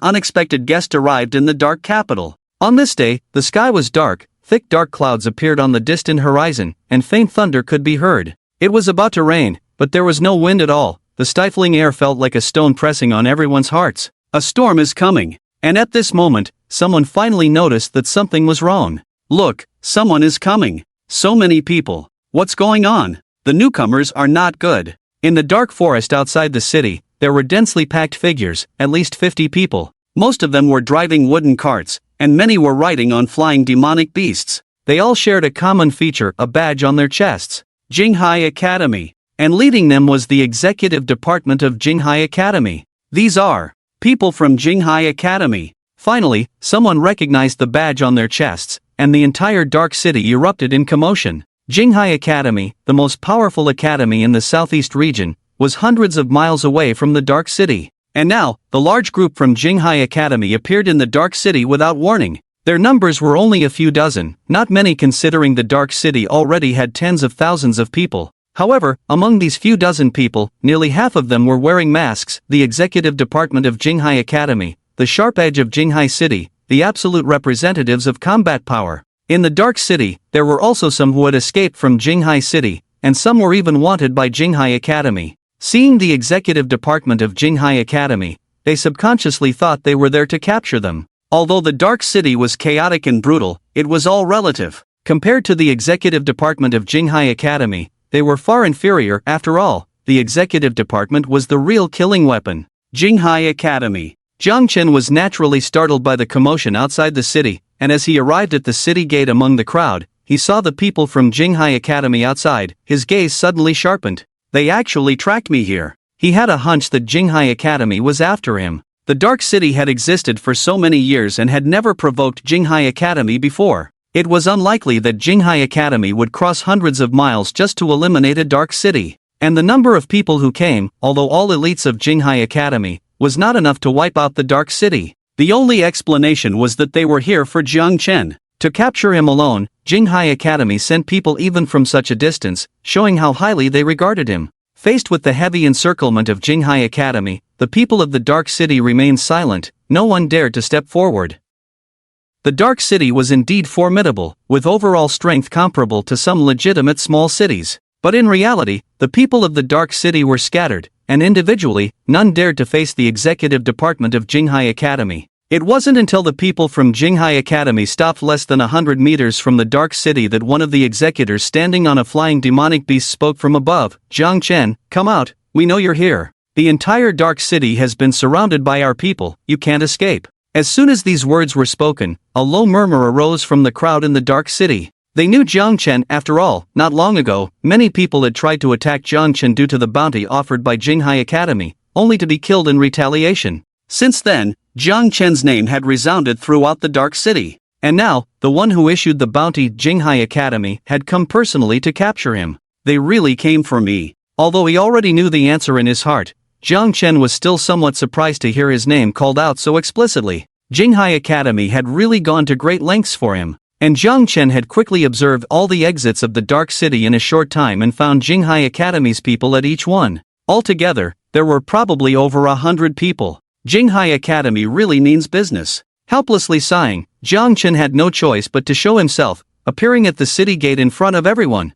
unexpected guest arrived in the Dark Capital. On this day, the sky was dark, thick dark clouds appeared on the distant horizon, and faint thunder could be heard. It was about to rain, but there was no wind at all. The stifling air felt like a stone pressing on everyone's hearts. A storm is coming. And at this moment, someone finally noticed that something was wrong. Look, someone is coming. So many people. What's going on? The newcomers are not good. In the dark forest outside the city, there were densely packed figures, at least 50 people. Most of them were driving wooden carts, and many were riding on flying demonic beasts. They all shared a common feature, a badge on their chests. Jinghai Academy. And leading them was the executive department of Jinghai Academy. These are people from Jinghai Academy. Finally, someone recognized the badge on their chests, and the entire dark city erupted in commotion. Jinghai Academy, the most powerful academy in the southeast region, was hundreds of miles away from the dark city. And now, the large group from Jinghai Academy appeared in the dark city without warning. Their numbers were only a few dozen, not many considering the dark city already had tens of thousands of people. However, among these few dozen people, nearly half of them were wearing masks. The executive department of Jinghai Academy, the sharp edge of Jinghai City, the absolute representatives of combat power. In the Dark City, there were also some who had escaped from Jinghai City, and some were even wanted by Jinghai Academy. Seeing the executive department of Jinghai Academy, they subconsciously thought they were there to capture them. Although the Dark City was chaotic and brutal, it was all relative. Compared to the executive department of Jinghai Academy, they were far inferior. After all, the executive department was the real killing weapon. Jinghai Academy. Jiang Chen was naturally startled by the commotion outside the city, and as he arrived at the city gate among the crowd, he saw the people from Jinghai Academy outside. His gaze suddenly sharpened. They actually tracked me here. He had a hunch that Jinghai Academy was after him. The Dark City had existed for so many years and had never provoked Jinghai Academy before. It was unlikely that Jinghai Academy would cross hundreds of miles just to eliminate a Dark City. And the number of people who came, although all elites of Jinghai Academy, was not enough to wipe out the Dark City. The only explanation was that they were here for Jiang Chen. To capture him alone, Jinghai Academy sent people even from such a distance, showing how highly they regarded him. Faced with the heavy encirclement of Jinghai Academy, the people of the Dark City remained silent. No one dared to step forward. The Dark City was indeed formidable, with overall strength comparable to some legitimate small cities. But in reality, the people of the Dark City were scattered, and individually, none dared to face the executive department of Jinghai Academy. It wasn't until the people from Jinghai Academy stopped less than 100 meters from the Dark City that one of the executors standing on a flying demonic beast spoke from above. Jiang Chen, come out, we know you're here. The entire Dark City has been surrounded by our people, you can't escape. As soon as these words were spoken, a low murmur arose from the crowd in the Dark City. They knew Jiang Chen. After all, not long ago, many people had tried to attack Jiang Chen due to the bounty offered by Jinghai Academy, only to be killed in retaliation. Since then, Jiang Chen's name had resounded throughout the Dark City. And now, the one who issued the bounty, Jinghai Academy, had come personally to capture him. They really came for me. Although he already knew the answer in his heart, Jiang Chen was still somewhat surprised to hear his name called out so explicitly. Jinghai Academy had really gone to great lengths for him. And Jiang Chen had quickly observed all the exits of the Dark City in a short time and found Jinghai Academy's people at each one. Altogether, there were probably over 100 people. Jinghai Academy really means business. Helplessly sighing, Jiang Chen had no choice but to show himself, appearing at the city gate in front of everyone.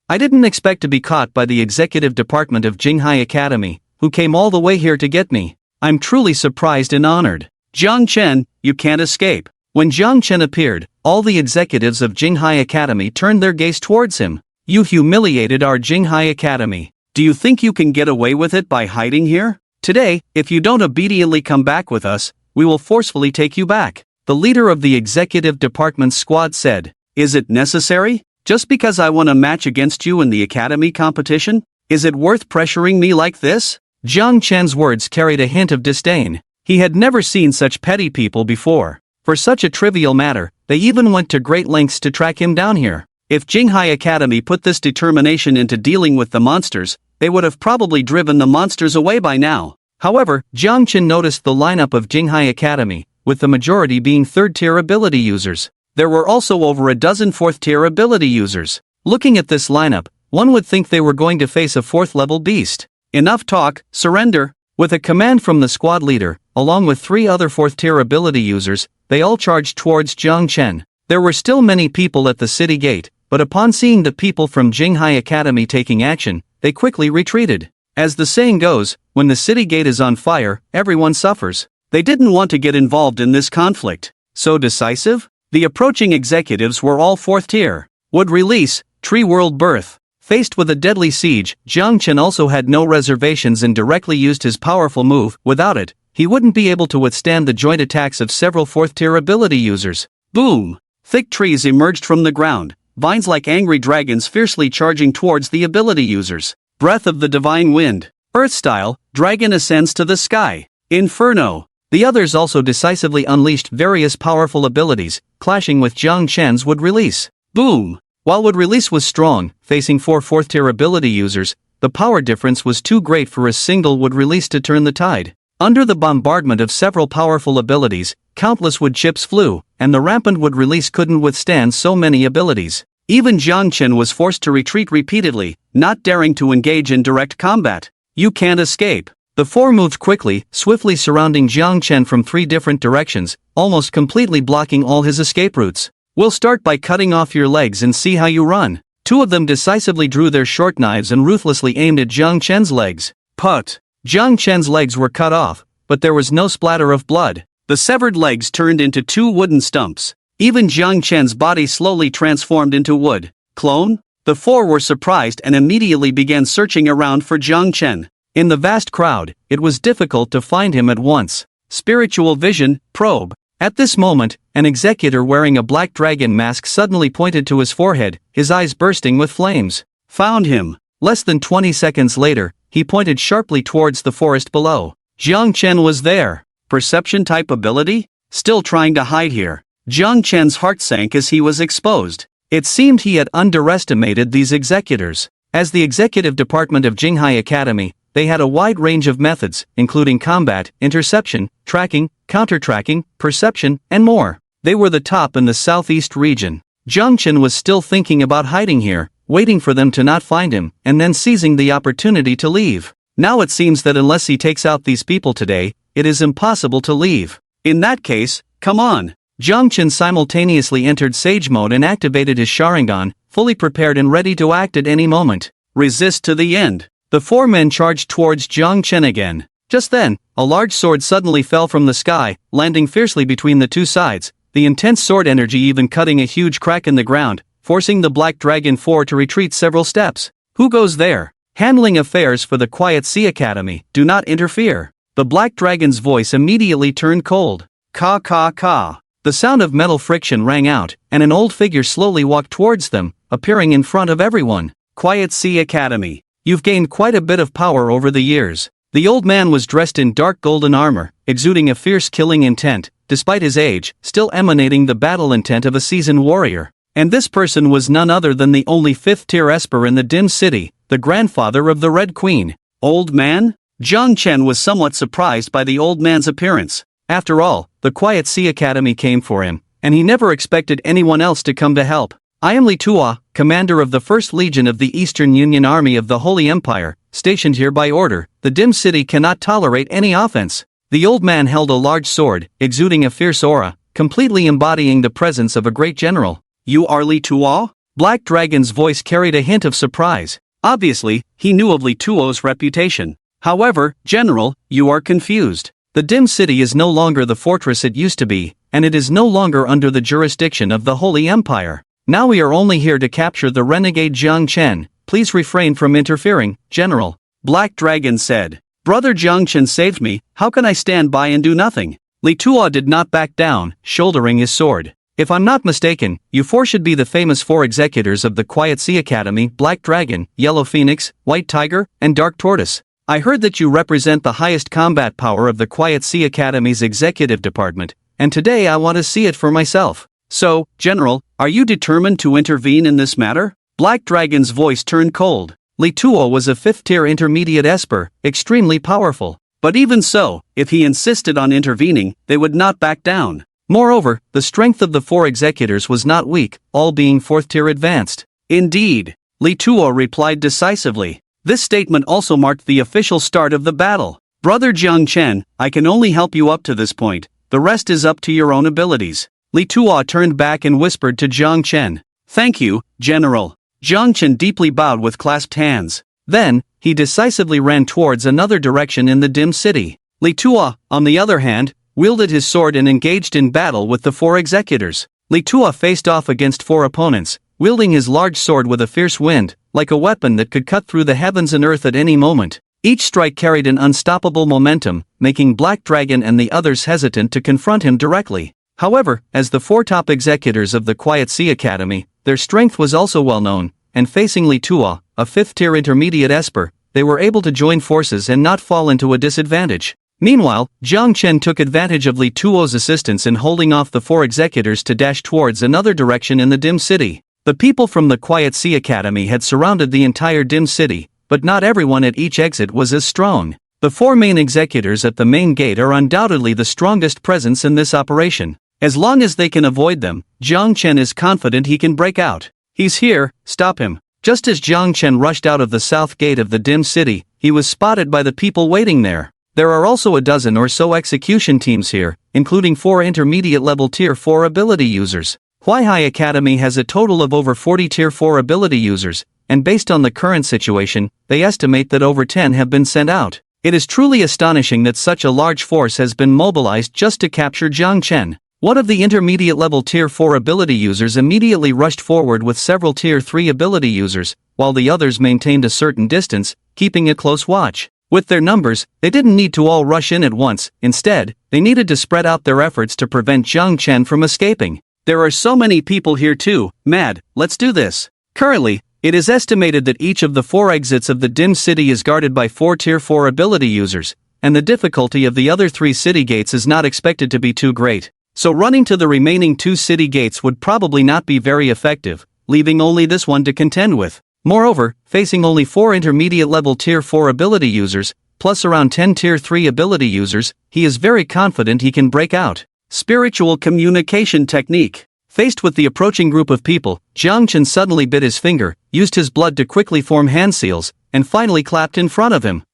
I didn't expect to be caught by the executive department of Jinghai Academy, who came all the way here to get me. I'm truly surprised and honored. Jiang Chen, you can't escape. When Jiang Chen appeared, all the executives of Jinghai Academy turned their gaze towards him. You humiliated our Jinghai Academy. Do you think you can get away with it by hiding here? Today, if you don't obediently come back with us, we will forcefully take you back. The leader of the executive department's squad said. Is it necessary? Just because I won a match against you in the academy competition? Is it worth pressuring me like this? Jiang Chen's words carried a hint of disdain. He had never seen such petty people before. For such a trivial matter, they even went to great lengths to track him down here. If Jinghai Academy put this determination into dealing with the monsters, they would have probably driven the monsters away by now. However, Jiang Chen noticed the lineup of Jinghai Academy, with the majority being third-tier ability users. There were also over a dozen fourth-tier ability users. Looking at this lineup, one would think they were going to face a fourth-level beast. Enough talk, surrender. With a command from the squad leader, along with 3 other 4th-tier ability users, they all charged towards Jiang Chen. There were still many people at the city gate, but upon seeing the people from Jinghai Academy taking action, they quickly retreated. As the saying goes, when the city gate is on fire, everyone suffers. They didn't want to get involved in this conflict. So decisive? The approaching executives were all 4th tier. Would release, Tree World Birth. Faced with a deadly siege, Jiang Chen also had no reservations and directly used his powerful move. Without it, he wouldn't be able to withstand the joint attacks of several 4th tier ability users. Boom! Thick trees emerged from the ground, vines like angry dragons fiercely charging towards the ability users. Breath of the divine wind. Earth style, dragon ascends to the sky. Inferno. The others also decisively unleashed various powerful abilities, clashing with Jiang Chen's would release. Boom! While would release was strong, facing 4 4th tier ability users, the power difference was too great for a single would release to turn the tide. Under the bombardment of several powerful abilities, countless wood chips flew, and the rampant would release couldn't withstand so many abilities. Even Jiang Chen was forced to retreat repeatedly, not daring to engage in direct combat. You can't escape. The 4 moved quickly, swiftly surrounding Jiang Chen from 3 different directions, almost completely blocking all his escape routes. We'll start by cutting off your legs and see how you run. 2 of them decisively drew their short knives and ruthlessly aimed at Jiang Chen's legs. Put! Jiang Chen's legs were cut off, but there was no splatter of blood. The severed legs turned into 2 wooden stumps. Even Jiang Chen's body slowly transformed into wood. Clone? The 4 were surprised and immediately began searching around for Jiang Chen. In the vast crowd, it was difficult to find him at once. Spiritual vision, probe. At this moment, an executor wearing a black dragon mask suddenly pointed to his forehead, his eyes bursting with flames. Found him. Less than 20 seconds later, he pointed sharply towards the forest below. Jiang Chen was there. Perception type ability? Still trying to hide here. Jiang Chen's heart sank as he was exposed. It seemed he had underestimated these executors. As the executive department of Jinghai Academy, they had a wide range of methods, including combat, interception, tracking, counter-tracking, perception, and more. They were the top in the southeast region. Jiang Chen was still thinking about hiding here, waiting for them to not find him, and then seizing the opportunity to leave. Now it seems that unless he takes out these people today, it is impossible to leave. In that case, come on. Jiang Chen simultaneously entered Sage Mode and activated his Sharingan, fully prepared and ready to act at any moment. Resist to the end. The 4 men charged towards Jiang Chen again. Just then, a large sword suddenly fell from the sky, landing fiercely between the 2 sides, the intense sword energy even cutting a huge crack in the ground, forcing the Black Dragon 4 to retreat several steps. Who goes there? Handling affairs for the Quiet Sea Academy, do not interfere. The Black Dragon's voice immediately turned cold. Ka ka ka. The sound of metal friction rang out, and an old figure slowly walked towards them, appearing in front of everyone. Quiet Sea Academy. You've gained quite a bit of power over the years. The old man was dressed in dark golden armor, exuding a fierce killing intent, despite his age, still emanating the battle intent of a seasoned warrior. And this person was none other than the only 5th-tier Esper in the Dim City, the grandfather of the Red Queen. Old man? Jiang Chen was somewhat surprised by the old man's appearance. After all, the Quiet Sea Academy came for him, and he never expected anyone else to come to help. I am Li Tuo, commander of the 1st Legion of the Eastern Union Army of the Holy Empire, stationed here by order. The Dim City cannot tolerate any offense. The old man held a large sword, exuding a fierce aura, completely embodying the presence of a great general. You are Li Tuo? Black Dragon's voice carried a hint of surprise. Obviously, he knew of Li Tuo's reputation. However, General, you are confused. The Dim City is no longer the fortress it used to be, and it is no longer under the jurisdiction of the Holy Empire. Now we are only here to capture the renegade Jiang Chen. Please refrain from interfering, General. Black Dragon said. Brother Jiang Chen saved me, how can I stand by and do nothing? Li Tuo did not back down, shouldering his sword. If I'm not mistaken, you 4 should be the famous 4 executors of the Quiet Sea Academy: Black Dragon, Yellow Phoenix, White Tiger, and Dark Tortoise. I heard that you represent the highest combat power of the Quiet Sea Academy's executive department, and today I want to see it for myself. So, General, are you determined to intervene in this matter? Black Dragon's voice turned cold. Li Tuo was a 5th-tier intermediate Esper, extremely powerful. But even so, if he insisted on intervening, they would not back down. Moreover, the strength of the 4 executors was not weak, all being 4th-tier advanced. Indeed. Li Tuo replied decisively. This statement also marked the official start of the battle. Brother Jiang Chen, I can only help you up to this point, the rest is up to your own abilities. Li Tuo turned back and whispered to Jiang Chen. Thank you, General. Jiang Chen deeply bowed with clasped hands. Then, he decisively ran towards another direction in the dim city. Li Tuo, on the other hand, wielded his sword and engaged in battle with the 4 executors. Li Tuo faced off against 4 opponents, wielding his large sword with a fierce wind, like a weapon that could cut through the heavens and earth at any moment. Each strike carried an unstoppable momentum, making Black Dragon and the others hesitant to confront him directly. However, as the 4 top executors of the Quiet Sea Academy, their strength was also well known, and facing Li Tuo, a 5th-tier intermediate esper, they were able to join forces and not fall into a disadvantage. Meanwhile, Jiang Chen took advantage of Li Tuo's assistance in holding off the 4 executors to dash towards another direction in the dim city. The people from the Quiet Sea Academy had surrounded the entire dim city, but not everyone at each exit was as strong. The 4 main executors at the main gate are undoubtedly the strongest presence in this operation. As long as they can avoid them, Jiang Chen is confident he can break out. He's here, stop him. Just as Jiang Chen rushed out of the south gate of the dim city, he was spotted by the people waiting there. There are also a dozen or so execution teams here, including 4 intermediate level tier 4 ability users. Huaihai Academy has a total of over 40 tier 4 ability users, and based on the current situation, they estimate that over 10 have been sent out. It is truly astonishing that such a large force has been mobilized just to capture Jiang Chen. One of the intermediate level tier 4 ability users immediately rushed forward with several tier 3 ability users, while the others maintained a certain distance, keeping a close watch. With their numbers, they didn't need to all rush in at once, instead, they needed to spread out their efforts to prevent Jiang Chen from escaping. There are so many people here too, mad, let's do this. Currently, it is estimated that each of the 4 exits of the dim city is guarded by 4 tier 4 ability users, and the difficulty of the other 3 city gates is not expected to be too great. So running to the remaining 2 city gates would probably not be very effective, leaving only this one to contend with. Moreover, facing only 4 intermediate level tier 4 ability users, plus around 10 tier 3 ability users, he is very confident he can break out. Spiritual communication technique. Faced with the approaching group of people, Jiang Chen suddenly bit his finger, used his blood to quickly form hand seals, and finally clapped in front of him.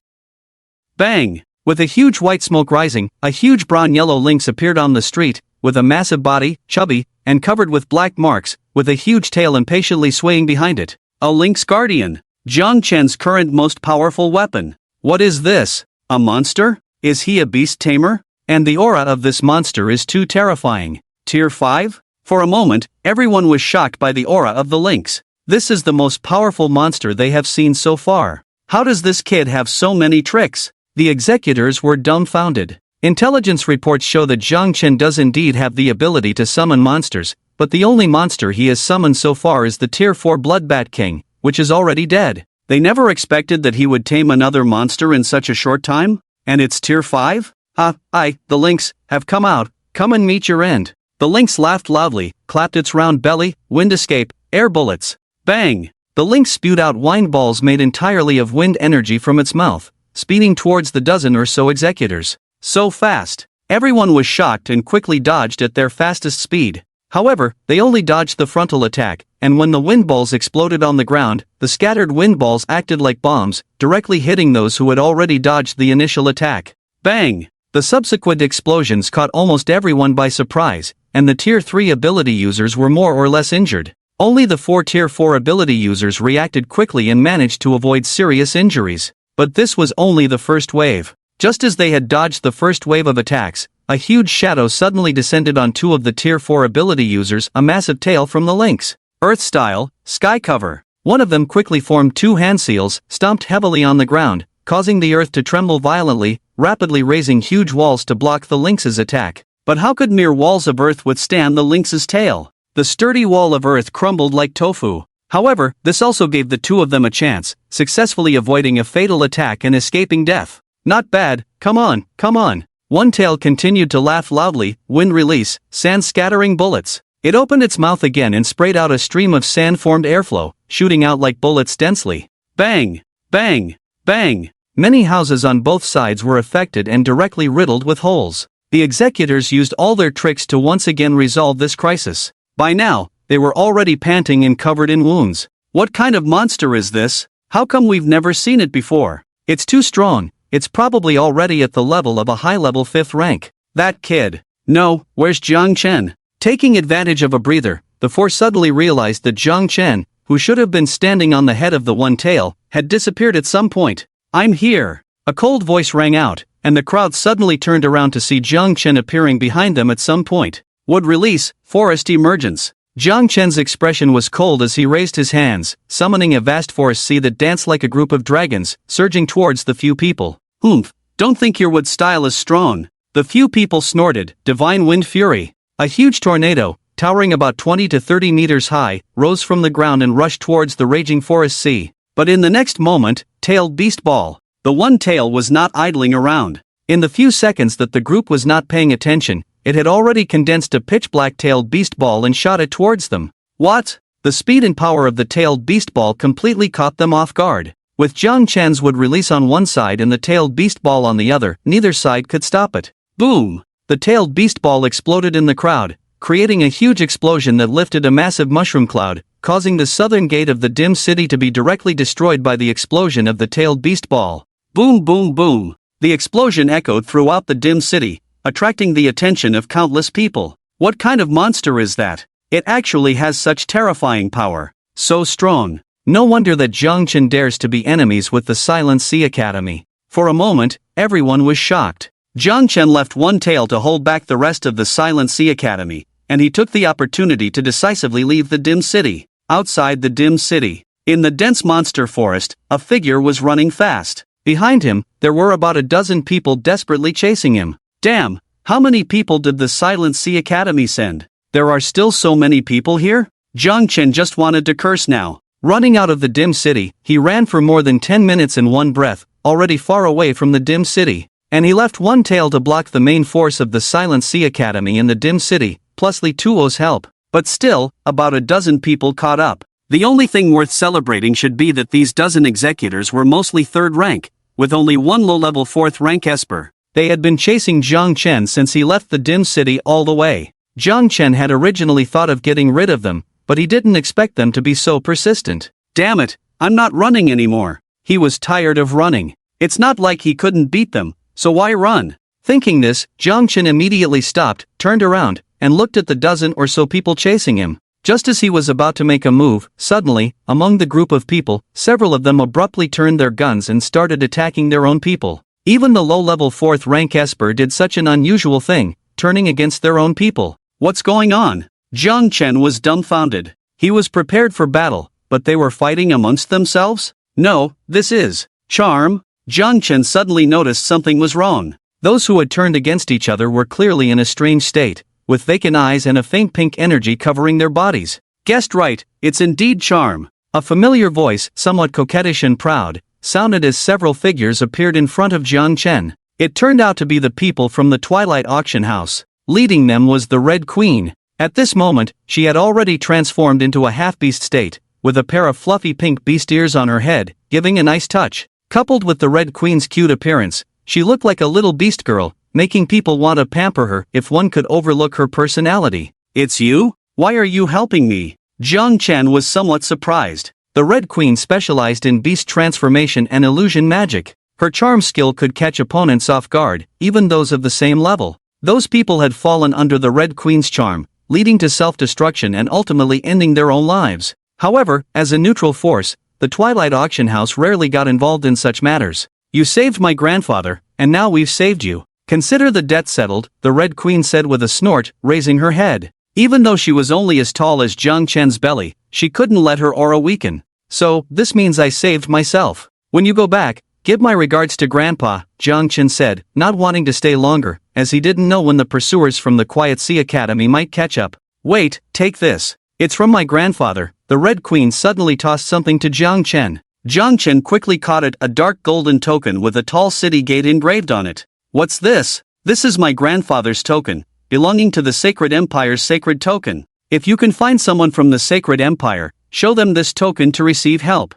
Bang! With a huge white smoke rising, a huge brawn-yellow lynx appeared on the street, with a massive body, chubby, and covered with black marks, with a huge tail impatiently swaying behind it. A lynx guardian. Jiang Chen's current most powerful weapon. What is this? A monster? Is he a beast tamer? And the aura of this monster is too terrifying. Tier 5? For a moment, everyone was shocked by the aura of the lynx. This is the most powerful monster they have seen so far. How does this kid have so many tricks? The executors were dumbfounded. Intelligence reports show that Jiang Chen does indeed have the ability to summon monsters, but the only monster he has summoned so far is the Tier 4 Bloodbat King, which is already dead. They never expected that he would tame another monster in such a short time? And it's Tier 5? The lynx, have come out, come and meet your end. The lynx laughed loudly, clapped its round belly, wind escape, air bullets. Bang! The lynx spewed out wind balls made entirely of wind energy from its mouth, speeding towards the dozen or so executors. So fast. Everyone was shocked and quickly dodged at their fastest speed. However, they only dodged the frontal attack, and when the wind balls exploded on the ground, the scattered wind balls acted like bombs, directly hitting those who had already dodged the initial attack. Bang! The subsequent explosions caught almost everyone by surprise, and the Tier 3 ability users were more or less injured. Only the 4 Tier 4 ability users reacted quickly and managed to avoid serious injuries. But this was only the first wave. Just as they had dodged the first wave of attacks, a huge shadow suddenly descended on 2 of the Tier 4 ability users, a massive tail from the lynx. Earth style, sky cover. One of them quickly formed 2 hand seals, stomped heavily on the ground, causing the earth to tremble violently, rapidly raising huge walls to block the lynx's attack. But how could mere walls of earth withstand the lynx's tail? The sturdy wall of earth crumbled like tofu. However, this also gave the 2 of them a chance, successfully avoiding a fatal attack and escaping death. Not bad, come on, come on. One tail continued to laugh loudly, wind release, sand scattering bullets. It opened its mouth again and sprayed out a stream of sand-formed airflow, shooting out like bullets densely. Bang! Bang! Bang! Many houses on both sides were affected and directly riddled with holes. The executors used all their tricks to once again resolve this crisis. By now, they were already panting and covered in wounds. What kind of monster is this? How come we've never seen it before? It's too strong, it's probably already at the level of a high-level 5th rank. That kid. No, where's Jiang Chen? Taking advantage of a breather, the four suddenly realized that Jiang Chen, who should have been standing on the head of the one tail, had disappeared at some point. I'm here. A cold voice rang out, and the crowd suddenly turned around to see Jiang Chen appearing behind them at some point. Would release, forest emergence. Jiang Chen's expression was cold as he raised his hands, summoning a vast forest sea that danced like a group of dragons, surging towards the few people. Oomph, don't think your wood style is strong. The few people snorted, divine wind fury. A huge tornado, towering about 20 to 30 meters high, rose from the ground and rushed towards the raging forest sea. But in the next moment, tailed beast ball. The one tail was not idling around. In the few seconds that the group was not paying attention, it had already condensed a pitch-black tailed beast ball and shot it towards them. What? The speed and power of the tailed beast ball completely caught them off guard. With Jiang Chen's would release on one side and the tailed beast ball on the other, neither side could stop it. Boom! The tailed beast ball exploded in the crowd, creating a huge explosion that lifted a massive mushroom cloud, causing the southern gate of the dim city to be directly destroyed by the explosion of the tailed beast ball. Boom boom boom! The explosion echoed throughout the dim city, attracting the attention of countless people. What kind of monster is that? It actually has such terrifying power. So strong. No wonder that Jiang Chen dares to be enemies with the Silent Sea Academy. For a moment, everyone was shocked. Jiang Chen left one tail to hold back the rest of the Silent Sea Academy, and he took the opportunity to decisively leave the dim city. Outside the dim city, in the dense monster forest, a figure was running fast. Behind him, there were about a dozen people desperately chasing him. Damn, how many people did the Silent Sea Academy send? There are still so many people here? Jiang Chen just wanted to curse now. Running out of the dim city, he ran for more than 10 minutes in one breath, already far away from the dim city. And he left one tail to block the main force of the Silent Sea Academy in the dim city, plus Li Tuo's help. But still, about a dozen people caught up. The only thing worth celebrating should be that these dozen executors were mostly 3rd rank, with only one low-level 4th rank Esper. They had been chasing Jiang Chen since he left the dim city all the way. Jiang Chen had originally thought of getting rid of them, but he didn't expect them to be so persistent. Damn it, I'm not running anymore. He was tired of running. It's not like he couldn't beat them, so why run? Thinking this, Jiang Chen immediately stopped, turned around, and looked at the dozen or so people chasing him. Just as he was about to make a move, suddenly, among the group of people, several of them abruptly turned their guns and started attacking their own people. Even the low-level 4th rank Esper did such an unusual thing, turning against their own people. What's going on? Jiang Chen was dumbfounded. He was prepared for battle, but they were fighting amongst themselves? No, this is charm. Jiang Chen suddenly noticed something was wrong. Those who had turned against each other were clearly in a strange state, with vacant eyes and a faint pink energy covering their bodies. Guessed right, it's indeed charm. A familiar voice, somewhat coquettish and proud, sounded as several figures appeared in front of Jiang Chen. It turned out to be the people from the Twilight Auction House. Leading them was the Red Queen. At this moment, she had already transformed into a half-beast state, with a pair of fluffy pink beast ears on her head, giving a nice touch. Coupled with the Red Queen's cute appearance, she looked like a little beast girl, making people want to pamper her if one could overlook her personality. It's you? Why are you helping me? Jiang Chen was somewhat surprised. The Red Queen specialized in beast transformation and illusion magic. Her charm skill could catch opponents off guard, even those of the same level. Those people had fallen under the Red Queen's charm, leading to self-destruction and ultimately ending their own lives. However, as a neutral force, the Twilight Auction House rarely got involved in such matters. You saved my grandfather, and now we've saved you. Consider the debt settled, the Red Queen said with a snort, raising her head. Even though she was only as tall as Jiang Chen's belly, she couldn't let her aura weaken. So, this means I saved myself. When you go back, give my regards to Grandpa, Jiang Chen said, not wanting to stay longer, as he didn't know when the pursuers from the Quiet Sea Academy might catch up. Wait, take this. It's from my grandfather. The Red Queen suddenly tossed something to Jiang Chen. Jiang Chen quickly caught it, a dark golden token with a tall city gate engraved on it. What's this? This is my grandfather's token, belonging to the Sacred Empire's sacred token. If you can find someone from the Sacred Empire, show them this token to receive help.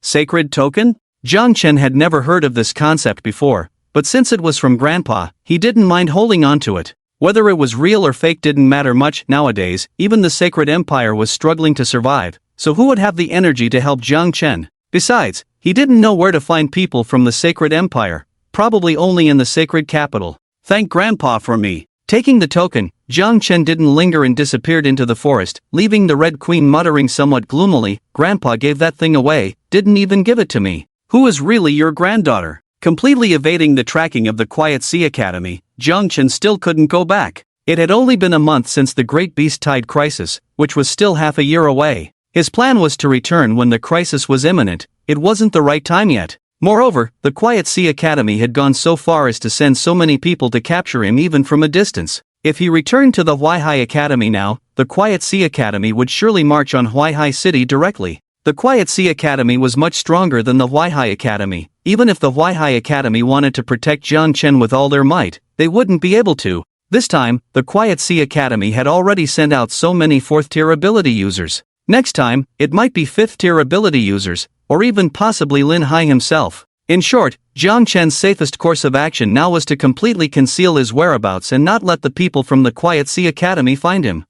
Sacred token? Jiang Chen had never heard of this concept before, but since it was from Grandpa, he didn't mind holding on to it. Whether it was real or fake didn't matter much nowadays. Even the Sacred Empire was struggling to survive, so who would have the energy to help Jiang Chen? Besides, He didn't know where to find people from the Sacred Empire, probably only in the Sacred Capital. Thank Grandpa for me. Taking the token, Jiang Chen didn't linger and disappeared into the forest, leaving the Red Queen muttering somewhat gloomily, "Grandpa gave that thing away, didn't even give it to me. Who is really your granddaughter?" Completely evading the tracking of the Quiet Sea Academy, Jiang Chen still couldn't go back. It had only been a month since the Great Beast Tide crisis, which was still half a year away. His plan was to return when the crisis was imminent. It wasn't the right time yet. Moreover, the Quiet Sea Academy had gone so far as to send so many people to capture him even from a distance. If he returned to the Huaihai Academy now, the Quiet Sea Academy would surely march on Huaihai City directly. The Quiet Sea Academy was much stronger than the Huaihai Academy. Even if the Huaihai Academy wanted to protect Jiang Chen with all their might, they wouldn't be able to. This time, the Quiet Sea Academy had already sent out so many 4th-tier ability users. Next time, it might be 5th-tier ability users, or even possibly Lin Hai himself. In short, Jiang Chen's safest course of action now was to completely conceal his whereabouts and not let the people from the Quiet Sea Academy find him.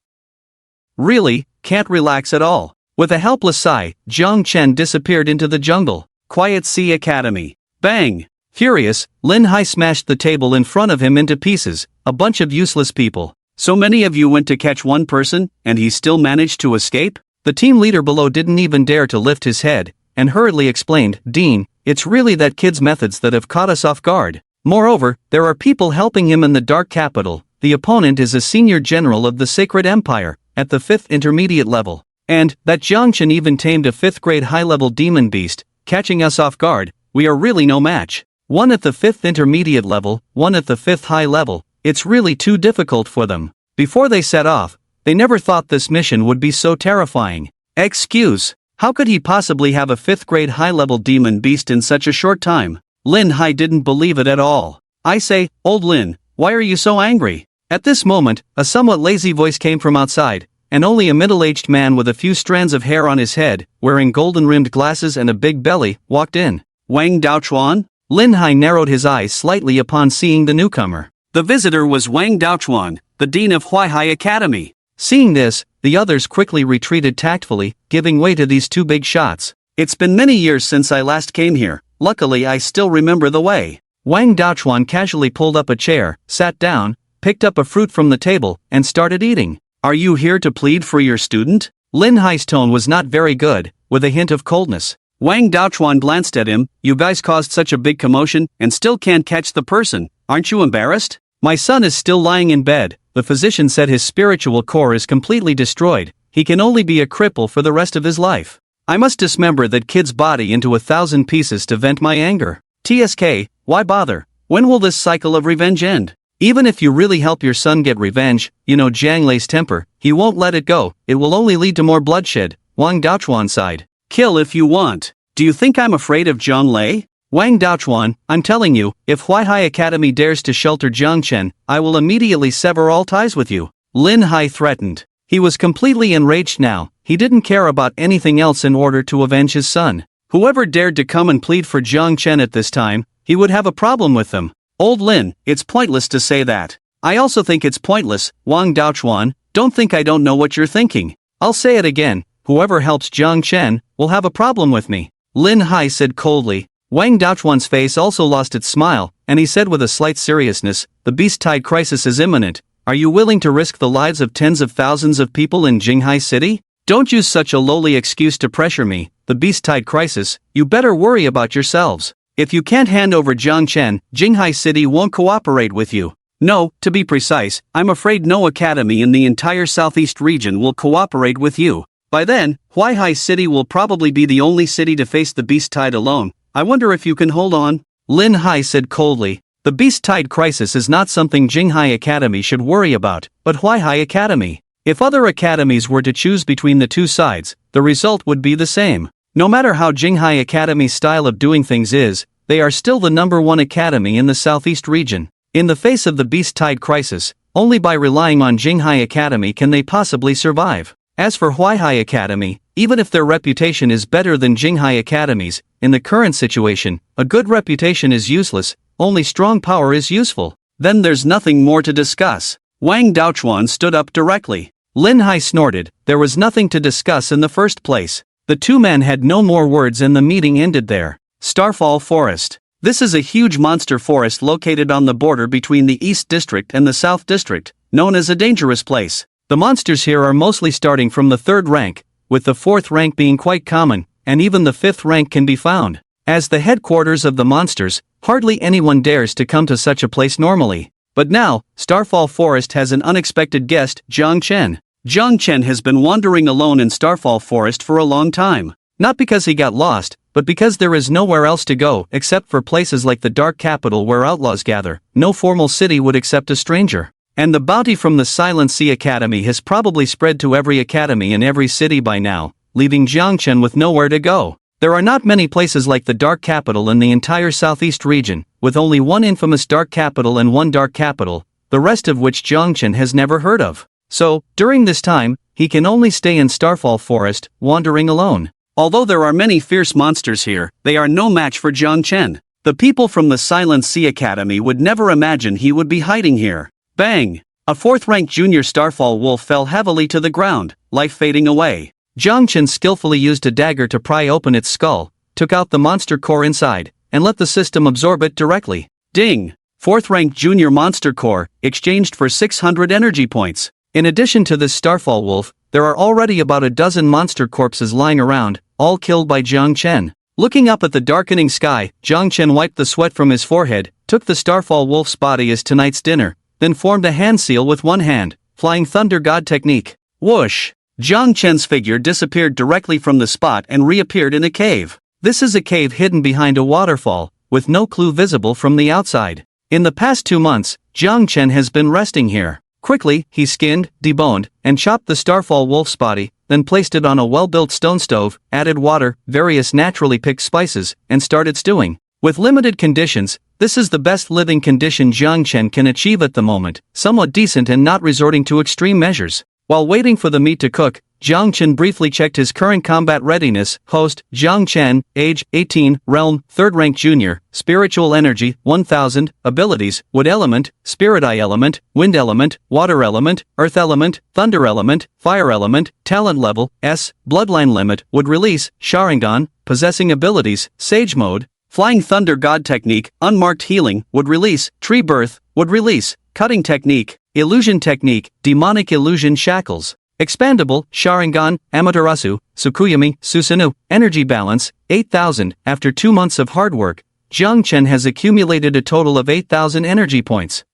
Really, can't relax at all. With a helpless sigh, Jiang Chen disappeared into the jungle. Quiet Sea Academy. Bang! Furious, Lin Hai smashed the table in front of him into pieces. A bunch of useless people. So many of you went to catch one person, and he still managed to escape? The team leader below didn't even dare to lift his head, and hurriedly explained, "Dean, it's really that kid's methods that have caught us off guard. Moreover, there are people helping him in the Dark Capital. The opponent is a senior general of the Sacred Empire, at the 5th intermediate level. And, that Jiang Chen even tamed a 5th grade high-level demon beast, catching us off guard. We are really no match. One at the 5th intermediate level, one at the 5th high level. It's really too difficult for them." Before they set off, they never thought this mission would be so terrifying. Excuse, how could he possibly have a 5th grade high-level demon beast in such a short time? Lin Hai didn't believe it at all. "I say, old Lin, why are you so angry?" At this moment, a somewhat lazy voice came from outside, and only a middle-aged man with a few strands of hair on his head, wearing golden-rimmed glasses and a big belly, walked in. Wang Daochuan? Lin Hai narrowed his eyes slightly upon seeing the newcomer. The visitor was Wang Daochuan, the dean of Huaihai Academy. Seeing this, the others quickly retreated tactfully, giving way to these two big shots. "It's been many years since I last came here. Luckily I still remember the way." Wang Daochuan casually pulled up a chair, sat down, picked up a fruit from the table, and started eating. "Are you here to plead for your student?" Lin Hai's tone was not very good, with a hint of coldness. Wang Daochuan glanced at him. "You guys caused such a big commotion, and still can't catch the person. Aren't you embarrassed?" "My son is still lying in bed. The physician said his spiritual core is completely destroyed. He can only be a cripple for the rest of his life. I must dismember that kid's body into 1,000 pieces to vent my anger. TSK, why bother? When will this cycle of revenge end? Even if you really help your son get revenge, you know Jiang Lei's temper, he won't let it go. It will only lead to more bloodshed." Wang Daochuan sighed. "Kill if you want. Do you think I'm afraid of Jiang Lei?" "Wang Daochuan, I'm telling you, if Huaihai Academy dares to shelter Jiang Chen, I will immediately sever all ties with you," Lin Hai threatened. He was completely enraged now. He didn't care about anything else in order to avenge his son. Whoever dared to come and plead for Jiang Chen at this time, he would have a problem with them. "Old Lin, it's pointless to say that." "I also think it's pointless, Wang Daochuan. Don't think I don't know what you're thinking. I'll say it again, whoever helps Jiang Chen, will have a problem with me," Lin Hai said coldly. Wang Daochuan's face also lost its smile, and he said with a slight seriousness, "The Beast Tide crisis is imminent. Are you willing to risk the lives of tens of thousands of people in Jinghai City? Don't use such a lowly excuse to pressure me. The Beast Tide crisis, you better worry about yourselves. If you can't hand over Jiang Chen, Jinghai City won't cooperate with you. No, to be precise, I'm afraid no academy in the entire southeast region will cooperate with you. By then, Huaihai City will probably be the only city to face the Beast Tide alone. I wonder if you can hold on." Lin Hai said coldly. The Beast Tide crisis is not something Jinghai Academy should worry about, but Huaihai Academy. If other academies were to choose between the two sides, the result would be the same. No matter how Jinghai Academy's style of doing things is, they are still the #1 academy in the southeast region. In the face of the Beast Tide crisis, only by relying on Jinghai Academy can they possibly survive. As for Huaihai Academy, even if their reputation is better than Jinghai Academy's, in the current situation, a good reputation is useless, only strong power is useful. Then there's nothing more to discuss. Wang Daochuan stood up directly. Lin Hai snorted. There was nothing to discuss in the first place. The two men had no more words and the meeting ended there. Starfall Forest. This is a huge monster forest located on the border between the East District and the South District, known as a dangerous place. The monsters here are mostly starting from the 3rd rank, with the 4th rank being quite common, and even the 5th rank can be found. As the headquarters of the monsters, hardly anyone dares to come to such a place normally. But now, Starfall Forest has an unexpected guest, Jiang Chen. Jiang Chen has been wandering alone in Starfall Forest for a long time. Not because he got lost, but because there is nowhere else to go except for places like the Dark Capital where outlaws gather. No formal city would accept a stranger. And the bounty from the Silent Sea Academy has probably spread to every academy in every city by now, leaving Jiang Chen with nowhere to go. There are not many places like the Dark Capital in the entire southeast region, with only one infamous Dark Capital and one Dark Capital, the rest of which Jiang Chen has never heard of. So, during this time, he can only stay in Starfall Forest, wandering alone. Although there are many fierce monsters here, they are no match for Jiang Chen. The people from the Silent Sea Academy would never imagine he would be hiding here. Bang! A 4th-ranked junior Starfall wolf fell heavily to the ground, life fading away. Jiang Chen skillfully used a dagger to pry open its skull, took out the monster core inside, and let the system absorb it directly. Ding! 4th-ranked junior monster core, exchanged for 600 energy points. In addition to this Starfall wolf, there are already about a dozen monster corpses lying around, all killed by Jiang Chen. Looking up at the darkening sky, Jiang Chen wiped the sweat from his forehead, took the Starfall wolf's body as tonight's dinner, then formed a hand seal with one hand, Flying Thunder God technique. Whoosh! Jiang Chen's figure disappeared directly from the spot and reappeared in a cave. This is a cave hidden behind a waterfall, with no clue visible from the outside. In the past 2 months, Jiang Chen has been resting here. Quickly, he skinned, deboned, and chopped the Starfall wolf's body, then placed it on a well-built stone stove, added water, various naturally picked spices, and started stewing. With limited conditions, this is the best living condition Jiang Chen can achieve at the moment, somewhat decent and not resorting to extreme measures. While waiting for the meat to cook, Jiang Chen briefly checked his current combat readiness. Host, Jiang Chen, age, 18, realm, 3rd rank junior, spiritual energy, 1000, abilities, wood element, spirit eye element, wind element, water element, earth element, thunder element, fire element, talent level, S, bloodline limit, would release, Sharingan, possessing abilities, sage mode, Flying Thunder God technique, unmarked healing, would release, tree birth, would release, cutting technique, illusion technique, demonic illusion shackles. Expandable, Sharingan, Amaterasu, Tsukuyomi, Susanoo, energy balance, 8,000. After 2 months of hard work, Jiang Chen has accumulated a total of 8,000 energy points.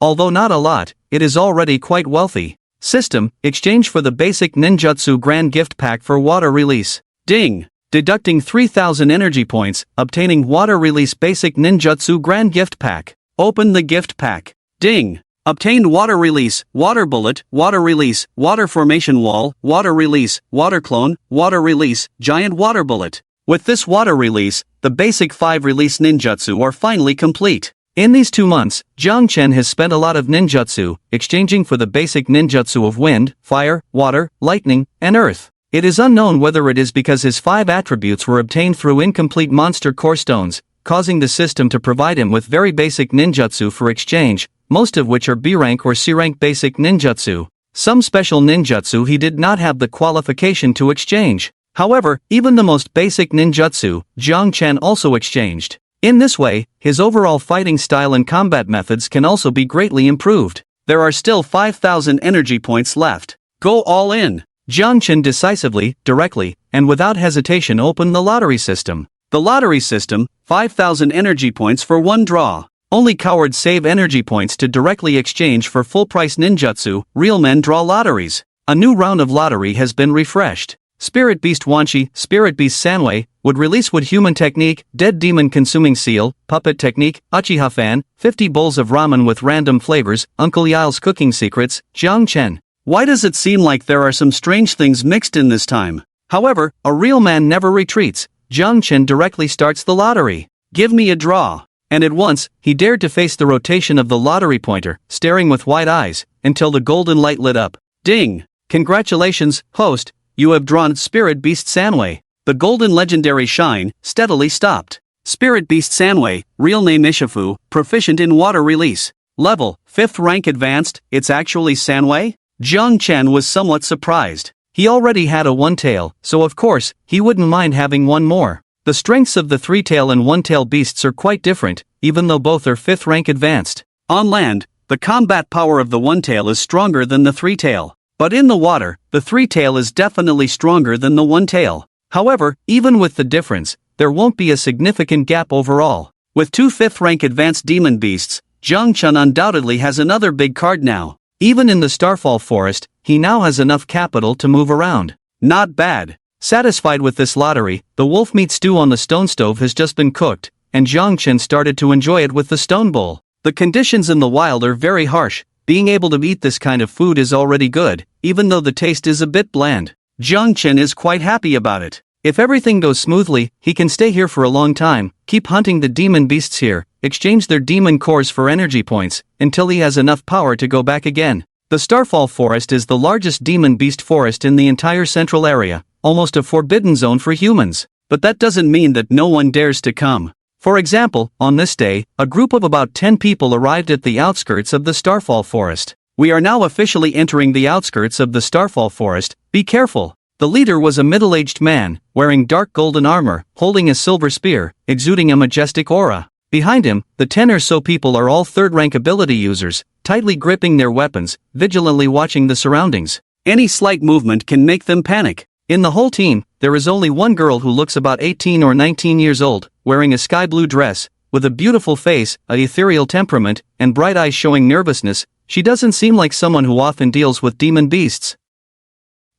Although not a lot, it is already quite wealthy. System, exchange for the basic ninjutsu grand gift pack for water release. Ding! Deducting 3,000 energy points, obtaining water release basic ninjutsu grand gift pack. Open the gift pack. Ding! Obtained water release, water bullet, water release, water formation wall, water release, water clone, water release, giant water bullet. With this water release, the basic 5 release ninjutsu are finally complete. In these 2 months, Jiang Chen has spent a lot of ninjutsu, exchanging for the basic ninjutsu of wind, fire, water, lightning, and earth. It is unknown whether it is because his 5 attributes were obtained through incomplete monster core stones, causing the system to provide him with very basic ninjutsu for exchange, most of which are B-rank or C-rank basic ninjutsu. Some special ninjutsu he did not have the qualification to exchange. However, even the most basic ninjutsu, Jiang Chen also exchanged. In this way, his overall fighting style and combat methods can also be greatly improved. There are still 5,000 energy points left. Go all in! Jiang Chen decisively, directly, and without hesitation opened the lottery system. The lottery system, 5,000 energy points for 1 draw. Only cowards save energy points to directly exchange for full-price ninjutsu. Real men draw lotteries. A new round of lottery has been refreshed. Spirit Beast Wanshi, Spirit Beast Sanwei, would release Wood Human Technique, Dead Demon Consuming Seal, Puppet Technique, Uchiha Fan, 50 bowls of ramen with random flavors, Uncle Yile's Cooking Secrets, Jiang Chen. Why does it seem like there are some strange things mixed in this time? However, a real man never retreats. Jiang Chen directly starts the lottery. Give me a draw. And at once, he dared to face the rotation of the lottery pointer, staring with wide eyes, until the golden light lit up. Ding! Congratulations, host, you have drawn Spirit Beast Sanwei. The golden legendary shine steadily stopped. Spirit Beast Sanwei, real name Ishifu, proficient in water release. Level, 5th rank advanced, it's actually Sanwei? Jiang Chen was somewhat surprised. He already had a 1 tail, so of course, he wouldn't mind having 1 more. The strengths of the three-tail and one-tail beasts are quite different, even though both are 5th rank advanced. On land, the combat power of the one-tail is stronger than the three-tail. But in the water, the three-tail is definitely stronger than the one-tail. However, even with the difference, there won't be a significant gap overall. With 2 5th rank advanced demon beasts, Zhang Chun undoubtedly has another big card now. Even in the Starfall Forest, he now has enough capital to move around. Not bad. Satisfied with this lottery, the wolf meat stew on the stone stove has just been cooked, and Zhang Chun started to enjoy it with the stone bowl. The conditions in the wild are very harsh. Being able to eat this kind of food is already good, even though the taste is a bit bland. Zhang Chun is quite happy about it. If everything goes smoothly, he can stay here for a long time, keep hunting the demon beasts here, exchange their demon cores for energy points, until he has enough power to go back again. The Starfall Forest is the largest demon beast forest in the entire central area, almost a forbidden zone for humans. But that doesn't mean that no one dares to come. For example, on this day, a group of about 10 people arrived at the outskirts of the Starfall Forest. We are now officially entering the outskirts of the Starfall Forest, be careful. The leader was a middle-aged man, wearing dark golden armor, holding a silver spear, exuding a majestic aura. Behind him, the 10 or so people are all 3rd rank ability users, tightly gripping their weapons, vigilantly watching the surroundings. Any slight movement can make them panic. In the whole team, there is only one girl who looks about 18 or 19 years old, wearing a sky blue dress, with a beautiful face, a ethereal temperament, and bright eyes showing nervousness. She doesn't seem like someone who often deals with demon beasts.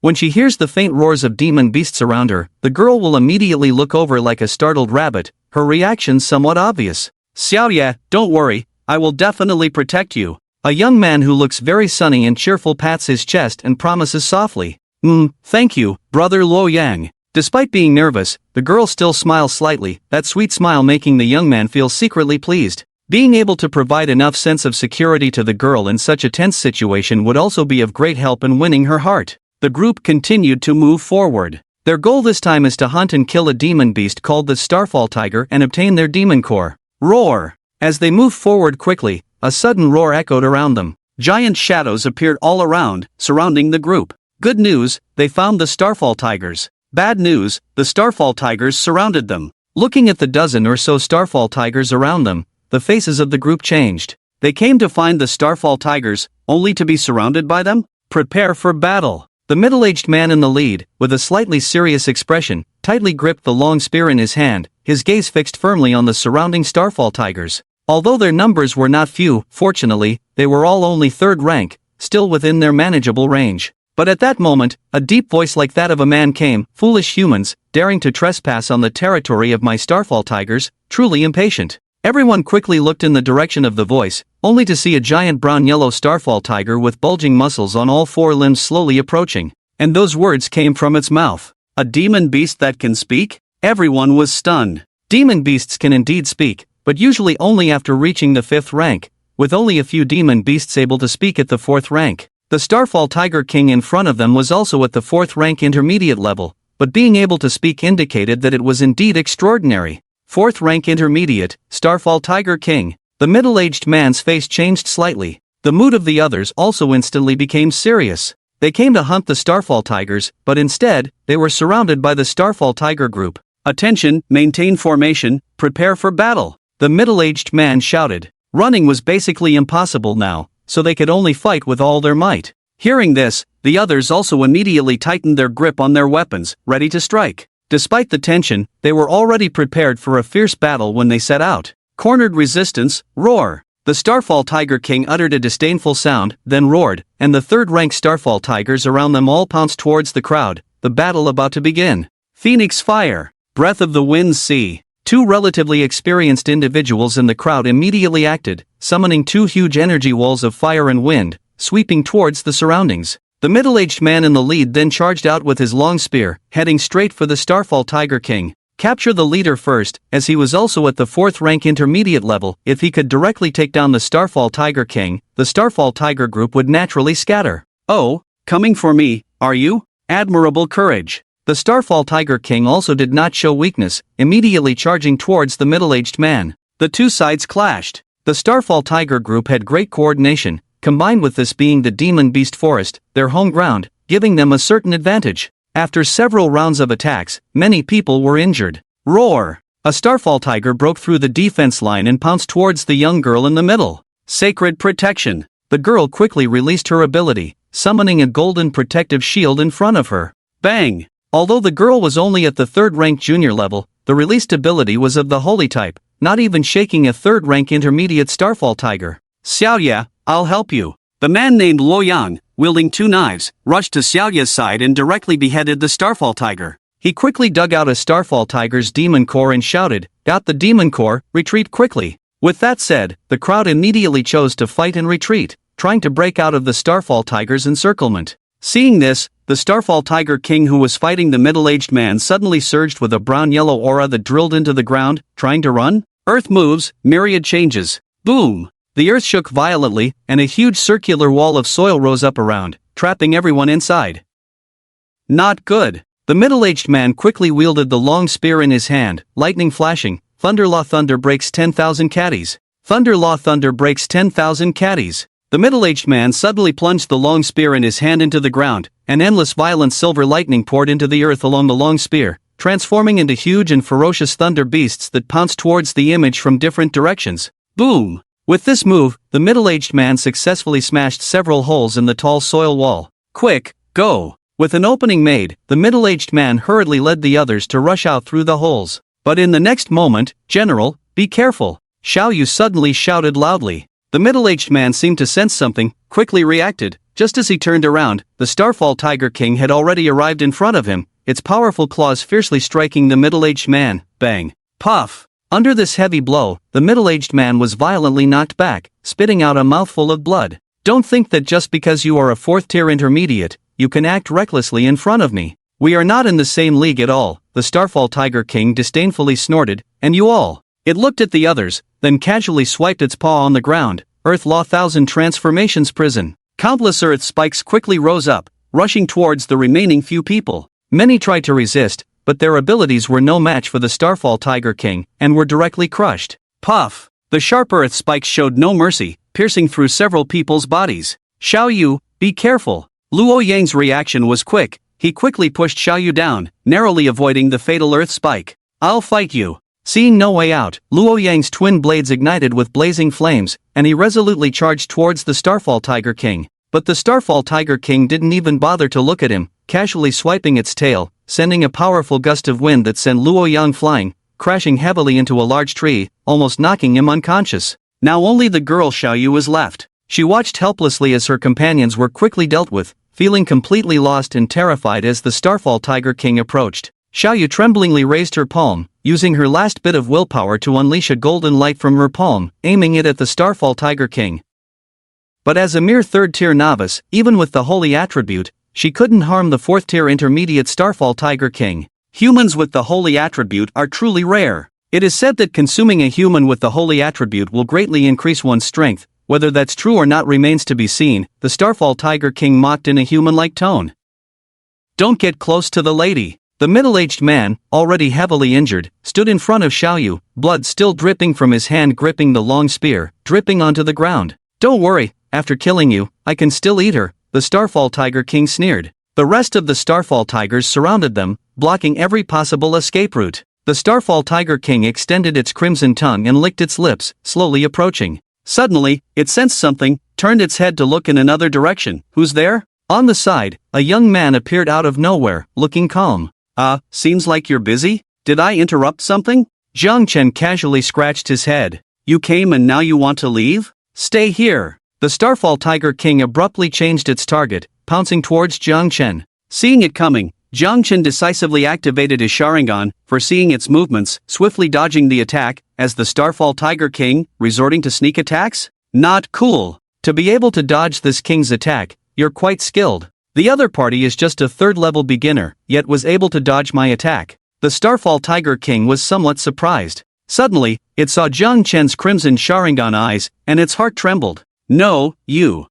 When she hears the faint roars of demon beasts around her, the girl will immediately look over like a startled rabbit, her reaction somewhat obvious. Xiaoya, don't worry, I will definitely protect you. A young man who looks very sunny and cheerful pats his chest and promises softly. Thank you, brother Luo Yang. Despite being nervous, the girl still smiles slightly, that sweet smile making the young man feel secretly pleased. Being able to provide enough sense of security to the girl in such a tense situation would also be of great help in winning her heart. The group continued to move forward. Their goal this time is to hunt and kill a demon beast called the Starfall Tiger and obtain their demon core. Roar! As they moved forward quickly, a sudden roar echoed around them. Giant shadows appeared all around, surrounding the group. Good news, they found the Starfall Tigers. Bad news, the Starfall Tigers surrounded them. Looking at the dozen or so Starfall Tigers around them, the faces of the group changed. They came to find the Starfall Tigers, only to be surrounded by them? Prepare for battle. The middle-aged man in the lead, with a slightly serious expression, tightly gripped the long spear in his hand, his gaze fixed firmly on the surrounding Starfall Tigers. Although their numbers were not few, fortunately, they were all only 3rd rank, still within their manageable range. But at that moment, a deep voice like that of a man came. Foolish humans, daring to trespass on the territory of my Starfall Tigers, truly impatient. Everyone quickly looked in the direction of the voice, only to see a giant brown-yellow Starfall Tiger with bulging muscles on all 4 limbs slowly approaching. And those words came from its mouth. A demon beast that can speak? Everyone was stunned. Demon beasts can indeed speak, but usually only after reaching the 5th rank, with only a few demon beasts able to speak at the 4th rank. The Starfall Tiger King in front of them was also at the 4th rank intermediate level, but being able to speak indicated that it was indeed extraordinary. 4th rank intermediate, Starfall Tiger King. The middle-aged man's face changed slightly. The mood of the others also instantly became serious. They came to hunt the Starfall Tigers, but instead, they were surrounded by the Starfall Tiger group. Attention, maintain formation, prepare for battle. The middle-aged man shouted. Running was basically impossible now, so they could only fight with all their might. Hearing this, the others also immediately tightened their grip on their weapons, ready to strike. Despite the tension, they were already prepared for a fierce battle when they set out. Cornered resistance, roar. The Starfall Tiger King uttered a disdainful sound, then roared, and the 3rd-rank Starfall Tigers around them all pounced towards the crowd, the battle about to begin. Phoenix Fire. Breath of the Winds Sea. 2 relatively experienced individuals in the crowd immediately acted, summoning 2 huge energy walls of fire and wind, sweeping towards the surroundings. The middle-aged man in the lead then charged out with his long spear, heading straight for the Starfall Tiger King. Capture the leader first, as he was also at the 4th rank intermediate level. If he could directly take down the Starfall Tiger King, the Starfall Tiger group would naturally scatter. Oh, coming for me, are you? Admirable courage. The Starfall Tiger King also did not show weakness, immediately charging towards the middle-aged man. The 2 sides clashed. The Starfall Tiger group had great coordination, combined with this being the Demon Beast Forest, their home ground, giving them a certain advantage. After several rounds of attacks, many people were injured. Roar! A starfall tiger broke through the defense line and pounced towards the young girl in the middle. Sacred protection. The girl quickly released her ability, summoning a golden protective shield in front of her. Bang! Although the girl was only at the 3rd rank junior level, the released ability was of the holy type, not even shaking a 3rd rank intermediate starfall tiger. Xiaoya, I'll help you. The man named Luoyang, wielding 2 knives, rushed to Xiaoya's side and directly beheaded the starfall tiger. He quickly dug out a starfall tiger's demon core and shouted, "Got the demon core, retreat quickly." With that said, the crowd immediately chose to fight and retreat, trying to break out of the starfall tiger's encirclement. Seeing this, the starfall tiger king who was fighting the middle-aged man suddenly surged with a brown-yellow aura that drilled into the ground, trying to run. Earth moves, myriad changes. Boom! The earth shook violently, and a huge circular wall of soil rose up around, trapping everyone inside. Not good. The middle-aged man quickly wielded the long spear in his hand, lightning flashing. Thunder Law Thunder breaks 10,000 caddies. Thunder Law Thunder breaks 10,000 caddies. The middle-aged man suddenly plunged the long spear in his hand into the ground, and endless violent silver lightning poured into the earth along the long spear, transforming into huge and ferocious thunder beasts that pounced towards the image from different directions. Boom! With this move, the middle-aged man successfully smashed several holes in the tall soil wall. Quick, go! With an opening made, the middle-aged man hurriedly led the others to rush out through the holes. But in the next moment, "General, be careful!" Xiao Yu suddenly shouted loudly. The middle-aged man seemed to sense something, quickly reacted. Just as he turned around, the Starfall Tiger King had already arrived in front of him, its powerful claws fiercely striking the middle-aged man. Bang! Puff! Under this heavy blow, the middle-aged man was violently knocked back, spitting out a mouthful of blood. Don't think that just because you are a 4th-tier intermediate, you can act recklessly in front of me. We are not in the same league at all, the Starfall Tiger King disdainfully snorted, and you all. It looked at the others, then casually swiped its paw on the ground. Earth Law 1000 Transformations Prison. Countless earth spikes quickly rose up, rushing towards the remaining few people. Many tried to resist, but their abilities were no match for the Starfall Tiger King, and were directly crushed. Puff! The sharp earth spikes showed no mercy, piercing through several people's bodies. Xiao Yu, be careful! Luo Yang's reaction was quick. He quickly pushed Xiao Yu down, narrowly avoiding the fatal earth spike. I'll fight you. Seeing no way out, Luo Yang's twin blades ignited with blazing flames, and he resolutely charged towards the Starfall Tiger King. But the Starfall Tiger King didn't even bother to look at him, casually swiping its tail, sending a powerful gust of wind that sent Luo Yang flying, crashing heavily into a large tree, almost knocking him unconscious. Now only the girl Xiao Yu was left. She watched helplessly as her companions were quickly dealt with, feeling completely lost and terrified as the Starfall Tiger King approached. Xiao Yu tremblingly raised her palm, using her last bit of willpower to unleash a golden light from her palm, aiming it at the Starfall Tiger King. But as a mere 3rd-tier novice, even with the holy attribute, she couldn't harm the 4th-tier intermediate Starfall Tiger King. Humans with the holy attribute are truly rare. It is said that consuming a human with the holy attribute will greatly increase one's strength. Whether that's true or not remains to be seen, the Starfall Tiger King mocked in a human-like tone. Don't get close to the lady. The middle-aged man, already heavily injured, stood in front of Xiao Yu, blood still dripping from his hand gripping the long spear, dripping onto the ground. Don't worry, after killing you, I can still eat her, the Starfall Tiger King sneered. The rest of the Starfall Tigers surrounded them, blocking every possible escape route. The Starfall Tiger King extended its crimson tongue and licked its lips, slowly approaching. Suddenly, it sensed something, turned its head to look in another direction. Who's there? On the side, a young man appeared out of nowhere, looking calm. Seems like you're busy? Did I interrupt something? Zhang Chen casually scratched his head. You came and now you want to leave? Stay here. The Starfall Tiger King abruptly changed its target, pouncing towards Zhang Chen. Seeing it coming, Zhang Chen decisively activated his Sharingan, foreseeing its movements, swiftly dodging the attack, as the Starfall Tiger King, resorting to sneak attacks? Not cool. To be able to dodge this king's attack, you're quite skilled. The other party is just a 3rd-level beginner, yet was able to dodge my attack. The Starfall Tiger King was somewhat surprised. Suddenly, it saw Zhang Chen's crimson Sharingan eyes, and its heart trembled. No, you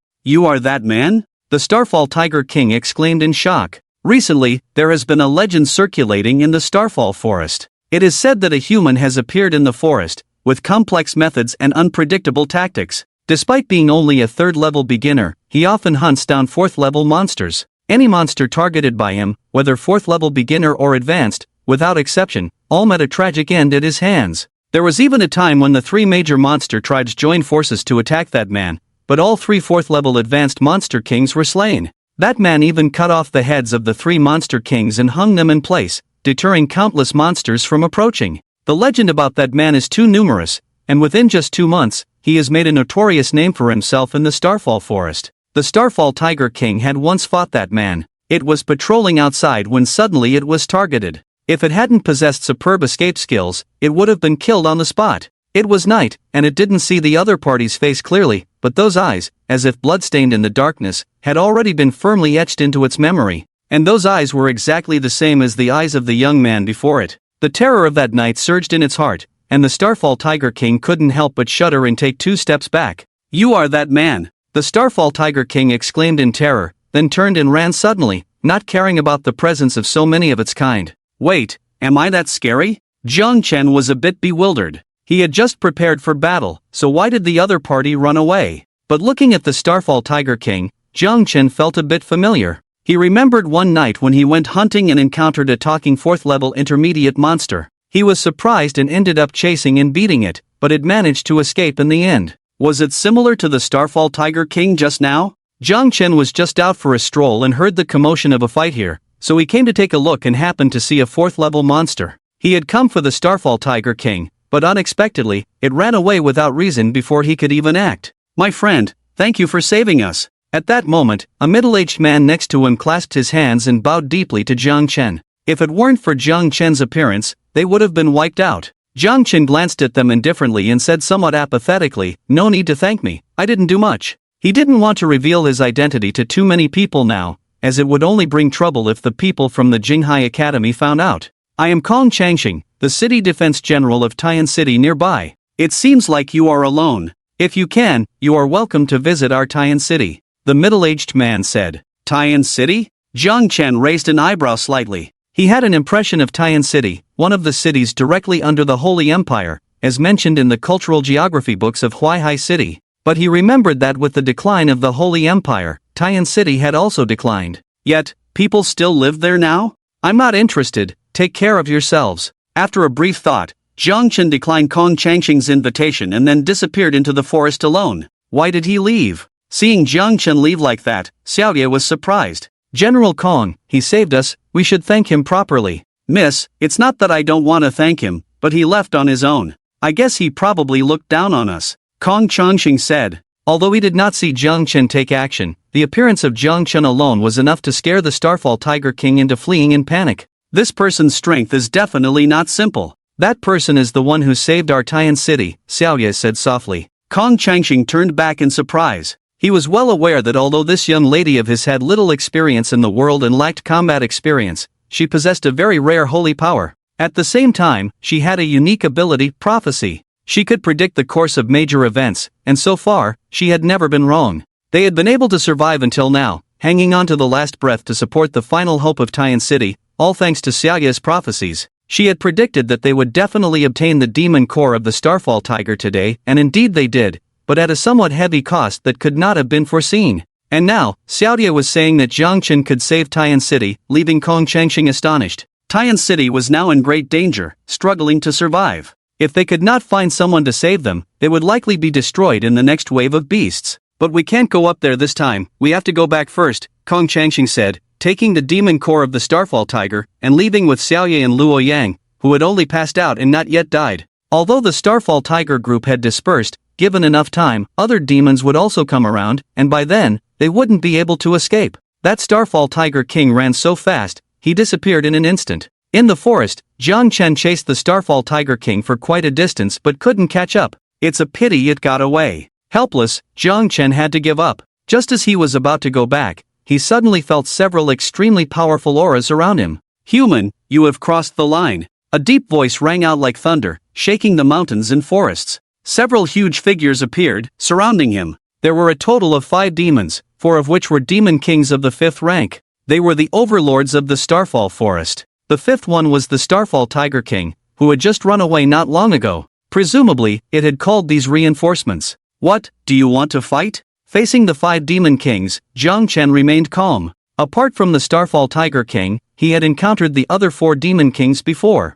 are that man? The Starfall Tiger King exclaimed in shock. Recently, there has been a legend circulating in the Starfall Forest. It is said that a human has appeared in the forest, with complex methods and unpredictable tactics. Despite being only a 3rd-level beginner, he often hunts down 4th-level monsters. Any monster targeted by him, whether 4th-level beginner or advanced, without exception, all met a tragic end at his hands. There was even a time when the three major monster tribes joined forces to attack that man, but all three 4th level advanced monster kings were slain. That man even cut off the heads of the 3 monster kings and hung them in place, deterring countless monsters from approaching. The legend about that man is too numerous, and within just 2 months, he has made a notorious name for himself in the Starfall Forest. The Starfall Tiger King had once fought that man. It was patrolling outside when suddenly it was targeted. If it hadn't possessed superb escape skills, it would have been killed on the spot. It was night, and it didn't see the other party's face clearly, but those eyes, as if bloodstained in the darkness, had already been firmly etched into its memory. And those eyes were exactly the same as the eyes of the young man before it. The terror of that night surged in its heart, and the Starfall Tiger King couldn't help but shudder and take 2 steps back. "You are that man!" the Starfall Tiger King exclaimed in terror, then turned and ran suddenly, not caring about the presence of so many of its kind. "Wait, am I that scary?" Jiang Chen was a bit bewildered. He had just prepared for battle, so why did the other party run away? But looking at the Starfall Tiger King, Jiang Chen felt a bit familiar. He remembered one night when he went hunting and encountered a talking 4th level intermediate monster. He was surprised and ended up chasing and beating it, but it managed to escape in the end. Was it similar to the Starfall Tiger King just now? Jiang Chen was just out for a stroll and heard the commotion of a fight here, so he came to take a look and happened to see a 4th level monster. He had come for the Starfall Tiger King, but unexpectedly, it ran away without reason before he could even act. "My friend, thank you for saving us." At that moment, a middle-aged man next to him clasped his hands and bowed deeply to Jiang Chen. If it weren't for Jiang Chen's appearance, they would have been wiped out. Jiang Chen glanced at them indifferently and said somewhat apathetically, "No need to thank me, I didn't do much." He didn't want to reveal his identity to too many people now, as it would only bring trouble if the people from the Jinghai Academy found out. "I am Kong Changxing, the City Defense General of Tian City nearby. It seems like you are alone. If you can, you are welcome to visit our Tian City," the middle-aged man said. "Tian City?" Jiang Chen raised an eyebrow slightly. He had an impression of Tian City, one of the cities directly under the Holy Empire, as mentioned in the cultural geography books of Huaihai City. But he remembered that with the decline of the Holy Empire, Tian City had also declined. Yet, people still live there now? "I'm not interested, take care of yourselves." After a brief thought, Jiang Chen declined Kong Changxing's invitation and then disappeared into the forest alone. Why did he leave? Seeing Jiang Chen leave like that, Xiaoye was surprised. "General Kong, he saved us, we should thank him properly." "Miss, it's not that I don't want to thank him, but he left on his own. I guess he probably looked down on us," Kong Changxing said. Although he did not see Jiang Chen take action, the appearance of Jiang Chen alone was enough to scare the Starfall Tiger King into fleeing in panic. "This person's strength is definitely not simple. That person is the one who saved our Tian City," Xiaoye said softly. Kong Changxing turned back in surprise. He was well aware that although this young lady of his had little experience in the world and lacked combat experience, she possessed a very rare holy power. At the same time, she had a unique ability, prophecy. She could predict the course of major events, and so far, she had never been wrong. They had been able to survive until now, hanging on to the last breath to support the final hope of Tian City, all thanks to Xiaoye's prophecies. She had predicted that they would definitely obtain the demon core of the Starfall Tiger today, and indeed they did, but at a somewhat heavy cost that could not have been foreseen. And now, Xiaoye was saying that Jiang Chen could save Tian City, leaving Kong Changxing astonished. Tian City was now in great danger, struggling to survive. If they could not find someone to save them, they would likely be destroyed in the next wave of beasts. "But we can't go up there this time, we have to go back first," Kong Changxing said, taking the demon core of the Starfall Tiger, and leaving with Xiaoye and Luo Yang, who had only passed out and not yet died. Although the Starfall Tiger group had dispersed, given enough time, other demons would also come around, and by then, they wouldn't be able to escape. That Starfall Tiger King ran so fast, he disappeared in an instant. In the forest, Jiang Chen chased the Starfall Tiger King for quite a distance but couldn't catch up. It's a pity it got away. Helpless, Jiang Chen had to give up. Just as he was about to go back, he suddenly felt several extremely powerful auras around him. "Human, you have crossed the line." A deep voice rang out like thunder, shaking the mountains and forests. Several huge figures appeared, surrounding him. There were a total of 5 demons, 4 of which were demon kings of the 5th rank. They were the overlords of the Starfall Forest. The 5th one was the Starfall Tiger King, who had just run away not long ago. Presumably, it had called these reinforcements. "What, do you want to fight?" Facing the 5 demon kings, Jiang Chen remained calm. Apart from the Starfall Tiger King, he had encountered the other 4 Demon Kings before.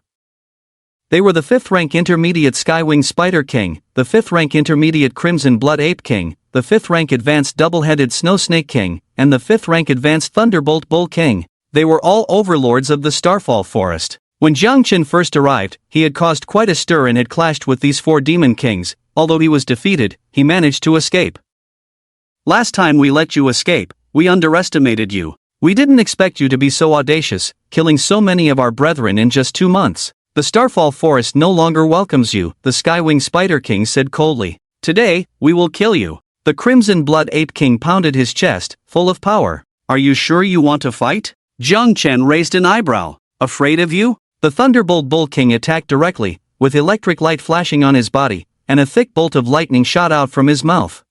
They were the 5th rank Intermediate Skywing Spider King, the 5th rank Intermediate Crimson Blood Ape King, the 5th rank Advanced Double-Headed Snow Snake King, and the 5th rank Advanced Thunderbolt Bull King. They were all overlords of the Starfall Forest. When Jiang Chen first arrived, he had caused quite a stir and had clashed with these 4 Demon Kings. Although he was defeated, he managed to escape. Last time we let you escape, we underestimated you. We didn't expect you to be so audacious, killing so many of our brethren in just 2 months. The Starfall Forest no longer welcomes you, the Skywing Spider King said coldly. Today, we will kill you. The Crimson Blood Ape King pounded his chest, full of power. Are you sure you want to fight? Jiang Chen raised an eyebrow. Afraid of you? The Thunderbolt Bull King attacked directly, with electric light flashing on his body, and a thick bolt of lightning shot out from his mouth.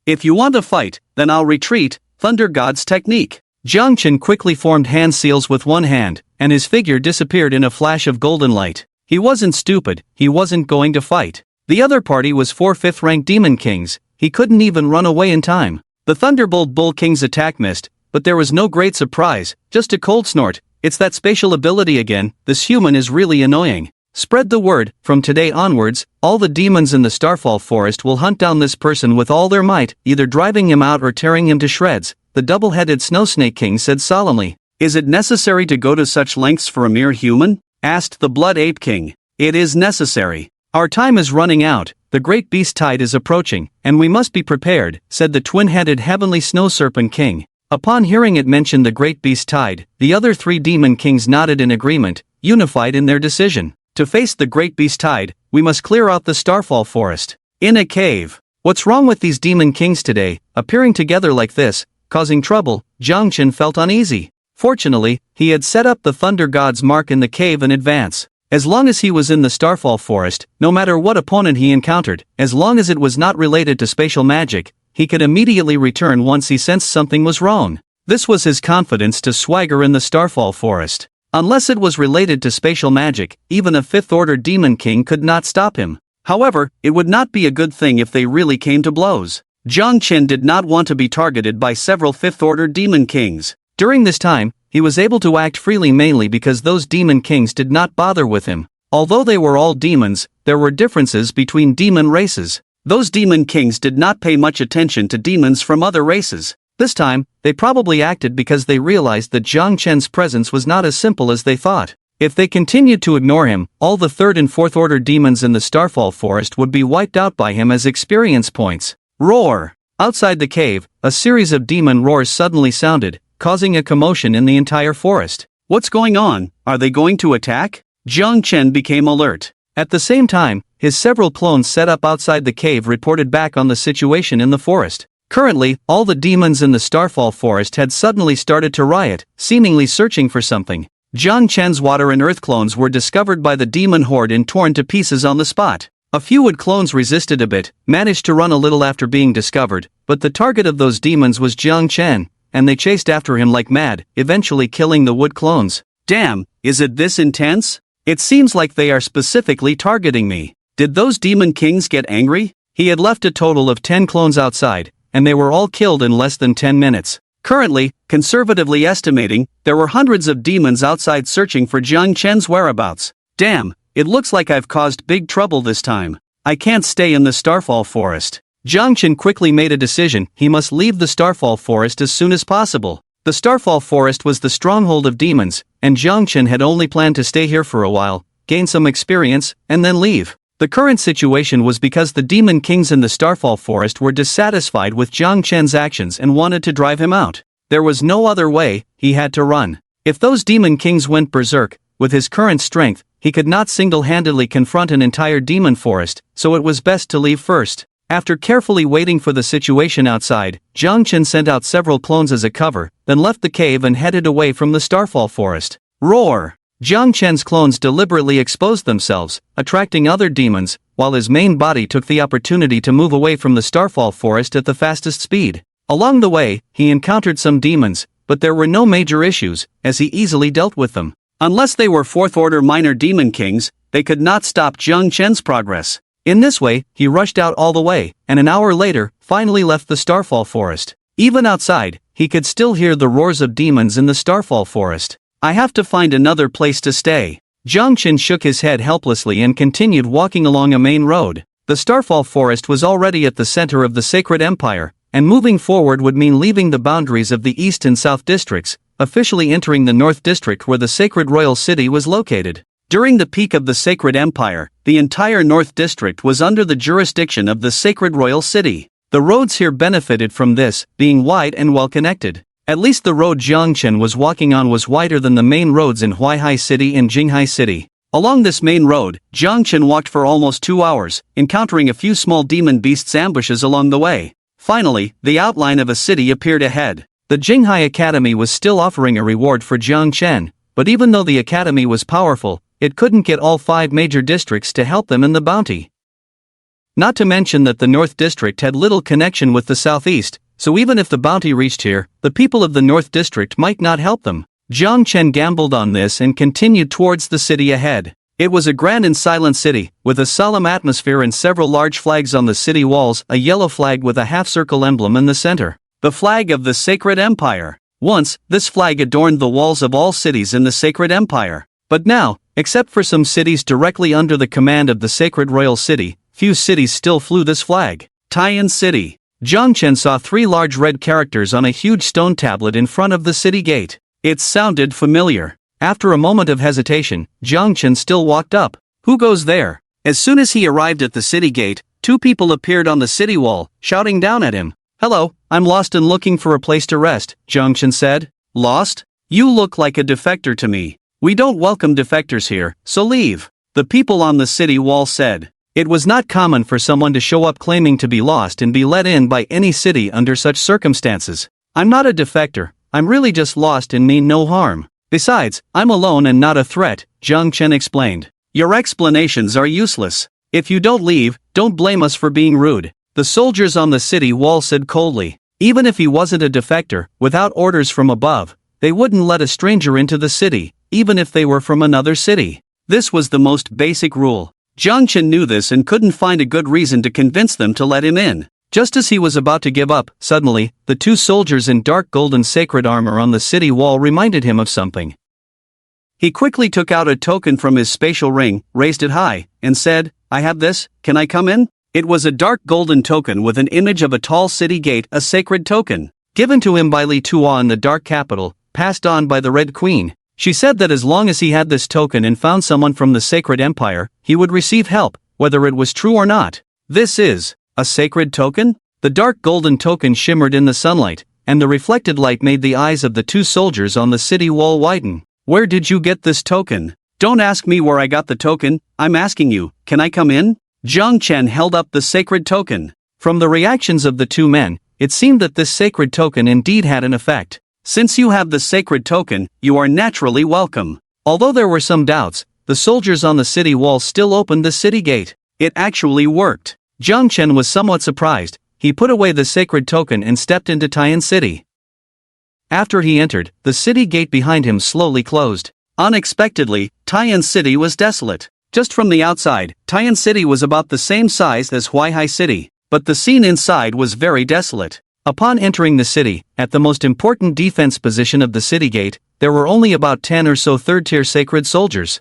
If you want to fight, then I'll retreat, Thunder God's technique. Jiang Chen quickly formed hand seals with one hand, and his figure disappeared in a flash of golden light. He wasn't stupid, he wasn't going to fight. The other party was 4 5th-rank Demon Kings, he couldn't even run away in time. The Thunderbolt Bull King's attack missed, but there was no great surprise, just a cold snort. It's that spatial ability again, this human is really annoying. Spread the word, from today onwards, all the demons in the Starfall Forest will hunt down this person with all their might, either driving him out or tearing him to shreds, the double-headed Snow Snake King said solemnly. Is it necessary to go to such lengths for a mere human? Asked the Blood Ape King. It is necessary. Our time is running out, the great beast tide is approaching, and we must be prepared, said the twin-headed Heavenly Snow Serpent King. Upon hearing it mention the great beast tide, the other 3 Demon Kings nodded in agreement, unified in their decision. To face the great beast tide, we must clear out the Starfall Forest. In a cave. What's wrong with these Demon Kings today, appearing together like this, causing trouble? Jiang Chen felt uneasy. Fortunately, he had set up the Thunder God's mark in the cave in advance. As long as he was in the Starfall Forest, no matter what opponent he encountered, as long as it was not related to spatial magic, he could immediately return once he sensed something was wrong. This was his confidence to swagger in the Starfall Forest. Unless it was related to spatial magic, even a 5th-order Demon King could not stop him. However, it would not be a good thing if they really came to blows. Jiang Chen did not want to be targeted by several 5th-order Demon Kings. During this time, he was able to act freely mainly because those Demon Kings did not bother with him. Although they were all demons, there were differences between demon races. Those Demon Kings did not pay much attention to demons from other races. This time, they probably acted because they realized that Jiang Chen's presence was not as simple as they thought. If they continued to ignore him, all the 3rd and 4th order demons in the Starfall Forest would be wiped out by him as experience points. Roar! Outside the cave, a series of demon roars suddenly sounded, causing a commotion in the entire forest. What's going on? Are they going to attack? Jiang Chen became alert. At the same time, his several clones set up outside the cave reported back on the situation in the forest. Currently, all the demons in the Starfall Forest had suddenly started to riot, seemingly searching for something. Jiang Chen's water and earth clones were discovered by the demon horde and torn to pieces on the spot. A few wood clones resisted a bit, managed to run a little after being discovered, but the target of those demons was Jiang Chen, and they chased after him like mad, eventually killing the wood clones. Damn, is it this intense? It seems like they are specifically targeting me. Did those Demon Kings get angry? He had left a total of 10 clones outside, and they were all killed in less than 10 minutes. Currently, conservatively estimating, there were hundreds of demons outside searching for Jiang Chen's whereabouts. Damn, it looks like I've caused big trouble this time. I can't stay in the Starfall Forest. Jiang Chen quickly made a decision, he must leave the Starfall Forest as soon as possible. The Starfall Forest was the stronghold of demons, and Jiang Chen had only planned to stay here for a while, gain some experience, and then leave. The current situation was because the Demon Kings in the Starfall Forest were dissatisfied with Jiang Chen's actions and wanted to drive him out. There was no other way, he had to run. If those Demon Kings went berserk, with his current strength, he could not single-handedly confront an entire demon forest, so it was best to leave first. After carefully waiting for the situation outside, Jiang Chen sent out several clones as a cover, then left the cave and headed away from the Starfall Forest. Roar! Jiang Chen's clones deliberately exposed themselves, attracting other demons, while his main body took the opportunity to move away from the Starfall Forest at the fastest speed. Along the way, he encountered some demons, but there were no major issues, as he easily dealt with them. Unless they were 4th-order minor Demon Kings, they could not stop Jiang Chen's progress. In this way, he rushed out all the way, and an hour later, finally left the Starfall Forest. Even outside, he could still hear the roars of demons in the Starfall forest. I have to find another place to stay. Jiang Chen shook his head helplessly and continued walking along a main road. The Starfall forest was already at the center of the Sacred Empire, and moving forward would mean leaving the boundaries of the East and South districts, officially entering the North district where the Sacred Royal City was located. During the peak of the Sacred Empire, the entire North district was under the jurisdiction of the Sacred Royal City. The roads here benefited from this, being wide and well connected. At least the road Jiang Chen was walking on was wider than the main roads in Huaihai City and Jinghai City. Along this main road, Jiang Chen walked for almost 2 hours, encountering a few small demon beasts' ambushes along the way. Finally, the outline of a city appeared ahead. The Jinghai Academy was still offering a reward for Jiang Chen, but even though the academy was powerful, it couldn't get all 5 major districts to help them in the bounty. Not to mention that the North District had little connection with the Southeast, so even if the bounty reached here, the people of the North District might not help them. Jiang Chen gambled on this and continued towards the city ahead. It was a grand and silent city, with a solemn atmosphere and several large flags on the city walls, a yellow flag with a half-circle emblem in the center. The flag of the Sacred Empire. Once, this flag adorned the walls of all cities in the Sacred Empire. But now, except for some cities directly under the command of the Sacred Royal City, few cities still flew this flag. Taiyan City. Jiang Chen saw 3 large red characters on a huge stone tablet in front of the city gate. It sounded familiar. After a moment of hesitation, Jiang Chen still walked up. Who goes there? As soon as he arrived at the city gate, 2 people appeared on the city wall, shouting down at him. "Hello, I'm lost and looking for a place to rest," Jiang Chen said. "Lost? You look like a defector to me. We don't welcome defectors here, so leave," the people on the city wall said. It was not common for someone to show up claiming to be lost and be let in by any city under such circumstances. "I'm not a defector, I'm really just lost and mean no harm. Besides, I'm alone and not a threat," Jiang Chen explained. "Your explanations are useless. If you don't leave, don't blame us for being rude," the soldiers on the city wall said coldly. Even if he wasn't a defector, without orders from above, they wouldn't let a stranger into the city, even if they were from another city. This was the most basic rule. Jiang Chen knew this and couldn't find a good reason to convince them to let him in. Just as he was about to give up, suddenly, the 2 soldiers in dark golden sacred armor on the city wall reminded him of something. He quickly took out a token from his spatial ring, raised it high, and said, "I have this, can I come in?" It was a dark golden token with an image of a tall city gate, a sacred token, given to him by Li Tuo in the dark capital, passed on by the Red Queen. She said that as long as he had this token and found someone from the Sacred Empire, he would receive help, whether it was true or not. This is a sacred token? The dark golden token shimmered in the sunlight, and the reflected light made the eyes of the 2 soldiers on the city wall widen. "Where did you get this token?" "Don't ask me where I got the token, I'm asking you, can I come in?" Jiang Chen held up the sacred token. From the reactions of the 2 men, it seemed that this sacred token indeed had an effect. "Since you have the sacred token, you are naturally welcome." Although there were some doubts, the soldiers on the city wall still opened the city gate. It actually worked. Jiang Chen was somewhat surprised. He put away the sacred token and stepped into Taiyan City. After he entered, the city gate behind him slowly closed. Unexpectedly, Taiyan City was desolate. Just from the outside, Taiyan City was about the same size as Huaihai City, but the scene inside was very desolate. Upon entering the city, at the most important defense position of the city gate, there were only about 10 or so third-tier sacred soldiers.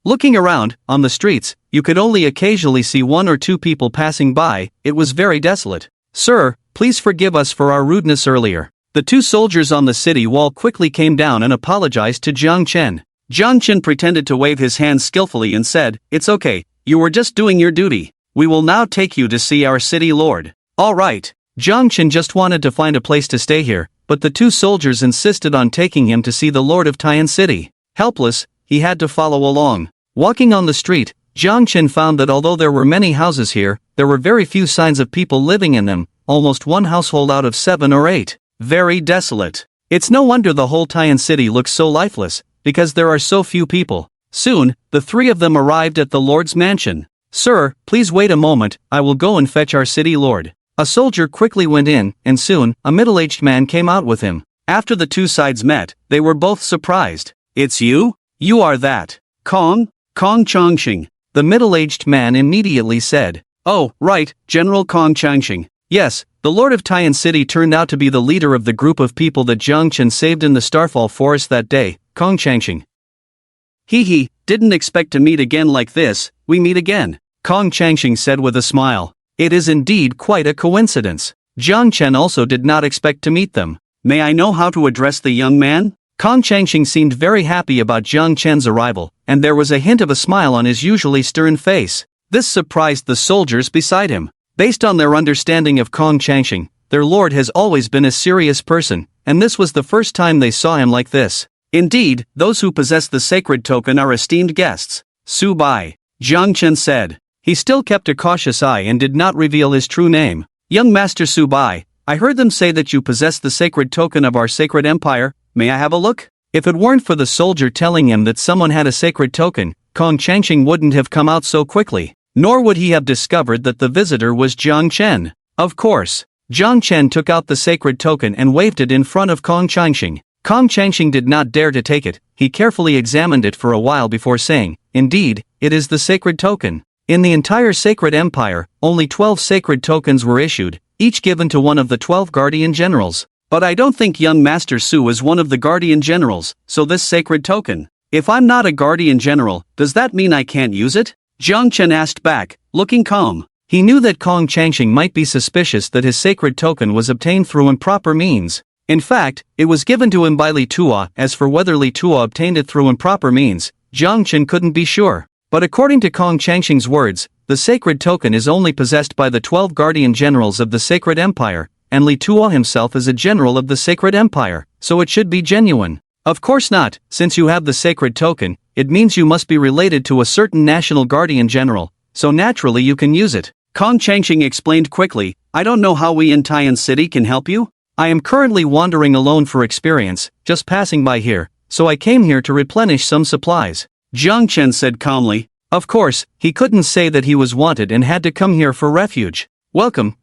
Looking around, on the streets, you could only occasionally see 1 or 2 people passing by. It was very desolate. "Sir, please forgive us for our rudeness earlier." The 2 soldiers on the city wall quickly came down and apologized to Jiang Chen. Jiang Chen pretended to wave his hand skillfully and said, "It's okay, you were just doing your duty. We will now take you to see our city lord." "All right." Jiang Chen just wanted to find a place to stay here, but the 2 soldiers insisted on taking him to see the Lord of Taiyan City. Helpless, he had to follow along. Walking on the street, Jiang Chen found that although there were many houses here, there were very few signs of people living in them, almost 1 household out of 7 or 8. Very desolate. It's no wonder the whole Taiyan City looks so lifeless, because there are so few people. Soon, the 3 of them arrived at the Lord's mansion. "Sir, please wait a moment, I will go and fetch our city lord." A soldier quickly went in, and soon, a middle-aged man came out with him. After the 2 sides met, they were both surprised. "It's you? You are that Kong Changxing," the middle-aged man immediately said. "Oh, right, General Kong Changxing. Yes, The Lord of Tian City turned out to be the leader of the group of people that Jiang Chen saved in the Starfall Forest that day, Kong Changxing. He, didn't expect to meet again like this. We meet again, Kong Changxing said with a smile. It is indeed quite a coincidence. Jiang Chen also did not expect to meet them. May I know how to address the young man? Kong Changxing seemed very happy about Jiang Chen's arrival, and there was a hint of a smile on his usually stern face. This surprised the soldiers beside him. Based on their understanding of Kong Changxing, their lord has always been a serious person, and this was the first time they saw him like this. Indeed, those who possess the sacred token are esteemed guests. Su Bai, Jiang Chen said. He still kept a cautious eye and did not reveal his true name. Young Master Su Bai, I heard them say that you possess the sacred token of our sacred empire. May I have a look? If it weren't for the soldier telling him that someone had a sacred token, Kong Changxing wouldn't have come out so quickly, nor would he have discovered that the visitor was Jiang Chen. Of course, Jiang Chen took out the sacred token and waved it in front of Kong Changxing. Kong Changxing did not dare to take it. He carefully examined it for a while before saying, "Indeed, it is the sacred token." In the entire sacred empire, only 12 sacred tokens were issued, each given to one of the 12 guardian generals. But I don't think young Master Su is one of the guardian generals, so this sacred token. If I'm not a guardian general, does that mean I can't use it? Jiang Chen asked back, looking calm. He knew that Kong Changxing might be suspicious that his sacred token was obtained through improper means. In fact, it was given to him by Li Tuo. As for whether Li Tuo obtained it through improper means, Jiang Chen couldn't be sure. But according to Kong Changxing's words, the sacred token is only possessed by the 12 guardian generals of the sacred empire, and Li Tuo himself is a general of the sacred empire, so it should be genuine. Of course not, since you have the sacred token, it means you must be related to a certain national guardian general, so naturally you can use it. Kong Changxing explained quickly, I don't know how we in Tian City can help you. I am currently wandering alone for experience, just passing by here, so I came here to replenish some supplies. Jiang Chen said calmly. Of course, he couldn't say that he was wanted and had to come here for refuge. Welcome,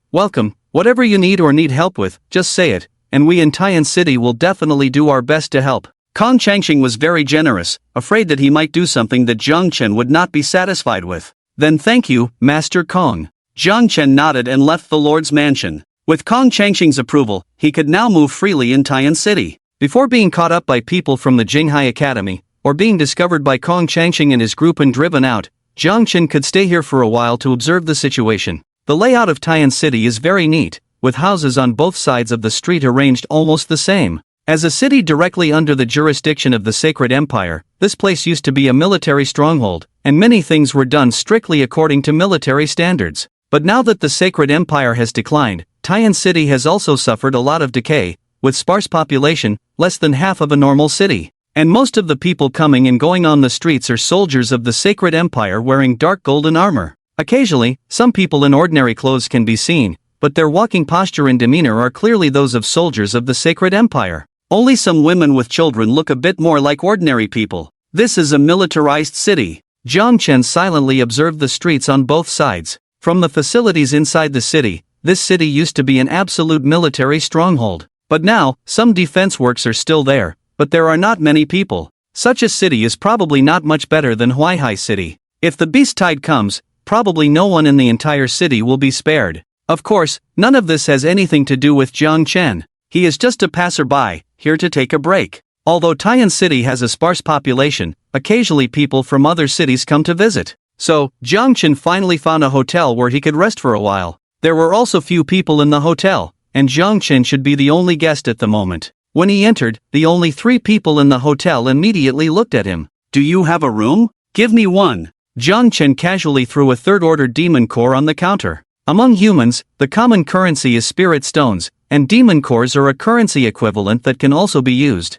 whatever you need or need help with, just say it, and we in Tian City will definitely do our best to help. Kong Changxing was very generous, afraid that he might do something that Jiang Chen would not be satisfied with. Then thank you, Master Kong. Jiang Chen nodded and left the Lord's mansion. With Kong Changxing's approval, he could now move freely in Tian City. Before being caught up by people from the Jinghai Academy, or being discovered by Kong Changxing and his group and driven out, Jiang Chen could stay here for a while to observe the situation. The layout of Tian City is very neat, with houses on both sides of the street arranged almost the same. As a city directly under the jurisdiction of the Sacred Empire, this place used to be a military stronghold, and many things were done strictly according to military standards. But now that the Sacred Empire has declined, Tian City has also suffered a lot of decay, with sparse population, less than half of a normal city. And most of the people coming and going on the streets are soldiers of the Sacred Empire wearing dark golden armor. Occasionally, some people in ordinary clothes can be seen, but their walking posture and demeanor are clearly those of soldiers of the Sacred Empire. Only some women with children look a bit more like ordinary people. This is a militarized city. Jiang Chen silently observed the streets on both sides. From the facilities inside the city, this city used to be an absolute military stronghold. But now, some defense works are still there, but there are not many people. Such a city is probably not much better than Huaihai City. If the beast tide comes, probably no one in the entire city will be spared. Of course, none of this has anything to do with Jiang Chen. He is just a passerby, here to take a break. Although Tian City has a sparse population, occasionally people from other cities come to visit. So, Jiang Chen finally found a hotel where he could rest for a while. There were also few people in the hotel, and Jiang Chen should be the only guest at the moment. When he entered, the only 3 people in the hotel immediately looked at him. Do you have a room? Give me one. Jiang Chen casually threw a third-order demon core on the counter. Among humans, the common currency is spirit stones, and demon cores are a currency equivalent that can also be used.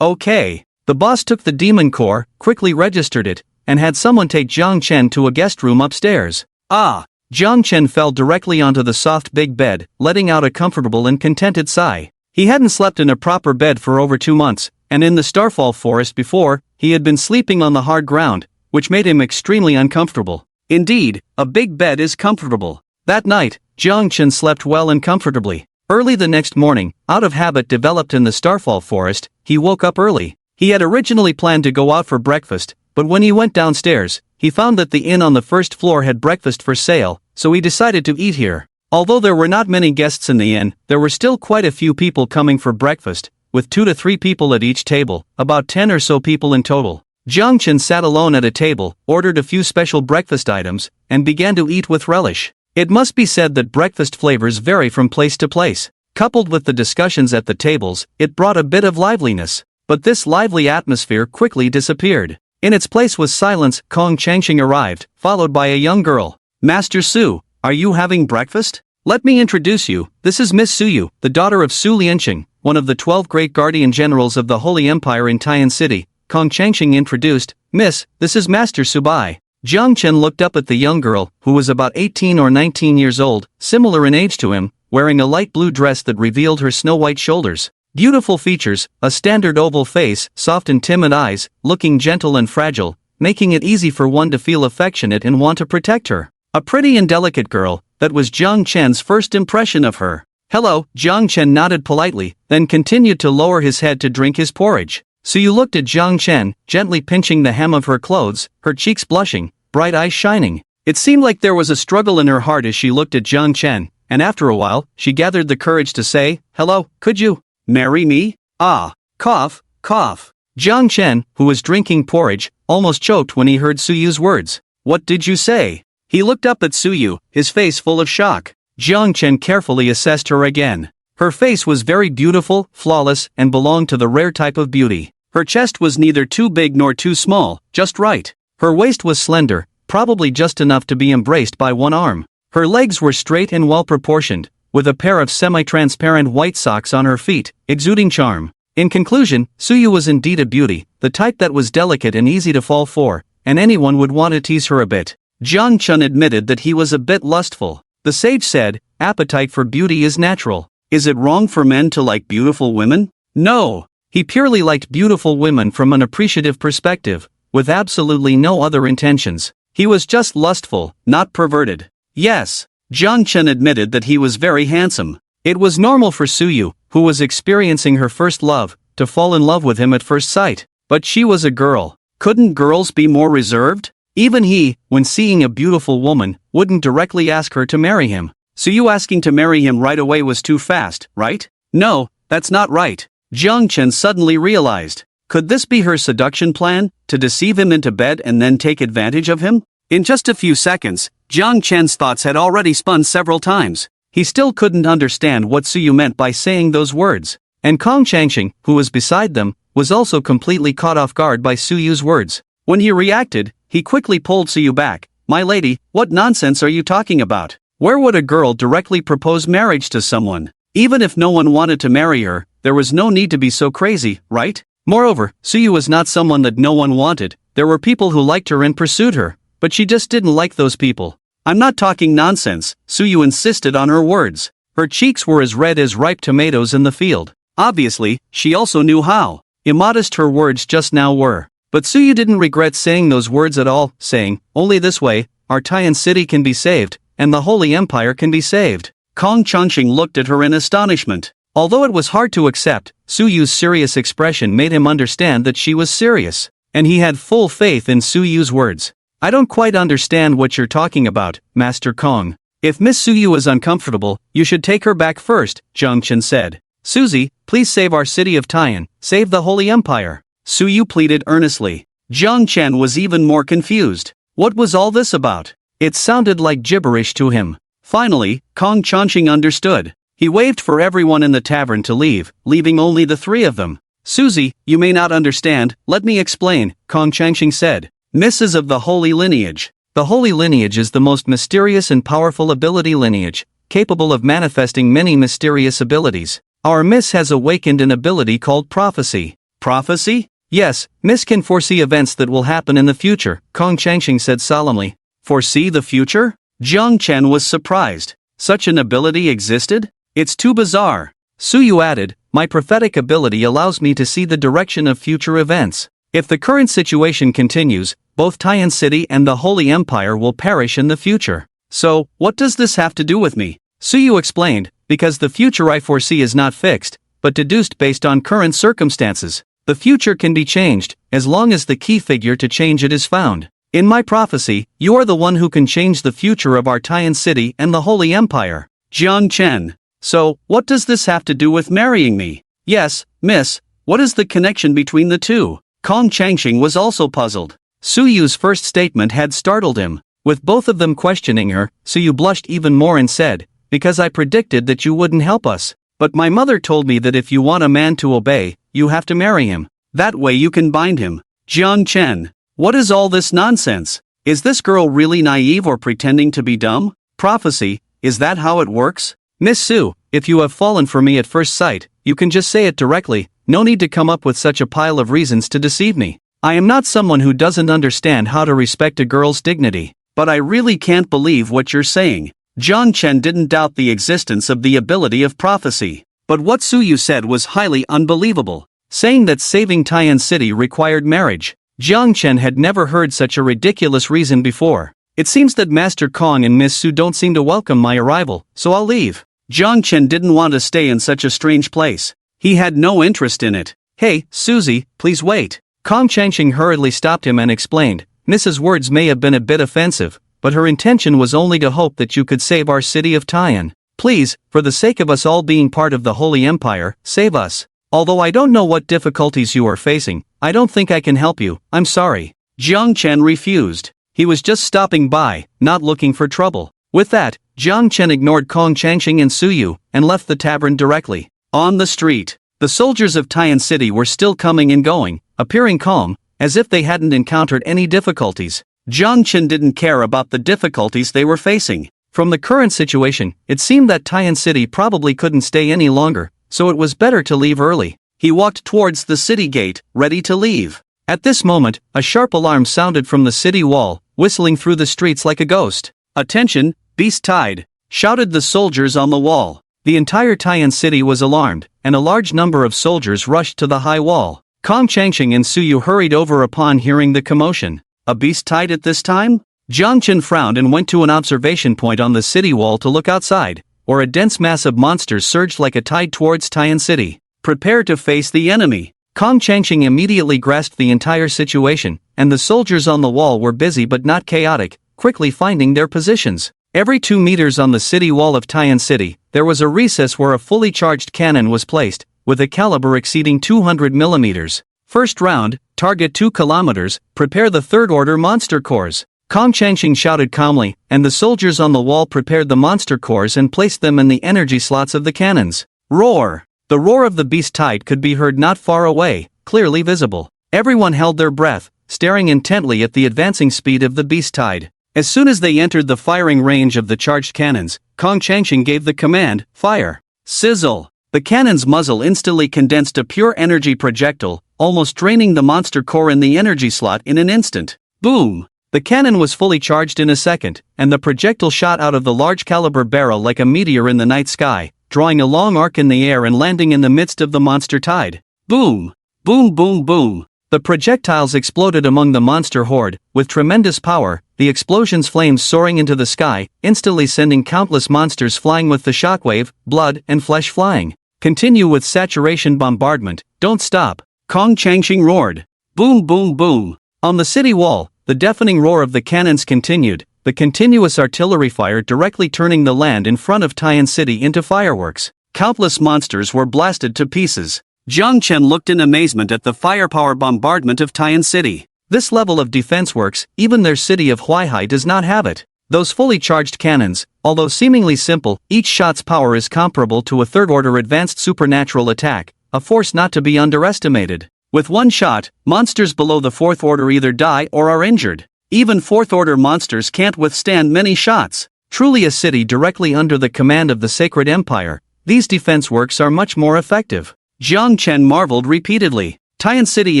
Okay. The boss took the demon core, quickly registered it, and had someone take Jiang Chen to a guest room upstairs. Jiang Chen fell directly onto the soft big bed, letting out a comfortable and contented sigh. He hadn't slept in a proper bed for over 2 months, and in the Starfall Forest before, he had been sleeping on the hard ground, which made him extremely uncomfortable. Indeed, a big bed is comfortable. That night, Jiang Chen slept well and comfortably. Early the next morning, out of habit developed in the Starfall Forest, he woke up early. He had originally planned to go out for breakfast, but when he went downstairs, he found that the inn on the first floor had breakfast for sale, so he decided to eat here. Although there were not many guests in the inn, there were still quite a few people coming for breakfast, with 2 to 3 people at each table, about 10 or so people in total. Jiang Chen sat alone at a table, ordered a few special breakfast items, and began to eat with relish. It must be said that breakfast flavors vary from place to place. Coupled with the discussions at the tables, it brought a bit of liveliness. But this lively atmosphere quickly disappeared. In its place was silence. Kong Changxing arrived, followed by a young girl. Master Su, are you having breakfast? Let me introduce you, this is Miss Suyu, the daughter of Su Lianqing, one of the 12 great guardian generals of the Holy Empire in Taiyan City. Kong Changxing introduced, Miss, this is Master Su Bai. Jiang Chen looked up at the young girl, who was about 18 or 19 years old, similar in age to him, wearing a light blue dress that revealed her snow-white shoulders. Beautiful features, a standard oval face, soft and timid eyes, looking gentle and fragile, making it easy for one to feel affectionate and want to protect her. A pretty and delicate girl, that was Jiang Chen's first impression of her. Hello, Jiang Chen nodded politely, then continued to lower his head to drink his porridge. Suyu looked at Jiang Chen, gently pinching the hem of her clothes, her cheeks blushing, bright eyes shining. It seemed like there was a struggle in her heart as she looked at Jiang Chen, and after a while, she gathered the courage to say, Hello, could you marry me? Ah, cough, cough. Jiang Chen, who was drinking porridge, almost choked when he heard Suyu's words. What did you say? He looked up at Suyu, his face full of shock. Jiang Chen carefully assessed her again. Her face was very beautiful, flawless, and belonged to the rare type of beauty. Her chest was neither too big nor too small, just right. Her waist was slender, probably just enough to be embraced by one arm. Her legs were straight and well proportioned, with a pair of semi-transparent white socks on her feet, exuding charm. In conclusion, Suyu was indeed a beauty, the type that was delicate and easy to fall for, and anyone would want to tease her a bit. Jiang Chen admitted that he was a bit lustful. The sage said, appetite for beauty is natural. Is it wrong for men to like beautiful women? No. He purely liked beautiful women from an appreciative perspective, with absolutely no other intentions. He was just lustful, not perverted. Yes. Jiang Chen admitted that he was very handsome. It was normal for Suyu, who was experiencing her first love, to fall in love with him at first sight. But she was a girl. Couldn't girls be more reserved? Even he, when seeing a beautiful woman, wouldn't directly ask her to marry him. Suyu asking to marry him right away was too fast, right? No, that's not right. Jiang Chen suddenly realized. Could this be her seduction plan, to deceive him into bed and then take advantage of him? In just a few seconds, Jiang Chen's thoughts had already spun several times. He still couldn't understand what Suyu meant by saying those words. And Kong Changxing, who was beside them, was also completely caught off guard by Suyu's words. When he reacted, he quickly pulled Suyu back. My lady, what nonsense are you talking about? Where would a girl directly propose marriage to someone? Even if no one wanted to marry her, there was no need to be so crazy, right? Moreover, Suyu was not someone that no one wanted. There were people who liked her and pursued her, but she just didn't like those people. I'm not talking nonsense, Suyu insisted on her words. Her cheeks were as red as ripe tomatoes in the field. Obviously, she also knew how immodest her words just now were. But Suyu didn't regret saying those words at all, saying, only this way, our Taiyan city can be saved, and the Holy Empire can be saved. Kong Changxing looked at her in astonishment. Although it was hard to accept, Suyu's serious expression made him understand that she was serious. And he had full faith in Suyu's words. I don't quite understand what you're talking about, Master Kong. If Miss Suyu is uncomfortable, you should take her back first, Jiang Chen said. Suzy, please save our city of Taiyan, save the Holy Empire. Suyu pleaded earnestly. Jiang Chen was even more confused. What was all this about? It sounded like gibberish to him. Finally, Kong Changxing understood. He waved for everyone in the tavern to leave, leaving only the 3 of them. Suzy, you may not understand, let me explain, Kong Changxing said. Misses of the Holy Lineage. The Holy Lineage is the most mysterious and powerful ability lineage, capable of manifesting many mysterious abilities. Our Miss has awakened an ability called prophecy. Prophecy? Yes, Miss can foresee events that will happen in the future, Kong Changxing said solemnly. Foresee the future? Jiang Chen was surprised. Such an ability existed? It's too bizarre. Suyu added, my prophetic ability allows me to see the direction of future events. If the current situation continues, both Taiyan City and the Holy Empire will perish in the future. So, what does this have to do with me? Suyu explained, because the future I foresee is not fixed, but deduced based on current circumstances. The future can be changed, as long as the key figure to change it is found. In my prophecy, you are the one who can change the future of our Taiyan City and the Holy Empire. Jiang Chen. So, what does this have to do with marrying me? Yes, miss, what is the connection between the two? Kong Changxing was also puzzled. Suyu's first statement had startled him. With both of them questioning her, Suyu blushed even more and said, because I predicted that you wouldn't help us. But my mother told me that if you want a man to obey, you have to marry him. That way you can bind him. Jiang Chen. What is all this nonsense? Is this girl really naive or pretending to be dumb? Prophecy, is that how it works? Miss Su, if you have fallen for me at first sight, you can just say it directly, no need to come up with such a pile of reasons to deceive me. I am not someone who doesn't understand how to respect a girl's dignity. But I really can't believe what you're saying. Jiang Chen didn't doubt the existence of the ability of prophecy. But what Suyu said was highly unbelievable. Saying that saving Taiyan City required marriage. Jiang Chen had never heard such a ridiculous reason before. It seems that Master Kong and Miss Su don't seem to welcome my arrival, so I'll leave. Jiang Chen didn't want to stay in such a strange place. He had no interest in it. Hey, Suzy, please wait. Kong Changxing hurriedly stopped him and explained, Mrs. Words may have been a bit offensive, but her intention was only to hope that you could save our city of Taiyan. Please, for the sake of us all being part of the Holy Empire, save us. Although I don't know what difficulties you are facing, I don't think I can help you, I'm sorry. Jiang Chen refused. He was just stopping by, not looking for trouble. With that, Jiang Chen ignored Kong Changxing and Suyu, and left the tavern directly. On the street, the soldiers of Taiyan City were still coming and going, appearing calm, as if they hadn't encountered any difficulties. Jiang Chen didn't care about the difficulties they were facing. From the current situation, it seemed that Taiyan City probably couldn't stay any longer, so it was better to leave early. He walked towards the city gate, ready to leave. At this moment, a sharp alarm sounded from the city wall, whistling through the streets like a ghost. Attention, beast tide! Shouted the soldiers on the wall. The entire Taiyan City was alarmed, and a large number of soldiers rushed to the high wall. Kong Changxing and Suyu hurried over upon hearing the commotion. A beast tide at this time? Jiang Chen frowned and went to an observation point on the city wall to look outside, where a dense mass of monsters surged like a tide towards Taiyan City. Prepare to face the enemy. Kong Changxing immediately grasped the entire situation, and the soldiers on the wall were busy but not chaotic, quickly finding their positions. Every 2 meters on the city wall of Taiyan City, there was a recess where a fully charged cannon was placed, with a caliber exceeding 200 millimeters. First round, target 2 kilometers, prepare the third-order monster cores. Kong Changxing shouted calmly, and the soldiers on the wall prepared the monster cores and placed them in the energy slots of the cannons. Roar! The roar of the beast tide could be heard not far away, clearly visible. Everyone held their breath, staring intently at the advancing speed of the beast tide. As soon as they entered the firing range of the charged cannons, Kong Changxing gave the command, fire. Sizzle! The cannon's muzzle instantly condensed a pure energy projectile, almost draining the monster core in the energy slot in an instant. Boom! The cannon was fully charged in a second, and the projectile shot out of the large caliber barrel like a meteor in the night sky, drawing a long arc in the air and landing in the midst of the monster tide. Boom! Boom boom boom! The projectiles exploded among the monster horde, with tremendous power, the explosion's flames soaring into the sky, instantly sending countless monsters flying with the shockwave, blood and flesh flying. Continue with saturation bombardment, don't stop. Kong Changxing roared. Boom boom boom! On the city wall, the deafening roar of the cannons continued, the continuous artillery fire directly turning the land in front of Taiyan City into fireworks. Countless monsters were blasted to pieces. Jiang Chen looked in amazement at the firepower bombardment of Taiyan City. This level of defense works, even their city of Huaihai does not have it. Those fully charged cannons, although seemingly simple, each shot's power is comparable to a third-order advanced supernatural attack, a force not to be underestimated. With one shot, monsters below the fourth order either die or are injured. Even fourth-order monsters can't withstand many shots. Truly a city directly under the command of the Sacred Empire, these defense works are much more effective. Jiang Chen marveled repeatedly. Taiyan City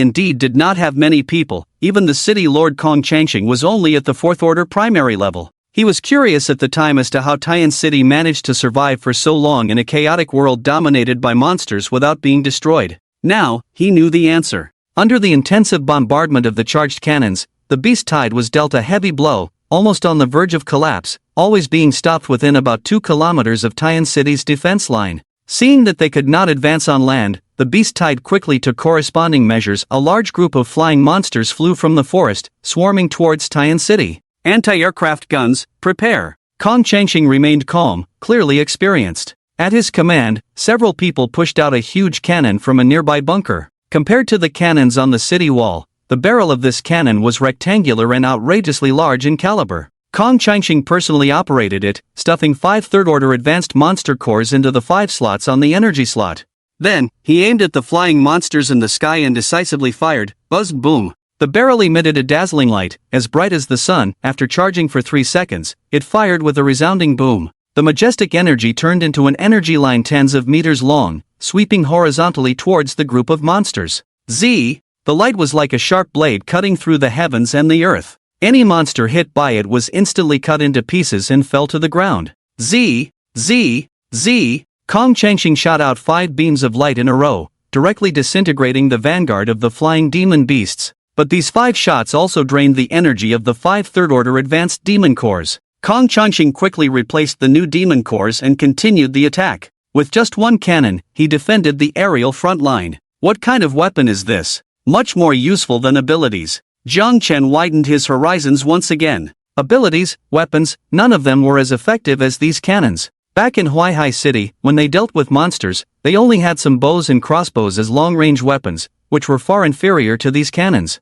indeed did not have many people, even the city lord Kong Changxing was only at the fourth-order primary level. He was curious at the time as to how Taiyan City managed to survive for so long in a chaotic world dominated by monsters without being destroyed. Now, he knew the answer. Under the intensive bombardment of the charged cannons, the beast tide was dealt a heavy blow, almost on the verge of collapse, always being stopped within about 2 kilometers of Taiyan City's defense line. Seeing that they could not advance on land, the beast tide quickly took corresponding measures. A large group of flying monsters flew from the forest, swarming towards Taiyan City. Anti-aircraft guns, prepare. Kong Changxing remained calm, clearly experienced. At his command, several people pushed out a huge cannon from a nearby bunker. Compared to the cannons on the city wall, the barrel of this cannon was rectangular and outrageously large in caliber. Kong Changxing personally operated it, stuffing 5 third-order advanced monster cores into the 5 slots on the energy slot. Then, he aimed at the flying monsters in the sky and decisively fired. Buzz, boom. The barrel emitted a dazzling light, as bright as the sun. After charging for 3 seconds, it fired with a resounding boom. The majestic energy turned into an energy line tens of meters long, sweeping horizontally towards the group of monsters. Z. The light was like a sharp blade cutting through the heavens and the earth. Any monster hit by it was instantly cut into pieces and fell to the ground. Z. Z. Z. Kong Changxing shot out 5 beams of light in a row, directly disintegrating the vanguard of the flying demon beasts. But these 5 shots also drained the energy of the 5 third-order advanced demon cores. Kong Changxing quickly replaced the new demon cores and continued the attack. With just 1 cannon, he defended the aerial front line. What kind of weapon is this? Much more useful than abilities. Jiang Chen widened his horizons once again. Abilities, weapons, none of them were as effective as these cannons. Back in Huaihai City, when they dealt with monsters, they only had some bows and crossbows as long-range weapons, which were far inferior to these cannons.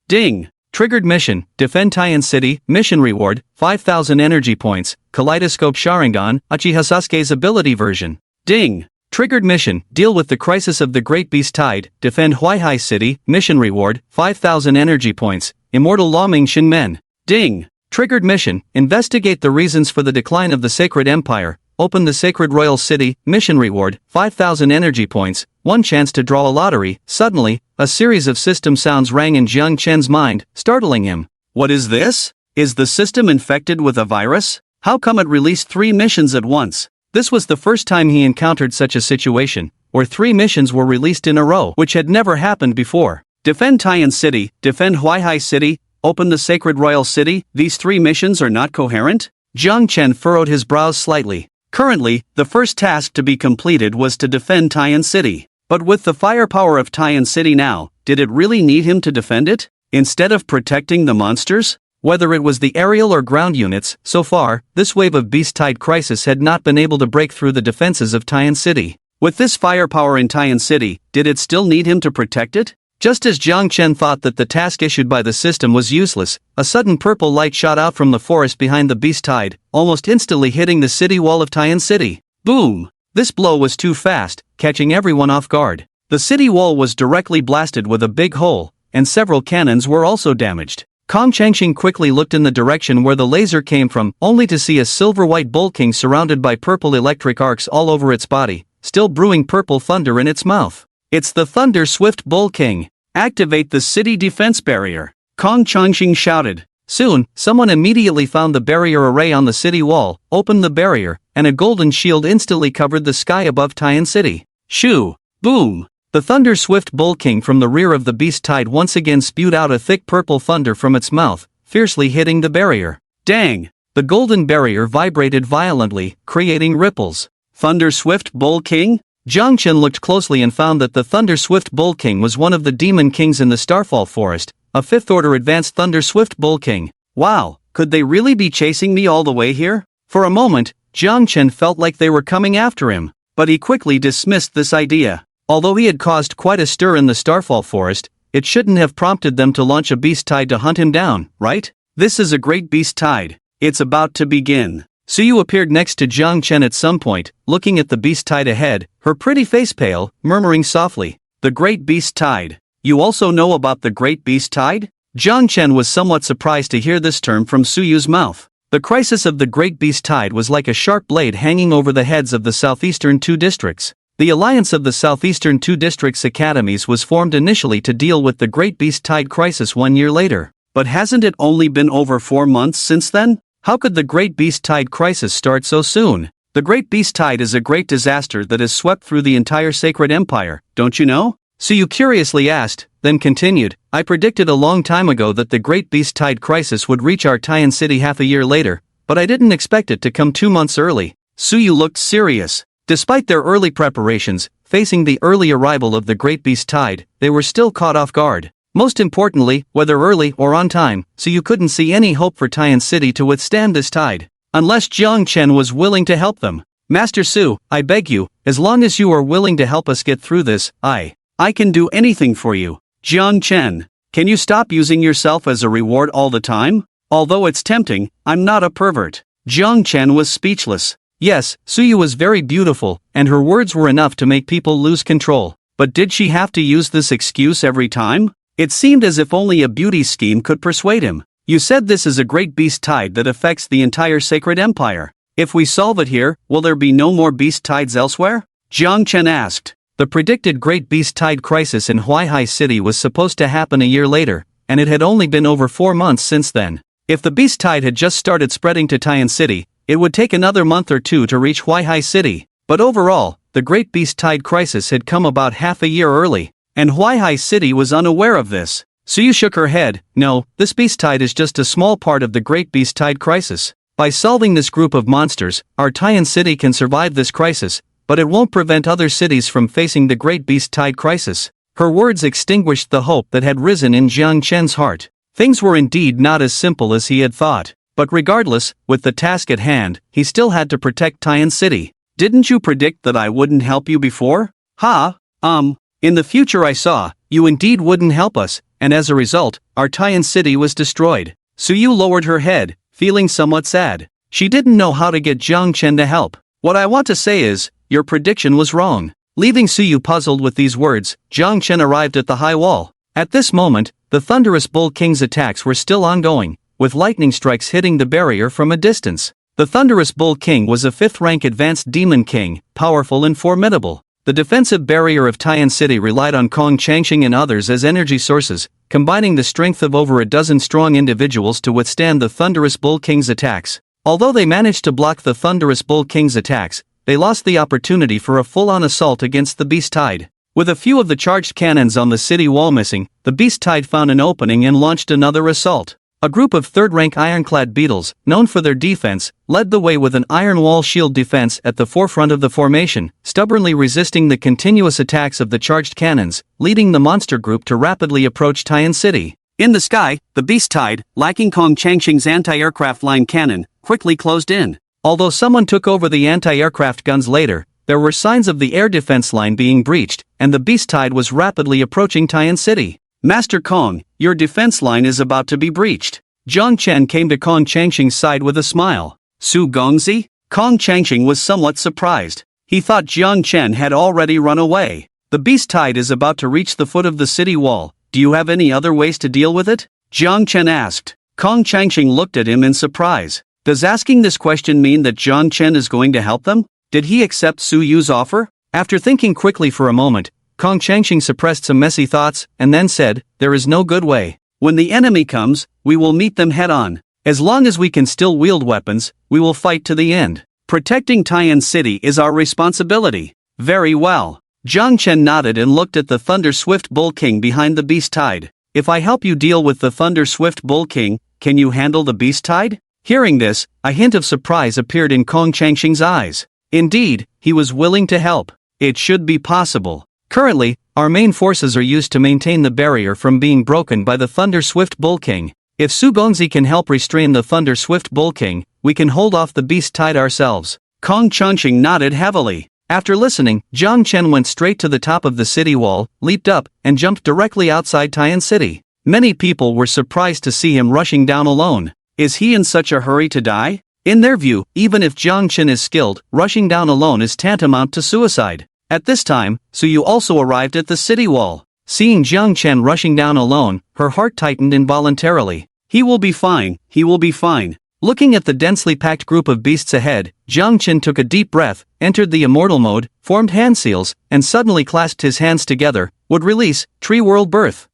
Ding! Triggered mission, defend Taiyan City, mission reward, 5,000 energy points, Kaleidoscope Sharingan, Uchiha Sasuke's ability version. Ding! Triggered mission, deal with the crisis of the Great Beast Tide, defend Huaihai City, mission reward, 5,000 energy points, Immortal Lawming Shinmen. Ding! Triggered mission, investigate the reasons for the decline of the Sacred Empire, open the Sacred Royal City, mission reward, 5,000 energy points, 1 chance to draw a lottery. Suddenly, a series of system sounds rang in Jiang Chen's mind, startling him. What is this? Is the system infected with a virus? How come it released 3 missions at once? This was the first time he encountered such a situation, where 3 missions were released in a row, which had never happened before. Defend Taiyan City, defend Huaihai City, open the Sacred Royal City. These 3 missions are not coherent? Jiang Chen furrowed his brows slightly. Currently, the first task to be completed was to defend Taiyan City. But with the firepower of Taiyan City now, did it really need him to defend it, instead of protecting the monsters? Whether it was the aerial or ground units, so far, this wave of Beast Tide crisis had not been able to break through the defenses of Taiyan City. With this firepower in Taiyan City, did it still need him to protect it? Just as Jiang Chen thought that the task issued by the system was useless, a sudden purple light shot out from the forest behind the Beast Tide, almost instantly hitting the city wall of Taiyan City. Boom! This blow was too fast, catching everyone off guard. The city wall was directly blasted with a big hole, and several cannons were also damaged. Kong Changxing quickly looked in the direction where the laser came from, only to see a silver-white bull king surrounded by purple electric arcs all over its body, still brewing purple thunder in its mouth. It's the Thunder Swift Bull King. Activate the city defense barrier. Kong Changxing shouted. Soon, someone immediately found the barrier array on the city wall, opened the barrier, and a golden shield instantly covered the sky above Taiyan City. Shoo! Boom! The Thunder Swift Bull King from the rear of the Beast Tide once again spewed out a thick purple thunder from its mouth, fiercely hitting the barrier. Dang! The golden barrier vibrated violently, creating ripples. Thunder Swift Bull King? Jiang Chen looked closely and found that the Thunder Swift Bull King was one of the demon kings in the Starfall Forest, a 5th-order advanced Thunder Swift Bull King. Wow, could they really be chasing me all the way here? For a moment, Jiang Chen felt like they were coming after him, but he quickly dismissed this idea. Although he had caused quite a stir in the Starfall Forest, it shouldn't have prompted them to launch a Beast Tide to hunt him down, right? This is a great Beast Tide. It's about to begin. Suyu appeared next to Jiang Chen at some point, looking at the Beast Tide ahead, her pretty face pale, murmuring softly, "The Great Beast Tide. You also know about the Great Beast Tide?" Jiang Chen was somewhat surprised to hear this term from Suyu's mouth. The crisis of the Great Beast Tide was like a sharp blade hanging over the heads of the southeastern 2 districts. The alliance of the southeastern 2 districts' academies was formed initially to deal with the Great Beast Tide crisis 1 year later. But hasn't it only been over 4 months since then? How could the Great Beast Tide crisis start so soon? The Great Beast Tide is a great disaster that has swept through the entire Sacred Empire, don't you know? Suyu curiously asked, then continued, I predicted a long time ago that the Great Beast Tide crisis would reach our Taiyan City half a year later, but I didn't expect it to come 2 months early. Suyu looked serious. Despite their early preparations, facing the early arrival of the Great Beast Tide, they were still caught off guard. Most importantly, whether early or on time, Suyu couldn't see any hope for Taiyan City to withstand this tide. unless Jiang Chen was willing to help them. Master Su, I beg you, as long as you are willing to help us get through this, I can do anything for you. Jiang Chen, can you stop using yourself as a reward all the time? Although it's tempting, I'm not a pervert. Jiang Chen was speechless. Yes, Suyu was very beautiful, and her words were enough to make people lose control. But did she have to use this excuse every time? It seemed as if only a beauty scheme could persuade him. You said this is a great beast tide that affects the entire sacred empire. If we solve it here, will there be no more beast tides elsewhere? Jiang Chen asked. The predicted Great Beast Tide crisis in Huaihai City was supposed to happen a year later, and it had only been over 4 months since then. If the beast tide had just started spreading to Taiyan City, it would take another month or two to reach Huaihai City. But overall, the Great Beast Tide crisis had come about half a year early, and Huaihai City was unaware of this. Suyu shook her head. No, this beast tide is just a small part of the Great Beast Tide crisis. By solving this group of monsters, our Taiyan City can survive this crisis, but it won't prevent other cities from facing the Great Beast Tide crisis. Her words extinguished the hope that had risen in Jiang Chen's heart. Things were indeed not as simple as he had thought. But regardless, with the task at hand, he still had to protect Taiyan City. Didn't you predict that I wouldn't help you before? In the future I saw, you indeed wouldn't help us, and as a result, our Taiyan City was destroyed. Suyu lowered her head, feeling somewhat sad. She didn't know how to get Jiang Chen to help. What I want to say is, your prediction was wrong. Leaving Suyu puzzled with these words, Jiang Chen arrived at the high wall. At this moment, the thunderous Bull King's attacks were still ongoing, with lightning strikes hitting the barrier from a distance. The thunderous Bull King was a 5th-rank advanced demon king, powerful and formidable. The defensive barrier of Taiyan City relied on Kong Changxing and others as energy sources, combining the strength of over a dozen strong individuals to withstand the thunderous Bull King's attacks. Although they managed to block the thunderous Bull King's attacks, they lost the opportunity for a full-on assault against the beast tide. With a few of the charged cannons on the city wall missing, the beast tide found an opening and launched another assault. A group of 3rd-rank ironclad beetles, known for their defense, led the way with an iron wall shield defense at the forefront of the formation, stubbornly resisting the continuous attacks of the charged cannons, leading the monster group to rapidly approach Taiyan City. In the sky, the beast tide, lacking Kong Changxing's anti-aircraft line cannon, quickly closed in. Although someone took over the anti-aircraft guns later, there were signs of the air defense line being breached, and the beast tide was rapidly approaching Taiyan City. Master Kong, your defense line is about to be breached. Jiang Chen came to Kong Changxing's side with a smile. Su Gongzi? Kong Changxing was somewhat surprised. He thought Jiang Chen had already run away. The beast tide is about to reach the foot of the city wall. Do you have any other ways to deal with it? Jiang Chen asked. Kong Changxing looked at him in surprise. Does asking this question mean that Jiang Chen is going to help them? Did he accept Su Yu's offer? After thinking quickly for a moment, Kong Changxing suppressed some messy thoughts, and then said, there is no good way. When the enemy comes, we will meet them head-on. As long as we can still wield weapons, we will fight to the end. Protecting Taiyan City is our responsibility. Very well. Jiang Chen nodded and looked at the Thunder Swift Bull King behind the beast tide. If I help you deal with the Thunder Swift Bull King, can you handle the beast tide? Hearing this, a hint of surprise appeared in Kong Changxing's eyes. Indeed, he was willing to help. It should be possible. Currently, our main forces are used to maintain the barrier from being broken by the Thunder Swift Bull King. If Su Gongzi can help restrain the Thunder Swift Bull King, we can hold off the beast tide ourselves. Kong Changxing nodded heavily. After listening, Jiang Chen went straight to the top of the city wall, leaped up, and jumped directly outside Taiyan City. Many people were surprised to see him rushing down alone. Is he in such a hurry to die? In their view, even if Jiang Chen is skilled, rushing down alone is tantamount to suicide. At this time, Suyu also arrived at the city wall. Seeing Jiang Chen rushing down alone, her heart tightened involuntarily. He will be fine, he will be fine. Looking at the densely packed group of beasts ahead, Jiang Chen took a deep breath, entered the immortal mode, formed hand seals, and suddenly clasped his hands together. Would release, tree world birth.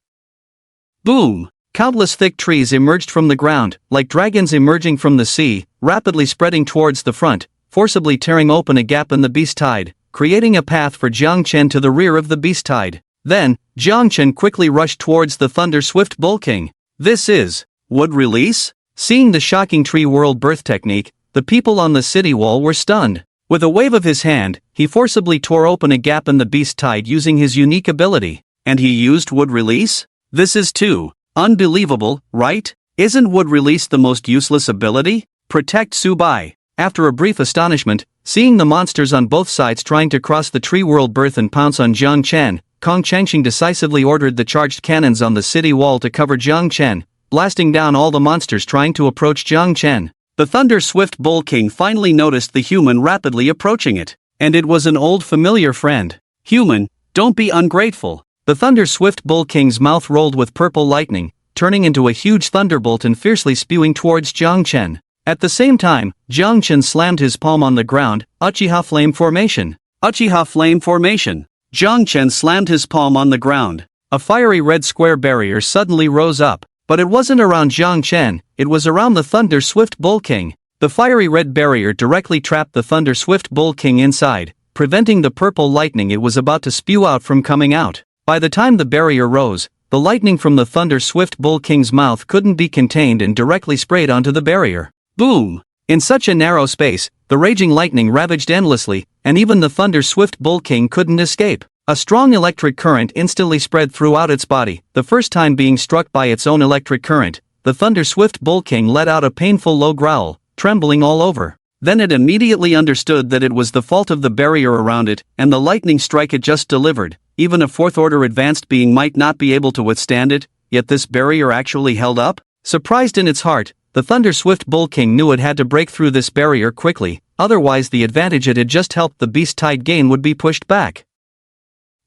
Boom! Countless thick trees emerged from the ground, like dragons emerging from the sea, rapidly spreading towards the front, forcibly tearing open a gap in the beast tide, creating a path for Jiang Chen to the rear of the beast tide. Then, Jiang Chen quickly rushed towards the Thunder Swift Bull King. This is would release? Seeing the shocking tree world birth technique, the people on the city wall were stunned. With a wave of his hand, he forcibly tore open a gap in the beast tide using his unique ability. And he used would release? This is too unbelievable, right? Isn't would release the most useless ability? Protect Subai. After a brief astonishment, seeing the monsters on both sides trying to cross the tree world berth and pounce on Jiang Chen, Kong Changqing decisively ordered the charged cannons on the city wall to cover Jiang Chen, blasting down all the monsters trying to approach Jiang Chen. The Thunder Swift Bull King finally noticed the human rapidly approaching it, and it was an old familiar friend. Human, don't be ungrateful. The Thunder Swift Bull King's mouth rolled with purple lightning, turning into a huge thunderbolt and fiercely spewing towards Jiang Chen. At the same time, Jiang Chen slammed his palm on the ground. Uchiha Flame Formation. Uchiha Flame Formation. Jiang Chen slammed his palm on the ground. A fiery red square barrier suddenly rose up, but it wasn't around Jiang Chen, it was around the Thunder Swift Bull King. The fiery red barrier directly trapped the Thunder Swift Bull King inside, preventing the purple lightning it was about to spew out from coming out. By the time the barrier rose, the lightning from the Thunder Swift Bull King's mouth couldn't be contained and directly sprayed onto the barrier. Boom! In such a narrow space, the raging lightning ravaged endlessly, and even the Thunder Swift Bull King couldn't escape. A strong electric current instantly spread throughout its body. The first time being struck by its own electric current, the Thunder Swift Bull King let out a painful low growl, trembling all over. Then it immediately understood that it was the fault of the barrier around it, and the lightning strike it just delivered. Even a fourth-order advanced being might not be able to withstand it, yet this barrier actually held up? Surprised in its heart, the Thunder Swift Bull King knew it had to break through this barrier quickly, otherwise the advantage it had just helped the beast tide gain would be pushed back.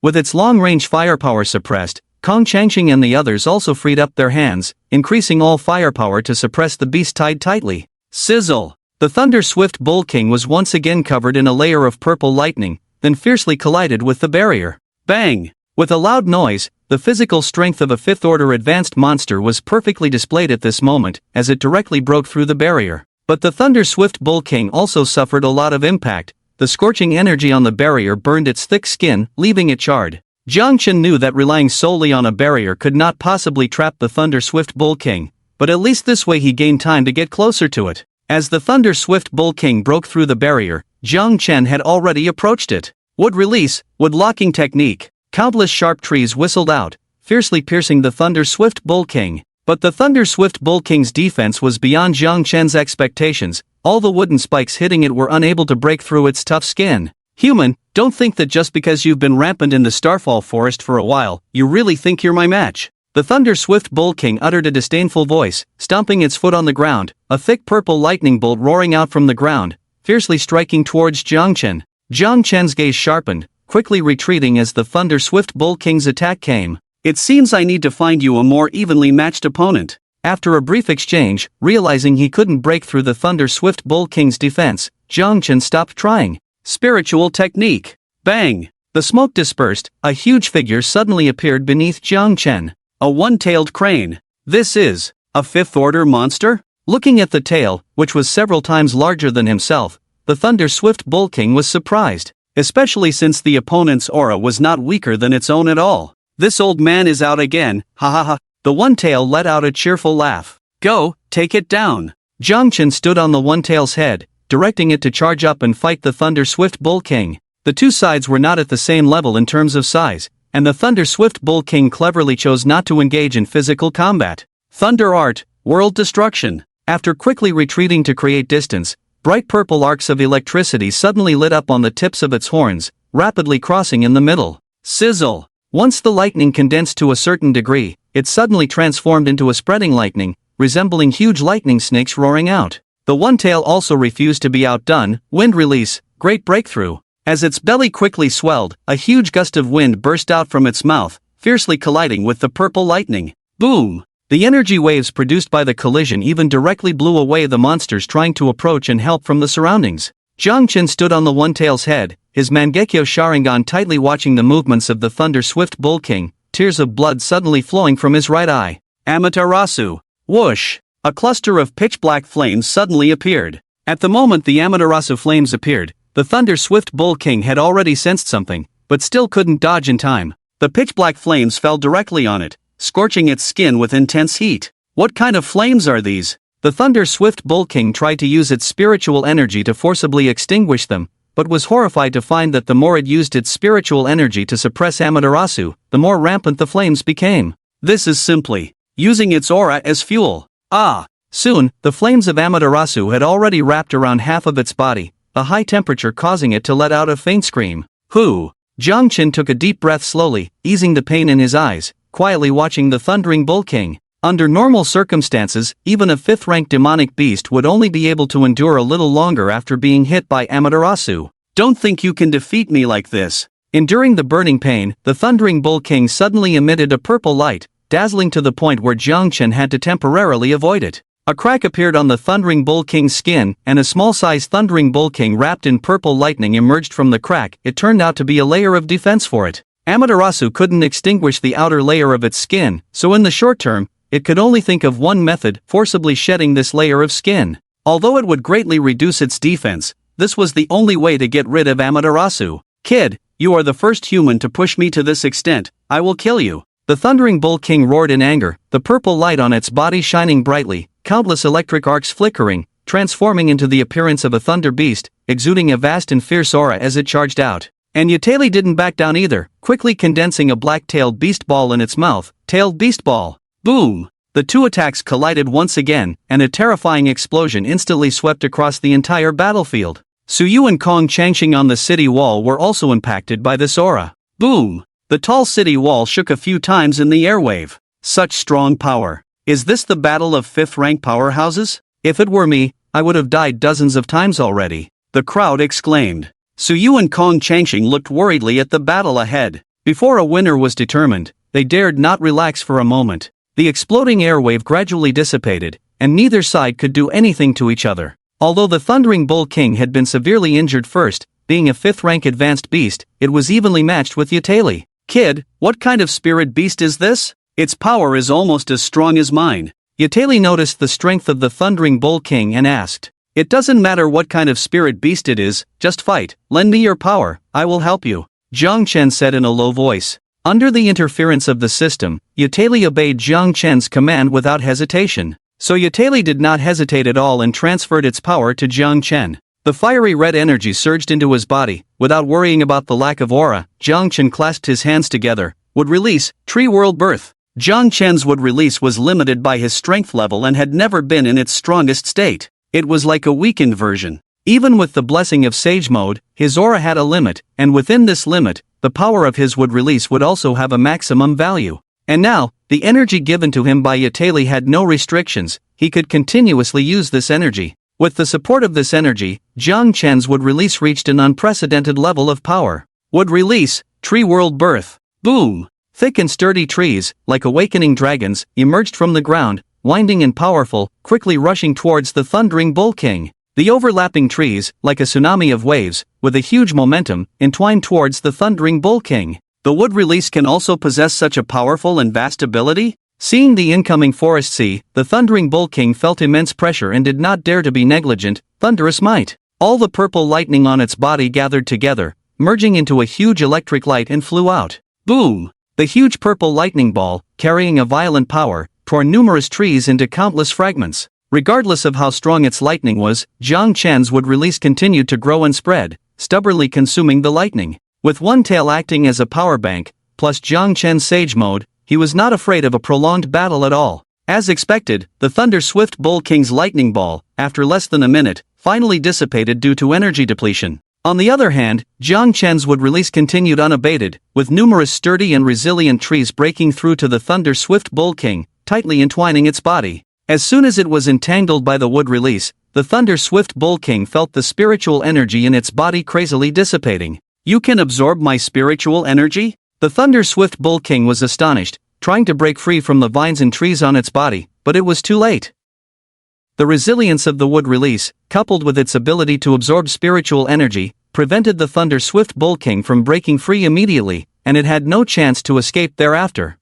With its long-range firepower suppressed, Kong Changqing and the others also freed up their hands, increasing all firepower to suppress the beast tide tightly. Sizzle! The Thunder Swift Bull King was once again covered in a layer of purple lightning, then fiercely collided with the barrier. Bang! With a loud noise, the physical strength of a fifth-order advanced monster was perfectly displayed at this moment, as it directly broke through the barrier. But the Thunder Swift Bull King also suffered a lot of impact. The scorching energy on the barrier burned its thick skin, leaving it charred. Jiang Chen knew that relying solely on a barrier could not possibly trap the Thunder Swift Bull King, but at least this way he gained time to get closer to it. As the Thunder Swift Bull King broke through the barrier, Jiang Chen had already approached it. Wood release, wood locking technique. Countless sharp trees whistled out, fiercely piercing the Thunder Swift Bull King. But the Thunder Swift Bull King's defense was beyond Jiang Chen's expectations. All the wooden spikes hitting it were unable to break through its tough skin. Human, don't think that just because you've been rampant in the Starfall Forest for a while, you really think you're my match. The Thunder Swift Bull King uttered a disdainful voice, stomping its foot on the ground, a thick purple lightning bolt roaring out from the ground, fiercely striking towards Jiang Chen. Jiang Chen's gaze sharpened, quickly retreating as the Thunder Swift Bull King's attack came. It seems I need to find you a more evenly matched opponent. After a brief exchange, realizing he couldn't break through the Thunder Swift Bull King's defense, Jiang Chen stopped trying. Spiritual technique. Bang! The smoke dispersed, a huge figure suddenly appeared beneath Jiang Chen. A one-tailed crane. This is a fifth-order monster? Looking at the tail, which was several times larger than himself, the Thunder Swift Bull King was surprised, especially since the opponent's aura was not weaker than its own at all. This old man is out again, ha ha ha. The one-tail let out a cheerful laugh. Go, take it down. Jiang Chen stood on the one-tail's head, directing it to charge up and fight the Thunder Swift Bull King. The two sides were not at the same level in terms of size, and the Thunder Swift Bull King cleverly chose not to engage in physical combat. Thunder Art, World Destruction. After quickly retreating to create distance, bright purple arcs of electricity suddenly lit up on the tips of its horns, rapidly crossing in the middle. Sizzle! Once the lightning condensed to a certain degree, it suddenly transformed into a spreading lightning, resembling huge lightning snakes roaring out. The one-tail also refused to be outdone. Wind release, great breakthrough. As its belly quickly swelled, a huge gust of wind burst out from its mouth, fiercely colliding with the purple lightning. Boom! The energy waves produced by the collision even directly blew away the monsters trying to approach and help from the surroundings. Jiang Chen stood on the one-tail's head, his Mangekyo Sharingan tightly watching the movements of the Thunder Swift Bull King, tears of blood suddenly flowing from his right eye. Amaterasu! Whoosh! A cluster of pitch-black flames suddenly appeared. At the moment the Amaterasu flames appeared, the Thunder Swift Bull King had already sensed something, but still couldn't dodge in time. The pitch-black flames fell directly on it, scorching its skin with intense heat. What kind of flames are these? The Thunder Swift Bull King tried to use its spiritual energy to forcibly extinguish them, but was horrified to find that the more it used its spiritual energy to suppress Amaterasu, the more rampant the flames became. This is simply using its aura as fuel. Ah! Soon, the flames of Amaterasu had already wrapped around half of its body, a high temperature causing it to let out a faint scream. Whoo! Jiang Chen took a deep breath slowly, easing the pain in his eyes, quietly watching the Thundering Bull King. Under normal circumstances, even a 5th-rank demonic beast would only be able to endure a little longer after being hit by Amaterasu. Don't think you can defeat me like this. Enduring the burning pain, the Thundering Bull King suddenly emitted a purple light, dazzling to the point where Jiang Chen had to temporarily avoid it. A crack appeared on the Thundering Bull King's skin, and a small-sized Thundering Bull King wrapped in purple lightning emerged from the crack. It turned out to be a layer of defense for it. Amaterasu couldn't extinguish the outer layer of its skin, so in the short term, it could only think of one method: forcibly shedding this layer of skin. Although it would greatly reduce its defense, this was the only way to get rid of Amaterasu. Kid, you are the first human to push me to this extent. I will kill you. The Thundering Bull King roared in anger, the purple light on its body shining brightly, countless electric arcs flickering, transforming into the appearance of a thunder beast, exuding a vast and fierce aura as it charged out. And Yateli didn't back down either, quickly condensing a black-tailed beast ball in its mouth. Tailed beast ball. Boom! The two attacks collided once again, and a terrifying explosion instantly swept across the entire battlefield. Suyu and Kong Changxing on the city wall were also impacted by this aura. Boom! The tall city wall shook a few times in the airwave. Such strong power. Is this the battle of 5th-rank powerhouses? If it were me, I would have died dozens of times already. The crowd exclaimed. Suyu and Kong Changxing looked worriedly at the battle ahead. Before a winner was determined, they dared not relax for a moment. The exploding airwave gradually dissipated, and neither side could do anything to each other. Although the Thundering Bull King had been severely injured first, being a 5th-rank advanced beast, it was evenly matched with Yateli. Kid, what kind of spirit beast is this? Its power is almost as strong as mine. Yateli noticed the strength of the Thundering Bull King and asked. It doesn't matter what kind of spirit beast it is, just fight. Lend me your power, I will help you. Jiang Chen said in a low voice. Under the interference of the system, Yateli obeyed Jiang Chen's command without hesitation. So Yateli did not hesitate at all and transferred its power to Jiang Chen. The fiery red energy surged into his body. Without worrying about the lack of aura, Jiang Chen clasped his hands together. Would release, Tree World Birth. Jiang Chen's would release was limited by his strength level and had never been in its strongest state. It was like a weakened version. Even with the blessing of Sage Mode, his aura had a limit, and within this limit, the power of his would release would also have a maximum value. And now, the energy given to him by Yateli had no restrictions. He could continuously use this energy. With the support of this energy, Jiang Chen's would release reached an unprecedented level of power. Would release, Tree World Birth. Boom! Thick and sturdy trees, like awakening dragons, emerged from the ground, winding and powerful, quickly rushing towards the Thundering Bull King. The overlapping trees, like a tsunami of waves, with a huge momentum, entwined towards the Thundering Bull King. The wood release can also possess such a powerful and vast ability? Seeing the incoming forest sea, the Thundering Bull King felt immense pressure and did not dare to be negligent. Thunderous might. All the purple lightning on its body gathered together, merging into a huge electric light and flew out. Boom! The huge purple lightning ball, carrying a violent power, tore numerous trees into countless fragments. Regardless of how strong its lightning was, Jiang Chen's would release continued to grow and spread, stubbornly consuming the lightning. With one tail acting as a power bank, plus Jiang Chen's Sage Mode, he was not afraid of a prolonged battle at all. As expected, the Thunder Swift Bull King's lightning ball, after less than a minute, finally dissipated due to energy depletion. On the other hand, Jiang Chen's would release continued unabated, with numerous sturdy and resilient trees breaking through to the Thunder Swift Bull King, tightly entwining its body. As soon as it was entangled by the wood release, the Thunder Swift Bull King felt the spiritual energy in its body crazily dissipating. You can absorb my spiritual energy? The Thunder Swift Bull King was astonished, trying to break free from the vines and trees on its body, but it was too late. The resilience of the wood release, coupled with its ability to absorb spiritual energy, prevented the Thunder Swift Bull King from breaking free immediately, and it had no chance to escape thereafter.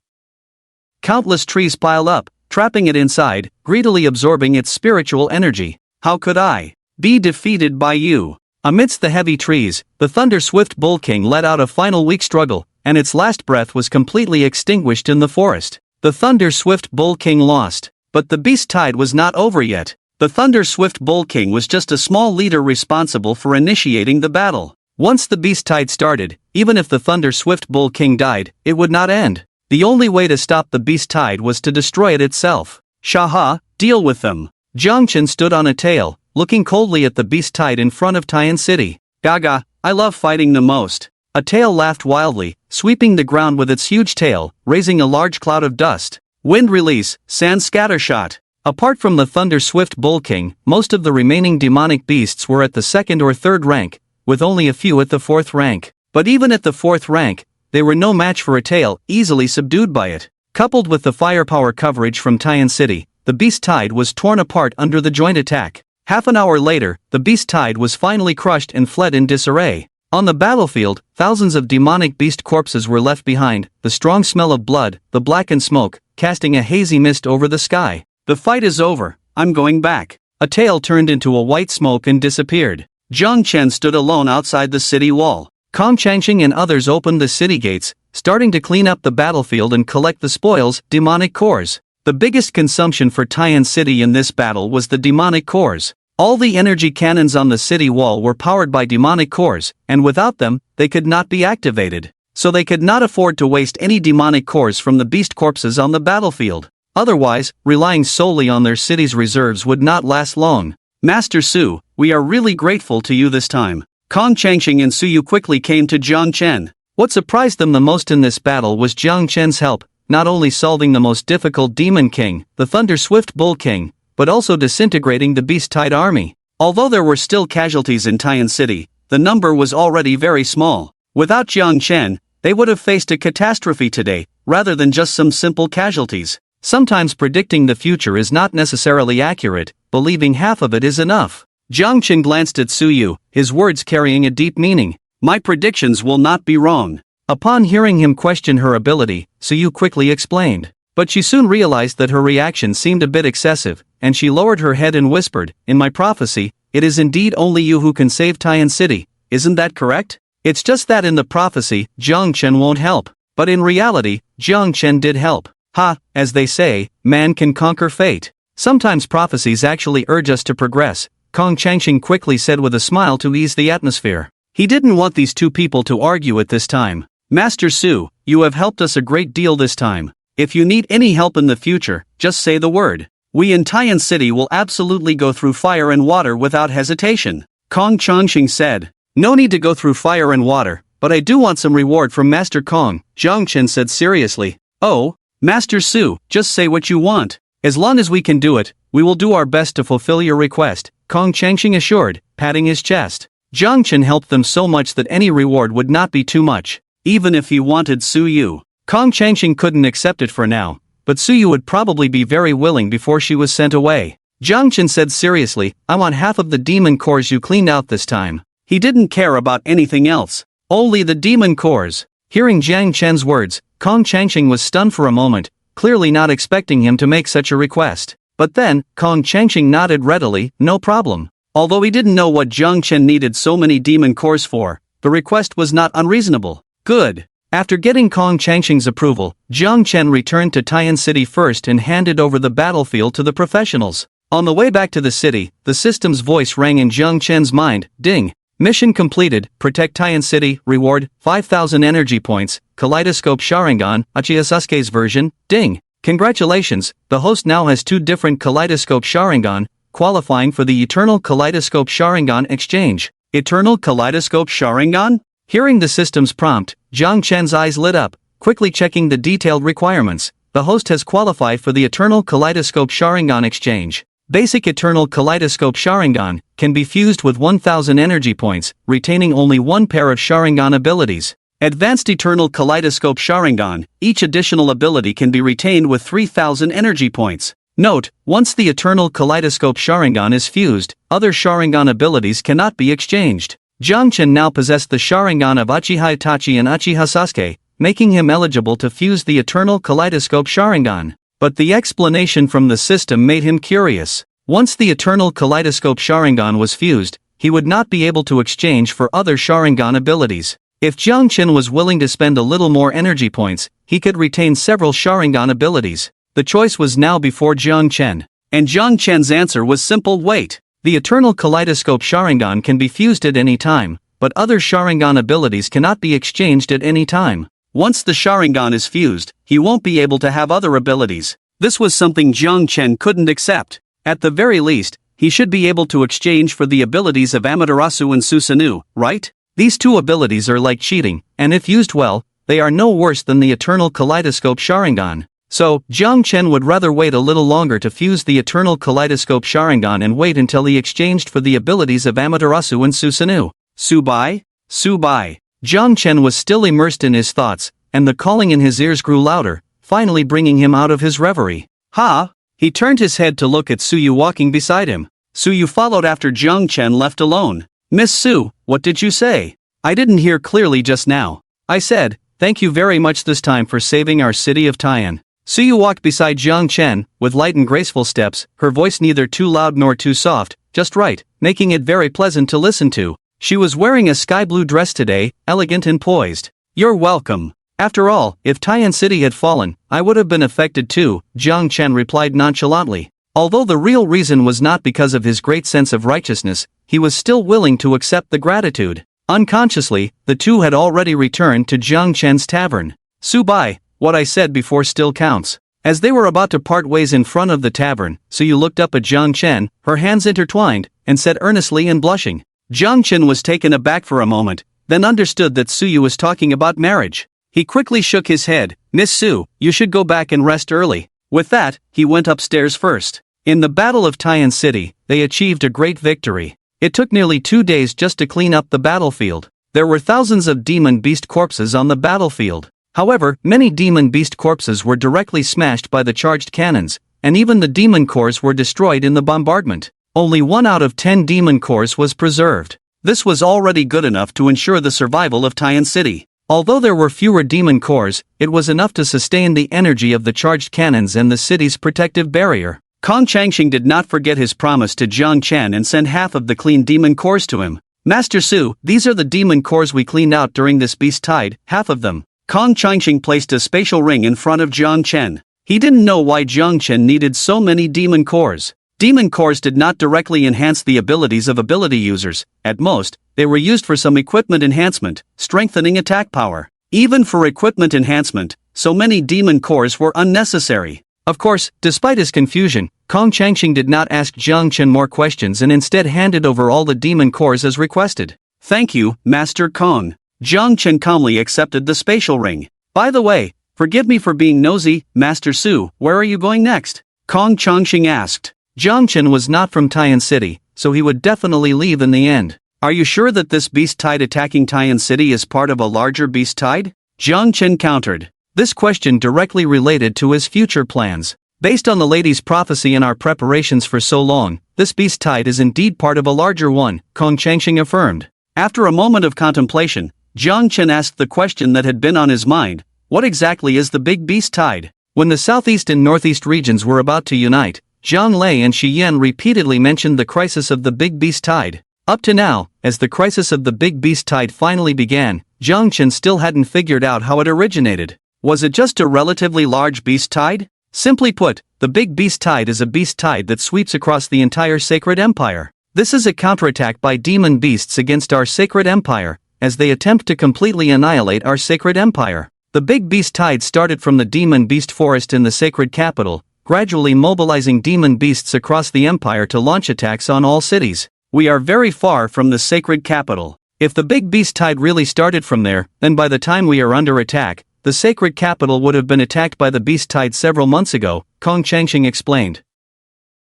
Countless trees piled up, trapping it inside, greedily absorbing its spiritual energy. How could I be defeated by you? Amidst the heavy trees, the Thunder Swift Bull King let out a final weak struggle, and its last breath was completely extinguished in the forest. The Thunder Swift Bull King lost. But the beast tide was not over yet. The Thunder Swift Bull King was just a small leader responsible for initiating the battle. Once the beast tide started, even if the Thunder Swift Bull King died, it would not end. The only way to stop the beast tide was to destroy it itself. Shaha, deal with them. Jiang Chen stood on a tail, looking coldly at the beast tied in front of Tian City. Gaga, I love fighting the most. A tail laughed wildly, sweeping the ground with its huge tail, raising a large cloud of dust. Wind release, sand scattershot. Apart from the thunder-swift Bull King, most of the remaining demonic beasts were at the 2nd or 3rd rank, with only a few at the 4th rank. But even at the 4th rank, they were no match for a tail, easily subdued by it. Coupled with the firepower coverage from Tian City, the beast tide was torn apart under the joint attack. Half an hour later, the beast tide was finally crushed and fled in disarray. On the battlefield, thousands of demonic beast corpses were left behind, the strong smell of blood, the blackened smoke, casting a hazy mist over the sky. The fight is over, I'm going back. A tail turned into a white smoke and disappeared. Jiang Chen stood alone outside the city wall. Kong Changqing and others opened the city gates, starting to clean up the battlefield and collect the spoils, demonic cores. The biggest consumption for Tian City in this battle was the demonic cores. All the energy cannons on the city wall were powered by demonic cores, and without them, they could not be activated. So they could not afford to waste any demonic cores from the beast corpses on the battlefield. Otherwise, relying solely on their city's reserves would not last long. Master Su, we are really grateful to you this time. Kong Changqing and Su Yu quickly came to Jiang Chen. What surprised them the most in this battle was Jiang Chen's help, not only solving the most difficult Demon King, the Thunder Swift Bull King, but also disintegrating the beast-tide army. Although there were still casualties in Tian City, the number was already very small. Without Jiang Chen, they would have faced a catastrophe today, rather than just some simple casualties. Sometimes predicting the future is not necessarily accurate, believing half of it is enough. Jiang Chen glanced at Su Yu, his words carrying a deep meaning. My predictions will not be wrong. Upon hearing him question her ability, Su Yu quickly explained. But she soon realized that her reaction seemed a bit excessive, and she lowered her head and whispered, in my prophecy, it is indeed only you who can save Tian City, isn't that correct? It's just that in the prophecy, Jiang Chen won't help. But in reality, Jiang Chen did help. Ha, as they say, man can conquer fate. Sometimes prophecies actually urge us to progress, Kong Changqing quickly said with a smile to ease the atmosphere. He didn't want these two people to argue at this time. Master Su, you have helped us a great deal this time. If you need any help in the future, just say the word. We in Tian City will absolutely go through fire and water without hesitation. Kong Changqing said. No need to go through fire and water, but I do want some reward from Master Kong, Jiang Chen said seriously. Oh, Master Su, just say what you want. As long as we can do it, we will do our best to fulfill your request, Kong Changqing assured, patting his chest. Jiang Chen helped them so much that any reward would not be too much, even if he wanted Su Yu. Kong Changqing couldn't accept it for now, but Su Yu would probably be very willing before she was sent away. Jiang Chen said seriously, I want half of the demon cores you cleaned out this time. He didn't care about anything else. Only the demon cores. Hearing Jiang Chen's words, Kong Changqing was stunned for a moment, clearly not expecting him to make such a request. But then, Kong Changqing nodded readily, no problem. Although he didn't know what Jiang Chen needed so many demon cores for, the request was not unreasonable. Good. After getting Kong Changqing's approval, Jiang Chen returned to Tian City first and handed over the battlefield to the professionals. On the way back to the city, the system's voice rang in Jiang Chen's mind, ding. Mission completed, protect Tian City, reward, 5,000 energy points, Kaleidoscope Sharingan, Uchiha Sasuke's version, ding. Congratulations, the host now has 2 different Kaleidoscope Sharingan, qualifying for the Eternal Kaleidoscope Sharingan exchange. Eternal Kaleidoscope Sharingan? Hearing the system's prompt, Jiang Chen's eyes lit up, quickly checking the detailed requirements. The host has qualified for the Eternal Kaleidoscope Sharingan exchange. Basic Eternal Kaleidoscope Sharingan can be fused with 1,000 energy points, retaining only 1 pair of Sharingan abilities. Advanced Eternal Kaleidoscope Sharingan, each additional ability can be retained with 3,000 energy points. Note, once the Eternal Kaleidoscope Sharingan is fused, other Sharingan abilities cannot be exchanged. Jiang Chen now possessed the Sharingan of Uchiha Itachi and Uchiha Sasuke, making him eligible to fuse the Eternal Kaleidoscope Sharingan. But the explanation from the system made him curious. Once the Eternal Kaleidoscope Sharingan was fused, he would not be able to exchange for other Sharingan abilities. If Jiang Chen was willing to spend a little more energy points, he could retain several Sharingan abilities. The choice was now before Jiang Chen. And Jiang Chen's answer was simple: wait. The Eternal Kaleidoscope Sharingan can be fused at any time, but other Sharingan abilities cannot be exchanged at any time. Once the Sharingan is fused, he won't be able to have other abilities. This was something Jiang Chen couldn't accept. At the very least, he should be able to exchange for the abilities of Amaterasu and Susanoo, right? These two abilities are like cheating, and if used well, they are no worse than the Eternal Kaleidoscope Sharingan. So, Jiang Chen would rather wait a little longer to fuse the Eternal Kaleidoscope Sharingan and wait until he exchanged for the abilities of Amaterasu and Susanoo. Subai? Subai. Jiang Chen was still immersed in his thoughts, and the calling in his ears grew louder, finally bringing him out of his reverie. Ha! He turned his head to look at Suyu walking beside him. Suyu followed after Jiang Chen left alone. Miss Su, what did you say? I didn't hear clearly just now. I said, thank you very much this time for saving our city of Tian. Suyu walked beside Jiang Chen, with light and graceful steps, her voice neither too loud nor too soft, just right, making it very pleasant to listen to. She was wearing a sky blue dress today, elegant and poised. You're welcome. After all, if Tian City had fallen, I would have been affected too, Jiang Chen replied nonchalantly. Although the real reason was not because of his great sense of righteousness, he was still willing to accept the gratitude. Unconsciously, the two had already returned to Jiang Chen's tavern. Subai, what I said before still counts. As they were about to part ways in front of the tavern, Suyu looked up at Jiang Chen, her hands intertwined, and said earnestly and blushing. Jiang Chen was taken aback for a moment, then understood that Suyu was talking about marriage. He quickly shook his head. Miss Su, you should go back and rest early. With that, he went upstairs first. In the Battle of Tian City, they achieved a great victory. It took nearly 2 days just to clean up the battlefield. There were thousands of demon beast corpses on the battlefield. However, many demon beast corpses were directly smashed by the charged cannons, and even the demon cores were destroyed in the bombardment. Only 1 out of 10 demon cores was preserved. This was already good enough to ensure the survival of Tian City. Although there were fewer demon cores, it was enough to sustain the energy of the charged cannons and the city's protective barrier. Kong Changxing did not forget his promise to Jiang Chen and sent half of the clean demon cores to him. Master Su, these are the demon cores we cleaned out during this beast tide, half of them. Kong Changxing placed a spatial ring in front of Jiang Chen. He didn't know why Jiang Chen needed so many demon cores. Demon cores did not directly enhance the abilities of ability users. At most, they were used for some equipment enhancement, strengthening attack power. Even for equipment enhancement, so many demon cores were unnecessary. Of course, despite his confusion, Kong Changxing did not ask Jiang Chen more questions and instead handed over all the demon cores as requested. Thank you, Master Kong. Jiang Chen calmly accepted the spatial ring. By the way, forgive me for being nosy, Master Su, where are you going next? Kong Changxing asked. Jiang Chen was not from Tian City, so he would definitely leave in the end. Are you sure that this beast tide attacking Tian City is part of a larger beast tide? Jiang Chen countered. This question directly related to his future plans. Based on the lady's prophecy and our preparations for so long, this beast tide is indeed part of a larger one, Kong Changxing affirmed. After a moment of contemplation, Jiang Chen asked the question that had been on his mind, what exactly is the big beast tide? When the southeast and northeast regions were about to unite, Zhang Lei and Shi Yan repeatedly mentioned the crisis of the big beast tide. Up to now, as the crisis of the big beast tide finally began, Jiang Chen still hadn't figured out how it originated. Was it just a relatively large beast tide? Simply put, the big beast tide is a beast tide that sweeps across the entire sacred empire. This is a counterattack by demon beasts against our sacred empire, as they attempt to completely annihilate our sacred empire. The big beast tide started from the demon beast forest in the sacred capital, gradually mobilizing demon beasts across the empire to launch attacks on all cities. We are very far from the sacred capital. If the big beast tide really started from there, then by the time we are under attack, the sacred capital would have been attacked by the beast tide several months ago, Kong Changxing explained.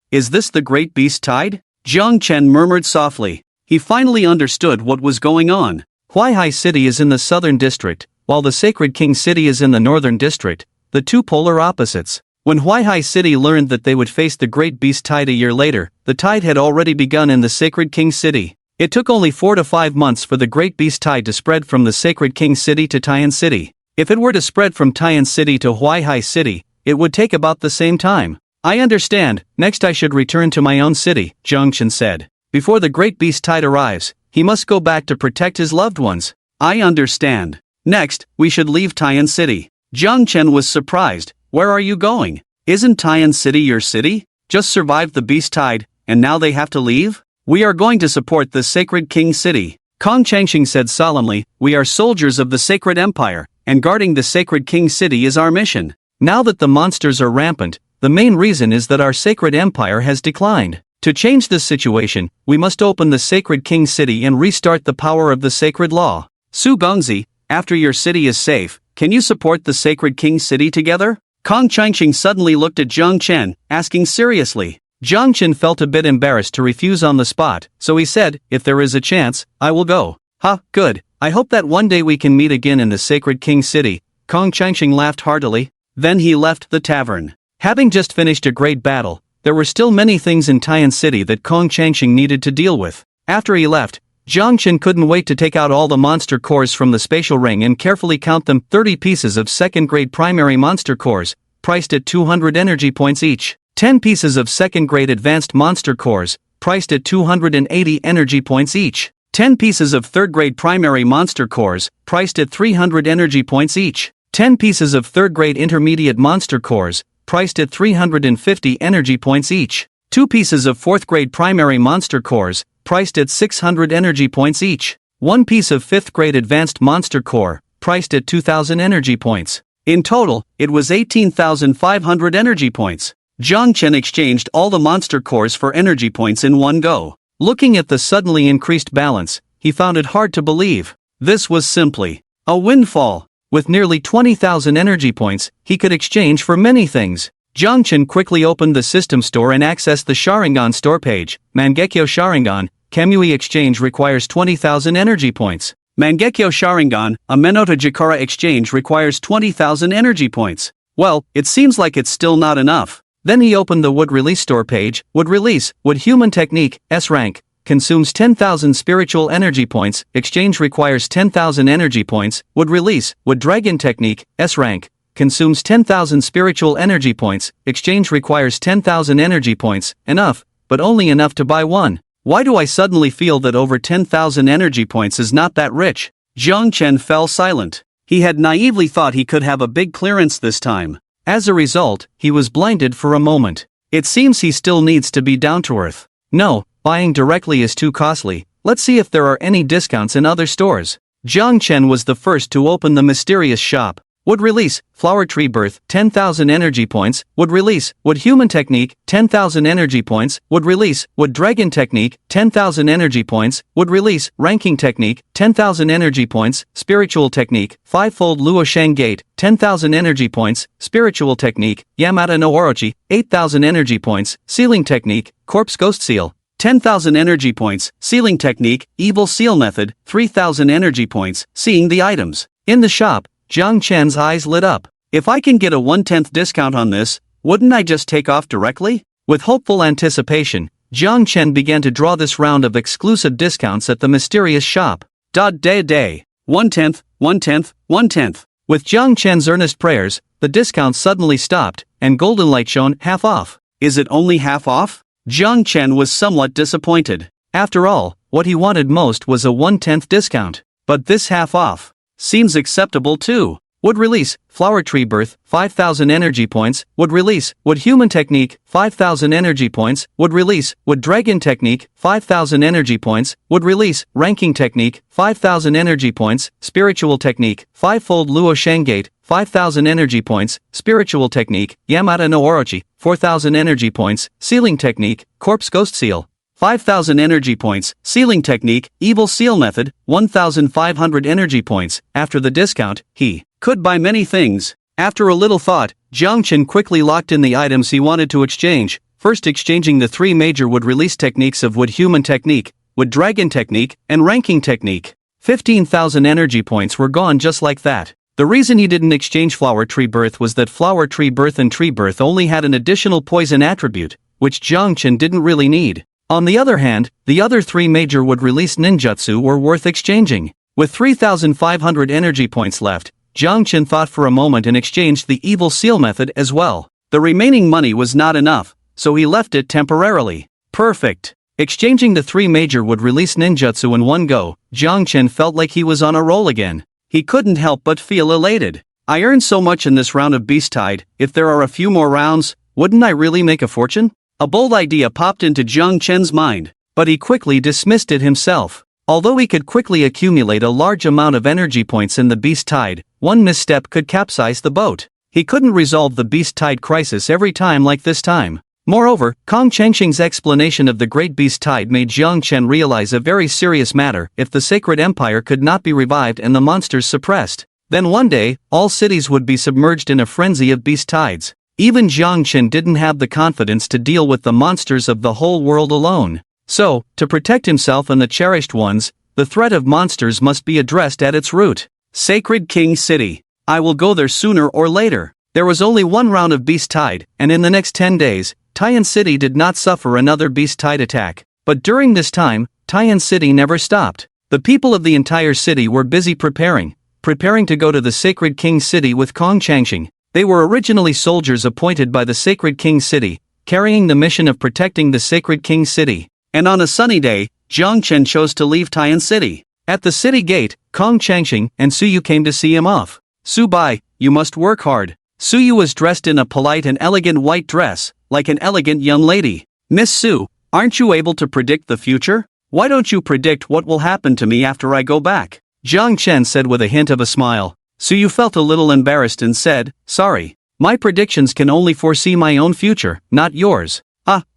Is this the great beast tide? Jiang Chen murmured softly. He finally understood what was going on. Huaihai City is in the southern district, while the Sacred King City is in the northern district, the two polar opposites. When Huaihai City learned that they would face the great beast tide a year later, the tide had already begun in the Sacred King City. It took only 4 to 5 months for the great beast tide to spread from the Sacred King City to Tian City. If it were to spread from Tian City to Huaihai City, it would take about the same time. I understand, next I should return to my own city, Jiang Chen said. Before the great beast tide arrives, he must go back to protect his loved ones. I understand. Next, we should leave Tian City. Jiang Chen was surprised. Where are you going? Isn't Tian City your city? Just survived the beast tide, and now they have to leave? We are going to support the Sacred King City. Kong Changxing said solemnly, we are soldiers of the Sacred Empire, and guarding the Sacred King City is our mission. Now that the monsters are rampant, the main reason is that our sacred empire has declined. To change this situation, we must open the Sacred King City and restart the power of the sacred law. Su Gongzi, after your city is safe, can you support the Sacred King City together? Kong Changqing suddenly looked at Jiang Chen, asking seriously. Jiang Chen felt a bit embarrassed to refuse on the spot, so he said, if there is a chance, I will go. Ha, good, I hope that one day we can meet again in the Sacred King City. Kong Changqing laughed heartily. Then he left the tavern. Having just finished a great battle, there were still many things in Tian City that Kong Changqing needed to deal with. After he left, Jiang Chen couldn't wait to take out all the monster cores from the spatial ring and carefully count them. 30 pieces of second-grade primary monster cores, priced at 200 energy points each. 10 pieces of second-grade advanced monster cores, priced at 280 energy points each. 10 pieces of third-grade primary monster cores, priced at 300 energy points each. 10 pieces of third-grade intermediate monster cores, priced at 350 energy points each. 2 pieces of 4th grade primary monster cores, priced at 600 energy points each. 1 piece of 5th grade advanced monster core, priced at 2000 energy points. In total, it was 18,500 energy points. Jiang Chen exchanged all the monster cores for energy points in one go. Looking at the suddenly increased balance, he found it hard to believe. This was simply a windfall. With nearly 20,000 energy points, he could exchange for many things. Jiang Chen quickly opened the system store and accessed the Sharingan store page. Mangekyo Sharingan, Kamui exchange requires 20,000 energy points. Mangekyo Sharingan, a Menota Jakara exchange requires 20,000 energy points. Well, it seems like it's still not enough. Then he opened the Wood Release store page. Wood Release, Wood Human Technique, S rank. Consumes 10,000 spiritual energy points, exchange requires 10,000 energy points. Would release, Would Dragon Technique, S rank. Consumes 10,000 spiritual energy points, exchange requires 10,000 energy points. Enough, but only enough to buy one. Why do I suddenly feel that over 10,000 energy points is not that rich? Jiang Chen fell silent. He had naively thought he could have a big clearance this time. As a result, he was blinded for a moment. It seems he still needs to be down to earth. No, buying directly is too costly. Let's see if there are any discounts in other stores. Jiang Chen was the first to open the mysterious shop. Would release, Flower Tree Birth, 10,000 energy points. Would release, Would Human Technique, 10,000 energy points. Would release, Would Dragon Technique, 10,000 energy points. Would release, Ranking Technique, 10,000 energy points. Spiritual Technique, Fivefold Luo Shang Gate, 10,000 energy points. Spiritual Technique, Yamata no Orochi, 8,000 energy points. Sealing Technique, Corpse Ghost Seal, 10,000 energy points. Sealing Technique, Evil Seal Method, 3,000 energy points. Seeing the items in the shop, Jiang Chen's eyes lit up. If I can get a 1/10 discount on this, wouldn't I just take off directly? With hopeful anticipation, Jiang Chen began to draw this round of exclusive discounts at the mysterious shop. Day. 1/10, 1/10, 1/10. With Jiang Chen's earnest prayers, the discount suddenly stopped, and Golden Light shone half off. Is it only half off? Jiang Chen was somewhat disappointed. After all, what he wanted most was a 1/10 discount. But this half off seems acceptable too. Would release, Flower Tree Birth, 5,000 energy points. Would release, Would Human Technique, 5,000 energy points. Would release, Would Dragon Technique, 5,000 energy points. Would release, Ranking Technique, 5,000 energy points. Spiritual Technique, Fivefold Luo Shang Gate, 5,000 energy points. Spiritual Technique, Yamata no Orochi, 4,000 energy points. Sealing Technique, Corpse Ghost Seal, 5,000 energy points. Sealing Technique, Evil Seal Method, 1,500 energy points. After the discount, he could buy many things. After a little thought, Jiang Chen quickly locked in the items he wanted to exchange, first exchanging the 3 major Would Release techniques of Would Human Technique, Would Dragon Technique, and Ranking Technique. 15,000 energy points were gone just like that. The reason he didn't exchange Flower Tree Birth was that Flower Tree Birth and Tree Birth only had an additional poison attribute, which Jiang Chen didn't really need. On the other hand, the other 3 major Would Release ninjutsu were worth exchanging. With 3,500 energy points left, Jiang Chen thought for a moment and exchanged the Evil Seal Method as well. The remaining money was not enough, so he left it temporarily. Perfect. Exchanging the 3 major Would Release ninjutsu in one go, Jiang Chen felt like he was on a roll again. He couldn't help but feel elated. I earned so much in this round of Beast Tide, if there are a few more rounds, wouldn't I really make a fortune? A bold idea popped into Jiang Chen's mind, but he quickly dismissed it himself. Although he could quickly accumulate a large amount of energy points in the Beast Tide, one misstep could capsize the boat. He couldn't resolve the beast tide crisis every time like this time. Moreover, Kong Chengxing's explanation of the Great Beast Tide made Jiang Chen realize a very serious matter: if the Sacred Empire could not be revived and the monsters suppressed, then one day, all cities would be submerged in a frenzy of beast tides. Even Jiang Chen didn't have the confidence to deal with the monsters of the whole world alone. So, to protect himself and the cherished ones, the threat of monsters must be addressed at its root. Sacred King City. I will go there sooner or later. There was only one round of beast tide, and in the next 10 days, Taiyan City did not suffer another beast tide attack. But during this time, Taiyan City never stopped. The people of the entire city were busy preparing to go to the Sacred King City with Kong Changxing. They were originally soldiers appointed by the Sacred King City, carrying the mission of protecting the Sacred King City. And on a sunny day, Jiang Chen chose to leave Taiyan City. At the city gate, Kong Changxing and Suyu came to see him off. "Su Bai, you must work hard." Suyu was dressed in a polite and elegant white dress, like an elegant young lady. "Miss Su, aren't you able to predict the future? Why don't you predict what will happen to me after I go back?" Jiang Chen said with a hint of a smile. Suyu felt a little embarrassed and said, "Sorry, my predictions can only foresee my own future, not yours."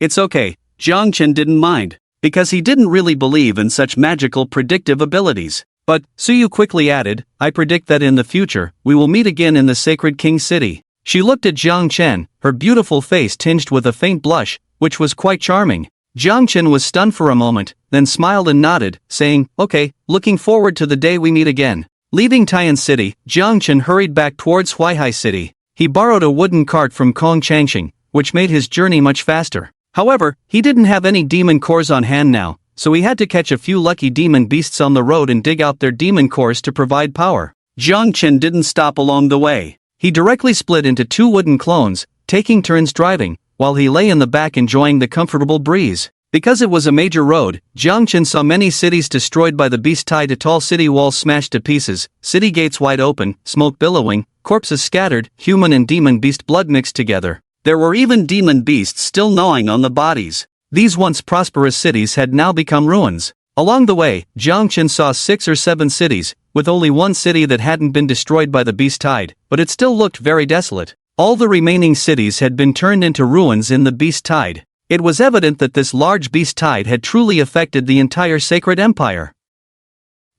It's okay. Jiang Chen didn't mind, because he didn't really believe in such magical predictive abilities. But, Suyu quickly added, "I predict that in the future, we will meet again in the Sacred King City." She looked at Jiang Chen, her beautiful face tinged with a faint blush, which was quite charming. Jiang Chen was stunned for a moment, then smiled and nodded, saying, "Okay, looking forward to the day we meet again." Leaving Taiyan City, Jiang Chen hurried back towards Huaihai City. He borrowed a wooden cart from Kong Changxing, which made his journey much faster. However, he didn't have any demon cores on hand now, so he had to catch a few lucky demon beasts on the road and dig out their demon cores to provide power. Jiang Chen didn't stop along the way. He directly split into two wooden clones, taking turns driving, while he lay in the back enjoying the comfortable breeze. Because it was a major road, Jiang Chen saw many cities destroyed by the beast tide, tall city walls smashed to pieces, city gates wide open, smoke billowing, corpses scattered, human and demon beast blood mixed together. There were even demon beasts still gnawing on the bodies. These once prosperous cities had now become ruins. Along the way, Jiang Chen saw 6 or 7 cities, with only one city that hadn't been destroyed by the beast tide, but it still looked very desolate. All the remaining cities had been turned into ruins in the beast tide. It was evident that this large beast tide had truly affected the entire Sacred Empire.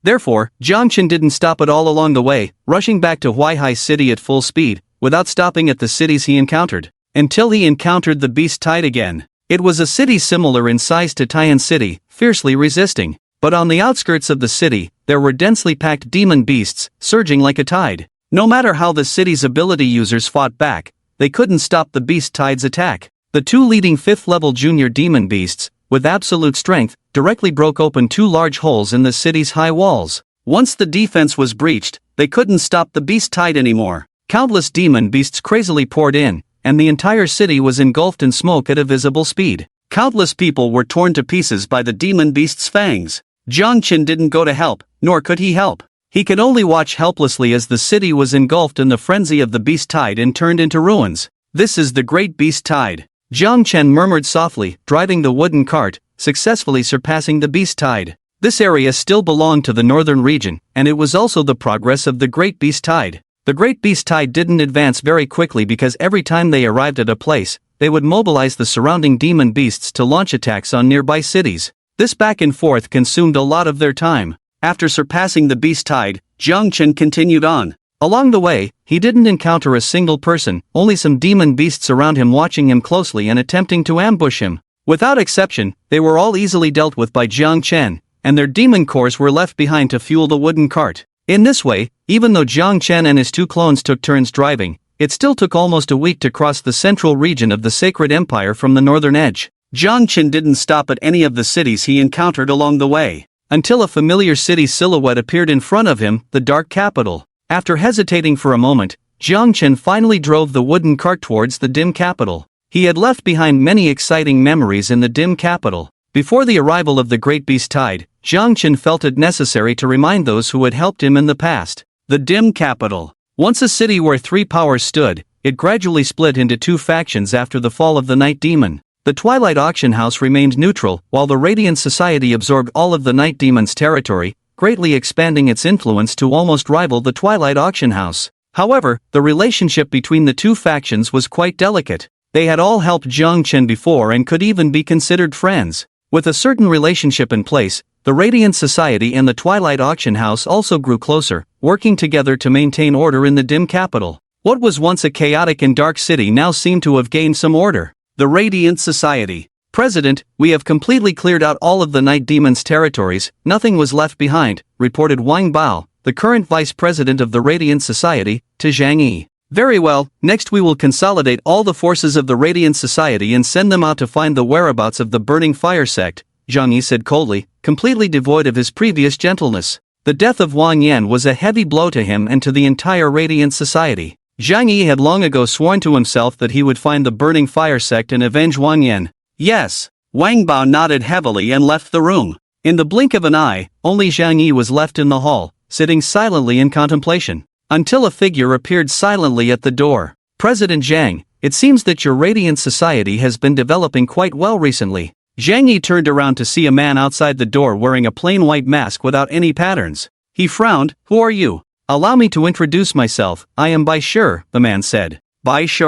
Therefore, Jiang Chen didn't stop at all along the way, rushing back to Huaihai City at full speed, without stopping at the cities he encountered, until he encountered the beast tide again. It was a city similar in size to Taiyan City, fiercely resisting. But on the outskirts of the city, there were densely packed demon beasts, surging like a tide. No matter how the city's ability users fought back, they couldn't stop the beast tide's attack. The 2 leading 5th-level junior demon beasts, with absolute strength, directly broke open 2 large holes in the city's high walls. Once the defense was breached, they couldn't stop the beast tide anymore. Countless demon beasts crazily poured in, and the entire city was engulfed in smoke at a visible speed. Countless people were torn to pieces by the demon beast's fangs. Jiang Chen didn't go to help, nor could he help. He could only watch helplessly as the city was engulfed in the frenzy of the beast tide and turned into ruins. "This is the Great Beast Tide," Jiang Chen murmured softly, driving the wooden cart, successfully surpassing the beast tide. This area still belonged to the northern region, and it was also the progress of the Great Beast Tide. The Great Beast Tide didn't advance very quickly because every time they arrived at a place, they would mobilize the surrounding demon beasts to launch attacks on nearby cities. This back and forth consumed a lot of their time. After surpassing the beast tide, Jiang Chen continued on. Along the way, he didn't encounter a single person, only some demon beasts around him watching him closely and attempting to ambush him. Without exception, they were all easily dealt with by Jiang Chen, and their demon cores were left behind to fuel the wooden cart. In this way, even though Jiang Chen and his 2 clones took turns driving, it still took almost a week to cross the central region of the Sacred Empire from the northern edge. Jiang Chen didn't stop at any of the cities he encountered along the way, until a familiar city silhouette appeared in front of him, the dark capital. After hesitating for a moment, Jiang Chen finally drove the wooden cart towards the dim capital. He had left behind many exciting memories in the dim capital. Before the arrival of the Great Beast Tide, Jiang Chen felt it necessary to remind those who had helped him in the past. The dim capital. Once a city where 3 powers stood, it gradually split into 2 factions after the fall of the Night Demon. The Twilight Auction House remained neutral, while the Radiant Society absorbed all of the Night Demon's territory, greatly expanding its influence to almost rival the Twilight Auction House. However, the relationship between the two factions was quite delicate. They had all helped Jiang Chen before and could even be considered friends. With a certain relationship in place, the Radiant Society and the Twilight Auction House also grew closer, working together to maintain order in the dim capital. What was once a chaotic and dark city now seemed to have gained some order. The Radiant Society. President, we have completely cleared out all of the Night Demon's territories, nothing was left behind, reported Wang Bao, the current vice president of the Radiant Society, to Zhang Yi. Very well, next we will consolidate all the forces of the Radiant Society and send them out to find the whereabouts of the Burning Fire sect, Zhang Yi said coldly, completely devoid of his previous gentleness. The death of Wang Yan was a heavy blow to him and to the entire Radiant Society. Zhang Yi had long ago sworn to himself that he would find the Burning Fire sect and avenge Wang Yan. Yes. Wang Bao nodded heavily and left the room. In the blink of an eye, only Zhang Yi was left in the hall, sitting silently in contemplation, until a figure appeared silently at the door. President Zhang, it seems that your Radiant Society has been developing quite well recently. Zhang Yi turned around to see a man outside the door wearing a plain white mask without any patterns. He frowned. Who are you? Allow me to introduce myself, I am Bai Shi, the man said. Bai Shi?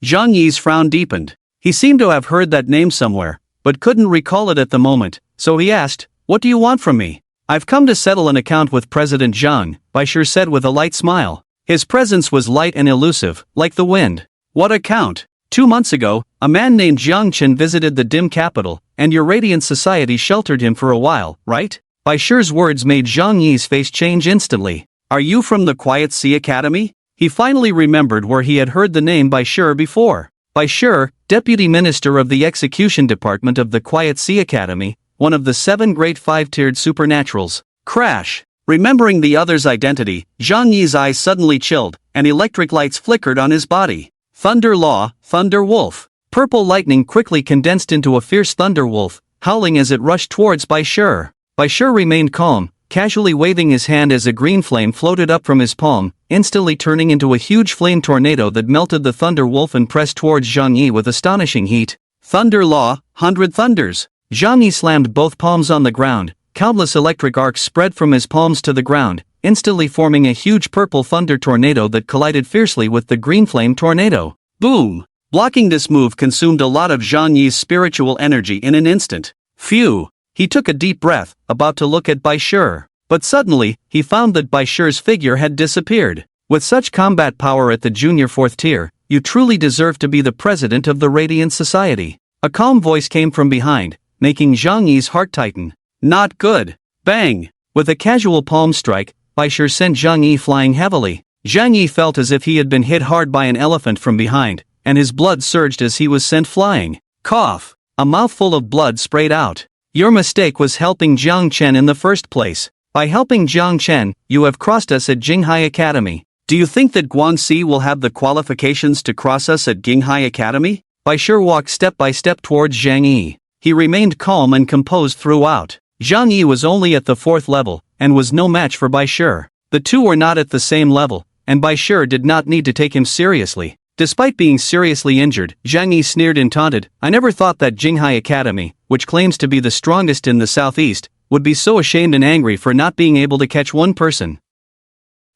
Zhang Yi's frown deepened. He seemed to have heard that name somewhere, but couldn't recall it at the moment, so he asked, what do you want from me? I've come to settle an account with President Zhang, Bai Shi said with a light smile. His presence was light and elusive, like the wind. What account? 2 months ago, a man named Jiang Chen visited the dim capital, and your Radiant Society sheltered him for a while, right? Bai Shi's words made Zhang Yi's face change instantly. Are you from the Quiet Sea Academy? He finally remembered where he had heard the name Bai Shi before. Bai Shi, Deputy Minister of the Execution Department of the Quiet Sea Academy, one of the 7 great 5-tiered supernaturals. Crash! Remembering the other's identity, Zhang Yi's eyes suddenly chilled, and electric lights flickered on his body. Thunder Law, Thunder Wolf. Purple lightning quickly condensed into a fierce thunder wolf, howling as it rushed towards Bai Shi. Bai Shi remained calm, casually waving his hand as a green flame floated up from his palm, instantly turning into a huge flame tornado that melted the thunder wolf and pressed towards Zhang Yi with astonishing heat. Thunder Law, 100 Thunders. Zhang Yi slammed both palms on the ground, countless electric arcs spread from his palms to the ground, instantly forming a huge purple thunder tornado that collided fiercely with the green flame tornado. Boom! Blocking this move consumed a lot of Zhang Yi's spiritual energy in an instant. Phew! He took a deep breath, about to look at Bai Shi. But suddenly, he found that Bai Shi's figure had disappeared. With such combat power at the junior 4th tier, you truly deserve to be the president of the Radiant Society. A calm voice came from behind, making Zhang Yi's heart tighten. Not good. Bang! With a casual palm strike, Bai Shi sent Zhang Yi flying heavily. Zhang Yi felt as if he had been hit hard by an elephant from behind, and his blood surged as he was sent flying. Cough! A mouthful of blood sprayed out. Your mistake was helping Jiang Chen in the first place. By helping Jiang Chen, you have crossed us at Jinghai Academy. Do you think that Guangxi will have the qualifications to cross us at Jinghai Academy? Bai Shi walked step by step towards Zhang Yi. He remained calm and composed throughout. Zhang Yi was only at the 4th level, and was no match for Bai Shi. The two were not at the same level, and Bai Shi did not need to take him seriously. Despite being seriously injured, Zhang Yi sneered and taunted, I never thought that Jinghai Academy, which claims to be the strongest in the southeast, would be so ashamed and angry for not being able to catch one person.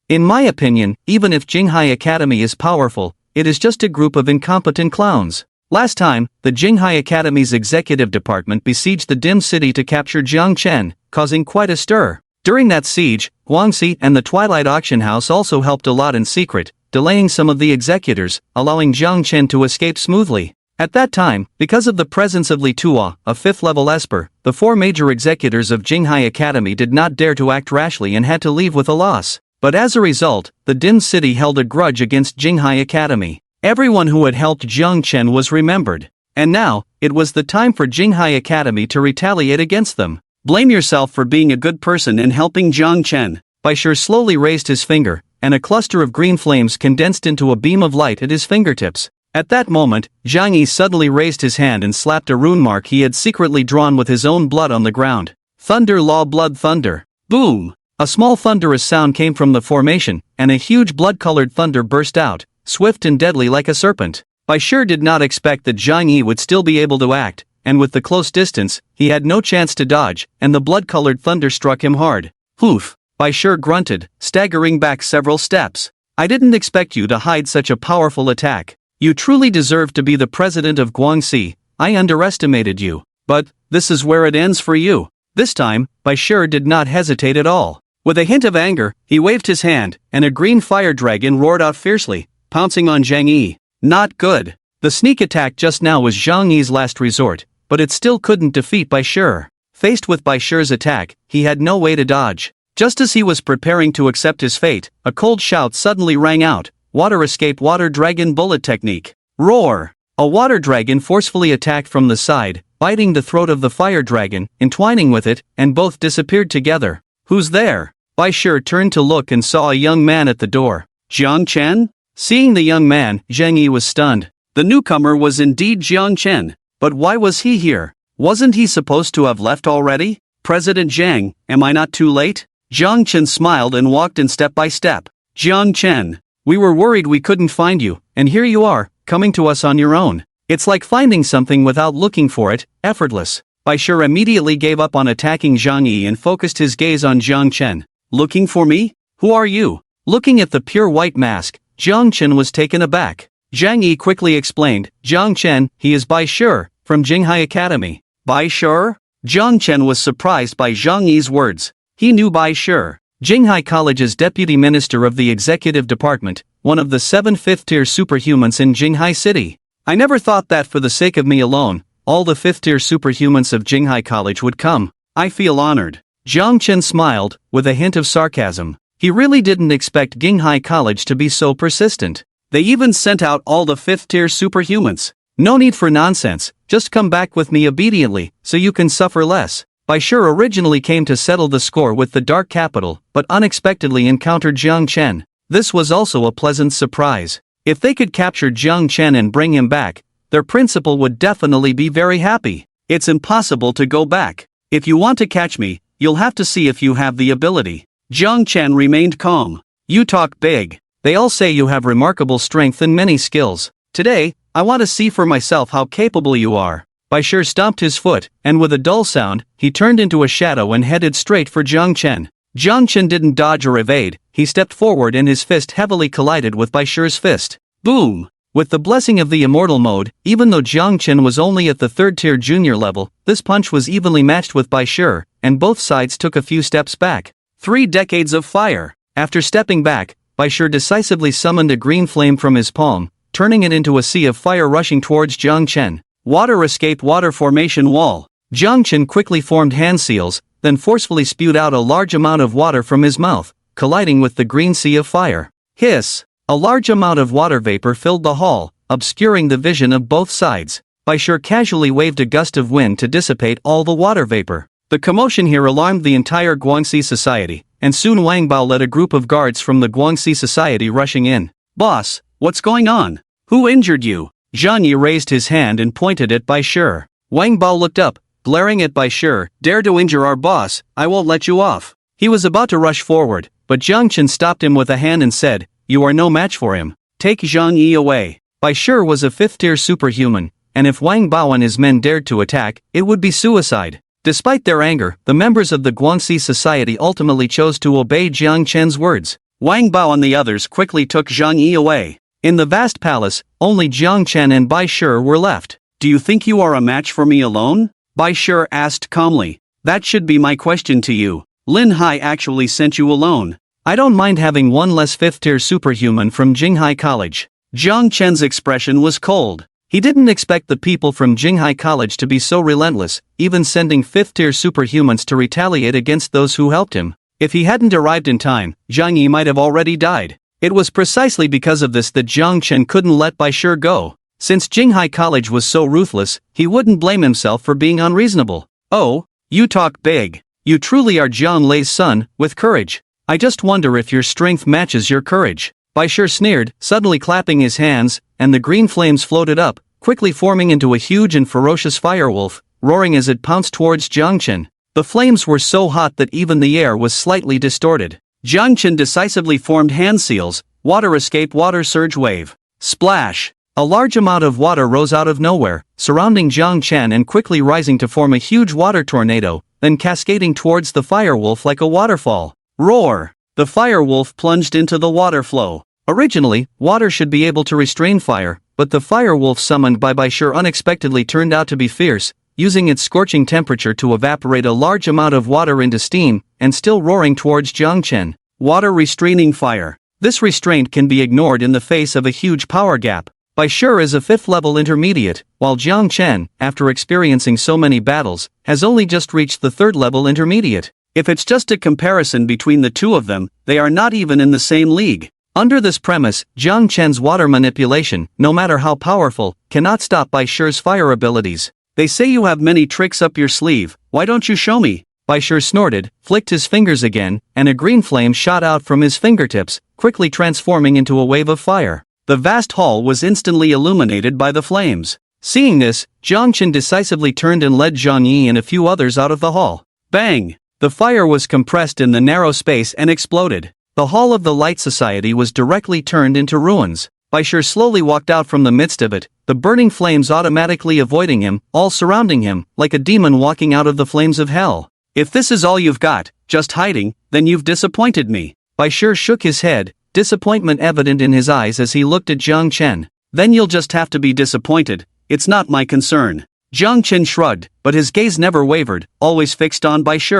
In my opinion, even if Jinghai Academy is powerful, it is just a group of incompetent clowns. Last time, the Jinghai Academy's executive department besieged the dim city to capture Jiang Chen, causing quite a stir. During that siege, Guangxi and the Twilight Auction House also helped a lot in secret, delaying some of the executors, allowing Jiang Chen to escape smoothly. At that time, because of the presence of Li Tuo, a 5th-level esper, the 4 major executors of Jinghai Academy did not dare to act rashly and had to leave with a loss. But as a result, the dim city held a grudge against Jinghai Academy. Everyone who had helped Jiang Chen was remembered. And now, it was the time for Jinghai Academy to retaliate against them. Blame yourself for being a good person and helping Jiang Chen. Bai Shi slowly raised his finger, and a cluster of green flames condensed into a beam of light at his fingertips. At that moment, Zhang Yi suddenly raised his hand and slapped a rune mark he had secretly drawn with his own blood on the ground. Thunder Law Blood Thunder. Boom! A small thunderous sound came from the formation, and a huge blood-colored thunder burst out, swift and deadly like a serpent. Bai Shi did not expect that Zhang Yi would still be able to act, and with the close distance, he had no chance to dodge, and the blood-colored thunder struck him hard. Hoof! Bai Shi grunted, staggering back several steps. I didn't expect you to hide such a powerful attack. You truly deserve to be the president of Guangxi. I underestimated you. But this is where it ends for you. This time, Bai Shi did not hesitate at all. With a hint of anger, he waved his hand, and a green fire dragon roared out fiercely, pouncing on Zhang Yi. Not good. The sneak attack just now was Zhang Yi's last resort, but it still couldn't defeat Bai Shi. Faced with Bai Shi's attack, he had no way to dodge. Just as he was preparing to accept his fate, a cold shout suddenly rang out. Water escape water dragon bullet technique. Roar! A water dragon forcefully attacked from the side, biting the throat of the fire dragon, entwining with it, and both disappeared together. Who's there? Bai Shi turned to look and saw a young man at the door. Jiang Chen? Seeing the young man, Zhang Yi was stunned. The newcomer was indeed Jiang Chen. But why was he here? Wasn't he supposed to have left already? President Zhang, am I not too late? Jiang Chen smiled and walked in step by step. Jiang Chen, we were worried we couldn't find you, and here you are, coming to us on your own. It's like finding something without looking for it, effortless. Bai Shi immediately gave up on attacking Zhang Yi and focused his gaze on Jiang Chen. Looking for me? Who are you? Looking at the pure white mask, Jiang Chen was taken aback. Zhang Yi quickly explained, Jiang Chen, he is Bai Shi, from Jinghai Academy. Bai Shi? Jiang Chen was surprised by Zhang Yi's words. He knew Bai Shi, Jinghai College's deputy minister of the executive department, one of the 7 fifth-tier superhumans in Jinghai City. I never thought that for the sake of me alone, all the 5th-tier superhumans of Jinghai College would come. I feel honored. Jiang Chen smiled, with a hint of sarcasm. He really didn't expect Jinghai College to be so persistent. They even sent out all the 5th-tier superhumans. No need for nonsense, just come back with me obediently, so you can suffer less. Bai Shi originally came to settle the score with the Dark Capital, but unexpectedly encountered Jiang Chen. This was also a pleasant surprise. If they could capture Jiang Chen and bring him back, their principal would definitely be very happy. It's impossible to go back. If you want to catch me, you'll have to see if you have the ability. Jiang Chen remained calm. You talk big. They all say you have remarkable strength and many skills. Today, I want to see for myself how capable you are. Bai Shi stomped his foot, and with a dull sound, he turned into a shadow and headed straight for Jiang Chen. Jiang Chen didn't dodge or evade, he stepped forward and his fist heavily collided with Bai Shi's fist. Boom! With the blessing of the immortal mode, even though Jiang Chen was only at the 3rd-tier junior level, this punch was evenly matched with Bai Shi, and both sides took a few steps back. 3 decades of fire. After stepping back, Bai Shi decisively summoned a green flame from his palm, turning it into a sea of fire rushing towards Jiang Chen. Water escape water formation wall. Jiang Chen quickly formed hand seals, then forcefully spewed out a large amount of water from his mouth, colliding with the green sea of fire. Hiss! A large amount of water vapor filled the hall, obscuring the vision of both sides. Bai Shi casually waved a gust of wind to dissipate all the water vapor. The commotion here alarmed the entire Guangxi society, and soon Wang Bao led a group of guards from the Guangxi society rushing in. Boss, what's going on? Who injured you? Zhang Yi raised his hand and pointed at Bai Shi. Wang Bao looked up, glaring at Bai Shi. Dare to injure our boss, I won't let you off. He was about to rush forward, but Jiang Chen stopped him with a hand and said, you are no match for him. Take Zhang Yi away. Bai Shi was a 5th-tier superhuman, and if Wang Bao and his men dared to attack, it would be suicide. Despite their anger, the members of the Guangxi society ultimately chose to obey Jiang Chen's words. Wang Bao and the others quickly took Zhang Yi away. In the vast palace, only Jiang Chen and Bai Shi were left. Do you think you are a match for me alone? Bai Shi asked calmly. That should be my question to you. Lin Hai actually sent you alone. I don't mind having one less 5th-tier superhuman from Jinghai College. Jiang Chen's expression was cold. He didn't expect the people from Jinghai College to be so relentless, even sending 5th-tier superhumans to retaliate against those who helped him. If he hadn't arrived in time, Zhang Yi might have already died. It was precisely because of this that Jiang Chen couldn't let Bai Shi go. Since Jinghai College was so ruthless, he wouldn't blame himself for being unreasonable. Oh, you talk big. You truly are Jiang Lei's son, with courage. I just wonder if your strength matches your courage. Bai Shi sneered, suddenly clapping his hands, and the green flames floated up, quickly forming into a huge and ferocious firewolf, roaring as it pounced towards Jiang Chen. The flames were so hot that even the air was slightly distorted. Jiang Chen decisively formed hand seals, water escape water surge wave. Splash! A large amount of water rose out of nowhere, surrounding Jiang Chen and quickly rising to form a huge water tornado, then cascading towards the firewolf like a waterfall. Roar! The firewolf plunged into the water flow. Originally, water should be able to restrain fire, but the fire wolf summoned by Bai Shi unexpectedly turned out to be fierce, using its scorching temperature to evaporate a large amount of water into steam, and still roaring towards Jiang Chen. Water restraining fire. This restraint can be ignored in the face of a huge power gap. Bai Shi is a 5th level intermediate, while Jiang Chen, after experiencing so many battles, has only just reached the 3rd level intermediate. If it's just a comparison between the two of them, they are not even in the same league. Under this premise, Jiang Chen's water manipulation, no matter how powerful, cannot stop Bai Shi's fire abilities. They say you have many tricks up your sleeve, why don't you show me? Bai Shi snorted, flicked his fingers again, and a green flame shot out from his fingertips, quickly transforming into a wave of fire. The vast hall was instantly illuminated by the flames. Seeing this, Jiang Chen decisively turned and led Zhang Yi and a few others out of the hall. Bang! The fire was compressed in the narrow space and exploded. The Hall of the Light Society was directly turned into ruins. Bai Shi slowly walked out from the midst of it, the burning flames automatically avoiding him, all surrounding him, like a demon walking out of the flames of hell. If this is all you've got, just hiding, then you've disappointed me. Bai Shi shook his head, disappointment evident in his eyes as he looked at Jiang Chen. Then you'll just have to be disappointed, it's not my concern. Jiang Chen shrugged, but his gaze never wavered, always fixed on Bai Shi.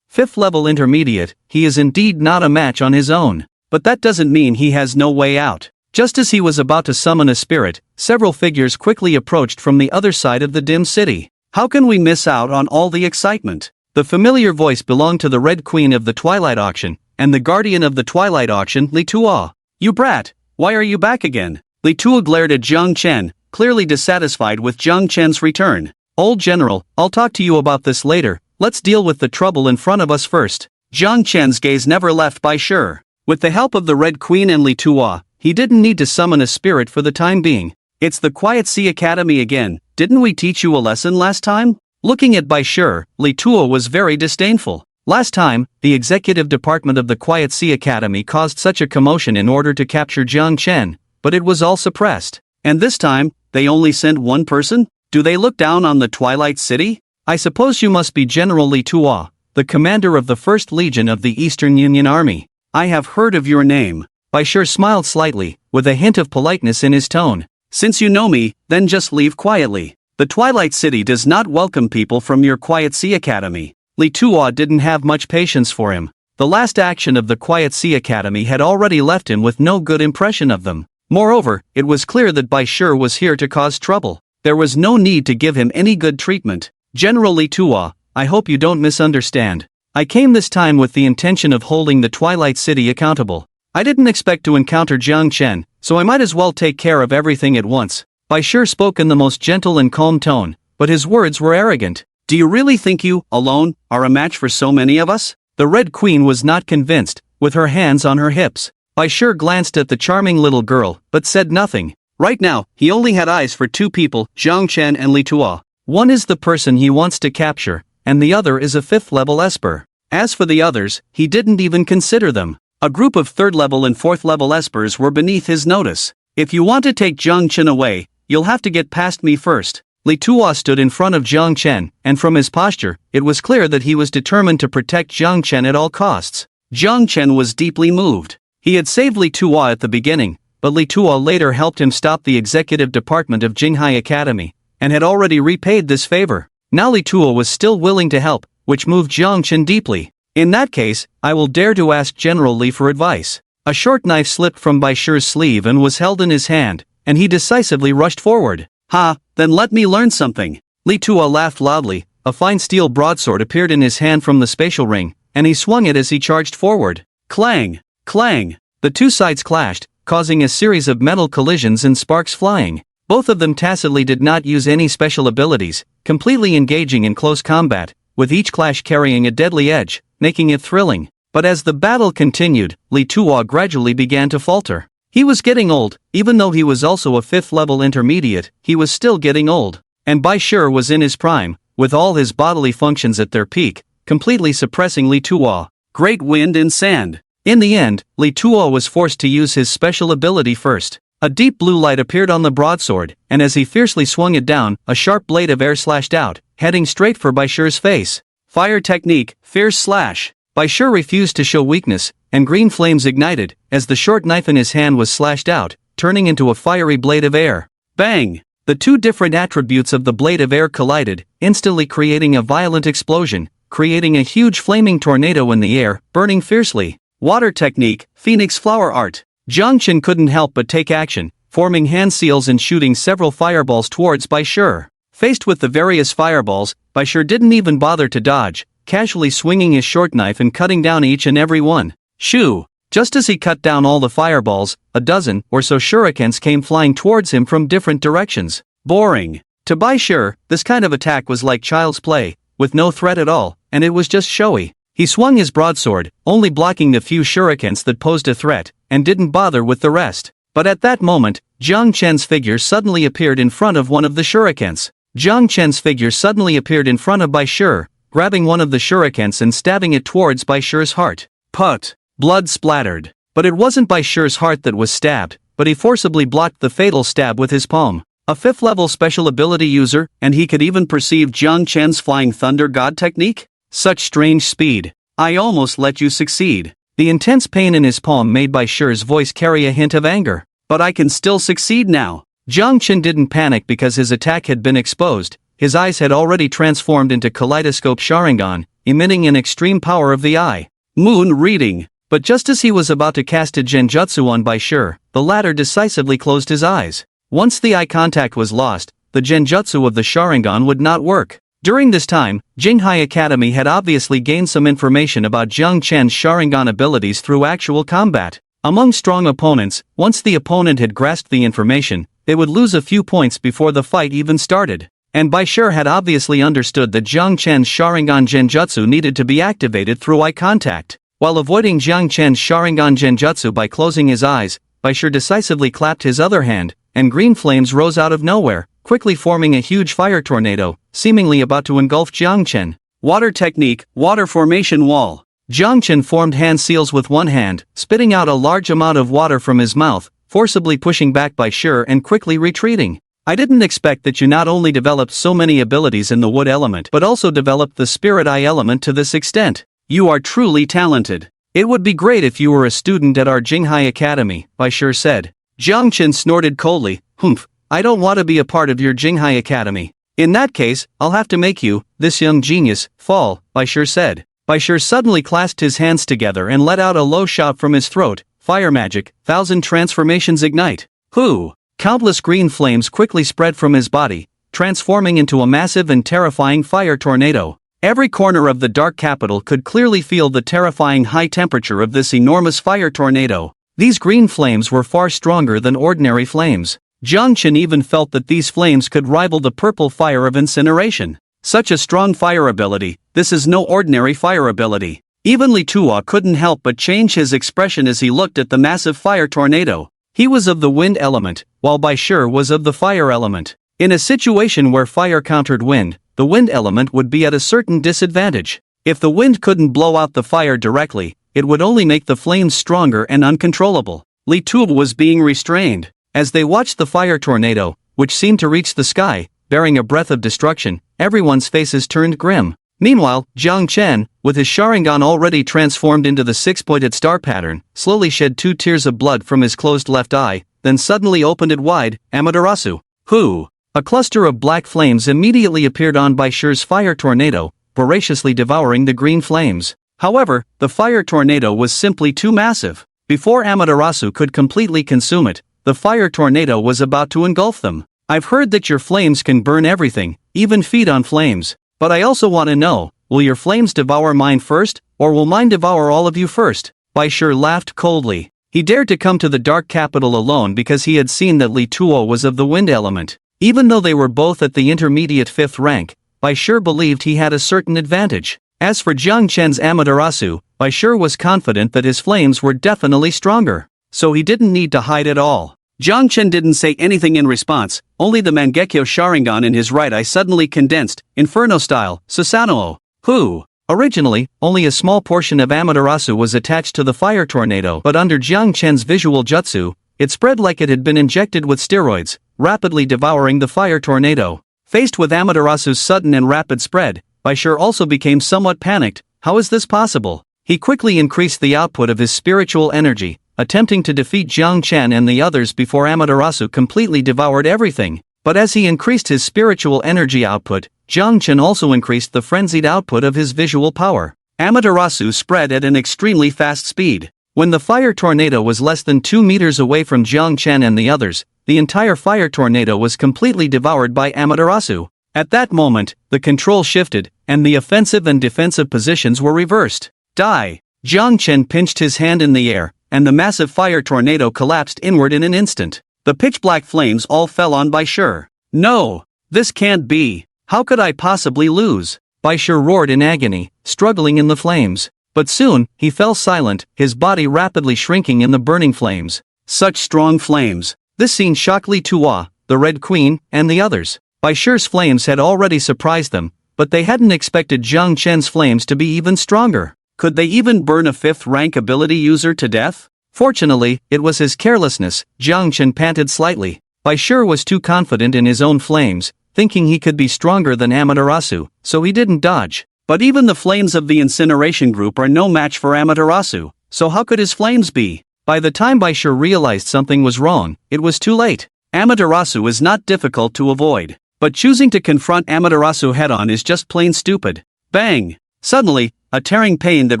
5th level intermediate, he is indeed not a match on his own. But that doesn't mean he has no way out. Just as he was about to summon a spirit, several figures quickly approached from the other side of the dim city. How can we miss out on all the excitement? The familiar voice belonged to the Red Queen of the Twilight Auction, and the guardian of the Twilight Auction, Li Tuo. You brat, why are you back again? Li Tuo glared at Jiang Chen, clearly dissatisfied with Jiang Chen's return. Old general, I'll talk to you about this later. Let's deal with the trouble in front of us first. Jiang Chen's gaze never left Bai Shi. With the help of the Red Queen and Li Tuo, he didn't need to summon a spirit for the time being. It's the Quiet Sea Academy again, didn't we teach you a lesson last time? Looking at Bai Shi, Li Tuo was very disdainful. Last time, the executive department of the Quiet Sea Academy caused such a commotion in order to capture Jiang Chen, but it was all suppressed. And this time, they only sent one person? Do they look down on the Twilight City? I suppose you must be General Li Tuo, the commander of the 1st Legion of the Eastern Union Army. I have heard of your name. Bai Shi smiled slightly, with a hint of politeness in his tone. Since you know me, then just leave quietly. The Twilight City does not welcome people from your Quiet Sea Academy. Li Tuo didn't have much patience for him. The last action of the Quiet Sea Academy had already left him with no good impression of them. Moreover, it was clear that Bai Shi was here to cause trouble. There was no need to give him any good treatment. General Li Tuo, I hope you don't misunderstand. I came this time with the intention of holding the Twilight City accountable. I didn't expect to encounter Jiang Chen, so I might as well take care of everything at once. Bai Shi spoke in the most gentle and calm tone, but his words were arrogant. Do you really think you, alone, are a match for so many of us? The Red Queen was not convinced, with her hands on her hips. Bai Shi glanced at the charming little girl, but said nothing. Right now, he only had eyes for 2 people, Jiang Chen and Li Tuo. One is the person he wants to capture, and the other is a 5th level esper. As for the others, he didn't even consider them. A group of 3rd level and 4th level espers were beneath his notice. If you want to take Jiang Chen away, you'll have to get past me first. Li Tuo stood in front of Jiang Chen, and from his posture, it was clear that he was determined to protect Jiang Chen at all costs. Jiang Chen was deeply moved. He had saved Li Tuo at the beginning, but Li Tuo later helped him stop the executive department of Jinghai Academy, and had already repaid this favor. Now Li Tuo was still willing to help, which moved Jiang Chen deeply. In that case, I will dare to ask General Li for advice. A short knife slipped from Bai Shi's sleeve and was held in his hand, and he decisively rushed forward. Ha, then let me learn something. Li Tuo laughed loudly, a fine steel broadsword appeared in his hand from the spatial ring, and he swung it as he charged forward. Clang! Clang! The two sides clashed, causing a series of metal collisions and sparks flying. Both of them tacitly did not use any special abilities, completely engaging in close combat, with each clash carrying a deadly edge, making it thrilling. But as the battle continued, Li Tuo gradually began to falter. He was getting old, even though he was also a 5th level intermediate, he was still getting old. And Bai Shi was in his prime, with all his bodily functions at their peak, completely suppressing Li Tuo. Great wind and sand. In the end, Li Tuo was forced to use his special ability first. A deep blue light appeared on the broadsword, and as he fiercely swung it down, a sharp blade of air slashed out, heading straight for Bai Shi's face. Fire technique, fierce slash. Bai Shi refused to show weakness, and green flames ignited, as the short knife in his hand was slashed out, turning into a fiery blade of air. Bang! The two different attributes of the blade of air collided, instantly creating a violent explosion, creating a huge flaming tornado in the air, burning fiercely. Water technique, Phoenix flower art. Jiang Chen couldn't help but take action, forming hand seals and shooting several fireballs towards Bai Shi. Faced with the various fireballs, Bai Shi didn't even bother to dodge, casually swinging his short knife and cutting down each and every one. Shoo! Just as he cut down all the fireballs, a dozen or so shurikens came flying towards him from different directions. Boring. To Bai Shi, this kind of attack was like child's play, with no threat at all, and it was just showy. He swung his broadsword, only blocking the few shurikens that posed a threat, and didn't bother with the rest. But at that moment, Jiang Chen's figure suddenly appeared in front of one of the shurikens. Jiang Chen's figure suddenly appeared in front of Bai Shi, grabbing one of the shurikens and stabbing it towards Bai Shi's heart. Put! Blood splattered. But it wasn't Bai Shi's heart that was stabbed, but he forcibly blocked the fatal stab with his palm. A 5th level special ability user, and he could even perceive Jiang Chen's flying thunder god technique? Such strange speed. I almost let you succeed. The intense pain in his palm made Bai Shi's voice carry a hint of anger. But I can still succeed now. Jiang Chen didn't panic because his attack had been exposed. His eyes had already transformed into kaleidoscope Sharingan, emitting an extreme power of the eye. Moon reading. But just as he was about to cast a genjutsu on Bai Shi, the latter decisively closed his eyes. Once the eye contact was lost, the genjutsu of the Sharingan would not work. During this time, Jinghai Academy had obviously gained some information about Jiang Chen's Sharingan abilities through actual combat. Among strong opponents, once the opponent had grasped the information, they would lose a few points before the fight even started. And Bai Shi had obviously understood that Jiang Chen's Sharingan genjutsu needed to be activated through eye contact. While avoiding Jiang Chen's Sharingan genjutsu by closing his eyes, Bai Shi decisively clapped his other hand, and green flames rose out of nowhere, quickly forming a huge fire tornado, seemingly about to engulf Jiang Chen. Water technique, water formation wall. Jiang Chen formed hand seals with one hand, spitting out a large amount of water from his mouth, forcibly pushing back Bai Shi and quickly retreating. I didn't expect that you not only developed so many abilities in the wood element but also developed the spirit eye element to this extent. You are truly talented. It would be great if you were a student at our Jinghai Academy, Bai Shi said. Jiang Chen snorted coldly, humph, I don't want to be a part of your Jinghai Academy. In that case, I'll have to make you, this young genius, fall, Bai Shi said. Bai Shi suddenly clasped his hands together and let out a low shout from his throat, fire magic, 1,000 transformations ignite. Hoo! Countless green flames quickly spread from his body, transforming into a massive and terrifying fire tornado. Every corner of the dark capital could clearly feel the terrifying high temperature of this enormous fire tornado. These green flames were far stronger than ordinary flames. Jiang Chen even felt that these flames could rival the purple fire of incineration. Such a strong fire ability, this is no ordinary fire ability. Even Li Tuo couldn't help but change his expression as he looked at the massive fire tornado. He was of the wind element, while Bai Shi was of the fire element. In a situation where fire countered wind, the wind element would be at a certain disadvantage. If the wind couldn't blow out the fire directly, it would only make the flames stronger and uncontrollable. Li Tuo was being restrained. As they watched the fire tornado, which seemed to reach the sky, bearing a breath of destruction, everyone's faces turned grim. Meanwhile, Jiang Chen, with his Sharingan already transformed into the 6-pointed star pattern, slowly shed 2 tears of blood from his closed left eye, then suddenly opened it wide. Amaterasu. Hoo! A cluster of black flames immediately appeared on Bai Shi's fire tornado, voraciously devouring the green flames. However, the fire tornado was simply too massive. Before Amaterasu could completely consume it, the fire tornado was about to engulf them. I've heard that your flames can burn everything, even feed on flames. But I also want to know, will your flames devour mine first, or will mine devour all of you first? Bai Shi laughed coldly. He dared to come to the dark capital alone because he had seen that Li Tuo was of the wind element. Even though they were both at the intermediate 5th rank, Bai Shi believed he had a certain advantage. As for Jiang Chen's Amaterasu, Bai Shi was confident that his flames were definitely stronger. So he didn't need to hide at all. Jiang Chen didn't say anything in response, only the Mangekyo Sharingan in his right eye suddenly condensed, Inferno style, Susanoo. Hoo! Originally, only a small portion of Amaterasu was attached to the fire tornado, but under Jiang Chen's visual jutsu, it spread like it had been injected with steroids, rapidly devouring the fire tornado. Faced with Amaterasu's sudden and rapid spread, Bai Shi also became somewhat panicked. How is this possible? He quickly increased the output of his spiritual energy, attempting to defeat Jiang Chen and the others before Amaterasu completely devoured everything. But as he increased his spiritual energy output, Jiang Chen also increased the frenzied output of his visual power. Amaterasu spread at an extremely fast speed. When the fire tornado was less than 2 meters away from Jiang Chen and the others, the entire fire tornado was completely devoured by Amaterasu. At that moment, the control shifted, and the offensive and defensive positions were reversed. Die! Jiang Chen pinched his hand in the air, and the massive fire tornado collapsed inward in an instant. The pitch-black flames all fell on Bai Shi. No! This can't be! How could I possibly lose? Bai Shi roared in agony, struggling in the flames. But soon, he fell silent, his body rapidly shrinking in the burning flames. Such strong flames! This scene shocked Li Tuo, the Red Queen, and the others. Bai Shi's flames had already surprised them, but they hadn't expected Jiang Chen's flames to be even stronger. Could they even burn a 5th-rank ability user to death? Fortunately, it was his carelessness. Jiang Chen panted slightly. Bai Shi was too confident in his own flames, thinking he could be stronger than Amaterasu, so he didn't dodge. But even the flames of the incineration group are no match for Amaterasu, so how could his flames be? By the time Bai Shi realized something was wrong, it was too late. Amaterasu is not difficult to avoid, but choosing to confront Amaterasu head-on is just plain stupid. Bang! Suddenly, a tearing pain that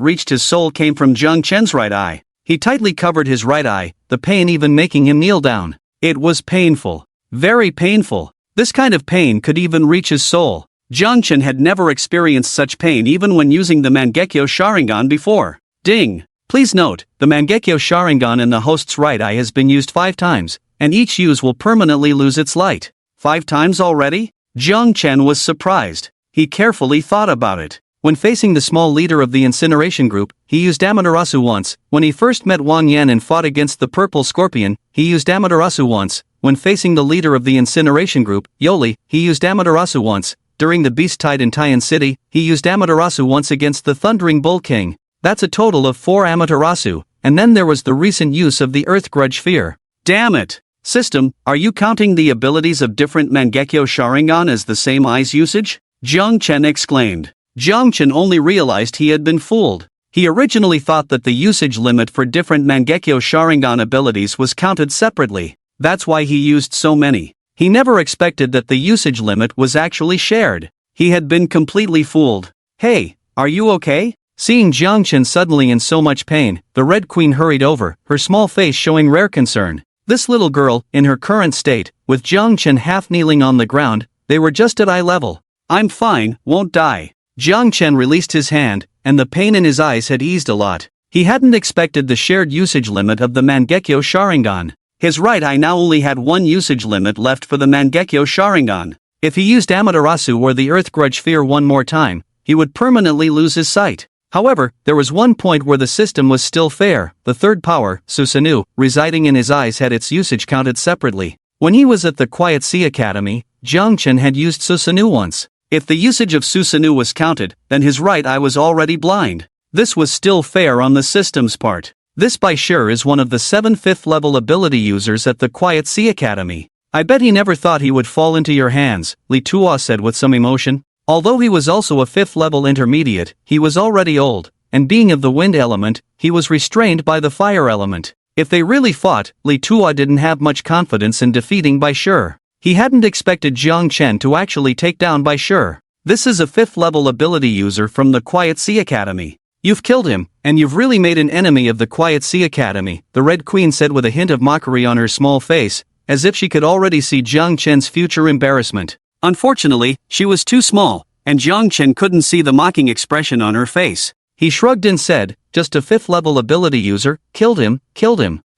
reached his soul came from Jiang Chen's right eye. He tightly covered his right eye, the pain even making him kneel down. It was painful. Very painful. This kind of pain could even reach his soul. Jiang Chen had never experienced such pain even when using the Mangekyo Sharingan before. Ding! Please note, the Mangekyo Sharingan in the host's right eye has been used 5 times, and each use will permanently lose its light. 5 times already? Jiang Chen was surprised. He carefully thought about it. When facing the small leader of the incineration group, he used Amaterasu once. When he first met Wang Yan and fought against the purple scorpion, he used Amaterasu once. When facing the leader of the incineration group, Yoli, he used Amaterasu once. During the beast tide in Taiyan City, he used Amaterasu once against the Thundering Bull King. That's a total of 4 Amaterasu, and then there was the recent use of the Earth Grudge Sphere. Damn it! System, are you counting the abilities of different Mangekyo Sharingan as the same eye's usage? Jiang Chen exclaimed. Jiang Chen only realized he had been fooled. He originally thought that the usage limit for different Mangekyo Sharingan abilities was counted separately. That's why he used so many. He never expected that the usage limit was actually shared. He had been completely fooled. Hey, are you okay? Seeing Jiang Chen suddenly in so much pain, the Red Queen hurried over, her small face showing rare concern. This little girl, in her current state, with Jiang Chen half kneeling on the ground, they were just at eye level. I'm fine, won't die. Jiang Chen released his hand, and the pain in his eyes had eased a lot. He hadn't expected the shared usage limit of the Mangekyo Sharingan. His right eye now only had 1 usage limit left for the Mangekyo Sharingan. If he used Amaterasu or the Earth Grudge Sphere one more time, he would permanently lose his sight. However, there was one point where the system was still fair. The third power, Susanoo, residing in his eyes had its usage counted separately. When he was at the Quiet Sea Academy, Jiang Chen had used Susanoo once. If the usage of Susanoo was counted, then his right eye was already blind. This was still fair on the system's part. This Bai Shi is one of the 7 5th-level ability users at the Quiet Sea Academy. I bet he never thought he would fall into your hands, Li Tuo said with some emotion. Although he was also a 5th-level intermediate, he was already old, and being of the wind element, he was restrained by the fire element. If they really fought, Li Tuo didn't have much confidence in defeating Bai Shi. He hadn't expected Jiang Chen to actually take down Bai Shi. This is a 5th-level ability user from the Quiet Sea Academy. You've killed him, and you've really made an enemy of the Quiet Sea Academy, the Red Queen said with a hint of mockery on her small face, as if she could already see Jiang Chen's future embarrassment. Unfortunately, she was too small, and Jiang Chen couldn't see the mocking expression on her face. He shrugged and said, just a 5th-level ability user, killed him.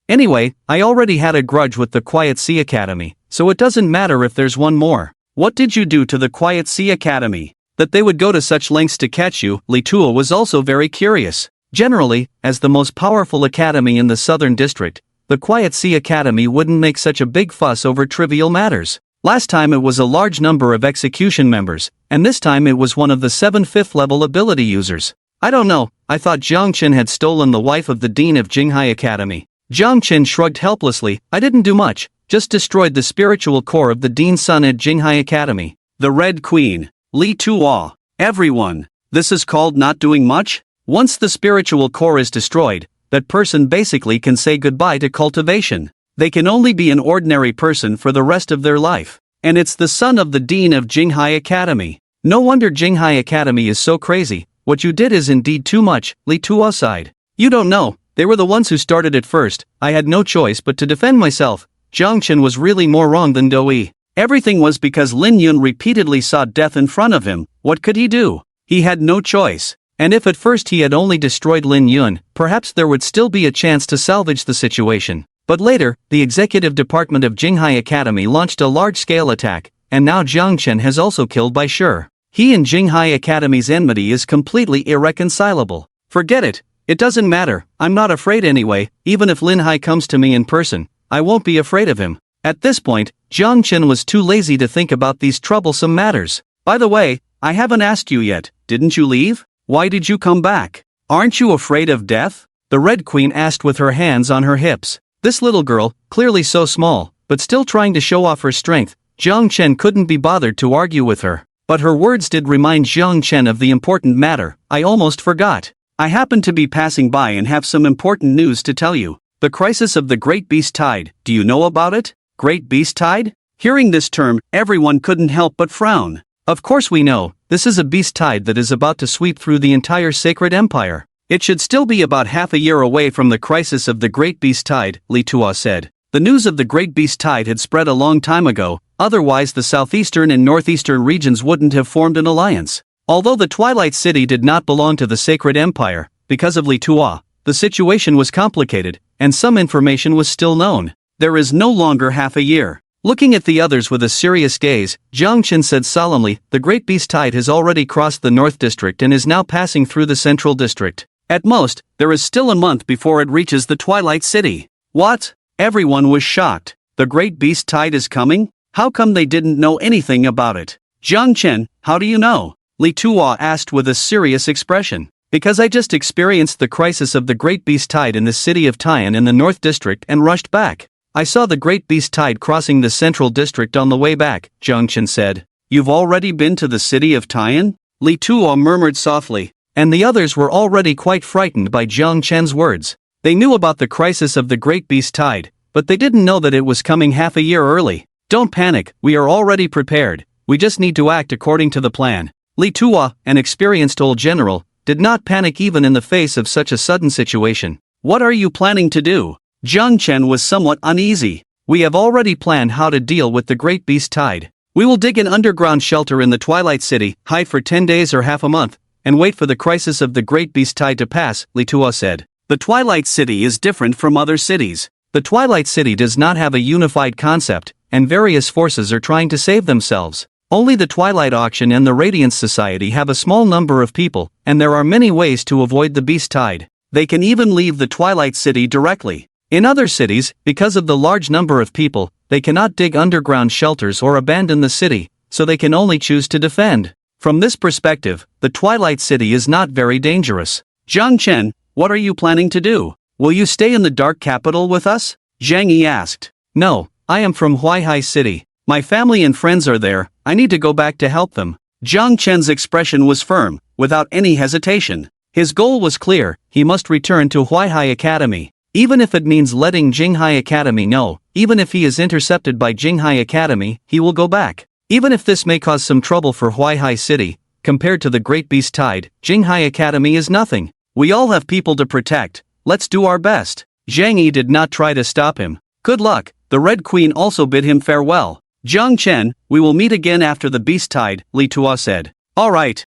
Anyway, I already had a grudge with the Quiet Sea Academy, so it doesn't matter if there's one more. What did you do to the Quiet Sea Academy? That they would go to such lengths to catch you, Li Tuo was also very curious. Generally, as the most powerful academy in the Southern District, the Quiet Sea Academy wouldn't make such a big fuss over trivial matters. Last time it was a large number of execution members, and this time it was one of the 7 5th-level ability users. I don't know, I thought Jiang Chen had stolen the wife of the Dean of Jinghai Academy. Jiang Chen shrugged helplessly, I didn't do much, just destroyed the spiritual core of the Dean's son at Jinghai Academy. The Red Queen. Li Tuo. Everyone. This is called not doing much? Once the spiritual core is destroyed, that person basically can say goodbye to cultivation. They can only be an ordinary person for the rest of their life. And it's the son of the dean of Jinghai Academy. No wonder Jinghai Academy is so crazy. What you did is indeed too much, Li Tuo sighed. You don't know, they were the ones who started it first. I had no choice but to defend myself. Jiang Chen was really more wrong than Doi. Everything was because Lin Yun repeatedly saw death in front of him. What could he do? He had no choice. And if at first he had only destroyed Lin Yun, perhaps there would still be a chance to salvage the situation. But later, the executive department of Jinghai Academy launched a large-scale attack, and now Jiang Chen has also killed by Shi. He and Jinghai Academy's enmity is completely irreconcilable. Forget it. It doesn't matter. I'm not afraid anyway. Even if Lin Hai comes to me in person, I won't be afraid of him. At this point, Jiang Chen was too lazy to think about these troublesome matters. By the way, I haven't asked you yet. Didn't you leave? Why did you come back? Aren't you afraid of death? The Red Queen asked with her hands on her hips. This little girl, clearly so small, but still trying to show off her strength, Jiang Chen couldn't be bothered to argue with her. But her words did remind Jiang Chen of the important matter. I almost forgot. I happen to be passing by and have some important news to tell you. The crisis of the Great Beast Tide. Do you know about it? Great Beast Tide? Hearing this term, everyone couldn't help but frown. Of course we know, this is a beast tide that is about to sweep through the entire sacred empire. It should still be about half a year away from the crisis of the Great Beast Tide, Li Tuo said. The news of the Great Beast Tide had spread a long time ago, otherwise the southeastern and northeastern regions wouldn't have formed an alliance. Although the Twilight City did not belong to the Sacred Empire, because of Li Tuo, the situation was complicated, and some information was still known. There is no longer half a year. Looking at the others with a serious gaze, Jiang Chen said solemnly, the Great Beast Tide has already crossed the North District and is now passing through the Central District. At most, there is still a month before it reaches the Twilight City. What? Everyone was shocked. The Great Beast Tide is coming? How come they didn't know anything about it? Jiang Chen, how do you know? Li Tuo asked with a serious expression. Because I just experienced the crisis of the Great Beast Tide in the city of Tian in the North District and rushed back. I saw the Great Beast Tide crossing the Central District on the way back, Jiang Chen said. You've already been to the city of Tian? Li Tuo murmured softly, and the others were already quite frightened by Jiang Chen's words. They knew about the crisis of the Great Beast Tide, but they didn't know that it was coming half a year early. Don't panic, we are already prepared. We just need to act according to the plan. Li Tuo, an experienced old general, did not panic even in the face of such a sudden situation. What are you planning to do? Jiang Chen was somewhat uneasy. We have already planned how to deal with the Great Beast Tide. We will dig an underground shelter in the Twilight City, hide for 10 days or half a month, and wait for the crisis of the Great Beast Tide to pass, Li Tuo said. The Twilight City is different from other cities. The Twilight City does not have a unified concept, and various forces are trying to save themselves. Only the Twilight Auction and the Radiance Society have a small number of people, and there are many ways to avoid the Beast Tide. They can even leave the Twilight City directly. In other cities, because of the large number of people, they cannot dig underground shelters or abandon the city, so they can only choose to defend. From this perspective, the Twilight City is not very dangerous. Jiang Chen, what are you planning to do? Will you stay in the Dark Capital with us? Zhang Yi asked. No, I am from Huaihai City. My family and friends are there, I need to go back to help them. Jiang Chen's expression was firm, without any hesitation. His goal was clear, he must return to Huaihai Academy. Even if it means letting Jinghai Academy know, even if he is intercepted by Jinghai Academy, he will go back. Even if this may cause some trouble for Huaihai City, compared to the Great Beast Tide, Jinghai Academy is nothing. We all have people to protect, let's do our best. Zhang Yi did not try to stop him. Good luck. The Red Queen also bid him farewell. Jiang Chen, we will meet again after the Beast Tide, Li Tuo said. Alright,